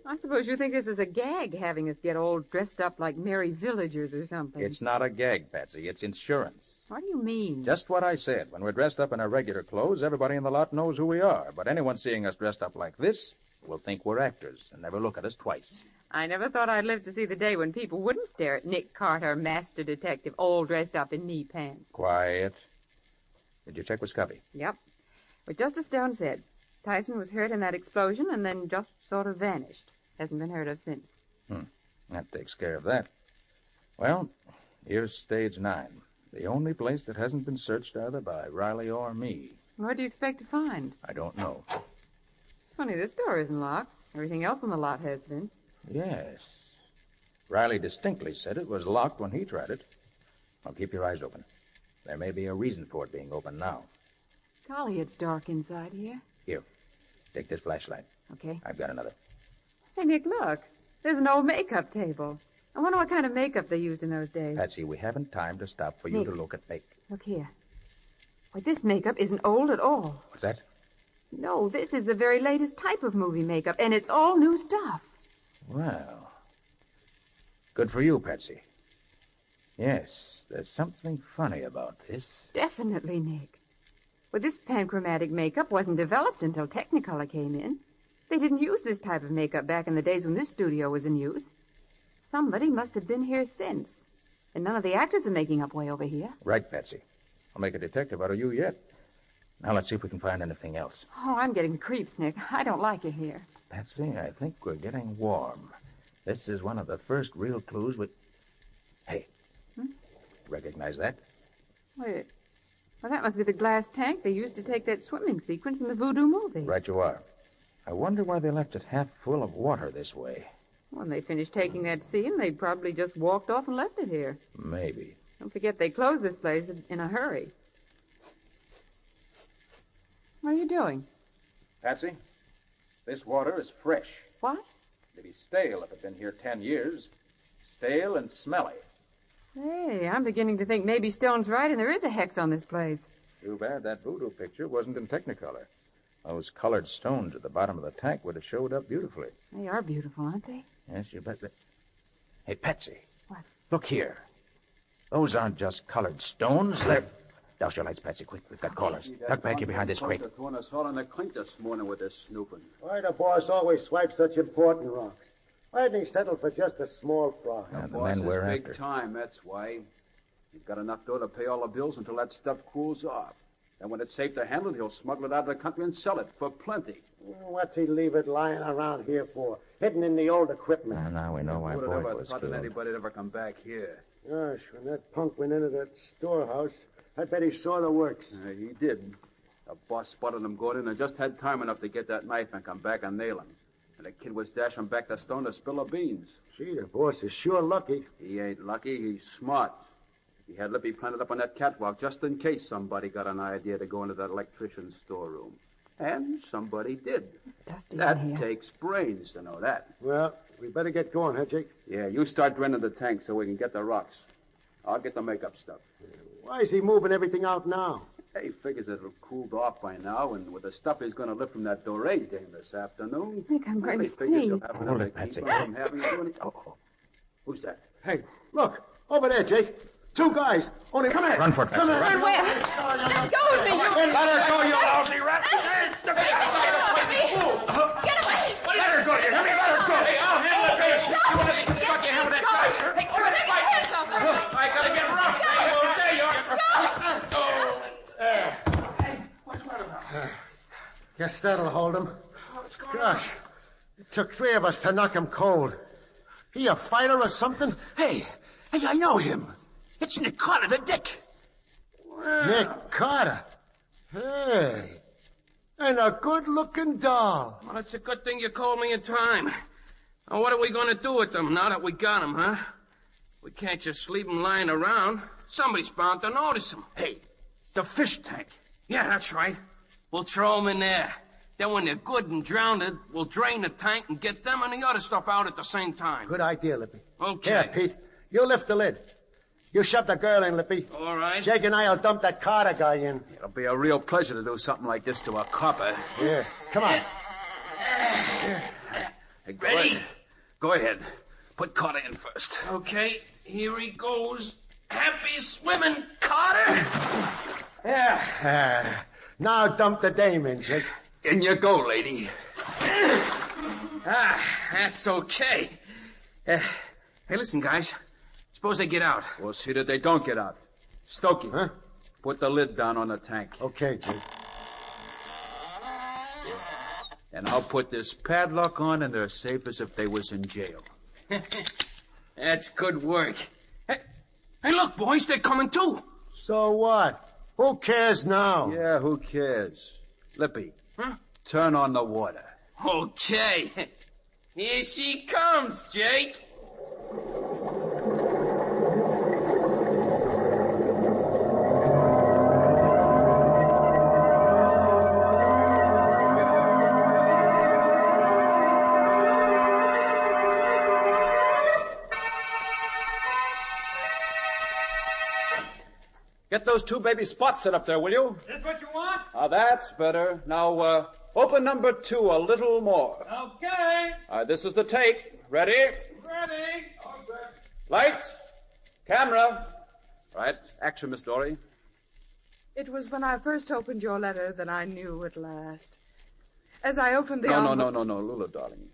I suppose you think this is a gag, having us get all dressed up like merry villagers or something. It's not a gag, Patsy. It's insurance. What do you mean? Just what I said. When we're dressed up in our regular clothes, everybody in the lot knows who we are. But anyone seeing us dressed up like this will think we're actors and never look at us twice. I never thought I'd live to see the day when people wouldn't stare at Nick Carter, master detective, all dressed up in knee pants. Quiet. Did you check with Scubby? Yep. But just as Stone said, Tyson was hurt in that explosion and then just sort of vanished. Hasn't been heard of since. That takes care of that. Well, here's stage 9. The only place that hasn't been searched either by Riley or me. What do you expect to find? I don't know. It's funny, this door isn't locked. Everything else on the lot has been. Yes. Riley distinctly said it was locked when he tried it. Well, keep your eyes open. There may be a reason for it being open now. Golly, it's dark inside here. Here, take this flashlight. Okay. I've got another. Hey, Nick, look. There's an old makeup table. I wonder what kind of makeup they used in those days. Patsy, we haven't time to stop for you to look at make. Look here. Why, this makeup isn't old at all. What's that? No, this is the very latest type of movie makeup, and it's all new stuff. Well, good for you, Patsy. Yes, there's something funny about this. Definitely, Nick. Well, this panchromatic makeup wasn't developed until Technicolor came in. They didn't use this type of makeup back in the days when this studio was in use. Somebody must have been here since. And none of the actors are making up way over here. Right, Patsy. I'll make a detective out of you yet. Now let's see if we can find anything else. Oh, I'm getting the creeps, Nick. I don't like it here. Patsy, I think we're getting warm. This is one of the first real clues we... Hey. Recognize that? Wait. Well, that must be the glass tank they used to take that swimming sequence in the voodoo movie. Right you are. I wonder why they left it half full of water this way. When they finished taking that scene, they probably just walked off and left it here. Maybe. Don't forget they closed this place in a hurry. What are you doing? Patsy, this water is fresh. What? It'd be stale if it had been here 10 years. Stale and smelly. Say, I'm beginning to think maybe Stone's right and there is a hex on this place. Too bad that voodoo picture wasn't in Technicolor. Those colored stones at the bottom of the tank would have showed up beautifully. They are beautiful, aren't they? Yes, you bet. Hey, Patsy. What? Look here. Those aren't just colored stones. They're... Douse your lights, Patsy, quick. We've got callers. Duck back here behind this crate. Throwing us all in the clink this morning with this snooping. Why the boss always swipes such important rocks? Why didn't he settle for just a small fry? And the boss men we're is big after. time, that's why. He's got enough dough to pay all the bills until that stuff cools off. And when it's safe to handle, he'll smuggle it out of the country and sell it for plenty. What's he leave it lying around here for? Hidden in the old equipment. Now we know why Who would Boyd have ever was thought that killed. anybody'd ever come back here? Gosh, when that punk went into that storehouse, I bet he saw the works. He did. The boss spotted him going in and just had time enough to get that knife and come back and nail him. And the kid was dashing back to Stone to spill the beans. Gee, the boss is sure lucky. He ain't lucky. He's smart. He had Lippy planted up on that catwalk just in case somebody got an idea to go into that electrician's storeroom. And somebody did. Dusty That in here. takes brains to know that. Well, we better get going, huh, Jake? Yeah, you start draining the tank so we can get the rocks. I'll get the makeup stuff. Why is he moving everything out now? He figures it'll cooled off by now, and with the stuff he's going to lift from that Doré dame this afternoon... Nick, I'm going to he figures he'll sneeze. have Hold enough it, to keep Patsy. him from having to do any... Oh. Who's that? Hey, look, over there, Jake. Two guys. Only come here. Run for it, Patsy. Come here. Run. Where? Let go of me, you... Let her go, you lousy rat. Get away! Let her go. You hear me? Let her go. Hey, I'll handle it, baby. You want to stuck your hand with that knife? Hey, give me my hands off her. I gotta get rough. There you are. Oh, there. What's the matter now? Guess that'll hold him. Gosh, it took three of us to knock him cold. He a fighter or something? Hey, I know him. It's Nick Carter, the Dick. Nick Carter. Hey. And a good-looking doll. Well, it's a good thing you called me in time. Now, what are we going to do with them now that we got them, huh? We can't just leave them lying around. Somebody's bound to notice them. Hey, the fish tank. Yeah, that's right. We'll throw them in there. Then when they're good and drowned, we'll drain the tank and get them and the other stuff out at the same time. Good idea, Lippy. Okay. Here, Pete. You lift the lid. You shove the girl in, Lippy. All right. Jake and I'll dump that Carter guy in. It'll be a real pleasure to do something like this to a copper. Yeah, come on. Hey, go ahead. Put Carter in first. Okay, here he goes. Happy swimming, Carter. Yeah. Now dump the dame in, Jake. In you go, lady. That's okay. Hey, listen, guys. Suppose they get out. We'll see that they don't get out. Stokey, huh? Put the lid down on the tank. Okay, Jake. And I'll put this padlock on, and they're safe as if they was in jail. That's good work. Hey, look, boys, they're coming too. So what? Who cares now? Yeah, who cares? Lippy, huh? Turn on the water. Okay. Here she comes, Jake. Get those two baby spots set up there, will you? This what you want? That's better. Now, open number 2 a little more. Okay. This is the take. Ready? Ready. Lights. Camera. Right. Action, Miss Dory. It was when I first opened your letter that I knew at last. As I opened the No, Lula, darling.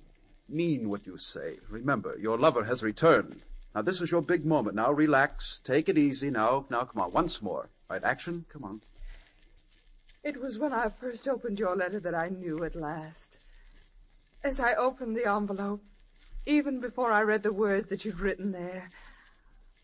Mean what you say. Remember, your lover has returned. Now, this is your big moment. Now, relax. Take it easy. Now, come on. Once more. Right, action. Come on. It was when I first opened your letter that I knew at last. As I opened the envelope, even before I read the words that you'd written there,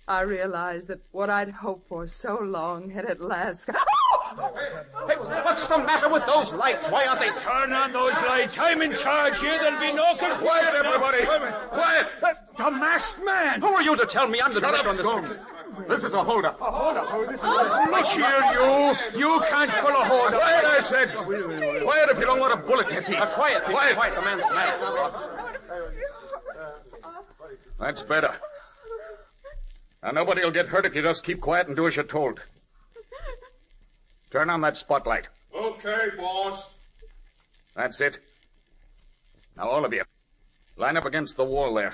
I realized that what I'd hoped for so long had at last... Oh! Hey, what's the matter with those lights? Why aren't they... Turn on those lights. I'm in charge here. There'll be no confusion. Quiet, everybody. Quiet. The masked man. Who are you to tell me I'm the director on this film? This is a holdup. A holdup? Look here, you. You can't pull a holdup. Quiet, I said. Quiet if you don't want a bullet in your teeth. Quiet. Quiet. The man's mad. That's better. Now, nobody will get hurt if you just keep quiet and do as you're told. Turn on that spotlight. Okay, boss. That's it. Now, all of you, line up against the wall there.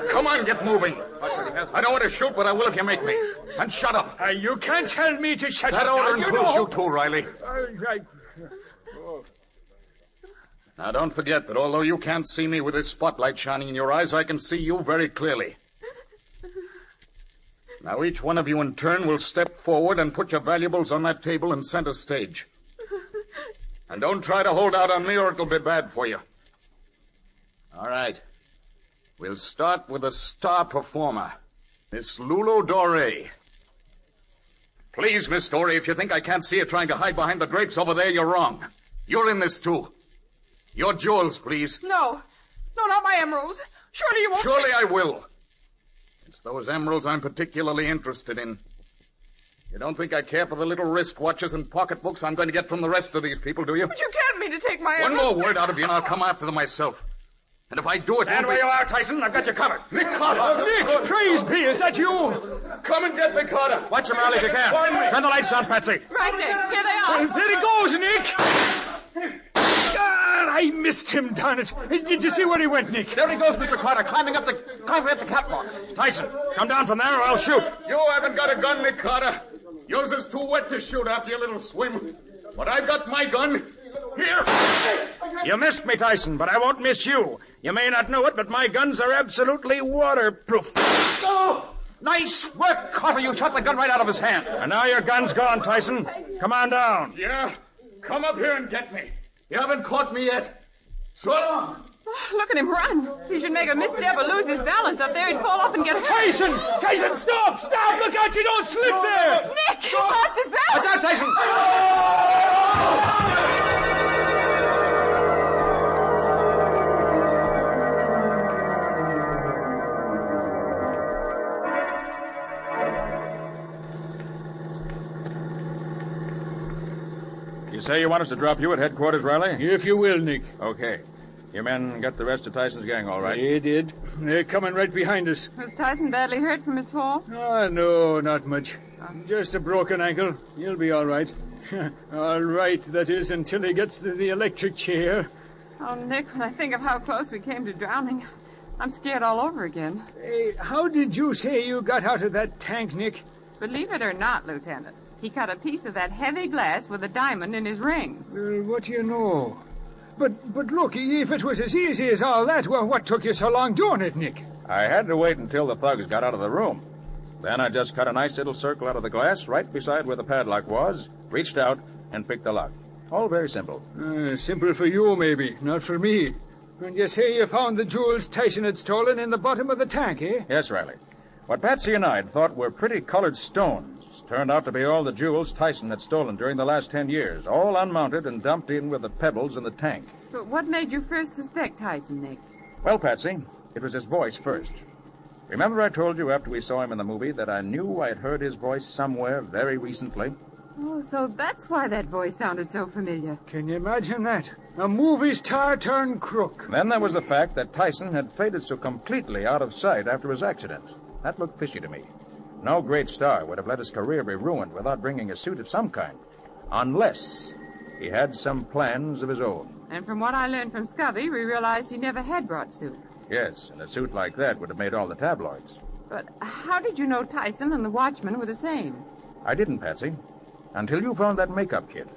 Come on, get moving. I don't want to shoot, but I will if you make me. And shut up. You can't tell me to shut that up. That order includes you too, Riley. Right. Now, don't forget that although you can't see me with this spotlight shining in your eyes, I can see you very clearly. Now, each one of you in turn will step forward and put your valuables on that table in center stage. And don't try to hold out on me or it'll be bad for you. All right. We'll start with the star performer, Miss Lulu Doré. Please, Miss Doré, if you think I can't see you trying to hide behind the drapes over there, you're wrong. You're in this, too. Your jewels, please. No, not my emeralds. Surely you won't... Surely I will. It's those emeralds I'm particularly interested in. You don't think I care for the little wristwatches and pocketbooks I'm going to get from the rest of these people, do you? But you can't mean to take my One emeralds. more word out of you and I'll come after them myself. And if I do it... Stand where you are, Tyson. I've got you covered. Nick Carter! Nick, praise be. Is that you? Come and get me, Carter. Watch him, Riley, if you can. Turn the lights on, Patsy. Right, Nick. Here they are. There he goes, Nick. I missed him, darn it. Did you see where he went, Nick? There he goes, Mr. Carter, climbing up the catwalk. Tyson, come down from there or I'll shoot. You haven't got a gun, Nick Carter. Yours is too wet to shoot after your little swim. But I've got my gun. Here. You missed me, Tyson, but I won't miss you. You may not know it, but my guns are absolutely waterproof. Oh! Nice work, Carter. You shot the gun right out of his hand. And now your gun's gone, Tyson. Come on down. Yeah? Come up here and get me. You haven't caught me yet. So long. Oh, look at him run. He should make a misstep or lose his balance up there. He'd fall off and get hurt. Tyson! Tyson, stop! Stop! Look out, you don't slip there! Nick, he's lost his balance. Watch out, Tyson! You say you want us to drop you at headquarters, Riley? If you will, Nick. Okay. Your men got the rest of Tyson's gang all right? They did. They're coming right behind us. Was Tyson badly hurt from his fall? No, not much. Just a broken ankle. He'll be all right. All right, that is, until he gets to the electric chair. Oh, Nick, when I think of how close we came to drowning, I'm scared all over again. Hey, how did you say you got out of that tank, Nick? Believe it or not, Lieutenant, he cut a piece of that heavy glass with a diamond in his ring. Well, what do you know? But look, if it was as easy as all that, well, what took you so long doing it, Nick? I had to wait until the thugs got out of the room. Then I just cut a nice little circle out of the glass right beside where the padlock was, reached out, and picked the lock. All very simple. Simple for you, maybe, not for me. And you say you found the jewels Tyson had stolen in the bottom of the tank, eh? Yes, Riley. What Patsy and I thought were pretty colored stones turned out to be all the jewels Tyson had stolen during the last 10 years, all unmounted and dumped in with the pebbles in the tank. But what made you first suspect Tyson, Nick? Well, Patsy, it was his voice first. Remember I told you after we saw him in the movie that I knew I'd heard his voice somewhere very recently? Oh, so that's why that voice sounded so familiar. Can you imagine that? A movie star turned crook. Then there was the fact that Tyson had faded so completely out of sight after his accident. That looked fishy to me. No great star would have let his career be ruined without bringing a suit of some kind. Unless he had some plans of his own. And from what I learned from Scubby, we realized he never had brought suit. Yes, and a suit like that would have made all the tabloids. But how did you know Tyson and the watchman were the same? I didn't, Patsy. Until you found that makeup kit.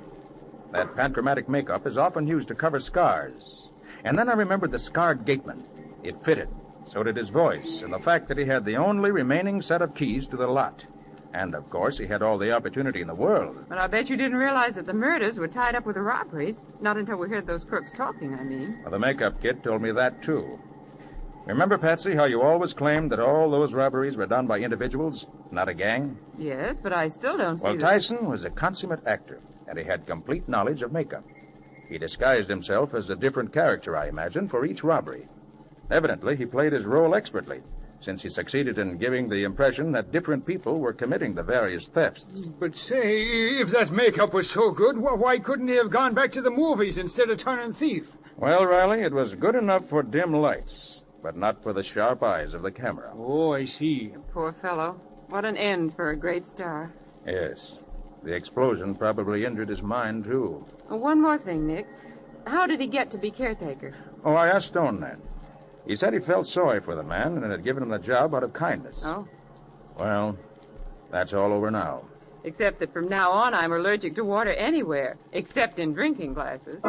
That panchromatic makeup is often used to cover scars. And then I remembered the scar gateman. It fitted. So did his voice, and the fact that he had the only remaining set of keys to the lot. And, of course, he had all the opportunity in the world. But I bet you didn't realize that the murders were tied up with the robberies. Not until we heard those crooks talking, I mean. Well, the makeup kit told me that, too. Remember, Patsy, how you always claimed that all those robberies were done by individuals, not a gang? Yes, but I still don't see Well, Tyson was a consummate actor, and he had complete knowledge of makeup. He disguised himself as a different character, I imagine, for each robbery. Evidently, he played his role expertly, since he succeeded in giving the impression that different people were committing the various thefts. But say, if that makeup was so good, why couldn't he have gone back to the movies instead of turning thief? Well, Riley, it was good enough for dim lights, but not for the sharp eyes of the camera. Oh, I see. Poor fellow. What an end for a great star. Yes. The explosion probably injured his mind, too. One more thing, Nick. How did he get to be caretaker? Oh, I asked Stone that. He said he felt sorry for the man and had given him the job out of kindness. Oh. Well, that's all over now. Except that from now on I'm allergic to water anywhere, except in drinking glasses.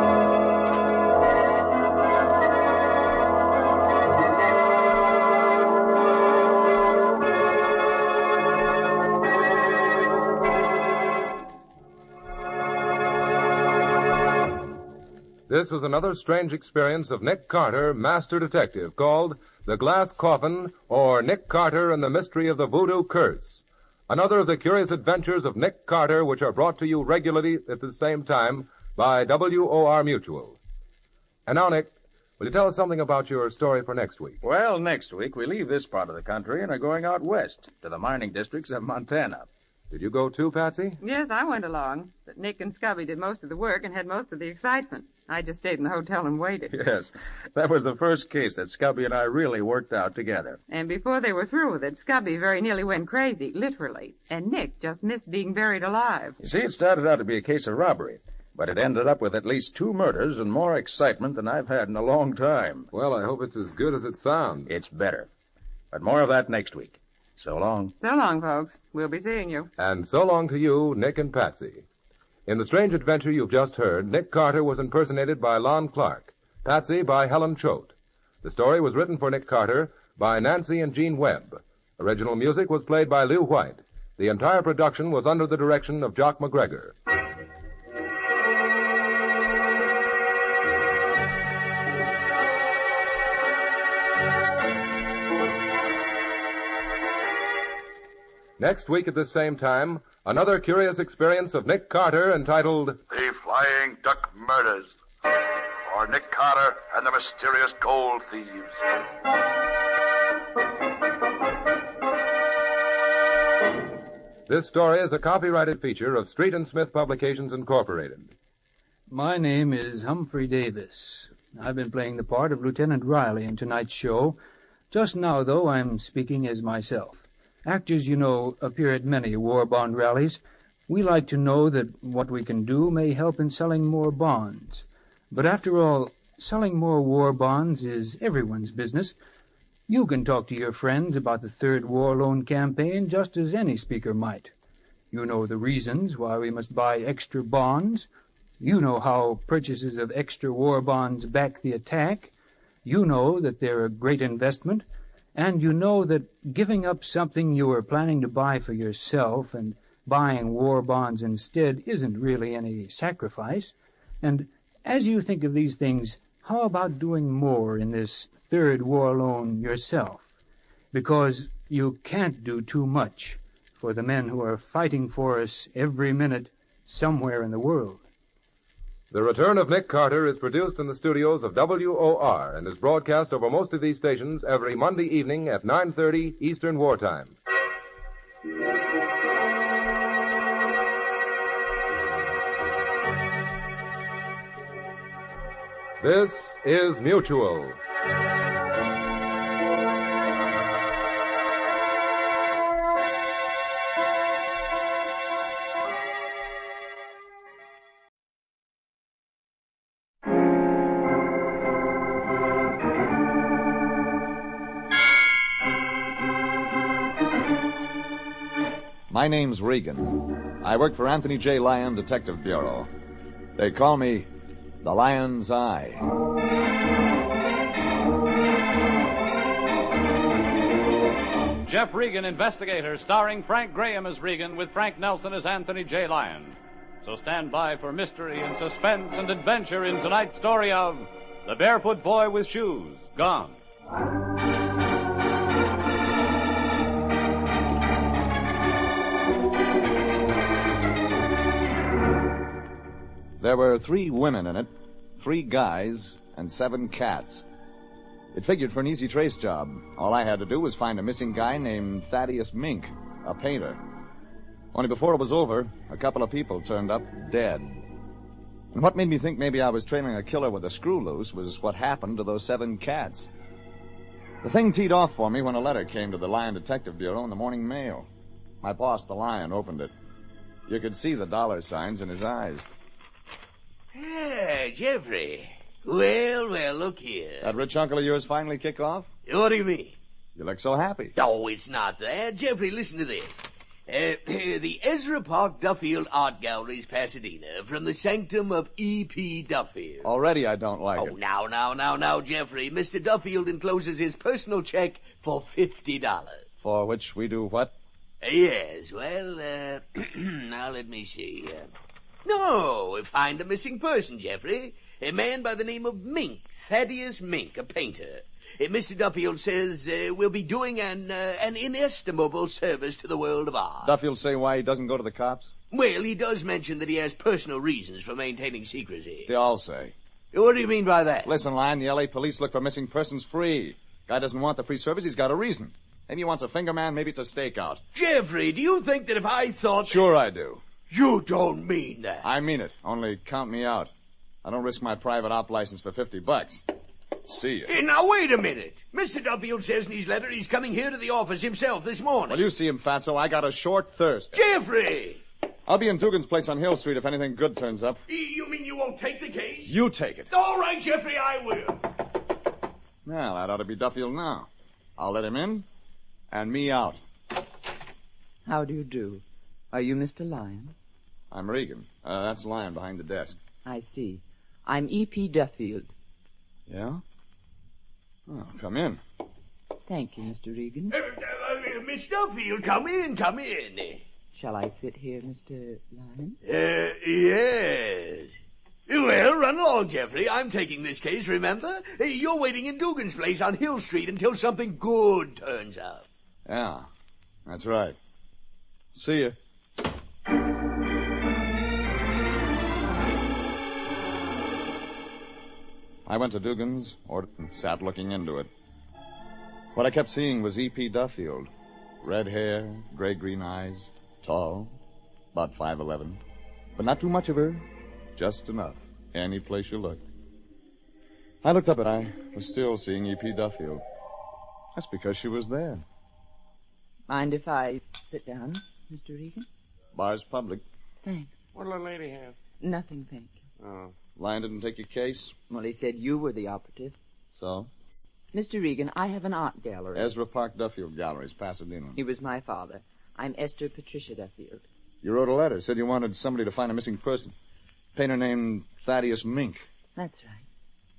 This was another strange experience of Nick Carter, Master Detective, called The Glass Coffin, or Nick Carter and the Mystery of the Voodoo Curse. Another of the curious adventures of Nick Carter, which are brought to you regularly at the same time by WOR Mutual. And now, Nick, will you tell us something about your story for next week? Well, next week we leave this part of the country and are going out west to the mining districts of Montana. Did you go too, Patsy? Yes, I went along. But Nick and Scubby did most of the work and had most of the excitement. I just stayed in the hotel and waited. Yes, that was the first case that Scubby and I really worked out together. And before they were through with it, Scubby very nearly went crazy, literally. And Nick just missed being buried alive. You see, it started out to be a case of robbery, but it ended up with at least 2 murders and more excitement than I've had in a long time. Well, I hope it's as good as it sounds. It's better. But more of that next week. So long. So long, folks. We'll be seeing you. And so long to you, Nick and Patsy. In the strange adventure you've just heard, Nick Carter was impersonated by Lon Clark, Patsy by Helen Choate. The story was written for Nick Carter by Nancy and Gene Webb. Original music was played by Lew White. The entire production was under the direction of Jock McGregor. Next week at the same time, another curious experience of Nick Carter entitled The Flying Duck Murders, or Nick Carter and the Mysterious Gold Thieves. This story is a copyrighted feature of Street and Smith Publications, Incorporated. My name is Humphrey Davis. I've been playing the part of Lieutenant Riley in tonight's show. Just now, though, I'm speaking as myself. Actors, you know, appear at many war bond rallies. We like to know that what we can do may help in selling more bonds. But after all, selling more war bonds is everyone's business. You can talk to your friends about the Third War Loan Campaign just as any speaker might. You know the reasons why we must buy extra bonds. You know how purchases of extra war bonds back the attack. You know that they're a great investment. And you know that giving up something you were planning to buy for yourself and buying war bonds instead isn't really any sacrifice. And as you think of these things, how about doing more in this Third War Loan yourself? Because you can't do too much for the men who are fighting for us every minute somewhere in the world. The Return of Nick Carter is produced in the studios of WOR and is broadcast over most of these stations every Monday evening at 9:30 Eastern Wartime. This is Mutual. My name's Regan. I work for Anthony J. Lyon Detective Bureau. They call me the Lion's Eye. Jeff Regan, Investigator, starring Frank Graham as Regan with Frank Nelson as Anthony J. Lyon. So stand by for mystery and suspense and adventure in tonight's story of The Barefoot Boy with Shoes Gone. There were 3 women in it, 3 guys, and 7 cats. It figured for an easy trace job. All I had to do was find a missing guy named Thaddeus Mink, a painter. Only before it was over, a couple of people turned up dead. And what made me think maybe I was trailing a killer with a screw loose was what happened to those 7 cats. The thing teed off for me when a letter came to the Lion Detective Bureau in the morning mail. My boss, the Lion, opened it. You could see the dollar signs in his eyes. Ah, Jeffrey. Well, look here. That rich uncle of yours finally kick off? What do you mean? You look so happy. Oh, it's not that. Jeffrey, listen to this. The Ezra Park Duffield Art Galleries, Pasadena, from the sanctum of E.P. Duffield. Already I don't like it. Oh, now, Jeffrey. Mr. Duffield encloses his personal check for $50. For which we do what? Yes, well, now let me see. No, find a missing person, Jeffrey. A man by the name of Mink, Thaddeus Mink, a painter. Mr. Duffield says we'll be doing an inestimable service to the world of art. Duffield say why he doesn't go to the cops? Well, he does mention that he has personal reasons for maintaining secrecy. They all say. What do you mean by that? Listen, Lion, the L.A. police look for missing persons free. Guy doesn't want the free service, he's got a reason. Maybe he wants a finger man, maybe it's a stakeout. Jeffrey, do you think that if I thought... Sure I do. You don't mean that. I mean it. Only count me out. I don't risk my private op license for $50. See you. Hey, now, wait a minute. Mr. Duffield says in his letter he's coming here to the office himself this morning. Well, you see him, Fatso. I got a short thirst. Jeffrey! I'll be in Dugan's place on Hill Street if anything good turns up. You mean you won't take the case? You take it. All right, Jeffrey, I will. Well, that ought to be Duffield now. I'll let him in, and me out. How do you do? Are you Mr. Lion? I'm Regan. That's Lion behind the desk. I see. I'm E.P. Duffield. Yeah? Oh, come in. Thank you, Mr. Regan. Miss Duffield, come in. Shall I sit here, Mr. Lion? Yes. Well, run along, Jeffrey. I'm taking this case, remember? You're waiting in Dugan's place on Hill Street until something good turns up. Yeah, that's right. See you. I went to Dugan's, ordered, and sat looking into it. What I kept seeing was E.P. Duffield. Red hair, gray-green eyes, tall, about 5'11". But not too much of her, just enough, any place you looked. I looked up and I was still seeing E.P. Duffield. That's because she was there. Mind if I sit down, Mr. Regan? Bar's public. Thanks. What'll the lady have? Nothing, thank you. Oh. Lion didn't take your case? Well, he said you were the operative. So? Mr. Regan, I have an art gallery. Ezra Park Duffield Galleries, Pasadena. He was my father. I'm Esther Patricia Duffield. You wrote a letter. Said you wanted somebody to find a missing person. Painter named Thaddeus Mink. That's right.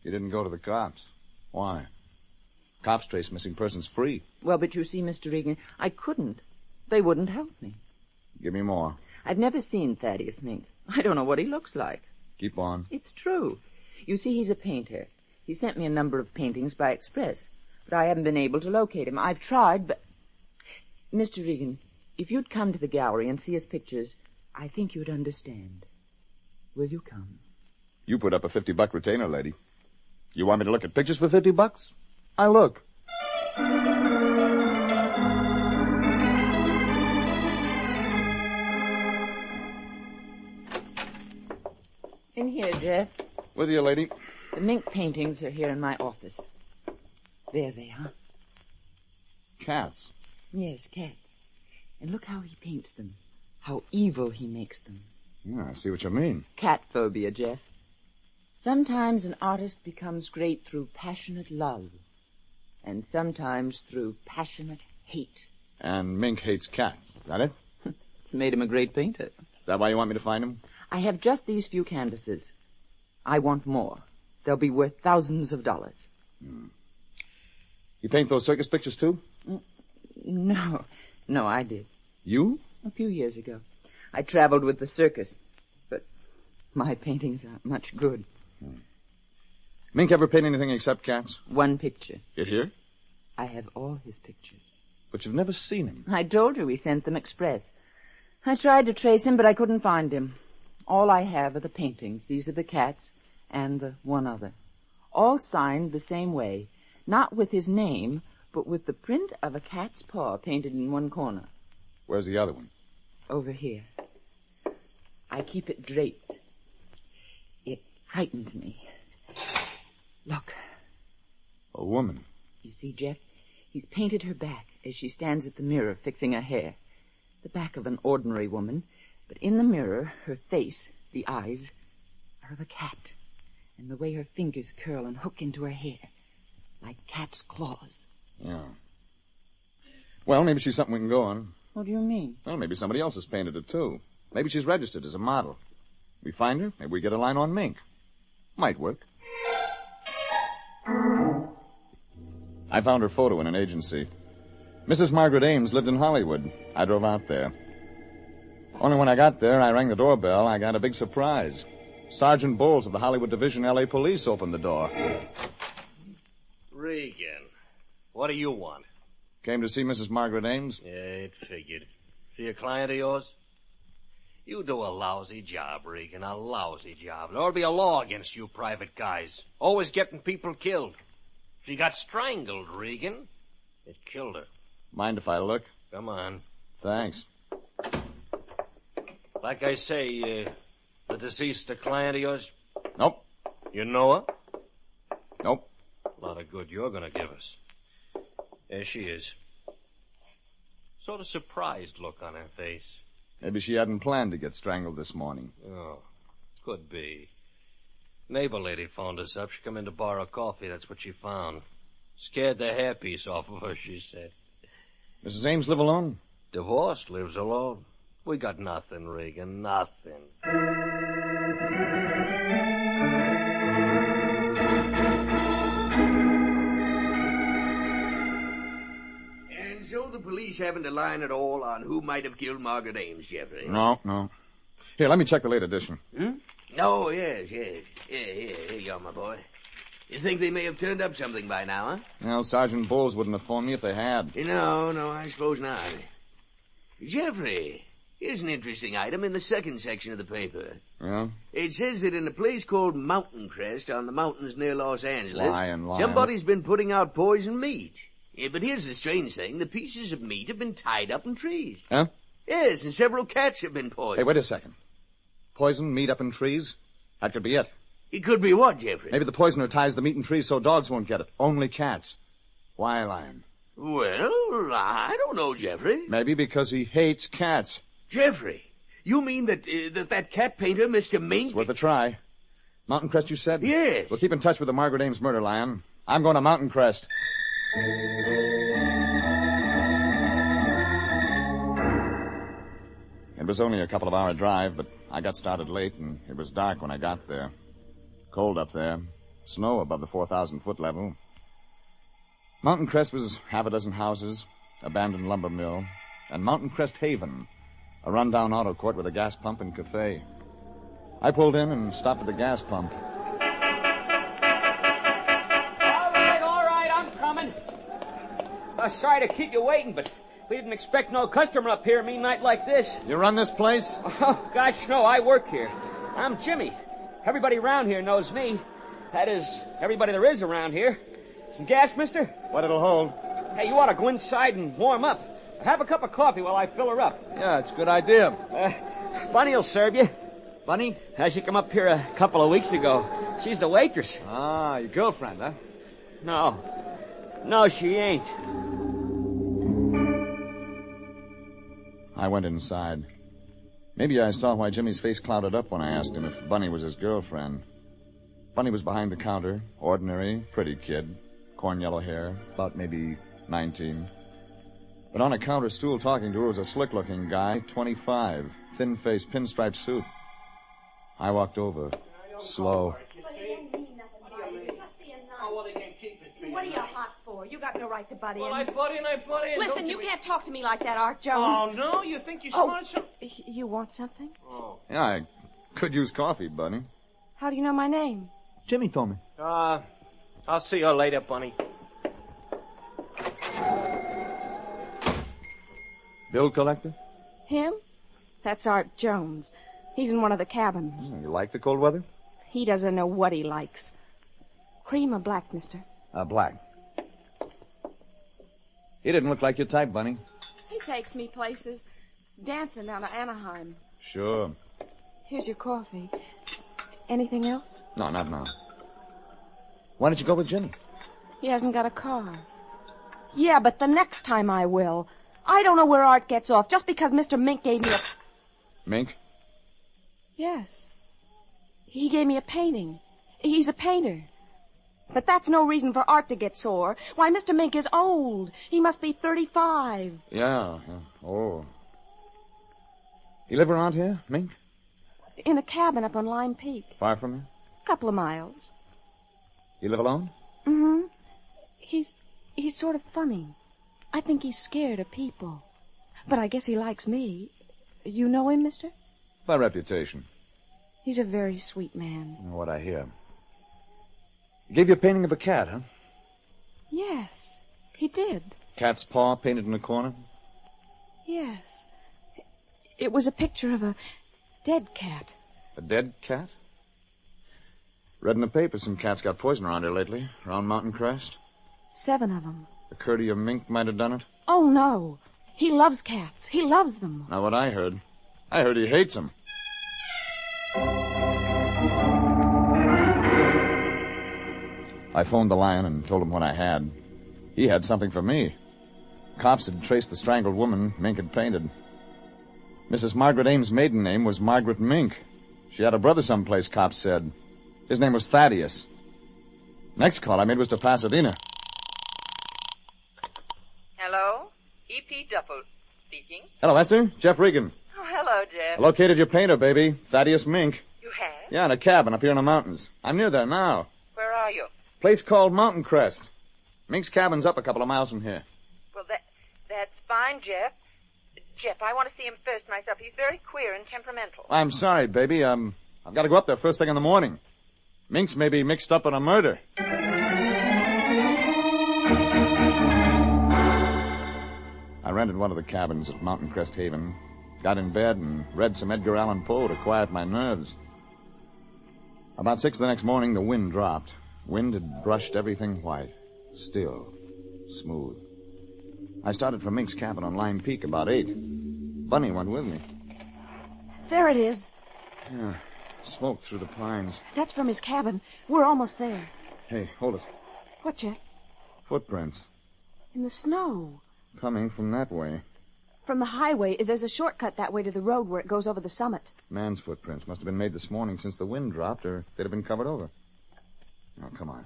You didn't go to the cops. Why? Cops trace missing persons free. Well, but you see, Mr. Regan, I couldn't. They wouldn't help me. Give me more. I've never seen Thaddeus Mink. I don't know what he looks like. Keep on. It's true. You see, he's a painter. He sent me a number of paintings by express, but I haven't been able to locate him. I've tried, but... Mr. Regan, if you'd come to the gallery and see his pictures, I think you'd understand. Will you come? You put up a $50 retainer, lady. You want me to look at pictures for $50? I look. In here, Jeff. With you, lady. The Mink paintings are here in my office. There they are. Cats. Yes, cats. And look how he paints them. How evil he makes them. Yeah, I see what you mean. Cat phobia, Jeff. Sometimes an artist becomes great through passionate love. And sometimes through passionate hate. And Mink hates cats. Is that it? It's made him a great painter. Is that why you want me to find him? I have just these few canvases. I want more. They'll be worth thousands of dollars. You paint those circus pictures, too? No, I did. You? A few years ago. I traveled with the circus, but my paintings aren't much good. Mink ever paint anything except cats? One picture. It here? I have all his pictures. But you've never seen him. I told you he sent them express. I tried to trace him, but I couldn't find him. All I have are the paintings. These are the cats and the one other. All signed the same way, not with his name, but with the print of a cat's paw painted in one corner. Where's the other one? Over here. I keep it draped. It frightens me. Look. A woman. You see, Jeff? He's painted her back as she stands at the mirror fixing her hair. The back of an ordinary woman, but in the mirror, her face, the eyes, are of a cat. And the way her fingers curl and hook into her hair, like cat's claws. Yeah. Well, maybe she's something we can go on. What do you mean? Well, maybe somebody else has painted it, too. Maybe she's registered as a model. We find her, maybe we get a line on Mink. Might work. I found her photo in an agency. Mrs. Margaret Ames lived in Hollywood. I drove out there. Only when I got there, I rang the doorbell, I got a big surprise. Sergeant Bowles of the Hollywood Division L.A. Police opened the door. Regan, what do you want? Came to see Mrs. Margaret Ames? Yeah, it figured. She a client of yours? You do a lousy job, Regan, a lousy job. There ought to be a law against you private guys. Always getting people killed. She got strangled, Regan. It killed her. Mind if I look? Come on. Thanks. Like I say, the deceased a client of yours? Nope. You know her? Nope. A lot of good you're gonna give us. There she is. Sort of surprised look on her face. Maybe she hadn't planned to get strangled this morning. Oh, could be. Neighbor lady phoned us up. She come in to borrow coffee. That's what she found. Scared the hairpiece off of her, she said. Mrs. Ames live alone? Divorced, lives alone. We got nothing, Regan, nothing. And so the police haven't a line at all on who might have killed Margaret Ames, Jeffrey? No. Here, let me check the late edition. Oh, yes. Here you are, my boy. You think they may have turned up something by now, huh? Well, Sergeant Bowles wouldn't have phoned me if they had. No, I suppose not. Jeffrey, here's an interesting item in the second section of the paper. Yeah? It says that in a place called Mountain Crest on the mountains near Los Angeles, Lying. somebody's been putting out poisoned meat. Yeah, but here's the strange thing. The pieces of meat have been tied up in trees. Huh? Yes, and several cats have been poisoned. Hey, wait a second. Poison meat up in trees? That could be it. It could be what, Jeffrey? Maybe the poisoner ties the meat in trees so dogs won't get it. Only cats. Why, Lion? Well, I don't know, Jeffrey. Maybe because he hates cats. Jeffrey, you mean that that cat painter, Mr. Mink... It's worth a try. Mountain Crest, you said? Yes. We'll keep in touch with the Margaret Ames murder, Lion. I'm going to Mountain Crest. It was only a couple of hour drive, but I got started late, and it was dark when I got there. Cold up there. Snow above the 4,000-foot level. Mountain Crest was half a dozen houses, abandoned lumber mill, and Mountain Crest Haven, a rundown auto court with a gas pump and cafe. I pulled in and stopped at the gas pump. All right, I'm coming. Sorry to keep you waiting, but we didn't expect no customer up here a mean night like this. You run this place? Oh, gosh, no, I work here. I'm Jimmy. Everybody around here knows me. That is, everybody there is around here. Some gas, mister? What it'll hold. Hey, you ought to go inside and warm up. Have a cup of coffee while I fill her up. Yeah, it's a good idea. Bunny'll serve you. Bunny? She come up here a couple of weeks ago. She's the waitress. Ah, your girlfriend, huh? No, she ain't. I went inside. Maybe I saw why Jimmy's face clouded up when I asked him if Bunny was his girlfriend. Bunny was behind the counter, ordinary, pretty kid, corn yellow hair, about maybe 19. But on a counter stool talking to her was a slick-looking guy, 25, thin-faced, pinstripe suit. I walked over, slow. What are you hot for? You got no right to butt in. Well, I butt in. Listen, you can't talk to me like that, Art Jones. Oh, no? You think you want some... You want something? Oh. Yeah, I could use coffee, Bunny. How do you know my name? Jimmy told me. I'll see you later, Bunny. Bill collector? Him? That's Art Jones. He's in one of the cabins. You like the cold weather? He doesn't know what he likes. Cream or black, mister? Black. He didn't look like your type, Bunny. He takes me places. Dancing down to Anaheim. Sure. Here's your coffee. Anything else? No, not now. Why don't you go with Jimmy? He hasn't got a car. Yeah, but the next time I will. I don't know where Art gets off just because Mr. Mink gave me a... Mink? Yes. He gave me a painting. He's a painter. But that's no reason for Art to get sore. Why, Mr. Mink is old. He must be 35. Yeah. Oh. You live around here, Mink? In a cabin up on Lime Peak. Far from here? A couple of miles. You live alone? Mm-hmm. He's sort of funny. I think he's scared of people. But I guess he likes me. You know him, mister? By reputation. He's a very sweet man. What I hear. He gave you a painting of a cat, huh? Yes, he did. Cat's paw painted in the corner? Yes. It was a picture of a dead cat. A dead cat? Read in the paper some cats got poison around here lately, around Mountain Crest. 7 of them. The courtier Mink might have done it? Oh, no. He loves cats. He loves them. Not what I heard. I heard he hates them. I phoned the Lion and told him what I had. He had something for me. Cops had traced the strangled woman Mink had painted. Mrs. Margaret Ames' maiden name was Margaret Mink. She had a brother someplace, cops said. His name was Thaddeus. Next call I made was to Pasadena. Hello? E.P. Duffel speaking. Hello, Esther. Jeff Regan. Oh, hello, Jeff. I located your painter, baby. Thaddeus Mink. You have? Yeah, in a cabin up here in the mountains. I'm near there now. Where are you? Place called Mountain Crest. Mink's cabin's up a couple of miles from here. Well, that's fine, Jeff. Jeff, I want to see him first myself. He's very queer and temperamental. I'm sorry, baby. I've got to go up there first thing in the morning. Mink's may be mixed up in a murder. I rented one of the cabins at Mountain Crest Haven, got in bed and read some Edgar Allan Poe to quiet my nerves. About 6 the next morning, the wind dropped. Wind had brushed everything white, still, smooth. I started for Mink's cabin on Lime Peak about 8. Bunny went with me. There it is. Yeah, smoke through the pines. That's from his cabin. We're almost there. Hey, hold it. What, Jeff? Footprints. In the snow. Coming from that way. From the highway, there's a shortcut that way to the road where it goes over the summit. Man's footprints must have been made this morning since the wind dropped, or they'd have been covered over. Now, come on.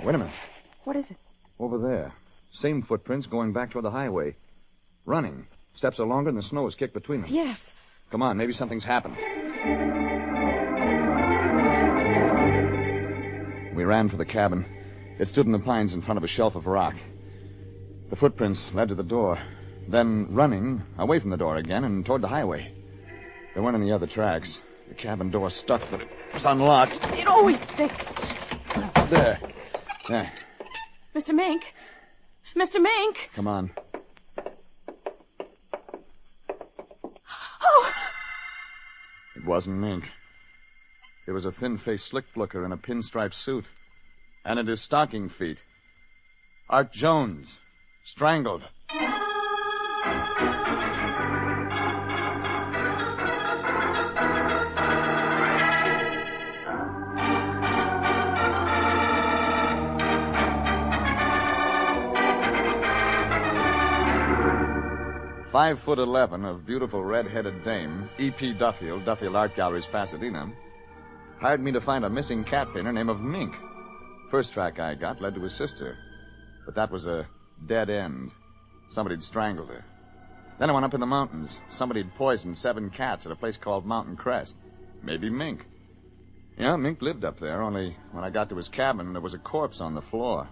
Wait a minute. What is it? Over there. Same footprints going back toward the highway. Running. Steps are longer and the snow is kicked between them. Yes. Come on, maybe something's happened. We ran for the cabin. It stood in the pines in front of a shelf of rock. The footprints led to the door. Then running, away from the door again and toward the highway. There weren't any other tracks. The cabin door stuck, but it was unlocked. It always sticks. There. There. Mr. Mink. Mr. Mink. Come on. Oh! It wasn't Mink. It was a thin-faced slick-looker in a pinstripe suit. And at his stocking feet, Art Jones, strangled. 5'11" of beautiful red-headed dame, E.P. Duffield, Duffield Art Galleries, Pasadena, hired me to find a missing cat painter named of Mink. First track I got led to his sister, but that was a dead end. Somebody'd strangled her. Then I went up in the mountains. Somebody'd poisoned 7 cats at a place called Mountain Crest. Maybe Mink. Yeah, Mink lived up there, only when I got to his cabin, there was a corpse on the floor.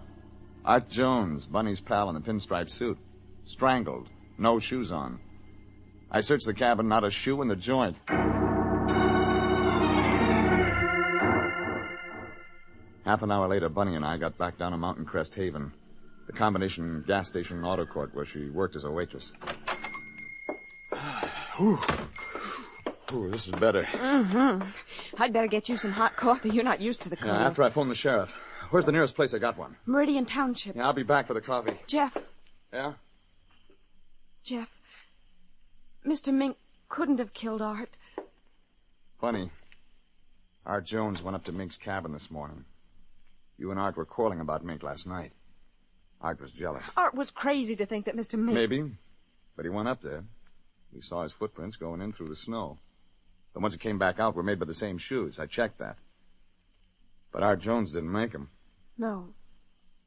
Art Jones, Bunny's pal in the pinstripe suit. Strangled. No shoes on. I searched the cabin, not a shoe in the joint. Half an hour later, Bunny and I got back down to Mountain Crest Haven, the combination gas station auto court where she worked as a waitress. Ooh, this is better. Mm-hmm. I'd better get you some hot coffee. You're not used to the cold. Yeah, after I phone the sheriff. Where's the nearest place I got one? Meridian Township. Yeah, I'll be back for the coffee. Jeff. Yeah? Jeff. Mr. Mink couldn't have killed Art. Funny. Art Jones went up to Mink's cabin this morning. You and Art were quarreling about Mink last night. Art was jealous. Art was crazy to think that Mr. Mink... Maybe. But he went up there. We saw his footprints going in through the snow. The ones that came back out were made by the same shoes. I checked that. But Art Jones didn't make them. No.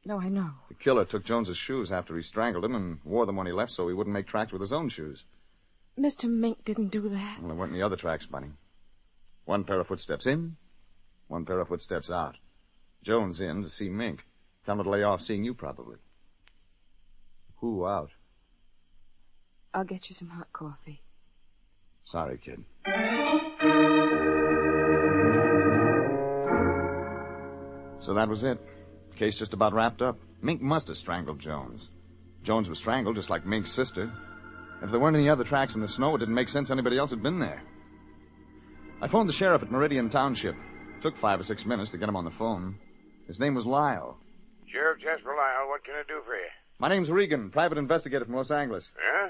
No, I know. The killer took Jones's shoes after he strangled him and wore them when he left so he wouldn't make tracks with his own shoes. Mr. Mink didn't do that. Well, there weren't any other tracks, Bunny. One pair of footsteps in, one pair of footsteps out. Jones in to see Mink. Tell him to lay off seeing you, probably. Who out? I'll get you some hot coffee. Sorry, kid. So that was it. Case just about wrapped up. Mink must have strangled Jones. Jones was strangled just like Mink's sister. If there weren't any other tracks in the snow, it didn't make sense anybody else had been there. I phoned the sheriff at Meridian Township. It took 5 or 6 minutes to get him on the phone. His name was Lyle. Sheriff Jasper Lyle, what can I do for you? My name's Regan, private investigator from Los Angeles. Yeah?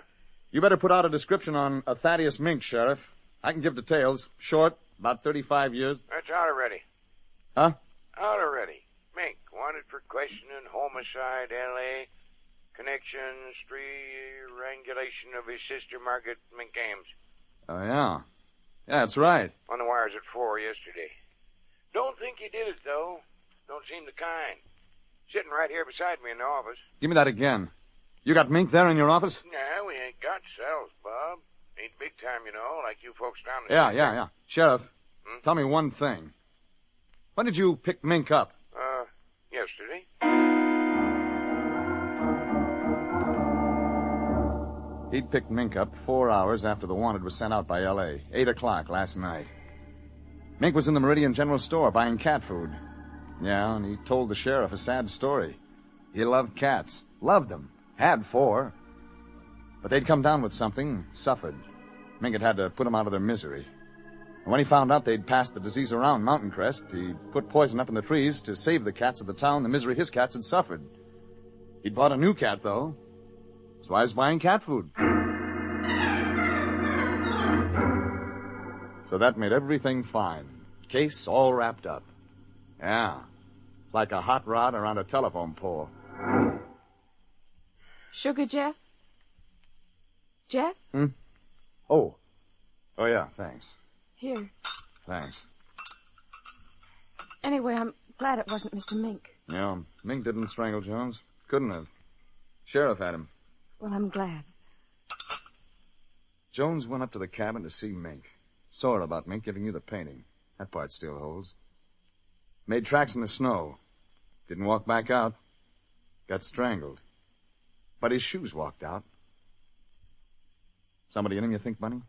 You better put out a description on a Thaddeus Mink, Sheriff. I can give details. Short, about 35 years. That's out already. Huh? Out already. Mink, wanted for questioning, homicide, L.A., connection, strangulation of his sister, Margaret Mink Ames. Oh, yeah. Yeah, that's right. On the wires at 4 yesterday. Don't think he did it, though. Don't seem the kind. Sitting right here beside me in the office. Give me that again. You got Mink there in your office? Nah, we ain't got cells, Bob. Ain't big time, you know, like you folks down the Yeah. Sheriff, tell me one thing. When did you pick Mink up? Yesterday. He'd picked Mink up 4 hours after the wanted was sent out by L.A., 8 o'clock last night. Mink was in the Meridian General Store buying cat food. Yeah, and he told the sheriff a sad story. He loved cats. Loved them. Had 4. But they'd come down with something, suffered. Mink had to put them out of their misery. And when he found out they'd passed the disease around Mountain Crest, he put poison up in the trees to save the cats of the town the misery his cats had suffered. He'd bought a new cat, though. That's why he was buying cat food. So that made everything fine. Case all wrapped up. Yeah. Like a hot rod around a telephone pole. Sugar, Jeff? Jeff? Oh, yeah, thanks. Here. Thanks. Anyway, I'm glad it wasn't Mr. Mink. Yeah, Mink didn't strangle Jones. Couldn't have. Sheriff had him. Well, I'm glad. Jones went up to the cabin to see Mink. Saw about Mink giving you the painting. That part still holds. Made tracks in the snow. Didn't walk back out. Got strangled. But his shoes walked out. Somebody in him, you think, Bunny?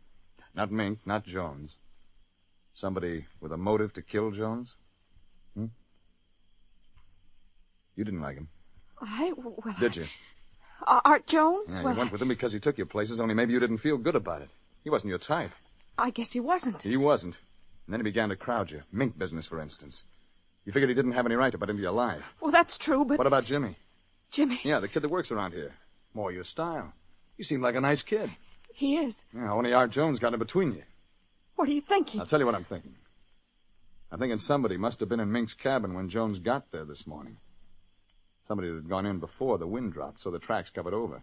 Not Mink, not Jones. Somebody with a motive to kill Jones? You didn't like him. Did you? Art Jones? Yeah, you went with him because he took you places, only maybe you didn't feel good about it. He wasn't your type. I guess he wasn't. He wasn't. And then he began to crowd you. Mink business, for instance. You figured he didn't have any right to butt into your life. Well, that's true, but... What about Jimmy? Jimmy? Yeah, the kid that works around here. More your style. You seem like a nice kid. He is. Yeah, only Art Jones got in between you. What are you thinking? I'll tell you what I'm thinking. I'm thinking somebody must have been in Mink's cabin when Jones got there this morning. Somebody that had gone in before the wind dropped, so the tracks covered over.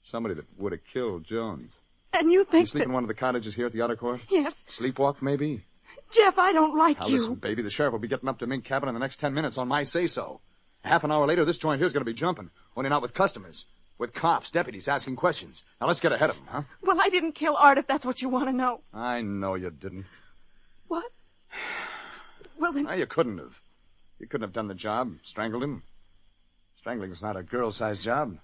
Somebody that would have killed Jones. And you think You sleep in one of the cottages here at the outer court? Yes. Sleepwalk, maybe? Jeff, I don't like Now, you. listen, baby, the sheriff will be getting up to Mink cabin in the next 10 minutes on my say-so. Half an hour later, this joint here's going to be jumping. Only not with customers. With cops, deputies, asking questions. Now, let's get ahead of them, huh? Well, I didn't kill Art, if that's what you want to know. I know you didn't. What? Well, then... No, you couldn't have. You couldn't have done the job, strangled him. Strangling's not a girl-sized job.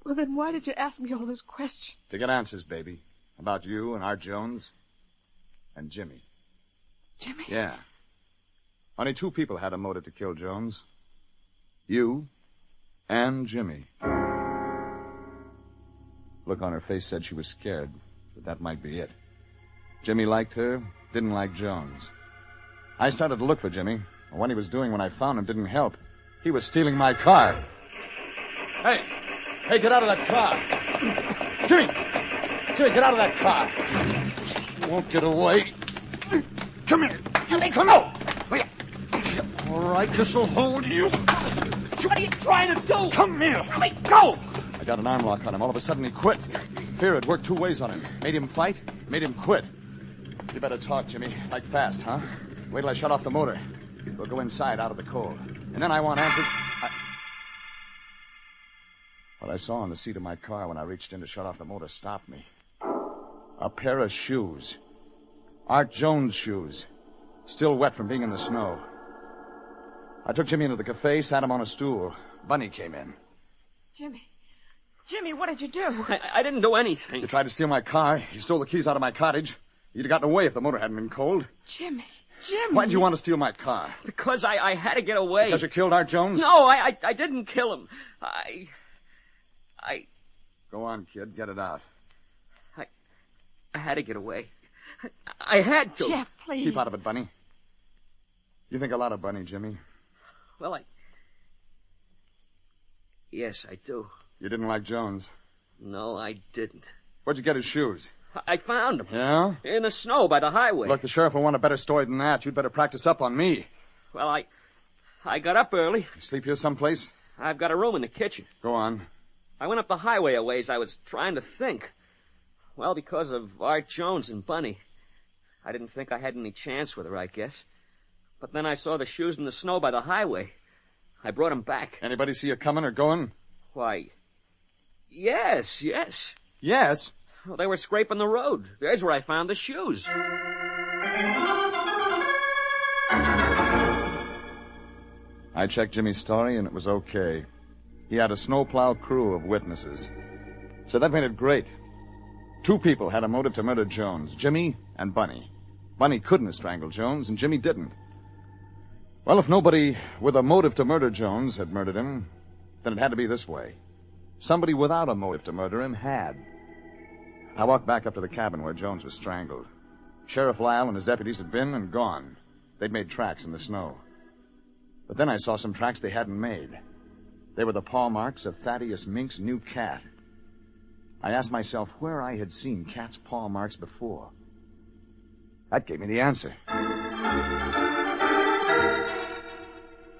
Well, then why did you ask me all those questions? To get answers, baby. About you and Art Jones. And Jimmy. Jimmy? Yeah. Only 2 people had a motive to kill Jones. You and Jimmy. Look on her face said she was scared, but that might be it. Jimmy liked her, didn't like Jones. I started to look for Jimmy. And what he was doing when I found him didn't help. He was stealing my car. Hey! Hey, get out of that car! Jimmy! Jimmy, get out of that car! You won't get away. Come here! Come on! All right, this'll hold you. What are you trying to do? Come here! Let me go! I got an arm lock on him. All of a sudden, he quit. Fear had worked 2 ways on him. Made him fight, made him quit. You better talk, Jimmy. Like fast, huh? Wait till I shut off the motor. We'll go inside out of the cold. And then I want answers. What I saw on the seat of my car when I reached in to shut off the motor stopped me. A pair of shoes. Art Jones shoes. Still wet from being in the snow. I took Jimmy into the cafe, sat him on a stool. Bunny came in. Jimmy, what did you do? I didn't do anything. You tried to steal my car. You stole the keys out of my cottage. You'd have gotten away if the motor hadn't been cold. Jimmy. Why'd you want to steal my car? Because I had to get away. Because you killed Art Jones? No, I didn't kill him. I... Go on, kid. Get it out. I had to get away. I had to. Jeff, please. Keep out of it, Bunny. You think a lot of Bunny, Jimmy. Well, Yes, I do. You didn't like Jones? No, I didn't. Where'd you get his shoes? I found them. Yeah? In the snow by the highway. Look, the sheriff will want a better story than that. You'd better practice up on me. Well, I got up early. You sleep here someplace? I've got a room in the kitchen. Go on. I went up the highway a ways. I was trying to think. Well, because of Art Jones and Bunny. I didn't think I had any chance with her, I guess. But then I saw the shoes in the snow by the highway. I brought them back. Anybody see you coming or going? Why, yes. Yes? Well, they were scraping the road. There's where I found the shoes. I checked Jimmy's story, and it was okay. He had a snowplow crew of witnesses. So that made it great. 2 people had a motive to murder Jones, Jimmy and Bunny. Bunny couldn't have strangled Jones, and Jimmy didn't. Well, if nobody with a motive to murder Jones had murdered him, then it had to be this way. Somebody without a motive to murder him had. I walked back up to the cabin where Jones was strangled. Sheriff Lyle and his deputies had been and gone. They'd made tracks in the snow. But then I saw some tracks they hadn't made. They were the paw marks of Thaddeus Mink's new cat. I asked myself where I had seen cat's paw marks before. That gave me the answer.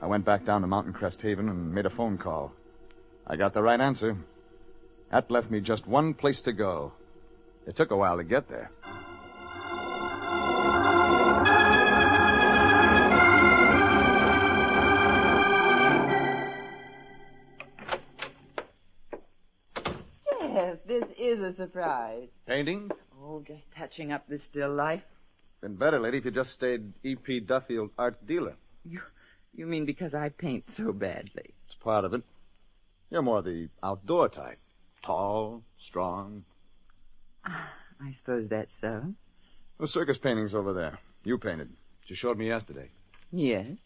I went back down to Mountain Crest Haven and made a phone call. I got the right answer. That left me just one place to go. It took a while to get there. Yes, this is a surprise. Painting? Oh, just touching up this still life. Been better, lady, if you just stayed E.P. Duffield art dealer. You mean because I paint so badly? It's part of it. You're more the outdoor type. Tall, strong. I suppose that's so. Those circus paintings over there. You painted. You showed me yesterday. Yes.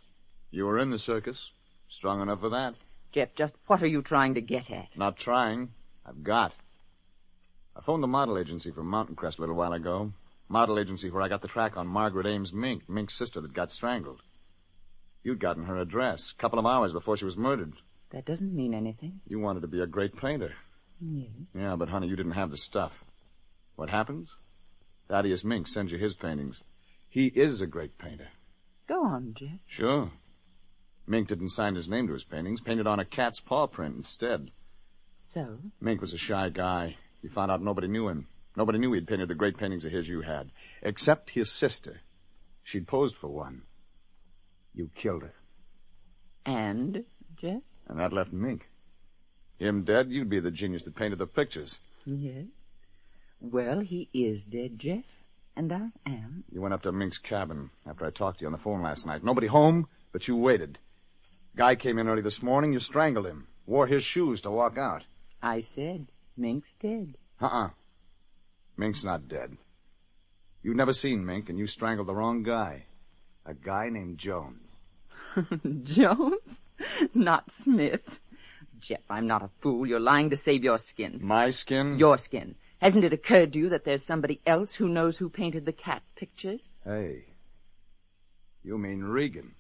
You were in the circus. Strong enough for that. Jeff, just what are you trying to get at? Not trying. I've got. I phoned the model agency from Mountain Crest a little while ago. Model agency where I got the track on Margaret Ames Mink, Mink's sister that got strangled. You'd gotten her address a couple of hours before she was murdered. That doesn't mean anything. You wanted to be a great painter. Yes. Yeah, but, honey, you didn't have the stuff. What happens? Thaddeus Mink sends you his paintings. He is a great painter. Go on, Jeff. Sure. Mink didn't sign his name to his paintings, painted on a cat's paw print instead. So? Mink was a shy guy. He found out nobody knew him. Nobody knew he'd painted the great paintings of his you had. Except his sister. She'd posed for one. You killed her. And, Jeff? And that left Mink. Him dead, you'd be the genius that painted the pictures. Yes. Well, he is dead, Jeff. And I am. You went up to Mink's cabin after I talked to you on the phone last night. Nobody home, but you waited. Guy came in early this morning, you strangled him. Wore his shoes to walk out. I said, Mink's dead. Mink's not dead. You've never seen Mink, and you strangled the wrong guy. A guy named Jones. Jones? Not Smith. Jeff, I'm not a fool. You're lying to save your skin. My skin? Your skin. Hasn't it occurred to you that there's somebody else who knows who painted the cat pictures? Hey, you mean Regan?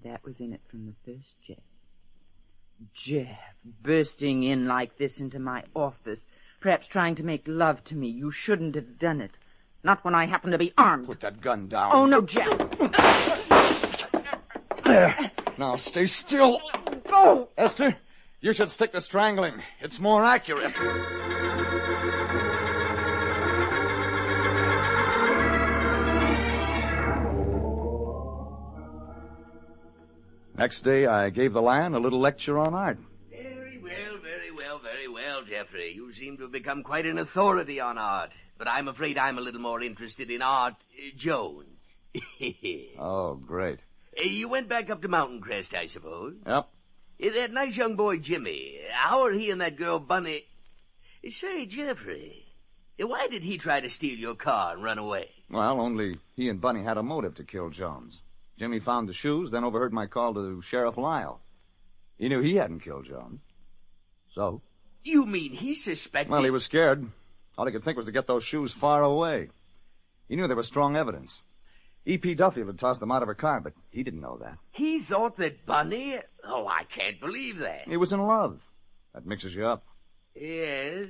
That was in it from the first, Jeff. Jeff, bursting in like this into my office, perhaps trying to make love to me. You shouldn't have done it. Not when I happen to be armed. Put that gun down. Oh, no, Jeff. There. Now, stay still. Oh. Esther, you should stick to strangling. It's more accurate. Next day, I gave the lion a little lecture on art. Very well, Jeffrey. You seem to have become quite an authority on art. But I'm afraid I'm a little more interested in Art Jones. Oh, great. You went back up to Mountain Crest, I suppose? Yep. That nice young boy, Jimmy. How are he and that girl, Bunny? Say, Jeffrey, why did he try to steal your car and run away? Well, only he and Bunny had a motive to kill Jones. Jimmy found the shoes, then overheard my call to Sheriff Lyle. He knew he hadn't killed Jones. So? You mean he suspected... Well, he was scared. All he could think was to get those shoes far away. He knew there was strong evidence. E.P. Duffield had tossed them out of her car, but he didn't know that. He thought that Bunny... Oh, I can't believe that. He was in love. That mixes you up. Yes,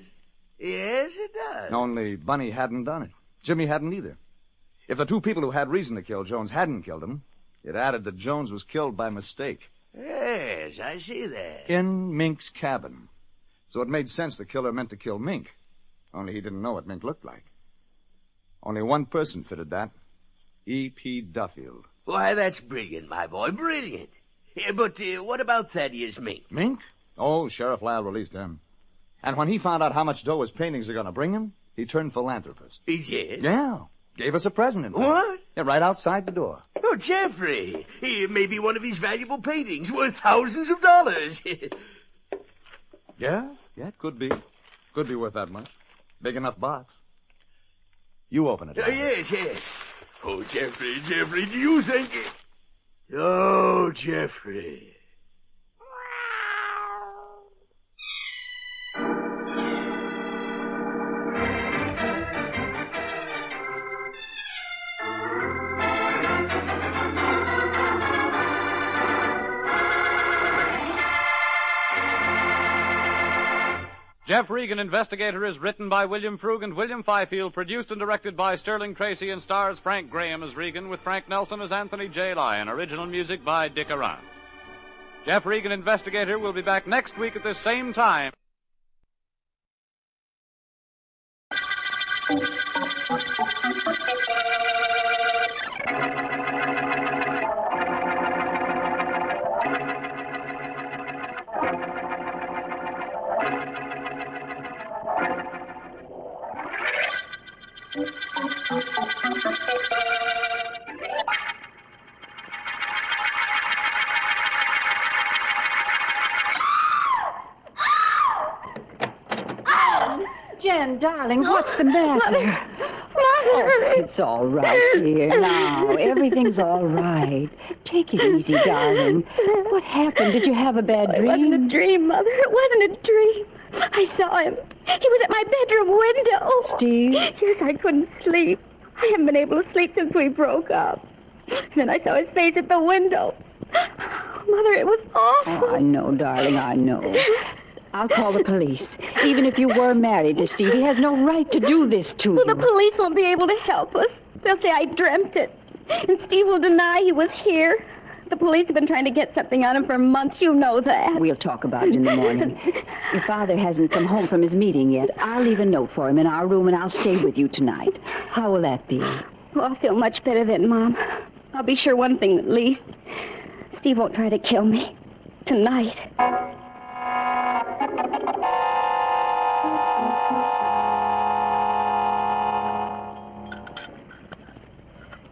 it does. Only Bunny hadn't done it. Jimmy hadn't either. If the two people who had reason to kill Jones hadn't killed him, it added that Jones was killed by mistake. Yes, I see that. In Mink's cabin. So it made sense the killer meant to kill Mink. Only he didn't know what Mink looked like. Only one person fitted that. E.P. Duffield. Why, that's brilliant, my boy, brilliant. But what about Thaddeus Mink? Mink? Oh, Sheriff Lyle released him. And when he found out how much dough his paintings are going to bring him, he turned philanthropist. He did? Yeah. Gave us a present, in fact. What? Yeah, right outside the door. Oh, Jeffrey, it may be one of his valuable paintings worth thousands of dollars. Yeah, it could be. Could be worth that much. Big enough box. You open it. Yes. Oh, Jeffrey, do you think it... Oh, Jeffrey. Jeff Regan, Investigator, is written by William Frug and William Fifield, produced and directed by Sterling Tracy, and stars Frank Graham as Regan, with Frank Nelson as Anthony J. Lyon. Original music by Dick Errand. Jeff Regan, Investigator, will be back next week at this same time. Jen, darling, what's the matter? Mother! Oh, it's all right, dear. Now, everything's all right. Take it easy, darling. What happened? Did you have a bad dream? It wasn't a dream, Mother. It wasn't a dream. I saw him. He was at my bedroom window. Steve? Yes, I couldn't sleep. I haven't been able to sleep since we broke up. Then I saw his face at the window. Mother, it was awful. Oh, I know, darling, I know. I'll call the police. Even if you were married to Steve, he has no right to do this to you. Well, the police won't be able to help us. They'll say I dreamt it. And Steve will deny he was here. The police have been trying to get something on him for months. You know that. We'll talk about it in the morning. Your father hasn't come home from his meeting yet. I'll leave a note for him in our room, and I'll stay with you tonight. How will that be? Well, I'll feel much better then, Mom. I'll be sure one thing at least. Steve won't try to kill me. Tonight.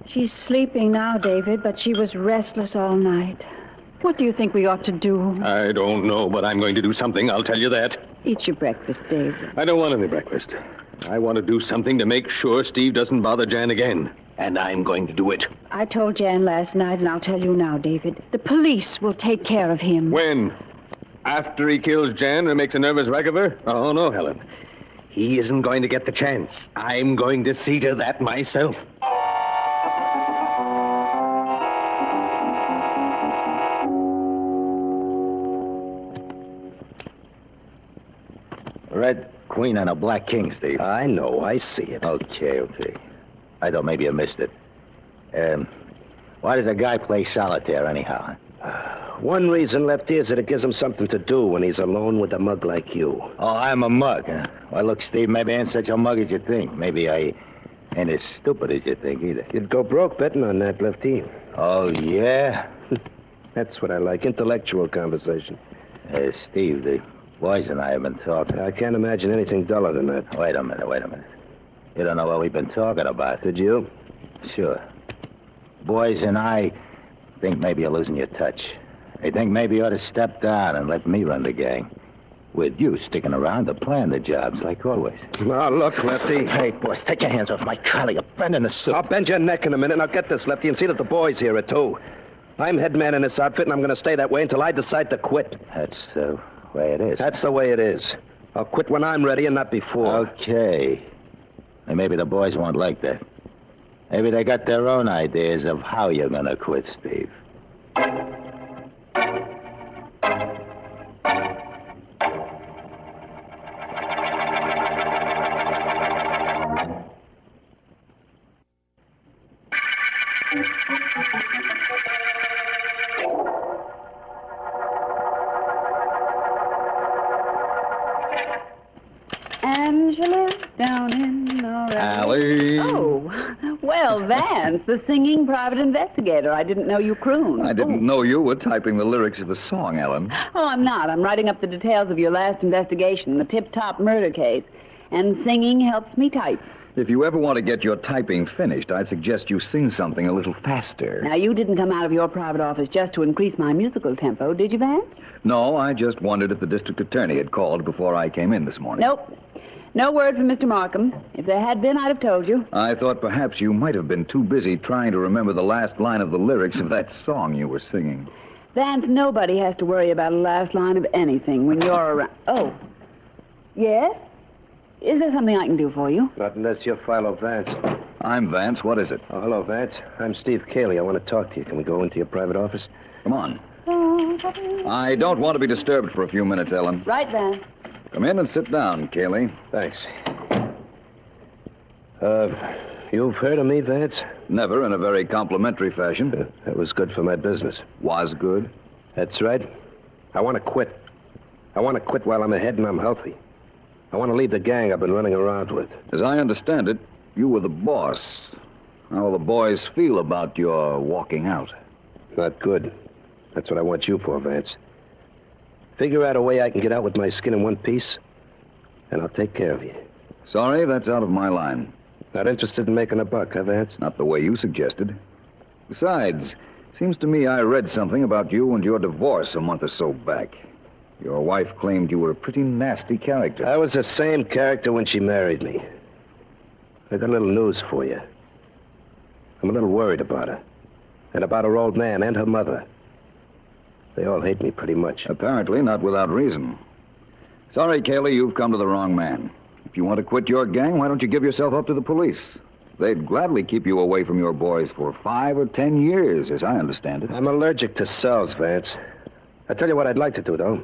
She's sleeping now, David, but she was restless all night. What do you think we ought to do? I don't know, but I'm going to do something, I'll tell you that. Eat your breakfast, David. I don't want any breakfast. I want to do something to make sure Steve doesn't bother Jan again. And I'm going to do it. I told Jan last night, and I'll tell you now, David. The police will take care of him. When? After he kills Jan or makes a nervous wreck of her? Oh, no, Helen. He isn't going to get the chance. I'm going to see to that myself. Red queen on a black king, Steve. I know. I see it. Okay. I thought maybe you missed it. Why does a guy play solitaire anyhow? One reason, Lefty, is that it gives him something to do when he's alone with a mug like you. Oh, I'm a mug, huh? Well, look, Steve, maybe I ain't such a mug as you think. Maybe I ain't as stupid as you think either. You'd go broke betting on that, Lefty. Oh, yeah? That's what I like, intellectual conversation. Steve, the boys and I have been talking. I can't imagine anything duller than that. Wait a minute. You don't know what we've been talking about. Did you? Sure. Boys and I think maybe you're losing your touch. They think maybe you ought to step down and let me run the gang. With you sticking around to plan the jobs like always. Now, look, Lefty. Hey, boss, take your hands off my collar. You're bending the suit. I'll bend your neck in a minute. Now, get this, Lefty, and see that the boys hear it, too. I'm head man in this outfit, and I'm going to stay that way until I decide to quit. That's the way it is. That's the way it is. I'll quit when I'm ready and not before. Okay. And maybe the boys won't like that. Maybe they got their own ideas of how you're going to quit, Steve. Angela, down in Allie. Oh, well, Vance, the singing private investigator. I didn't know you crooned. I didn't know you were typing the lyrics of a song, Ellen. Oh, I'm not. I'm writing up the details of your last investigation, the tip-top murder case. And singing helps me type. If you ever want to get your typing finished, I'd suggest you sing something a little faster. Now, you didn't come out of your private office just to increase my musical tempo, did you, Vance? No, I just wondered if the district attorney had called before I came in this morning. Nope. No word from Mr. Markham. If there had been, I'd have told you. I thought perhaps you might have been too busy trying to remember the last line of the lyrics of that song you were singing. Vance, nobody has to worry about a last line of anything when you're around. Oh. Yes? Is there something I can do for you? Not unless you're Philo Vance. I'm Vance. What is it? Oh, hello, Vance. I'm Steve Cayley. I want to talk to you. Can we go into your private office? Come on. I don't want to be disturbed for a few minutes, Ellen. Right, Vance. Come in and sit down, Cayley. Thanks. You've heard of me, Vance? Never, in a very complimentary fashion. That was good for my business. Was good? That's right. I want to quit. I want to quit while I'm ahead and I'm healthy. I want to leave the gang I've been running around with. As I understand it, you were the boss. How will the boys feel about your walking out? Not good. That's what I want you for, Vance. Figure out a way I can get out with my skin in one piece, and I'll take care of you. Sorry, that's out of my line. Not interested in making a buck, huh, Vance? Not the way you suggested. Besides, seems to me I read something about you and your divorce a month or so back. Your wife claimed you were a pretty nasty character. I was the same character when she married me. I got a little news for you. I'm a little worried about her. And about her old man and her mother. They all hate me pretty much. Apparently not without reason. Sorry, Cayley, you've come to the wrong man. If you want to quit your gang, why don't you give yourself up to the police? They'd gladly keep you away from your boys for 5 or 10 years, as I understand it. I'm allergic to cells, Vance. I tell you what I'd like to do, though.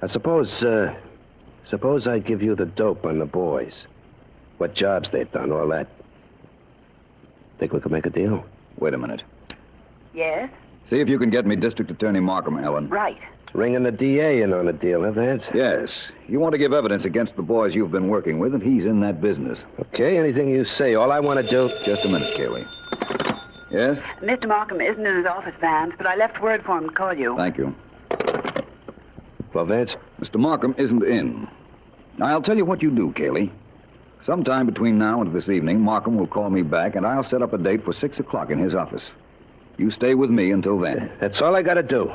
I suppose I give you the dope on the boys. What jobs they've done, all that. Think we could make a deal? Wait a minute. Yes? See if you can get me District Attorney Markham, Ellen. Right. Ringing the DA in on the deal, huh, Vance? Yes. You want to give evidence against the boys you've been working with, and he's in that business. Okay, anything you say. All I want to do... Just a minute, Cayley. Yes? Mr. Markham isn't in his office, Vance, but I left word for him to call you. Thank you. Well, Vance? Mr. Markham isn't in. Now, I'll tell you what you do, Cayley. Sometime between now and this evening, Markham will call me back, and I'll set up a date for 6 o'clock in his office. You stay with me until then. That's all I got to do.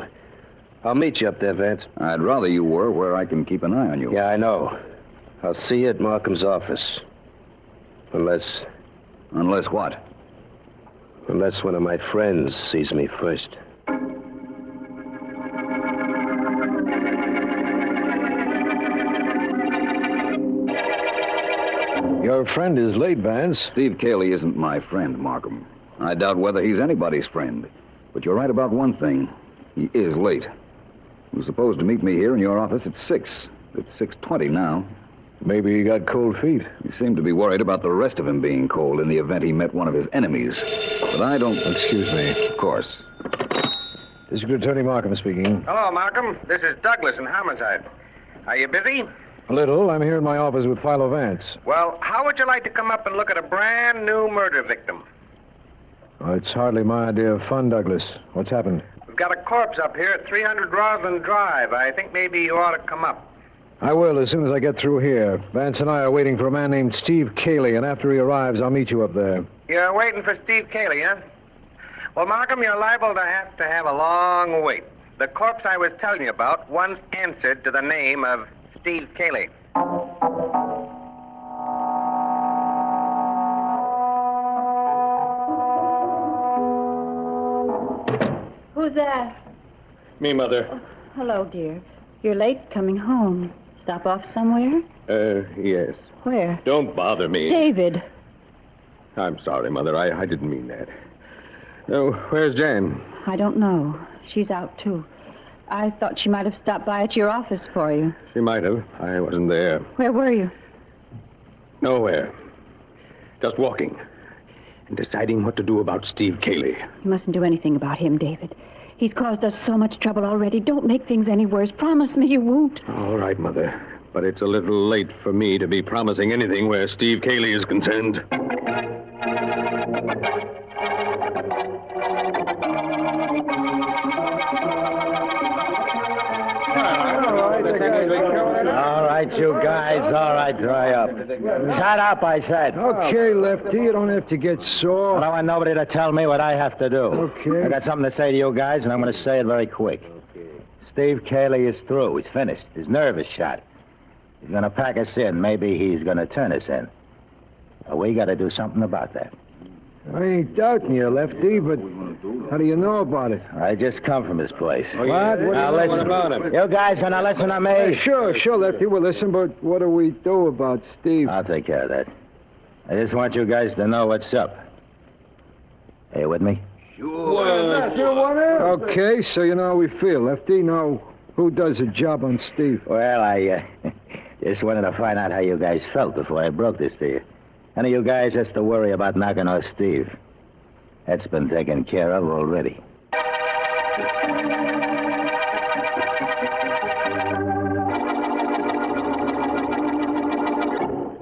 I'll meet you up there, Vance. I'd rather you were where I can keep an eye on you. Yeah, I know. I'll see you at Markham's office. Unless... Unless what? Unless one of my friends sees me first. your friend is late, Vance. Steve Cayley isn't my friend, Markham. I doubt whether he's anybody's friend. But you're right about one thing. He is late. He was supposed to meet me here in your office at 6. It's 6:20 now. Maybe he got cold feet. He seemed to be worried about the rest of him being cold in the event he met one of his enemies. But I don't... Excuse me. Of course. District Attorney Markham speaking. Hello, Markham. This is Douglas in Homicide. Are you busy? A little. I'm here in my office with PHILO Vance. Well, how would you like to come up and look at a brand new murder victim? Well, it's hardly my idea of fun, Douglas. What's happened? We've got a corpse up here at 300 Roslyn Drive. I think maybe you ought to come up. I will as soon as I get through here. Vance and I are waiting for a man named Steve Cayley, and after he arrives, I'll meet you up there. You're waiting for Steve Cayley, huh? Well, Markham, you're liable to have a long wait. The corpse I was telling you about once answered to the name of Steve Cayley. Who's that? Me, Mother. Oh, hello, dear. You're late coming home. Stop off somewhere? Yes. Where? Don't bother me. David. I'm sorry, Mother. I didn't mean that. Oh, where's Jan? I don't know. She's out, too. I thought she might have stopped by at your office for you. She might have. I wasn't there. Where were you? Nowhere. Just walking. And deciding what to do about Steve Cayley. You mustn't do anything about him, David. He's caused us so much trouble already. Don't make things any worse. Promise me you won't. All right, Mother. But it's a little late for me to be promising anything where Steve Cayley is concerned. All right, you guys. All right, dry up. Shut up, I said. Okay, Lefty. You don't have to get sore. I don't want nobody to tell me what I have to do. Okay. I got something to say to you guys, and I'm going to say it very quick. Steve Cayley is through. He's finished. His nerve is shot. He's going to pack us in. Maybe he's going to turn us in. Well, we got to do something about that. I ain't doubting you, Lefty, but how do you know about it? I just come from his place. What? What do you Now know listen. about him? You guys going to listen to me? Hey, sure, Lefty. We'll listen, but what do we do about Steve? I'll take care of that. I just want you guys to know what's up. Are you with me? Okay, so you know how we feel, Lefty. Now, who does the job on Steve? Well, I just wanted to find out how you guys felt before I broke this to you. None of you guys has to worry about knocking off Steve. That's been taken care of already.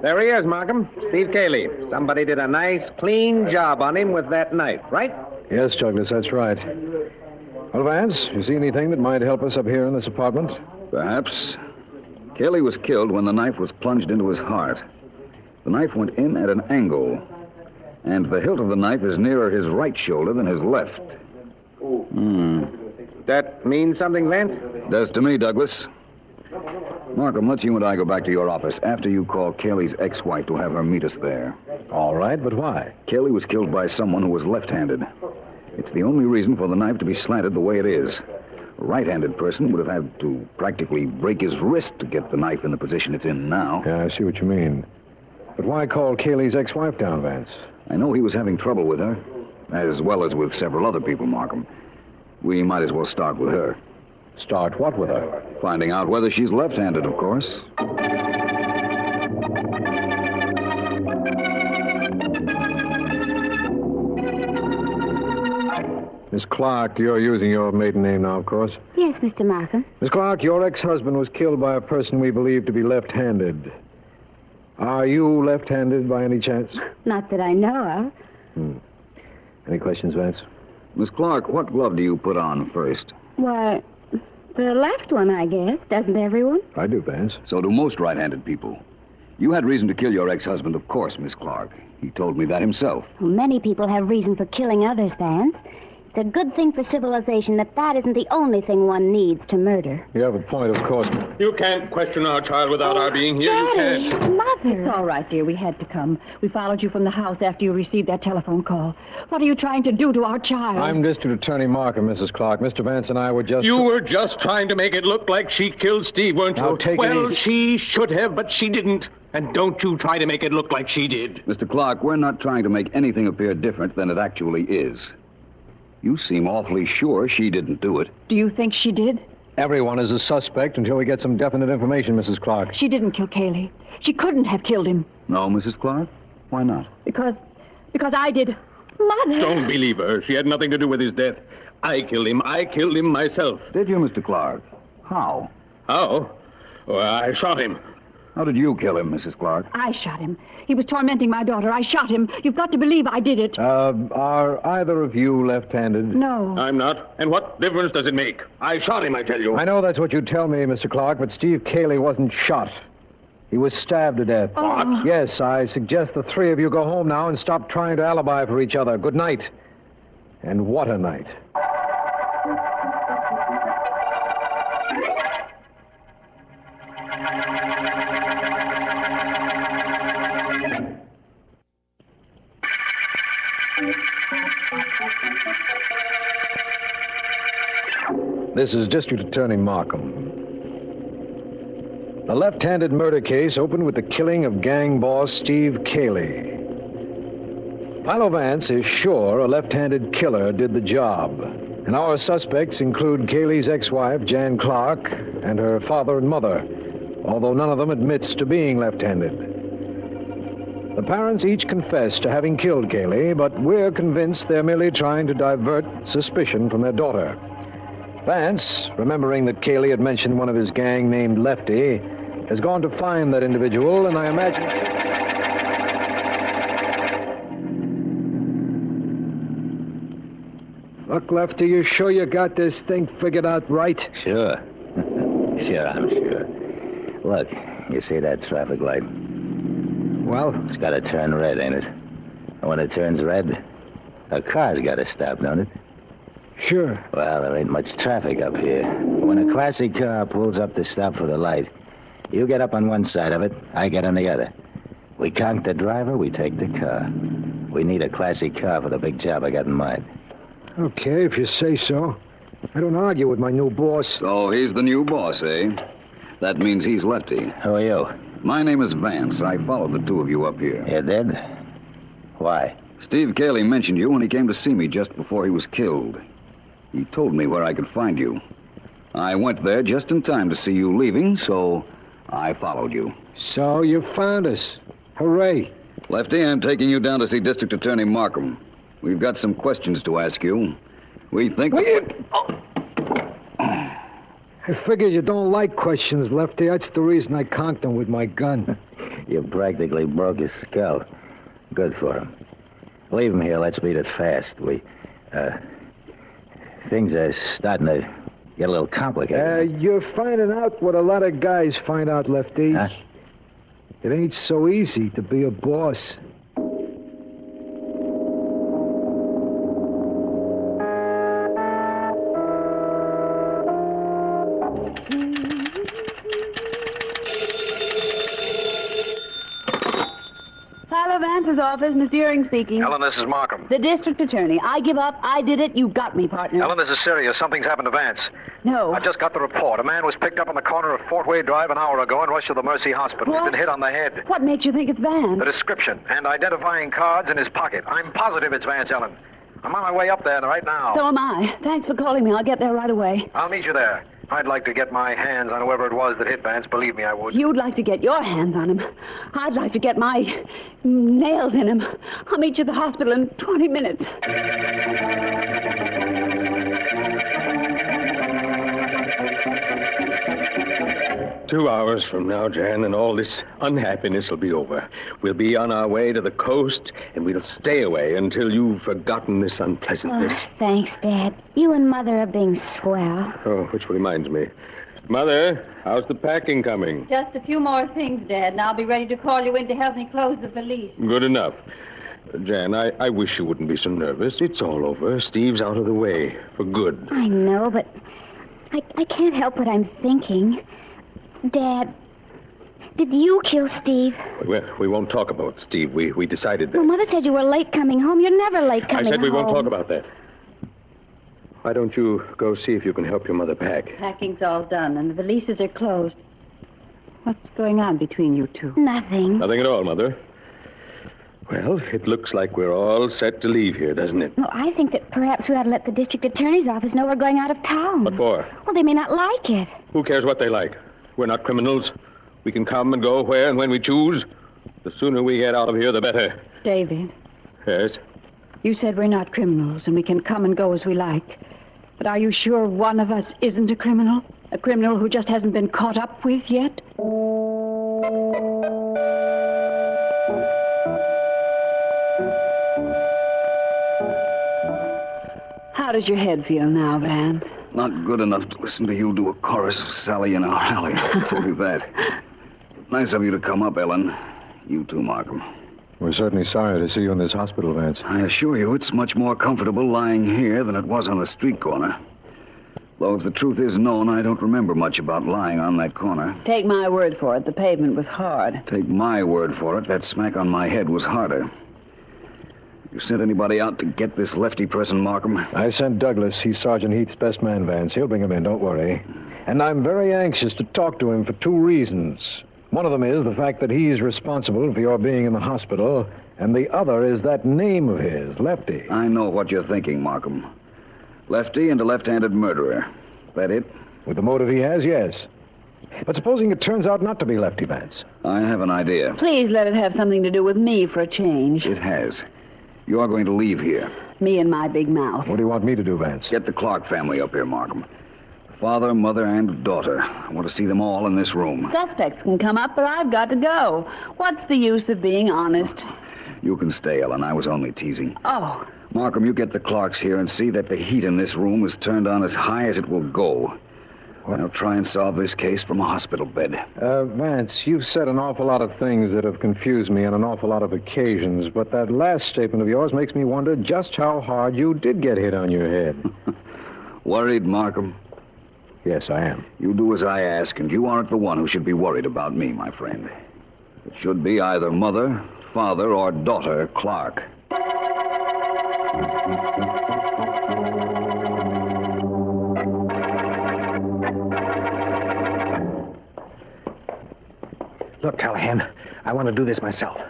There he is, Markham. Steve Cayley. Somebody did a nice, clean job on him with that knife, right? Yes, Douglas, that's right. Well, Vance, you see anything that might help us up here in this apartment? Perhaps. Cayley was killed when the knife was plunged into his heart. The knife went in at an angle, and the hilt of the knife is nearer his right shoulder than his left. That means something, Vance? Does to me, Douglas. Markham, let's you and I go back to your office after you call Cayley's ex-wife to have her meet us there. All right, but why? Cayley was killed by someone who was left-handed. It's the only reason for the knife to be slanted the way it is. A right-handed person would have had to practically break his wrist to get the knife in the position it's in now. Yeah, I see what you mean. But why call Cayley's ex-wife down, Vance? I know he was having trouble with her, as well as with several other people, Markham. We might as well start with her. Start what with her? Finding out whether she's left-handed, of course. Miss Clark, you're using your maiden name now, of course. Yes, Mr. Markham. Miss Clark, your ex-husband was killed by a person we believe to be left-handed. Are you left-handed by any chance? Not that I know of. Any questions, Vance? Miss Clark, what glove do you put on first? Why, the left one, I guess. Doesn't everyone? I do, Vance. So do most right-handed people. You had reason to kill your ex-husband, of course, Miss Clark. He told me that himself. Well, many people have reason for killing others, Vance. It's a good thing for civilization that isn't the only thing one needs to murder. You have a point, of course. You can't question our child without our being here. Daddy, You can't. Mother. It's all right, dear. We had to come. We followed you from the house after you received that telephone call. What are you trying to do to our child? I'm District Attorney Markham, Mrs. Clark. Mr. Vance and I were just... You were just trying to make it look like she killed Steve, weren't you? Now, take it well, easy. she should have, but she didn't. And don't you try to make it look like she did. Mr. Clark, we're not trying to make anything appear different than it actually is. You seem awfully sure she didn't do it. Do you think she did? Everyone is a suspect until we get some definite information, Mrs. Clark. She didn't kill Cayley. She couldn't have killed him. No, Mrs. Clark? Why not? Because I did. Mother! Don't believe her. She had nothing to do with his death. I killed him. I killed him myself. Did you, Mr. Clark? How? How? Well, I shot him. How did you kill him, Mrs. Clark? I shot him. He was tormenting my daughter. I shot him. You've got to believe I did it. Are either of you left-handed? No. I'm not. And what difference does it make? I shot him, I tell you. I know that's what you tell me, Mr. Clark, but Steve Cayley wasn't shot. He was stabbed to death. What? Yes, I suggest the three of you go home now and stop trying to alibi for each other. Good night. And what a night. This is District Attorney Markham. A left-handed murder case opened with the killing of gang boss Steve Cayley. PHILO Vance is sure a left-handed killer did the job, and our suspects include Cayley's ex-wife, Jan Clark, and her father and mother, although none of them admits to being left-handed. The parents each confess to having killed Cayley, but we're convinced they're merely trying to divert suspicion from their daughter. Vance, remembering that Cayley had mentioned one of his gang named Lefty, has gone to find that individual, and I imagine... Look, Lefty, you sure you got this thing figured out right? Sure. Sure, I'm sure. Look, you see that traffic light? Well? It's got to turn red, ain't it? And when it turns red, a car's got to stop, don't it? Sure. Well, there ain't much traffic up here. When a classic car pulls up to stop for the light, you get up on one side of it, I get on the other. We conk the driver, we take the car. We need a classic car for the big job I got in mind. Okay, if you say so. I don't argue with my new boss. So he's the new boss, eh? That means he's Lefty. Who are you? My name is Vance. I followed the two of you up here. You did? Why? Steve Cayley mentioned you when he came to see me just before he was killed. He told me where I could find you. I went there just in time to see you leaving, so I followed you. So you found us. Hooray. Lefty, I'm taking you down to see District Attorney Markham. We've got some questions to ask you. We think... I figure you don't like questions, Lefty. That's the reason I conked him with my gun. You practically broke his skull. Good for him. Leave him here. Let's beat it fast. Things are starting to get a little complicated. You're finding out what a lot of guys find out, Lefty. Huh? It ain't so easy to be a boss. PHILO Vance's office, Miss Deering speaking. Helen, this is Markham. The district attorney. I give up. I did it. You got me, partner. Helen, this is serious. Something's happened to Vance. No. I just got the report. A man was picked up on the corner of Fort Wayne Drive an hour ago and rushed to the Mercy Hospital. What? He's been hit on the head. What makes you think it's Vance? The description and identifying cards in his pocket. I'm positive it's Vance, Helen. I'm on my way up there right now. So am I. Thanks for calling me. I'll get there right away. I'll meet you there. I'd like to get my hands on whoever it was that hit Vance. Believe me, I would. You'd like to get your hands on him. I'd like to get my nails in him. I'll meet you at the hospital in 20 minutes. 2 hours from now, Jan, and all this unhappiness will be over. We'll be on our way to the coast, and we'll stay away until you've forgotten this unpleasantness. Oh, thanks, Dad. You and Mother are being swell. Oh, which reminds me. Mother, how's the packing coming? Just a few more things, Dad, and I'll be ready to call you in to help me close the valise. Good enough. Jan, I wish you wouldn't be so nervous. It's all over. Steve's out of the way for good. I know, but I can't help what I'm thinking. Dad, did you kill Steve? We won't talk about Steve. We decided that. Well, Mother said you were late coming home. You're never late coming home. I said we won't talk about that. Why don't you go see if you can help your mother pack? Packing's all done, and the valises are closed. What's going on between you two? Nothing. Nothing at all, Mother. Well, it looks like we're all set to leave here, doesn't it? No, I think that perhaps we ought to let the district attorney's office know we're going out of town. What for? Well, they may not like it. Who cares what they like? We're not criminals. We can come and go where and when we choose. The sooner we get out of here, the better. David, Yes? you said we're not criminals and we can come and go as we like. But are you sure one of us isn't a criminal? A criminal who just hasn't been caught up with yet? How does your head feel now, Vance? Not good enough to listen to you do a chorus of Sally in a Alley, I'll tell you that. Nice of you to come up, Ellen. You too, Markham. We're certainly sorry to see you in this hospital, Vance. I assure you it's much more comfortable lying here than it was on the street corner. Though if the truth is known, I don't remember much about lying on that corner. Take my word for it, the pavement was hard. Take my word for it, that smack on my head was harder. You sent anybody out to get this lefty person, Markham? I sent Douglas. He's Sergeant Heath's best man, Vance. He'll bring him in, don't worry. And I'm very anxious to talk to him for 2 reasons. One of them is the fact that he's responsible for your being in the hospital, and the other is that name of his, Lefty. I know what you're thinking, Markham. Lefty and a left-handed murderer. That it? With the motive he has, yes. But supposing it turns out not to be Lefty, Vance? I have an idea. Please let it have something to do with me for a change. It has. You're going to leave here. Me and my big mouth. What do you want me to do, Vance? Get the Clark family up here, Markham. Father, mother, and daughter. I want to see them all in this room. Suspects can come up, but I've got to go. What's the use of being honest? You can stay, Ellen. I was only teasing. Oh. Markham, you get the Clarks here and see that the heat in this room is turned on as high as it will go. I'll try and solve this case from a hospital bed. Vance, you've said an awful lot of things that have confused me on an awful lot of occasions, but that last statement of yours makes me wonder just how hard you did get hit on your head. Worried, Markham? Yes, I am. You do as I ask, and you aren't the one who should be worried about me, my friend. It should be either mother, father, or daughter Clark. Look, Callahan, I want to do this myself.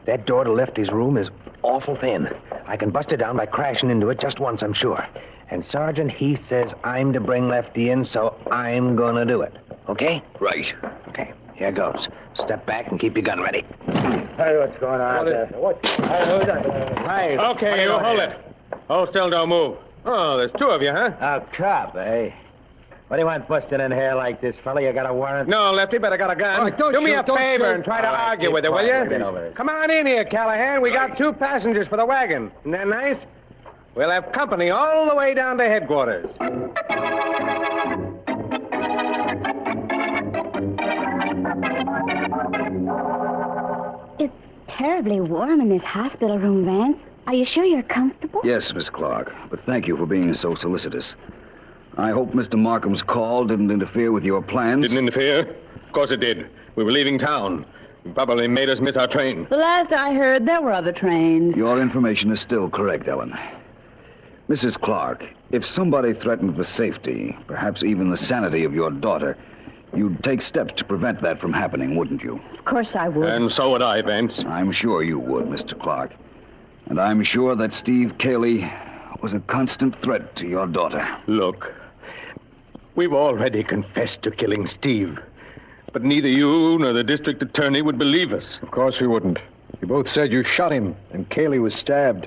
That door to Lefty's room is awful thin. I can bust it down by crashing into it just once, I'm sure. And Sergeant Heath says I'm to bring Lefty in, so I'm going to do it. Okay? Right. Okay, here goes. Step back and keep your gun ready. Hey, what's going on there? Right. Okay, you hold it. Hold still, don't move. Oh, there's 2 of you, huh? A cop, eh? What do you want busting in here like this, fella? You got a warrant? No, Lefty, but I got a gun. All right, don't do me shoot, a don't favor shoot. and try to All right, argue keep with it, will quiet. you? Get over this. Come on in here, Callahan. We got 2 passengers for the wagon. Isn't that nice? We'll have company all the way down to headquarters. It's terribly warm in this hospital room, Vance. Are you sure you're comfortable? Yes, Miss Clark, but thank you for being so solicitous. I hope Mr. Markham's call didn't interfere with your plans. Didn't interfere? Of course it did. We were leaving town. You probably made us miss our train. The last I heard, there were other trains. Your information is still correct, Ellen. Mrs. Clark, if somebody threatened the safety, perhaps even the sanity of your daughter, you'd take steps to prevent that from happening, wouldn't you? Of course I would. And so would I, Vance. I'm sure you would, Mr. Clark. And I'm sure that Steve Cayley was a constant threat to your daughter. Look, we've already confessed to killing Steve. But neither you nor the district attorney would believe us. Of course we wouldn't. You both said you shot him, and Cayley was stabbed.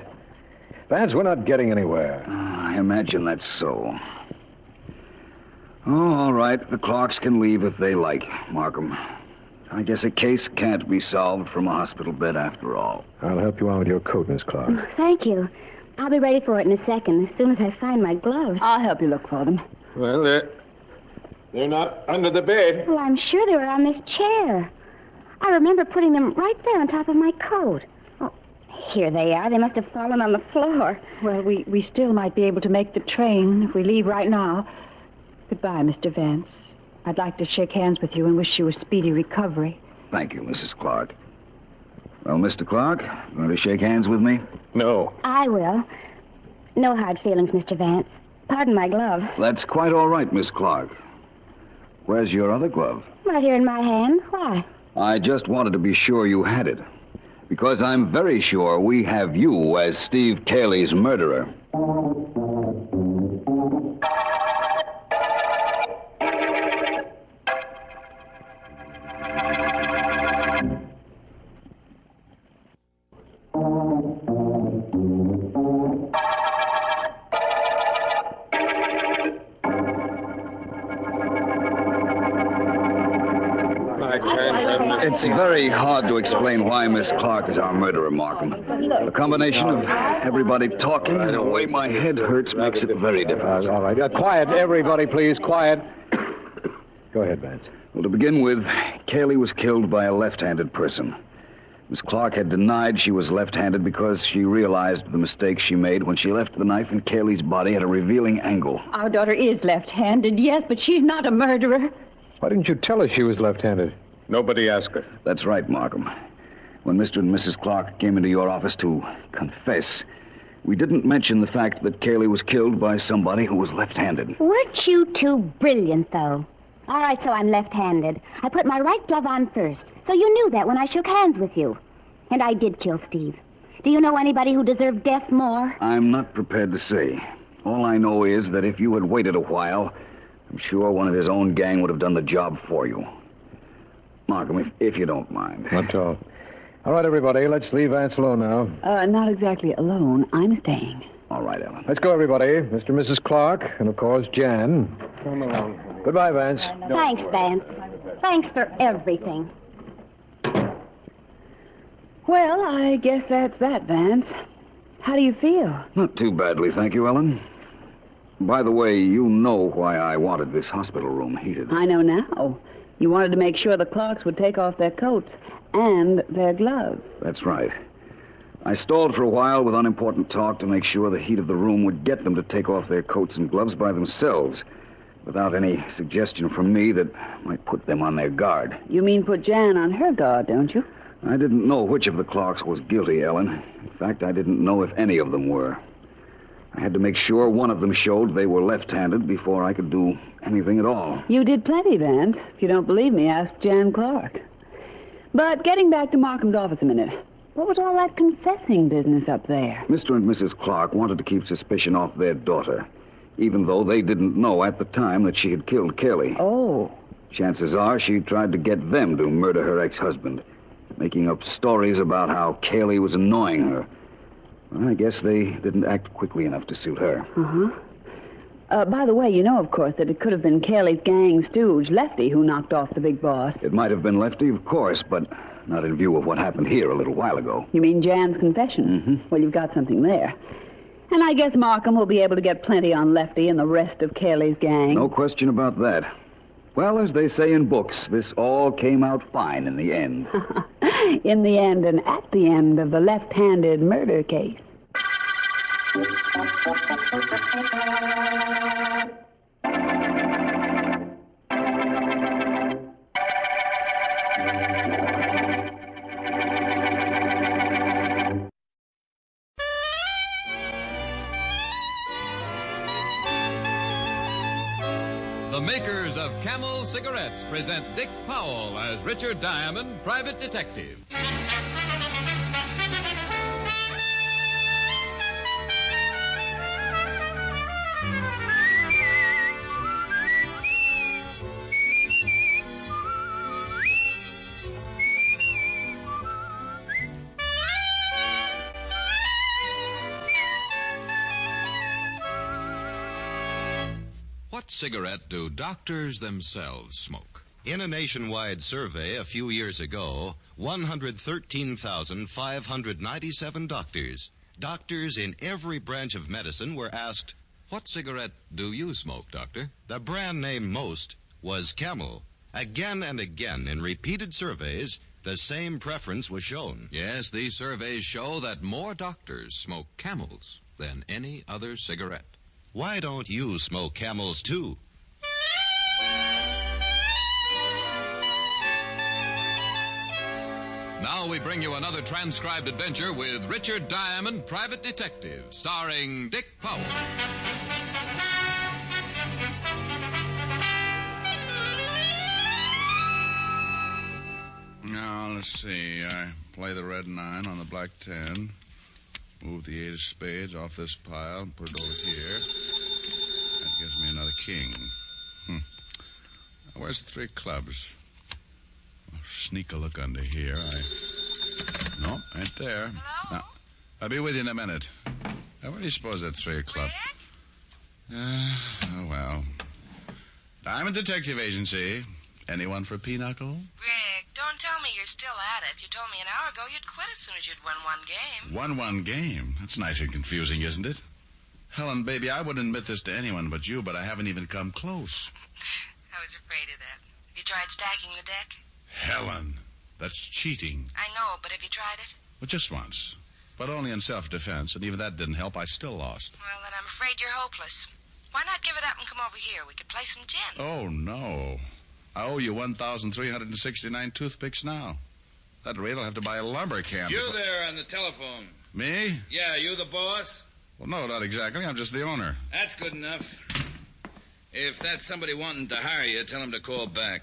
Vance, we're not getting anywhere. I imagine that's so. Oh, all right. The Clarks can leave if they like, Markham. I guess a case can't be solved from a hospital bed after all. I'll help you out with your coat, Miss Clark. Thank you. I'll be ready for it in a second, as soon as I find my gloves. I'll help you look for them. Well, they're not under the bed. Well, I'm sure they were on this chair. I remember putting them right there on top of my coat. Oh, here they are. They must have fallen on the floor. Well, we still might be able to make the train if we leave right now. Goodbye, Mr. Vance. I'd like to shake hands with you and wish you a speedy recovery. Thank you, Mrs. Clark. Well, Mr. Clark, going to shake hands with me? No. I will. No hard feelings, Mr. Vance. Pardon my glove. That's quite all right, Miss Clark. Where's your other glove? Right here in my hand. Why? I just wanted to be sure you had it. Because I'm very sure we have you as Steve Cayley's murderer. It's very hard to explain why Miss Clark is our murderer, Markham. The combination of everybody talking and the way my head hurts makes it very difficult. All right. Quiet, everybody, please. Quiet. Go ahead, Vance. Well, to begin with, Cayley was killed by a left-handed person. Miss Clark had denied she was left-handed because she realized the mistake she made when she left the knife in Cayley's body at a revealing angle. Our daughter is left-handed, yes, but she's not a murderer. Why didn't you tell us she was left-handed? Nobody asked her. That's right, Markham. When Mr. and Mrs. Clark came into your office to confess, we didn't mention the fact that Cayley was killed by somebody who was left-handed. Weren't you too brilliant, though? All right, so I'm left-handed. I put my right glove on first, so you knew that when I shook hands with you. And I did kill Steve. Do you know anybody who deserved death more? I'm not prepared to say. All I know is that if you had waited a while, I'm sure one of his own gang would have done the job for you. Markham, if you don't mind. Not at all. All right, everybody, let's leave Vance alone now. Not exactly alone. I'm staying. All right, Ellen. Let's go, everybody. Mr. and Mrs. Clark, and, of course, Jan. Come along. Goodbye, Vance. Thanks, Vance. Thanks for everything. Well, I guess that's that, Vance. How do you feel? Not too badly, thank you, Ellen. By the way, you know why I wanted this hospital room heated. I know now. You wanted to make sure the Clarks would take off their coats and their gloves. That's right. I stalled for a while with unimportant talk to make sure the heat of the room would get them to take off their coats and gloves by themselves, without any suggestion from me that might put them on their guard. You mean put Jan on her guard, don't you? I didn't know which of the Clarks was guilty, Ellen. In fact, I didn't know if any of them were. I had to make sure one of them showed they were left-handed before I could do anything at all. You did plenty, Vance. If you don't believe me, ask Jan Clark. But getting back to Markham's office a minute, what was all that confessing business up there? Mr. and Mrs. Clark wanted to keep suspicion off their daughter, even though they didn't know at the time that she had killed Cayley. Oh. Chances are she tried to get them to murder her ex-husband, making up stories about how Cayley was annoying her. Well, I guess they didn't act quickly enough to suit her. By the way, you know, of course, that it could have been Cayley's gang stooge, Lefty, who knocked off the big boss. It might have been Lefty, of course, but not in view of what happened here a little while ago. You mean Jan's confession? Well, you've got something there. And I guess Markham will be able to get plenty on Lefty and the rest of Cayley's gang. No question about that. Well, as they say in books, this all came out fine in the end. In the end and at the end of the left-handed murder case. The makers of Camel cigarettes present Dick Powell as Richard Diamond, private detective. What cigarette do doctors themselves smoke? In a nationwide survey a few years ago, 113,597 doctors in every branch of medicine were asked, "What cigarette do you smoke, doctor?" The brand name most was Camel. Again and again, in repeated surveys, the same preference was shown. Yes, these surveys show that more doctors smoke Camels than any other cigarette. Why don't you smoke Camels, too? Now we bring you another transcribed adventure with Richard Diamond, private detective, starring Dick Powell. let's see. I play the red 9 on the black 10. Move the 8 of spades off this pile and put it over here. That gives me another king. Now, where's the 3 clubs? I'll sneak a look under here. No, ain't there. Hello? Now, I'll be with you in a minute. Now, where do you suppose that 3 o'clock? Oh, well. Diamond Detective Agency. Anyone for Pinochle? Rick, don't tell me you're still at it. You told me an hour ago you'd quit as soon as you'd won one game. One game? That's nice and confusing, isn't it? Helen, baby, I wouldn't admit this to anyone but you, but I haven't even come close. I was afraid of that. Have you tried stacking the deck? Helen, that's cheating. I know, but have you tried it? Well, just once. But only in self-defense, and even that didn't help. I still lost. Well, then I'm afraid you're hopeless. Why not give it up and come over here? We could play some gin. Oh, no. I owe you 1,369 toothpicks now. At that rate, I'll have to buy a lumber camp. You there on the telephone. Me? Yeah, you the boss? Well, no, not exactly. I'm just the owner. That's good enough. If that's somebody wanting to hire you, tell him to call back.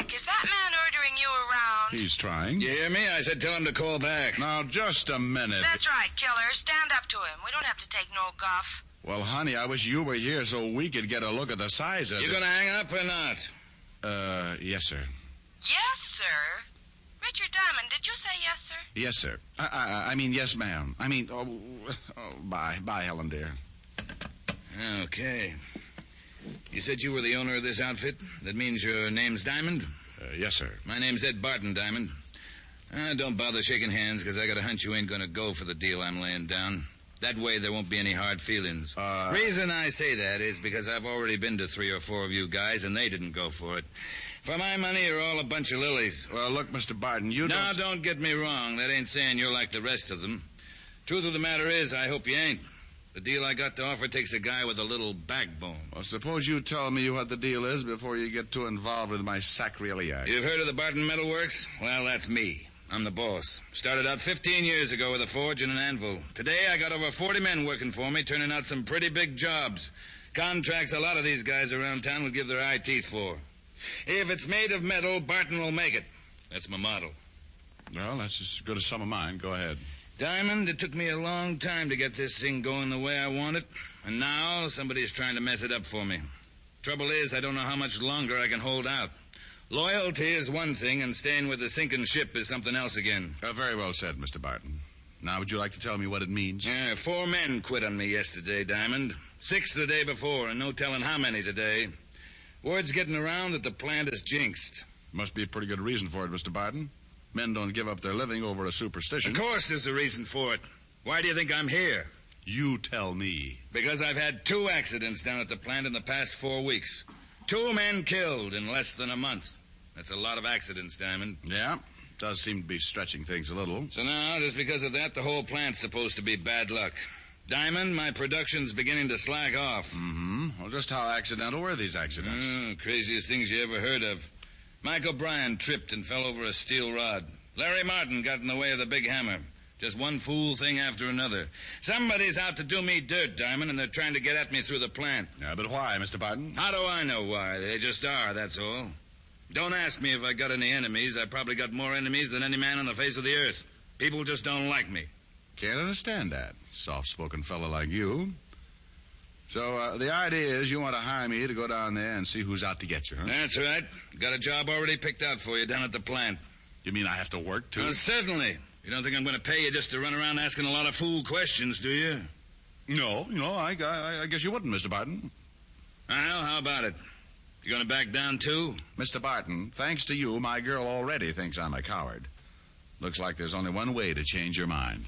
Rick, is that man ordering you around? He's trying. You hear me? I said tell him to call back. Now, just a minute. That's right, killer. Stand up to him. We don't have to take no guff. Well, honey, I wish you were here so we could get a look at the size of it. You gonna hang up or not? Yes, sir. Yes, sir? Richard Diamond, did you say yes, sir? Yes, sir. I mean, yes, ma'am. I mean, bye. Bye, Helen, dear. Okay. You said you were the owner of this outfit? That means your name's Diamond? Yes, sir. My name's Ed Barton, Diamond. Don't bother shaking hands, because I got a hunch you ain't gonna go for the deal I'm laying down. That way there won't be any hard feelings. Reason I say that is because I've already been to 3 or 4 of you guys, and they didn't go for it. For my money, you're all a bunch of lilies. Well, look, Mr. Barton, you Now, don't get me wrong. That ain't saying you're like the rest of them. Truth of the matter is, I hope you ain't. The deal I got to offer takes a guy with a little backbone. Well, suppose you tell me what the deal is before you get too involved with my sacrilege. You've heard of the Barton Metal Works? Well, that's me. I'm the boss. Started out 15 years ago with a forge and an anvil. Today, I got over 40 men working for me, turning out some pretty big jobs. Contracts a lot of these guys around town would give their eye teeth for. If it's made of metal, Barton will make it. That's my motto. Well, that's as good as some of mine. Go ahead. Diamond, it took me a long time to get this thing going the way I want it. And now, somebody's trying to mess it up for me. Trouble is, I don't know how much longer I can hold out. Loyalty is one thing, and staying with the sinking ship is something else again. Very well said, Mr. Barton. Now, would you like to tell me what it means? 4 men quit on me yesterday, Diamond. 6 the day before, and no telling how many today. Word's getting around that the plant is jinxed. Must be a pretty good reason for it, Mr. Barton. Men don't give up their living over a superstition. Of course there's a reason for it. Why do you think I'm here? You tell me. Because I've had 2 accidents down at the plant in the past 4 weeks. 2 men killed in less than a month. That's a lot of accidents, Diamond. Yeah, does seem to be stretching things a little. So now, just because of that, the whole plant's supposed to be bad luck. Diamond, my production's beginning to slack off. Mm-hmm. Well, just how accidental were these accidents? Craziest things you ever heard of. Mike O'Brien tripped and fell over a steel rod. Larry Martin got in the way of the big hammer. Just one fool thing after another. Somebody's out to do me dirt, Diamond, and they're trying to get at me through the plant. Yeah, but why, Mr. Barton? How do I know why? They just are, that's all. Don't ask me if I got any enemies. I probably got more enemies than any man on the face of the earth. People just don't like me. Can't understand that. Soft-spoken fellow like you. So, the idea is you want to hire me to go down there and see who's out to get you, huh? That's right. Got a job already picked out for you down at the plant. You mean I have to work, too? Certainly. You don't think I'm going to pay you just to run around asking a lot of fool questions, do you? No, I guess you wouldn't, Mr. Barton. Well, how about it? You going to back down, too? Mr. Barton, thanks to you, my girl already thinks I'm a coward. Looks like there's only one way to change your mind.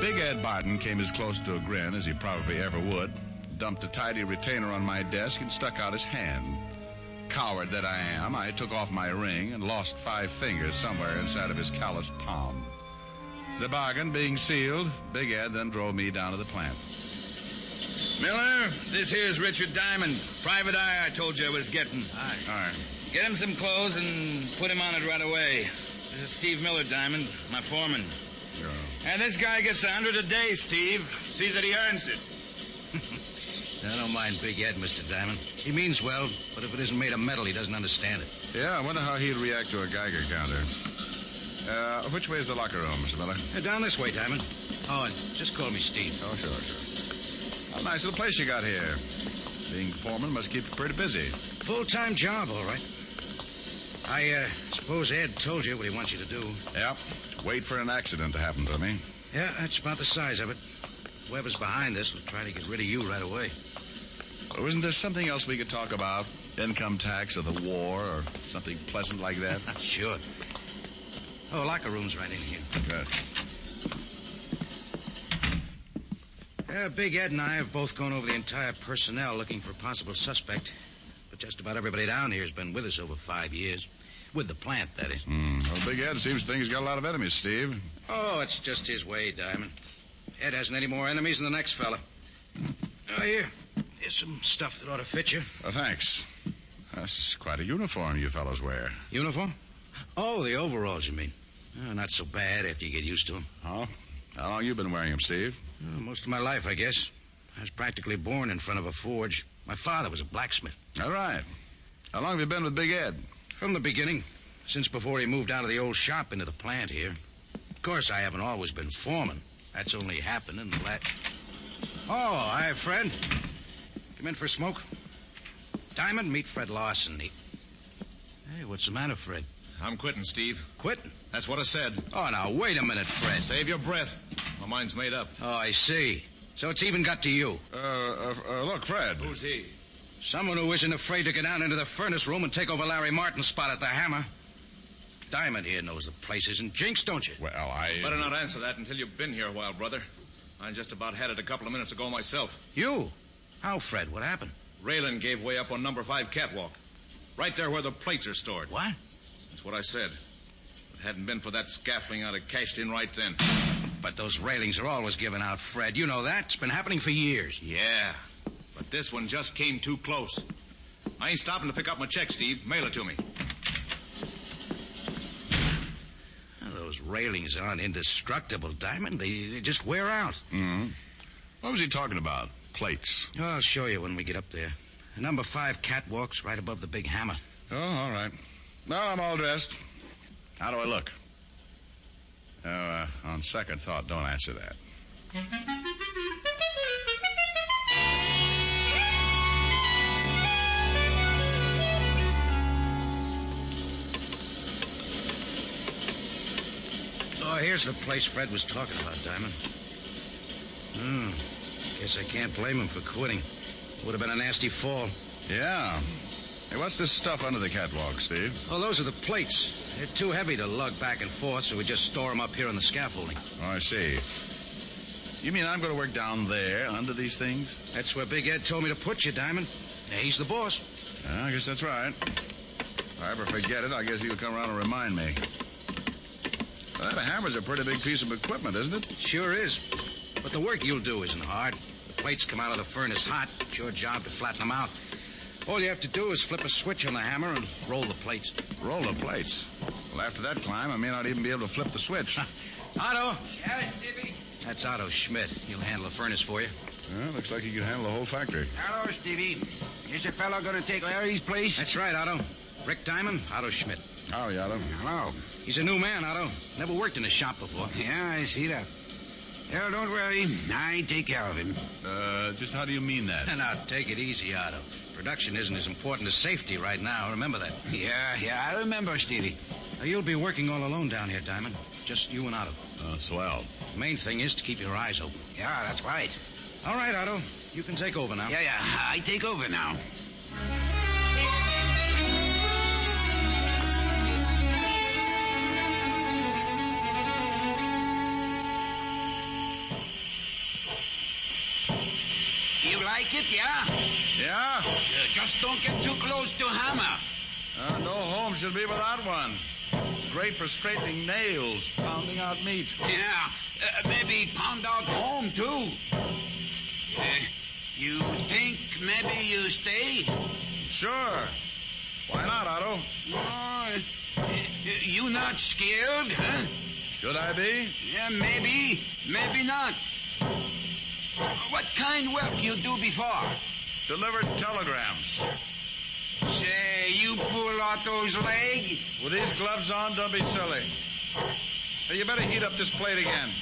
Big Ed Barton came as close to a grin as he probably ever would, dumped a tidy retainer on my desk, and stuck out his hand. Coward that I am, I took off my ring and lost 5 fingers somewhere inside of his calloused palm. The bargain being sealed, Big Ed then drove me down to the plant. Miller, this here's Richard Diamond. Private eye I told you I was getting. Aye. All right. Get him some clothes and put him on it right away. This is Steve Miller, Diamond, my foreman. Sure. And this guy gets $100 a day, Steve. See that he earns it. I don't mind Big Ed, Mr. Diamond. He means well, but if it isn't made of metal, he doesn't understand it. Yeah, I wonder how he'd react to a Geiger counter. Which way is the locker room, Mr. Miller? Down this way, Diamond. Oh, and just call me Steve. Oh, sure. A nice little place you got here. Being foreman must keep you pretty busy. Full-time job, all right. I suppose Ed told you what he wants you to do. Yep. Wait for an accident to happen to me. Yeah, that's about the size of it. Whoever's behind this will try to get rid of you right away. Oh, isn't there something else we could talk about? Income tax or the war or something pleasant like that? Sure. Oh, locker room's right in here. Good. Big Ed and I have both gone over the entire personnel looking for a possible suspect. But just about everybody down here has been with us over 5 years. With the plant, that is. Well, Big Ed seems to think he's got a lot of enemies, Steve. Oh, it's just his way, Diamond. Ed hasn't any more enemies than the next fella. Oh, here's some stuff that ought to fit you. Oh, thanks. That's quite a uniform you fellows wear. Uniform? Oh, the overalls, you mean. Oh, not so bad after you get used to them. Oh? How long you been wearing them, Steve? Most of my life, I guess. I was practically born in front of a forge. My father was a blacksmith. All right. How long have you been with Big Ed? From the beginning. Since before he moved out of the old shop into the plant here. Of course, I haven't always been foreman. That's only happened in the last... Oh, hi, Fred. Come in for a smoke. Diamond, meet Fred Larson. Hey, what's the matter, Fred? I'm quitting, Steve. Quitting? That's what I said. Oh, now, wait a minute, Fred. Save your breath. My mind's made up. Oh, I see. So it's even got to you. Look, Fred. Who's he? Someone who isn't afraid to get down into the furnace room and take over Larry Martin's spot at the hammer. Diamond here knows the place isn't jinxed, don't you? Well, I... Better not answer that until you've been here a while, brother. I just about had it a couple of minutes ago myself. You? How, Fred? What happened? Raylan gave way up on number 5 catwalk. Right there where the plates are stored. What? That's what I said. If it hadn't been for that scaffolding, I'd have cashed in right then. But those railings are always given out, Fred. You know that. It's been happening for years. Yeah, but this one just came too close. I ain't stopping to pick up my check, Steve. Mail it to me. Those railings aren't indestructible, Diamond. They just wear out. Mm-hmm. What was he talking about? Plates? Oh, I'll show you when we get up there. Number 5 catwalk's right above the big hammer. Oh, all right. Well, I'm all dressed. How do I look? On second thought, don't answer that. Oh, here's the place Fred was talking about, Diamond. Guess I can't blame him for quitting. Would have been a nasty fall. Yeah. Hey, what's this stuff under the catwalk, Steve? Oh, those are the plates. They're too heavy to lug back and forth, so we just store them up here on the scaffolding. Oh, I see. You mean I'm going to work down there under these things? That's where Big Ed told me to put you, Diamond. He's the boss. Yeah, I guess that's right. If I ever forget it, I guess he'll come around and remind me. Well, that hammer's a pretty big piece of equipment, isn't it? Sure is. But the work you'll do isn't hard. The plates come out of the furnace hot. It's your job to flatten them out. All you have to do is flip a switch on the hammer and roll the plates. Roll the plates? Well, after that climb, I may not even be able to flip the switch. Otto? Yes, Stevie? That's Otto Schmidt. He'll handle the furnace for you. Well, looks like he can handle the whole factory. Hello, Stevie. Is the fellow going to take Larry's place? That's right, Otto. Rick Diamond, Otto Schmidt. Howdy, Otto. Hello. He's a new man, Otto. Never worked in a shop before. Yeah, I see that. Yeah, don't worry. I take care of him. Just how do you mean that? Now, take it easy, Otto. Production isn't as important as safety right now. Remember that. Yeah, I remember, Stevie. Now, you'll be working all alone down here, Diamond. Just you and Otto. Swell. The main thing is to keep your eyes open. Yeah, that's right. All right, Otto. You can take over now. Yeah, I take over now. You like it, yeah? Yeah? Just don't get too close to hammer. No home should be without one. It's great for straightening nails, pounding out meat. Yeah, maybe pound out home, too. You think maybe you stay? Sure. Why not, Otto? You not scared, huh? Should I be? Yeah, maybe not. What kind work you do before? Delivered telegrams. Say, you pull Otto's leg? With these gloves on, don't be silly. Hey, you better heat up this plate again.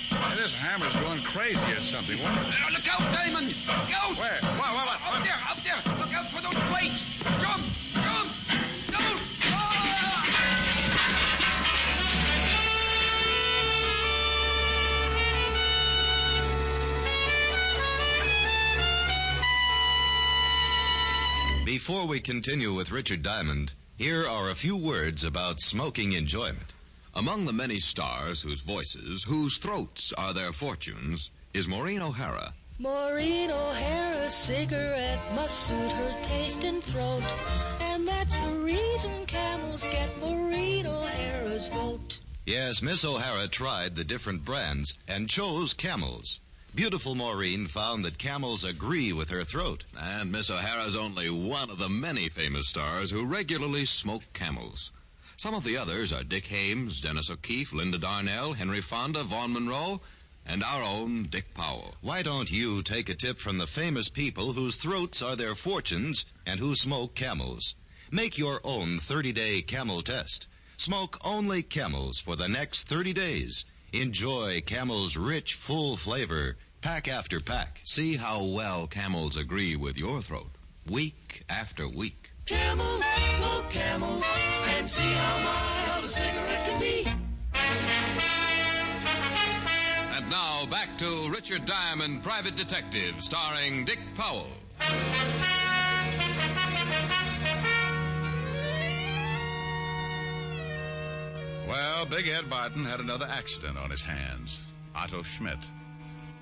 Hey, this hammer's going crazy or something. What? Look out, Diamond! Look out! Where? What? Up there! Look out for those plates! Jump! Jump! Jump! Before we continue with Richard Diamond, here are a few words about smoking enjoyment. Among the many stars whose voices, whose throats are their fortunes, is Maureen O'Hara. Maureen O'Hara's cigarette must suit her taste and throat, and that's the reason camels get Maureen O'Hara's vote. Yes, Miss O'Hara tried the different brands and chose Camels. Beautiful Maureen found that Camels agree with her throat. And Miss O'Hara's only one of the many famous stars who regularly smoke Camels. Some of the others are Dick Hames, Dennis O'Keefe, Linda Darnell, Henry Fonda, Vaughn Monroe, and our own Dick Powell. Why don't you take a tip from the famous people whose throats are their fortunes and who smoke Camels? Make your own 30-day Camel test. Smoke only Camels for the next 30 days. Enjoy Camel's rich, full flavor, pack after pack. See how well Camels agree with your throat, week after week. Camels, smoke Camels, and see how mild a cigarette can be. And now back to Richard Diamond, Private Detective, starring Dick Powell. Well, Big Ed Barton had another accident on his hands. Otto Schmidt.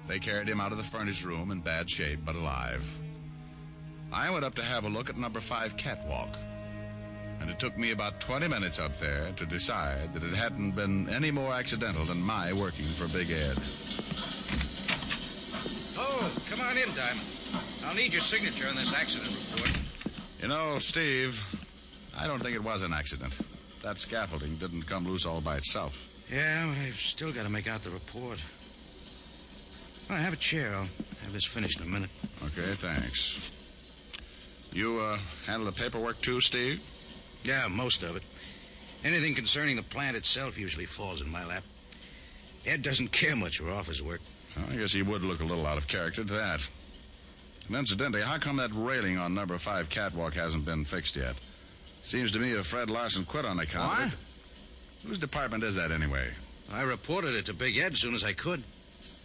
They carried him out of the furnace room in bad shape, but alive. I went up to have a look at number 5 catwalk. And it took me about 20 minutes up there to decide that it hadn't been any more accidental than my working for Big Ed. Oh, come on in, Diamond. I'll need your signature on this accident report. You know, Steve, I don't think it was an accident. That scaffolding didn't come loose all by itself. Yeah, but I've still got to make out the report. Well, have a chair. I'll have this finished in a minute. Okay, thanks. You handle the paperwork too, Steve? Yeah, most of it. Anything concerning the plant itself usually falls in my lap. Ed doesn't care much for office work. Well, I guess he would look a little out of character to that. And incidentally, how come that railing on number 5 catwalk hasn't been fixed yet? Seems to me if Fred Larson quit on account of it. Whose department is that, anyway? I reported it to Big Ed as soon as I could.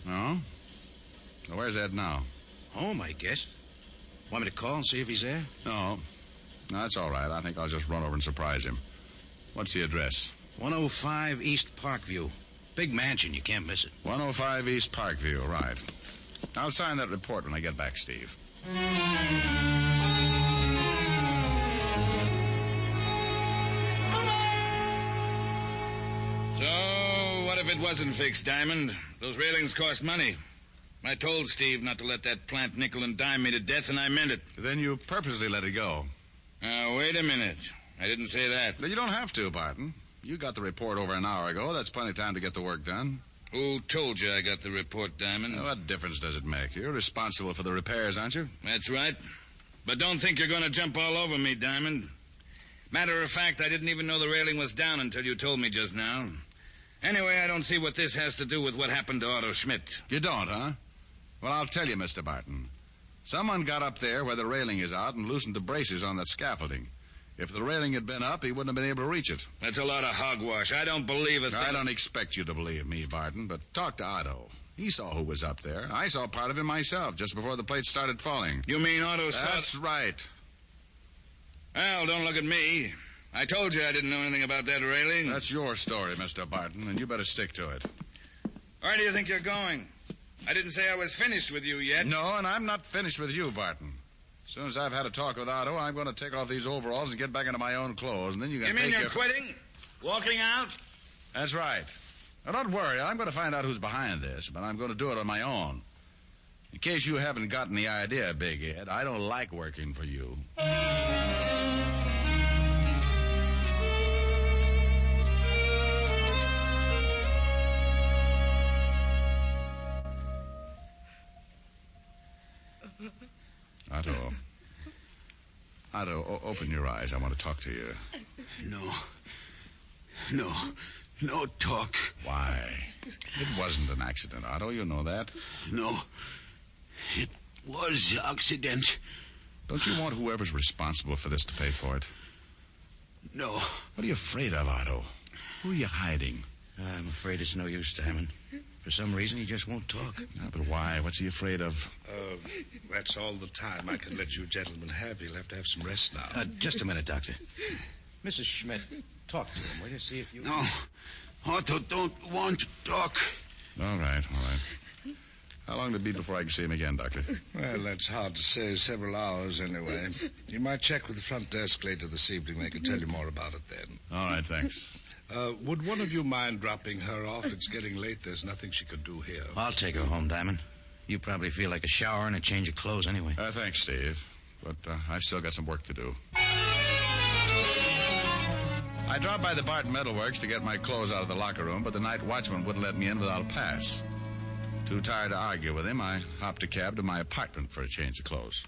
Oh? Well, where's Ed now? Home, I guess. Want me to call and see if he's there? No, that's all right. I think I'll just run over and surprise him. What's the address? 105 East Parkview. Big mansion. You can't miss it. 105 East Parkview, right. I'll sign that report when I get back, Steve. So, what if it wasn't fixed, Diamond? Those railings cost money. I told Steve not to let that plant nickel and dime me to death, and I meant it. Then you purposely let it go. Now, wait a minute. I didn't say that. You don't have to, Barton. You got the report over an hour ago. That's plenty of time to get the work done. Who told you I got the report, Diamond? Now, what difference does it make? You're responsible for the repairs, aren't you? That's right. But don't think you're going to jump all over me, Diamond. Matter of fact, I didn't even know the railing was down until you told me just now. Anyway, I don't see what this has to do with what happened to Otto Schmidt. You don't, huh? Well, I'll tell you, Mr. Barton. Someone got up there where the railing is out and loosened the braces on that scaffolding. If the railing had been up, he wouldn't have been able to reach it. That's a lot of hogwash. I don't believe it. I don't expect you to believe me, Barton, but talk to Otto. He saw who was up there. I saw part of it myself just before the plates started falling. You mean Otto saw... That's right. Well, don't look at me. I told you I didn't know anything about that railing. That's your story, Mr. Barton, and you better stick to it. Where do you think you're going? I didn't say I was finished with you yet. No, and I'm not finished with you, Barton. As soon as I've had a talk with Otto, I'm going to take off these overalls and get back into my own clothes, and then you can You mean you're quitting? Walking out? That's right. Now, don't worry. I'm going to find out who's behind this, but I'm going to do it on my own. In case you haven't gotten the idea, Big Ed, I don't like working for you. Otto, open your eyes. I want to talk to you. No talk. Why? It wasn't an accident, Otto. You know that. No. It was accident. Don't you want whoever's responsible for this to pay for it? No. What are you afraid of, Otto? Who are you hiding? I'm afraid it's no use, Diamond. For some reason, he just won't talk. But why? What's he afraid of? That's all the time I can let you gentlemen have. You'll have to have some rest now. Just a minute, Doctor. Mrs. Schmidt, talk to him, will you? See if you... No. Otto don't want to talk. All right. How long will it be before I can see him again, Doctor? Well, that's hard to say. Several hours, anyway. You might check with the front desk later this evening. They can tell you more about it then. All right, thanks. Would one of you mind dropping her off? It's getting late. There's nothing she could do here. I'll take her home, Diamond. You probably feel like a shower and a change of clothes anyway. Thanks, Steve. But I've still got some work to do. I dropped by the Barton Metalworks to get my clothes out of the locker room, but the night watchman wouldn't let me in without a pass. Too tired to argue with him, I hopped a cab to my apartment for a change of clothes.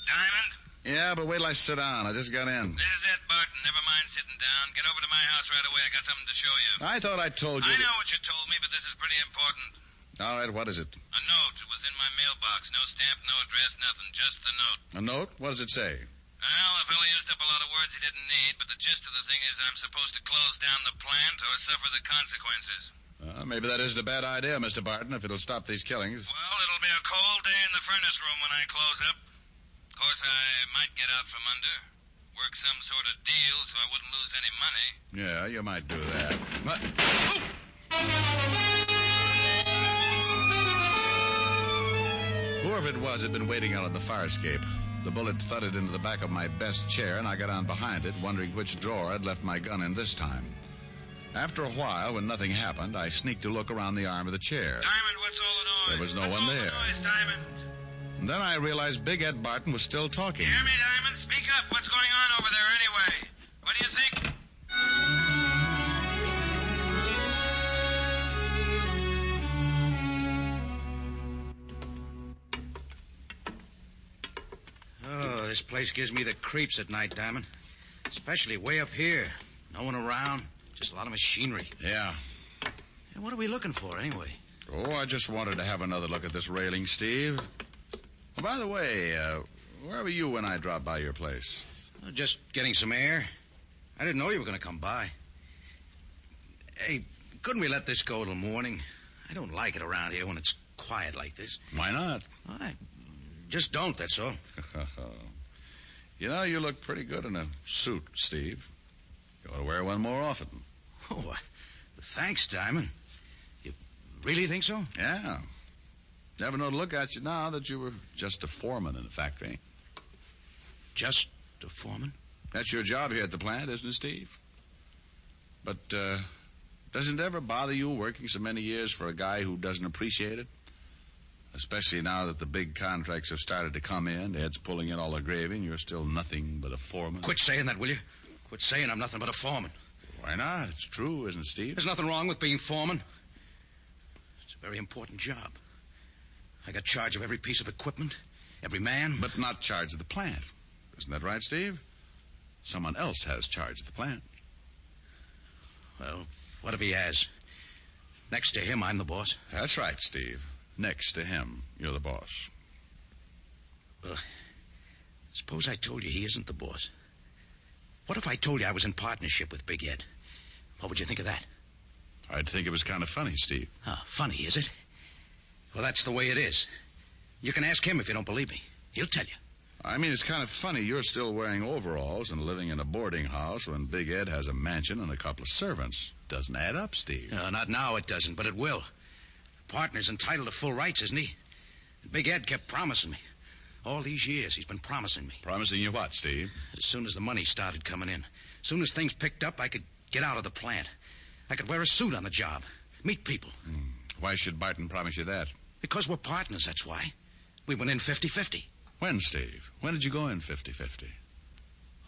Diamond? Yeah, but wait till I sit down. I just got in. This is it, Barton. Never mind sitting down. Get over to my house right away. I got something to show you. I thought I told you. I know what you told me, but this is pretty important. All right, what is it? A note. It was in my mailbox. No stamp, no address, nothing. Just the note. A note? What does it say? Well, the fellow used up a lot of words he didn't need, but the gist of the thing is I'm supposed to close down the plant or suffer the consequences. Maybe that isn't a bad idea, Mr. Barton, if it'll stop these killings. Well, it'll be a cold day in the furnace room when I close up. Of course, I might get out from under. Work some sort of deal so I wouldn't lose any money. Yeah, you might do that. But... Whoever it was had been waiting out on the fire escape. The bullet thudded into the back of my best chair, and I got on behind it, wondering which drawer I'd left my gun in this time. After a while, when nothing happened, I sneaked a look around the arm of the chair. Diamond, what's all the noise? There was no one there. Noise, Diamond? And then I realized Big Ed Barton was still talking. You hear me, Diamond? Speak up. What's going on over there anyway? What do you think? Oh, this place gives me the creeps at night, Diamond. Especially way up here. No one around. Just a lot of machinery. Yeah. And what are we looking for, anyway? Oh, I just wanted to have another look at this railing, Steve. Oh, by the way, where were you when I dropped by your place? Just getting some air. I didn't know you were going to come by. Hey, couldn't we let this go till morning? I don't like it around here when it's quiet like this. Why not? I just don't, that's all. You know, you look pretty good in a suit, Steve. You ought to wear one more often. Oh, thanks, Diamond. You really think so? Yeah. Never know to look at you now that you were just a foreman in the factory. Just a foreman? That's your job here at the plant, isn't it, Steve? But, doesn't it ever bother you working so many years for a guy who doesn't appreciate it? Especially now that the big contracts have started to come in, Ed's pulling in all the gravy, and you're still nothing but a foreman. Quit saying that, will you? Quit saying I'm nothing but a foreman. Why not? It's true, isn't it, Steve? There's nothing wrong with being foreman. It's a very important job. I got charge of every piece of equipment, every man. But not charge of the plant. Isn't that right, Steve? Someone else has charge of the plant. Well, what if he has? Next to him, I'm the boss. That's right, Steve. Next to him, you're the boss. Well, suppose I told you he isn't the boss. What if I told you I was in partnership with Big Ed? What would you think of that? I'd think it was kind of funny, Steve. Oh, funny, is it? Well, that's the way it is. You can ask him if you don't believe me. He'll tell you. I mean, it's kind of funny you're still wearing overalls and living in a boarding house when Big Ed has a mansion and a couple of servants. Doesn't add up, Steve. Not now it doesn't, but it will. The partner's entitled to full rights, isn't he? And Big Ed kept promising me. All these years he's been promising me. Promising you what, Steve? As soon as the money started coming in. As soon as things picked up, I could get out of the plant. I could wear a suit on the job. Meet people. Why should Barton promise you that? Because we're partners, that's why. We went in 50-50. When, Steve? When did you go in 50-50?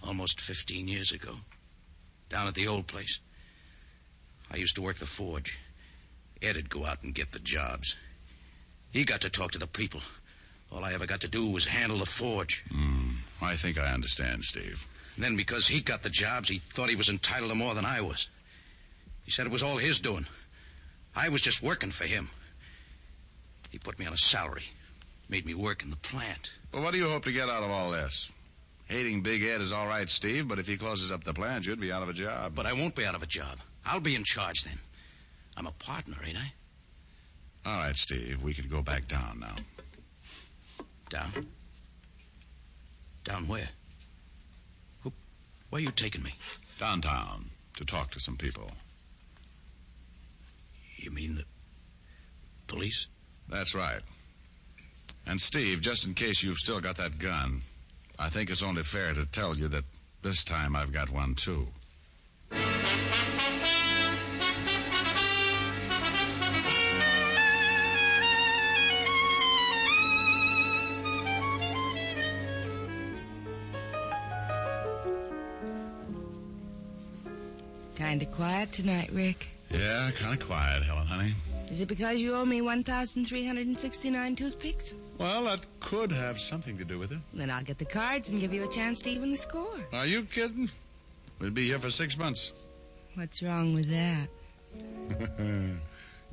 Almost 15 years ago. Down at the old place. I used to work the forge. Ed'd go out and get the jobs. He got to talk to the people. All I ever got to do was handle the forge. I think I understand, Steve. And then because he got the jobs, he thought he was entitled to more than I was. He said it was all his doing. I was just working for him. He put me on a salary. Made me work in the plant. Well, what do you hope to get out of all this? Hating Big Ed is all right, Steve, but if he closes up the plant, you'd be out of a job. But I won't be out of a job. I'll be in charge then. I'm a partner, ain't I? All right, Steve, we can go back down now. Down? Down where? Where are you taking me? Downtown, to talk to some people. You mean the police? That's right. And Steve, just in case you've still got that gun, I think it's only fair to tell you that this time I've got one, too. Kind of quiet tonight, Rick. Yeah, kind of quiet, Helen, honey. Is it because you owe me 1,369 toothpicks? Well, that could have something to do with it. Then I'll get the cards and give you a chance to even the score. Are you kidding? We'll be here for 6 months. What's wrong with that?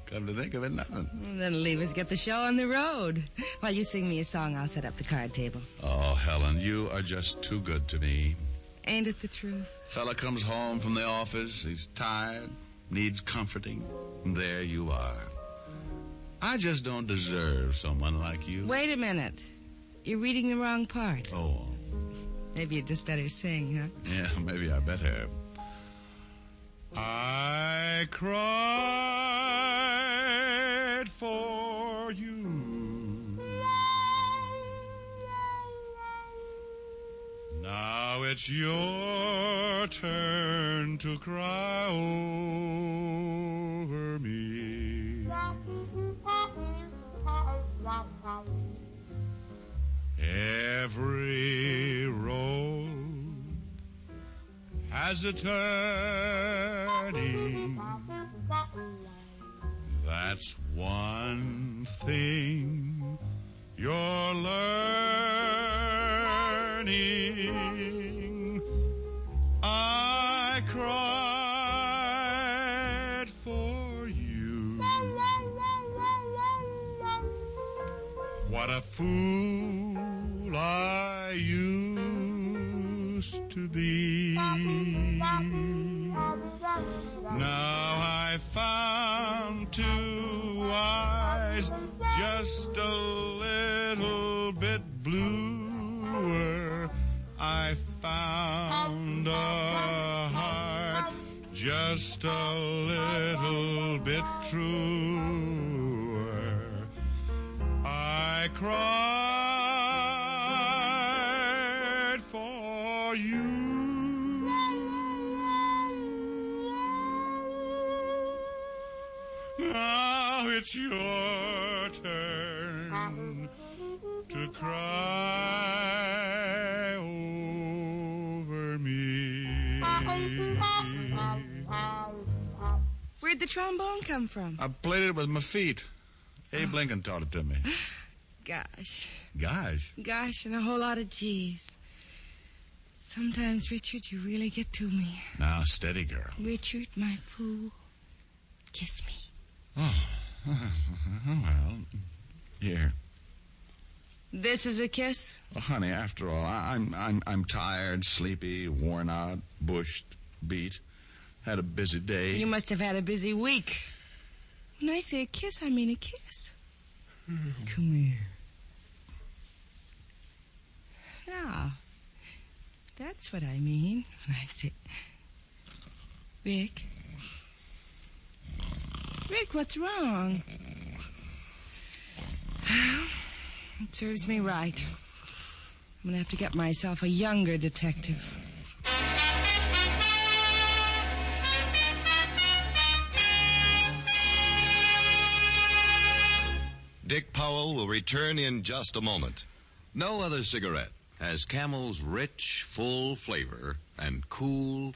Come to think of it, nothing. Well, then leave us get the show on the road. While you sing me a song, I'll set up the card table. Oh, Helen, you are just too good to me. Ain't it the truth? Fella comes home from the office, he's tired, needs comforting, and there you are. I just don't deserve someone like you. Wait a minute. You're reading the wrong part. Oh. Maybe you'd just better sing, huh? Yeah, maybe I better. I cried for you. Now it's your turn to cry over me. Every road has a turning. That's one thing you're learning. I cried for you. What a fool I used to be. Now I found two eyes just a little bit bluer. I found a heart just a little bit truer. I cried for you. Now it's your turn to cry over me. Where'd the trombone come from? I played it with my feet. Abe Lincoln taught it to me. Gosh. Gosh? Gosh, and a whole lot of G's. Sometimes, Richard, you really get to me. Now, steady, girl. Richard, my fool, kiss me. Oh, well, here. This is a kiss? Well, honey, after all, I'm tired, sleepy, worn out, bushed, beat. Had a busy day. You must have had a busy week. When I say a kiss, I mean a kiss. Come here. Now, that's what I mean when I say... Rick? Rick, what's wrong? It serves me right. I'm going to have to get myself a younger detective. Dick Powell will return in just a moment. No other cigarette has Camel's rich, full flavor and cool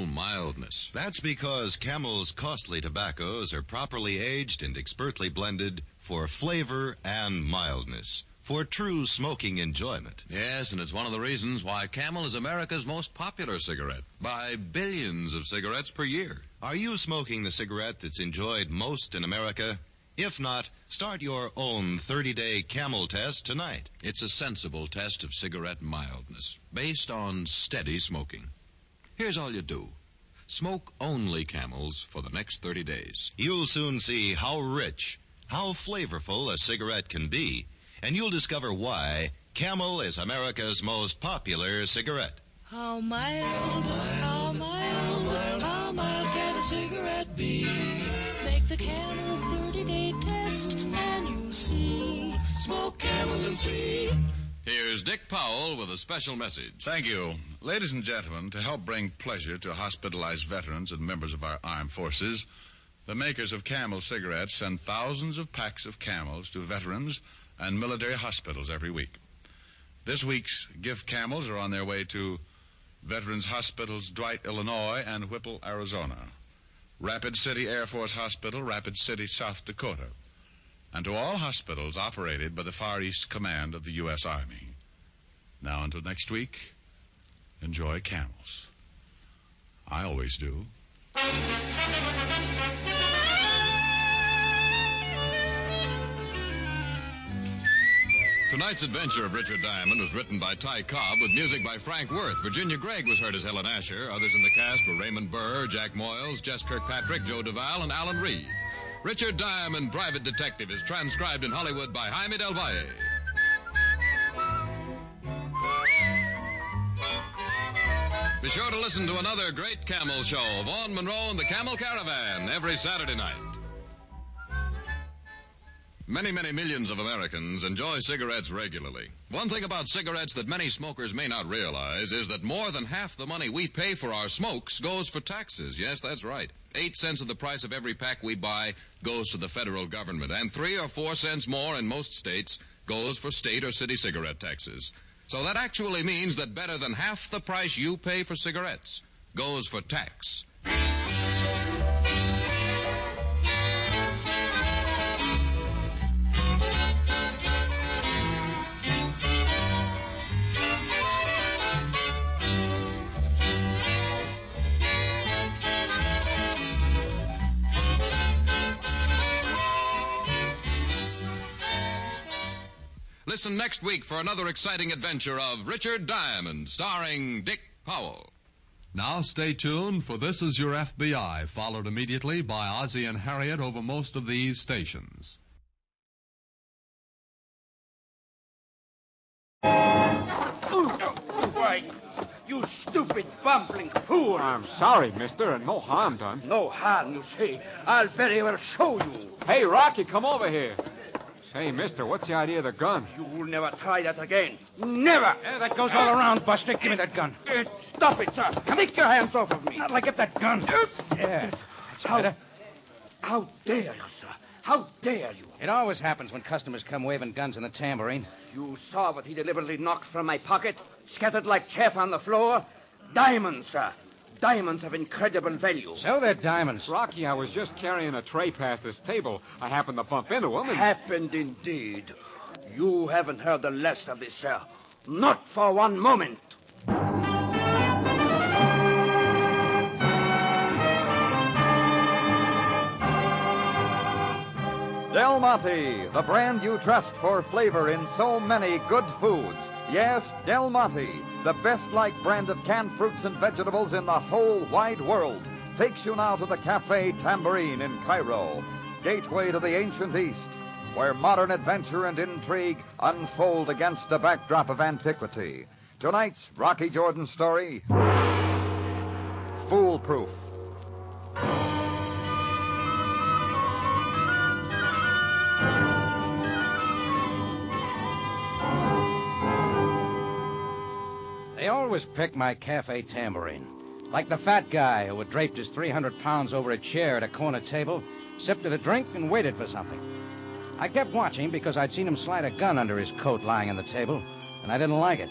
mildness. That's because Camel's costly tobaccos are properly aged and expertly blended for flavor and mildness, for true smoking enjoyment. Yes, and it's one of the reasons why Camel is America's most popular cigarette, by billions of cigarettes per year. Are you smoking the cigarette that's enjoyed most in America? If not, start your own 30-day Camel test tonight. It's a sensible test of cigarette mildness, based on steady smoking. Here's all you do. Smoke only Camels for the next 30 days. You'll soon see how rich, how flavorful a cigarette can be, and you'll discover why Camel is America's most popular cigarette. How mild, how mild, how mild can a cigarette be? Make the Camel 30-day test and you'll see. Smoke Camels and see. Here's Dick Powell with a special message. Thank you. Ladies and gentlemen, to help bring pleasure to hospitalized veterans and members of our armed forces, the makers of Camel cigarettes send thousands of packs of Camels to veterans and military hospitals every week. This week's gift Camels are on their way to Veterans Hospitals Dwight, Illinois, and Whipple, Arizona, Rapid City Air Force Hospital, Rapid City, South Dakota, and to all hospitals operated by the Far East Command of the U.S. Army. Now, until next week, enjoy Camels. I always do. Tonight's adventure of Richard Diamond was written by Ty Cobb with music by Frank Worth. Virginia Gregg was heard as Helen Asher. Others in the cast were Raymond Burr, Jack Moyles, Jess Kirkpatrick, Joe Duvall, and Alan Reed. Richard Diamond, Private Detective, is transcribed in Hollywood by Jaime Del Valle. Be sure to listen to another great Camel show, Vaughn Monroe and the Camel Caravan, every Saturday night. Many millions of Americans enjoy cigarettes regularly. One thing about cigarettes that many smokers may not realize is that more than half the money we pay for our smokes goes for taxes. Yes, that's right. 8 cents of the price of every pack we buy goes to the federal government, and 3 or 4 cents more in most states goes for state or city cigarette taxes. So that actually means that better than half the price you pay for cigarettes goes for tax. Listen next week for another exciting adventure of Richard Diamond, starring Dick Powell. Now stay tuned, for This Is Your FBI, followed immediately by Ozzie and Harriet over most of these stations. Why, you stupid, bumbling fool. I'm sorry, mister, and no harm done. No harm, you say. I'll very well show you. Hey, Rocky, come over here. Say, mister, what's the idea of the gun? You'll never try that again. Never. That goes all around, Buster. Give me that gun. Stop it, sir. Take your hands off of me. Not like get that gun. Yeah. How dare you, sir? How dare you? It always happens when customers come waving guns in the tambourine. You saw what he deliberately knocked from my pocket, scattered like chaff on the floor. Diamonds, sir. Diamonds of incredible value. So they're diamonds. Rocky, I was just carrying a tray past this table. I happened to bump into him and... Happened indeed. You haven't heard the last of this, sir. Not for one moment. Del Monte, the brand you trust for flavor in so many good foods. Yes, Del Monte, the best-liked brand of canned fruits and vegetables in the whole wide world, takes you now to the Cafe Tambourine in Cairo, gateway to the ancient East, where modern adventure and intrigue unfold against a backdrop of antiquity. Tonight's Rocky Jordan story, Foolproof. They always pick my cafe tambourine. Like the fat guy who had draped his 300 pounds over a chair at a corner table, sipped at a drink, and waited for something. I kept watching because I'd seen him slide a gun under his coat lying on the table, and I didn't like it.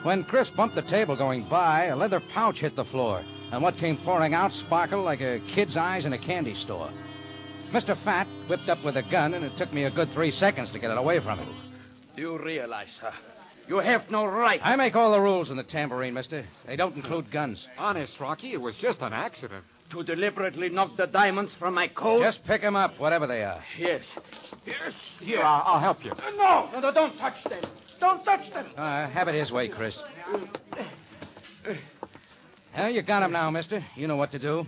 When Chris bumped the table going by, a leather pouch hit the floor, and what came pouring out sparkled like a kid's eyes in a candy store. Mr. Fat whipped up with a gun, and it took me a good 3 seconds to get it away from him. You realize, sir, you have no right. I make all the rules in the tambourine, mister. They don't include guns. Honest, Rocky, it was just an accident. To deliberately knock the diamonds from my coat? Just pick them up, whatever they are. Yes. Yes. Here, I'll help you. No, don't touch them. Don't touch them. Have it his way, Chris. You got him now, mister. You know what to do.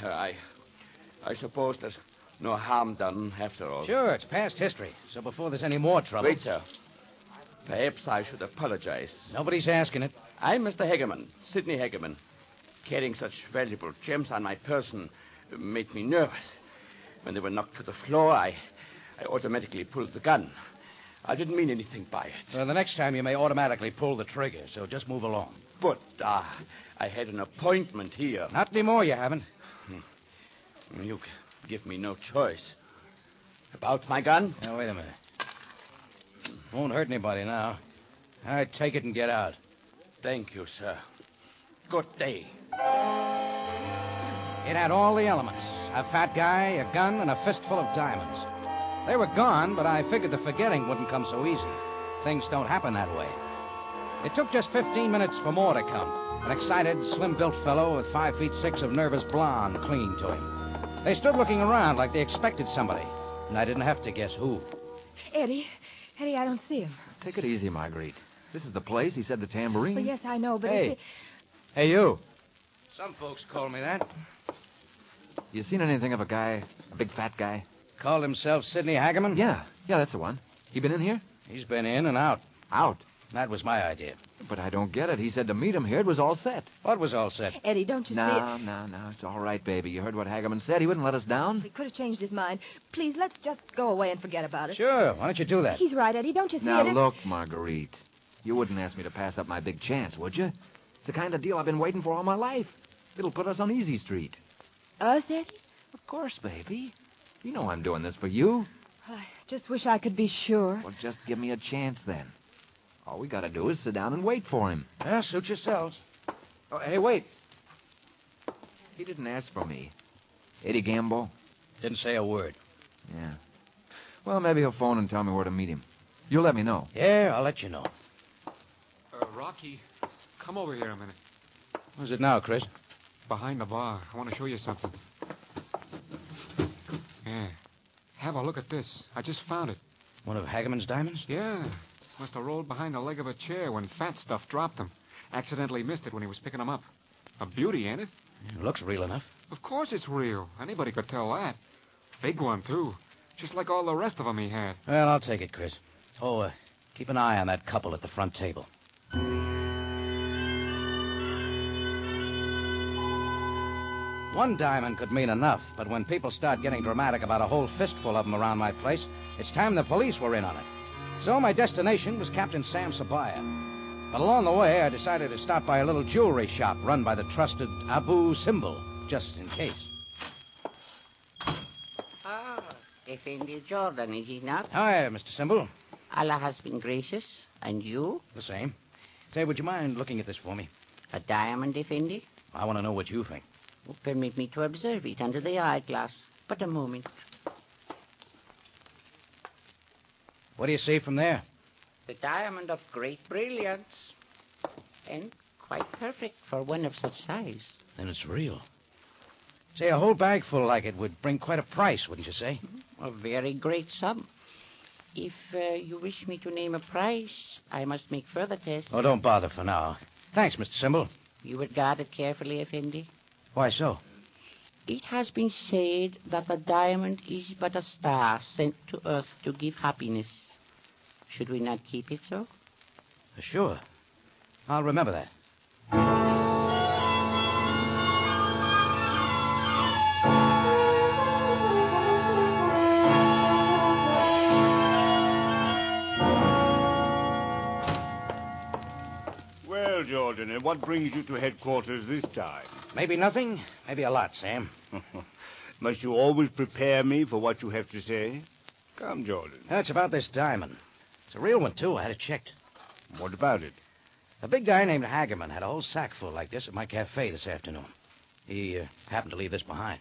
I suppose there's no harm done after all. Sure, it's past history. So before there's any more trouble... Wait, sir. Perhaps I should apologize. Nobody's asking it. I'm Mr. Hagerman, Sidney Hagerman. Carrying such valuable gems on my person made me nervous. When they were knocked to the floor, I automatically pulled the gun. I didn't mean anything by it. Well, the next time you may automatically pull the trigger, so just move along. But, I had an appointment here. Not anymore, you haven't. You give me no choice. About my gun? Now, wait a minute. Won't hurt anybody now. All right, take it and get out. Thank you, sir. Good day. It had all the elements. A fat guy, a gun, and a fistful of diamonds. They were gone, but I figured the forgetting wouldn't come so easy. Things don't happen that way. It took just 15 minutes for more to come. An excited, slim-built fellow with 5'6" of nervous blonde clinging to him. They stood looking around like they expected somebody, and I didn't have to guess who. Eddie, I don't see him. Take it easy, Marguerite. This is the place. He said the tambourine. Well, yes, I know, but... Hey. Hey, you. Some folks call me that. You seen anything of a guy, a big fat guy? Called himself Sidney Hagerman? Yeah, that's the one. He been in here? He's been in and out. Out? That was my idea. But I don't get it. He said to meet him here, it was all set. What was all set? Eddie, don't you see it? No. It's all right, baby. You heard what Hagerman said. He wouldn't let us down. He could have changed his mind. Please, let's just go away and forget about it. Sure. Why don't you do that? He's right, Eddie. Don't you see now, it? Look, Marguerite. You wouldn't ask me to pass up my big chance, would you? It's the kind of deal I've been waiting for all my life. It'll put us on Easy Street. Us, Eddie? Of course, baby. You know I'm doing this for you. I just wish I could be sure. Well, just give me a chance, then. All we gotta do is sit down and wait for him. Yeah, suit yourselves. Oh, hey, wait. He didn't ask for me. Eddie Gamble? Didn't say a word. Yeah. Well, maybe he'll phone and tell me where to meet him. You'll let me know. Yeah, I'll let you know. Rocky, come over here a minute. Where's it now, Chris? Behind the bar. I want to show you something. Yeah. Have a look at this. I just found it. One of Hagerman's diamonds? Yeah. Must have rolled behind the leg of a chair when Fat Stuff dropped them. Accidentally missed it when he was picking them up. A beauty, ain't it? It looks real enough. Of course it's real. Anybody could tell that. Big one, too. Just like all the rest of them he had. Well, I'll take it, Chris. Oh, keep an eye on that couple at the front table. One diamond could mean enough, but when people start getting dramatic about a whole fistful of them around my place, it's time the police were in on it. So my destination was Captain Sam Sabaya. But along the way, I decided to stop by a little jewelry shop run by the trusted Abu Simbel, just in case. Effendi Jordan, is he not? Hi, Mr. Simbel. Allah has been gracious. And you? The same. Say, would you mind looking at this for me? A diamond, Effendi? I want to know what you think. Oh, permit me to observe it under the eyeglass. But a moment. What do you see from there? The diamond of great brilliance. And quite perfect for one of such size. Then it's real. Say, a whole bag full like it would bring quite a price, wouldn't you say? A very great sum. If you wish me to name a price, I must make further tests. Oh, don't bother for now. Thanks, Mr. Simbel. You would guard it carefully, Effendi? Why so? It has been said that the diamond is but a star sent to Earth to give happiness. Should we not keep it so? Sure. I'll remember that. Well, Jordan, and what brings you to headquarters this time? Maybe nothing, maybe a lot, Sam. Must you always prepare me for what you have to say? Come, Jordan. That's about this diamond. It's a real one, too. I had it checked. What about it? A big guy named Hagerman had a whole sack full like this at my cafe this afternoon. He happened to leave this behind.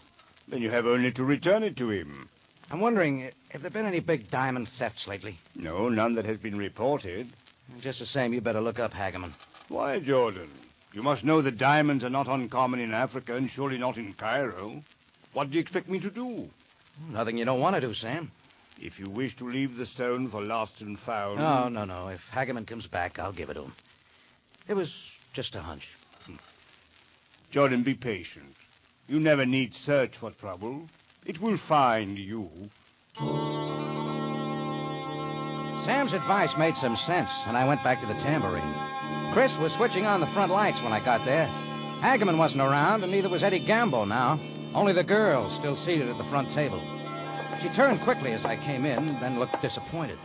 Then you have only to return it to him. I'm wondering, have there been any big diamond thefts lately? No, none that has been reported. Just the same, you better look up Hagerman. Why, Jordan? You must know that diamonds are not uncommon in Africa and surely not in Cairo. What do you expect me to do? Nothing you don't want to do, Sam. If you wish to leave the stone for lost and found... No. If Hagerman comes back, I'll give it to him. It was just a hunch. Jordan, be patient. You never need search for trouble. It will find you. Sam's advice made some sense, and I went back to the tambourine. Chris was switching on the front lights when I got there. Hagerman wasn't around, and neither was Eddie Gambo now. Only the girl still seated at the front table. She turned quickly as I came in, then looked disappointed.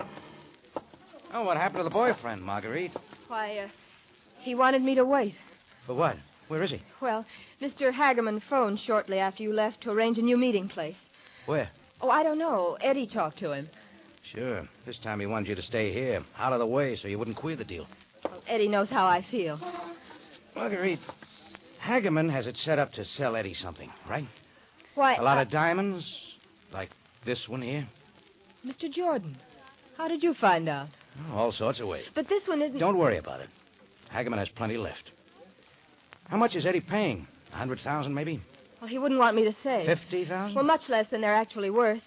Oh, what happened to the boyfriend, Marguerite? Why, he wanted me to wait. For what? Where is he? Well, Mr. Hagerman phoned shortly after you left to arrange a new meeting place. Where? Oh, I don't know. Eddie talked to him. Sure. This time he wanted you to stay here, out of the way, so you wouldn't queer the deal. Well, Eddie knows how I feel. Marguerite, Hagerman has it set up to sell Eddie something, right? Why... A lot of diamonds, like this one here. Mr. Jordan, how did you find out? Oh, all sorts of ways. But this one isn't... Don't worry about it. Hagerman has plenty left. How much is Eddie paying? 100,000, maybe? Well, he wouldn't want me to say. 50,000? Well, much less than they're actually worth.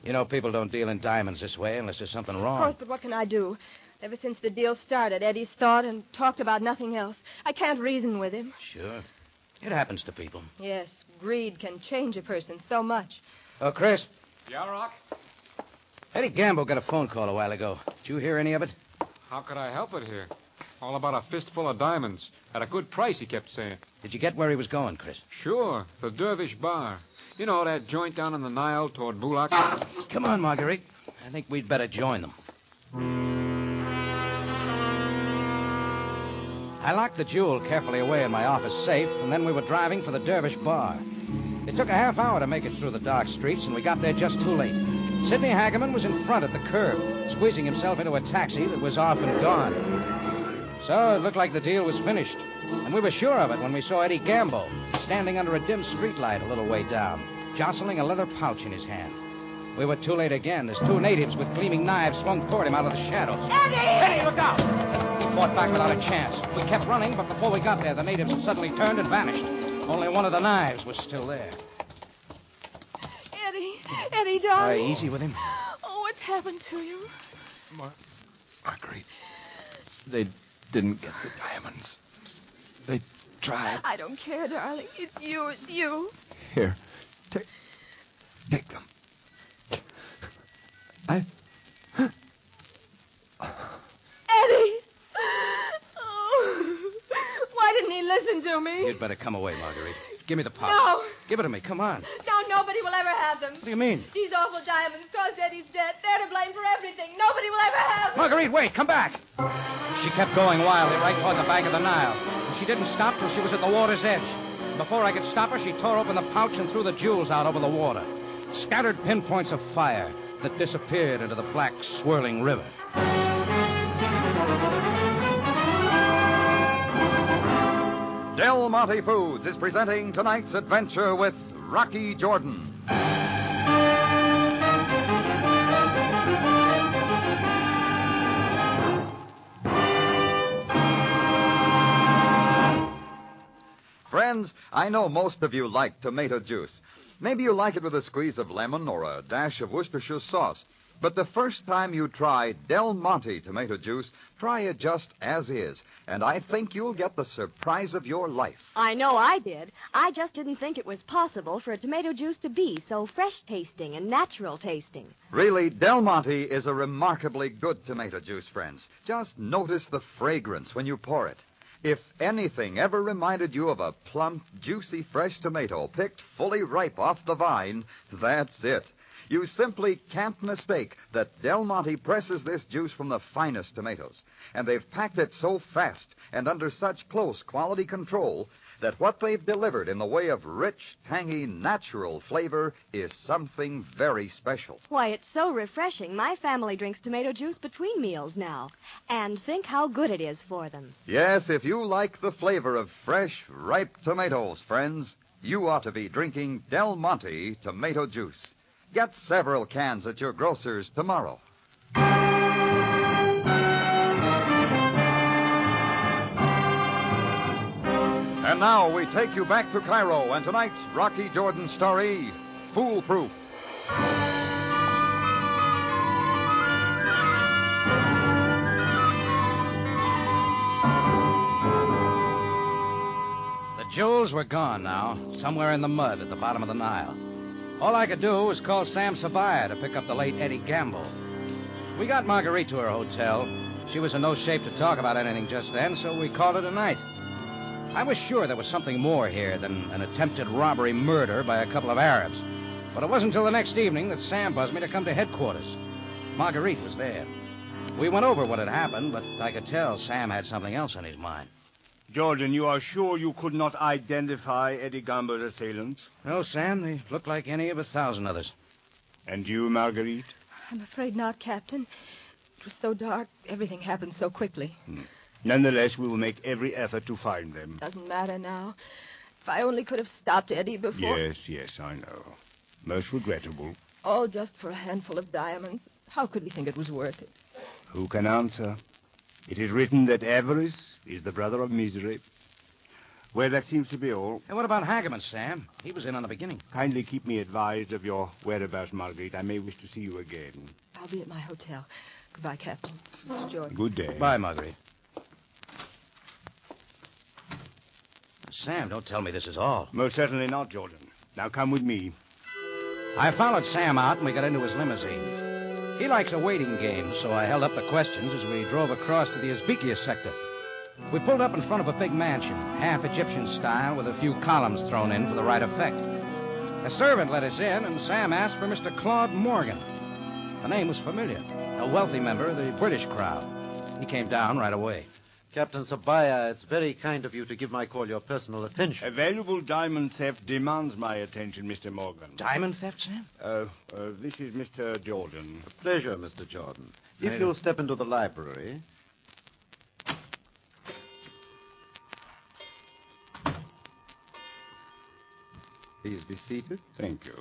You know, people don't deal in diamonds this way unless there's something wrong. Of course, but what can I do? Ever since the deal started, Eddie's thought and talked about nothing else. I can't reason with him. Sure. It happens to people. Yes, greed can change a person so much. Oh, Chris. Yeah, Rock? Eddie Gambo got a phone call a while ago. Did you hear any of it? How could I help it here? All about a fistful of diamonds. At a good price, he kept saying. Did you get where he was going, Chris? Sure. The Dervish Bar. You know, that joint down on the Nile toward Bulak? Come on, Marguerite. I think we'd better join them. I locked the jewel carefully away in my office safe, and then we were driving for the Dervish Bar. It took a half hour to make it through the dark streets, and we got there just too late. Sidney Hagerman was in front at the curb, squeezing himself into a taxi that was off and gone. So it looked like the deal was finished. And we were sure of it when we saw Eddie Gambo standing under a dim streetlight a little way down, jostling a leather pouch in his hand. We were too late again as two natives with gleaming knives swung toward him out of the shadows. Eddie! Eddie, look out! He fought back without a chance. We kept running, but before we got there, the natives had suddenly turned and vanished. Only one of the knives was still there. Eddie, darling. Easy with him. Oh, what's happened to you? Marguerite, they didn't get the diamonds. They tried. I don't care, darling. It's you. Here, take them. Eddie! Oh. Why didn't he listen to me? You'd better come away, Marguerite. Give me the pouch. No. Give it to me. Come on. No, nobody will ever have them. What do you mean? These awful diamonds caused Eddie's death. They're to blame for everything. Nobody will ever have them. Marguerite, wait. Come back. She kept going wildly right toward the bank of the Nile. She didn't stop till she was at the water's edge. Before I could stop her, she tore open the pouch and threw the jewels out over the water. Scattered pinpoints of fire that disappeared into the black, swirling river. Del Monte Foods is presenting tonight's adventure with Rocky Jordan. Friends, I know most of you like tomato juice. Maybe you like it with a squeeze of lemon or a dash of Worcestershire sauce. But the first time you try Del Monte tomato juice, try it just as is. And I think you'll get the surprise of your life. I know I did. I just didn't think it was possible for a tomato juice to be so fresh-tasting and natural-tasting. Really, Del Monte is a remarkably good tomato juice, friends. Just notice the fragrance when you pour it. If anything ever reminded you of a plump, juicy, fresh tomato picked fully ripe off the vine, that's it. You simply can't mistake that Del Monte presses this juice from the finest tomatoes. And they've packed it so fast and under such close quality control that what they've delivered in the way of rich, tangy, natural flavor is something very special. Why, it's so refreshing. My family drinks tomato juice between meals now. And think how good it is for them. Yes, if you like the flavor of fresh, ripe tomatoes, friends, you ought to be drinking Del Monte tomato juice. Get several cans at your grocer's tomorrow. And now we take you back to Cairo and tonight's Rocky Jordan story, Foolproof. The jewels were gone now, somewhere in the mud at the bottom of the Nile. All I could do was call Sam Sabaya to pick up the late Eddie Gamble. We got Marguerite to her hotel. She was in no shape to talk about anything just then, so we called it a night. I was sure there was something more here than an attempted robbery murder by a couple of Arabs. But it wasn't until the next evening that Sam buzzed me to come to headquarters. Marguerite was there. We went over what had happened, but I could tell Sam had something else on his mind. Jordan, you are sure you could not identify Eddie Gamble's assailants? No, Sam, they looked like any of 1,000 others. And you, Marguerite? I'm afraid not, Captain. It was so dark. Everything happened so quickly. Nonetheless, we will make every effort to find them. Doesn't matter now. If I only could have stopped Eddie before... Yes, I know. Most regrettable. All just for a handful of diamonds. How could we think it was worth it? Who can answer? It is written that avarice is the brother of misery. Well, that seems to be all. And what about Hageman, Sam? He was in on the beginning. Kindly keep me advised of your whereabouts, Marguerite. I may wish to see you again. I'll be at my hotel. Goodbye, Captain. Mr. Jordan. Good day. Bye, Marguerite. Sam, don't tell me this is all. Most certainly not, Jordan. Now come with me. I followed Sam out, and we got into his limousine. He likes a waiting game, so I held up the questions as we drove across to the Uzbekia sector. We pulled up in front of a big mansion, half Egyptian style, with a few columns thrown in for the right effect. A servant let us in, and Sam asked for Mr. Claude Morgan. The name was familiar. A wealthy member of the British crowd. He came down right away. Captain Sabaya, it's very kind of you to give my call your personal attention. A valuable diamond theft demands my attention, Mr. Morgan. Diamond theft, Sam? This is Mr. Jordan. A pleasure, Mr. Jordan. If you'll step into the library... Please be seated. Thank you.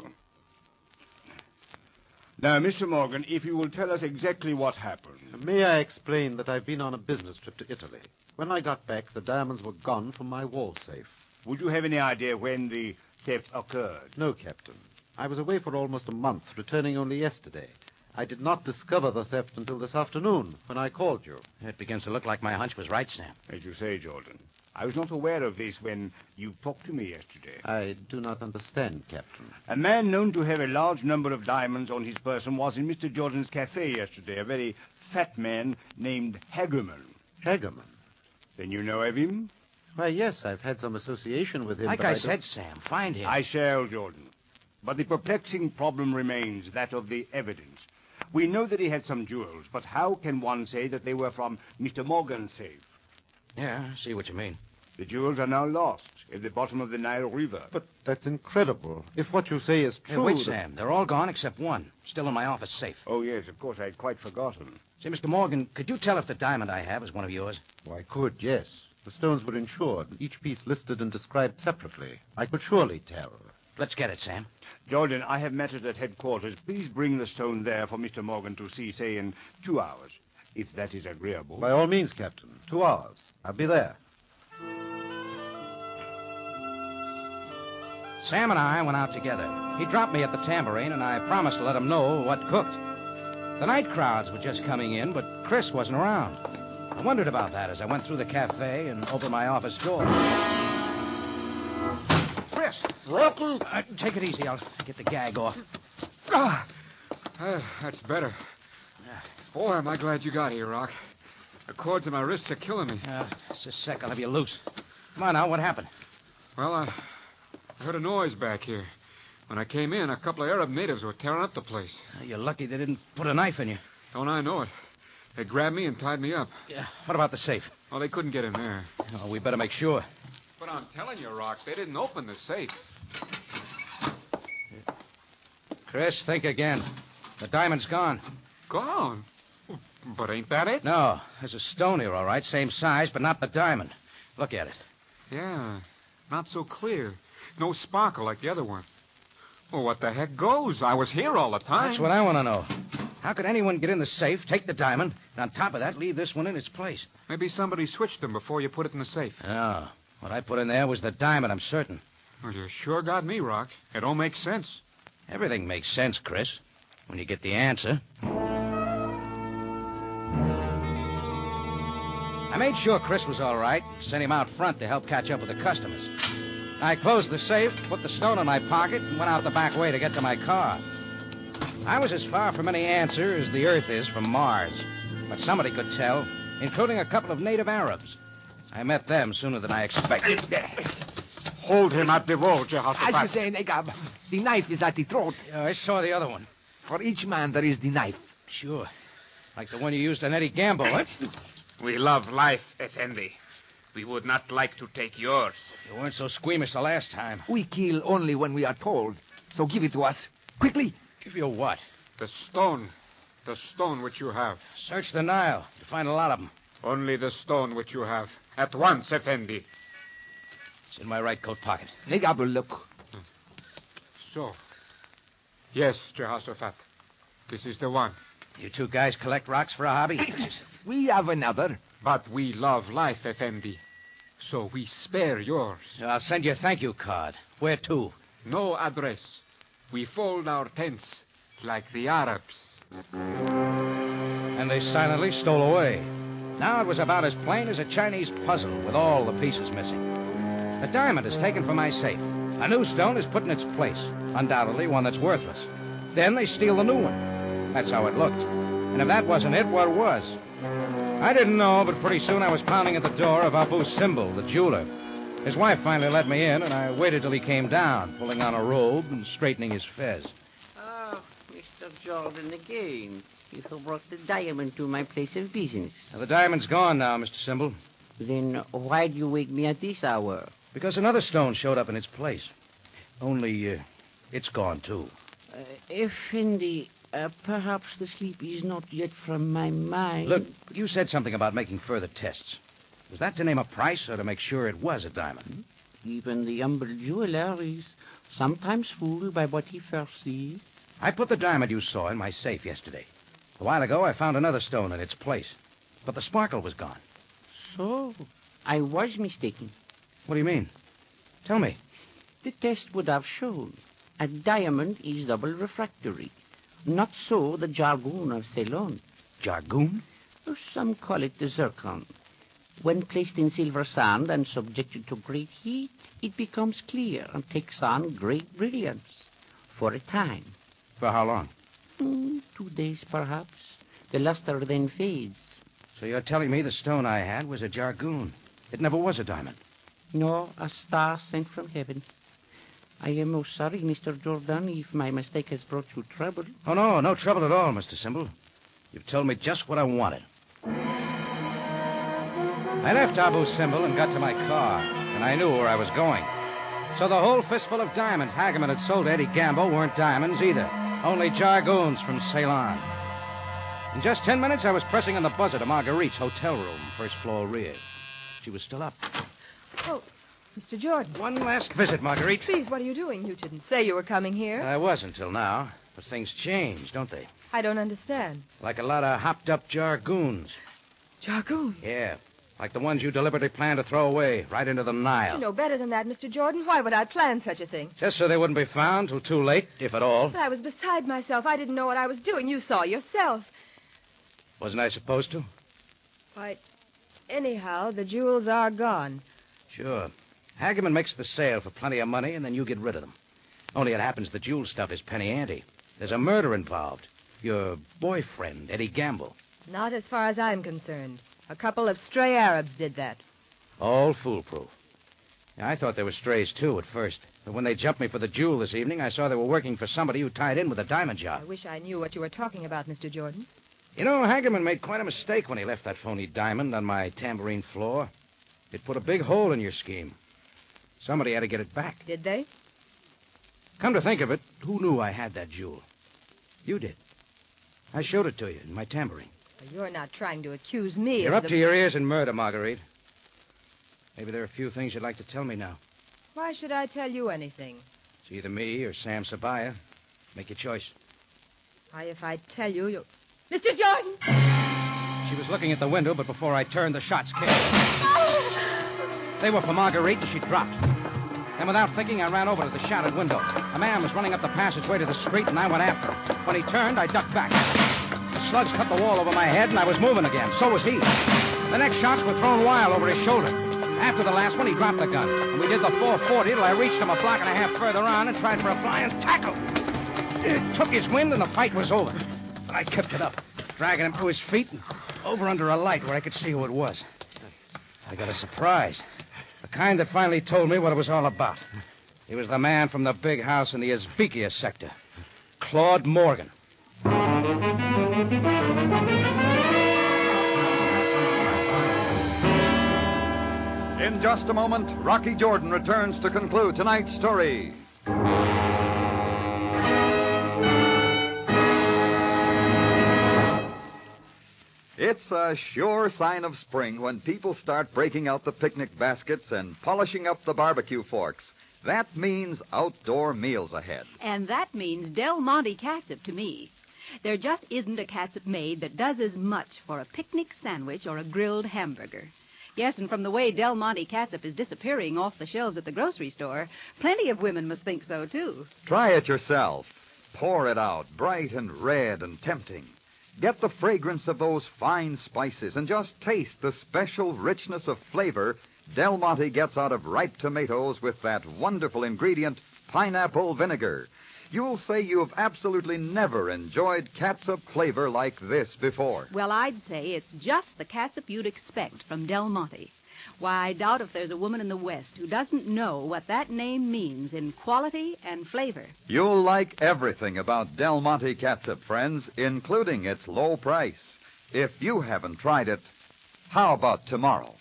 Now, Mr. Morgan, if you will tell us exactly what happened. May I explain that I've been on a business trip to Italy. When I got back, the diamonds were gone from my wall safe. Would you have any idea when the theft occurred? No, Captain. I was away for almost a month, returning only yesterday. I did not discover the theft until this afternoon, when I called you. It begins to look like my hunch was right, Sam. As you say, Jordan. I was not aware of this when you talked to me yesterday. I do not understand, Captain. A man known to have a large number of diamonds on his person was in Mr. Jordan's cafe yesterday. A very fat man named Hageman. Hageman? Then you know of him? Why, yes, I've had some association with him. Like I said, Sam, find him. I shall, Jordan. But the perplexing problem remains, that of the evidence. We know that he had some jewels, but how can one say that they were from Mr. Morgan's safe? Yeah, I see what you mean. The jewels are now lost at the bottom of the Nile River. But that's incredible. If what you say is true... Hey, wait, Sam. They're all gone except one. Still in my office safe. Oh, yes, of course. I'd quite forgotten. Say, Mr. Morgan, could you tell if the diamond I have is one of yours? Why, I could, yes. The stones were insured, each piece listed and described separately. I could surely tell. Let's get it, Sam. Jordan, I have matters at headquarters. Please bring the stone there for Mr. Morgan to see, say, in 2 hours, if that is agreeable. By all means, Captain. 2 hours. I'll be there. Sam and I went out together. He dropped me at the tambourine, and I promised to let him know what cooked. The night crowds were just coming in, but Chris wasn't around. I wondered about that as I went through the cafe and opened my office door. Chris! Rocky! Take it easy. I'll get the gag off. That's better. Boy, am I glad you got here, Rock. The cords in my wrists are killing me. Just a sec. I'll have you loose. Come on now. What happened? Well, I heard a noise back here. When I came in, a couple of Arab natives were tearing up the place. You're lucky they didn't put a knife in you. Don't I know it? They grabbed me and tied me up. Yeah. What about the safe? Oh, they couldn't get in there. Oh, we better make sure. But I'm telling you, Rock, they didn't open the safe. Chris, think again. The diamond's gone. Gone? But ain't that it? No. There's a stone here, all right. Same size, but not the diamond. Look at it. Yeah. Not so clear. No sparkle like the other one. Well, what the heck goes? I was here all the time. That's what I want to know. How could anyone get in the safe, take the diamond, and on top of that, leave this one in its place? Maybe somebody switched them before you put it in the safe. No. What I put in there was the diamond, I'm certain. Well, you sure got me, Rock. It don't make sense. Everything makes sense, Chris, when you get the answer. I made sure Chris was all right, sent him out front to help catch up with the customers. I closed the safe, put the stone in my pocket, and went out the back way to get to my car. I was as far from any answer as the Earth is from Mars. But somebody could tell, including a couple of native Arabs. I met them sooner than I expected. Hold him at the wall, Jehoshaphat. As you say, Negab, the knife is at the throat. Yeah, I saw the other one. For each man, there is the knife. Sure. Like the one you used on Eddie Gamble, huh? We love life, Effendi. We would not like to take yours. You weren't so squeamish the last time. We kill only when we are told. So give it to us. Quickly. Give you what? The stone. The stone which you have. Search the Nile. You'll find a lot of them. Only the stone which you have. At once, Effendi. It's in my right coat pocket. Negab will look. So. Yes, Jehoshaphat. This is the one. You two guys collect rocks for a hobby? We have another. But we love life, Effendi. So we spare yours. I'll send you a thank you card. Where to? No address. We fold our tents like the Arabs. And they silently stole away. Now it was about as plain as a Chinese puzzle with all the pieces missing. The diamond is taken from my safe. A new stone is put in its place. Undoubtedly one that's worthless. Then they steal the new one. That's how it looked. And if that wasn't it, what was? I didn't know, but pretty soon I was pounding at the door of Abu Simbel, the jeweler. His wife finally let me in, and I waited till he came down, pulling on a robe and straightening his fez. Oh, Mr. Jordan again. You have brought the diamond to my place of business. Now, the diamond's gone now, Mr. Simbel. Then why do you wake me at this hour? Because another stone showed up in its place. Only, it's gone, too. Effendi, perhaps the sleep is not yet from my mind. Look, you said something about making further tests. Was that to name a price or to make sure it was a diamond? Even the humble jeweler is sometimes fooled by what he first sees. I put the diamond you saw in my safe yesterday. A while ago, I found another stone in its place. But the sparkle was gone. So, I was mistaken. What do you mean? Tell me. The test would have shown a diamond is double refractory. Not so the jargon of Ceylon. Jargon? Some call it the zircon. When placed in silver sand and subjected to great heat, it becomes clear and takes on great brilliance. For a time. For how long? 2 days, perhaps. The luster then fades. So you're telling me the stone I had was a jargon. It never was a diamond. No, a star sent from heaven. I am most sorry, Mr. Jordan, if my mistake has brought you trouble. Oh, no, no trouble at all, Mr. Simbel. You've told me just what I wanted. I left Abu Simbel and got to my car, and I knew where I was going. So the whole fistful of diamonds Hageman had sold to Eddie Gamble weren't diamonds either. Only jargoons from Ceylon. In just 10 minutes, I was pressing on the buzzer to Marguerite's hotel room, first floor rear. She was still up. Oh, Mr. Jordan. One last visit, Marguerite. Please, what are you doing? You didn't say you were coming here. I was until now, but things change, don't they? I don't understand. Like a lot of hopped-up jargoons. Jargoons? Yeah, like the ones you deliberately planned to throw away right into the Nile. You know better than that, Mr. Jordan. Why would I plan such a thing? Just so they wouldn't be found till too late, if at all. But I was beside myself. I didn't know what I was doing. You saw yourself. Wasn't I supposed to? Why, anyhow, the jewels are gone. Sure. Hageman makes the sale for plenty of money, and then you get rid of them. Only it happens the jewel stuff is penny ante. There's a murder involved. Your boyfriend, Eddie Gamble. Not as far as I'm concerned. A couple of stray Arabs did that. All foolproof. Yeah, I thought they were strays, too, at first. But when they jumped me for the jewel this evening, I saw they were working for somebody who tied in with a diamond job. I wish I knew what you were talking about, Mr. Jordan. You know, Hagerman made quite a mistake when he left that phony diamond on my tambourine floor. It put a big hole in your scheme. Somebody had to get it back. Did they? Come to think of it, who knew I had that jewel? You did. I showed it to you in my tambourine. Well, you're not trying to accuse me You're of up to your ears in murder, Marguerite. Maybe there are a few things you'd like to tell me now. Why should I tell you anything? It's either me or Sam Sabaya. Make your choice. Why, if I tell you, you'll... Mr. Jordan! She was looking at the window, but before I turned, the shots came. They were for Marguerite, and she dropped. And without thinking, I ran over to the shattered window. A man was running up the passageway to the street, and I went after him. When he turned, I ducked back. The slugs cut the wall over my head, and I was moving again. So was he. The next shots were thrown wild over his shoulder. After the last one, he dropped the gun. And we did the 440 till I reached him a block and a half further on and tried for a flying tackle. It took his wind, and the fight was over. But I kept it up, dragging him to his feet and over under a light where I could see who it was. I got a surprise. The kind that finally told me what it was all about. He was the man from the big house in the Uzbekia sector, Claude Morgan. In just a moment, Rocky Jordan returns to conclude tonight's story. It's a sure sign of spring when people start breaking out the picnic baskets and polishing up the barbecue forks. That means outdoor meals ahead. And that means Del Monte catsup to me. There just isn't a catsup made that does as much for a picnic sandwich or a grilled hamburger. Yes, and from the way Del Monte catsup is disappearing off the shelves at the grocery store, plenty of women must think so, too. Try it yourself. Pour it out, bright and red and tempting. Get the fragrance of those fine spices and just taste the special richness of flavor Del Monte gets out of ripe tomatoes with that wonderful ingredient, pineapple vinegar. You'll say you've absolutely never enjoyed catsup flavor like this before. Well, I'd say it's just the catsup you'd expect from Del Monte. Why, I doubt if there's a woman in the West who doesn't know what that name means in quality and flavor. You'll like everything about Del Monte catsup, friends, including its low price. If you haven't tried it, how about tomorrow?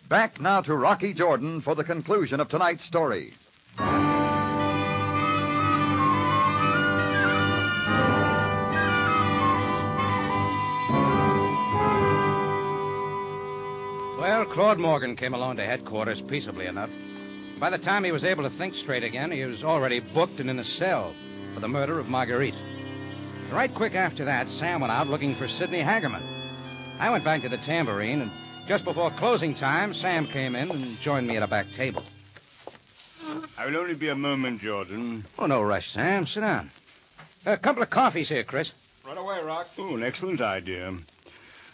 Back now to Rocky Jordan for the conclusion of tonight's story. Well, Claude Morgan came along to headquarters peaceably enough. By the time he was able to think straight again, he was already booked and in a cell for the murder of Marguerite. Right quick after that, Sam went out looking for Sidney Hagerman. I went back to the tambourine, and just before closing time, Sam came in and joined me at a back table. I will only be a moment, Jordan. Oh, no rush, Sam. Sit down. A couple of coffees here, Chris. Right away, Rock. Oh, an excellent idea.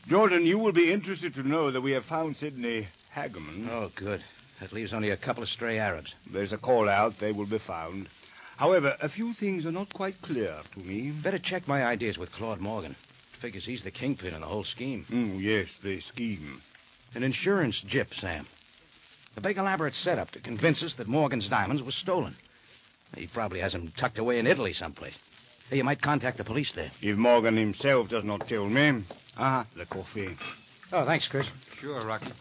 Jordan, you will be interested to know that we have found Sidney Hagerman. Oh, good. That leaves only a couple of stray Arabs. There's a call out. They will be found. However, a few things are not quite clear to me. Better check my ideas with Claude Morgan. Figures he's the kingpin in the whole scheme. Oh, yes, the scheme. An insurance gyp, Sam. A big elaborate setup to convince us that Morgan's diamonds were stolen. He probably has them tucked away in Italy someplace. Hey, you might contact the police there. If Morgan himself does not tell me. The coffee. Oh, thanks, Chris. Sure, Rocky.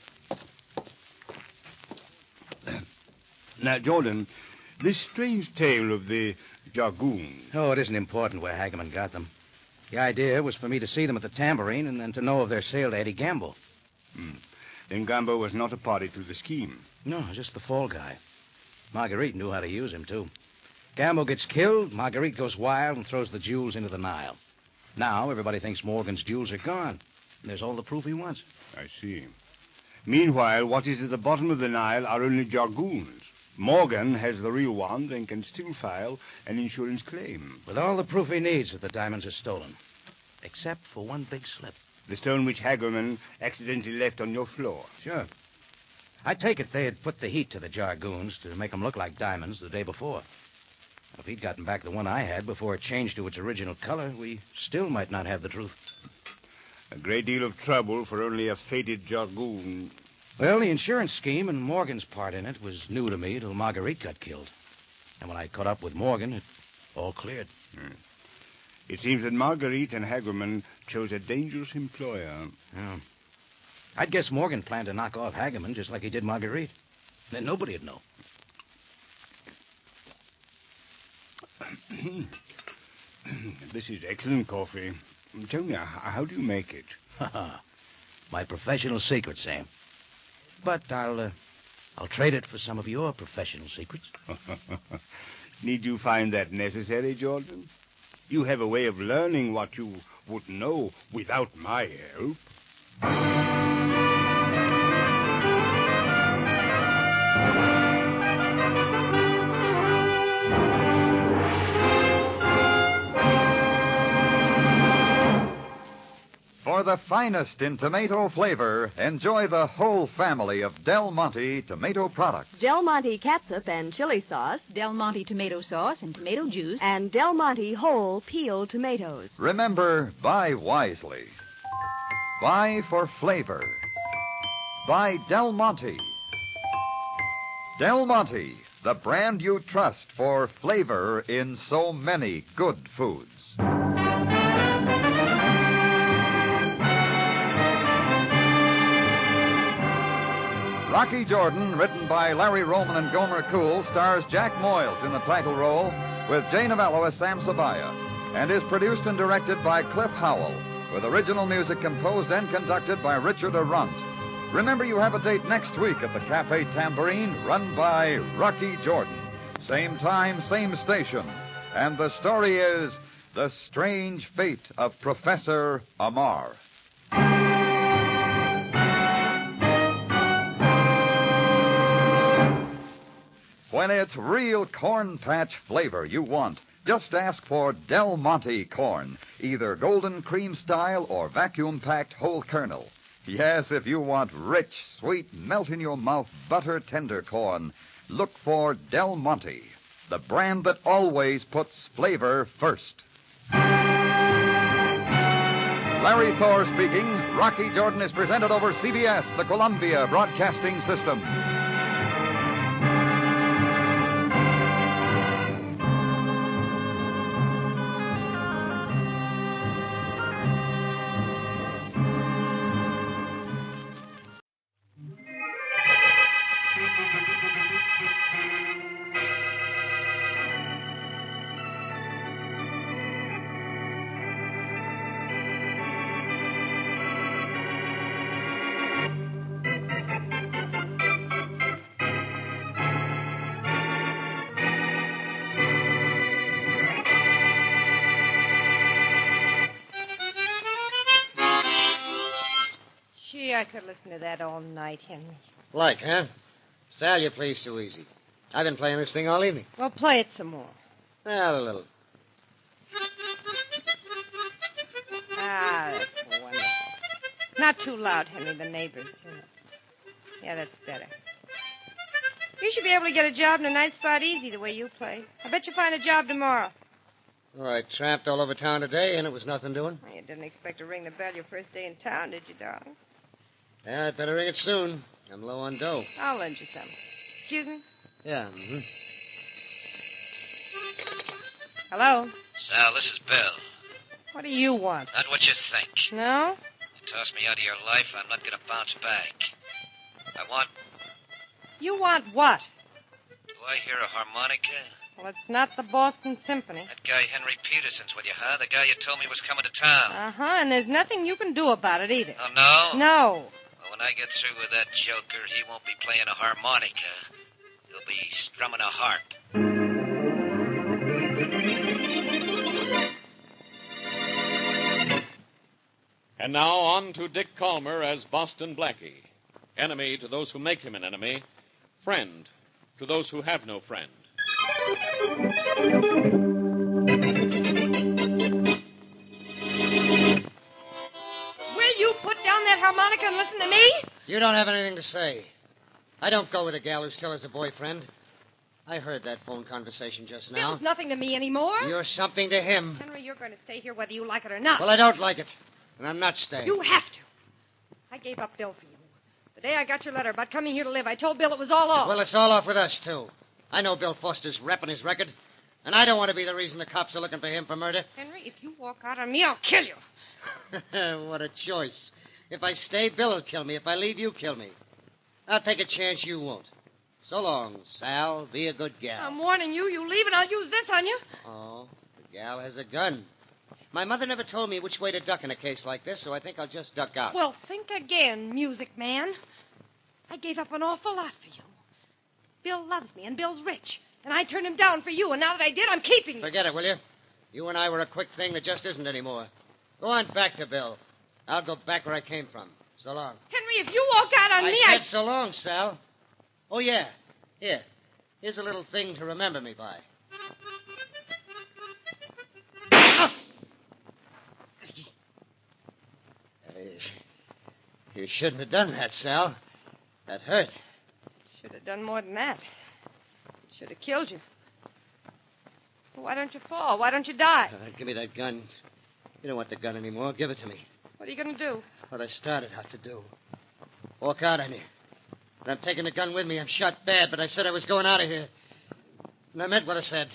Now, Jordan, this strange tale of the Jargoons. Oh, it isn't important where Hagerman got them. The idea was for me to see them at the tambourine and then to know of their sale to Eddie Gamble. Then Gamble was not a party to the scheme. No, just the fall guy. Marguerite knew how to use him, too. Gamble gets killed, Marguerite goes wild and throws the jewels into the Nile. Now everybody thinks Morgan's jewels are gone. There's all the proof he wants. I see. Meanwhile, what is at the bottom of the Nile are only Jargoons. Morgan has the real ones and can still file an insurance claim. With all the proof he needs that the diamonds are stolen. Except for one big slip. The stone which Hagerman accidentally left on your floor. Sure. I take it they had put the heat to the Jargoons to make them look like diamonds the day before. If he'd gotten back the one I had before it changed to its original color, we still might not have the truth. A great deal of trouble for only a faded Jargoon. Well, the insurance scheme and Morgan's part in it was new to me till Marguerite got killed. And when I caught up with Morgan, it all cleared. It seems that Marguerite and Hagerman chose a dangerous employer. Yeah. I'd guess Morgan planned to knock off Hagerman just like he did Marguerite. Then nobody'd know. This is excellent coffee. Tell me, how do you make it? My professional secret, Sam. But I'll trade it for some of your professional secrets. Need you find that necessary, Jordan? You have a way of learning what you would know without my help. For the finest in tomato flavor, enjoy the whole family of Del Monte tomato products. Del Monte catsup and chili sauce. Del Monte tomato sauce and tomato juice. And Del Monte whole peeled tomatoes. Remember, buy wisely. Buy for flavor. Buy Del Monte. Del Monte, the brand you trust for flavor in so many good foods. Rocky Jordan, written by Larry Roman and Gomer Cool, stars Jack Moyles in the title role with Jay Novello as Sam Sabaya, and is produced and directed by Cliff Howell, with original music composed and conducted by Richard Arrunt. Remember, you have a date next week at the Cafe Tambourine, run by Rocky Jordan. Same time, same station. And the story is The Strange Fate of Professor Amar. When it's real corn patch flavor you want, just ask for Del Monte corn, either golden cream style or vacuum-packed whole kernel. Yes, if you want rich, sweet, melt-in-your-mouth, butter-tender corn, look for Del Monte, the brand that always puts flavor first. Larry Thor speaking. Rocky Jordan is presented over CBS, the Columbia Broadcasting System. Gee, I could listen to that all night, Henry. Like, huh? Sal, you play so easy. I've been playing this thing all evening. Well, play it some more. Well, a little. Ah, that's wonderful. Not too loud, Henry. The neighbors. Yeah, that's better. You should be able to get a job in a night spot easy the way you play. I bet you find a job tomorrow. Oh, I tramped all over town today, and it was nothing doing. Well, you didn't expect to ring the bell your first day in town, did you, darling? Yeah, I'd better ring it soon. I'm low on dough. I'll lend you some. Excuse me? Yeah, Hello? Sal, this is Bill. What do you want? Not what you think. No? You tossed me out of your life, I'm not going to bounce back. I want... You want what? Do I hear a harmonica? Well, it's not the Boston Symphony. That guy Henry Peterson's with you, huh? The guy you told me was coming to town. Uh-huh, and there's nothing you can do about it either. Oh, no? No. Well, when I get through with that joker, he won't be playing a harmonica. He'll be strumming a harp. And now on to Dick Calmer as Boston Blackie. Enemy to those who make him an enemy. Friend to those who have no friend. Will you put down that harmonica and listen to me? You don't have anything to say. I don't go with a gal who still has a boyfriend. I heard that phone conversation just now. Bill's nothing to me anymore. You're something to him. Henry, you're going to stay here whether you like it or not. Well, I don't like it, and I'm not staying. You have to. I gave up Bill for you. The day I got your letter about coming here to live, I told Bill it was all off. Well, it's all off with us, too. I know Bill Foster's repping his record, and I don't want to be the reason the cops are looking for him for murder. Henry, if you walk out on me, I'll kill you. What a choice. If I stay, Bill will kill me. If I leave, you kill me. I'll take a chance you won't. So long, Sal. Be a good gal. I'm warning you. You leave and I'll use this on you. Oh, the gal has a gun. My mother never told me which way to duck in a case like this, so I think I'll just duck out. Well, think again, music man. I gave up an awful lot for you. Bill loves me, and Bill's rich. And I turned him down for you, and now that I did, I'm keeping you. Forget it, will you? You and I were a quick thing that just isn't anymore. Go on back to Bill. I'll go back where I came from. So long. Henry, if you walk out on me, I said so long, Sal. Oh, yeah. Here. Here's a little thing to remember me by. You shouldn't have done that, Sal. That hurt. Should have done more than that. Should have killed you. Why don't you fall? Why don't you die? Give me that gun. You don't want the gun anymore. Give it to me. What are you going to do? What I started out to do. Walk out on you. And I'm taking the gun with me. I'm shot bad, but I said I was going out of here. And I meant what I said.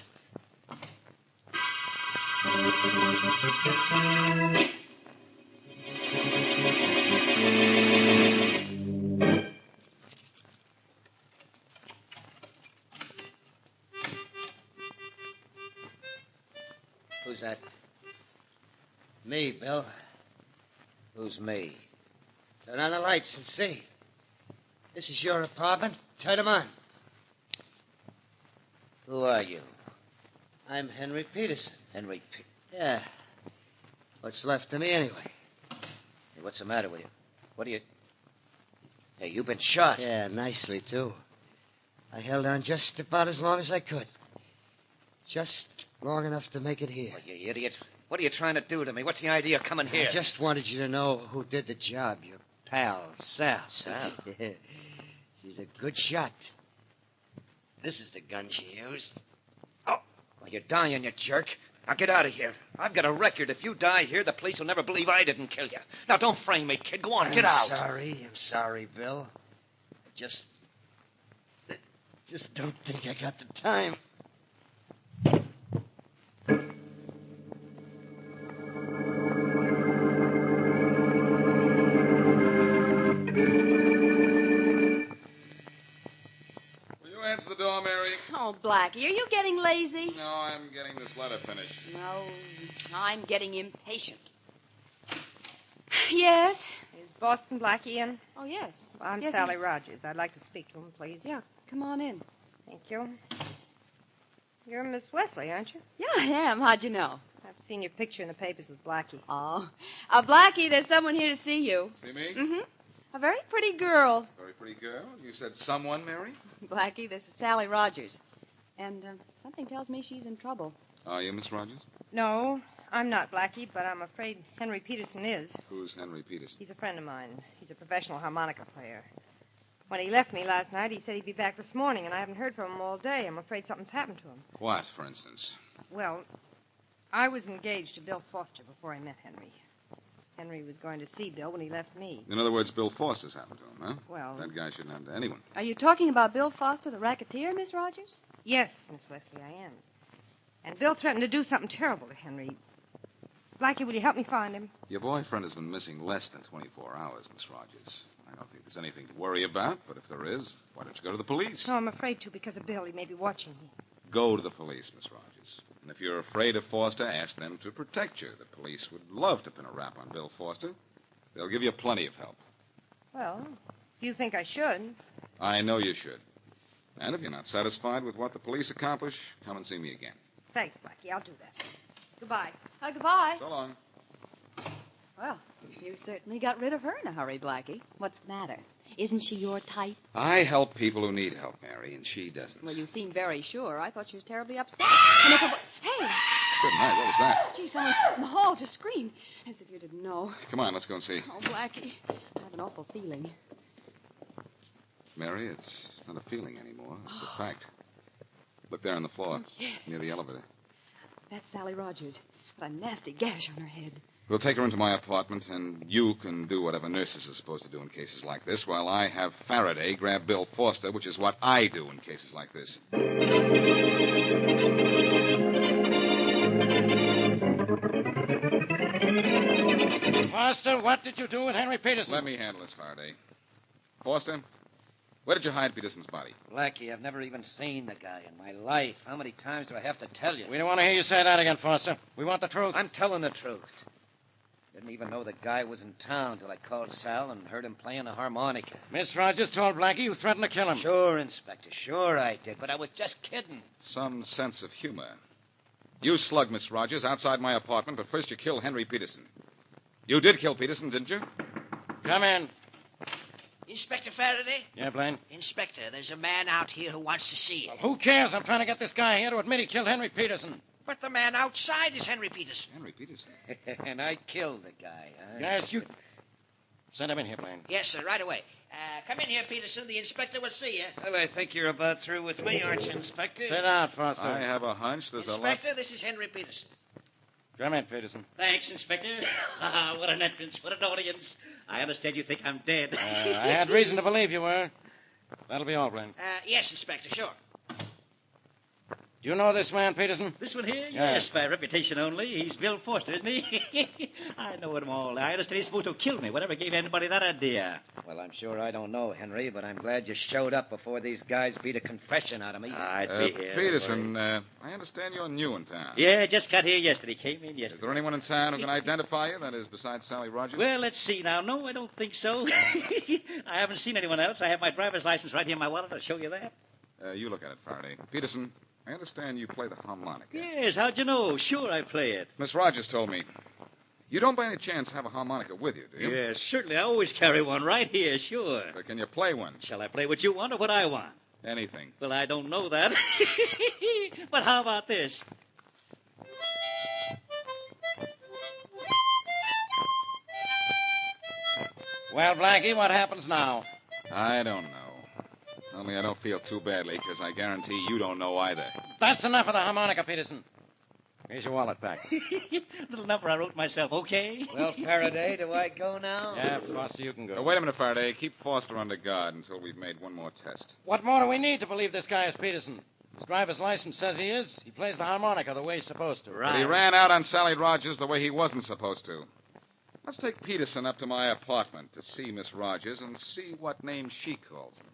Who's that? Me, Bill. Who's me? Turn on the lights and see. This is your apartment. Turn them on. Who are you? I'm Henry Peterson. Henry Peterson? Yeah. What's left of me anyway? Hey, what's the matter with you? What are you... Hey, you've been shot. Yeah, nicely, too. I held on just about as long as I could. Just long enough to make it here. Oh, you idiot. What are you trying to do to me? What's the idea of coming here? I just wanted you to know who did the job. Your pal, Sal. Sal? Yeah. She's a good shot. This is the gun she used. Oh, well, you're dying, you jerk. Now get out of here. I've got a record. If you die here, the police will never believe I didn't kill you. Now, don't frame me, kid. Go on, get out. I'm sorry, Bill. Just don't think I got the time. Answer the door, Mary. Oh, Blackie, are you getting lazy? No, I'm getting this letter finished. No, I'm getting impatient. Yes? Is Boston Blackie in? Oh, yes. Well, I'm Yes, Sally Rogers. I'd like to speak to him, please. Yeah, come on in. Thank you. You're Miss Wesley, aren't you? Yeah, I am. How'd you know? I've seen your picture in the papers with Blackie. Oh. Blackie, there's someone here to see you. See me? Mm-hmm. A very pretty girl. Very pretty girl. You said someone, Mary? Blackie, this is Sally Rogers. And something tells me she's in trouble. Are you, Miss Rogers? No, I'm not Blackie, but I'm afraid Henry Peterson is. Who's Henry Peterson? He's a friend of mine. He's a professional harmonica player. When he left me last night, he said he'd be back this morning, and I haven't heard from him all day. I'm afraid something's happened to him. What, for instance? Well, I was engaged to Bill Foster before I met Henry. Henry was going to see Bill when he left me. In other words, Bill Foster's happened to him, huh? Well... That guy shouldn't happen to anyone. Are you talking about Bill Foster, the racketeer, Miss Rogers? Yes, Miss Wesley, I am. And Bill threatened to do something terrible to Henry. Blackie, will you help me find him? Your boyfriend has been missing less than 24 hours, Miss Rogers. I don't think there's anything to worry about, but if there is, why don't you go to the police? No, I'm afraid to because of Bill. He may be watching me. Go to the police, Miss Rogers. And if you're afraid of Foster, ask them to protect you. The police would love to pin a rap on Bill Foster. They'll give you plenty of help. Well, if you think I should. I know you should. And if you're not satisfied with what the police accomplish, come and see me again. Thanks, Blackie. I'll do that. Goodbye. Goodbye. So long. Well, you certainly got rid of her in a hurry, Blackie. What's the matter? Isn't she your type? I help people who need help, Mary, and she doesn't. Well, you seem very sure. I thought she was terribly upset. Hey! Good night. What was that? Gee, someone in the hall just screamed. As if you didn't know. Come on, let's go and see. Oh, Blackie, I have an awful feeling. Mary, it's not a feeling anymore. It's a fact. Look there on the floor, Yes. near the elevator. That's Sally Rogers. Got a nasty gash on her head. We'll take her into my apartment, and you can do whatever nurses are supposed to do in cases like this, while I have Faraday grab Bill Foster, which is what I do in cases like this. Foster, what did you do with Henry Peterson? Let me handle this, Faraday. Foster, where did you hide Peterson's body? Blackie, I've never even seen the guy in my life. How many times do I have to tell you? We don't want to hear you say that again, Foster. We want the truth. I'm telling the truth. Didn't even know the guy was in town till I called Sal and heard him playing the harmonica. Miss Rogers told Blackie you threatened to kill him. Sure, Inspector, sure I did, but I was just kidding. Some sense of humor. You slugged Miss Rogers outside my apartment, but first you killed Henry Peterson. You did kill Peterson, didn't you? Come in. Inspector Faraday? Yeah, Blaine? Inspector, there's a man out here who wants to see you. Well, who cares? I'm trying to get this guy here to admit he killed Henry Peterson. But the man outside is Henry Peterson. Henry Peterson? And I killed the guy, huh? Yes, you... Send him in here, Blaine. Yes, sir, right away. Come in here, Peterson. The inspector will see you. Well, I think you're about through with me, aren't you, Inspector? Sit down, Foster. I have a hunch there's Inspector, this is Henry Peterson. Come in, Peterson. Thanks, Inspector. What an entrance. What an audience. I understand you think I'm dead. I had reason to believe you were. That'll be all, Blaine. Yes, Inspector, sure. Do you know this man, Peterson? This one here? Yeah. Yes, by reputation only. He's Bill Foster, isn't he? I know him all. I understand he's supposed to have killed me. Whatever gave anybody that idea? Well, I'm sure I don't know, Henry, but I'm glad you showed up before these guys beat a confession out of me. I'd be here. Peterson, I understand you're new in town. Yeah, just got here yesterday. Came in yesterday. Is there anyone in town who can identify you, that is, besides Sally Rogers? Well, let's see now. No, I don't think so. I haven't seen anyone else. I have my driver's license right here in my wallet. I'll show you that. You look at it, Faraday. Peterson, I understand you play the harmonica. Yes, how'd you know? Sure, I play it. Miss Rogers told me. You don't by any chance have a harmonica with you, do you? Yes, certainly. I always carry one right here, sure. But can you play one? Shall I play what you want or what I want? Anything. Well, I don't know that. But how about this? Well, Blackie, what happens now? I don't know. Only I don't feel too badly, because I guarantee you don't know either. That's enough of the harmonica, Peterson. Here's your wallet back. Little number I wrote myself, okay? Well, Faraday, do I go now? Yeah, Foster, you can go. Wait a minute, Faraday. Keep Foster under guard until we've made one more test. What more do we need to believe this guy is Peterson? His driver's license says he is. He plays the harmonica the way he's supposed to. Right. But he ran out on Sally Rogers the way he wasn't supposed to. Let's take Peterson up to my apartment to see Miss Rogers and see what name she calls him.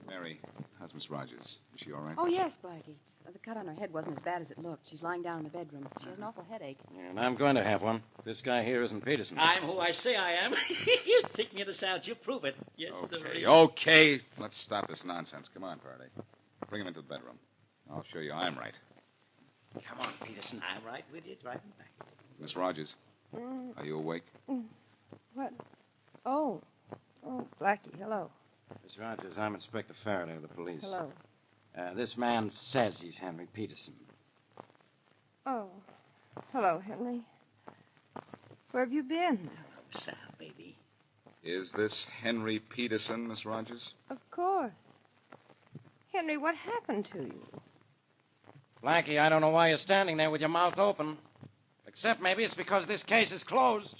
Mary, how's Miss Rogers? Is she all right? Oh, yes, Blackie. The cut on her head wasn't as bad as it looked. She's lying down in the bedroom. She has an awful headache. Yeah, and I'm going to have one. This guy here isn't Peterson. I'm who I say I am. Take me to the sound. You prove it. Yes, sir. Okay. Let's stop this nonsense. Come on, Faraday. Bring him into the bedroom. I'll show you I'm right. Come on, Peterson. I'm right with you. Driving back. Miss Rogers, are you awake? What? Oh, Blackie, hello. Miss Rogers, I'm Inspector Faraday of the police. Hello. This man says he's Henry Peterson. Oh, hello, Henry. Where have you been? Sal, baby. Is this Henry Peterson, Miss Rogers? Of course. Henry, what happened to you? Blackie, I don't know why you're standing there with your mouth open. Except maybe it's because this case is closed.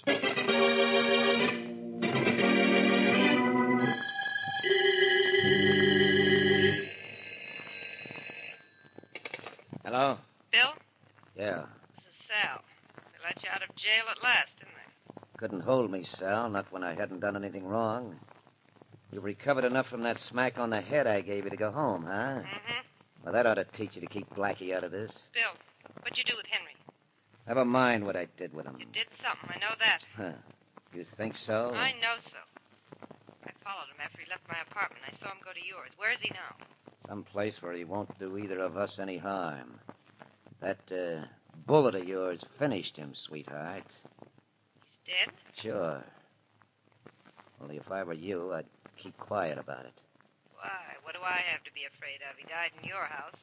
Hello? Bill? Yeah. This is Sal. They let you out of jail at last, didn't they? Couldn't hold me, Sal, not when I hadn't done anything wrong. You recovered enough from that smack on the head I gave you to go home, huh? Mm-hmm. Well, that ought to teach you to keep Blackie out of this. Bill, what'd you do with Henry? Never mind what I did with him. You did something, I know that. Huh. You think so? I know so. I followed him after he left my apartment. I saw him go to yours. Where is he now? Some place where he won't do either of us any harm. That bullet of yours finished him, sweetheart. He's dead? Sure. Only if I were you, I'd keep quiet about it. Why? What do I have to be afraid of? He died in your house.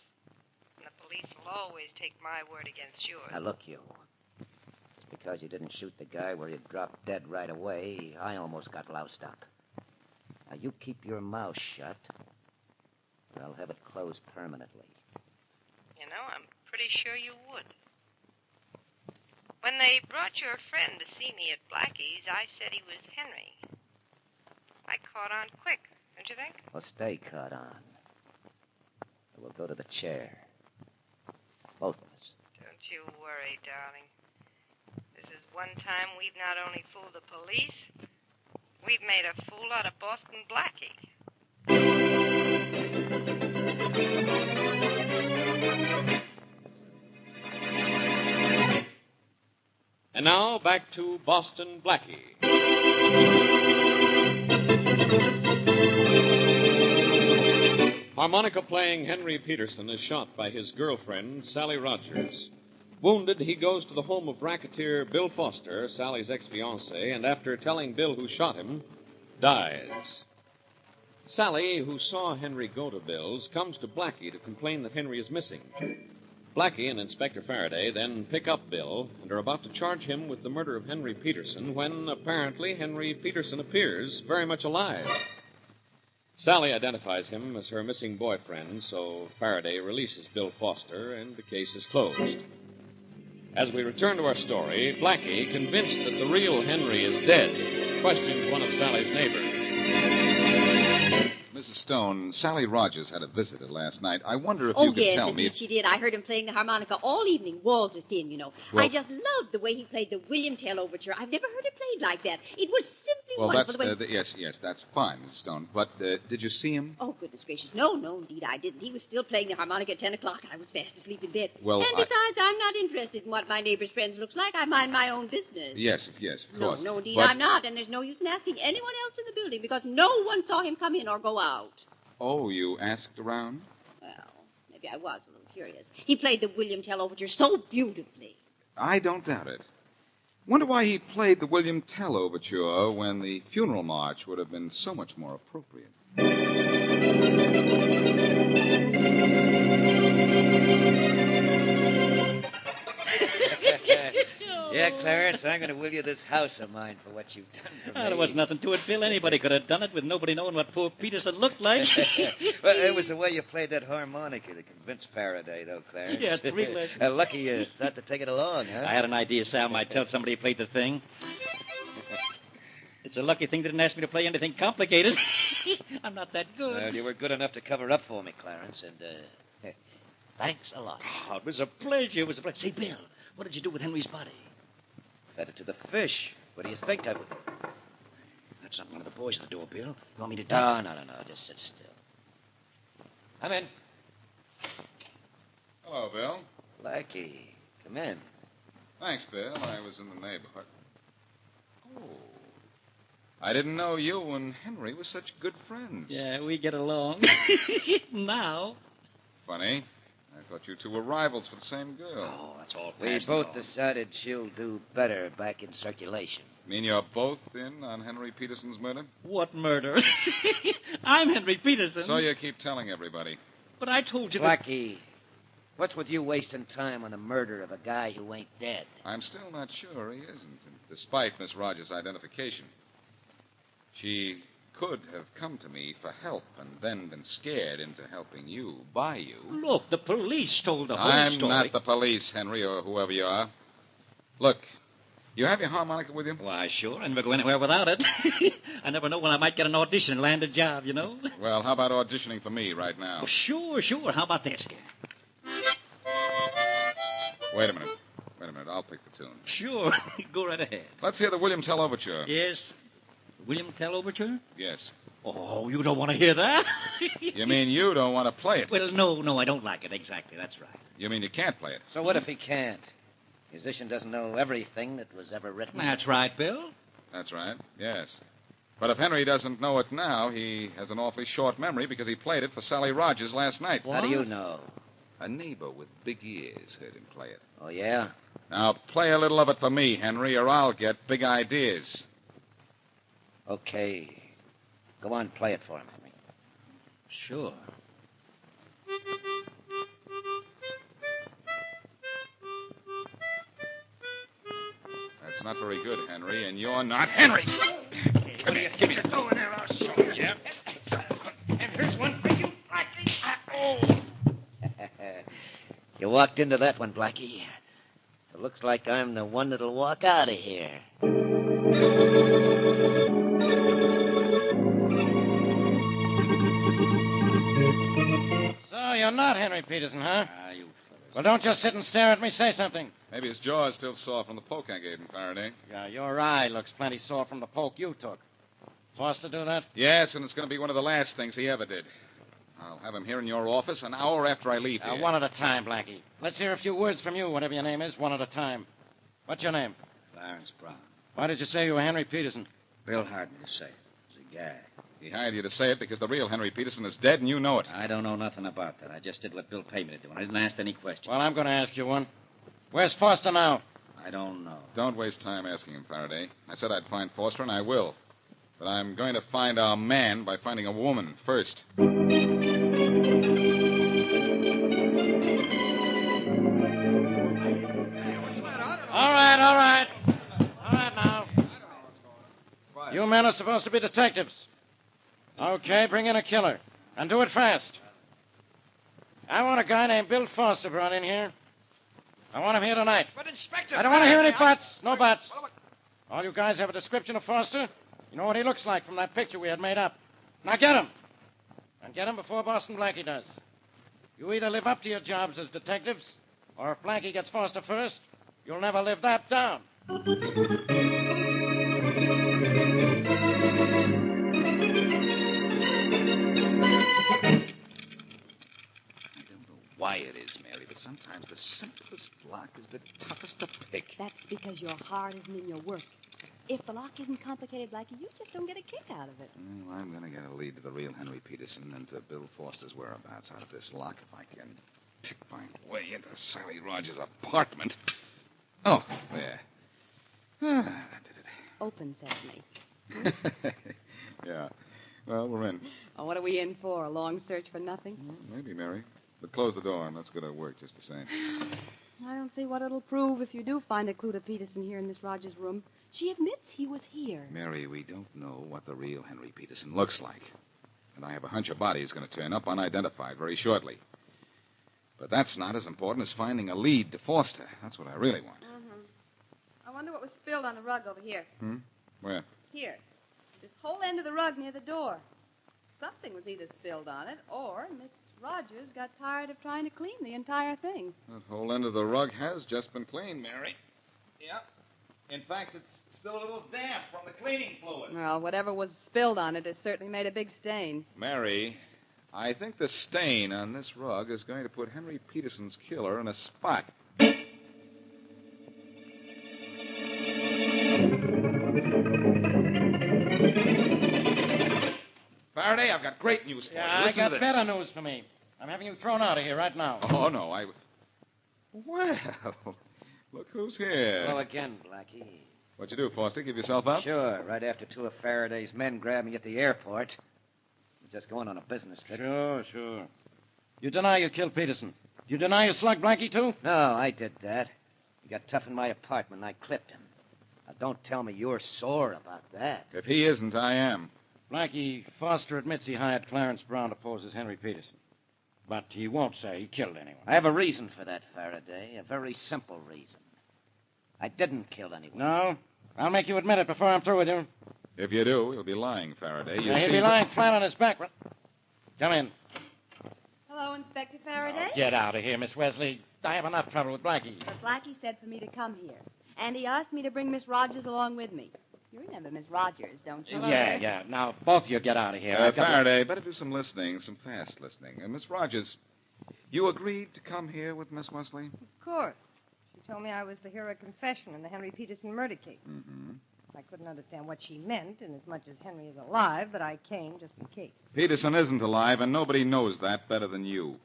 And the police will always take my word against yours. Now, look, you. Just because you didn't shoot the guy where he dropped dead right away, I almost got loused up. Now, you keep your mouth shut. or I'll have it closed permanently. You know, I'm pretty sure you would. When they brought your friend to see me at Blackie's, I said he was Henry. I caught on quick, don't you think? Well, stay caught on. We'll go to the chair. Both of us. Don't you worry, darling. This is one time we've not only fooled the police, we've made a fool out of Boston Blackie. And now, back to Boston Blackie. Harmonica-playing Henry Peterson is shot by his girlfriend, Sally Rogers. Wounded, he goes to the home of racketeer Bill Foster, Sally's ex-fiancé, and after telling Bill who shot him, dies. Sally, who saw Henry go to Bill's, comes to Blackie to complain that Henry is missing. Blackie and Inspector Faraday then pick up Bill and are about to charge him with the murder of Henry Peterson when, apparently, Henry Peterson appears very much alive. Sally identifies him as her missing boyfriend, so Faraday releases Bill Foster, and the case is closed. As we return to our story, Blackie, convinced that the real Henry is dead, questions one of Sally's neighbors. Mrs. Stone, Sally Rogers had a visitor last night. I wonder if Oh, you could yes, tell me... indeed she did. I heard him playing the harmonica all evening. Walls are thin, you know. Well- I just loved the way he played the William Tell Overture. I've never heard it played like that. It was simply Well, wonderful. that's... the way... yes, that's fine, Mrs. Stone. But did you see him? Oh, goodness gracious. No, indeed I didn't. He was still playing the harmonica at 10 o'clock, and I was fast asleep in bed. Well, and besides, I'm not interested in what my neighbor's friends looks like. I mind my own business. Yes, of course. No, indeed But- I'm not, and there's no use in asking anyone else in the building, because no one saw him come in or go out. Oh, you asked around? Well, maybe I was a little curious. He played the William Tell Overture so beautifully. I don't doubt it. Wonder why he played the William Tell Overture when the funeral march would have been so much more appropriate. Yeah, Clarence, I'm going to will you this house of mine for what you've done for me. There was nothing to it, Bill. Anybody could have done it with nobody knowing what poor Peterson looked like. Well, it was the way you played that harmonica that convinced Faraday, though, Clarence. Yeah, it's really... Lucky you thought to take it along, huh? I had an idea Sal might tell somebody he played the thing. It's a lucky thing they didn't ask me to play anything complicated. I'm not that good. Well, you were good enough to cover up for me, Clarence, and, thanks a lot. Oh, it was a pleasure. It was a pleasure. Say, Bill, what did you do with Henry's body? Fed it to the fish. What do you think I would... That's not one of the boys at the door, Bill. You want me to do... No. Just sit still. Come in. Hello, Bill. Blackie, come in. Thanks, Bill. I was in the neighborhood. Oh. I didn't know you and Henry were such good friends. Yeah, we get along. Now. Funny. I thought you two were rivals for the same girl. Oh, that's all We past both now. decided she'll do better back in circulation. Mean you're both in on Henry Peterson's murder? What murder? I'm Henry Peterson. So you keep telling everybody. But I told you Blackie, what's with you wasting time on the murder of a guy who ain't dead? I'm still not sure he isn't, despite Miss Rogers' identification. She could have come to me for help and then been scared into helping you, by you. Look, the police told the whole I'm story. not the police, Henry, or whoever you are. Look, you have your harmonica with you? Why, sure. I never go anywhere without it. I never know when I might get an audition and land a job, you know? Well, how about auditioning for me right now? Oh, sure. How about this? Wait a minute. I'll pick the tune. Sure. Go right ahead. Let's hear the William Tell Overture. Yes. William Tell Overture? Yes. Oh, you don't want to hear that? You mean you don't want to play it? Well, no, I don't like it exactly. That's right. You mean you can't play it? So what if he can't? Musician doesn't know everything that was ever written. That's right, Bill. That's right, yes. But if Henry doesn't know it now, he has an awfully short memory because he played it for Sally Rogers last night. How do you know? A neighbor with big ears heard him play it. Oh, yeah? Now, play a little of it for me, Henry, or I'll get big ideas. Okay. Go on, play it for him, Henry. Sure. That's not very good, Henry, and you're not Henry. Come here, give me the Go in there, I'll show you. And here's one for you, Blackie. You walked into that one, Blackie. So it looks like I'm the one that'll walk out of here. So you're not Henry Peterson, huh? Well, don't just sit and stare at me. Say something. Maybe his jaw is still sore from the poke I gave him, Faraday. Yeah, your eye looks plenty sore from the poke you took. Foster do that? Yes, and it's going to be one of the last things he ever did. I'll have him here in your office an hour after I leave here. One at a time, Blackie. Let's hear a few words from you, whatever your name is, one at a time. What's your name? Clarence Brown. Why did you say you were Henry Peterson? Bill hired me to say it. It's a guy. He hired you to say it because the real Henry Peterson is dead and you know it. I don't know nothing about that. I just did what Bill paid me to do. I didn't ask any questions. Well, I'm going to ask you one. Where's Foster now? I don't know. Don't waste time asking him, Faraday. I said I'd find Foster, and I will. But I'm going to find our man by finding a woman first. All right now. You men are supposed to be detectives. Okay, bring in a killer. And do it fast. I want a guy named Bill Foster brought in here. I want him here tonight. But, Inspector... I don't want to hear any buts. No buts. All you guys have a description of Foster? You know what he looks like from that picture we had made up. Now get him. And get him before Boston Blackie does. You either live up to your jobs as detectives, or if Blackie gets Foster first, you'll never live that down. I don't know why it is, Mary, but sometimes the simplest lock is the toughest to pick. That's because your heart isn't in your work. If the lock isn't complicated, Blackie, you just don't get a kick out of it. Well, I'm going to get a lead to the real Henry Peterson and to Bill Foster's whereabouts out of this lock if I can pick my way into Sally Rogers' apartment. Oh, there. That did it. Open sesame. Yeah. Well, we're in. Oh, what are we in for? A long search for nothing? Well, maybe, Mary. But close the door, and let's go to work just the same. I don't see what it'll prove if you do find a clue to Peterson here in Miss Rogers' room. She admits he was here. Mary, we don't know what the real Henry Peterson looks like. And I have a hunch a body is going to turn up unidentified very shortly. But that's not as important as finding a lead to Foster. That's what I really want. Mm-hmm. I wonder what was spilled on the rug over here. Where? Here. This whole end of the rug near the door. Something was either spilled on it, or Miss Rogers got tired of trying to clean the entire thing. That whole end of the rug has just been cleaned, Mary. Yep. In fact, it's still a little damp from the cleaning fluid. Well, whatever was spilled on it, it certainly made a big stain. Mary, I think the stain on this rug is going to put Henry Peterson's killer in a spot. Faraday, I've got great news for you. I got better news for me. I'm having you thrown out of here right now. Oh, no, Well, look who's here. Hello again, Blackie. What'd you do, Foster? Give yourself up? Sure. Right after two of Faraday's men grabbed me at the airport. I was just going on a business trip. Sure. You deny you killed Peterson. You deny you slugged Blackie, too? No, I did that. He got tough in my apartment, and I clipped him. Now, don't tell me you're sore about that. If he isn't, I am. Blackie, Foster admits he hired Clarence Brown to pose as Henry Peterson. But he won't say he killed anyone. I have a reason for that, Faraday. A very simple reason. I didn't kill anyone. No? I'll make you admit it before I'm through with you. If you do, you'll be lying, Faraday. He'll be lying flat on his back. Come in. Hello, Inspector Faraday. Get out of here, Miss Wesley. I have enough trouble with Blackie. But Blackie said for me to come here. And he asked me to bring Miss Rogers along with me. You remember Miss Rogers, don't you? Yeah. Now, both of you get out of here. Faraday, better do some listening, some fast listening. Miss Rogers, you agreed to come here with Miss Wesley? Of course. She told me I was to hear a confession in the Henry Peterson murder case. Mm-hmm. I couldn't understand what she meant, inasmuch as Henry is alive, but I came just in case. Peterson isn't alive, and nobody knows that better than you.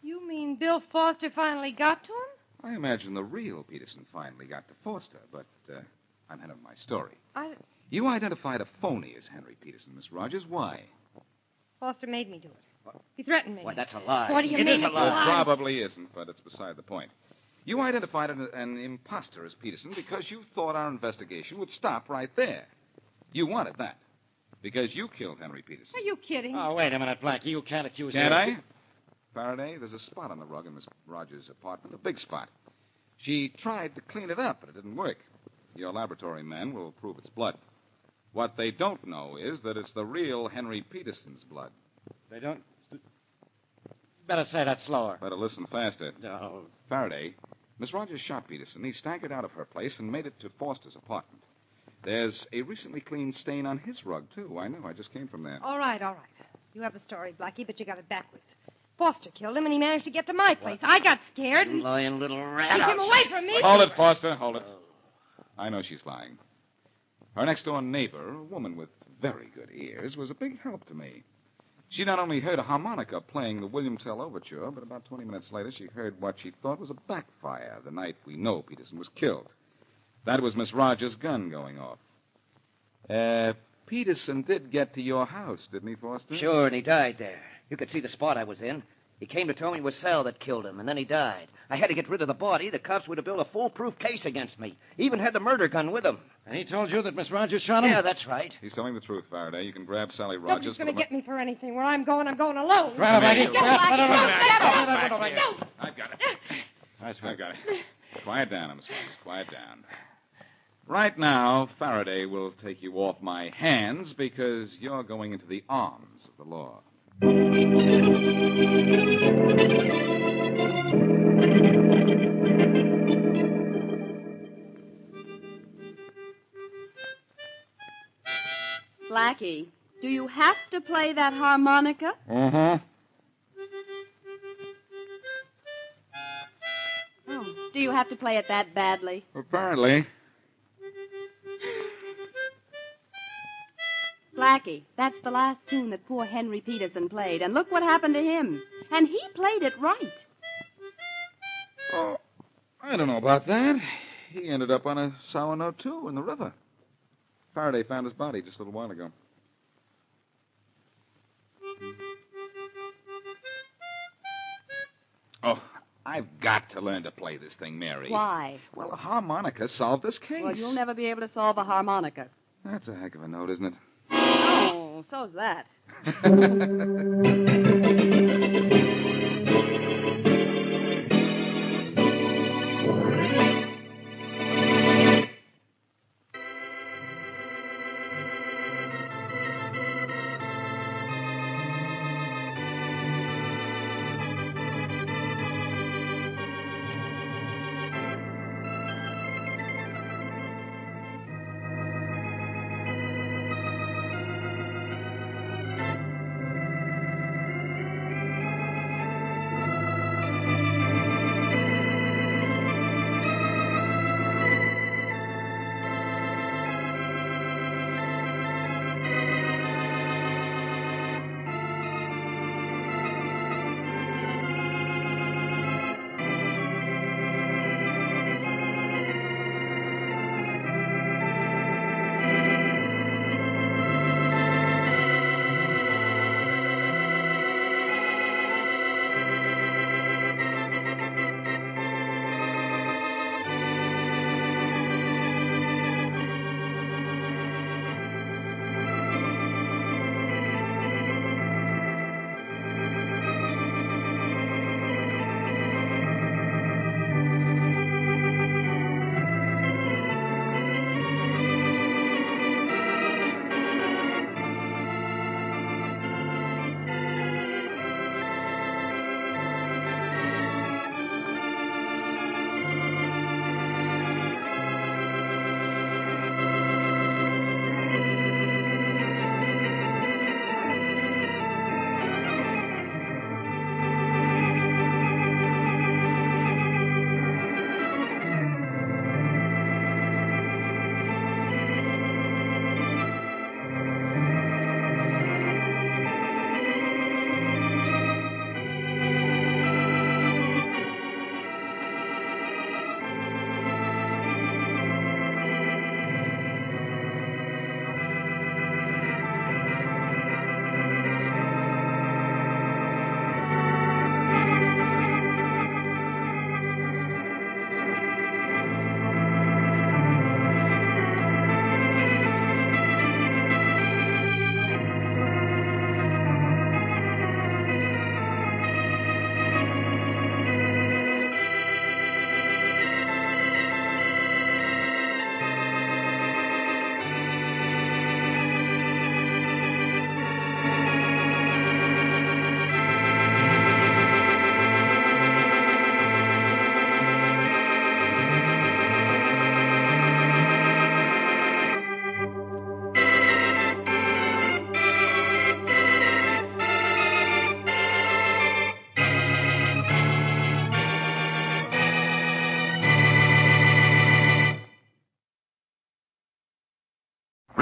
You mean Bill Foster finally got to him? I imagine the real Peterson finally got to Foster, but I'm ahead of my story. You identified a phony as Henry Peterson, Miss Rogers. Why? Foster made me do it. He threatened me. Why, that's a lie. What do you mean? It is a lie. It probably isn't, but it's beside the point. You identified an imposter as Peterson because you thought our investigation would stop right there. You wanted that because you killed Henry Peterson. Are you kidding? Oh, wait a minute, Blackie. You can't accuse Can't him. Faraday, there's a spot on the rug in Miss Rogers' apartment, a big spot. She tried to clean it up, but it didn't work. Your laboratory men will prove it's blood. What they don't know is that it's the real Henry Peterson's blood. They don't... Better say that slower. Better listen faster. No. Faraday, Miss Rogers shot Peterson. He staggered out of her place and made it to Foster's apartment. There's a recently cleaned stain on his rug, too. I know. I just came from there. All right. You have the story, Blackie, but you got it backwards. Foster killed him, and he managed to get to my place. I got scared. You lying little rat. Take him away from me. Hold it, Foster. Hold it. I know she's lying. Her next-door neighbor, a woman with very good ears, was a big help to me. She not only heard a harmonica playing the William Tell Overture, but about 20 minutes later she heard what she thought was a backfire the night we know Peterson was killed. That was Miss Rogers' gun going off. Peterson did get to your house, didn't he, Foster? Sure, and he died there. You could see the spot I was in. He came to tell me it was Sal that killed him, and then he died. I had to get rid of the body. The cops would have built a foolproof case against me. Even had the murder gun with him. And he told you that Miss Rogers shot him? Yeah, that's right. He's telling the truth, Faraday. You can grab Sally Rogers. Nobody's going to get me for anything. Where I'm going alone. Grab it, Blackie. I've got it. I've got it. Quiet down, Miss Rogers. Quiet down. Right now, Faraday will take you off my hands because you're going into the arms of the law. Blackie, do you have to play that harmonica? Uh-huh. Oh, do you have to play it that badly? Apparently. Blackie, that's the last tune that poor Henry Peterson played, and look what happened to him. And he played it right. Oh, I don't know about that. He ended up on a sour note, too, in the river. Faraday found his body just a little while ago. Oh, I've got to learn to play this thing, Mary. Why? Well, a harmonica solved this case. Well, you'll never be able to solve a harmonica. That's a heck of a note, isn't it? Oh, so's that.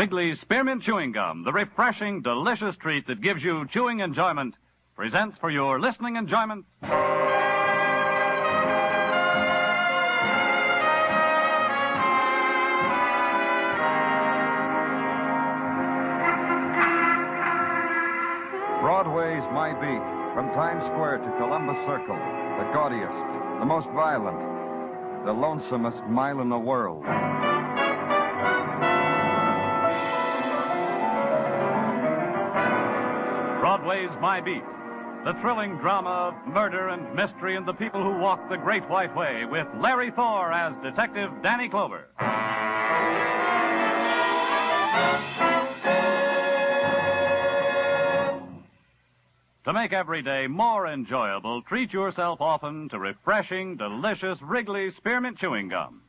Wrigley's Spearmint Chewing Gum, the refreshing, delicious treat that gives you chewing enjoyment, presents for your listening enjoyment. Broadway's My Beat, from Times Square to Columbus Circle, the gaudiest, the most violent, the lonesomest mile in the world. Broadway's My Beat, the thrilling drama of murder and mystery and the people who walk the Great White Way, with Larry Thor as Detective Danny Clover. To make every day more enjoyable, treat yourself often to refreshing, delicious Wrigley's Spearmint Chewing Gum.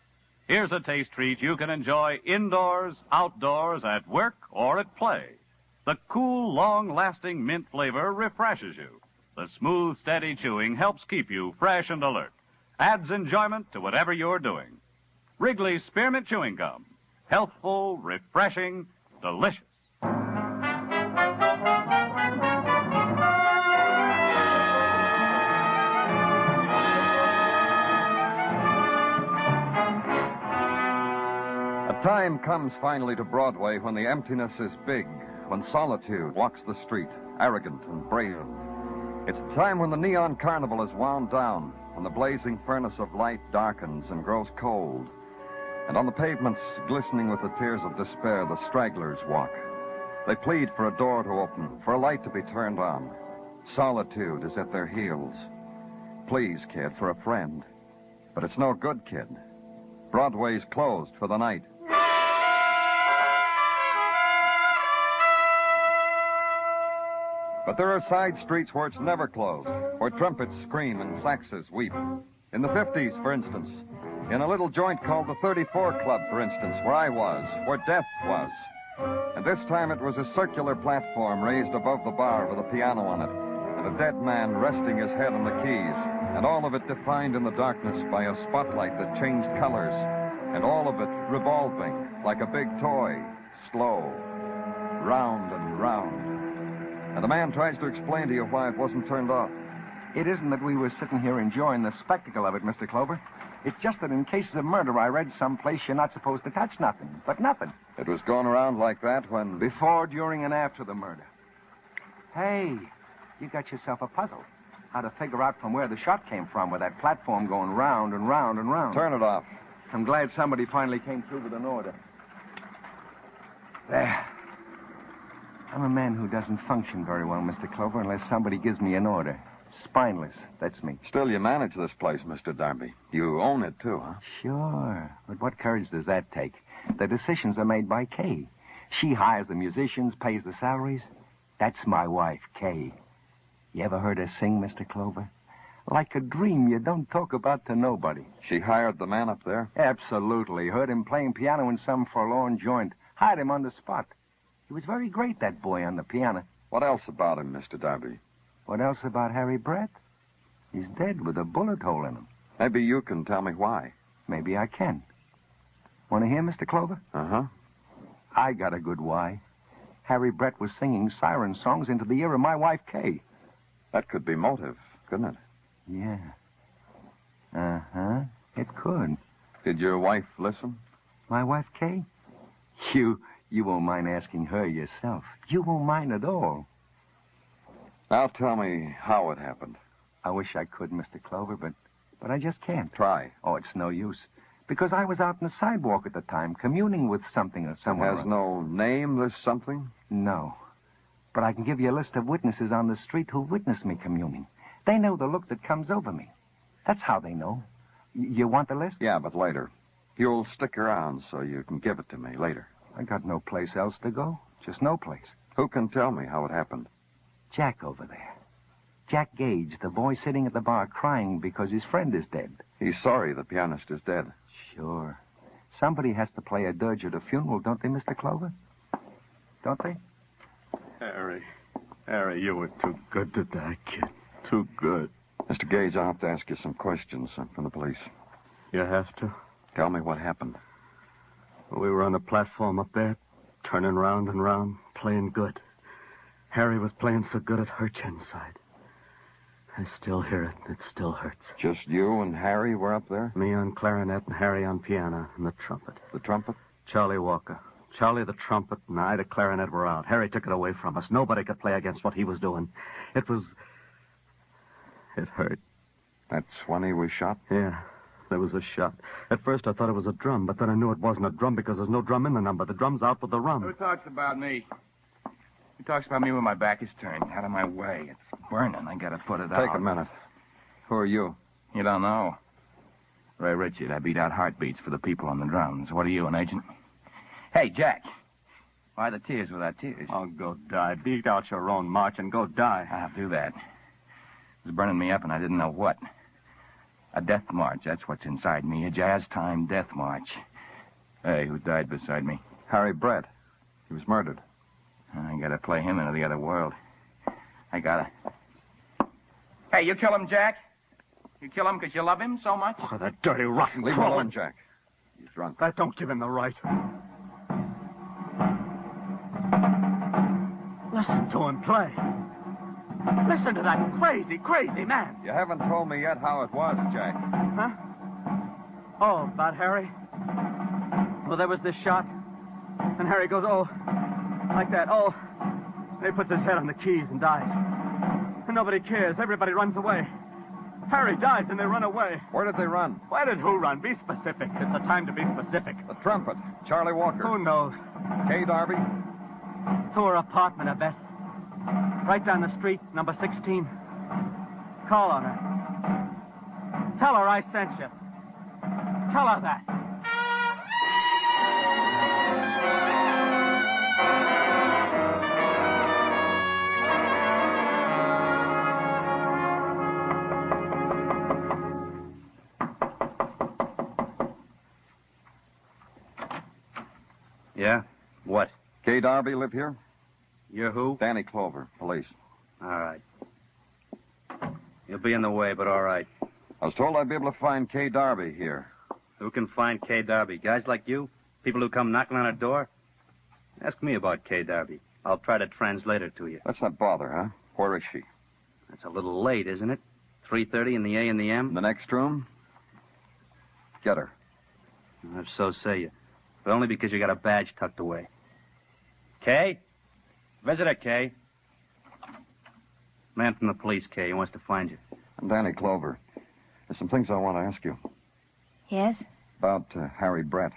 Here's a taste treat you can enjoy indoors, outdoors, at work, or at play. The cool, long-lasting mint flavor refreshes you. The smooth, steady chewing helps keep you fresh and alert. Adds enjoyment to whatever you're doing. Wrigley's Spearmint Chewing Gum. Healthful, refreshing, delicious. A time comes finally to Broadway when the emptiness is big, when solitude walks the street, arrogant and brazen. It's the time when the neon carnival is wound down, when the blazing furnace of light darkens and grows cold. And on the pavements, glistening with the tears of despair, the stragglers walk. They plead for a door to open, for a light to be turned on. Solitude is at their heels. Please, kid, for a friend. But it's no good, kid. Broadway's closed for the night. But there are side streets where it's never closed, where trumpets scream and saxes weep. In the 50s, for instance. In a little joint called the 34 Club, for instance, where I was, where death was. And this time it was a circular platform raised above the bar with a piano on it, and a dead man resting his head on the keys, and all of it defined in the darkness by a spotlight that changed colors, and all of it revolving like a big toy, slow, round and round. And the man tries to explain to you why it wasn't turned off. It isn't that we were sitting here enjoying the spectacle of it, Mr. Clover. It's just that in cases of murder, I read someplace you're not supposed to touch nothing, but nothing. It was going around like that when... Before, during, and after the murder. Hey, you got yourself a puzzle. How to figure out from where the shot came from with that platform going round and round and round. Turn it off. I'm glad somebody finally came through with an order. There. I'm a man who doesn't function very well, Mr. Clover, unless somebody gives me an order. Spineless, that's me. Still, you manage this place, Mr. Darby. You own it, too, huh? Sure. But what courage does that take? The decisions are made by Kay. She hires the musicians, pays the salaries. That's my wife, Kay. You ever heard her sing, Mr. Clover? Like a dream you don't talk about to nobody. She hired the man up there? Absolutely. Heard him playing piano in some forlorn joint. Hired him on the spot. He was very great, that boy, on the piano. What else about him, Mr. Darby? What else about Harry Brett? He's dead with a bullet hole in him. Maybe you can tell me why. Maybe I can. Want to hear, Mr. Clover? Uh-huh. I got a good why. Harry Brett was singing siren songs into the ear of my wife, Kay. That could be motive, couldn't it? Yeah. Uh-huh. It could. Did your wife listen? My wife, Kay? You won't mind asking her yourself. You won't mind at all. Now tell me how it happened. I wish I could, Mr. Clover, but I just can't. Try. Oh, it's no use. Because I was out on the sidewalk at the time, communing with something or someone. It has no name, this something? No. But I can give you a list of witnesses on the street who witnessed me communing. They know the look that comes over me. That's how they know. You want the list? Yeah, but later. You'll stick around so you can give it to me later. I got no place else to go. Just no place. Who can tell me how it happened? Jack over there. Jack Gage, the boy sitting at the bar crying because his friend is dead. He's sorry the pianist is dead. Sure. Somebody has to play a dirge at a funeral, don't they, Mr. Clover? Don't they? Harry, you were too good to die, kid. Too good. Mr. Gage, I'll have to ask you some questions from the police. You have to? Tell me what happened. We were on the platform up there, turning round and round, playing good. Harry was playing so good it hurt you inside. I still hear it. It still hurts. Just you and Harry were up there? Me on clarinet and Harry on piano and the trumpet. The trumpet? Charlie Walker. Charlie the trumpet and I the clarinet were out. Harry took it away from us. Nobody could play against what he was doing. It hurt. That's when he was shot? Yeah, there was a shot. At first I thought it was a drum, but then I knew it wasn't a drum because there's no drum in the number. The drum's out with the rum. Who talks about me? Who talks about me when my back is turned? Out of my way. It's burning. I gotta put it out. Take a minute. Who are you? You don't know. Ray Richard. I beat out heartbeats for the people on the drums. What are you, an agent? Hey, Jack. Why the tears without tears? Oh, go die. Beat out your own march and go die. I'll do that. It was burning me up and I didn't know what. A death march, that's what's inside me. A jazz-time death march. Hey, who died beside me? Harry Brett. He was murdered. I gotta play him into the other world. I gotta. Hey, you kill him, Jack? You kill him because you love him so much? Oh, that dirty, rotten Leave him alone, Jack. He's drunk. That don't give him the right. Listen to him play. Listen to that crazy, crazy man. You haven't told me yet how it was, Jack. Huh? Oh, about Harry? Well, there was this shot. And Harry goes, oh, like that, oh. And he puts his head on the keys and dies. And nobody cares. Everybody runs away. Harry dies and they run away. Where did they run? Where did who run? Be specific. It's the time to be specific. The trumpet. Charlie Walker. Who knows? Kay Darby. To her apartment, I bet. Right down the street, number 16. Call on her. Tell her I sent you. Tell her that. Yeah? What? Kay Darby live here? You're who? Danny Clover, police. All right. You'll be in the way, but all right. I was told I'd be able to find Kay Darby here. Who can find Kay Darby? Guys like you? People who come knocking on a door? Ask me about Kay Darby. I'll try to translate her to you. Let's not bother, huh? Where is she? That's a little late, isn't it? 3:30 in the A and the M? In the next room? Get her. If so say you. But only because you got a badge tucked away. Kay? Visitor, Kay. Man from the police, Kay. He wants to find you. I'm Danny Clover. There's some things I want to ask you. Yes? About Harry Brett.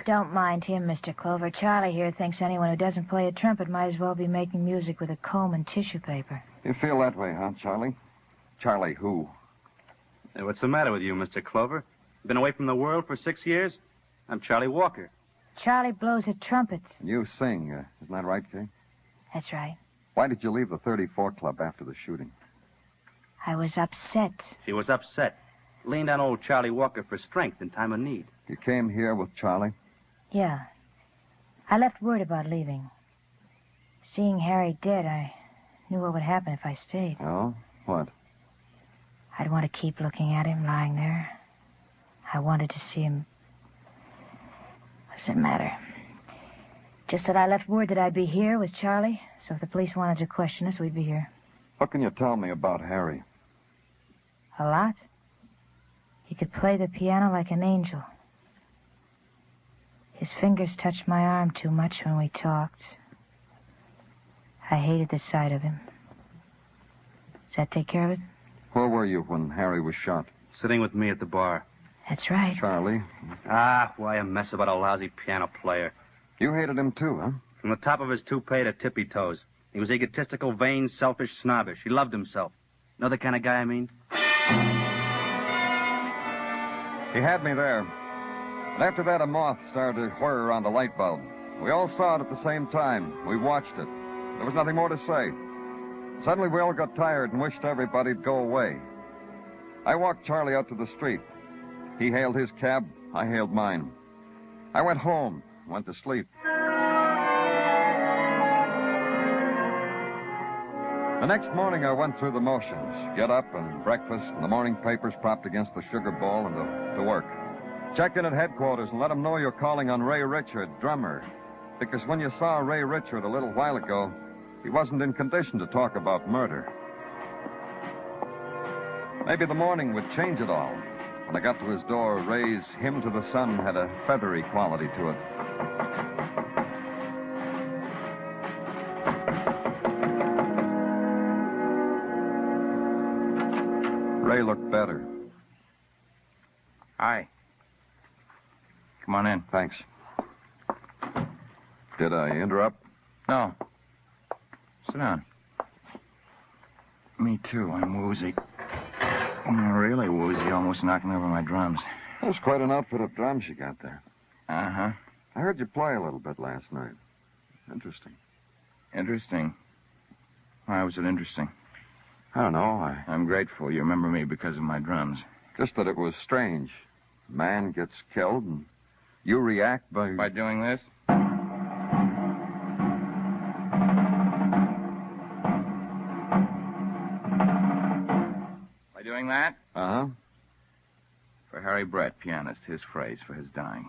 Don't mind him, Mr. Clover. Charlie here thinks anyone who doesn't play a trumpet might as well be making music with a comb and tissue paper. You feel that way, huh, Charlie? Charlie who? Hey, what's the matter with you, Mr. Clover? Been away from the world for 6 years? I'm Charlie Walker. Charlie blows a trumpet. You sing, isn't that right, Kay? That's right. Why did you leave the 34 Club after the shooting? I was upset. She was upset. Leaned on old Charlie Walker for strength in time of need. You came here with Charlie? Yeah. I left word about leaving. Seeing Harry dead, I knew what would happen if I stayed. Oh? What? I'd want to keep looking at him lying there. I wanted to see him. What's it matter? Just that I left word that I'd be here with Charlie, so if the police wanted to question us, we'd be here. What can you tell me about Harry? A lot. He could play the piano like an angel. His fingers touched my arm too much when we talked. I hated the sight of him. Does that take care of it? Where were you when Harry was shot? Sitting with me at the bar. That's right. Charlie? Why a mess about a lousy piano player? You hated him too, huh? From the top of his toupee to tippy toes. He was egotistical, vain, selfish, snobbish. He loved himself. Know the kind of guy I mean? He had me there. And after that, a moth started to whir around the light bulb. We all saw it at the same time. We watched it. There was nothing more to say. Suddenly, we all got tired and wished everybody'd go away. I walked Charlie out to the street. He hailed his cab. I hailed mine. I went home, went to sleep. The next morning, I went through the motions. Get up and breakfast, and the morning papers propped against the sugar bowl, and to work. Check in at headquarters and let them know you're calling on Ray Richard, drummer. Because when you saw Ray Richard a little while ago, he wasn't in condition to talk about murder. Maybe the morning would change it all. When I got to his door, Ray's Hymn to the Sun had a feathery quality to it. Ray looked better. Hi. Come on in. Thanks. Did I interrupt? No. Sit down. Me too. I'm woozy. I'm really woozy, almost knocking over my drums. That was quite an outfit of drums you got there. Uh-huh. I heard you play a little bit last night. Interesting. Interesting? Why was it interesting? I don't know. I'm grateful you remember me because of my drums. Just that it was strange. A man gets killed, and you react by... By doing this? By doing that? Uh-huh. For Harry Brett, pianist, his phrase for his dying.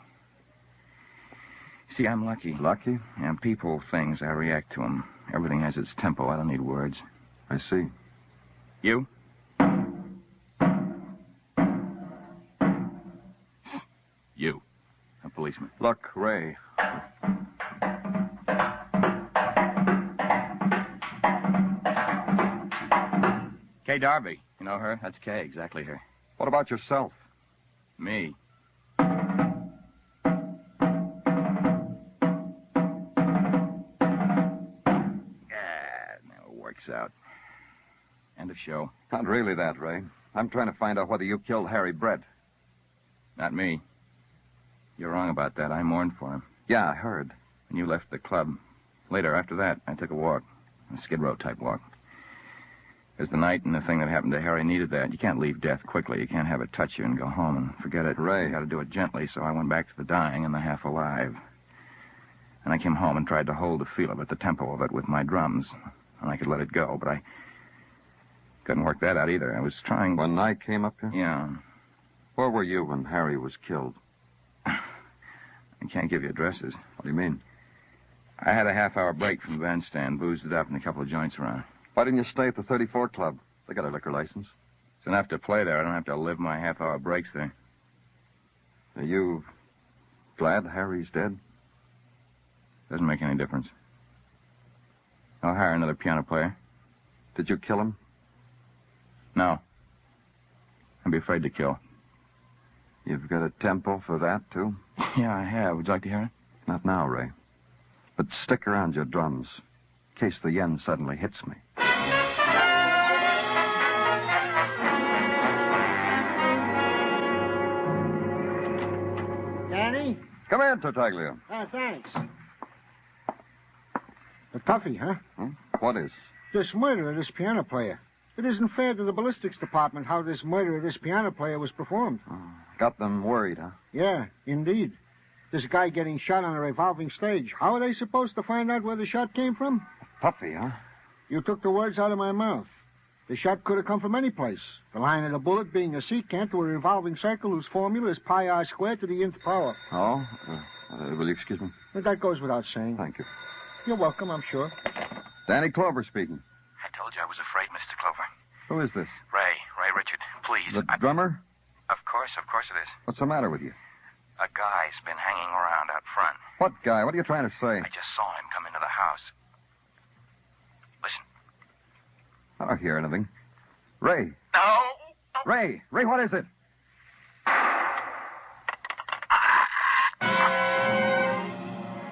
See, I'm lucky. Lucky? And people, things, I react to them. Everything has its tempo. I don't need words. I see. You? You. A policeman. Look, Ray. Kay Darby. You know her? That's Kay, exactly her. What about yourself? Me. Now it works out. End of show. Not really that, Ray. I'm trying to find out whether you killed Harry Brett. Not me. You're wrong about that. I mourned for him. Yeah, I heard. When you left the club. Later, after that, I took a walk. A Skid Row type walk. Because the night and the thing that happened to Harry needed that. You can't leave death quickly. You can't have it touch you and go home and forget it. Ray. You got to do it gently, so I went back to the dying and the half alive. And I came home and tried to hold the feel of it, the tempo of it, with my drums. And I could let it go, but I couldn't work that out either. I was trying... When night came up here? Yeah. Where were you when Harry was killed? I can't give you addresses. What do you mean? I had a half-hour break from the bandstand, boozed it up, and a couple of joints around. Why didn't you stay at the 34 Club? They got a liquor license. It's enough to play there. I don't have to live my half-hour breaks there. Are you glad Harry's dead? Doesn't make any difference. I'll hire another piano player. Did you kill him? No. I'd be afraid to kill. You've got a tempo for that, too? Yeah, I have. Would you like to hear it? Not now, Ray. But stick around your drums, in case the yen suddenly hits me. Danny? Come in, Tartaglia. Thanks. A toughie, huh? What is? This murder of this piano player. It isn't fair to the ballistics department how this murder of this piano player was performed. Got them worried, huh? Yeah, indeed. This guy getting shot on a revolving stage. How are they supposed to find out where the shot came from? Puffy, huh? You took the words out of my mouth. The shot could have come from any place. The line of the bullet being a secant to a revolving circle whose formula is pi r squared to the nth power. Oh? Will you excuse me? That goes without saying. Thank you. You're welcome, I'm sure. Danny Clover speaking. I told you I was afraid, Mr. Clover. Who is this? Ray Richard, please. The drummer? Of course it is. What's the matter with you? A guy's been hanging around out front. What guy? What are you trying to say? I just saw him come into the house. Listen. I don't hear anything. Ray. No. Ray, what is it?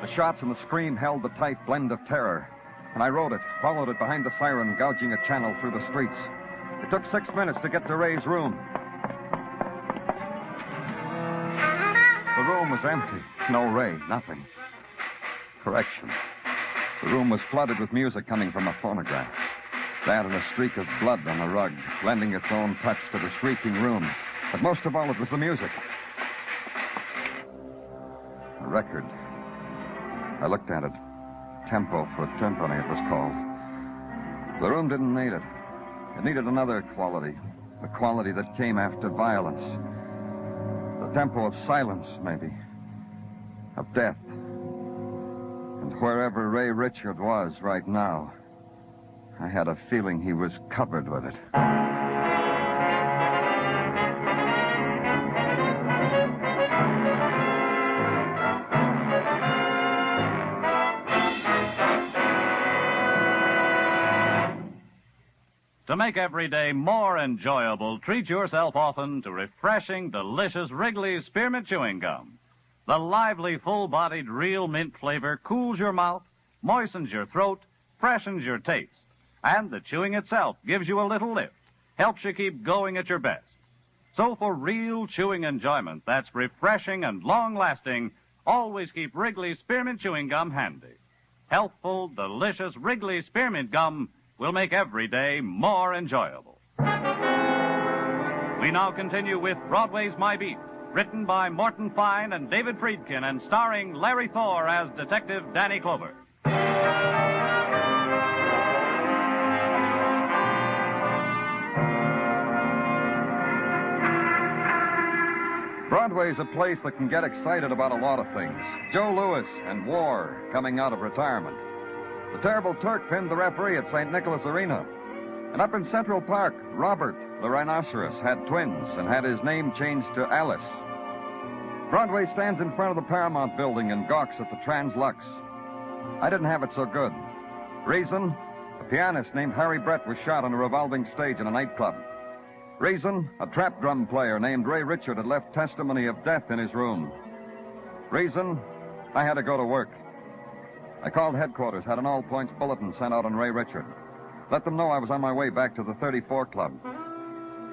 The shots and the scream held the tight blend of terror. And I rode it, followed it behind the siren, gouging a channel through the streets. It took 6 minutes to get to Ray's room. The room was empty. No Ray, nothing. Correction. The room was flooded with music coming from a phonograph. That and a streak of blood on the rug, lending its own touch to the shrieking room. But most of all, it was the music. A record. I looked at it. Tempo for Timpani, it was called. The room didn't need it. It needed another quality. The quality that came after violence. The tempo of silence, maybe. Of death. And wherever Ray Richard was right now, I had a feeling he was covered with it. To make every day more enjoyable, treat yourself often to refreshing, delicious Wrigley's Spearmint Chewing Gum. The lively, full-bodied, real mint flavor cools your mouth, moistens your throat, freshens your taste. And the chewing itself gives you a little lift, helps you keep going at your best. So for real chewing enjoyment that's refreshing and long-lasting, always keep Wrigley's Spearmint Chewing Gum handy. Healthful, delicious Wrigley's Spearmint Gum will make every day more enjoyable. We now continue with Broadway's My Beat, written by Morton Fine and David Friedkin and starring Larry Thor as Detective Danny Clover. Broadway's a place that can get excited about a lot of things. Joe Louis and war coming out of retirement. The Terrible Turk pinned the referee at St. Nicholas Arena. And up in Central Park, Robert, the rhinoceros, had twins and had his name changed to Alice. Broadway stands in front of the Paramount Building and gawks at the Translux. I didn't have it so good. Reason? A pianist named Harry Brett was shot on a revolving stage in a nightclub. Reason? A trap drum player named Ray Richard had left testimony of death in his room. Reason? I had to go to work. I called headquarters, had an all-points bulletin sent out on Ray Richard. Let them know I was on my way back to the 34 Club.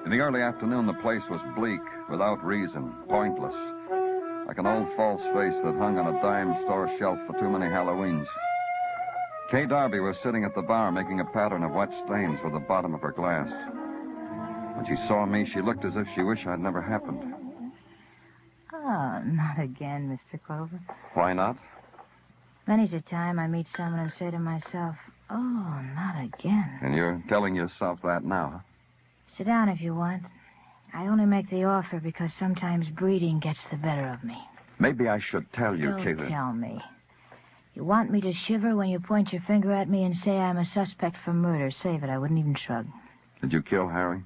In the early afternoon, the place was bleak, without reason, pointless. Like an old false face that hung on a dime store shelf for too many Halloweens. Kay Darby was sitting at the bar making a pattern of wet stains with the bottom of her glass. When she saw me, she looked as if she wished I'd never happened. Oh, not again, Mr. Clover. Why not? Many's a time I meet someone and say to myself, oh, not again. And you're telling yourself that now, huh? Sit down if you want. I only make the offer because sometimes breeding gets the better of me. Maybe I should tell you, Kay. Don't tell me. You want me to shiver when you point your finger at me and say I'm a suspect for murder. Save it. I wouldn't even shrug. Did you kill Harry?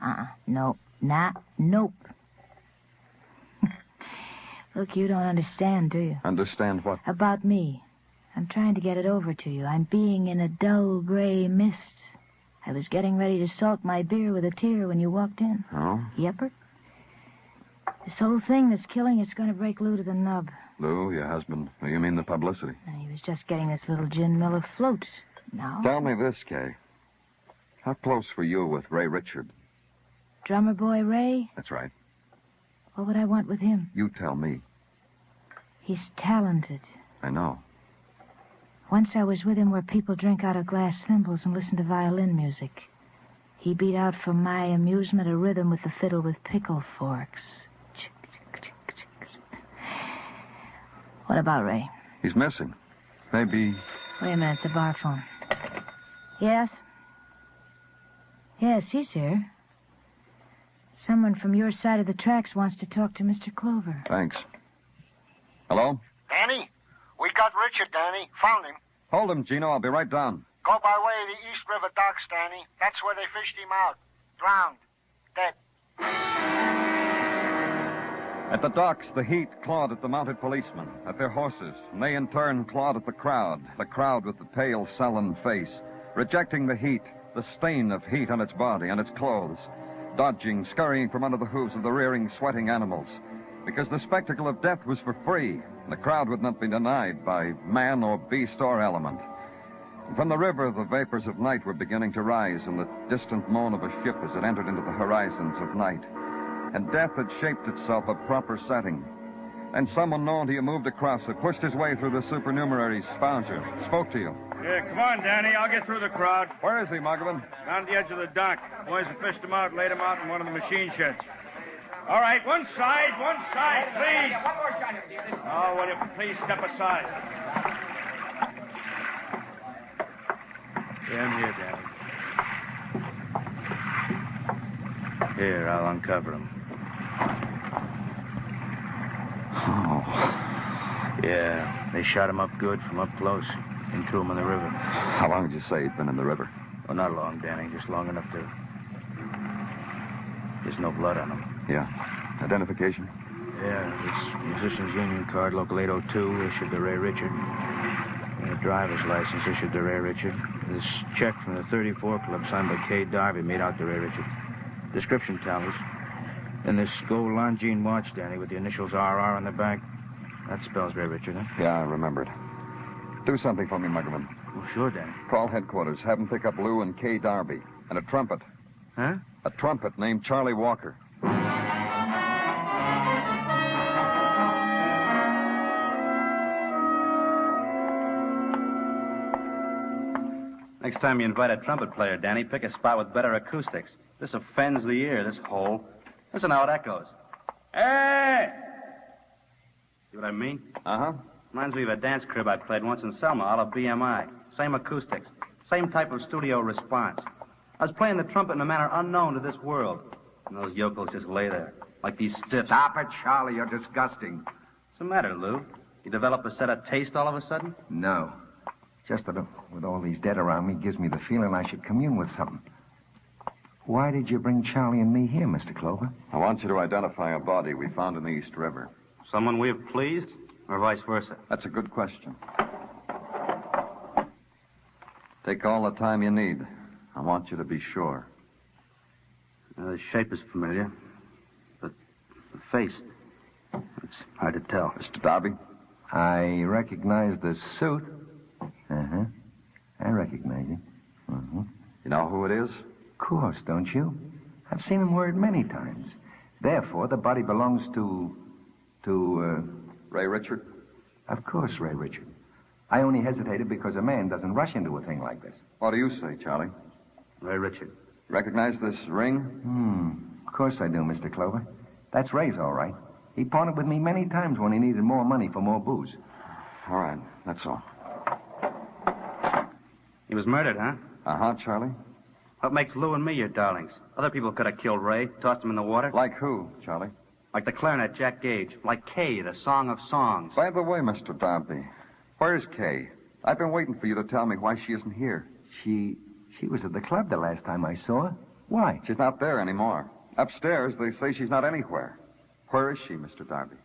Nope. Nope. Look, you don't understand, do you? Understand what? About me. I'm trying to get it over to you. I'm being in a dull gray mist. I was getting ready to salt my beer with a tear when you walked in. Oh? Yepper. This whole thing that's killing is going to break Lou to the nub. Lou, your husband. You mean the publicity? He was just getting this little gin mill afloat. Now? Tell me this, Kay. How close were you with Ray Richard? Drummer boy Ray? That's right. What would I want with him? You tell me. He's talented. I know. Once I was with him where people drink out of glass thimbles and listen to violin music. He beat out for my amusement a rhythm with the fiddle with pickle forks. What about Ray? He's missing. Maybe... Wait a minute, the bar phone. Yes? Yes, he's here. Someone from your side of the tracks wants to talk to Mr. Clover. Thanks. Hello? Danny? We got Richard, Danny. Found him. Hold him, Gino. I'll be right down. Go by way of the East River docks, Danny. That's where they fished him out. Drowned. Dead. At the docks, the heat clawed at the mounted policemen, at their horses, and they in turn clawed at the crowd with the pale, sullen face, rejecting the heat, the stain of heat on its body, on its clothes, dodging, scurrying from under the hooves of the rearing, sweating animals, because the spectacle of death was for free, and the crowd would not be denied by man or beast or element. And from the river, the vapors of night were beginning to rise in the distant moan of a ship as it entered into the horizons of night. And death had shaped itself a proper setting. And someone known to you moved across it, pushed his way through the supernumeraries, found you, spoke to you. Yeah, come on, Danny. I'll get through the crowd. Where is he, Muggavan? Down the edge of the dock. Boys have fished him out, laid him out in one of the machine sheds. All right, one side, please. One more shot of you. Oh, will you please step aside? Yeah, I'm here, Danny. Here, I'll uncover him. Oh. Yeah, they shot him up good from up close. and threw him in the river. How long did you say he'd been in the river? Oh, not long, Danny. Just long enough to... There's no blood on him. Yeah. Identification? Yeah, this Musicians Union card, local 802, issued to Ray Richard. And a driver's license issued to Ray Richard. This check from the 34 Club signed by Kay Darby made out to Ray Richard. Description tallies. And this gold Longines watch, Danny, with the initials RR on the back. That spells Ray Richard, huh? Yeah, I remembered. Do something for me, Muggerman. Oh, sure, Danny. Call headquarters. Have them pick up Lou and Kay Darby. And a trumpet. Huh? A trumpet named Charlie Walker. Next time you invite a trumpet player, Danny, pick a spot with better acoustics. This offends the ear, this hole. Listen how it echoes. Hey! See what I mean? Uh-huh. Reminds me of a dance crib I played once in Selma, all of BMI. Same acoustics. Same type of studio response. I was playing the trumpet in a manner unknown to this world. And those yokels just lay there, like these stiffs. Stop it, Charlie. You're disgusting. What's the matter, Lou? You develop a set of taste all of a sudden? No. Just that with all these dead around me gives me the feeling I should commune with something. Why did you bring Charlie and me here, Mr. Clover? I want you to identify a body we found in the East River. Someone we have pleased, or vice versa? That's a good question. Take all the time you need. I want you to be sure. The shape is familiar, but the face, it's hard to tell. Mr. Darby? I recognize the suit. Uh-huh. I recognize him. Uh-huh. You know who it is? Of course, don't you? I've seen him wear it many times. Therefore, the body belongs to Ray Richard? Of course, Ray Richard. I only hesitated because a man doesn't rush into a thing like this. What do you say, Charlie? Ray Richard. Recognize this ring? Of course I do, Mr. Clover. That's Ray's, all right. He pawned it with me many times when he needed more money for more booze. All right, that's all. He was murdered, huh? Uh-huh, Charlie. What makes Lou and me your darlings? Other people could have killed Ray, tossed him in the water. Like who, Charlie? Like the clarinet, Jack Gage. Like Kay, the Song of Songs. By the way, Mr. Darby, where's Kay? I've been waiting for you to tell me why she isn't here. She was at the club the last time I saw her. Why? She's not there anymore. Upstairs, they say she's not anywhere. Where is she, Mr. Darby?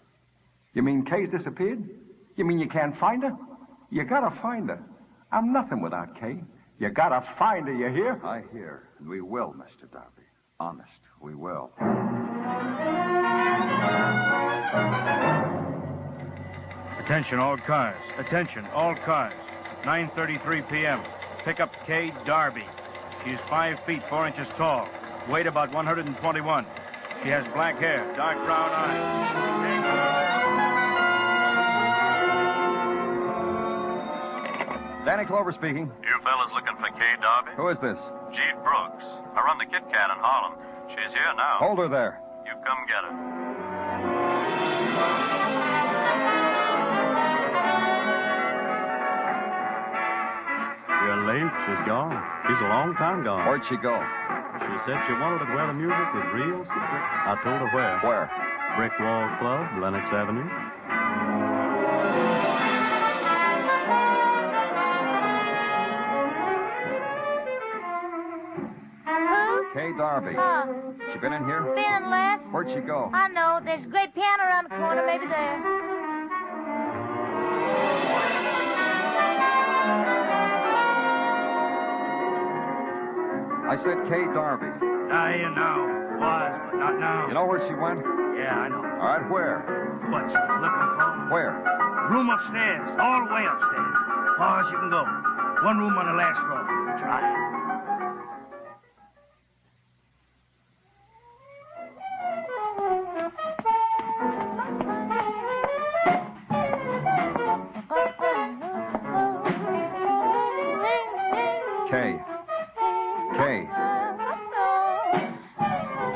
You mean Kay's disappeared? You mean you can't find her? You gotta find her. I'm nothing without Kay. You gotta find her, you hear? I hear. And we will, Mr. Darby. Honest, we will. Attention, all cars. Attention, all cars. 9:33 p.m. Pick up Kay Darby. She's 5 feet 4 inches tall. Weight about 121. She has black hair, dark brown eyes. Danny Clover speaking. You fellas looking for Kay Darby? Who is this? Jean Brooks. I run the Kit Kat in Harlem. She's here now. Hold her there. You come get her. You're late. She's gone. She's a long time gone. Where'd she go? She said she wanted to where the music was real secret. I told her where. Where? Brick Wall Club, Lenox Avenue. Kay Darby. She been in here? Been left. Where'd she go? I know. There's a great piano around the corner. Maybe there. I said Kay Darby. You know. Was, but not now. You know where she went? Yeah, I know. All right, where? What she was looking for? Where? Room upstairs. All the way upstairs. As far as you can go. One room on the last floor. Try.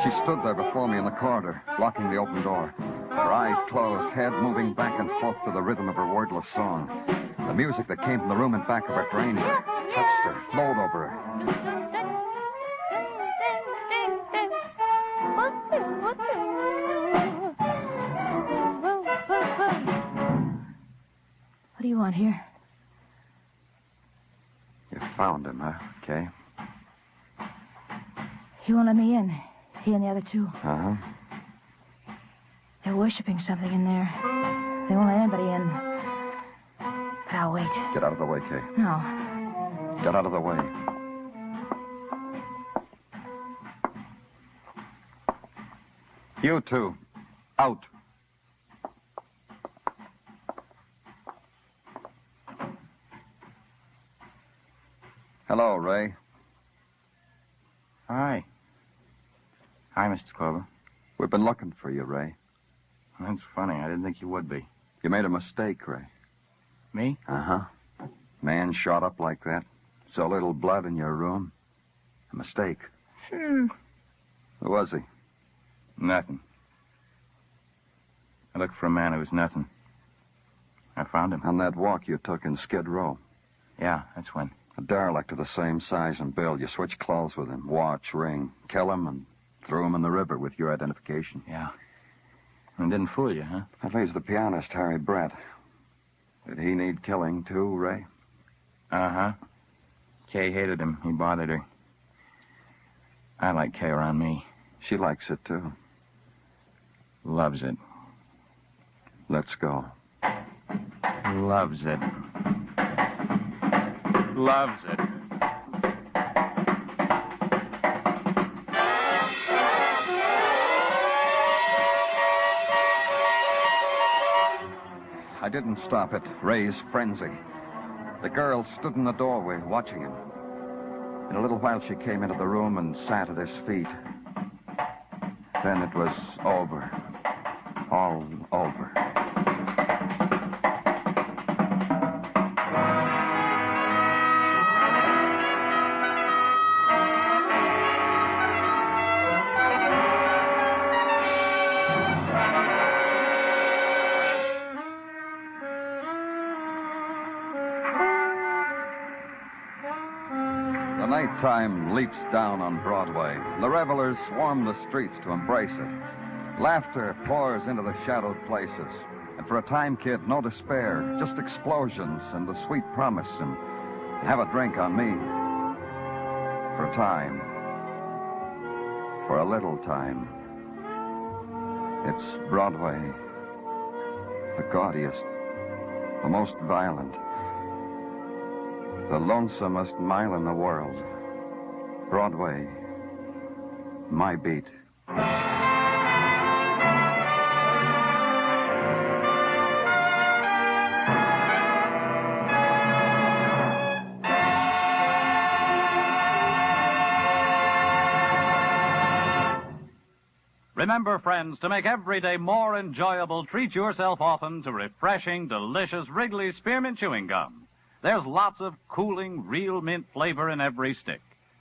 She stood there before me in the corridor, blocking the open door. Her eyes closed, head moving back and forth to the rhythm of her wordless song. The music that came from the room in back of her drained her, touched her, flowed over her. What do you want here? found him, huh, Kay? He won't let me in. He and the other two. Uh-huh. They're worshiping something in there. They won't let anybody in. But I'll wait. Get out of the way, Kay. No. Get out of the way. You two. Out. Hello, Ray. Hi. Hi, Mr. Clover. We've been looking for you, Ray. That's funny. I didn't think you would be. You made a mistake, Ray. Me? Uh-huh. Man shot up like that. So little blood in your room. A mistake. Sure. Who was he? Nothing. I looked for a man who was nothing. I found him. On that walk you took in Skid Row. Yeah, that's when. A derelict of the same size and build. You switched clothes with him. Watch, ring. Kill him and threw him in the river with your identification. Yeah. And didn't fool you, huh? That leaves the pianist, Harry Brett. Did he need killing, too, Ray? Uh-huh. Kay hated him. He bothered her. I like Kay around me. She likes it, too. Loves it. Let's go. Loves it. Loves it. I didn't stop it. Ray's frenzy. The girl stood in the doorway watching him. In a little while, she came into the room and sat at his feet. Then it was over. All over. Nighttime leaps down on Broadway. The revelers swarm the streets to embrace it. Laughter pours into the shadowed places. And for a time, kid, no despair, just explosions and the sweet promise and have a drink on me. For a time. For a little time. It's Broadway. The gaudiest. The most violent. The lonesomest mile in the world. Broadway. My beat. Remember, friends, to make every day more enjoyable, treat yourself often to refreshing, delicious Wrigley Spearmint Chewing Gum. There's lots of cooling, real mint flavor in every stick.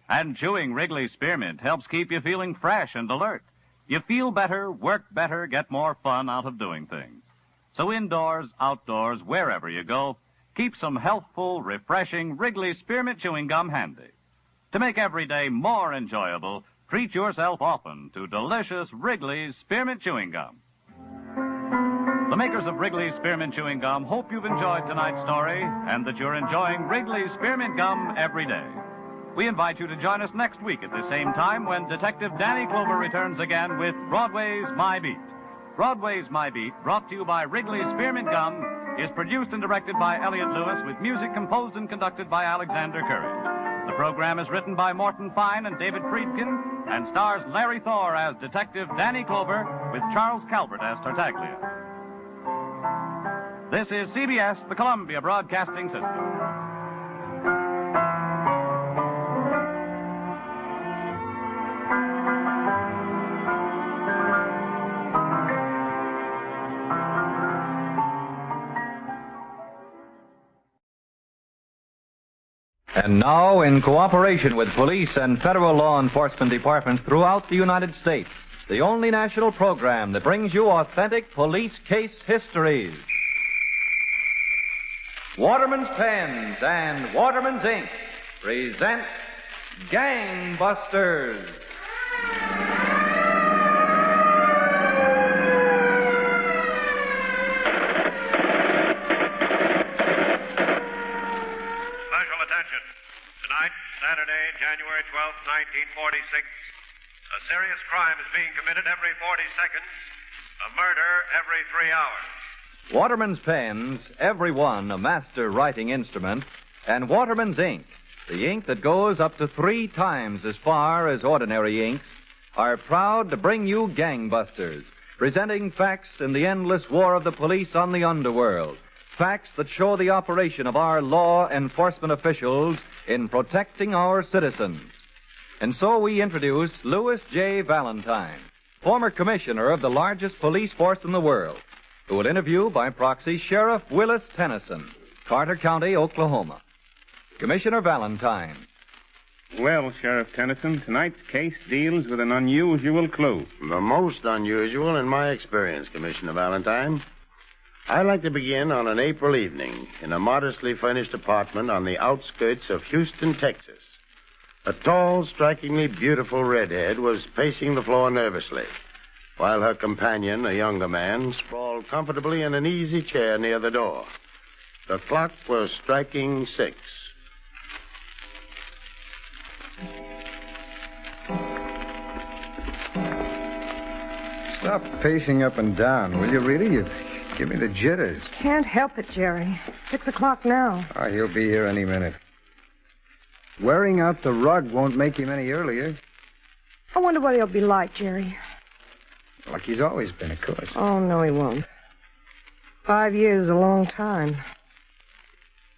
And chewing Wrigley Spearmint helps keep you feeling fresh and alert. You feel better, work better, get more fun out of doing things. So indoors, outdoors, wherever you go, keep some healthful, refreshing Wrigley Spearmint Chewing Gum handy. To make every day more enjoyable, treat yourself often to delicious Wrigley Spearmint Chewing Gum. The makers of Wrigley Spearmint Chewing Gum hope you've enjoyed tonight's story and that you're enjoying Wrigley Spearmint Gum every day. We invite you to join us next week at the same time when Detective Danny Clover returns again with Broadway's My Beat. Broadway's My Beat, brought to you by Wrigley Spearmint Gum, is produced and directed by Elliott Lewis with music composed and conducted by Alexander Courage. The program is written by Morton Fine and David Friedkin and stars Larry Thor as Detective Danny Clover with Charles Calvert as Tartaglia. This is CBS, the Columbia Broadcasting System. And now, in cooperation with police and federal law enforcement departments throughout the United States, the only national program that brings you authentic police case histories. Waterman's Pens and Waterman's Ink present Gangbusters. A serious crime is being committed every 40 seconds. A murder every 3 hours. Waterman's pens, every one a master writing instrument, and Waterman's ink, the ink that goes up to 3 times as far as ordinary inks, are proud to bring you Gangbusters, presenting facts in the endless war of the police on the underworld. Facts that show the operation of our law enforcement officials in protecting our citizens. And so we introduce Louis J. Valentine, former commissioner of the largest police force in the world, who will interview by proxy Sheriff Willis Tennyson, Carter County, Oklahoma. Commissioner Valentine. Well, Sheriff Tennyson, tonight's case deals with an unusual clue. The most unusual in my experience, Commissioner Valentine. I'd like to begin on an April evening in a modestly furnished apartment on the outskirts of Houston, Texas. A tall, strikingly beautiful redhead was pacing the floor nervously, while her companion, a younger man, sprawled comfortably in an easy chair near the door. The clock was striking 6. Stop pacing up and down, will you, Rita? You give me the jitters. Can't help it, Jerry. 6 o'clock now. Oh, he'll be here any minute. Wearing out the rug won't make him any earlier. I wonder what he'll be like, Jerry. Like he's always been, of course. Oh, no, he won't. 5 years is a long time.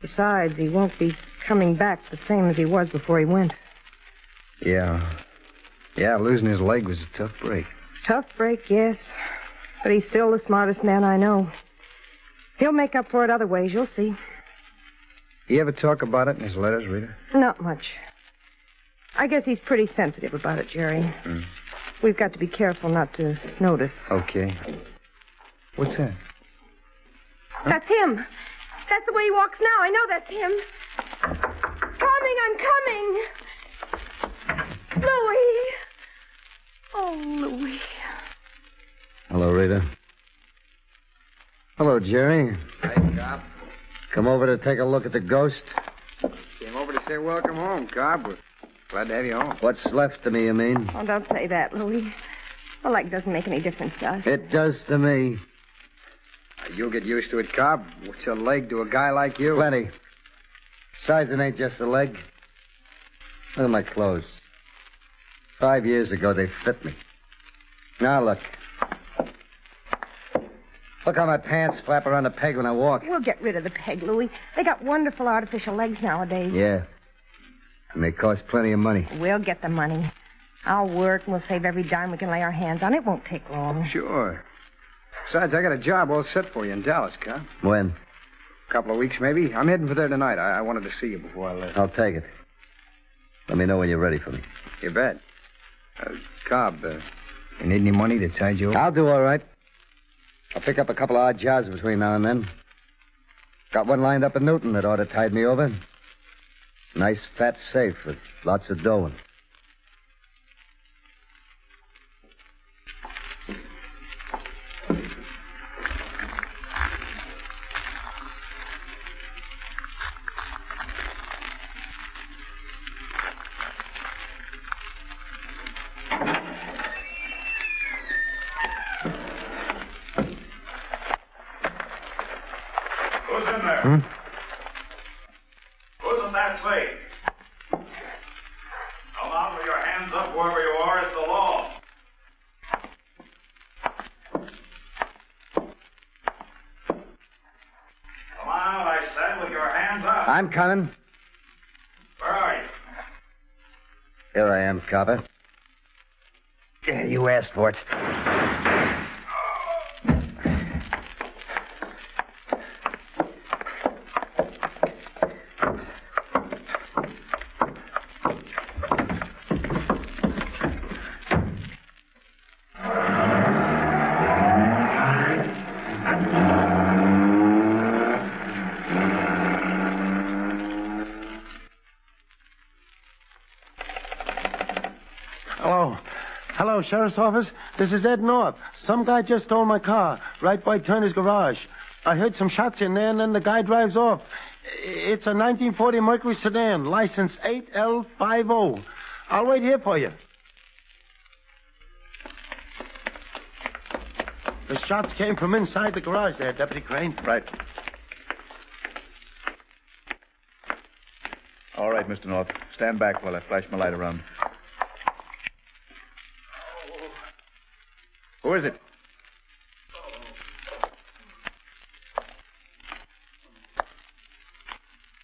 Besides, he won't be coming back the same as he was before he went. Yeah. Yeah, losing his leg was a tough break. Tough break, yes. But he's still the smartest man I know. He'll make up for it other ways, you'll see. You ever talk about it in his letters, Rita? Not much. I guess he's pretty sensitive about it, Jerry. We've got to be careful not to notice. Okay. What's that? That's him. That's the way he walks now. I know that's him. Coming, I'm coming. Louis. Oh, Louis. Hello, Rita. Hello, Jerry. Hey, Cobb. Come over to take a look at the ghost? Came over to say welcome home, Cobb. We're glad to have you home. What's left of me, you mean? Oh, don't say that, Louis. The leg doesn't make any difference to us. It does to me. You'll get used to it, Cobb. What's a leg to a guy like you? Plenty. Besides, it ain't just a leg. Look at my clothes. 5 years ago, they fit me. Now, look. Look how my pants flap around the peg when I walk. We'll get rid of the peg, Louis. They got wonderful artificial legs nowadays. Yeah. And they cost plenty of money. We'll get the money. I'll work, and we'll save every dime we can lay our hands on. It won't take long. Sure. Besides, I got a job all set for you in Dallas, Cobb. When? A couple of weeks, maybe. I'm heading for there tonight. I wanted to see you before I left. I'll take it. Let me know when you're ready for me. You bet. Cobb, you need any money to tide you over? I'll do all right. I'll pick up a couple of odd jobs between now and then. Got one lined up in Newton that ought to tide me over. Nice fat safe with lots of dough in it. Who's in that safe? Come on with your hands up wherever you are. It's the law. Come on, I said, with your hands up. I'm coming. Where are you? Here I am, copper. Yeah, you asked for it. Hello, Sheriff's Office. This is Ed North. Some guy just stole my car right by Turner's garage. I heard some shots in there, and then the guy drives off. It's a 1940 Mercury sedan, license 8L50. I'll wait here for you. The shots came from inside the garage there, Deputy Crane. Right. All right, Mr. North. Stand back while I flash my light around. Who is it?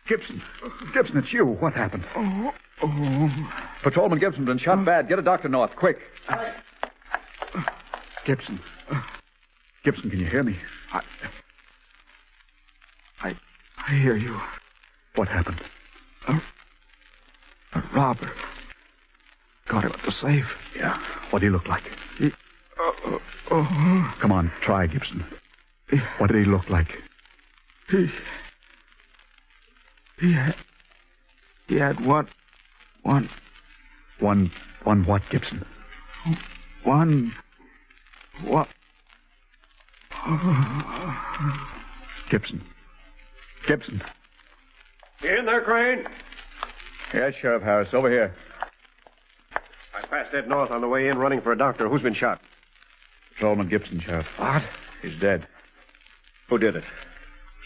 Gibson. Gibson, it's you. What happened? Patrolman Gibson's been shot bad. Get a doctor, North, quick. Gibson. Gibson, can you hear me? I hear you. What happened? A robber. Got him at the safe. Yeah. What did he look like? Come on, try, Gibson. What did he look like? He had one what, Gibson? What? Gibson. Gibson. You in there, Crane? Yes, Sheriff Harris, over here. I passed Ed North on the way in running for a doctor. Who's been shot? Patrolman Gibson, Sheriff. What? He's dead. Who did it?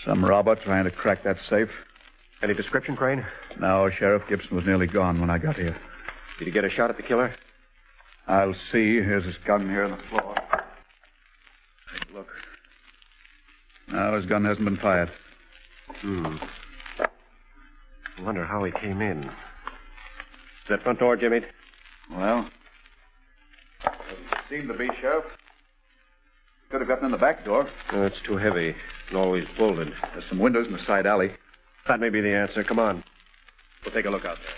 Some robber trying to crack that safe. Any description, Crane? No, Sheriff. Gibson was nearly gone when I got here. Did he get a shot at the killer? I'll see. Here's his gun here on the floor. Take a look. No, his gun hasn't been fired. I wonder how he came in. Is that front door, Jimmy? Well, doesn't seem to be, Sheriff. Could have gotten in the back door. No, it's too heavy and always bolted. There's some windows in the side alley. That may be the answer. Come on. We'll take a look out there.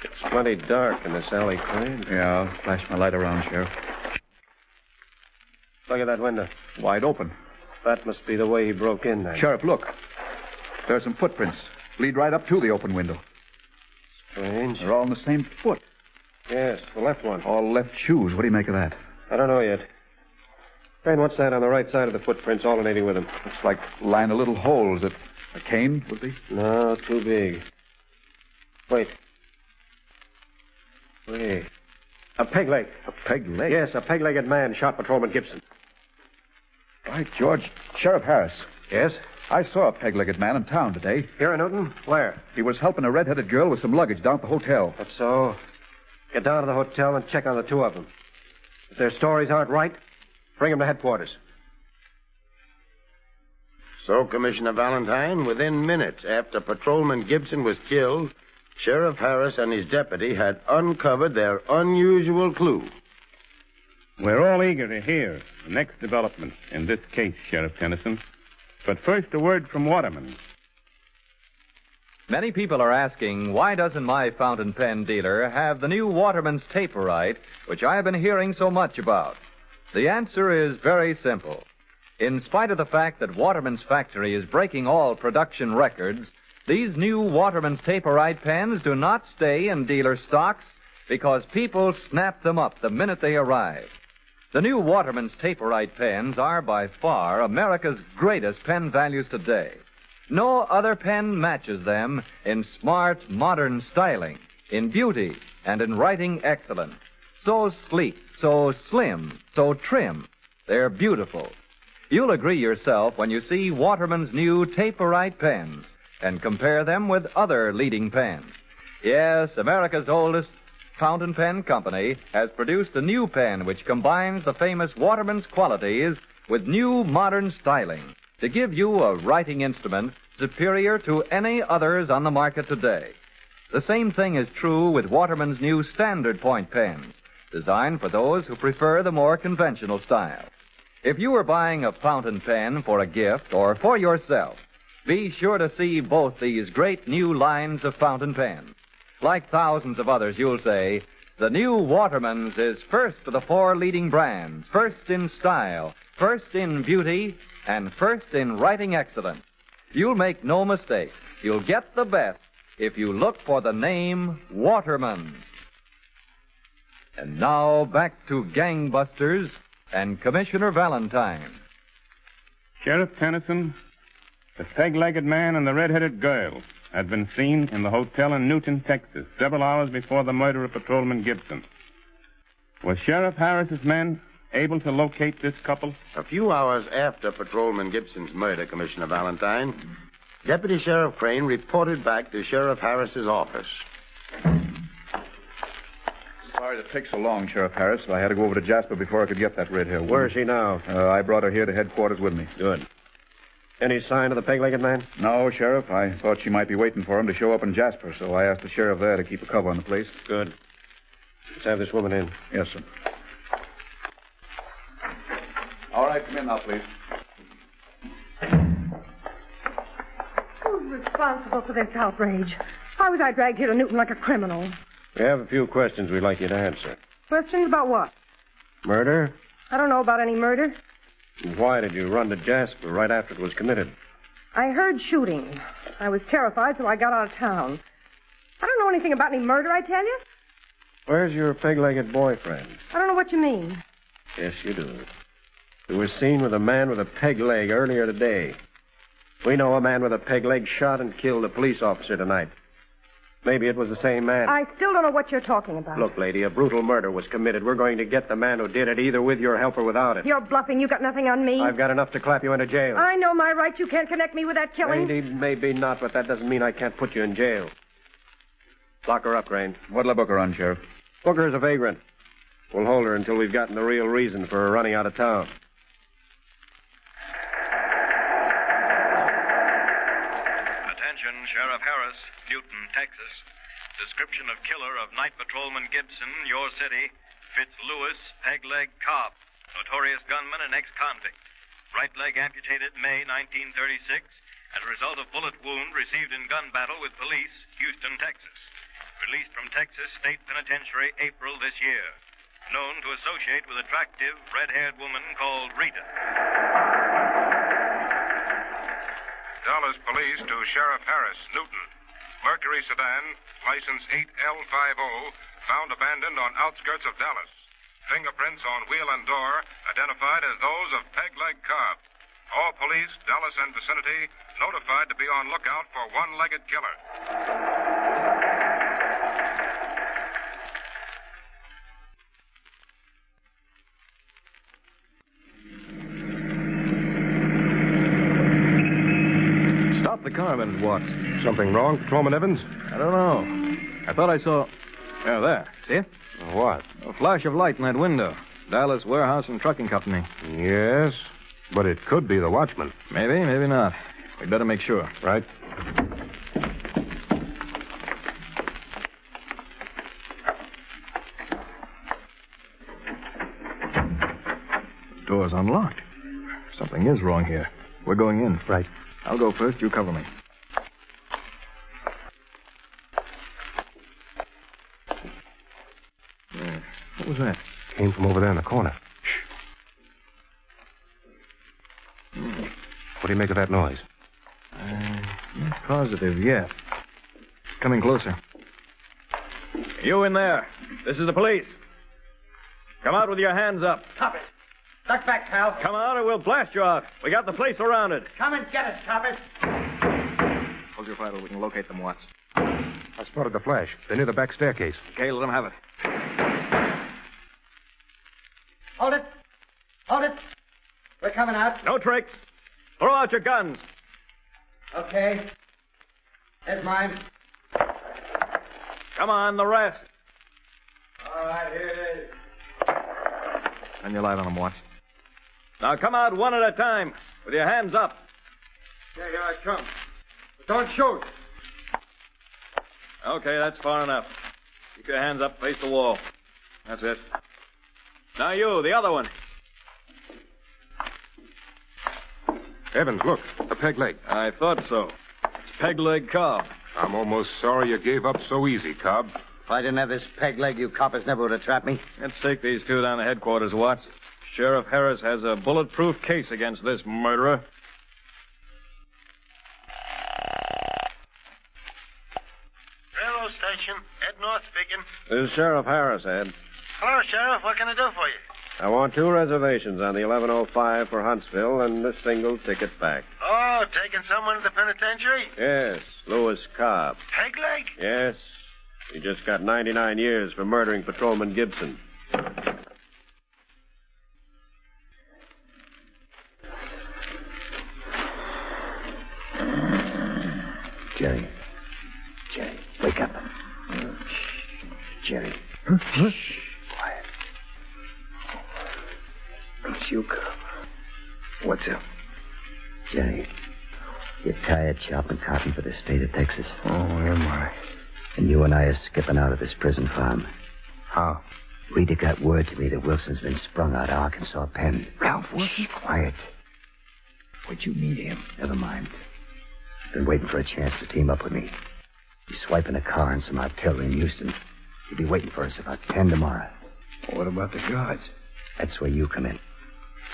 It's plenty dark in this alley, Crane. Yeah, I'll flash my light around, Sheriff. Look at that window. Wide open. That must be the way he broke in then. Sheriff, look. There are some footprints. Lead right up to the open window. Strange. They're all in the same foot. Yes, the left one. All left shoes. What do you make of that? I don't know yet. Crane, what's that on the right side of the footprints alternating with them? Looks like a line of little holes. That a cane would be? No, too big. Wait. A peg leg. A peg leg? Yes, a peg-legged man shot Patrolman Gibson. By George. Sheriff Harris. Yes? I saw a peg-legged man in town today. Here in Newton? Where? He was helping a red-headed girl with some luggage down at the hotel. That's so. Get down to the hotel and check on the two of them. If their stories aren't right, bring them to headquarters. So, Commissioner Valentine, within minutes after Patrolman Gibson was killed, Sheriff Harris and his deputy had uncovered their unusual clue. We're all eager to hear the next developments in this case, Sheriff Tennyson. But first, a word from Waterman. Many people are asking, why doesn't my fountain pen dealer have the new Waterman's Taperite, which I have been hearing so much about? The answer is very simple. In spite of the fact that Waterman's factory is breaking all production records, these new Waterman's Taperite pens do not stay in dealer stocks because people snap them up the minute they arrive. The new Waterman's Taperite pens are by far America's greatest pen values today. No other pen matches them in smart, modern styling, in beauty, and in writing excellence. So sleek, so slim, so trim. They're beautiful. You'll agree yourself when you see Waterman's new Taperite pens and compare them with other leading pens. Yes, America's oldest fountain pen company has produced a new pen which combines the famous Waterman's qualities with new modern styling to give you a writing instrument superior to any others on the market today. The same thing is true with Waterman's new Standard Point pens, designed for those who prefer the more conventional style. If you are buying a fountain pen for a gift or for yourself, be sure to see both these great new lines of fountain pens. Like thousands of others, you'll say, the new Waterman's is first of the four leading brands, first in style, first in beauty, and first in writing excellence. You'll make no mistake. You'll get the best if you look for the name Waterman's. And now back to Gangbusters and Commissioner Valentine. Sheriff Tennyson, the peg-legged man and the red-headed girl had been seen in the hotel in Newton, Texas, several hours before the murder of Patrolman Gibson. Was Sheriff Harris's men able to locate this couple? A few hours after Patrolman Gibson's murder, Commissioner Valentine, Deputy Sheriff Crane reported back to Sheriff Harris's office. Sorry to take so long, Sheriff Harris. I had to go over to Jasper before I could get that red-hair woman. Where is she now? I brought her here to headquarters with me. Good. Any sign of the peg-legged man? No, Sheriff. I thought she might be waiting for him to show up in Jasper, so I asked the sheriff there to keep a cover on the place. Good. Let's have this woman in. Yes, sir. All right, come in now, please. Who's responsible for this outrage? Why was I dragged here to Newton like a criminal? We have a few questions we'd like you to answer. Questions about what? Murder? I don't know about any murder. Why did you run to Jasper right after it was committed? I heard shooting. I was terrified, so I got out of town. I don't know anything about any murder, I tell you. Where's your peg-legged boyfriend? I don't know what you mean. Yes, you do. He was seen with a man with a peg leg earlier today. We know a man with a peg leg shot and killed a police officer tonight. Maybe it was the same man. I still don't know what you're talking about. Look, lady, a brutal murder was committed. We're going to get the man who did it, either with your help or without it. You're bluffing. You got nothing on me. I've got enough to clap you into jail. I know my rights. You can't connect me with that killing. Maybe not, but that doesn't mean I can't put you in jail. Lock her up, Crane. What'll I book her on, Sheriff? Book her as a vagrant. We'll hold her until we've gotten the real reason for her running out of town. Attention, Sheriff Harris, Newton, Texas. Description of killer of Night Patrolman Gibson, your city, Fitz Lewis, peg-leg Cobb, notorious gunman and ex-convict. Right leg amputated May 1936 as a result of bullet wound received in gun battle with police, Houston, Texas. Released from Texas State Penitentiary April this year. Known to associate with attractive, red-haired woman called Rita. Dallas Police to Sheriff Harris, Newton. Mercury sedan, license 8L50, found abandoned on outskirts of Dallas. Fingerprints on wheel and door identified as those of peg-leg Cobb. All police, Dallas and vicinity, notified to be on lookout for one-legged killer. Stop the car a minute, Watts. Something wrong, Patrolman Evans? I don't know. I thought I saw... there. See it? What? A flash of light in that window. Dallas Warehouse and Trucking Company. Yes, but it could be the watchman. Maybe, maybe not. We'd better make sure. Right. The door's unlocked. Something is wrong here. We're going in. Right. I'll go first. You cover me. What was that? Came from over there in the corner. Shh. What do you make of that noise? Not positive yet. It's coming closer. You in there. This is the police. Come out with your hands up. Stop it. Duck back, pal. Come out or we'll blast you out. We got the place surrounded. Come and get us, Coppers. Hold your fire till we can locate them, Watts. I spotted the flash. They're near the back staircase. Okay, let them have it. Hold it. Hold it. We're coming out. No tricks. Throw out your guns. Okay. Here's mine. Come on, the rest. All right, here it is. And your light on them, Watts. Now come out one at a time, with your hands up. Yeah, here I come. But don't shoot. Okay, that's far enough. Keep your hands up, face the wall. That's it. Now you, the other one. Evans, look. The peg leg. I thought so. It's peg-leg Cobb. I'm almost sorry you gave up so easy, Cobb. If I didn't have this peg leg, you coppers never would have trapped me. Let's take these two down to headquarters, Watts. Sheriff Harris has a bulletproof case against this murderer. Railroad station. Ed North speaking. This is Sheriff Harris, Ed. Hello, Sheriff. What can I do for you? I want 2 reservations on the 11:05 for Huntsville and a single ticket back. Oh, taking someone to the penitentiary? Yes, Lewis Cobb. Peg leg? Yes. He just got 99 years for murdering Patrolman Gibson. Jerry. Jerry, wake up. Jerry. Huh? Quiet. It's you, Cobb. What's up? Jerry, you're tired chopping cotton for the state of Texas. Oh, am I? And you and I are skipping out of this prison farm. How? Rita got word to me that Wilson's been sprung out of Arkansas pen. Ralph, what? Shh, quiet. Where'd you meet him? Never mind. Been waiting for a chance to team up with me. He's swiping a car and some artillery in Houston. He'll be waiting for us about 10 tomorrow. What about the guards? That's where you come in.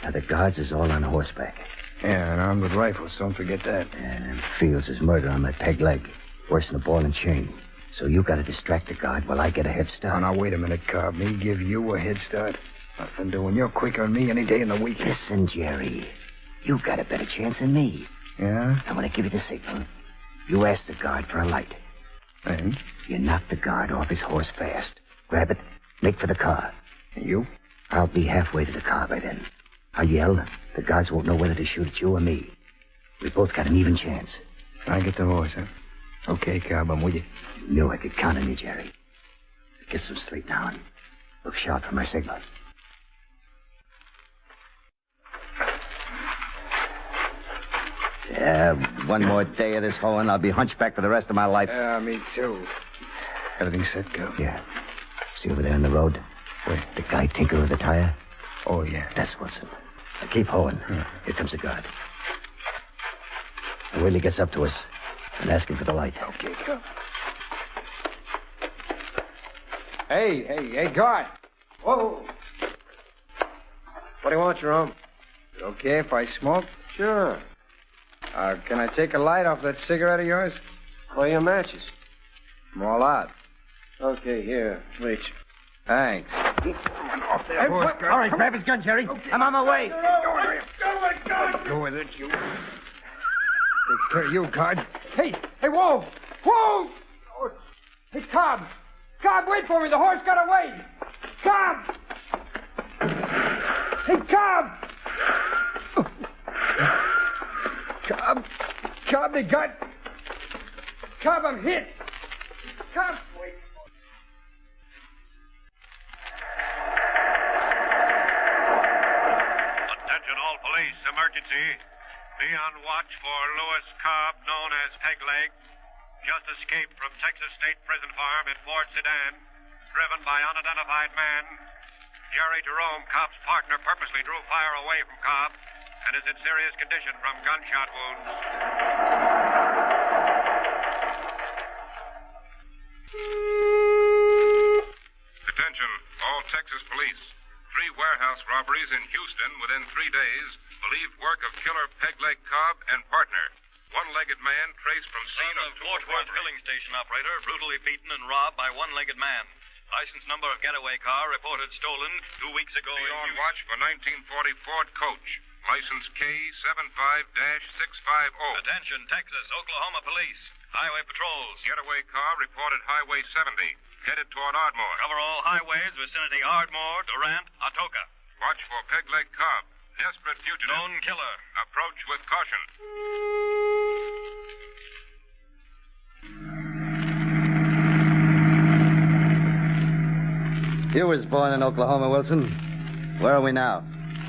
Now, the guards is all on horseback. Yeah, and armed with rifles. Don't forget that. And Fields is murder on my peg leg. Worse than a ball and chain. So you got to distract the guard while I get a head start. Oh, now, wait a minute, Cobb. Me give you a head start? Nothing doing. You're quicker than me any day in the week. Listen, Jerry. You got a better chance than me. Yeah? I'm going to give you the signal. You ask the guard for a light. And? You knock the guard off his horse fast. Grab it. Make for the car. And you? I'll be halfway to the car by then. I'll yell. The guards won't know whether to shoot at you or me. We both got an even chance. I get the horse, huh? Okay, Cobb, I'm with you. You knew I could count on you, Jerry. Get some sleep now and look sharp for my signal. Yeah, one more day of this hoeing, I'll be hunchback for the rest of my life. Yeah, me too. Everything set, Cobb? Yeah. See over there on the road? Where? The guy tinker with the tire? Oh, yeah. That's Wilson. Now keep hoeing. Here comes the guard. Now wait till he gets up to us and ask him for the light. Okay, Cobb. Hey, guard. Whoa. What do you want, Jerome? Is it okay if I smoke? Sure. Can I take a light off that cigarette of yours? Where are your matches? I'm all out. Okay, here. Reach. Thanks. Off there, Hey, all right, grab his gun, Jerry. Okay. I'm on my way. Go with it, you. Takes care of you, guard. Hey, whoa! Whoa! Oh, hey, Cobb! Cobb, wait for me. The horse got away. Cobb! Hey, Cobb! Cobb, they got... Cobb, I'm hit. Cobb, wait. Attention all police, emergency. Be on watch for Lewis Cobb, known as Pegleg. Just escaped from Texas State Prison Farm in Fort Sedan, driven by unidentified man. Jerry Jerome, Cobb's partner, purposely drew fire away from Cobb and is in serious condition from gunshot wounds. Attention, all Texas police. 3 warehouse robberies in Houston within 3 days. Believed work of killer Pegleg Cobb and partner. One-legged man traced from scene of Fort Worth filling station operator, brutally beaten and robbed by one-legged man. License number of getaway car reported stolen 2 weeks ago. Be on watch for 1940 Ford coach. License K75-650. Attention, Texas, Oklahoma police. Highway patrols. Getaway car reported Highway 70. Headed toward Ardmore. Cover all highways, vicinity Ardmore, Durant, Atoka. Watch for Pegleg Cobb. Desperate fugitive. Known killer. Approach with caution. You was born in Oklahoma, Wilson. Where are we now?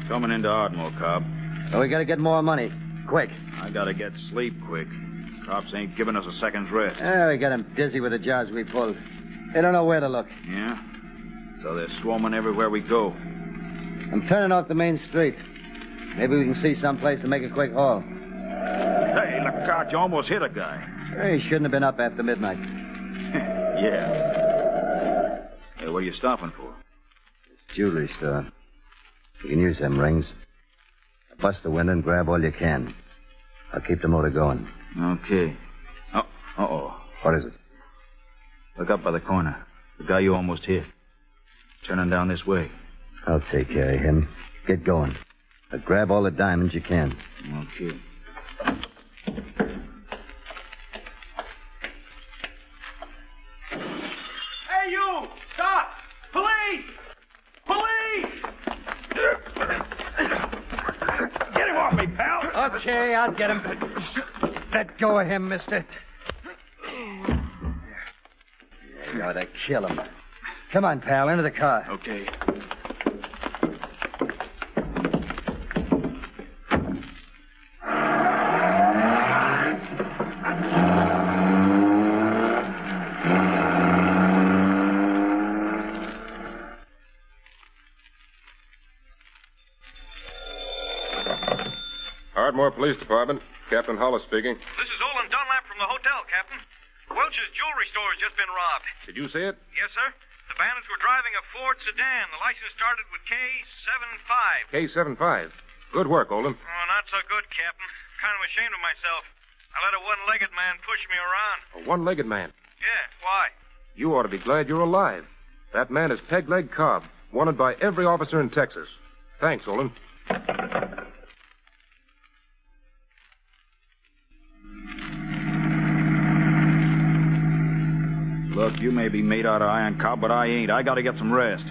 Coming into Ardmore, Cobb. Well, we gotta get more money. Quick. I gotta get sleep quick. Cops ain't giving us a second's rest. Yeah, we got them dizzy with the jobs we pulled. They don't know where to look. Yeah? So they're swarming everywhere we go. I'm turning off the main street. Maybe we can see someplace to make a quick haul. Hey, look out, you almost hit a guy. He shouldn't have been up after midnight. Yeah. Hey, what are you stopping for? Jewelry store. You can use them rings. Bust the window and grab all you can. I'll keep the motor going. Okay. Uh-oh. What is it? Look up by the corner. The guy you almost hit. Turning down this way. I'll take care of him. Get going. Now grab all the diamonds you can. Okay. Hey, you! Stop! Police! Okay, I'll get him. Let go of him, mister. You ought to kill him. Come on, pal, into the car. Okay. Ardmore Police Department. Captain Hollis speaking. This is Olin Dunlap from the hotel, Captain. Welch's jewelry store has just been robbed. Did you see it? Yes, sir. The bandits were driving a Ford sedan. The license started with K75. K75. Good work, Olin. Oh, not so good, Captain. Kind of ashamed of myself. I let a one-legged man push me around. A one-legged man. Yeah, why? You ought to be glad you're alive. That man is Peg-Leg Cobb, wanted by every officer in Texas. Thanks, Olin. Look, you may be made out of iron, Cobb, but I ain't. I gotta get some rest.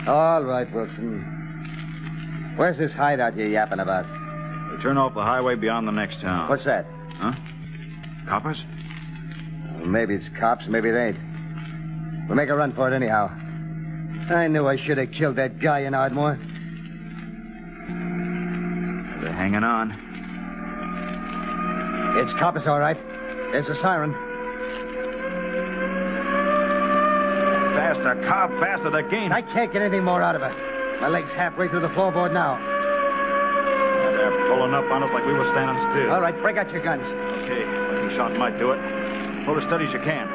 All right, Wilson. Where's this hideout you're yapping about? We turn off the highway beyond the next town. What's that? Huh? Coppers? Well, maybe it's cops, maybe it ain't. We'll make a run for it anyhow. I knew I should have killed that guy in Ardmore. They're hanging on. It's coppers, all right. There's a siren. Faster, Cobb, faster. They're gaining. I can't get any more out of it. My leg's halfway through the floorboard now. Yeah, they're pulling up on us like we were standing still. All right, break out your guns. Okay, lucky shot might do it. Hold as steady as you can.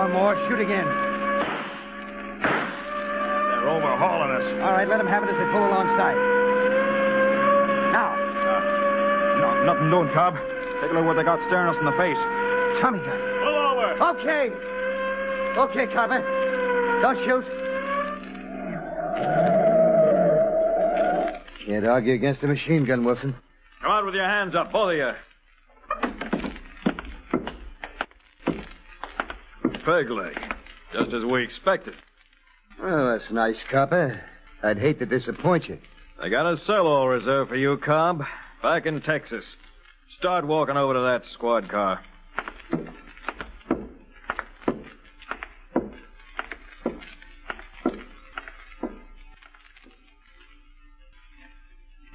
More, shoot again. They're overhauling us. All right, let them have it as they pull alongside. Now. No, nothing doing, Cobb. Take a look what they got staring us in the face. Tommy gun. Pull over. Okay. Okay, Carver. Don't shoot. Can't argue against a machine gun, Wilson. Come out with your hands up, both of you. Peg leg. Just as we expected. Well, that's nice, Copper. I'd hate to disappoint you. I got a solo reserved for you, Cobb. Back in Texas. Start walking over to that squad car.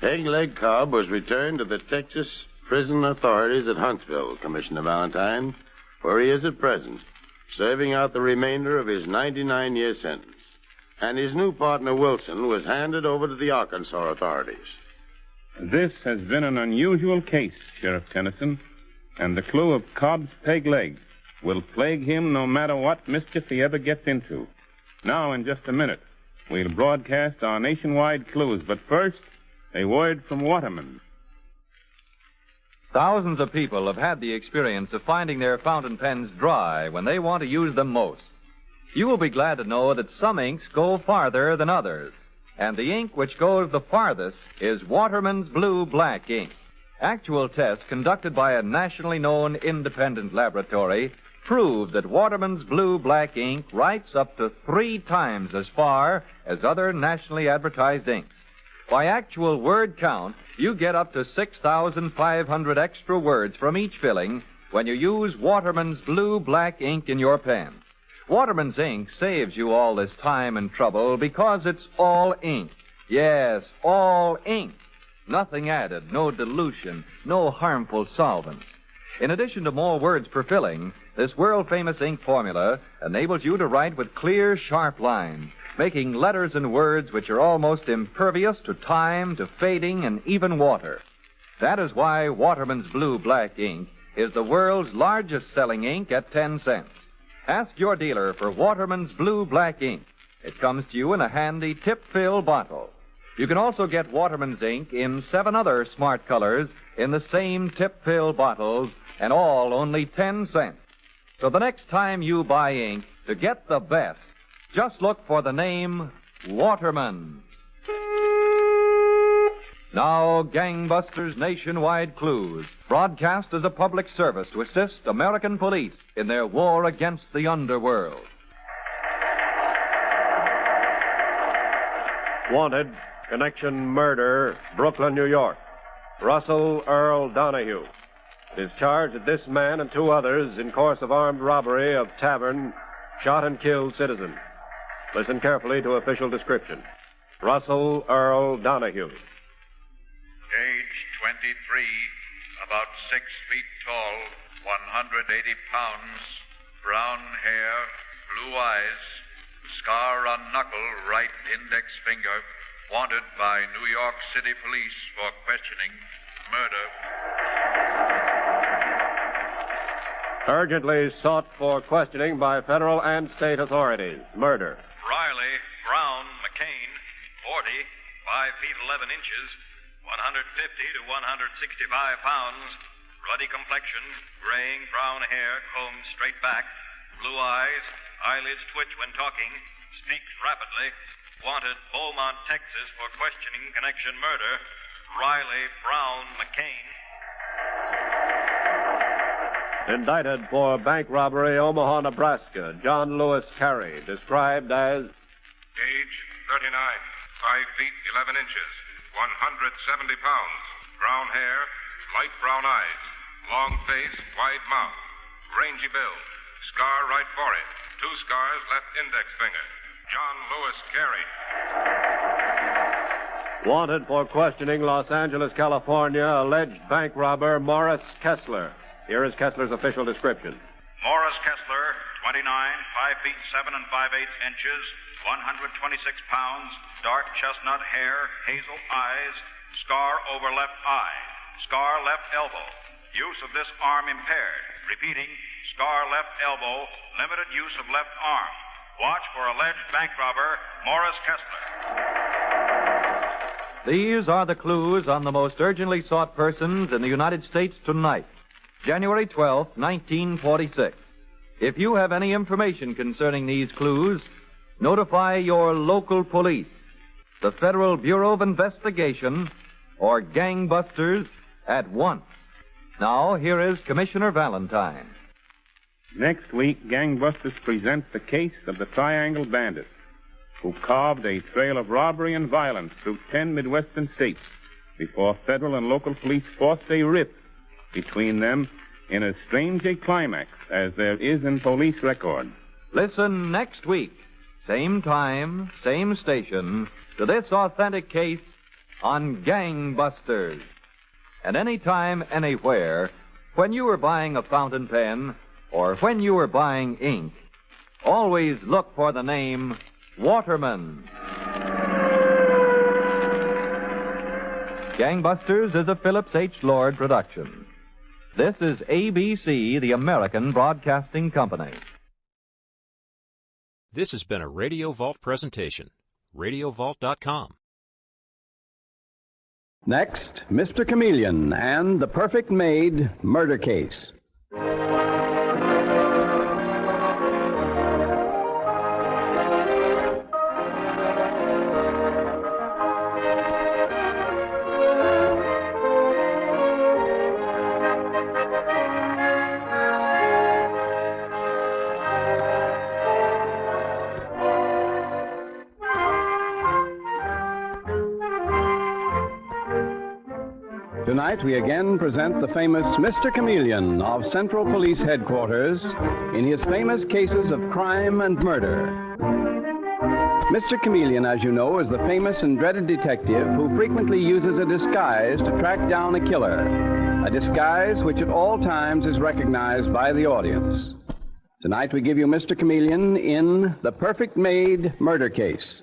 Peg-Leg Cobb was returned to the Texas prison authorities at Huntsville, Commissioner Valentine, where he is at present, serving out the remainder of his 99-year sentence. And his new partner, Wilson, was handed over to the Arkansas authorities. This has been an unusual case, Sheriff Tennyson, and the clue of Cobb's peg leg will plague him no matter what mischief he ever gets into. Now, in just a minute, we'll broadcast our nationwide clues, but first, a word from Waterman. Thousands of people have had the experience of finding their fountain pens dry when they want to use them most. You will be glad to know that some inks go farther than others. And the ink which goes the farthest is Waterman's Blue Black ink. Actual tests conducted by a nationally known independent laboratory prove that Waterman's Blue Black ink writes up to 3 times as far as other nationally advertised inks. By actual word count, you get up to 6,500 extra words from each filling when you use Waterman's Blue Black ink in your pen. Waterman's ink saves you all this time and trouble because it's all ink. Yes, all ink. Nothing added, no dilution, no harmful solvents. In addition to more words per filling, this world-famous ink formula enables you to write with clear, sharp lines, making letters and words which are almost impervious to time, to fading, and even water. That is why Waterman's Blue Black ink is the world's largest-selling ink at 10 cents. Ask your dealer for Waterman's Blue Black ink. It comes to you in a handy tip-fill bottle. You can also get Waterman's ink in 7 other smart colors in the same tip-fill bottles, and all only 10 cents. So the next time you buy ink, to get the best, just look for the name Waterman. Now, Gangbusters Nationwide Clues, broadcast as a public service to assist American police in their war against the underworld. Wanted, Connection murder, Brooklyn, New York. Russell Earl Donahue. It is charged that this man and two others, in course of armed robbery of tavern, shot and killed citizen. Listen carefully to official description. Russell Earl Donahue. Age 23, about 6 feet tall, 180 pounds, brown hair, blue eyes, scar on knuckle, right index finger, wanted by New York City Police for questioning, murder. Urgently sought for questioning by federal and state authorities. Murder. Riley Brown McCain, 40, 5 feet 11 inches, 150 to 165 pounds, ruddy complexion, graying brown hair combed straight back, blue eyes, eyelids twitch when talking, speaks rapidly, wanted Beaumont, Texas for questioning connection murder, Riley Brown McCain. Indicted for bank robbery, Omaha, Nebraska, John Lewis Carey, described as Age 39, 5 feet 11 inches, 170 pounds, brown hair, light brown eyes, long face, wide mouth, rangy build, scar right forehead, 2 scars left index finger. John Lewis Carey. wanted for questioning Los Angeles, California, alleged bank robber Morris Kessler. Here is Kessler's official description. Morris Kessler, 29, 5 feet 7 and 5/8 inches, 126 pounds, dark chestnut hair, hazel eyes, scar over left eye, scar left elbow, use of this arm impaired. Repeating, scar left elbow, limited use of left arm. Watch for alleged bank robber Morris Kessler. These are the clues on the most urgently sought persons in the United States tonight, January 12th, 1946. If you have any information concerning these clues, notify your local police, the Federal Bureau of Investigation, or gangbusters at once. Now, here is Commissioner Valentine. Next week, gangbusters present the case of the Triangle Bandits, who carved a trail of robbery and violence through 10 Midwestern states before federal and local police forced a rift between them in as strange a climax as there is in police record. Listen next week, same time, same station, to this authentic case on Gangbusters. And anytime, anywhere, when you are buying a fountain pen or when you are buying ink, always look for the name Waterman. Gangbusters is a Phillips H. Lord production. This is ABC, the American Broadcasting Company. This has been a Radio Vault presentation. RadioVault.com. Next, Mr. Chameleon and the Perfect Maid murder case. Tonight, we again present the famous Mr. Chameleon of Central Police Headquarters in his famous cases of crime and murder. Mr. Chameleon, as you know, is the famous and dreaded detective who frequently uses a disguise to track down a killer, a disguise which at all times is recognized by the audience. Tonight, we give you Mr. Chameleon in The Perfect Maid murder case.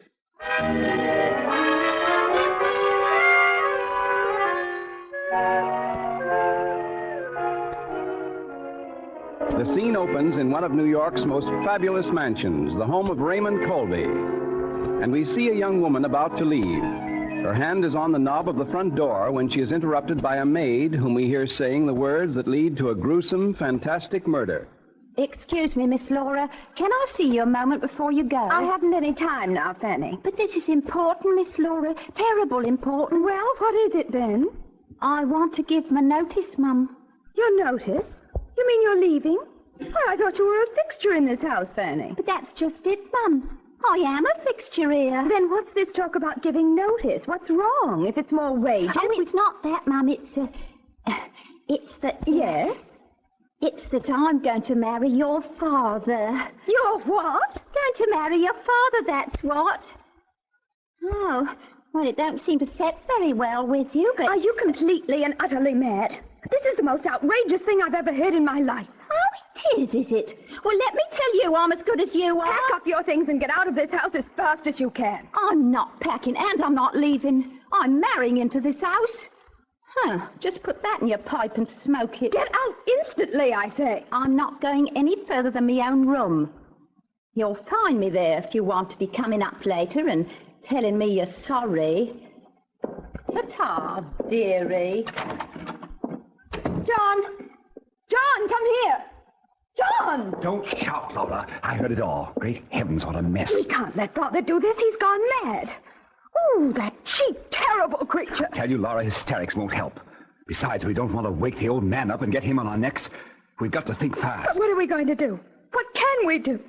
The scene opens in one of New York's most fabulous mansions, the home of Raymond Colby. And we see a young woman about to leave. Her hand is on the knob of the front door when she is interrupted by a maid whom we hear saying the words that lead to a gruesome, fantastic murder. Excuse me, Miss Laura. Can I see you a moment before you go? I haven't any time now, Fanny. But this is important, Miss Laura. Terrible important. Well, what is it then? I want to give my notice, Mum. Your notice? You mean you're leaving? Well, I thought you were a fixture in this house, Fanny. But that's just it, Mum. I am a fixture here. Then what's this talk about giving notice? What's wrong? If it's more wages... Oh, it's not that, Mum. It's that... Yes? It's that I'm going to marry your father. Your what? Going to marry your father, that's what. Oh, well, it don't seem to set very well with you, but... Are you completely and utterly mad? This is the most outrageous thing I've ever heard in my life. Oh, it is it? Well, let me tell you, I'm as good as you are. Pack up your things and get out of this house as fast as you can. I'm not packing, and I'm not leaving. I'm marrying into this house. Just put that in your pipe and smoke it. Get out instantly, I say. I'm not going any further than my own room. You'll find me there if you want to be coming up later and telling me you're sorry. Ta-ta, dearie. John! John, come here! John! Don't shout, Laura. I heard it all. Great heavens, what a mess. We can't let Father do this. He's gone mad. Oh, that cheap, terrible creature. I tell you, Laura, hysterics won't help. Besides, we don't want to wake the old man up and get him on our necks. We've got to think fast. But what are we going to do? What can we do?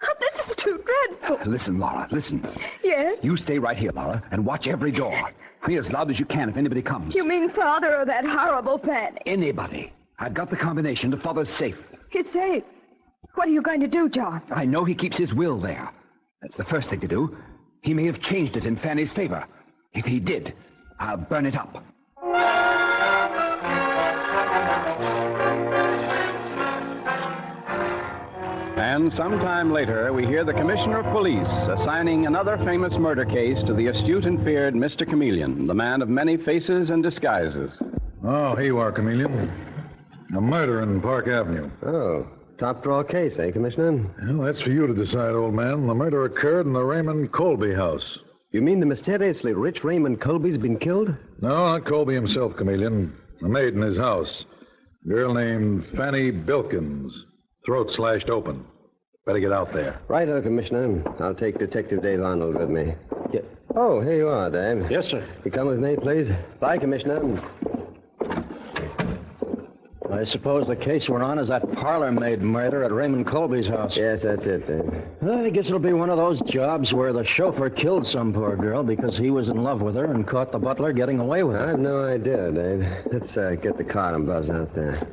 Oh, this is too dreadful. Listen, Laura, listen. Yes? You stay right here, Laura, and watch every door. Be as loud as you can if anybody comes. You mean Father or that horrible Fanny? Anybody. I've got the combination to Father's safe. His safe? What are you going to do, John? I know he keeps his will there. That's the first thing to do. He may have changed it in Fanny's favor. If he did, I'll burn it up. And sometime later, we hear the Commissioner of Police assigning another famous murder case to the astute and feared Mr. Chameleon, the man of many faces and disguises. Oh, here you are, Chameleon. A murder in Park Avenue. Oh, top drawer case, eh, Commissioner? Well, that's for you to decide, old man. The murder occurred in the Raymond Colby house. You mean the mysteriously rich Raymond Colby's been killed? No, not Colby himself, Chameleon. A maid in his house. A girl named Fanny Bilkins. Throat slashed open. Better get out there. Righto, Commissioner. I'll take Detective Dave Arnold with me. Oh, here you are, Dave. Yes, sir. You come with me, please. Bye, Commissioner. I suppose the case we're on is that parlor-maid murder at Raymond Colby's house. Yes, that's it, Dave. I guess it'll be one of those jobs where the chauffeur killed some poor girl because he was in love with her and caught the butler getting away with it. I've no idea, Dave. Let's get the car and buzz out there.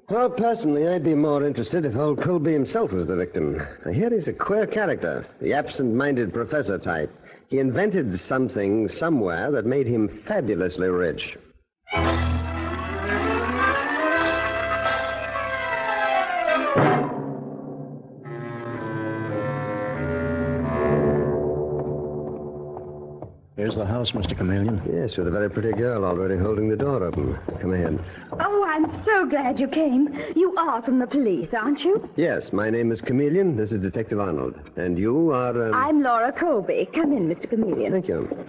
Well, personally, I'd be more interested if old Colby himself was the victim. I hear he's a queer character, the absent-minded professor type. He invented something somewhere that made him fabulously rich. Here's the house, Mr. Chameleon. Yes, with a very pretty girl already holding the door open. Come ahead. Oh, I'm so glad you came. You are from the police, aren't you? Yes, my name is Chameleon. This is Detective Arnold. And you are... I'm Laura Colby. Come in, Mr. Chameleon. Thank you.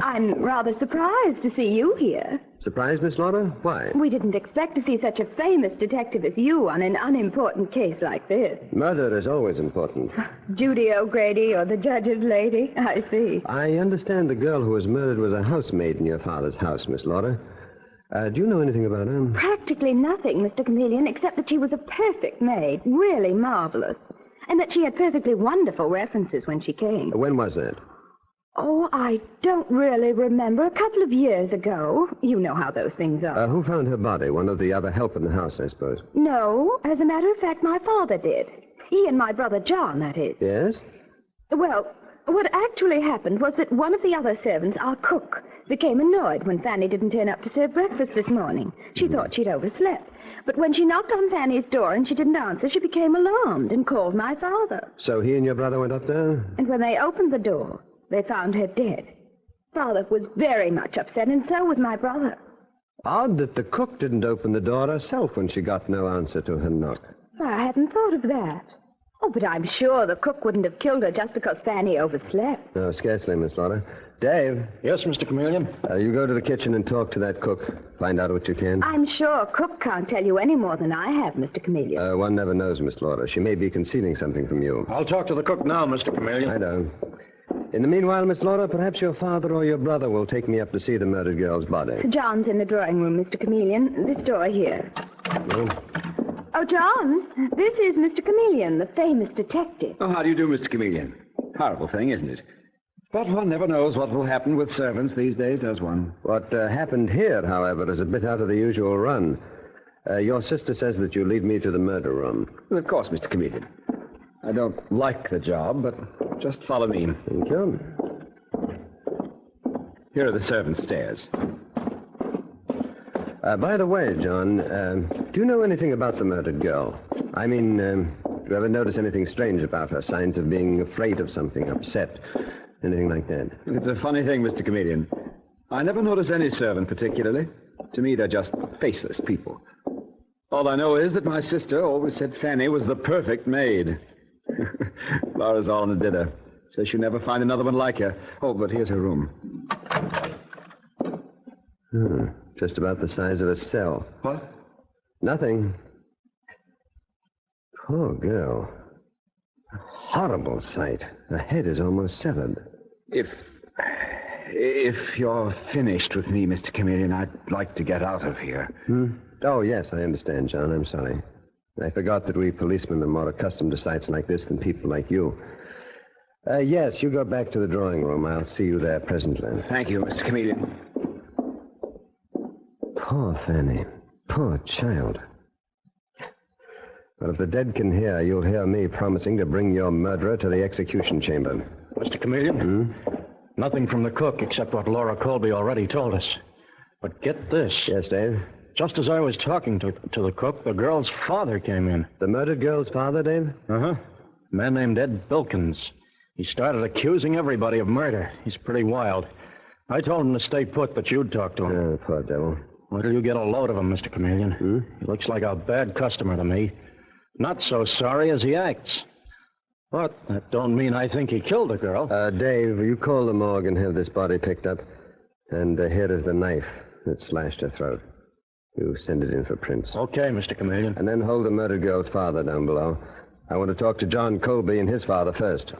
I'm rather surprised to see you here. Surprised, Miss Laura? Why? We didn't expect to see such a famous detective as you on an unimportant case like this. Murder is always important. Judy O'Grady or the judge's lady? I see. I understand the girl who was murdered was a housemaid in your father's house, Miss Laura. Do you know anything about her? Practically nothing, Mr. Chameleon, except that she was a perfect maid, really marvelous, and that she had perfectly wonderful references when she came. When was that? Oh, I don't really remember. A couple of years ago. You know how those things are. Who found her body? One of the other help in the house, I suppose. No. As a matter of fact, my father did. He and my brother John, that is. Yes? Well, what actually happened was that one of the other servants, our cook, became annoyed when Fanny didn't turn up to serve breakfast this morning. She thought she'd overslept. But when she knocked on Fanny's door and she didn't answer, she became alarmed and called my father. So he and your brother went up there? And when they opened the door, they found her dead. Father was very much upset, and so was my brother. Odd that the cook didn't open the door herself when she got no answer to her knock. I hadn't thought of that. Oh, but I'm sure the cook wouldn't have killed her just because Fanny overslept. No, scarcely, Miss Laura. Dave. Yes, Mr. Chameleon? You go to the kitchen and talk to that cook. Find out what you can. I'm sure Cook can't tell you any more than I have, Mr. Chameleon. One never knows, Miss Laura. She may be concealing something from you. I'll talk to the cook now, Mr. Chameleon. I know. In the meanwhile, Miss Laura, perhaps your father or your brother will take me up to see the murdered girl's body. John's in the drawing room, Mr. Chameleon. This door here. Well, Oh, John, this is Mr. Chameleon, the famous detective. Oh, how do you do, Mr. Chameleon? Horrible thing, isn't it? But one never knows what will happen with servants these days, does one? What happened here, however, is a bit out of the usual run. Your sister says that you lead me to the murder room. Well, of course, Mr. Chameleon. I don't like the job, but just follow me. Thank you. Here are the servants' stairs. By the way, John, do you know anything about the murdered girl? I mean, do you ever notice anything strange about her? Signs of being afraid of something, upset, anything like that? It's a funny thing, Mr. Chameleon. I never notice any servant particularly. To me, they're just faceless people. All I know is that my sister always said Fanny was the perfect maid. Laura's all in a dither. Says she'll never find another one like her. Oh, but here's her room. Just about the size of a cell. What? Nothing. Poor girl. A horrible sight. Her head is almost severed. If you're finished with me, Mr. Chameleon, I'd like to get out of here. Oh, yes, I understand, John. I'm sorry. I forgot that we policemen are more accustomed to sights like this than people like you. Yes, you go back to the drawing room. I'll see you there presently. Thank you, Mr. Chameleon. Poor Fanny. Poor child. But if the dead can hear, you'll hear me promising to bring your murderer to the execution chamber. Mr. Chameleon? Nothing from the cook except what Laura Colby already told us. But get this. Yes, Dave? Just as I was talking to the cook, the girl's father came in. The murdered girl's father, Dave? Uh-huh. A man named Ed Bilkins. He started accusing everybody of murder. He's pretty wild. I told him to stay put, but you'd talk to him. Oh, poor devil. Wait till you get a load of him, Mr. Chameleon. He looks like a bad customer to me. Not so sorry as he acts. But that don't mean I think he killed the girl. Dave, you call the morgue and have this body picked up. And here is the knife that slashed her throat. You send it in for prints. Okay, Mr. Chameleon. And then hold the murdered girl's father down below. I want to talk to John Colby and his father first.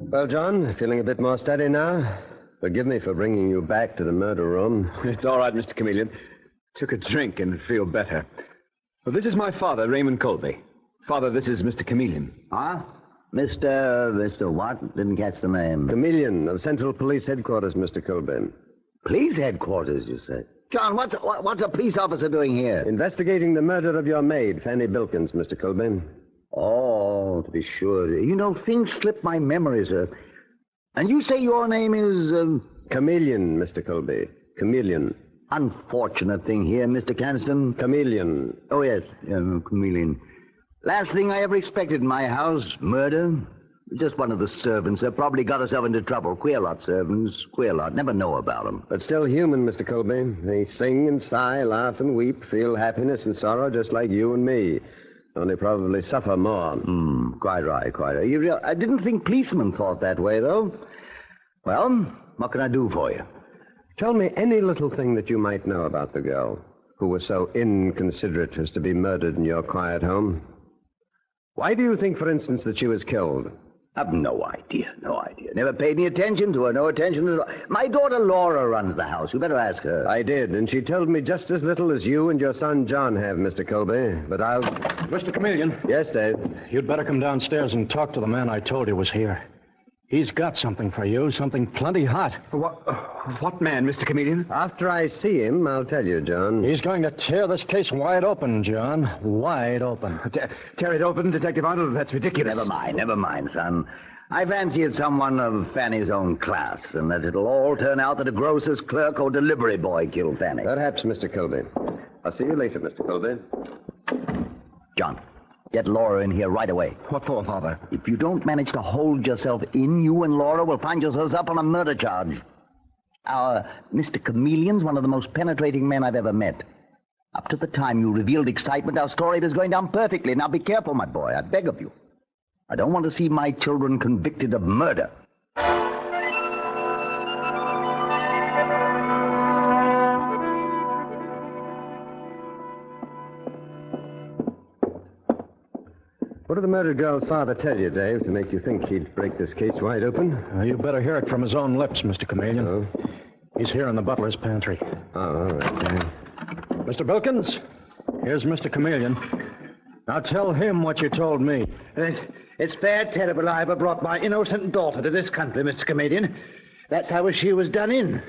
Well, John, feeling a bit more steady now? Forgive me for bringing you back to the murder room. It's all right, Mr. Chameleon. Took a drink and feel better. Well, this is my father, Raymond Colby. Father, this is Mr. Chameleon. Huh? Mr. what? Didn't catch the name. Chameleon of Central Police Headquarters, Mr. Colby. Police headquarters, you say? John, what's a police officer doing here? Investigating the murder of your maid, Fanny Bilkins, Mr. Colby. Oh, to be sure. You know, things slip my memory, sir. And you say your name is... Chameleon, Mr. Colby. Chameleon. Unfortunate thing here, Mr. Canston. Chameleon. Oh, yes, Chameleon. Last thing I ever expected in my house, murder. Just one of the servants. Probably got herself into trouble. Queer lot, servants. Queer lot. Never know about them. But still human, Mr. Colby. They sing and sigh, laugh and weep, feel happiness and sorrow just like you and me. Only probably suffer more. Quite right, quite right. I didn't think policemen thought that way, though. Well, what can I do for you? Tell me any little thing that you might know about the girl who was so inconsiderate as to be murdered in your quiet home. Why do you think, for instance, that she was killed? I've no idea. Never paid any attention to her, no attention at all. My daughter Laura runs the house. You better ask her. I did, and she told me just as little as you and your son John have, Mr. Colby. But I'll... Mr. Chameleon. Yes, Dave? You'd better come downstairs and talk to the man I told you was here. He's got something for you, something plenty hot. What man, Mr. Chameleon? After I see him, I'll tell you, John. He's going to tear this case wide open, John. Wide open. Tear it open, Detective Arnold? That's ridiculous. Never mind, son. I fancy it's someone of Fanny's own class, and that it'll all turn out that a grocer's clerk or delivery boy killed Fanny. Perhaps, Mr. Colby. I'll see you later, Mr. Colby. John, get Laura in here right away. What for, Father? If you don't manage to hold yourself in, you and Laura will find yourselves up on a murder charge. Our Mr. Chameleon's one of the most penetrating men I've ever met. Up to the time you revealed excitement, our story was going down perfectly. Now be careful, my boy. I beg of you. I don't want to see my children convicted of murder. What did the murdered girl's father tell you, Dave, to make you think he'd break this case wide open? You better hear it from his own lips, Mr. Chameleon. Oh? He's here in the butler's pantry. Oh, all right, Dave. Mr. Bilkins, here's Mr. Chameleon. Now tell him what you told me. It's fair terrible I ever brought my innocent daughter to this country, Mr. Chameleon. That's how she was done in.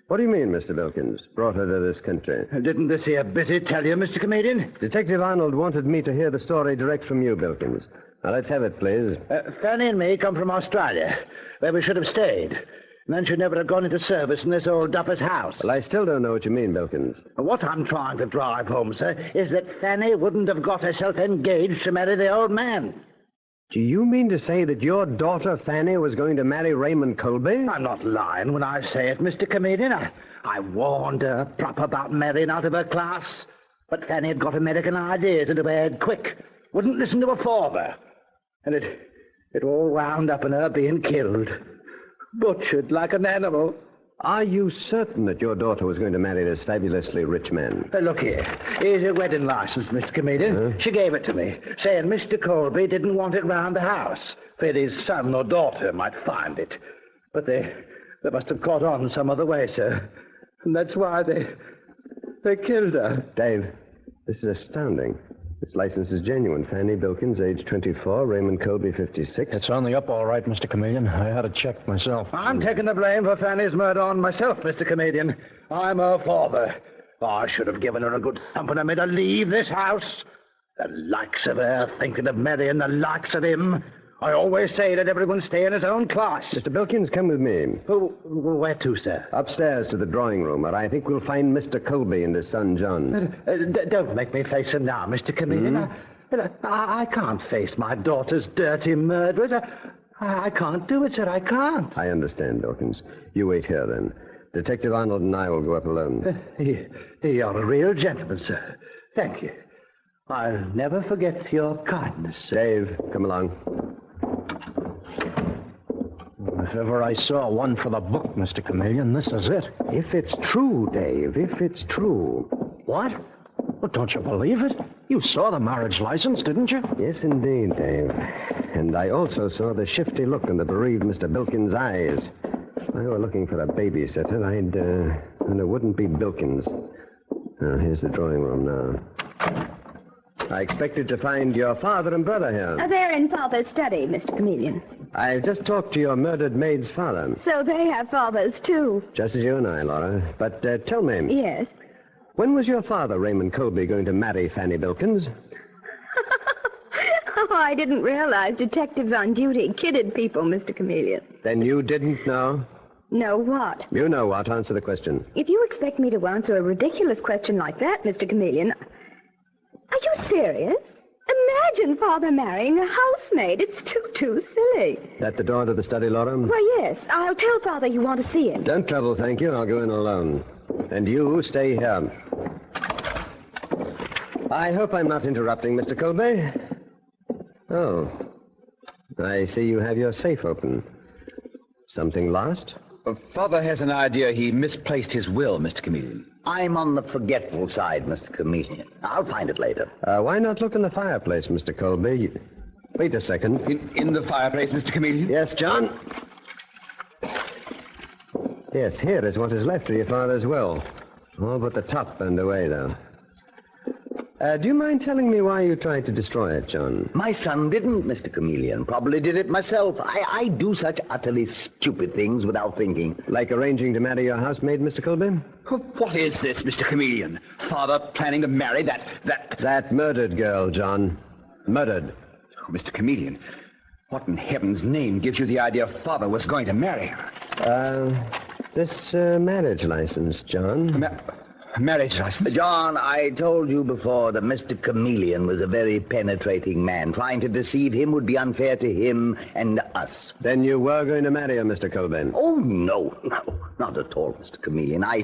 What do you mean, Mr. Bilkins? Brought her to this country? Didn't this here busy tell you, Mr. Chameleon? Detective Arnold wanted me to hear the story direct from you, Bilkins. Now, let's have it, please. Fanny and me come from Australia, where we should have stayed. And then she'd never have gone into service in this old duffer's house. Well, I still don't know what you mean, Bilkins. What I'm trying to drive home, sir, is that Fanny wouldn't have got herself engaged to marry the old man. Do you mean to say that your daughter, Fanny, was going to marry Raymond Colby? I'm not lying when I say it, Mr. Chameleon. I warned her proper about marrying out of her class. But Fanny had got American ideas into her head quick. Wouldn't listen to her father. And it all wound up in her being killed. Butchered like an animal. Are you certain that your daughter was going to marry this fabulously rich man? Look here. Here's your wedding license, Mr. Chameleon. She gave it to me, saying Mr. Colby didn't want it round the house, feared his son or daughter might find it. But they must have caught on some other way, sir. And that's why they killed her. Dave, this is astounding. This license is genuine. Fanny Bilkins, age 24, Raymond Colby, 56. It's on the up all right, Mr. Chameleon. I had it checked myself. I'm taking the blame for Fanny's murder on myself, Mr. Chameleon. I'm her father. I should have given her a good thumping and made her leave this house. The likes of her thinking of marrying the likes of him. I always say that everyone stay in his own class. Mr. Bilkins, come with me. Where to, sir? Upstairs to the drawing room, where I think we'll find Mr. Colby and his son, John. Don't make me face him now, Mr. Chameleon. I can't face my daughter's dirty murderers. I can't do it, sir. I can't. I understand, Bilkins. You wait here, then. Detective Arnold and I will go up alone. You're a real gentleman, sir. Thank you. I'll never forget your kindness, sir. Dave, come along. If ever I saw one for the book, Mr. Chameleon, this is it. If it's true, Dave, if it's true. What? Well, don't you believe it? You saw the marriage license, didn't you? Yes, indeed, Dave. And I also saw the shifty look in the bereaved Mr. Bilkins' eyes. If I were looking for a babysitter, and it wouldn't be Bilkins. Now, here's the drawing room now. I expected to find your father and brother here. They're in Father's study, Mr. Chameleon. I've just talked to your murdered maid's father. So they have fathers, too. Just as you and I, Laura. But tell me. Yes? When was your father, Raymond Colby, going to marry Fanny Bilkins? Oh, I didn't realize detectives on duty kidded people, Mr. Chameleon. Then you didn't know? Know what? You know what. Answer the question. If you expect me to answer a ridiculous question like that, Mr. Chameleon... Are you serious? Imagine Father marrying a housemaid. It's too silly. At the door to the study, Laura? Why, yes. I'll tell Father you want to see him. Don't trouble, thank you. I'll go in alone. And you stay here. I hope I'm not interrupting, Mr. Colby. Oh. I see you have your safe open. Something lost? Father has an idea he misplaced his will, Mr. Chameleon. I'm on the forgetful side, Mr. Chameleon. I'll find it later. Why not look in the fireplace, Mr. Colby? Wait a second. In the fireplace, Mr. Chameleon? Yes, John? Yes, here is what is left of your father's will. All but the top burned away, though. Do you mind telling me why you tried to destroy it, John? My son didn't, Mr. Chameleon. Probably did it myself. I do such utterly stupid things without thinking. Like arranging to marry your housemaid, Mr. Colby? What is this, Mr. Chameleon? Father planning to marry that murdered girl, John. Murdered. Oh, Mr. Chameleon, what in heaven's name gives you the idea Father was going to marry her? This marriage license, John. Marriage license? John, I told you before that Mr. Chameleon was a very penetrating man. Trying to deceive him would be unfair to him and us. Then you were going to marry her, Mr. Colby? Oh, no, not at all, Mr. Chameleon. I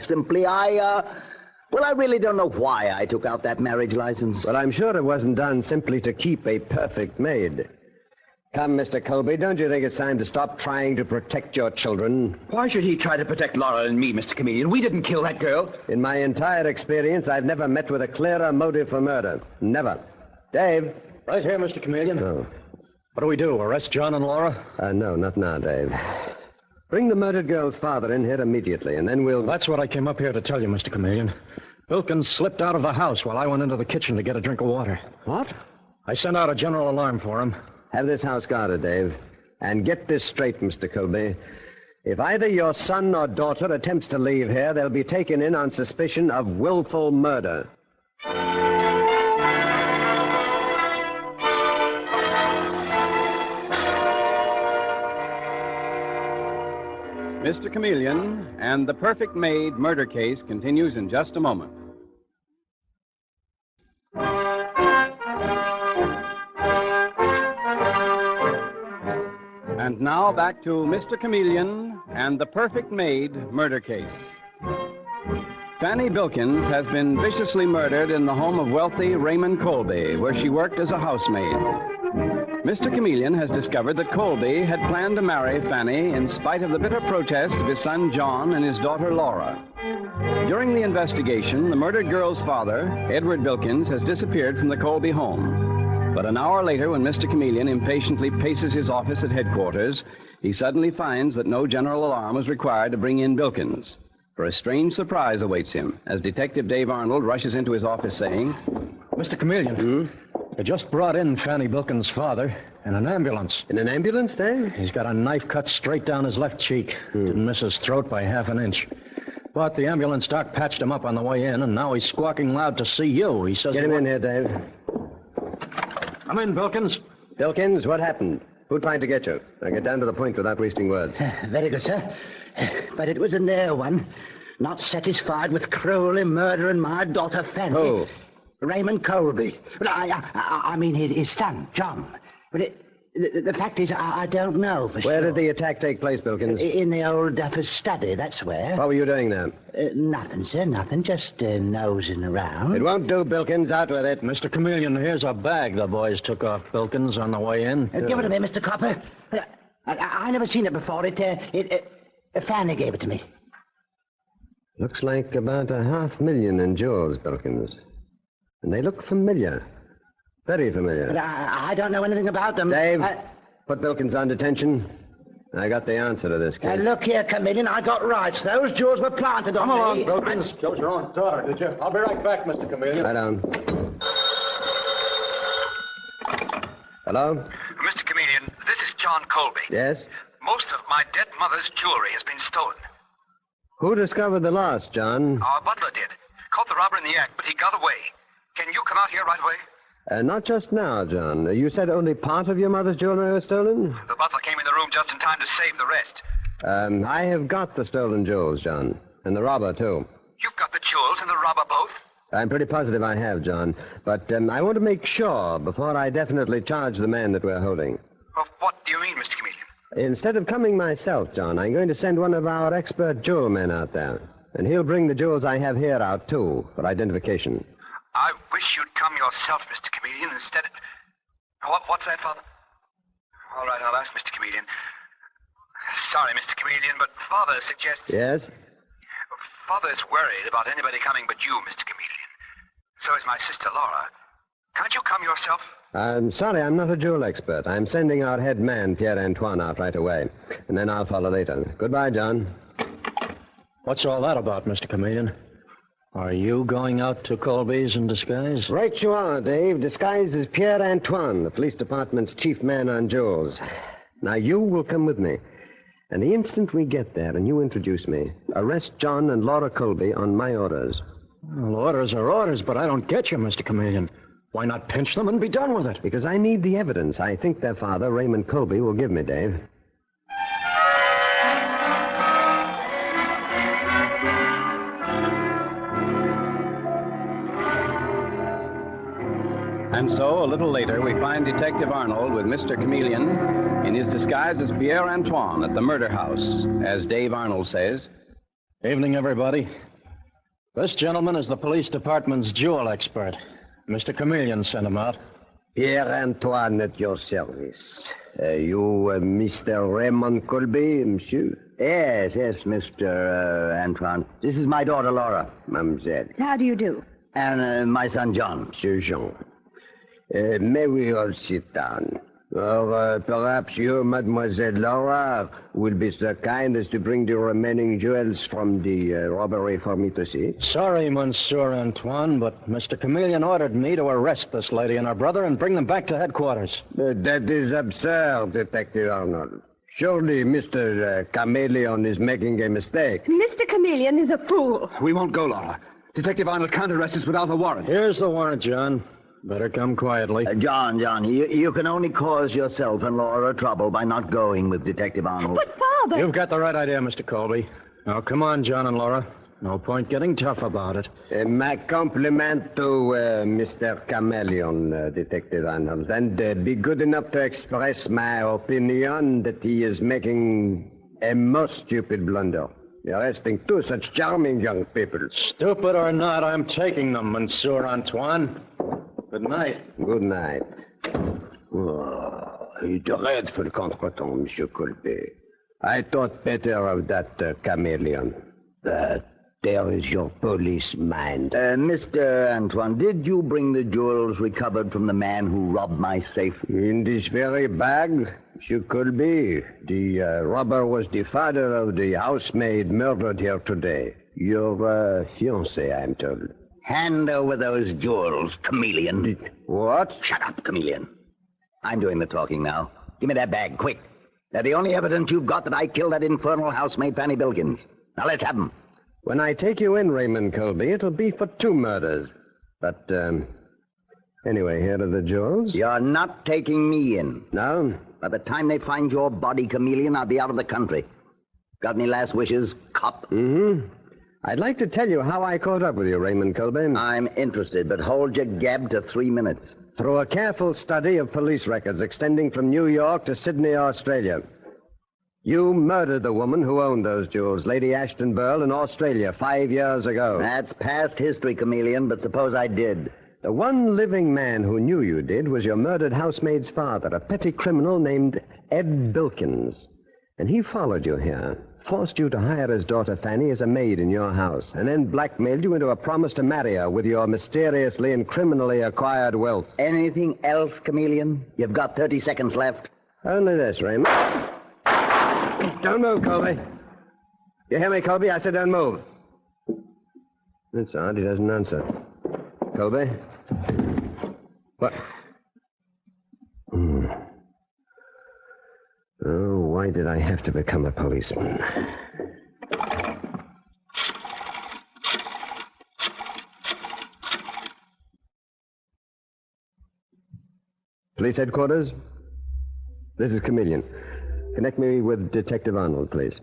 really don't know why I took out that marriage license. Well, I'm sure it wasn't done simply to keep a perfect maid. Come, Mr. Colby, don't you think it's time to stop trying to protect your children? Why should he try to protect Laura and me, Mr. Chameleon? We didn't kill that girl. In my entire experience, I've never met with a clearer motive for murder. Never. Dave, Right here, Mr. Chameleon. No. What do we do, arrest John and Laura? No, not now, Dave. Bring the murdered girl's father in here immediately, and then we'll... That's what I came up here to tell you, Mr. Chameleon. Wilkins slipped out of the house while I went into the kitchen to get a drink of water. What? I sent out a general alarm for him. Have this house guarded, Dave. And get this straight, Mr. Colby. If either your son or daughter attempts to leave here, they'll be taken in on suspicion of willful murder. Mr. Chameleon and the Perfect Maid murder case continues in just a moment. And now back to Mr. Chameleon and the Perfect Maid murder case. Fanny Bilkins has been viciously murdered in the home of wealthy Raymond Colby, where she worked as a housemaid. Mr. Chameleon has discovered that Colby had planned to marry Fanny in spite of the bitter protests of his son John and his daughter Laura. During the investigation, the murdered girl's father, Edward Bilkins, has disappeared from the Colby home. But an hour later, when Mr. Chameleon impatiently paces his office at headquarters, he suddenly finds that no general alarm was required to bring in Bilkins. For a strange surprise awaits him as Detective Dave Arnold rushes into his office saying, Mr. Chameleon, I just brought in Fanny Bilkins' father in an ambulance. In an ambulance, Dave? He's got a knife cut straight down his left cheek. Didn't miss his throat by half an inch. But the ambulance doc patched him up on the way in, and now he's squawking loud to see you. He says... Get him in here, Dave. Come in, Bilkins. Bilkins, what happened? Who tried to get you? Now get down to the point without wasting words. Very good, sir. But it was a near one. Not satisfied with cruelly murdering my daughter, Fanny. Who? Raymond Colby. Well, I mean his son, John. But the fact is, I don't know for sure. Where did the attack take place, Bilkins? In the old duffer's study, that's where. What were you doing there? Nothing, sir, nothing. Just nosing around. It won't do, Bilkins. Out with it. Mr. Chameleon, here's a bag the boys took off Bilkins on the way in. Give it to me, Mr. Copper. I never seen it before. Fanny gave it to me. Looks like about $500,000 in jewels, Bilkins. And they look familiar. Very familiar. But I don't know anything about them. Dave, put Bilkins on detention. I got the answer to this case. Look here, Chameleon, I got rights. Those jewels were planted on me. Come along, Bilkins. Killed your own daughter, did you? I'll be right back, Mr. Chameleon. Right on. Hello? Mr. Chameleon, this is John Colby. Yes? Most of my dead mother's jewelry has been stolen. Who discovered the loss, John? Our butler did. Caught the robber in the act, but he got away. Can you come out here right away? Not just now, John. You said only part of your mother's jewelry was stolen? The butler came in the room just in time to save the rest. I have got the stolen jewels, John. And the robber, too. You've got the jewels and the robber both? I'm pretty positive I have, John. But I want to make sure before I definitely charge the man that we're holding. Well, what do you mean, Mr. Chameleon? Instead of coming myself, John, I'm going to send one of our expert jewel men out there. And he'll bring the jewels I have here out, too, for identification. I wish you'd come yourself, Mr. Chameleon, instead of... What's that, Father? All right, I'll ask Mr. Chameleon. Sorry, Mr. Chameleon, but Father suggests... Yes? Father's worried about anybody coming but you, Mr. Chameleon. So is my sister, Laura. Can't you come yourself? I'm sorry, I'm not a jewel expert. I'm sending our head man, Pierre-Antoine, out right away. And then I'll follow later. Goodbye, John. What's all that about, Mr. Chameleon? Are you going out to Colby's in disguise? Right you are, Dave. Disguised as Pierre-Antoine, the police department's chief man on jewels. Now, you will come with me. And the instant we get there and you introduce me, arrest John and Laura Colby on my orders. Well, orders are orders, but I don't get you, Mr. Chameleon. Why not pinch them and be done with it? Because I need the evidence I think their father, Raymond Colby, will give me, Dave. And so, a little later, we find Detective Arnold with Mr. Chameleon in his disguise as Pierre-Antoine at the murder house, as Dave Arnold says. Evening, everybody. This gentleman is the police department's jewel expert. Mr. Chameleon sent him out. Pierre-Antoine at your service. You Mr. Raymond Colby, monsieur? Yes, Mr. Antoine. This is my daughter, Laura. Mademoiselle. How do you do? And my son, John. Monsieur Jean. May we all sit down? Or perhaps you, Mademoiselle Laura, will be so kind as to bring the remaining jewels from the robbery for me to see? Sorry, Monsieur Antoine, but Mr. Chameleon ordered me to arrest this lady and her brother and bring them back to headquarters. That is absurd, Detective Arnold. Surely Mr. Chameleon is making a mistake. Mr. Chameleon is a fool. We won't go, Laura. Detective Arnold can't arrest us without a warrant. Here's the warrant, John. Better come quietly. John, you can only cause yourself and Laura trouble by not going with Detective Arnold. But, Father... You've got the right idea, Mr. Colby. Now, come on, John and Laura. No point getting tough about it. My compliment to Mr. Chameleon, Detective Arnold. And be good enough to express my opinion that he is making a most stupid blunder. Arresting two such charming young people. Stupid or not, I'm taking them, Monsieur Antoine. Good night. Good night. Oh, a dreadful contretemps, Monsieur Colby. I thought better of that Chameleon. But there is your police mind. Mr. Antoine, did you bring the jewels recovered from the man who robbed my safe? In this very bag, Monsieur Colby. The robber was the father of the housemaid murdered here today. Your fiancée, I'm told. Hand over those jewels, Chameleon. What? Shut up, Chameleon. I'm doing the talking now. Give me that bag, quick. They're the only evidence you've got that I killed that infernal housemaid, Fanny Bilkins. Now, let's have them. When I take you in, Raymond Colby, it'll be for 2 murders. But, anyway, here are the jewels. You're not taking me in. No? By the time they find your body, Chameleon, I'll be out of the country. Got any last wishes, cop? Mm-hmm. I'd like to tell you how I caught up with you, Raymond Colby. I'm interested, but hold your gab to 3 minutes. Through a careful study of police records extending from New York to Sydney, Australia. You murdered the woman who owned those jewels, Lady Ashton Burl, in Australia 5 years ago. That's past history, Chameleon, but suppose I did. The one living man who knew you did was your murdered housemaid's father, a petty criminal named Ed Bilkins. And he followed you here, forced you to hire his daughter Fanny as a maid in your house, and then blackmailed you into a promise to marry her with your mysteriously and criminally acquired wealth. Anything else, Chameleon? You've got 30 seconds left. Only this, Raymond. Don't move, Colby. You hear me, Colby? I said don't move. That's odd. He doesn't answer. Colby? What? Oh, why did I have to become a policeman? Police headquarters? This is Chameleon. Connect me with Detective Arnold, please.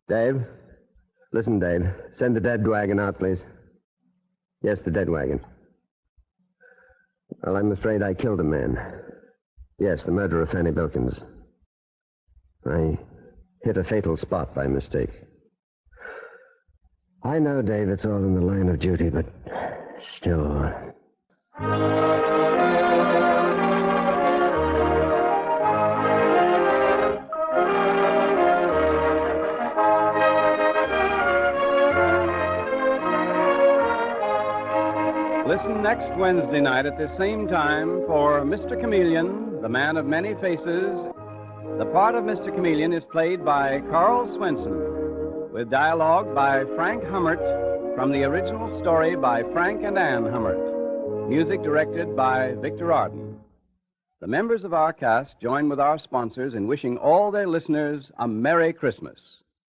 Dave? Listen, Dave. Send the dead wagon out, please. Yes, the dead wagon. Well, I'm afraid I killed a man. Yes, the murder of Fanny Bilkins. I hit a fatal spot by mistake. I know, Dave, it's all in the line of duty, but still... Listen next Wednesday night at the same time for Mr. Chameleon, the man of many faces. The part of Mr. Chameleon is played by Carl Swenson, with dialogue by Frank Hummert from the original story by Frank and Ann Hummert. Music directed by Victor Arden. The members of our cast join with our sponsors in wishing all their listeners a Merry Christmas.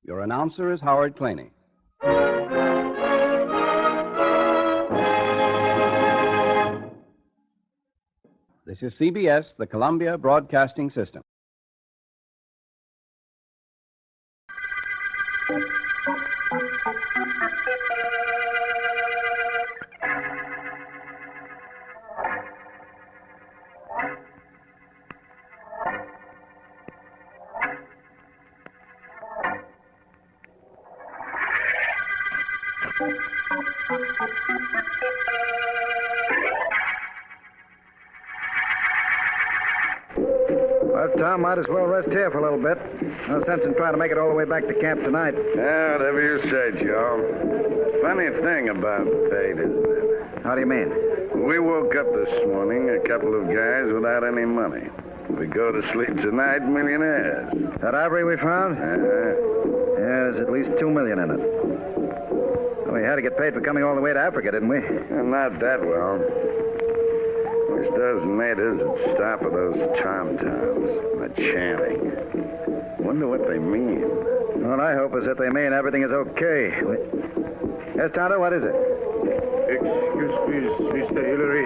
Your announcer is Howard Claney. This is CBS, the Columbia Broadcasting System. Well, Tom, might as well rest here for a little bit. No sense in trying to make it all the way back to camp tonight. Yeah, whatever you say, Joe. Funny thing about fate, isn't it? How do you mean? We woke up this morning, a couple of guys without any money. We go to sleep tonight, millionaires. That ivory we found? Yeah, there's at least $2 million in it. Well, we had to get paid for coming all the way to Africa, didn't we? Not that well. There's those natives that stop at those tom-toms, the chanting. Wonder what they mean. All I hope is that they mean everything is okay. Yes, Tonto, what is it? Excuse please, Mr. Hillary,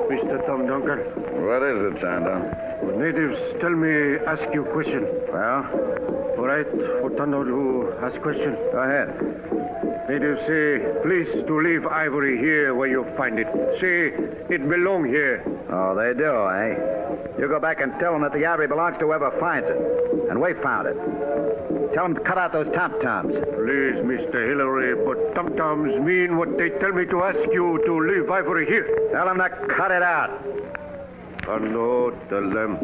Mr. Tom Duncan. What is it, Tonto? Well, natives tell me ask you a question. Well? All right, for Tonto to ask question. Go ahead. Natives say, please to leave ivory here where you find it. Say it belong here. Oh, they do, eh? You go back and tell them that the ivory belongs to whoever finds it. And we found it. Tell them to cut out those tom-toms. Please, Mr. Hillary, but tom-toms mean what they tell me to ask you to leave ivory here. Tell them to cut it out. Tondo, tell them.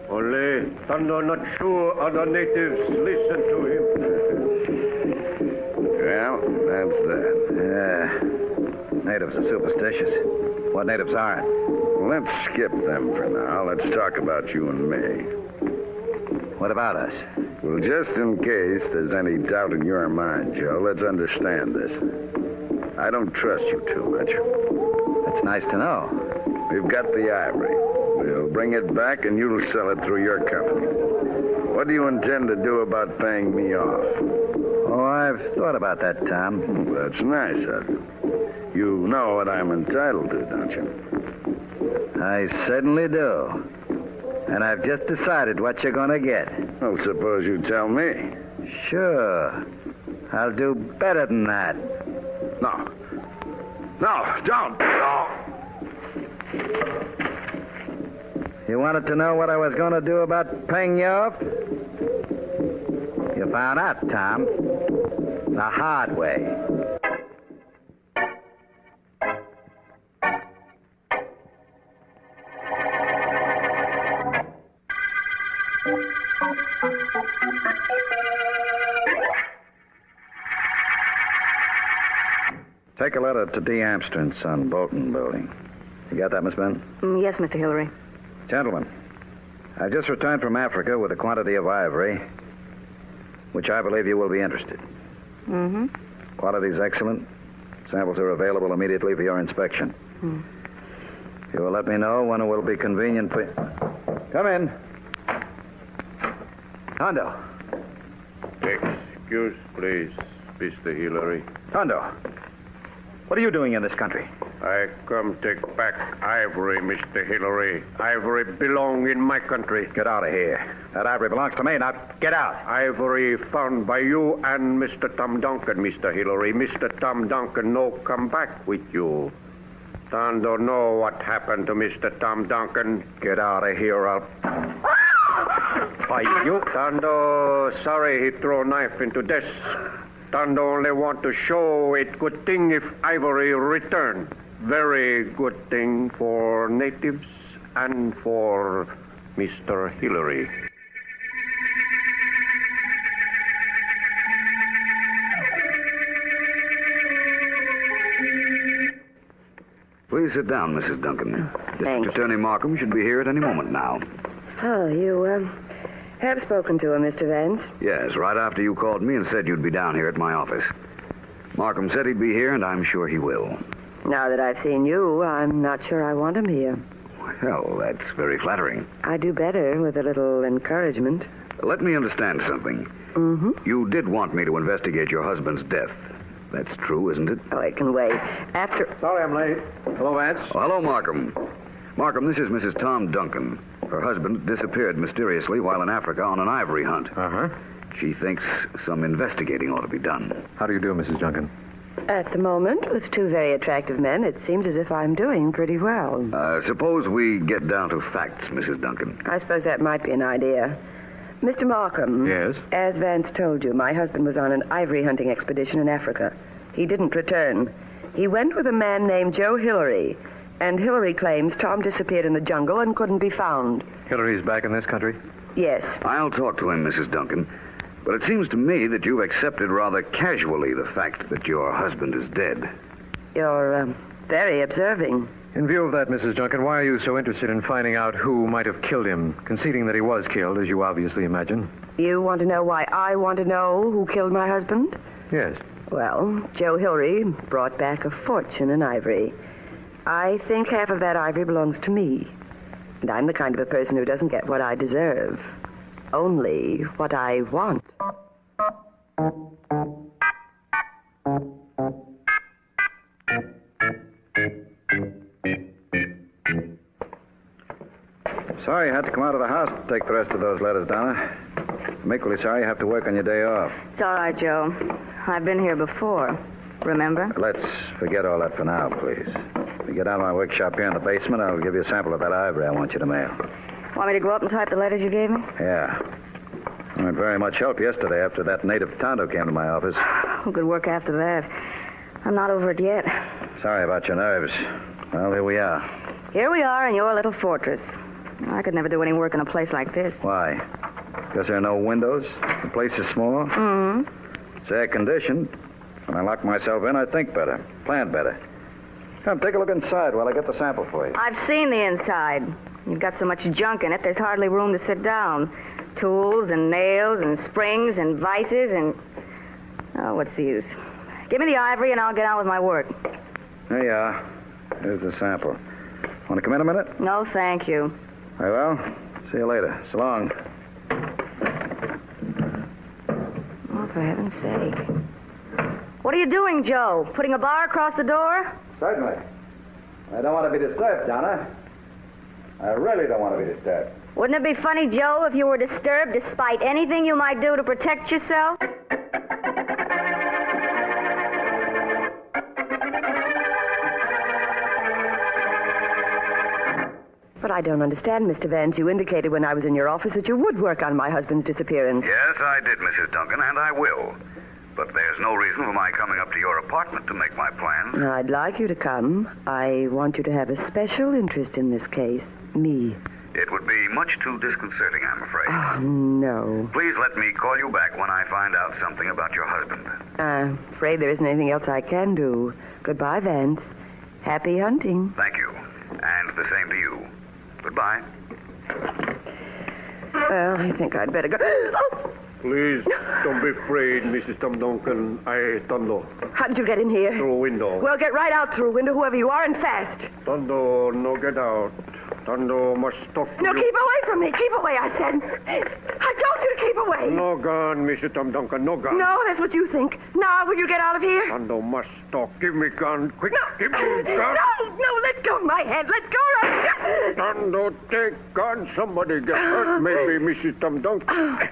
Only Tondo not sure other natives listen to him. Well, that's that. Yeah. Natives are superstitious. What natives aren't? Let's skip them for now. Let's talk about you and me. What about us? Well, just in case there's any doubt in your mind, Joe, let's understand this. I don't trust you too much. That's nice to know. We've got the ivory. We'll bring it back and you'll sell it through your company. What do you intend to do about paying me off? Oh, I've thought about that, Tom. That's nice of you. You know what I'm entitled to, don't you? I certainly do. And I've just decided what you're going to get. Well, suppose you tell me. Sure. I'll do better than that. No. No, don't. No. You wanted to know what I was going to do about paying you off? You found out, Tom. The hard way. Take a letter to D. Amsterdam, son, Bolton Building. You got that, Miss Ben? Yes, Mr. Hillary. Gentlemen, I've just returned from Africa with a quantity of ivory, which I believe you will be interested. Mm-hmm. Quality's excellent. Samples are available immediately for your inspection. You will let me know when it will be convenient for you. Come in. Tondo. Excuse, please, Mr. Hillary. Tondo, what are you doing in this country? I come take back ivory, Mr. Hillary. Ivory belong in my country. Get out of here. That ivory belongs to me. Now, get out. Ivory found by you and Mr. Tom Duncan, Mr. Hillary. Mr. Tom Duncan no come back with you. Tondo know what happened to Mr. Tom Duncan. Get out of here, I'll... By you? Tondo sorry he throw knife into desk. Tondo only want to show it good thing if ivory return. Very good thing for natives and for Mr. Hillary. Please sit down, Mrs. Duncan. Thank District Attorney Markham should be here at any moment now. Oh, you, have spoken to him, Mr. Vance? Yes, right after you called me and said you'd be down here at my office. Markham said he'd be here, and I'm sure he will. Now that I've seen you, I'm not sure I want him here. Well, that's very flattering. I do better with a little encouragement. Let me understand something. Mm-hmm. You did want me to investigate your husband's death. That's true, isn't it? Oh, it can wait. After... Sorry I'm late. Hello, Vance. Oh, hello, Markham. Markham, this is Mrs. Tom Duncan. Her husband disappeared mysteriously while in Africa on an ivory hunt. Uh-huh. She thinks some investigating ought to be done. How do you do, Mrs. Duncan? At the moment, with two very attractive men, it seems as if I'm doing pretty well. Suppose we get down to facts, Mrs. Duncan. I suppose that might be an idea. Mr. Markham. Yes? As Vance told you, my husband was on an ivory hunting expedition in Africa. He didn't return. He went with a man named Joe Hillary, and Hillary claims Tom disappeared in the jungle and couldn't be found. Hillary's back in this country? Yes. I'll talk to him, Mrs. Duncan. But it seems to me that you've accepted rather casually the fact that your husband is dead. You're very observing. In view of that, Mrs. Junkin, why are you so interested in finding out who might have killed him, conceding that he was killed, as you obviously imagine? You want to know why I want to know who killed my husband? Yes. Well, Joe Hillary brought back a fortune in ivory. I think half of that ivory belongs to me. And I'm the kind of a person who doesn't get what I deserve. Only what I want. Sorry you had to come out of the house to take the rest of those letters, Donna. I'm equally sorry you have to work on your day off. It's all right, Joe. I've been here before. Remember? Let's forget all that for now, please. When you get out of my workshop here in the basement, I'll give you a sample of that ivory I want you to mail. Want me to go up and type the letters you gave me? Yeah. I meant very much help yesterday after that native Tonto came to my office. Good work after that. I'm not over it yet. Sorry about your nerves. Well, here we are. Here we are in your little fortress. I could never do any work in a place like this. Why? Because there are no windows? The place is small? Mm-hmm. It's air-conditioned. When I lock myself in, I think better, plan better. Come, take a look inside while I get the sample for you. I've seen the inside. You've got so much junk in it, there's hardly room to sit down. Tools and nails and springs and vices and... Oh, what's the use? Give me the ivory and I'll get on with my work. There you are. Here's the sample. Want to come in a minute? No, thank you. Very well. See you later. So long. Oh, for heaven's sake. What are you doing, Joe? Putting a bar across the door? Certainly. I don't want to be disturbed, Donna. I really don't want to be disturbed. Wouldn't it be funny, Joe, if you were disturbed despite anything you might do to protect yourself? But I don't understand, Mr. Vance. You indicated when I was in your office that you would work on my husband's disappearance. Yes, I did, Mrs. Duncan, and I will. But there's no reason for my coming up to your apartment to make my plans. I'd like you to come. I want you to have a special interest in this case. Me. It would be much too disconcerting, I'm afraid. Oh, no. Please let me call you back when I find out something about your husband. Afraid there isn't anything else I can do. Goodbye, Vance. Happy hunting. Thank you. And the same to you. Goodbye. Well, I think I'd better go. Oh! Please, don't be afraid, Mrs. Tom Duncan. Tondo. How did you get in here? Through a window. Well, get right out through a window, whoever you are, and fast. Tondo, no get out. Tondo must talk to No, you. keep away from me. Keep away, I said. I told you to keep away. No gun, Mrs. Tom Duncan, no gun. No, that's what you think. Now, will you get out of here? Tondo must talk. Give me gun, quick. No. Give me gun. No, let go of my hand. Let go of Tondo, take gun. Somebody get hurt. Maybe Mrs. Tom Duncan.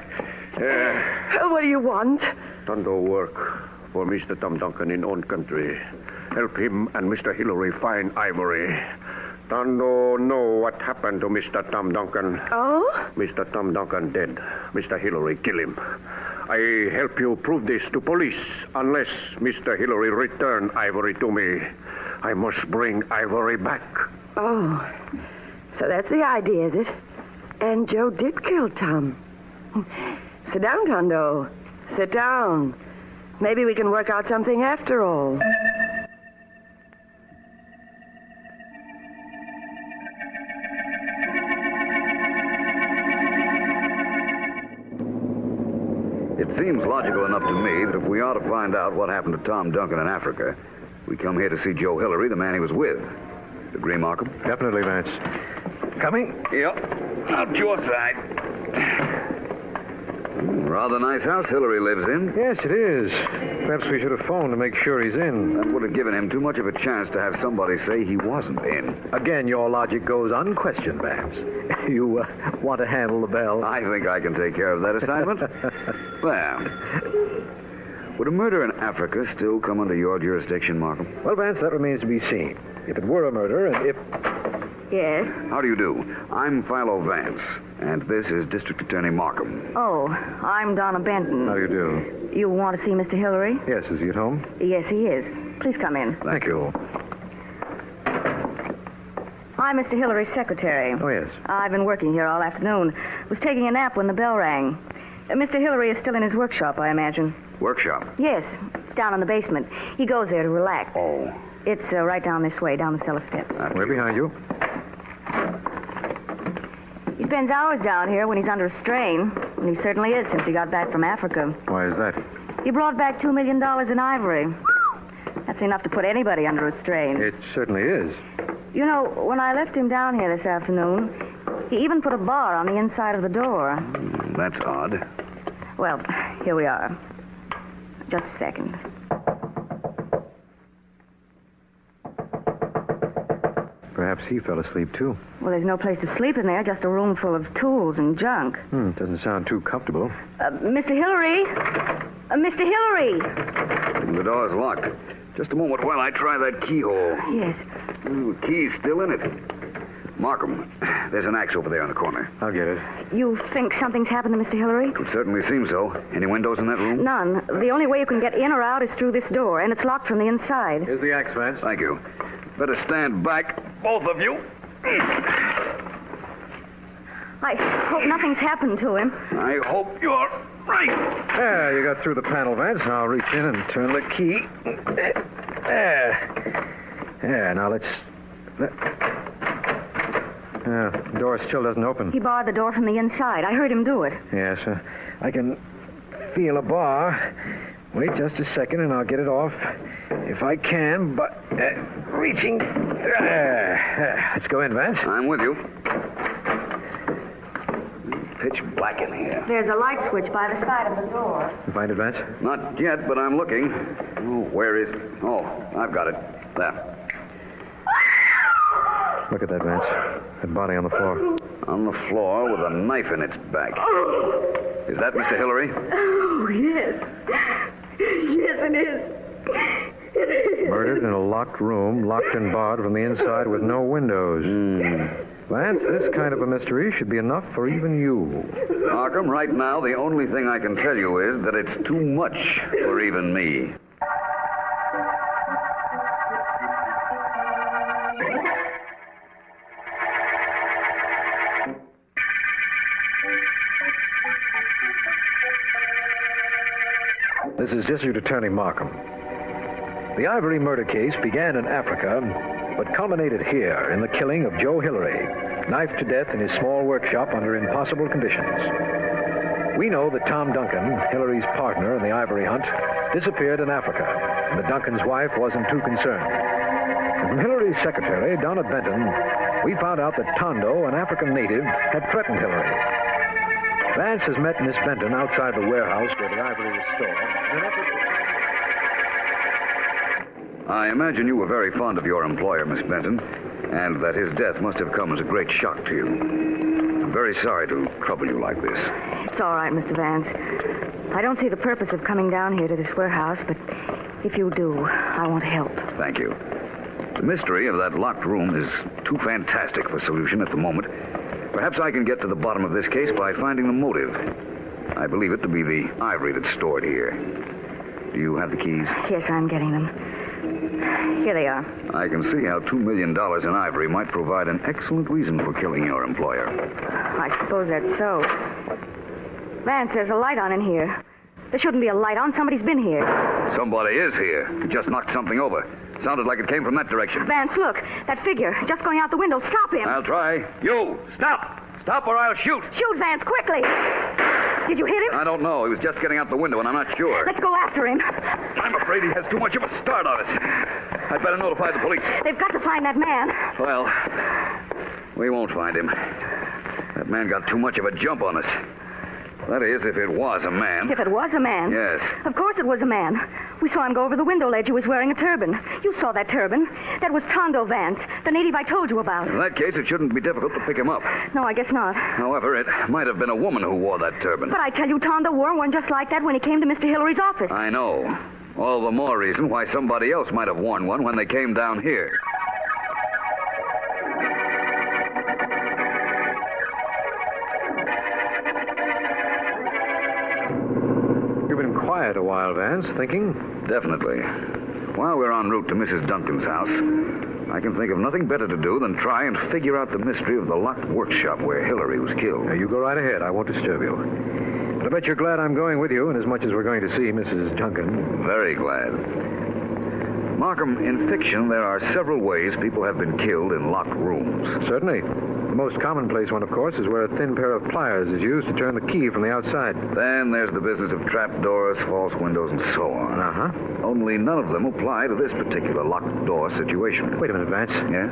What do you want? Tondo work for Mr. Tom Duncan in own country. Help him and Mr. Hillary find ivory. Tondo know what happened to Mr. Tom Duncan. Oh? Mr. Tom Duncan dead. Mr. Hillary kill him. I help you prove this to police. Unless Mr. Hillary return ivory to me, I must bring ivory back. Oh, so that's the idea, is it? And Joe did kill Tom. Sit down, Tondo. Sit down. Maybe we can work out something after all. It seems logical enough to me that if we are to find out what happened to Tom Duncan in Africa, we come here to see Joe Hillary, the man he was with. Agree, Markham? Definitely, Vance. Coming? Yep. Out your side. Rather nice house Hillary lives in. Yes, it is. Perhaps we should have phoned to make sure he's in. That would have given him too much of a chance to have somebody say he wasn't in. Again, your logic goes unquestioned, Vance. You want to handle the bell? I think I can take care of that assignment. Well, would a murder in Africa still come under your jurisdiction, Markham? Well, Vance, that remains to be seen. If it were a murder, and if... Yes? How do you do? I'm Philo Vance, and this is District Attorney Markham. Oh, I'm Donna Benton. How do you do? You want to see Mr. Hillary? Yes, is he at home? Yes, he is. Please come in. Thank you. I'm Mr. Hillary's secretary. Oh, yes. I've been working here all afternoon. Was taking a nap when the bell rang. Mr. Hillary is still in his workshop, I imagine. Workshop? Yes. It's down in the basement. He goes there to relax. Oh. It's right down this way, down the cellar steps. We're behind you. He spends hours down here when he's under a strain. And he certainly is since he got back from Africa. Why is that? He brought back $2 million in ivory. That's enough to put anybody under a strain. It certainly is. You know, when I left him down here this afternoon, he even put a bar on the inside of the door. That's odd. Well, here we are. Just a second. Perhaps he fell asleep, too. Well, there's no place to sleep in there, just a room full of tools and junk. Doesn't sound too comfortable. Mr. Hillary? Mr. Hillary! The door's locked. Just a moment while I try that keyhole. Yes. Ooh, the key's still in it. Markham, there's an axe over there in the corner. I'll get it. You think something's happened to Mr. Hillary? It would certainly seem so. Any windows in that room? None. The only way you can get in or out is through this door, and it's locked from the inside. Here's the axe, Vance. Thank you. Better stand back, both of you. I hope nothing's happened to him. I hope you're right. There, you got through the panel, Vance. Now I'll reach in and turn the key. There, now let's... the door still doesn't open. He barred the door from the inside. I heard him do it. Yes, I can feel a bar. Wait just a second and I'll get it off if I can, but reaching... let's go in, Vance. I'm with you. Pitch black in here. There's a light switch by the side of the door. You find it, Vance? Not yet, but I'm looking. Oh, where is... Oh, I've got it. There. Look at that, Vance. That body on the floor. On the floor with a knife in its back. Is that Mr. Hillary? Oh, yes. Yes, it is. It is. Murdered in a locked room, locked and barred from the inside with no windows. Vance, this kind of a mystery should be enough for even you. Markham, right now, the only thing I can tell you is that it's too much for even me. This is District Attorney Markham. The Ivory murder case began in Africa, but culminated here in the killing of Joe Hillary, knifed to death in his small workshop under impossible conditions. We know that Tom Duncan, Hillary's partner in the ivory hunt, disappeared in Africa, and that Duncan's wife wasn't too concerned. And from Hillary's secretary, Donna Benton, we found out that Tondo, an African native, had threatened Hillary. Vance has met Miss Benton outside the warehouse where the ivory was stored. I imagine you were very fond of your employer, Miss Benton, and that his death must have come as a great shock to you. I'm very sorry to trouble you like this. It's all right, Mr. Vance. I don't see the purpose of coming down here to this warehouse, but if you do, I want to help. Thank you. The mystery of that locked room is too fantastic for solution at the moment. Perhaps I can get to the bottom of this case by finding the motive. I believe it to be the ivory that's stored here. Do you have the keys? Yes, I'm getting them. Here they are. I can see how $2 million in ivory might provide an excellent reason for killing your employer. I suppose that's so. Vance, there's a light on in here. There shouldn't be a light on. Somebody's been here. Somebody is here. You just knocked something over. Sounded like it came from that direction. Vance, look. That figure, just going out the window. Stop him. I'll try. You, stop. Stop or I'll shoot. Shoot, Vance, quickly. Did you hit him? I don't know. He was just getting out the window, and I'm not sure. Let's go after him. I'm afraid he has too much of a start on us. I'd better notify the police. They've got to find that man. Well, we won't find him. That man got too much of a jump on us. That is, if it was a man. If it was a man? Yes. Of course it was a man. We saw him go over the window ledge. He was wearing a turban. You saw that turban. That was Tondo Vance, the native I told you about. In that case, it shouldn't be difficult to pick him up. No, I guess not. However, it might have been a woman who wore that turban. But I tell you, Tondo wore one just like that when he came to Mr. Hillary's office. I know. All the more reason why somebody else might have worn one when they came down here. You've been quiet a while, Vance, thinking? Definitely. While we're en route to Mrs. Duncan's house, I can think of nothing better to do than try and figure out the mystery of the locked workshop where Hillary was killed. Now, you go right ahead. I won't disturb you. But I bet you're glad I'm going with you, inasmuch as we're going to see Mrs. Duncan. Very glad. Markham, in fiction, there are several ways people have been killed in locked rooms. Certainly. The most commonplace one, of course, is where a thin pair of pliers is used to turn the key from the outside. Then there's the business of trapdoors, false windows, and so on. Uh-huh. Only none of them apply to this particular locked door situation. Wait a minute, Vance. Yeah?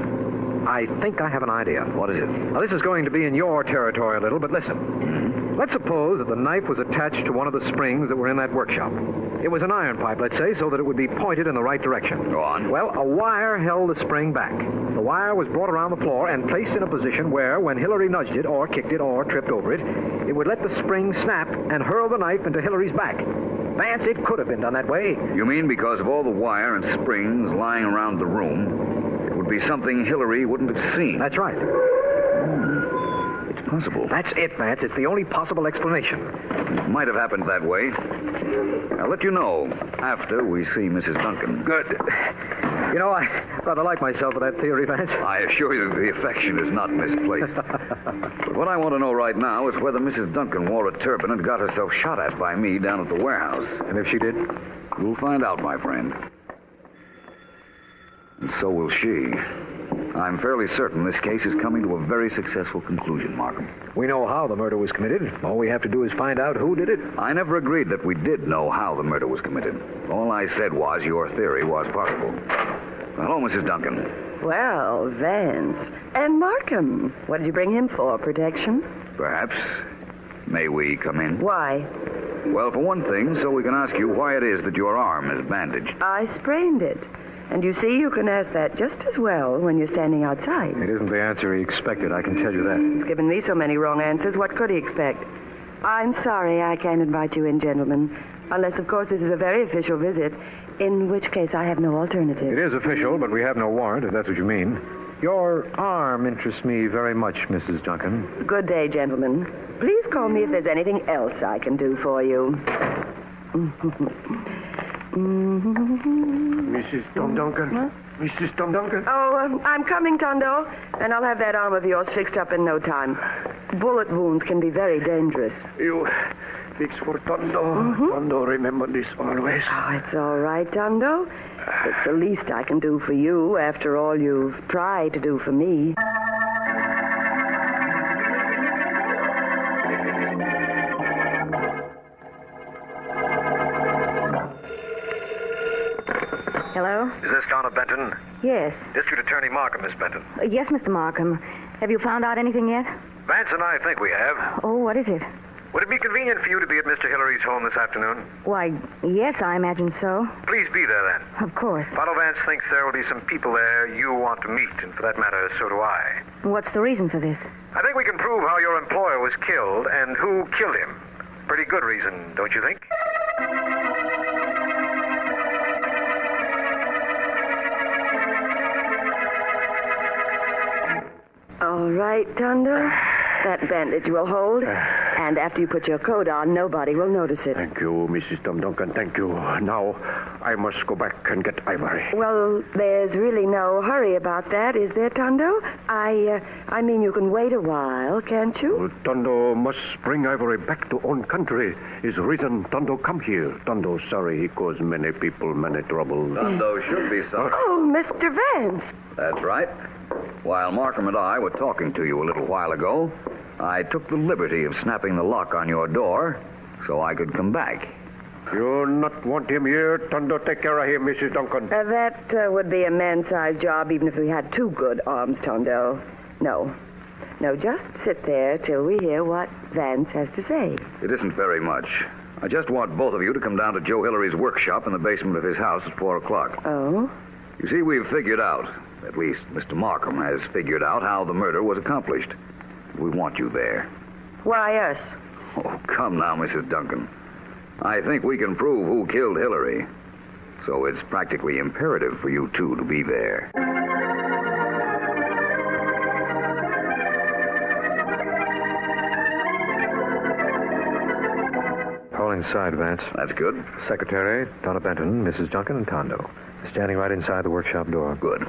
I think I have an idea. What is it? Now, this is going to be in your territory a little, but listen. Mm-hmm. Let's suppose that the knife was attached to one of the springs that were in that workshop. It was an iron pipe, let's say, so that it would be pointed in the right direction. Go on. Well, a wire held the spring back. The wire was brought around the floor and placed in a position where, when Hillary nudged it, or kicked it, or tripped over it, it would let the spring snap and hurl the knife into Hillary's back. Vance, it could have been done that way. You mean because of all the wire and springs lying around the room, it would be something Hillary wouldn't have seen? That's right. It's possible. That's it, Vance. It's the only possible explanation. It might have happened that way. I'll let you know after we see Mrs. Duncan. Good. You know, I rather like myself with that theory, Vance. I assure you that the affection is not misplaced. But what I want to know right now is whether Mrs. Duncan wore a turban and got herself shot at by me down at the warehouse. And if she did? You'll find out, my friend. And so will she. I'm fairly certain this case is coming to a very successful conclusion, Markham. We know how the murder was committed. All we have to do is find out who did it. I never agreed that we did know how the murder was committed. All I said was your theory was possible. Hello, Mrs. Duncan. Well, Vance. And Markham. What did you bring him for? Protection? Perhaps. May we come in? Why? Well, for one thing, so we can ask you why it is that your arm is bandaged. I sprained it. And you see, you can ask that just as well when you're standing outside. It isn't the answer he expected, I can tell you that. He's given me so many wrong answers. What could he expect? I'm sorry I can't invite you in, gentlemen. Unless, of course, this is a very official visit, in which case I have no alternative. It is official, but we have no warrant, if that's what you mean. Your arm interests me very much, Mrs. Duncan. Good day, gentlemen. Please call me if there's anything else I can do for you. Mrs. Tom Duncan? Huh? Mrs. Tom Duncan? Oh, I'm coming, Tondo. And I'll have that arm of yours fixed up in no time. Bullet wounds can be very dangerous. You fix for Tondo. Mm-hmm. Tondo, remember this always. Oh, it's all right, Tondo. It's the least I can do for you after all you've tried to do for me. Hello? Is this Donna Benton? Yes. District Attorney Markham, Miss Benton. Yes, Mr. Markham. Have you found out anything yet? Vance and I think we have. Oh, what is it? Would it be convenient for you to be at Mr. Hillary's home this afternoon? Why, yes, I imagine so. Please be there then. Of course. Philo Vance thinks there will be some people there you want to meet, and for that matter, so do I. What's the reason for this? I think we can prove how your employer was killed and who killed him. Pretty good reason, don't you think? All right, Tondo. That bandage will hold. And after you put your coat on, nobody will notice it. Thank you, Mrs. Tom Duncan. Thank you. Now, I must go back and get Ivory. Well, there's really no hurry about that, is there, Tondo? I mean, you can wait a while, can't you? Well, Tondo must bring Ivory back to own country. Is reason Tondo come here. Tondo sorry he caused many people many trouble. Tondo should be sorry. Oh, Mr. Vance. That's right. While Markham and I were talking to you a little while ago, I took the liberty of snapping the lock on your door so I could come back. You not want him here? Tondo take care of him, Mrs. Duncan. That would be a man-sized job even if we had two good arms, Tondo. No, just sit there till we hear what Vance has to say. It isn't very much. I just want both of you to come down to Joe Hillary's workshop in the basement of his house at 4 o'clock. Oh? You see, we've figured out, at least Mr. Markham has figured out how the murder was accomplished. We want you there. Why us? Oh, come now, Mrs. Duncan. I think we can prove who killed Hillary. So it's practically imperative for you two to be there. All inside, Vance. That's good. Secretary, Donna Benton, Mrs. Duncan, and Tondo. Standing right inside the workshop door. Good.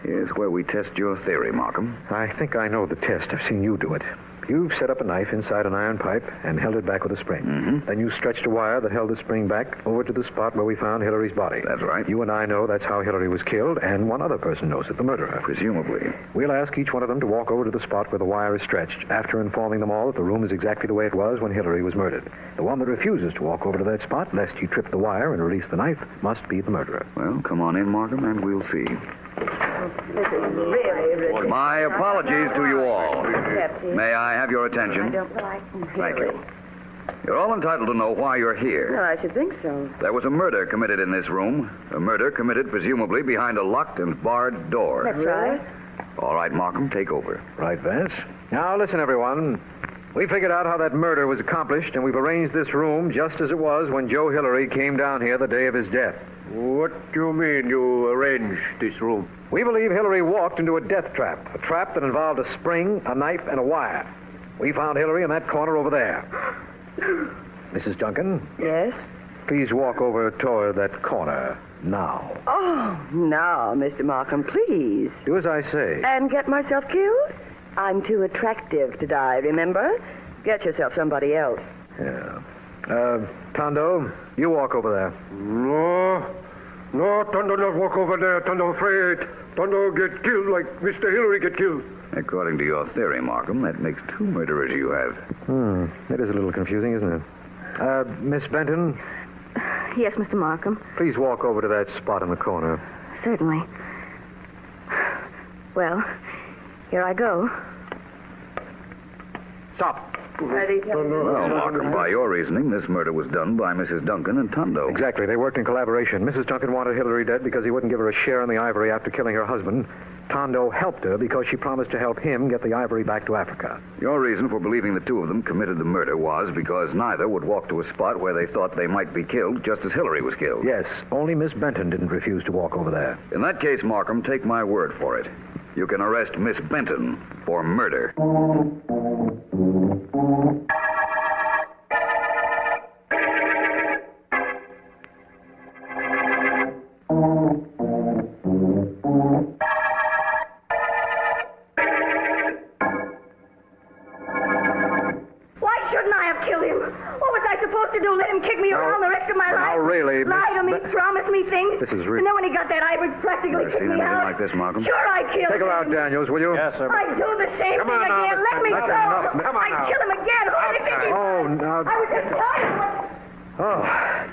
Here's where we test your theory, Markham. I think I know the test. I've seen you do it. You've set up a knife inside an iron pipe and held it back with a spring. Then you stretched a wire that held the spring back over to the spot where we found Hillary's body. That's right. You and I know that's how Hillary was killed, and one other person knows it, the murderer. Presumably. We'll ask each one of them to walk over to the spot where the wire is stretched, after informing them all that the room is exactly the way it was when Hillary was murdered. The one that refuses to walk over to that spot, lest he trip the wire and release the knife, must be the murderer. Well, come on in, Markham, and we'll see. This is really ridiculous. My apologies to you all. May I have your attention? Thank you. You're all entitled to know why you're here. No, I should think so. There was a murder committed in this room. A murder committed presumably behind a locked and barred door. That's right. All right, Markham, take over. Right, Vance. Now, listen, everyone. We figured out how that murder was accomplished, and we've arranged this room just as it was when Joe Hillary came down here the day of his death. What do you mean you arranged this room? We believe Hillary walked into a death trap, a trap that involved a spring, a knife, and a wire. We found Hillary in that corner over there. Mrs. Duncan? Yes? Please walk over toward that corner now. Oh, now, Mr. Markham, please. Do as I say. And get myself killed? I'm too attractive to die, remember? Get yourself somebody else. Yeah. Tondo, you walk over there. No, Tondo not walk over there. Tondo afraid. Tondo get killed like Mr. Hillary get killed. According to your theory, Markham, that makes two murderers you have. That is a little confusing, isn't it? Miss Benton? Yes, Mr. Markham. Please walk over to that spot in the corner. Certainly. Well, here I go. Stop. Well, Markham, by your reasoning, this murder was done by Mrs. Duncan and Tondo. Exactly. They worked in collaboration. Mrs. Duncan wanted Hillary dead because he wouldn't give her a share in the ivory after killing her husband. Tondo helped her because she promised to help him get the ivory back to Africa. Your reason for believing the two of them committed the murder was because neither would walk to a spot where they thought they might be killed, just as Hillary was killed. Yes, only Miss Benton didn't refuse to walk over there. In that case, Markham, take my word for it. You can arrest Miss Benton for murder. To do, let him kick me around the rest of my life. Now, really, lie to me, promise me things. This is and then when he got that ivory, practically kicked me out. Like this, Markham? Sure, I killed him. Take her out, Daniels, will you? Yes, sir. I'd do the same thing again. Let me go. I'd kill him again. Oh, no. I was just tired. Oh.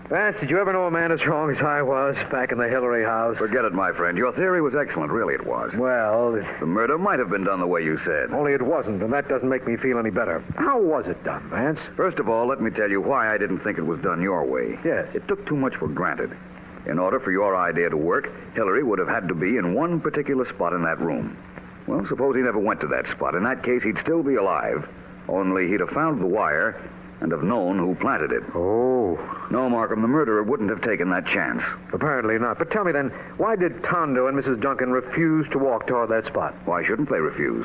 Vance, did you ever know a man as wrong as I was back in the Hillary house? Forget it, my friend. Your theory was excellent. Really, it was. Well... The murder might have been done the way you said. Only it wasn't, and that doesn't make me feel any better. How was it done, Vance? First of all, let me tell you why I didn't think it was done your way. Yes. It took too much for granted. In order for your idea to work, Hillary would have had to be in one particular spot in that room. Well, suppose he never went to that spot. In that case, he'd still be alive. Only he'd have found the wire and have known who planted it. Oh. No, Markham, the murderer wouldn't have taken that chance. Apparently not. But tell me then, why did Tondo and Mrs. Duncan refuse to walk toward that spot? Why shouldn't they refuse?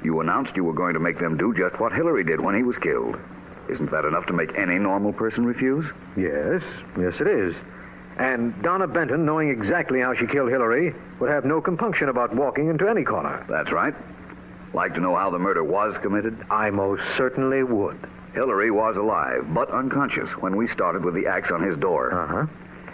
You announced you were going to make them do just what Hillary did when he was killed. Isn't that enough to make any normal person refuse? Yes. Yes, it is. And Donna Benton, knowing exactly how she killed Hillary, would have no compunction about walking into any corner. That's right. Like to know how the murder was committed? I most certainly would. Hillary was alive, but unconscious when we started with the axe on his door. Uh-huh.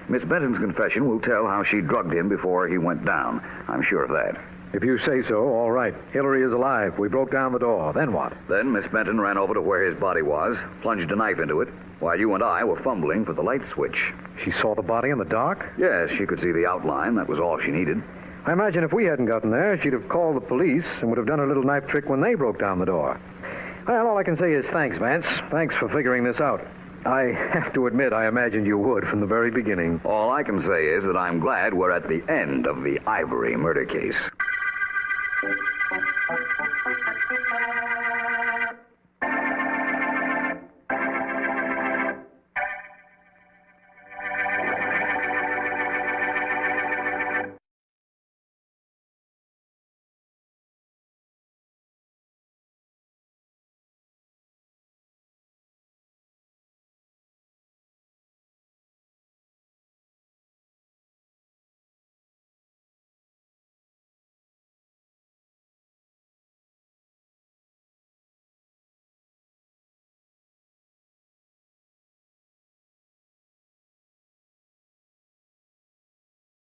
Miss Benton's confession will tell how she drugged him before he went down. I'm sure of that. If you say so, all right. Hillary is alive. We broke down the door. Then what? Then Miss Benton ran over to where his body was, plunged a knife into it, while you and I were fumbling for the light switch. She saw the body in the dark? Yes, she could see the outline. That was all she needed. I imagine if we hadn't gotten there, she'd have called the police and would have done her little knife trick when they broke down the door. Well, all I can say is thanks, Vance. Thanks for figuring this out. I have to admit I imagined you would from the very beginning. All I can say is that I'm glad we're at the end of the Ivory murder case.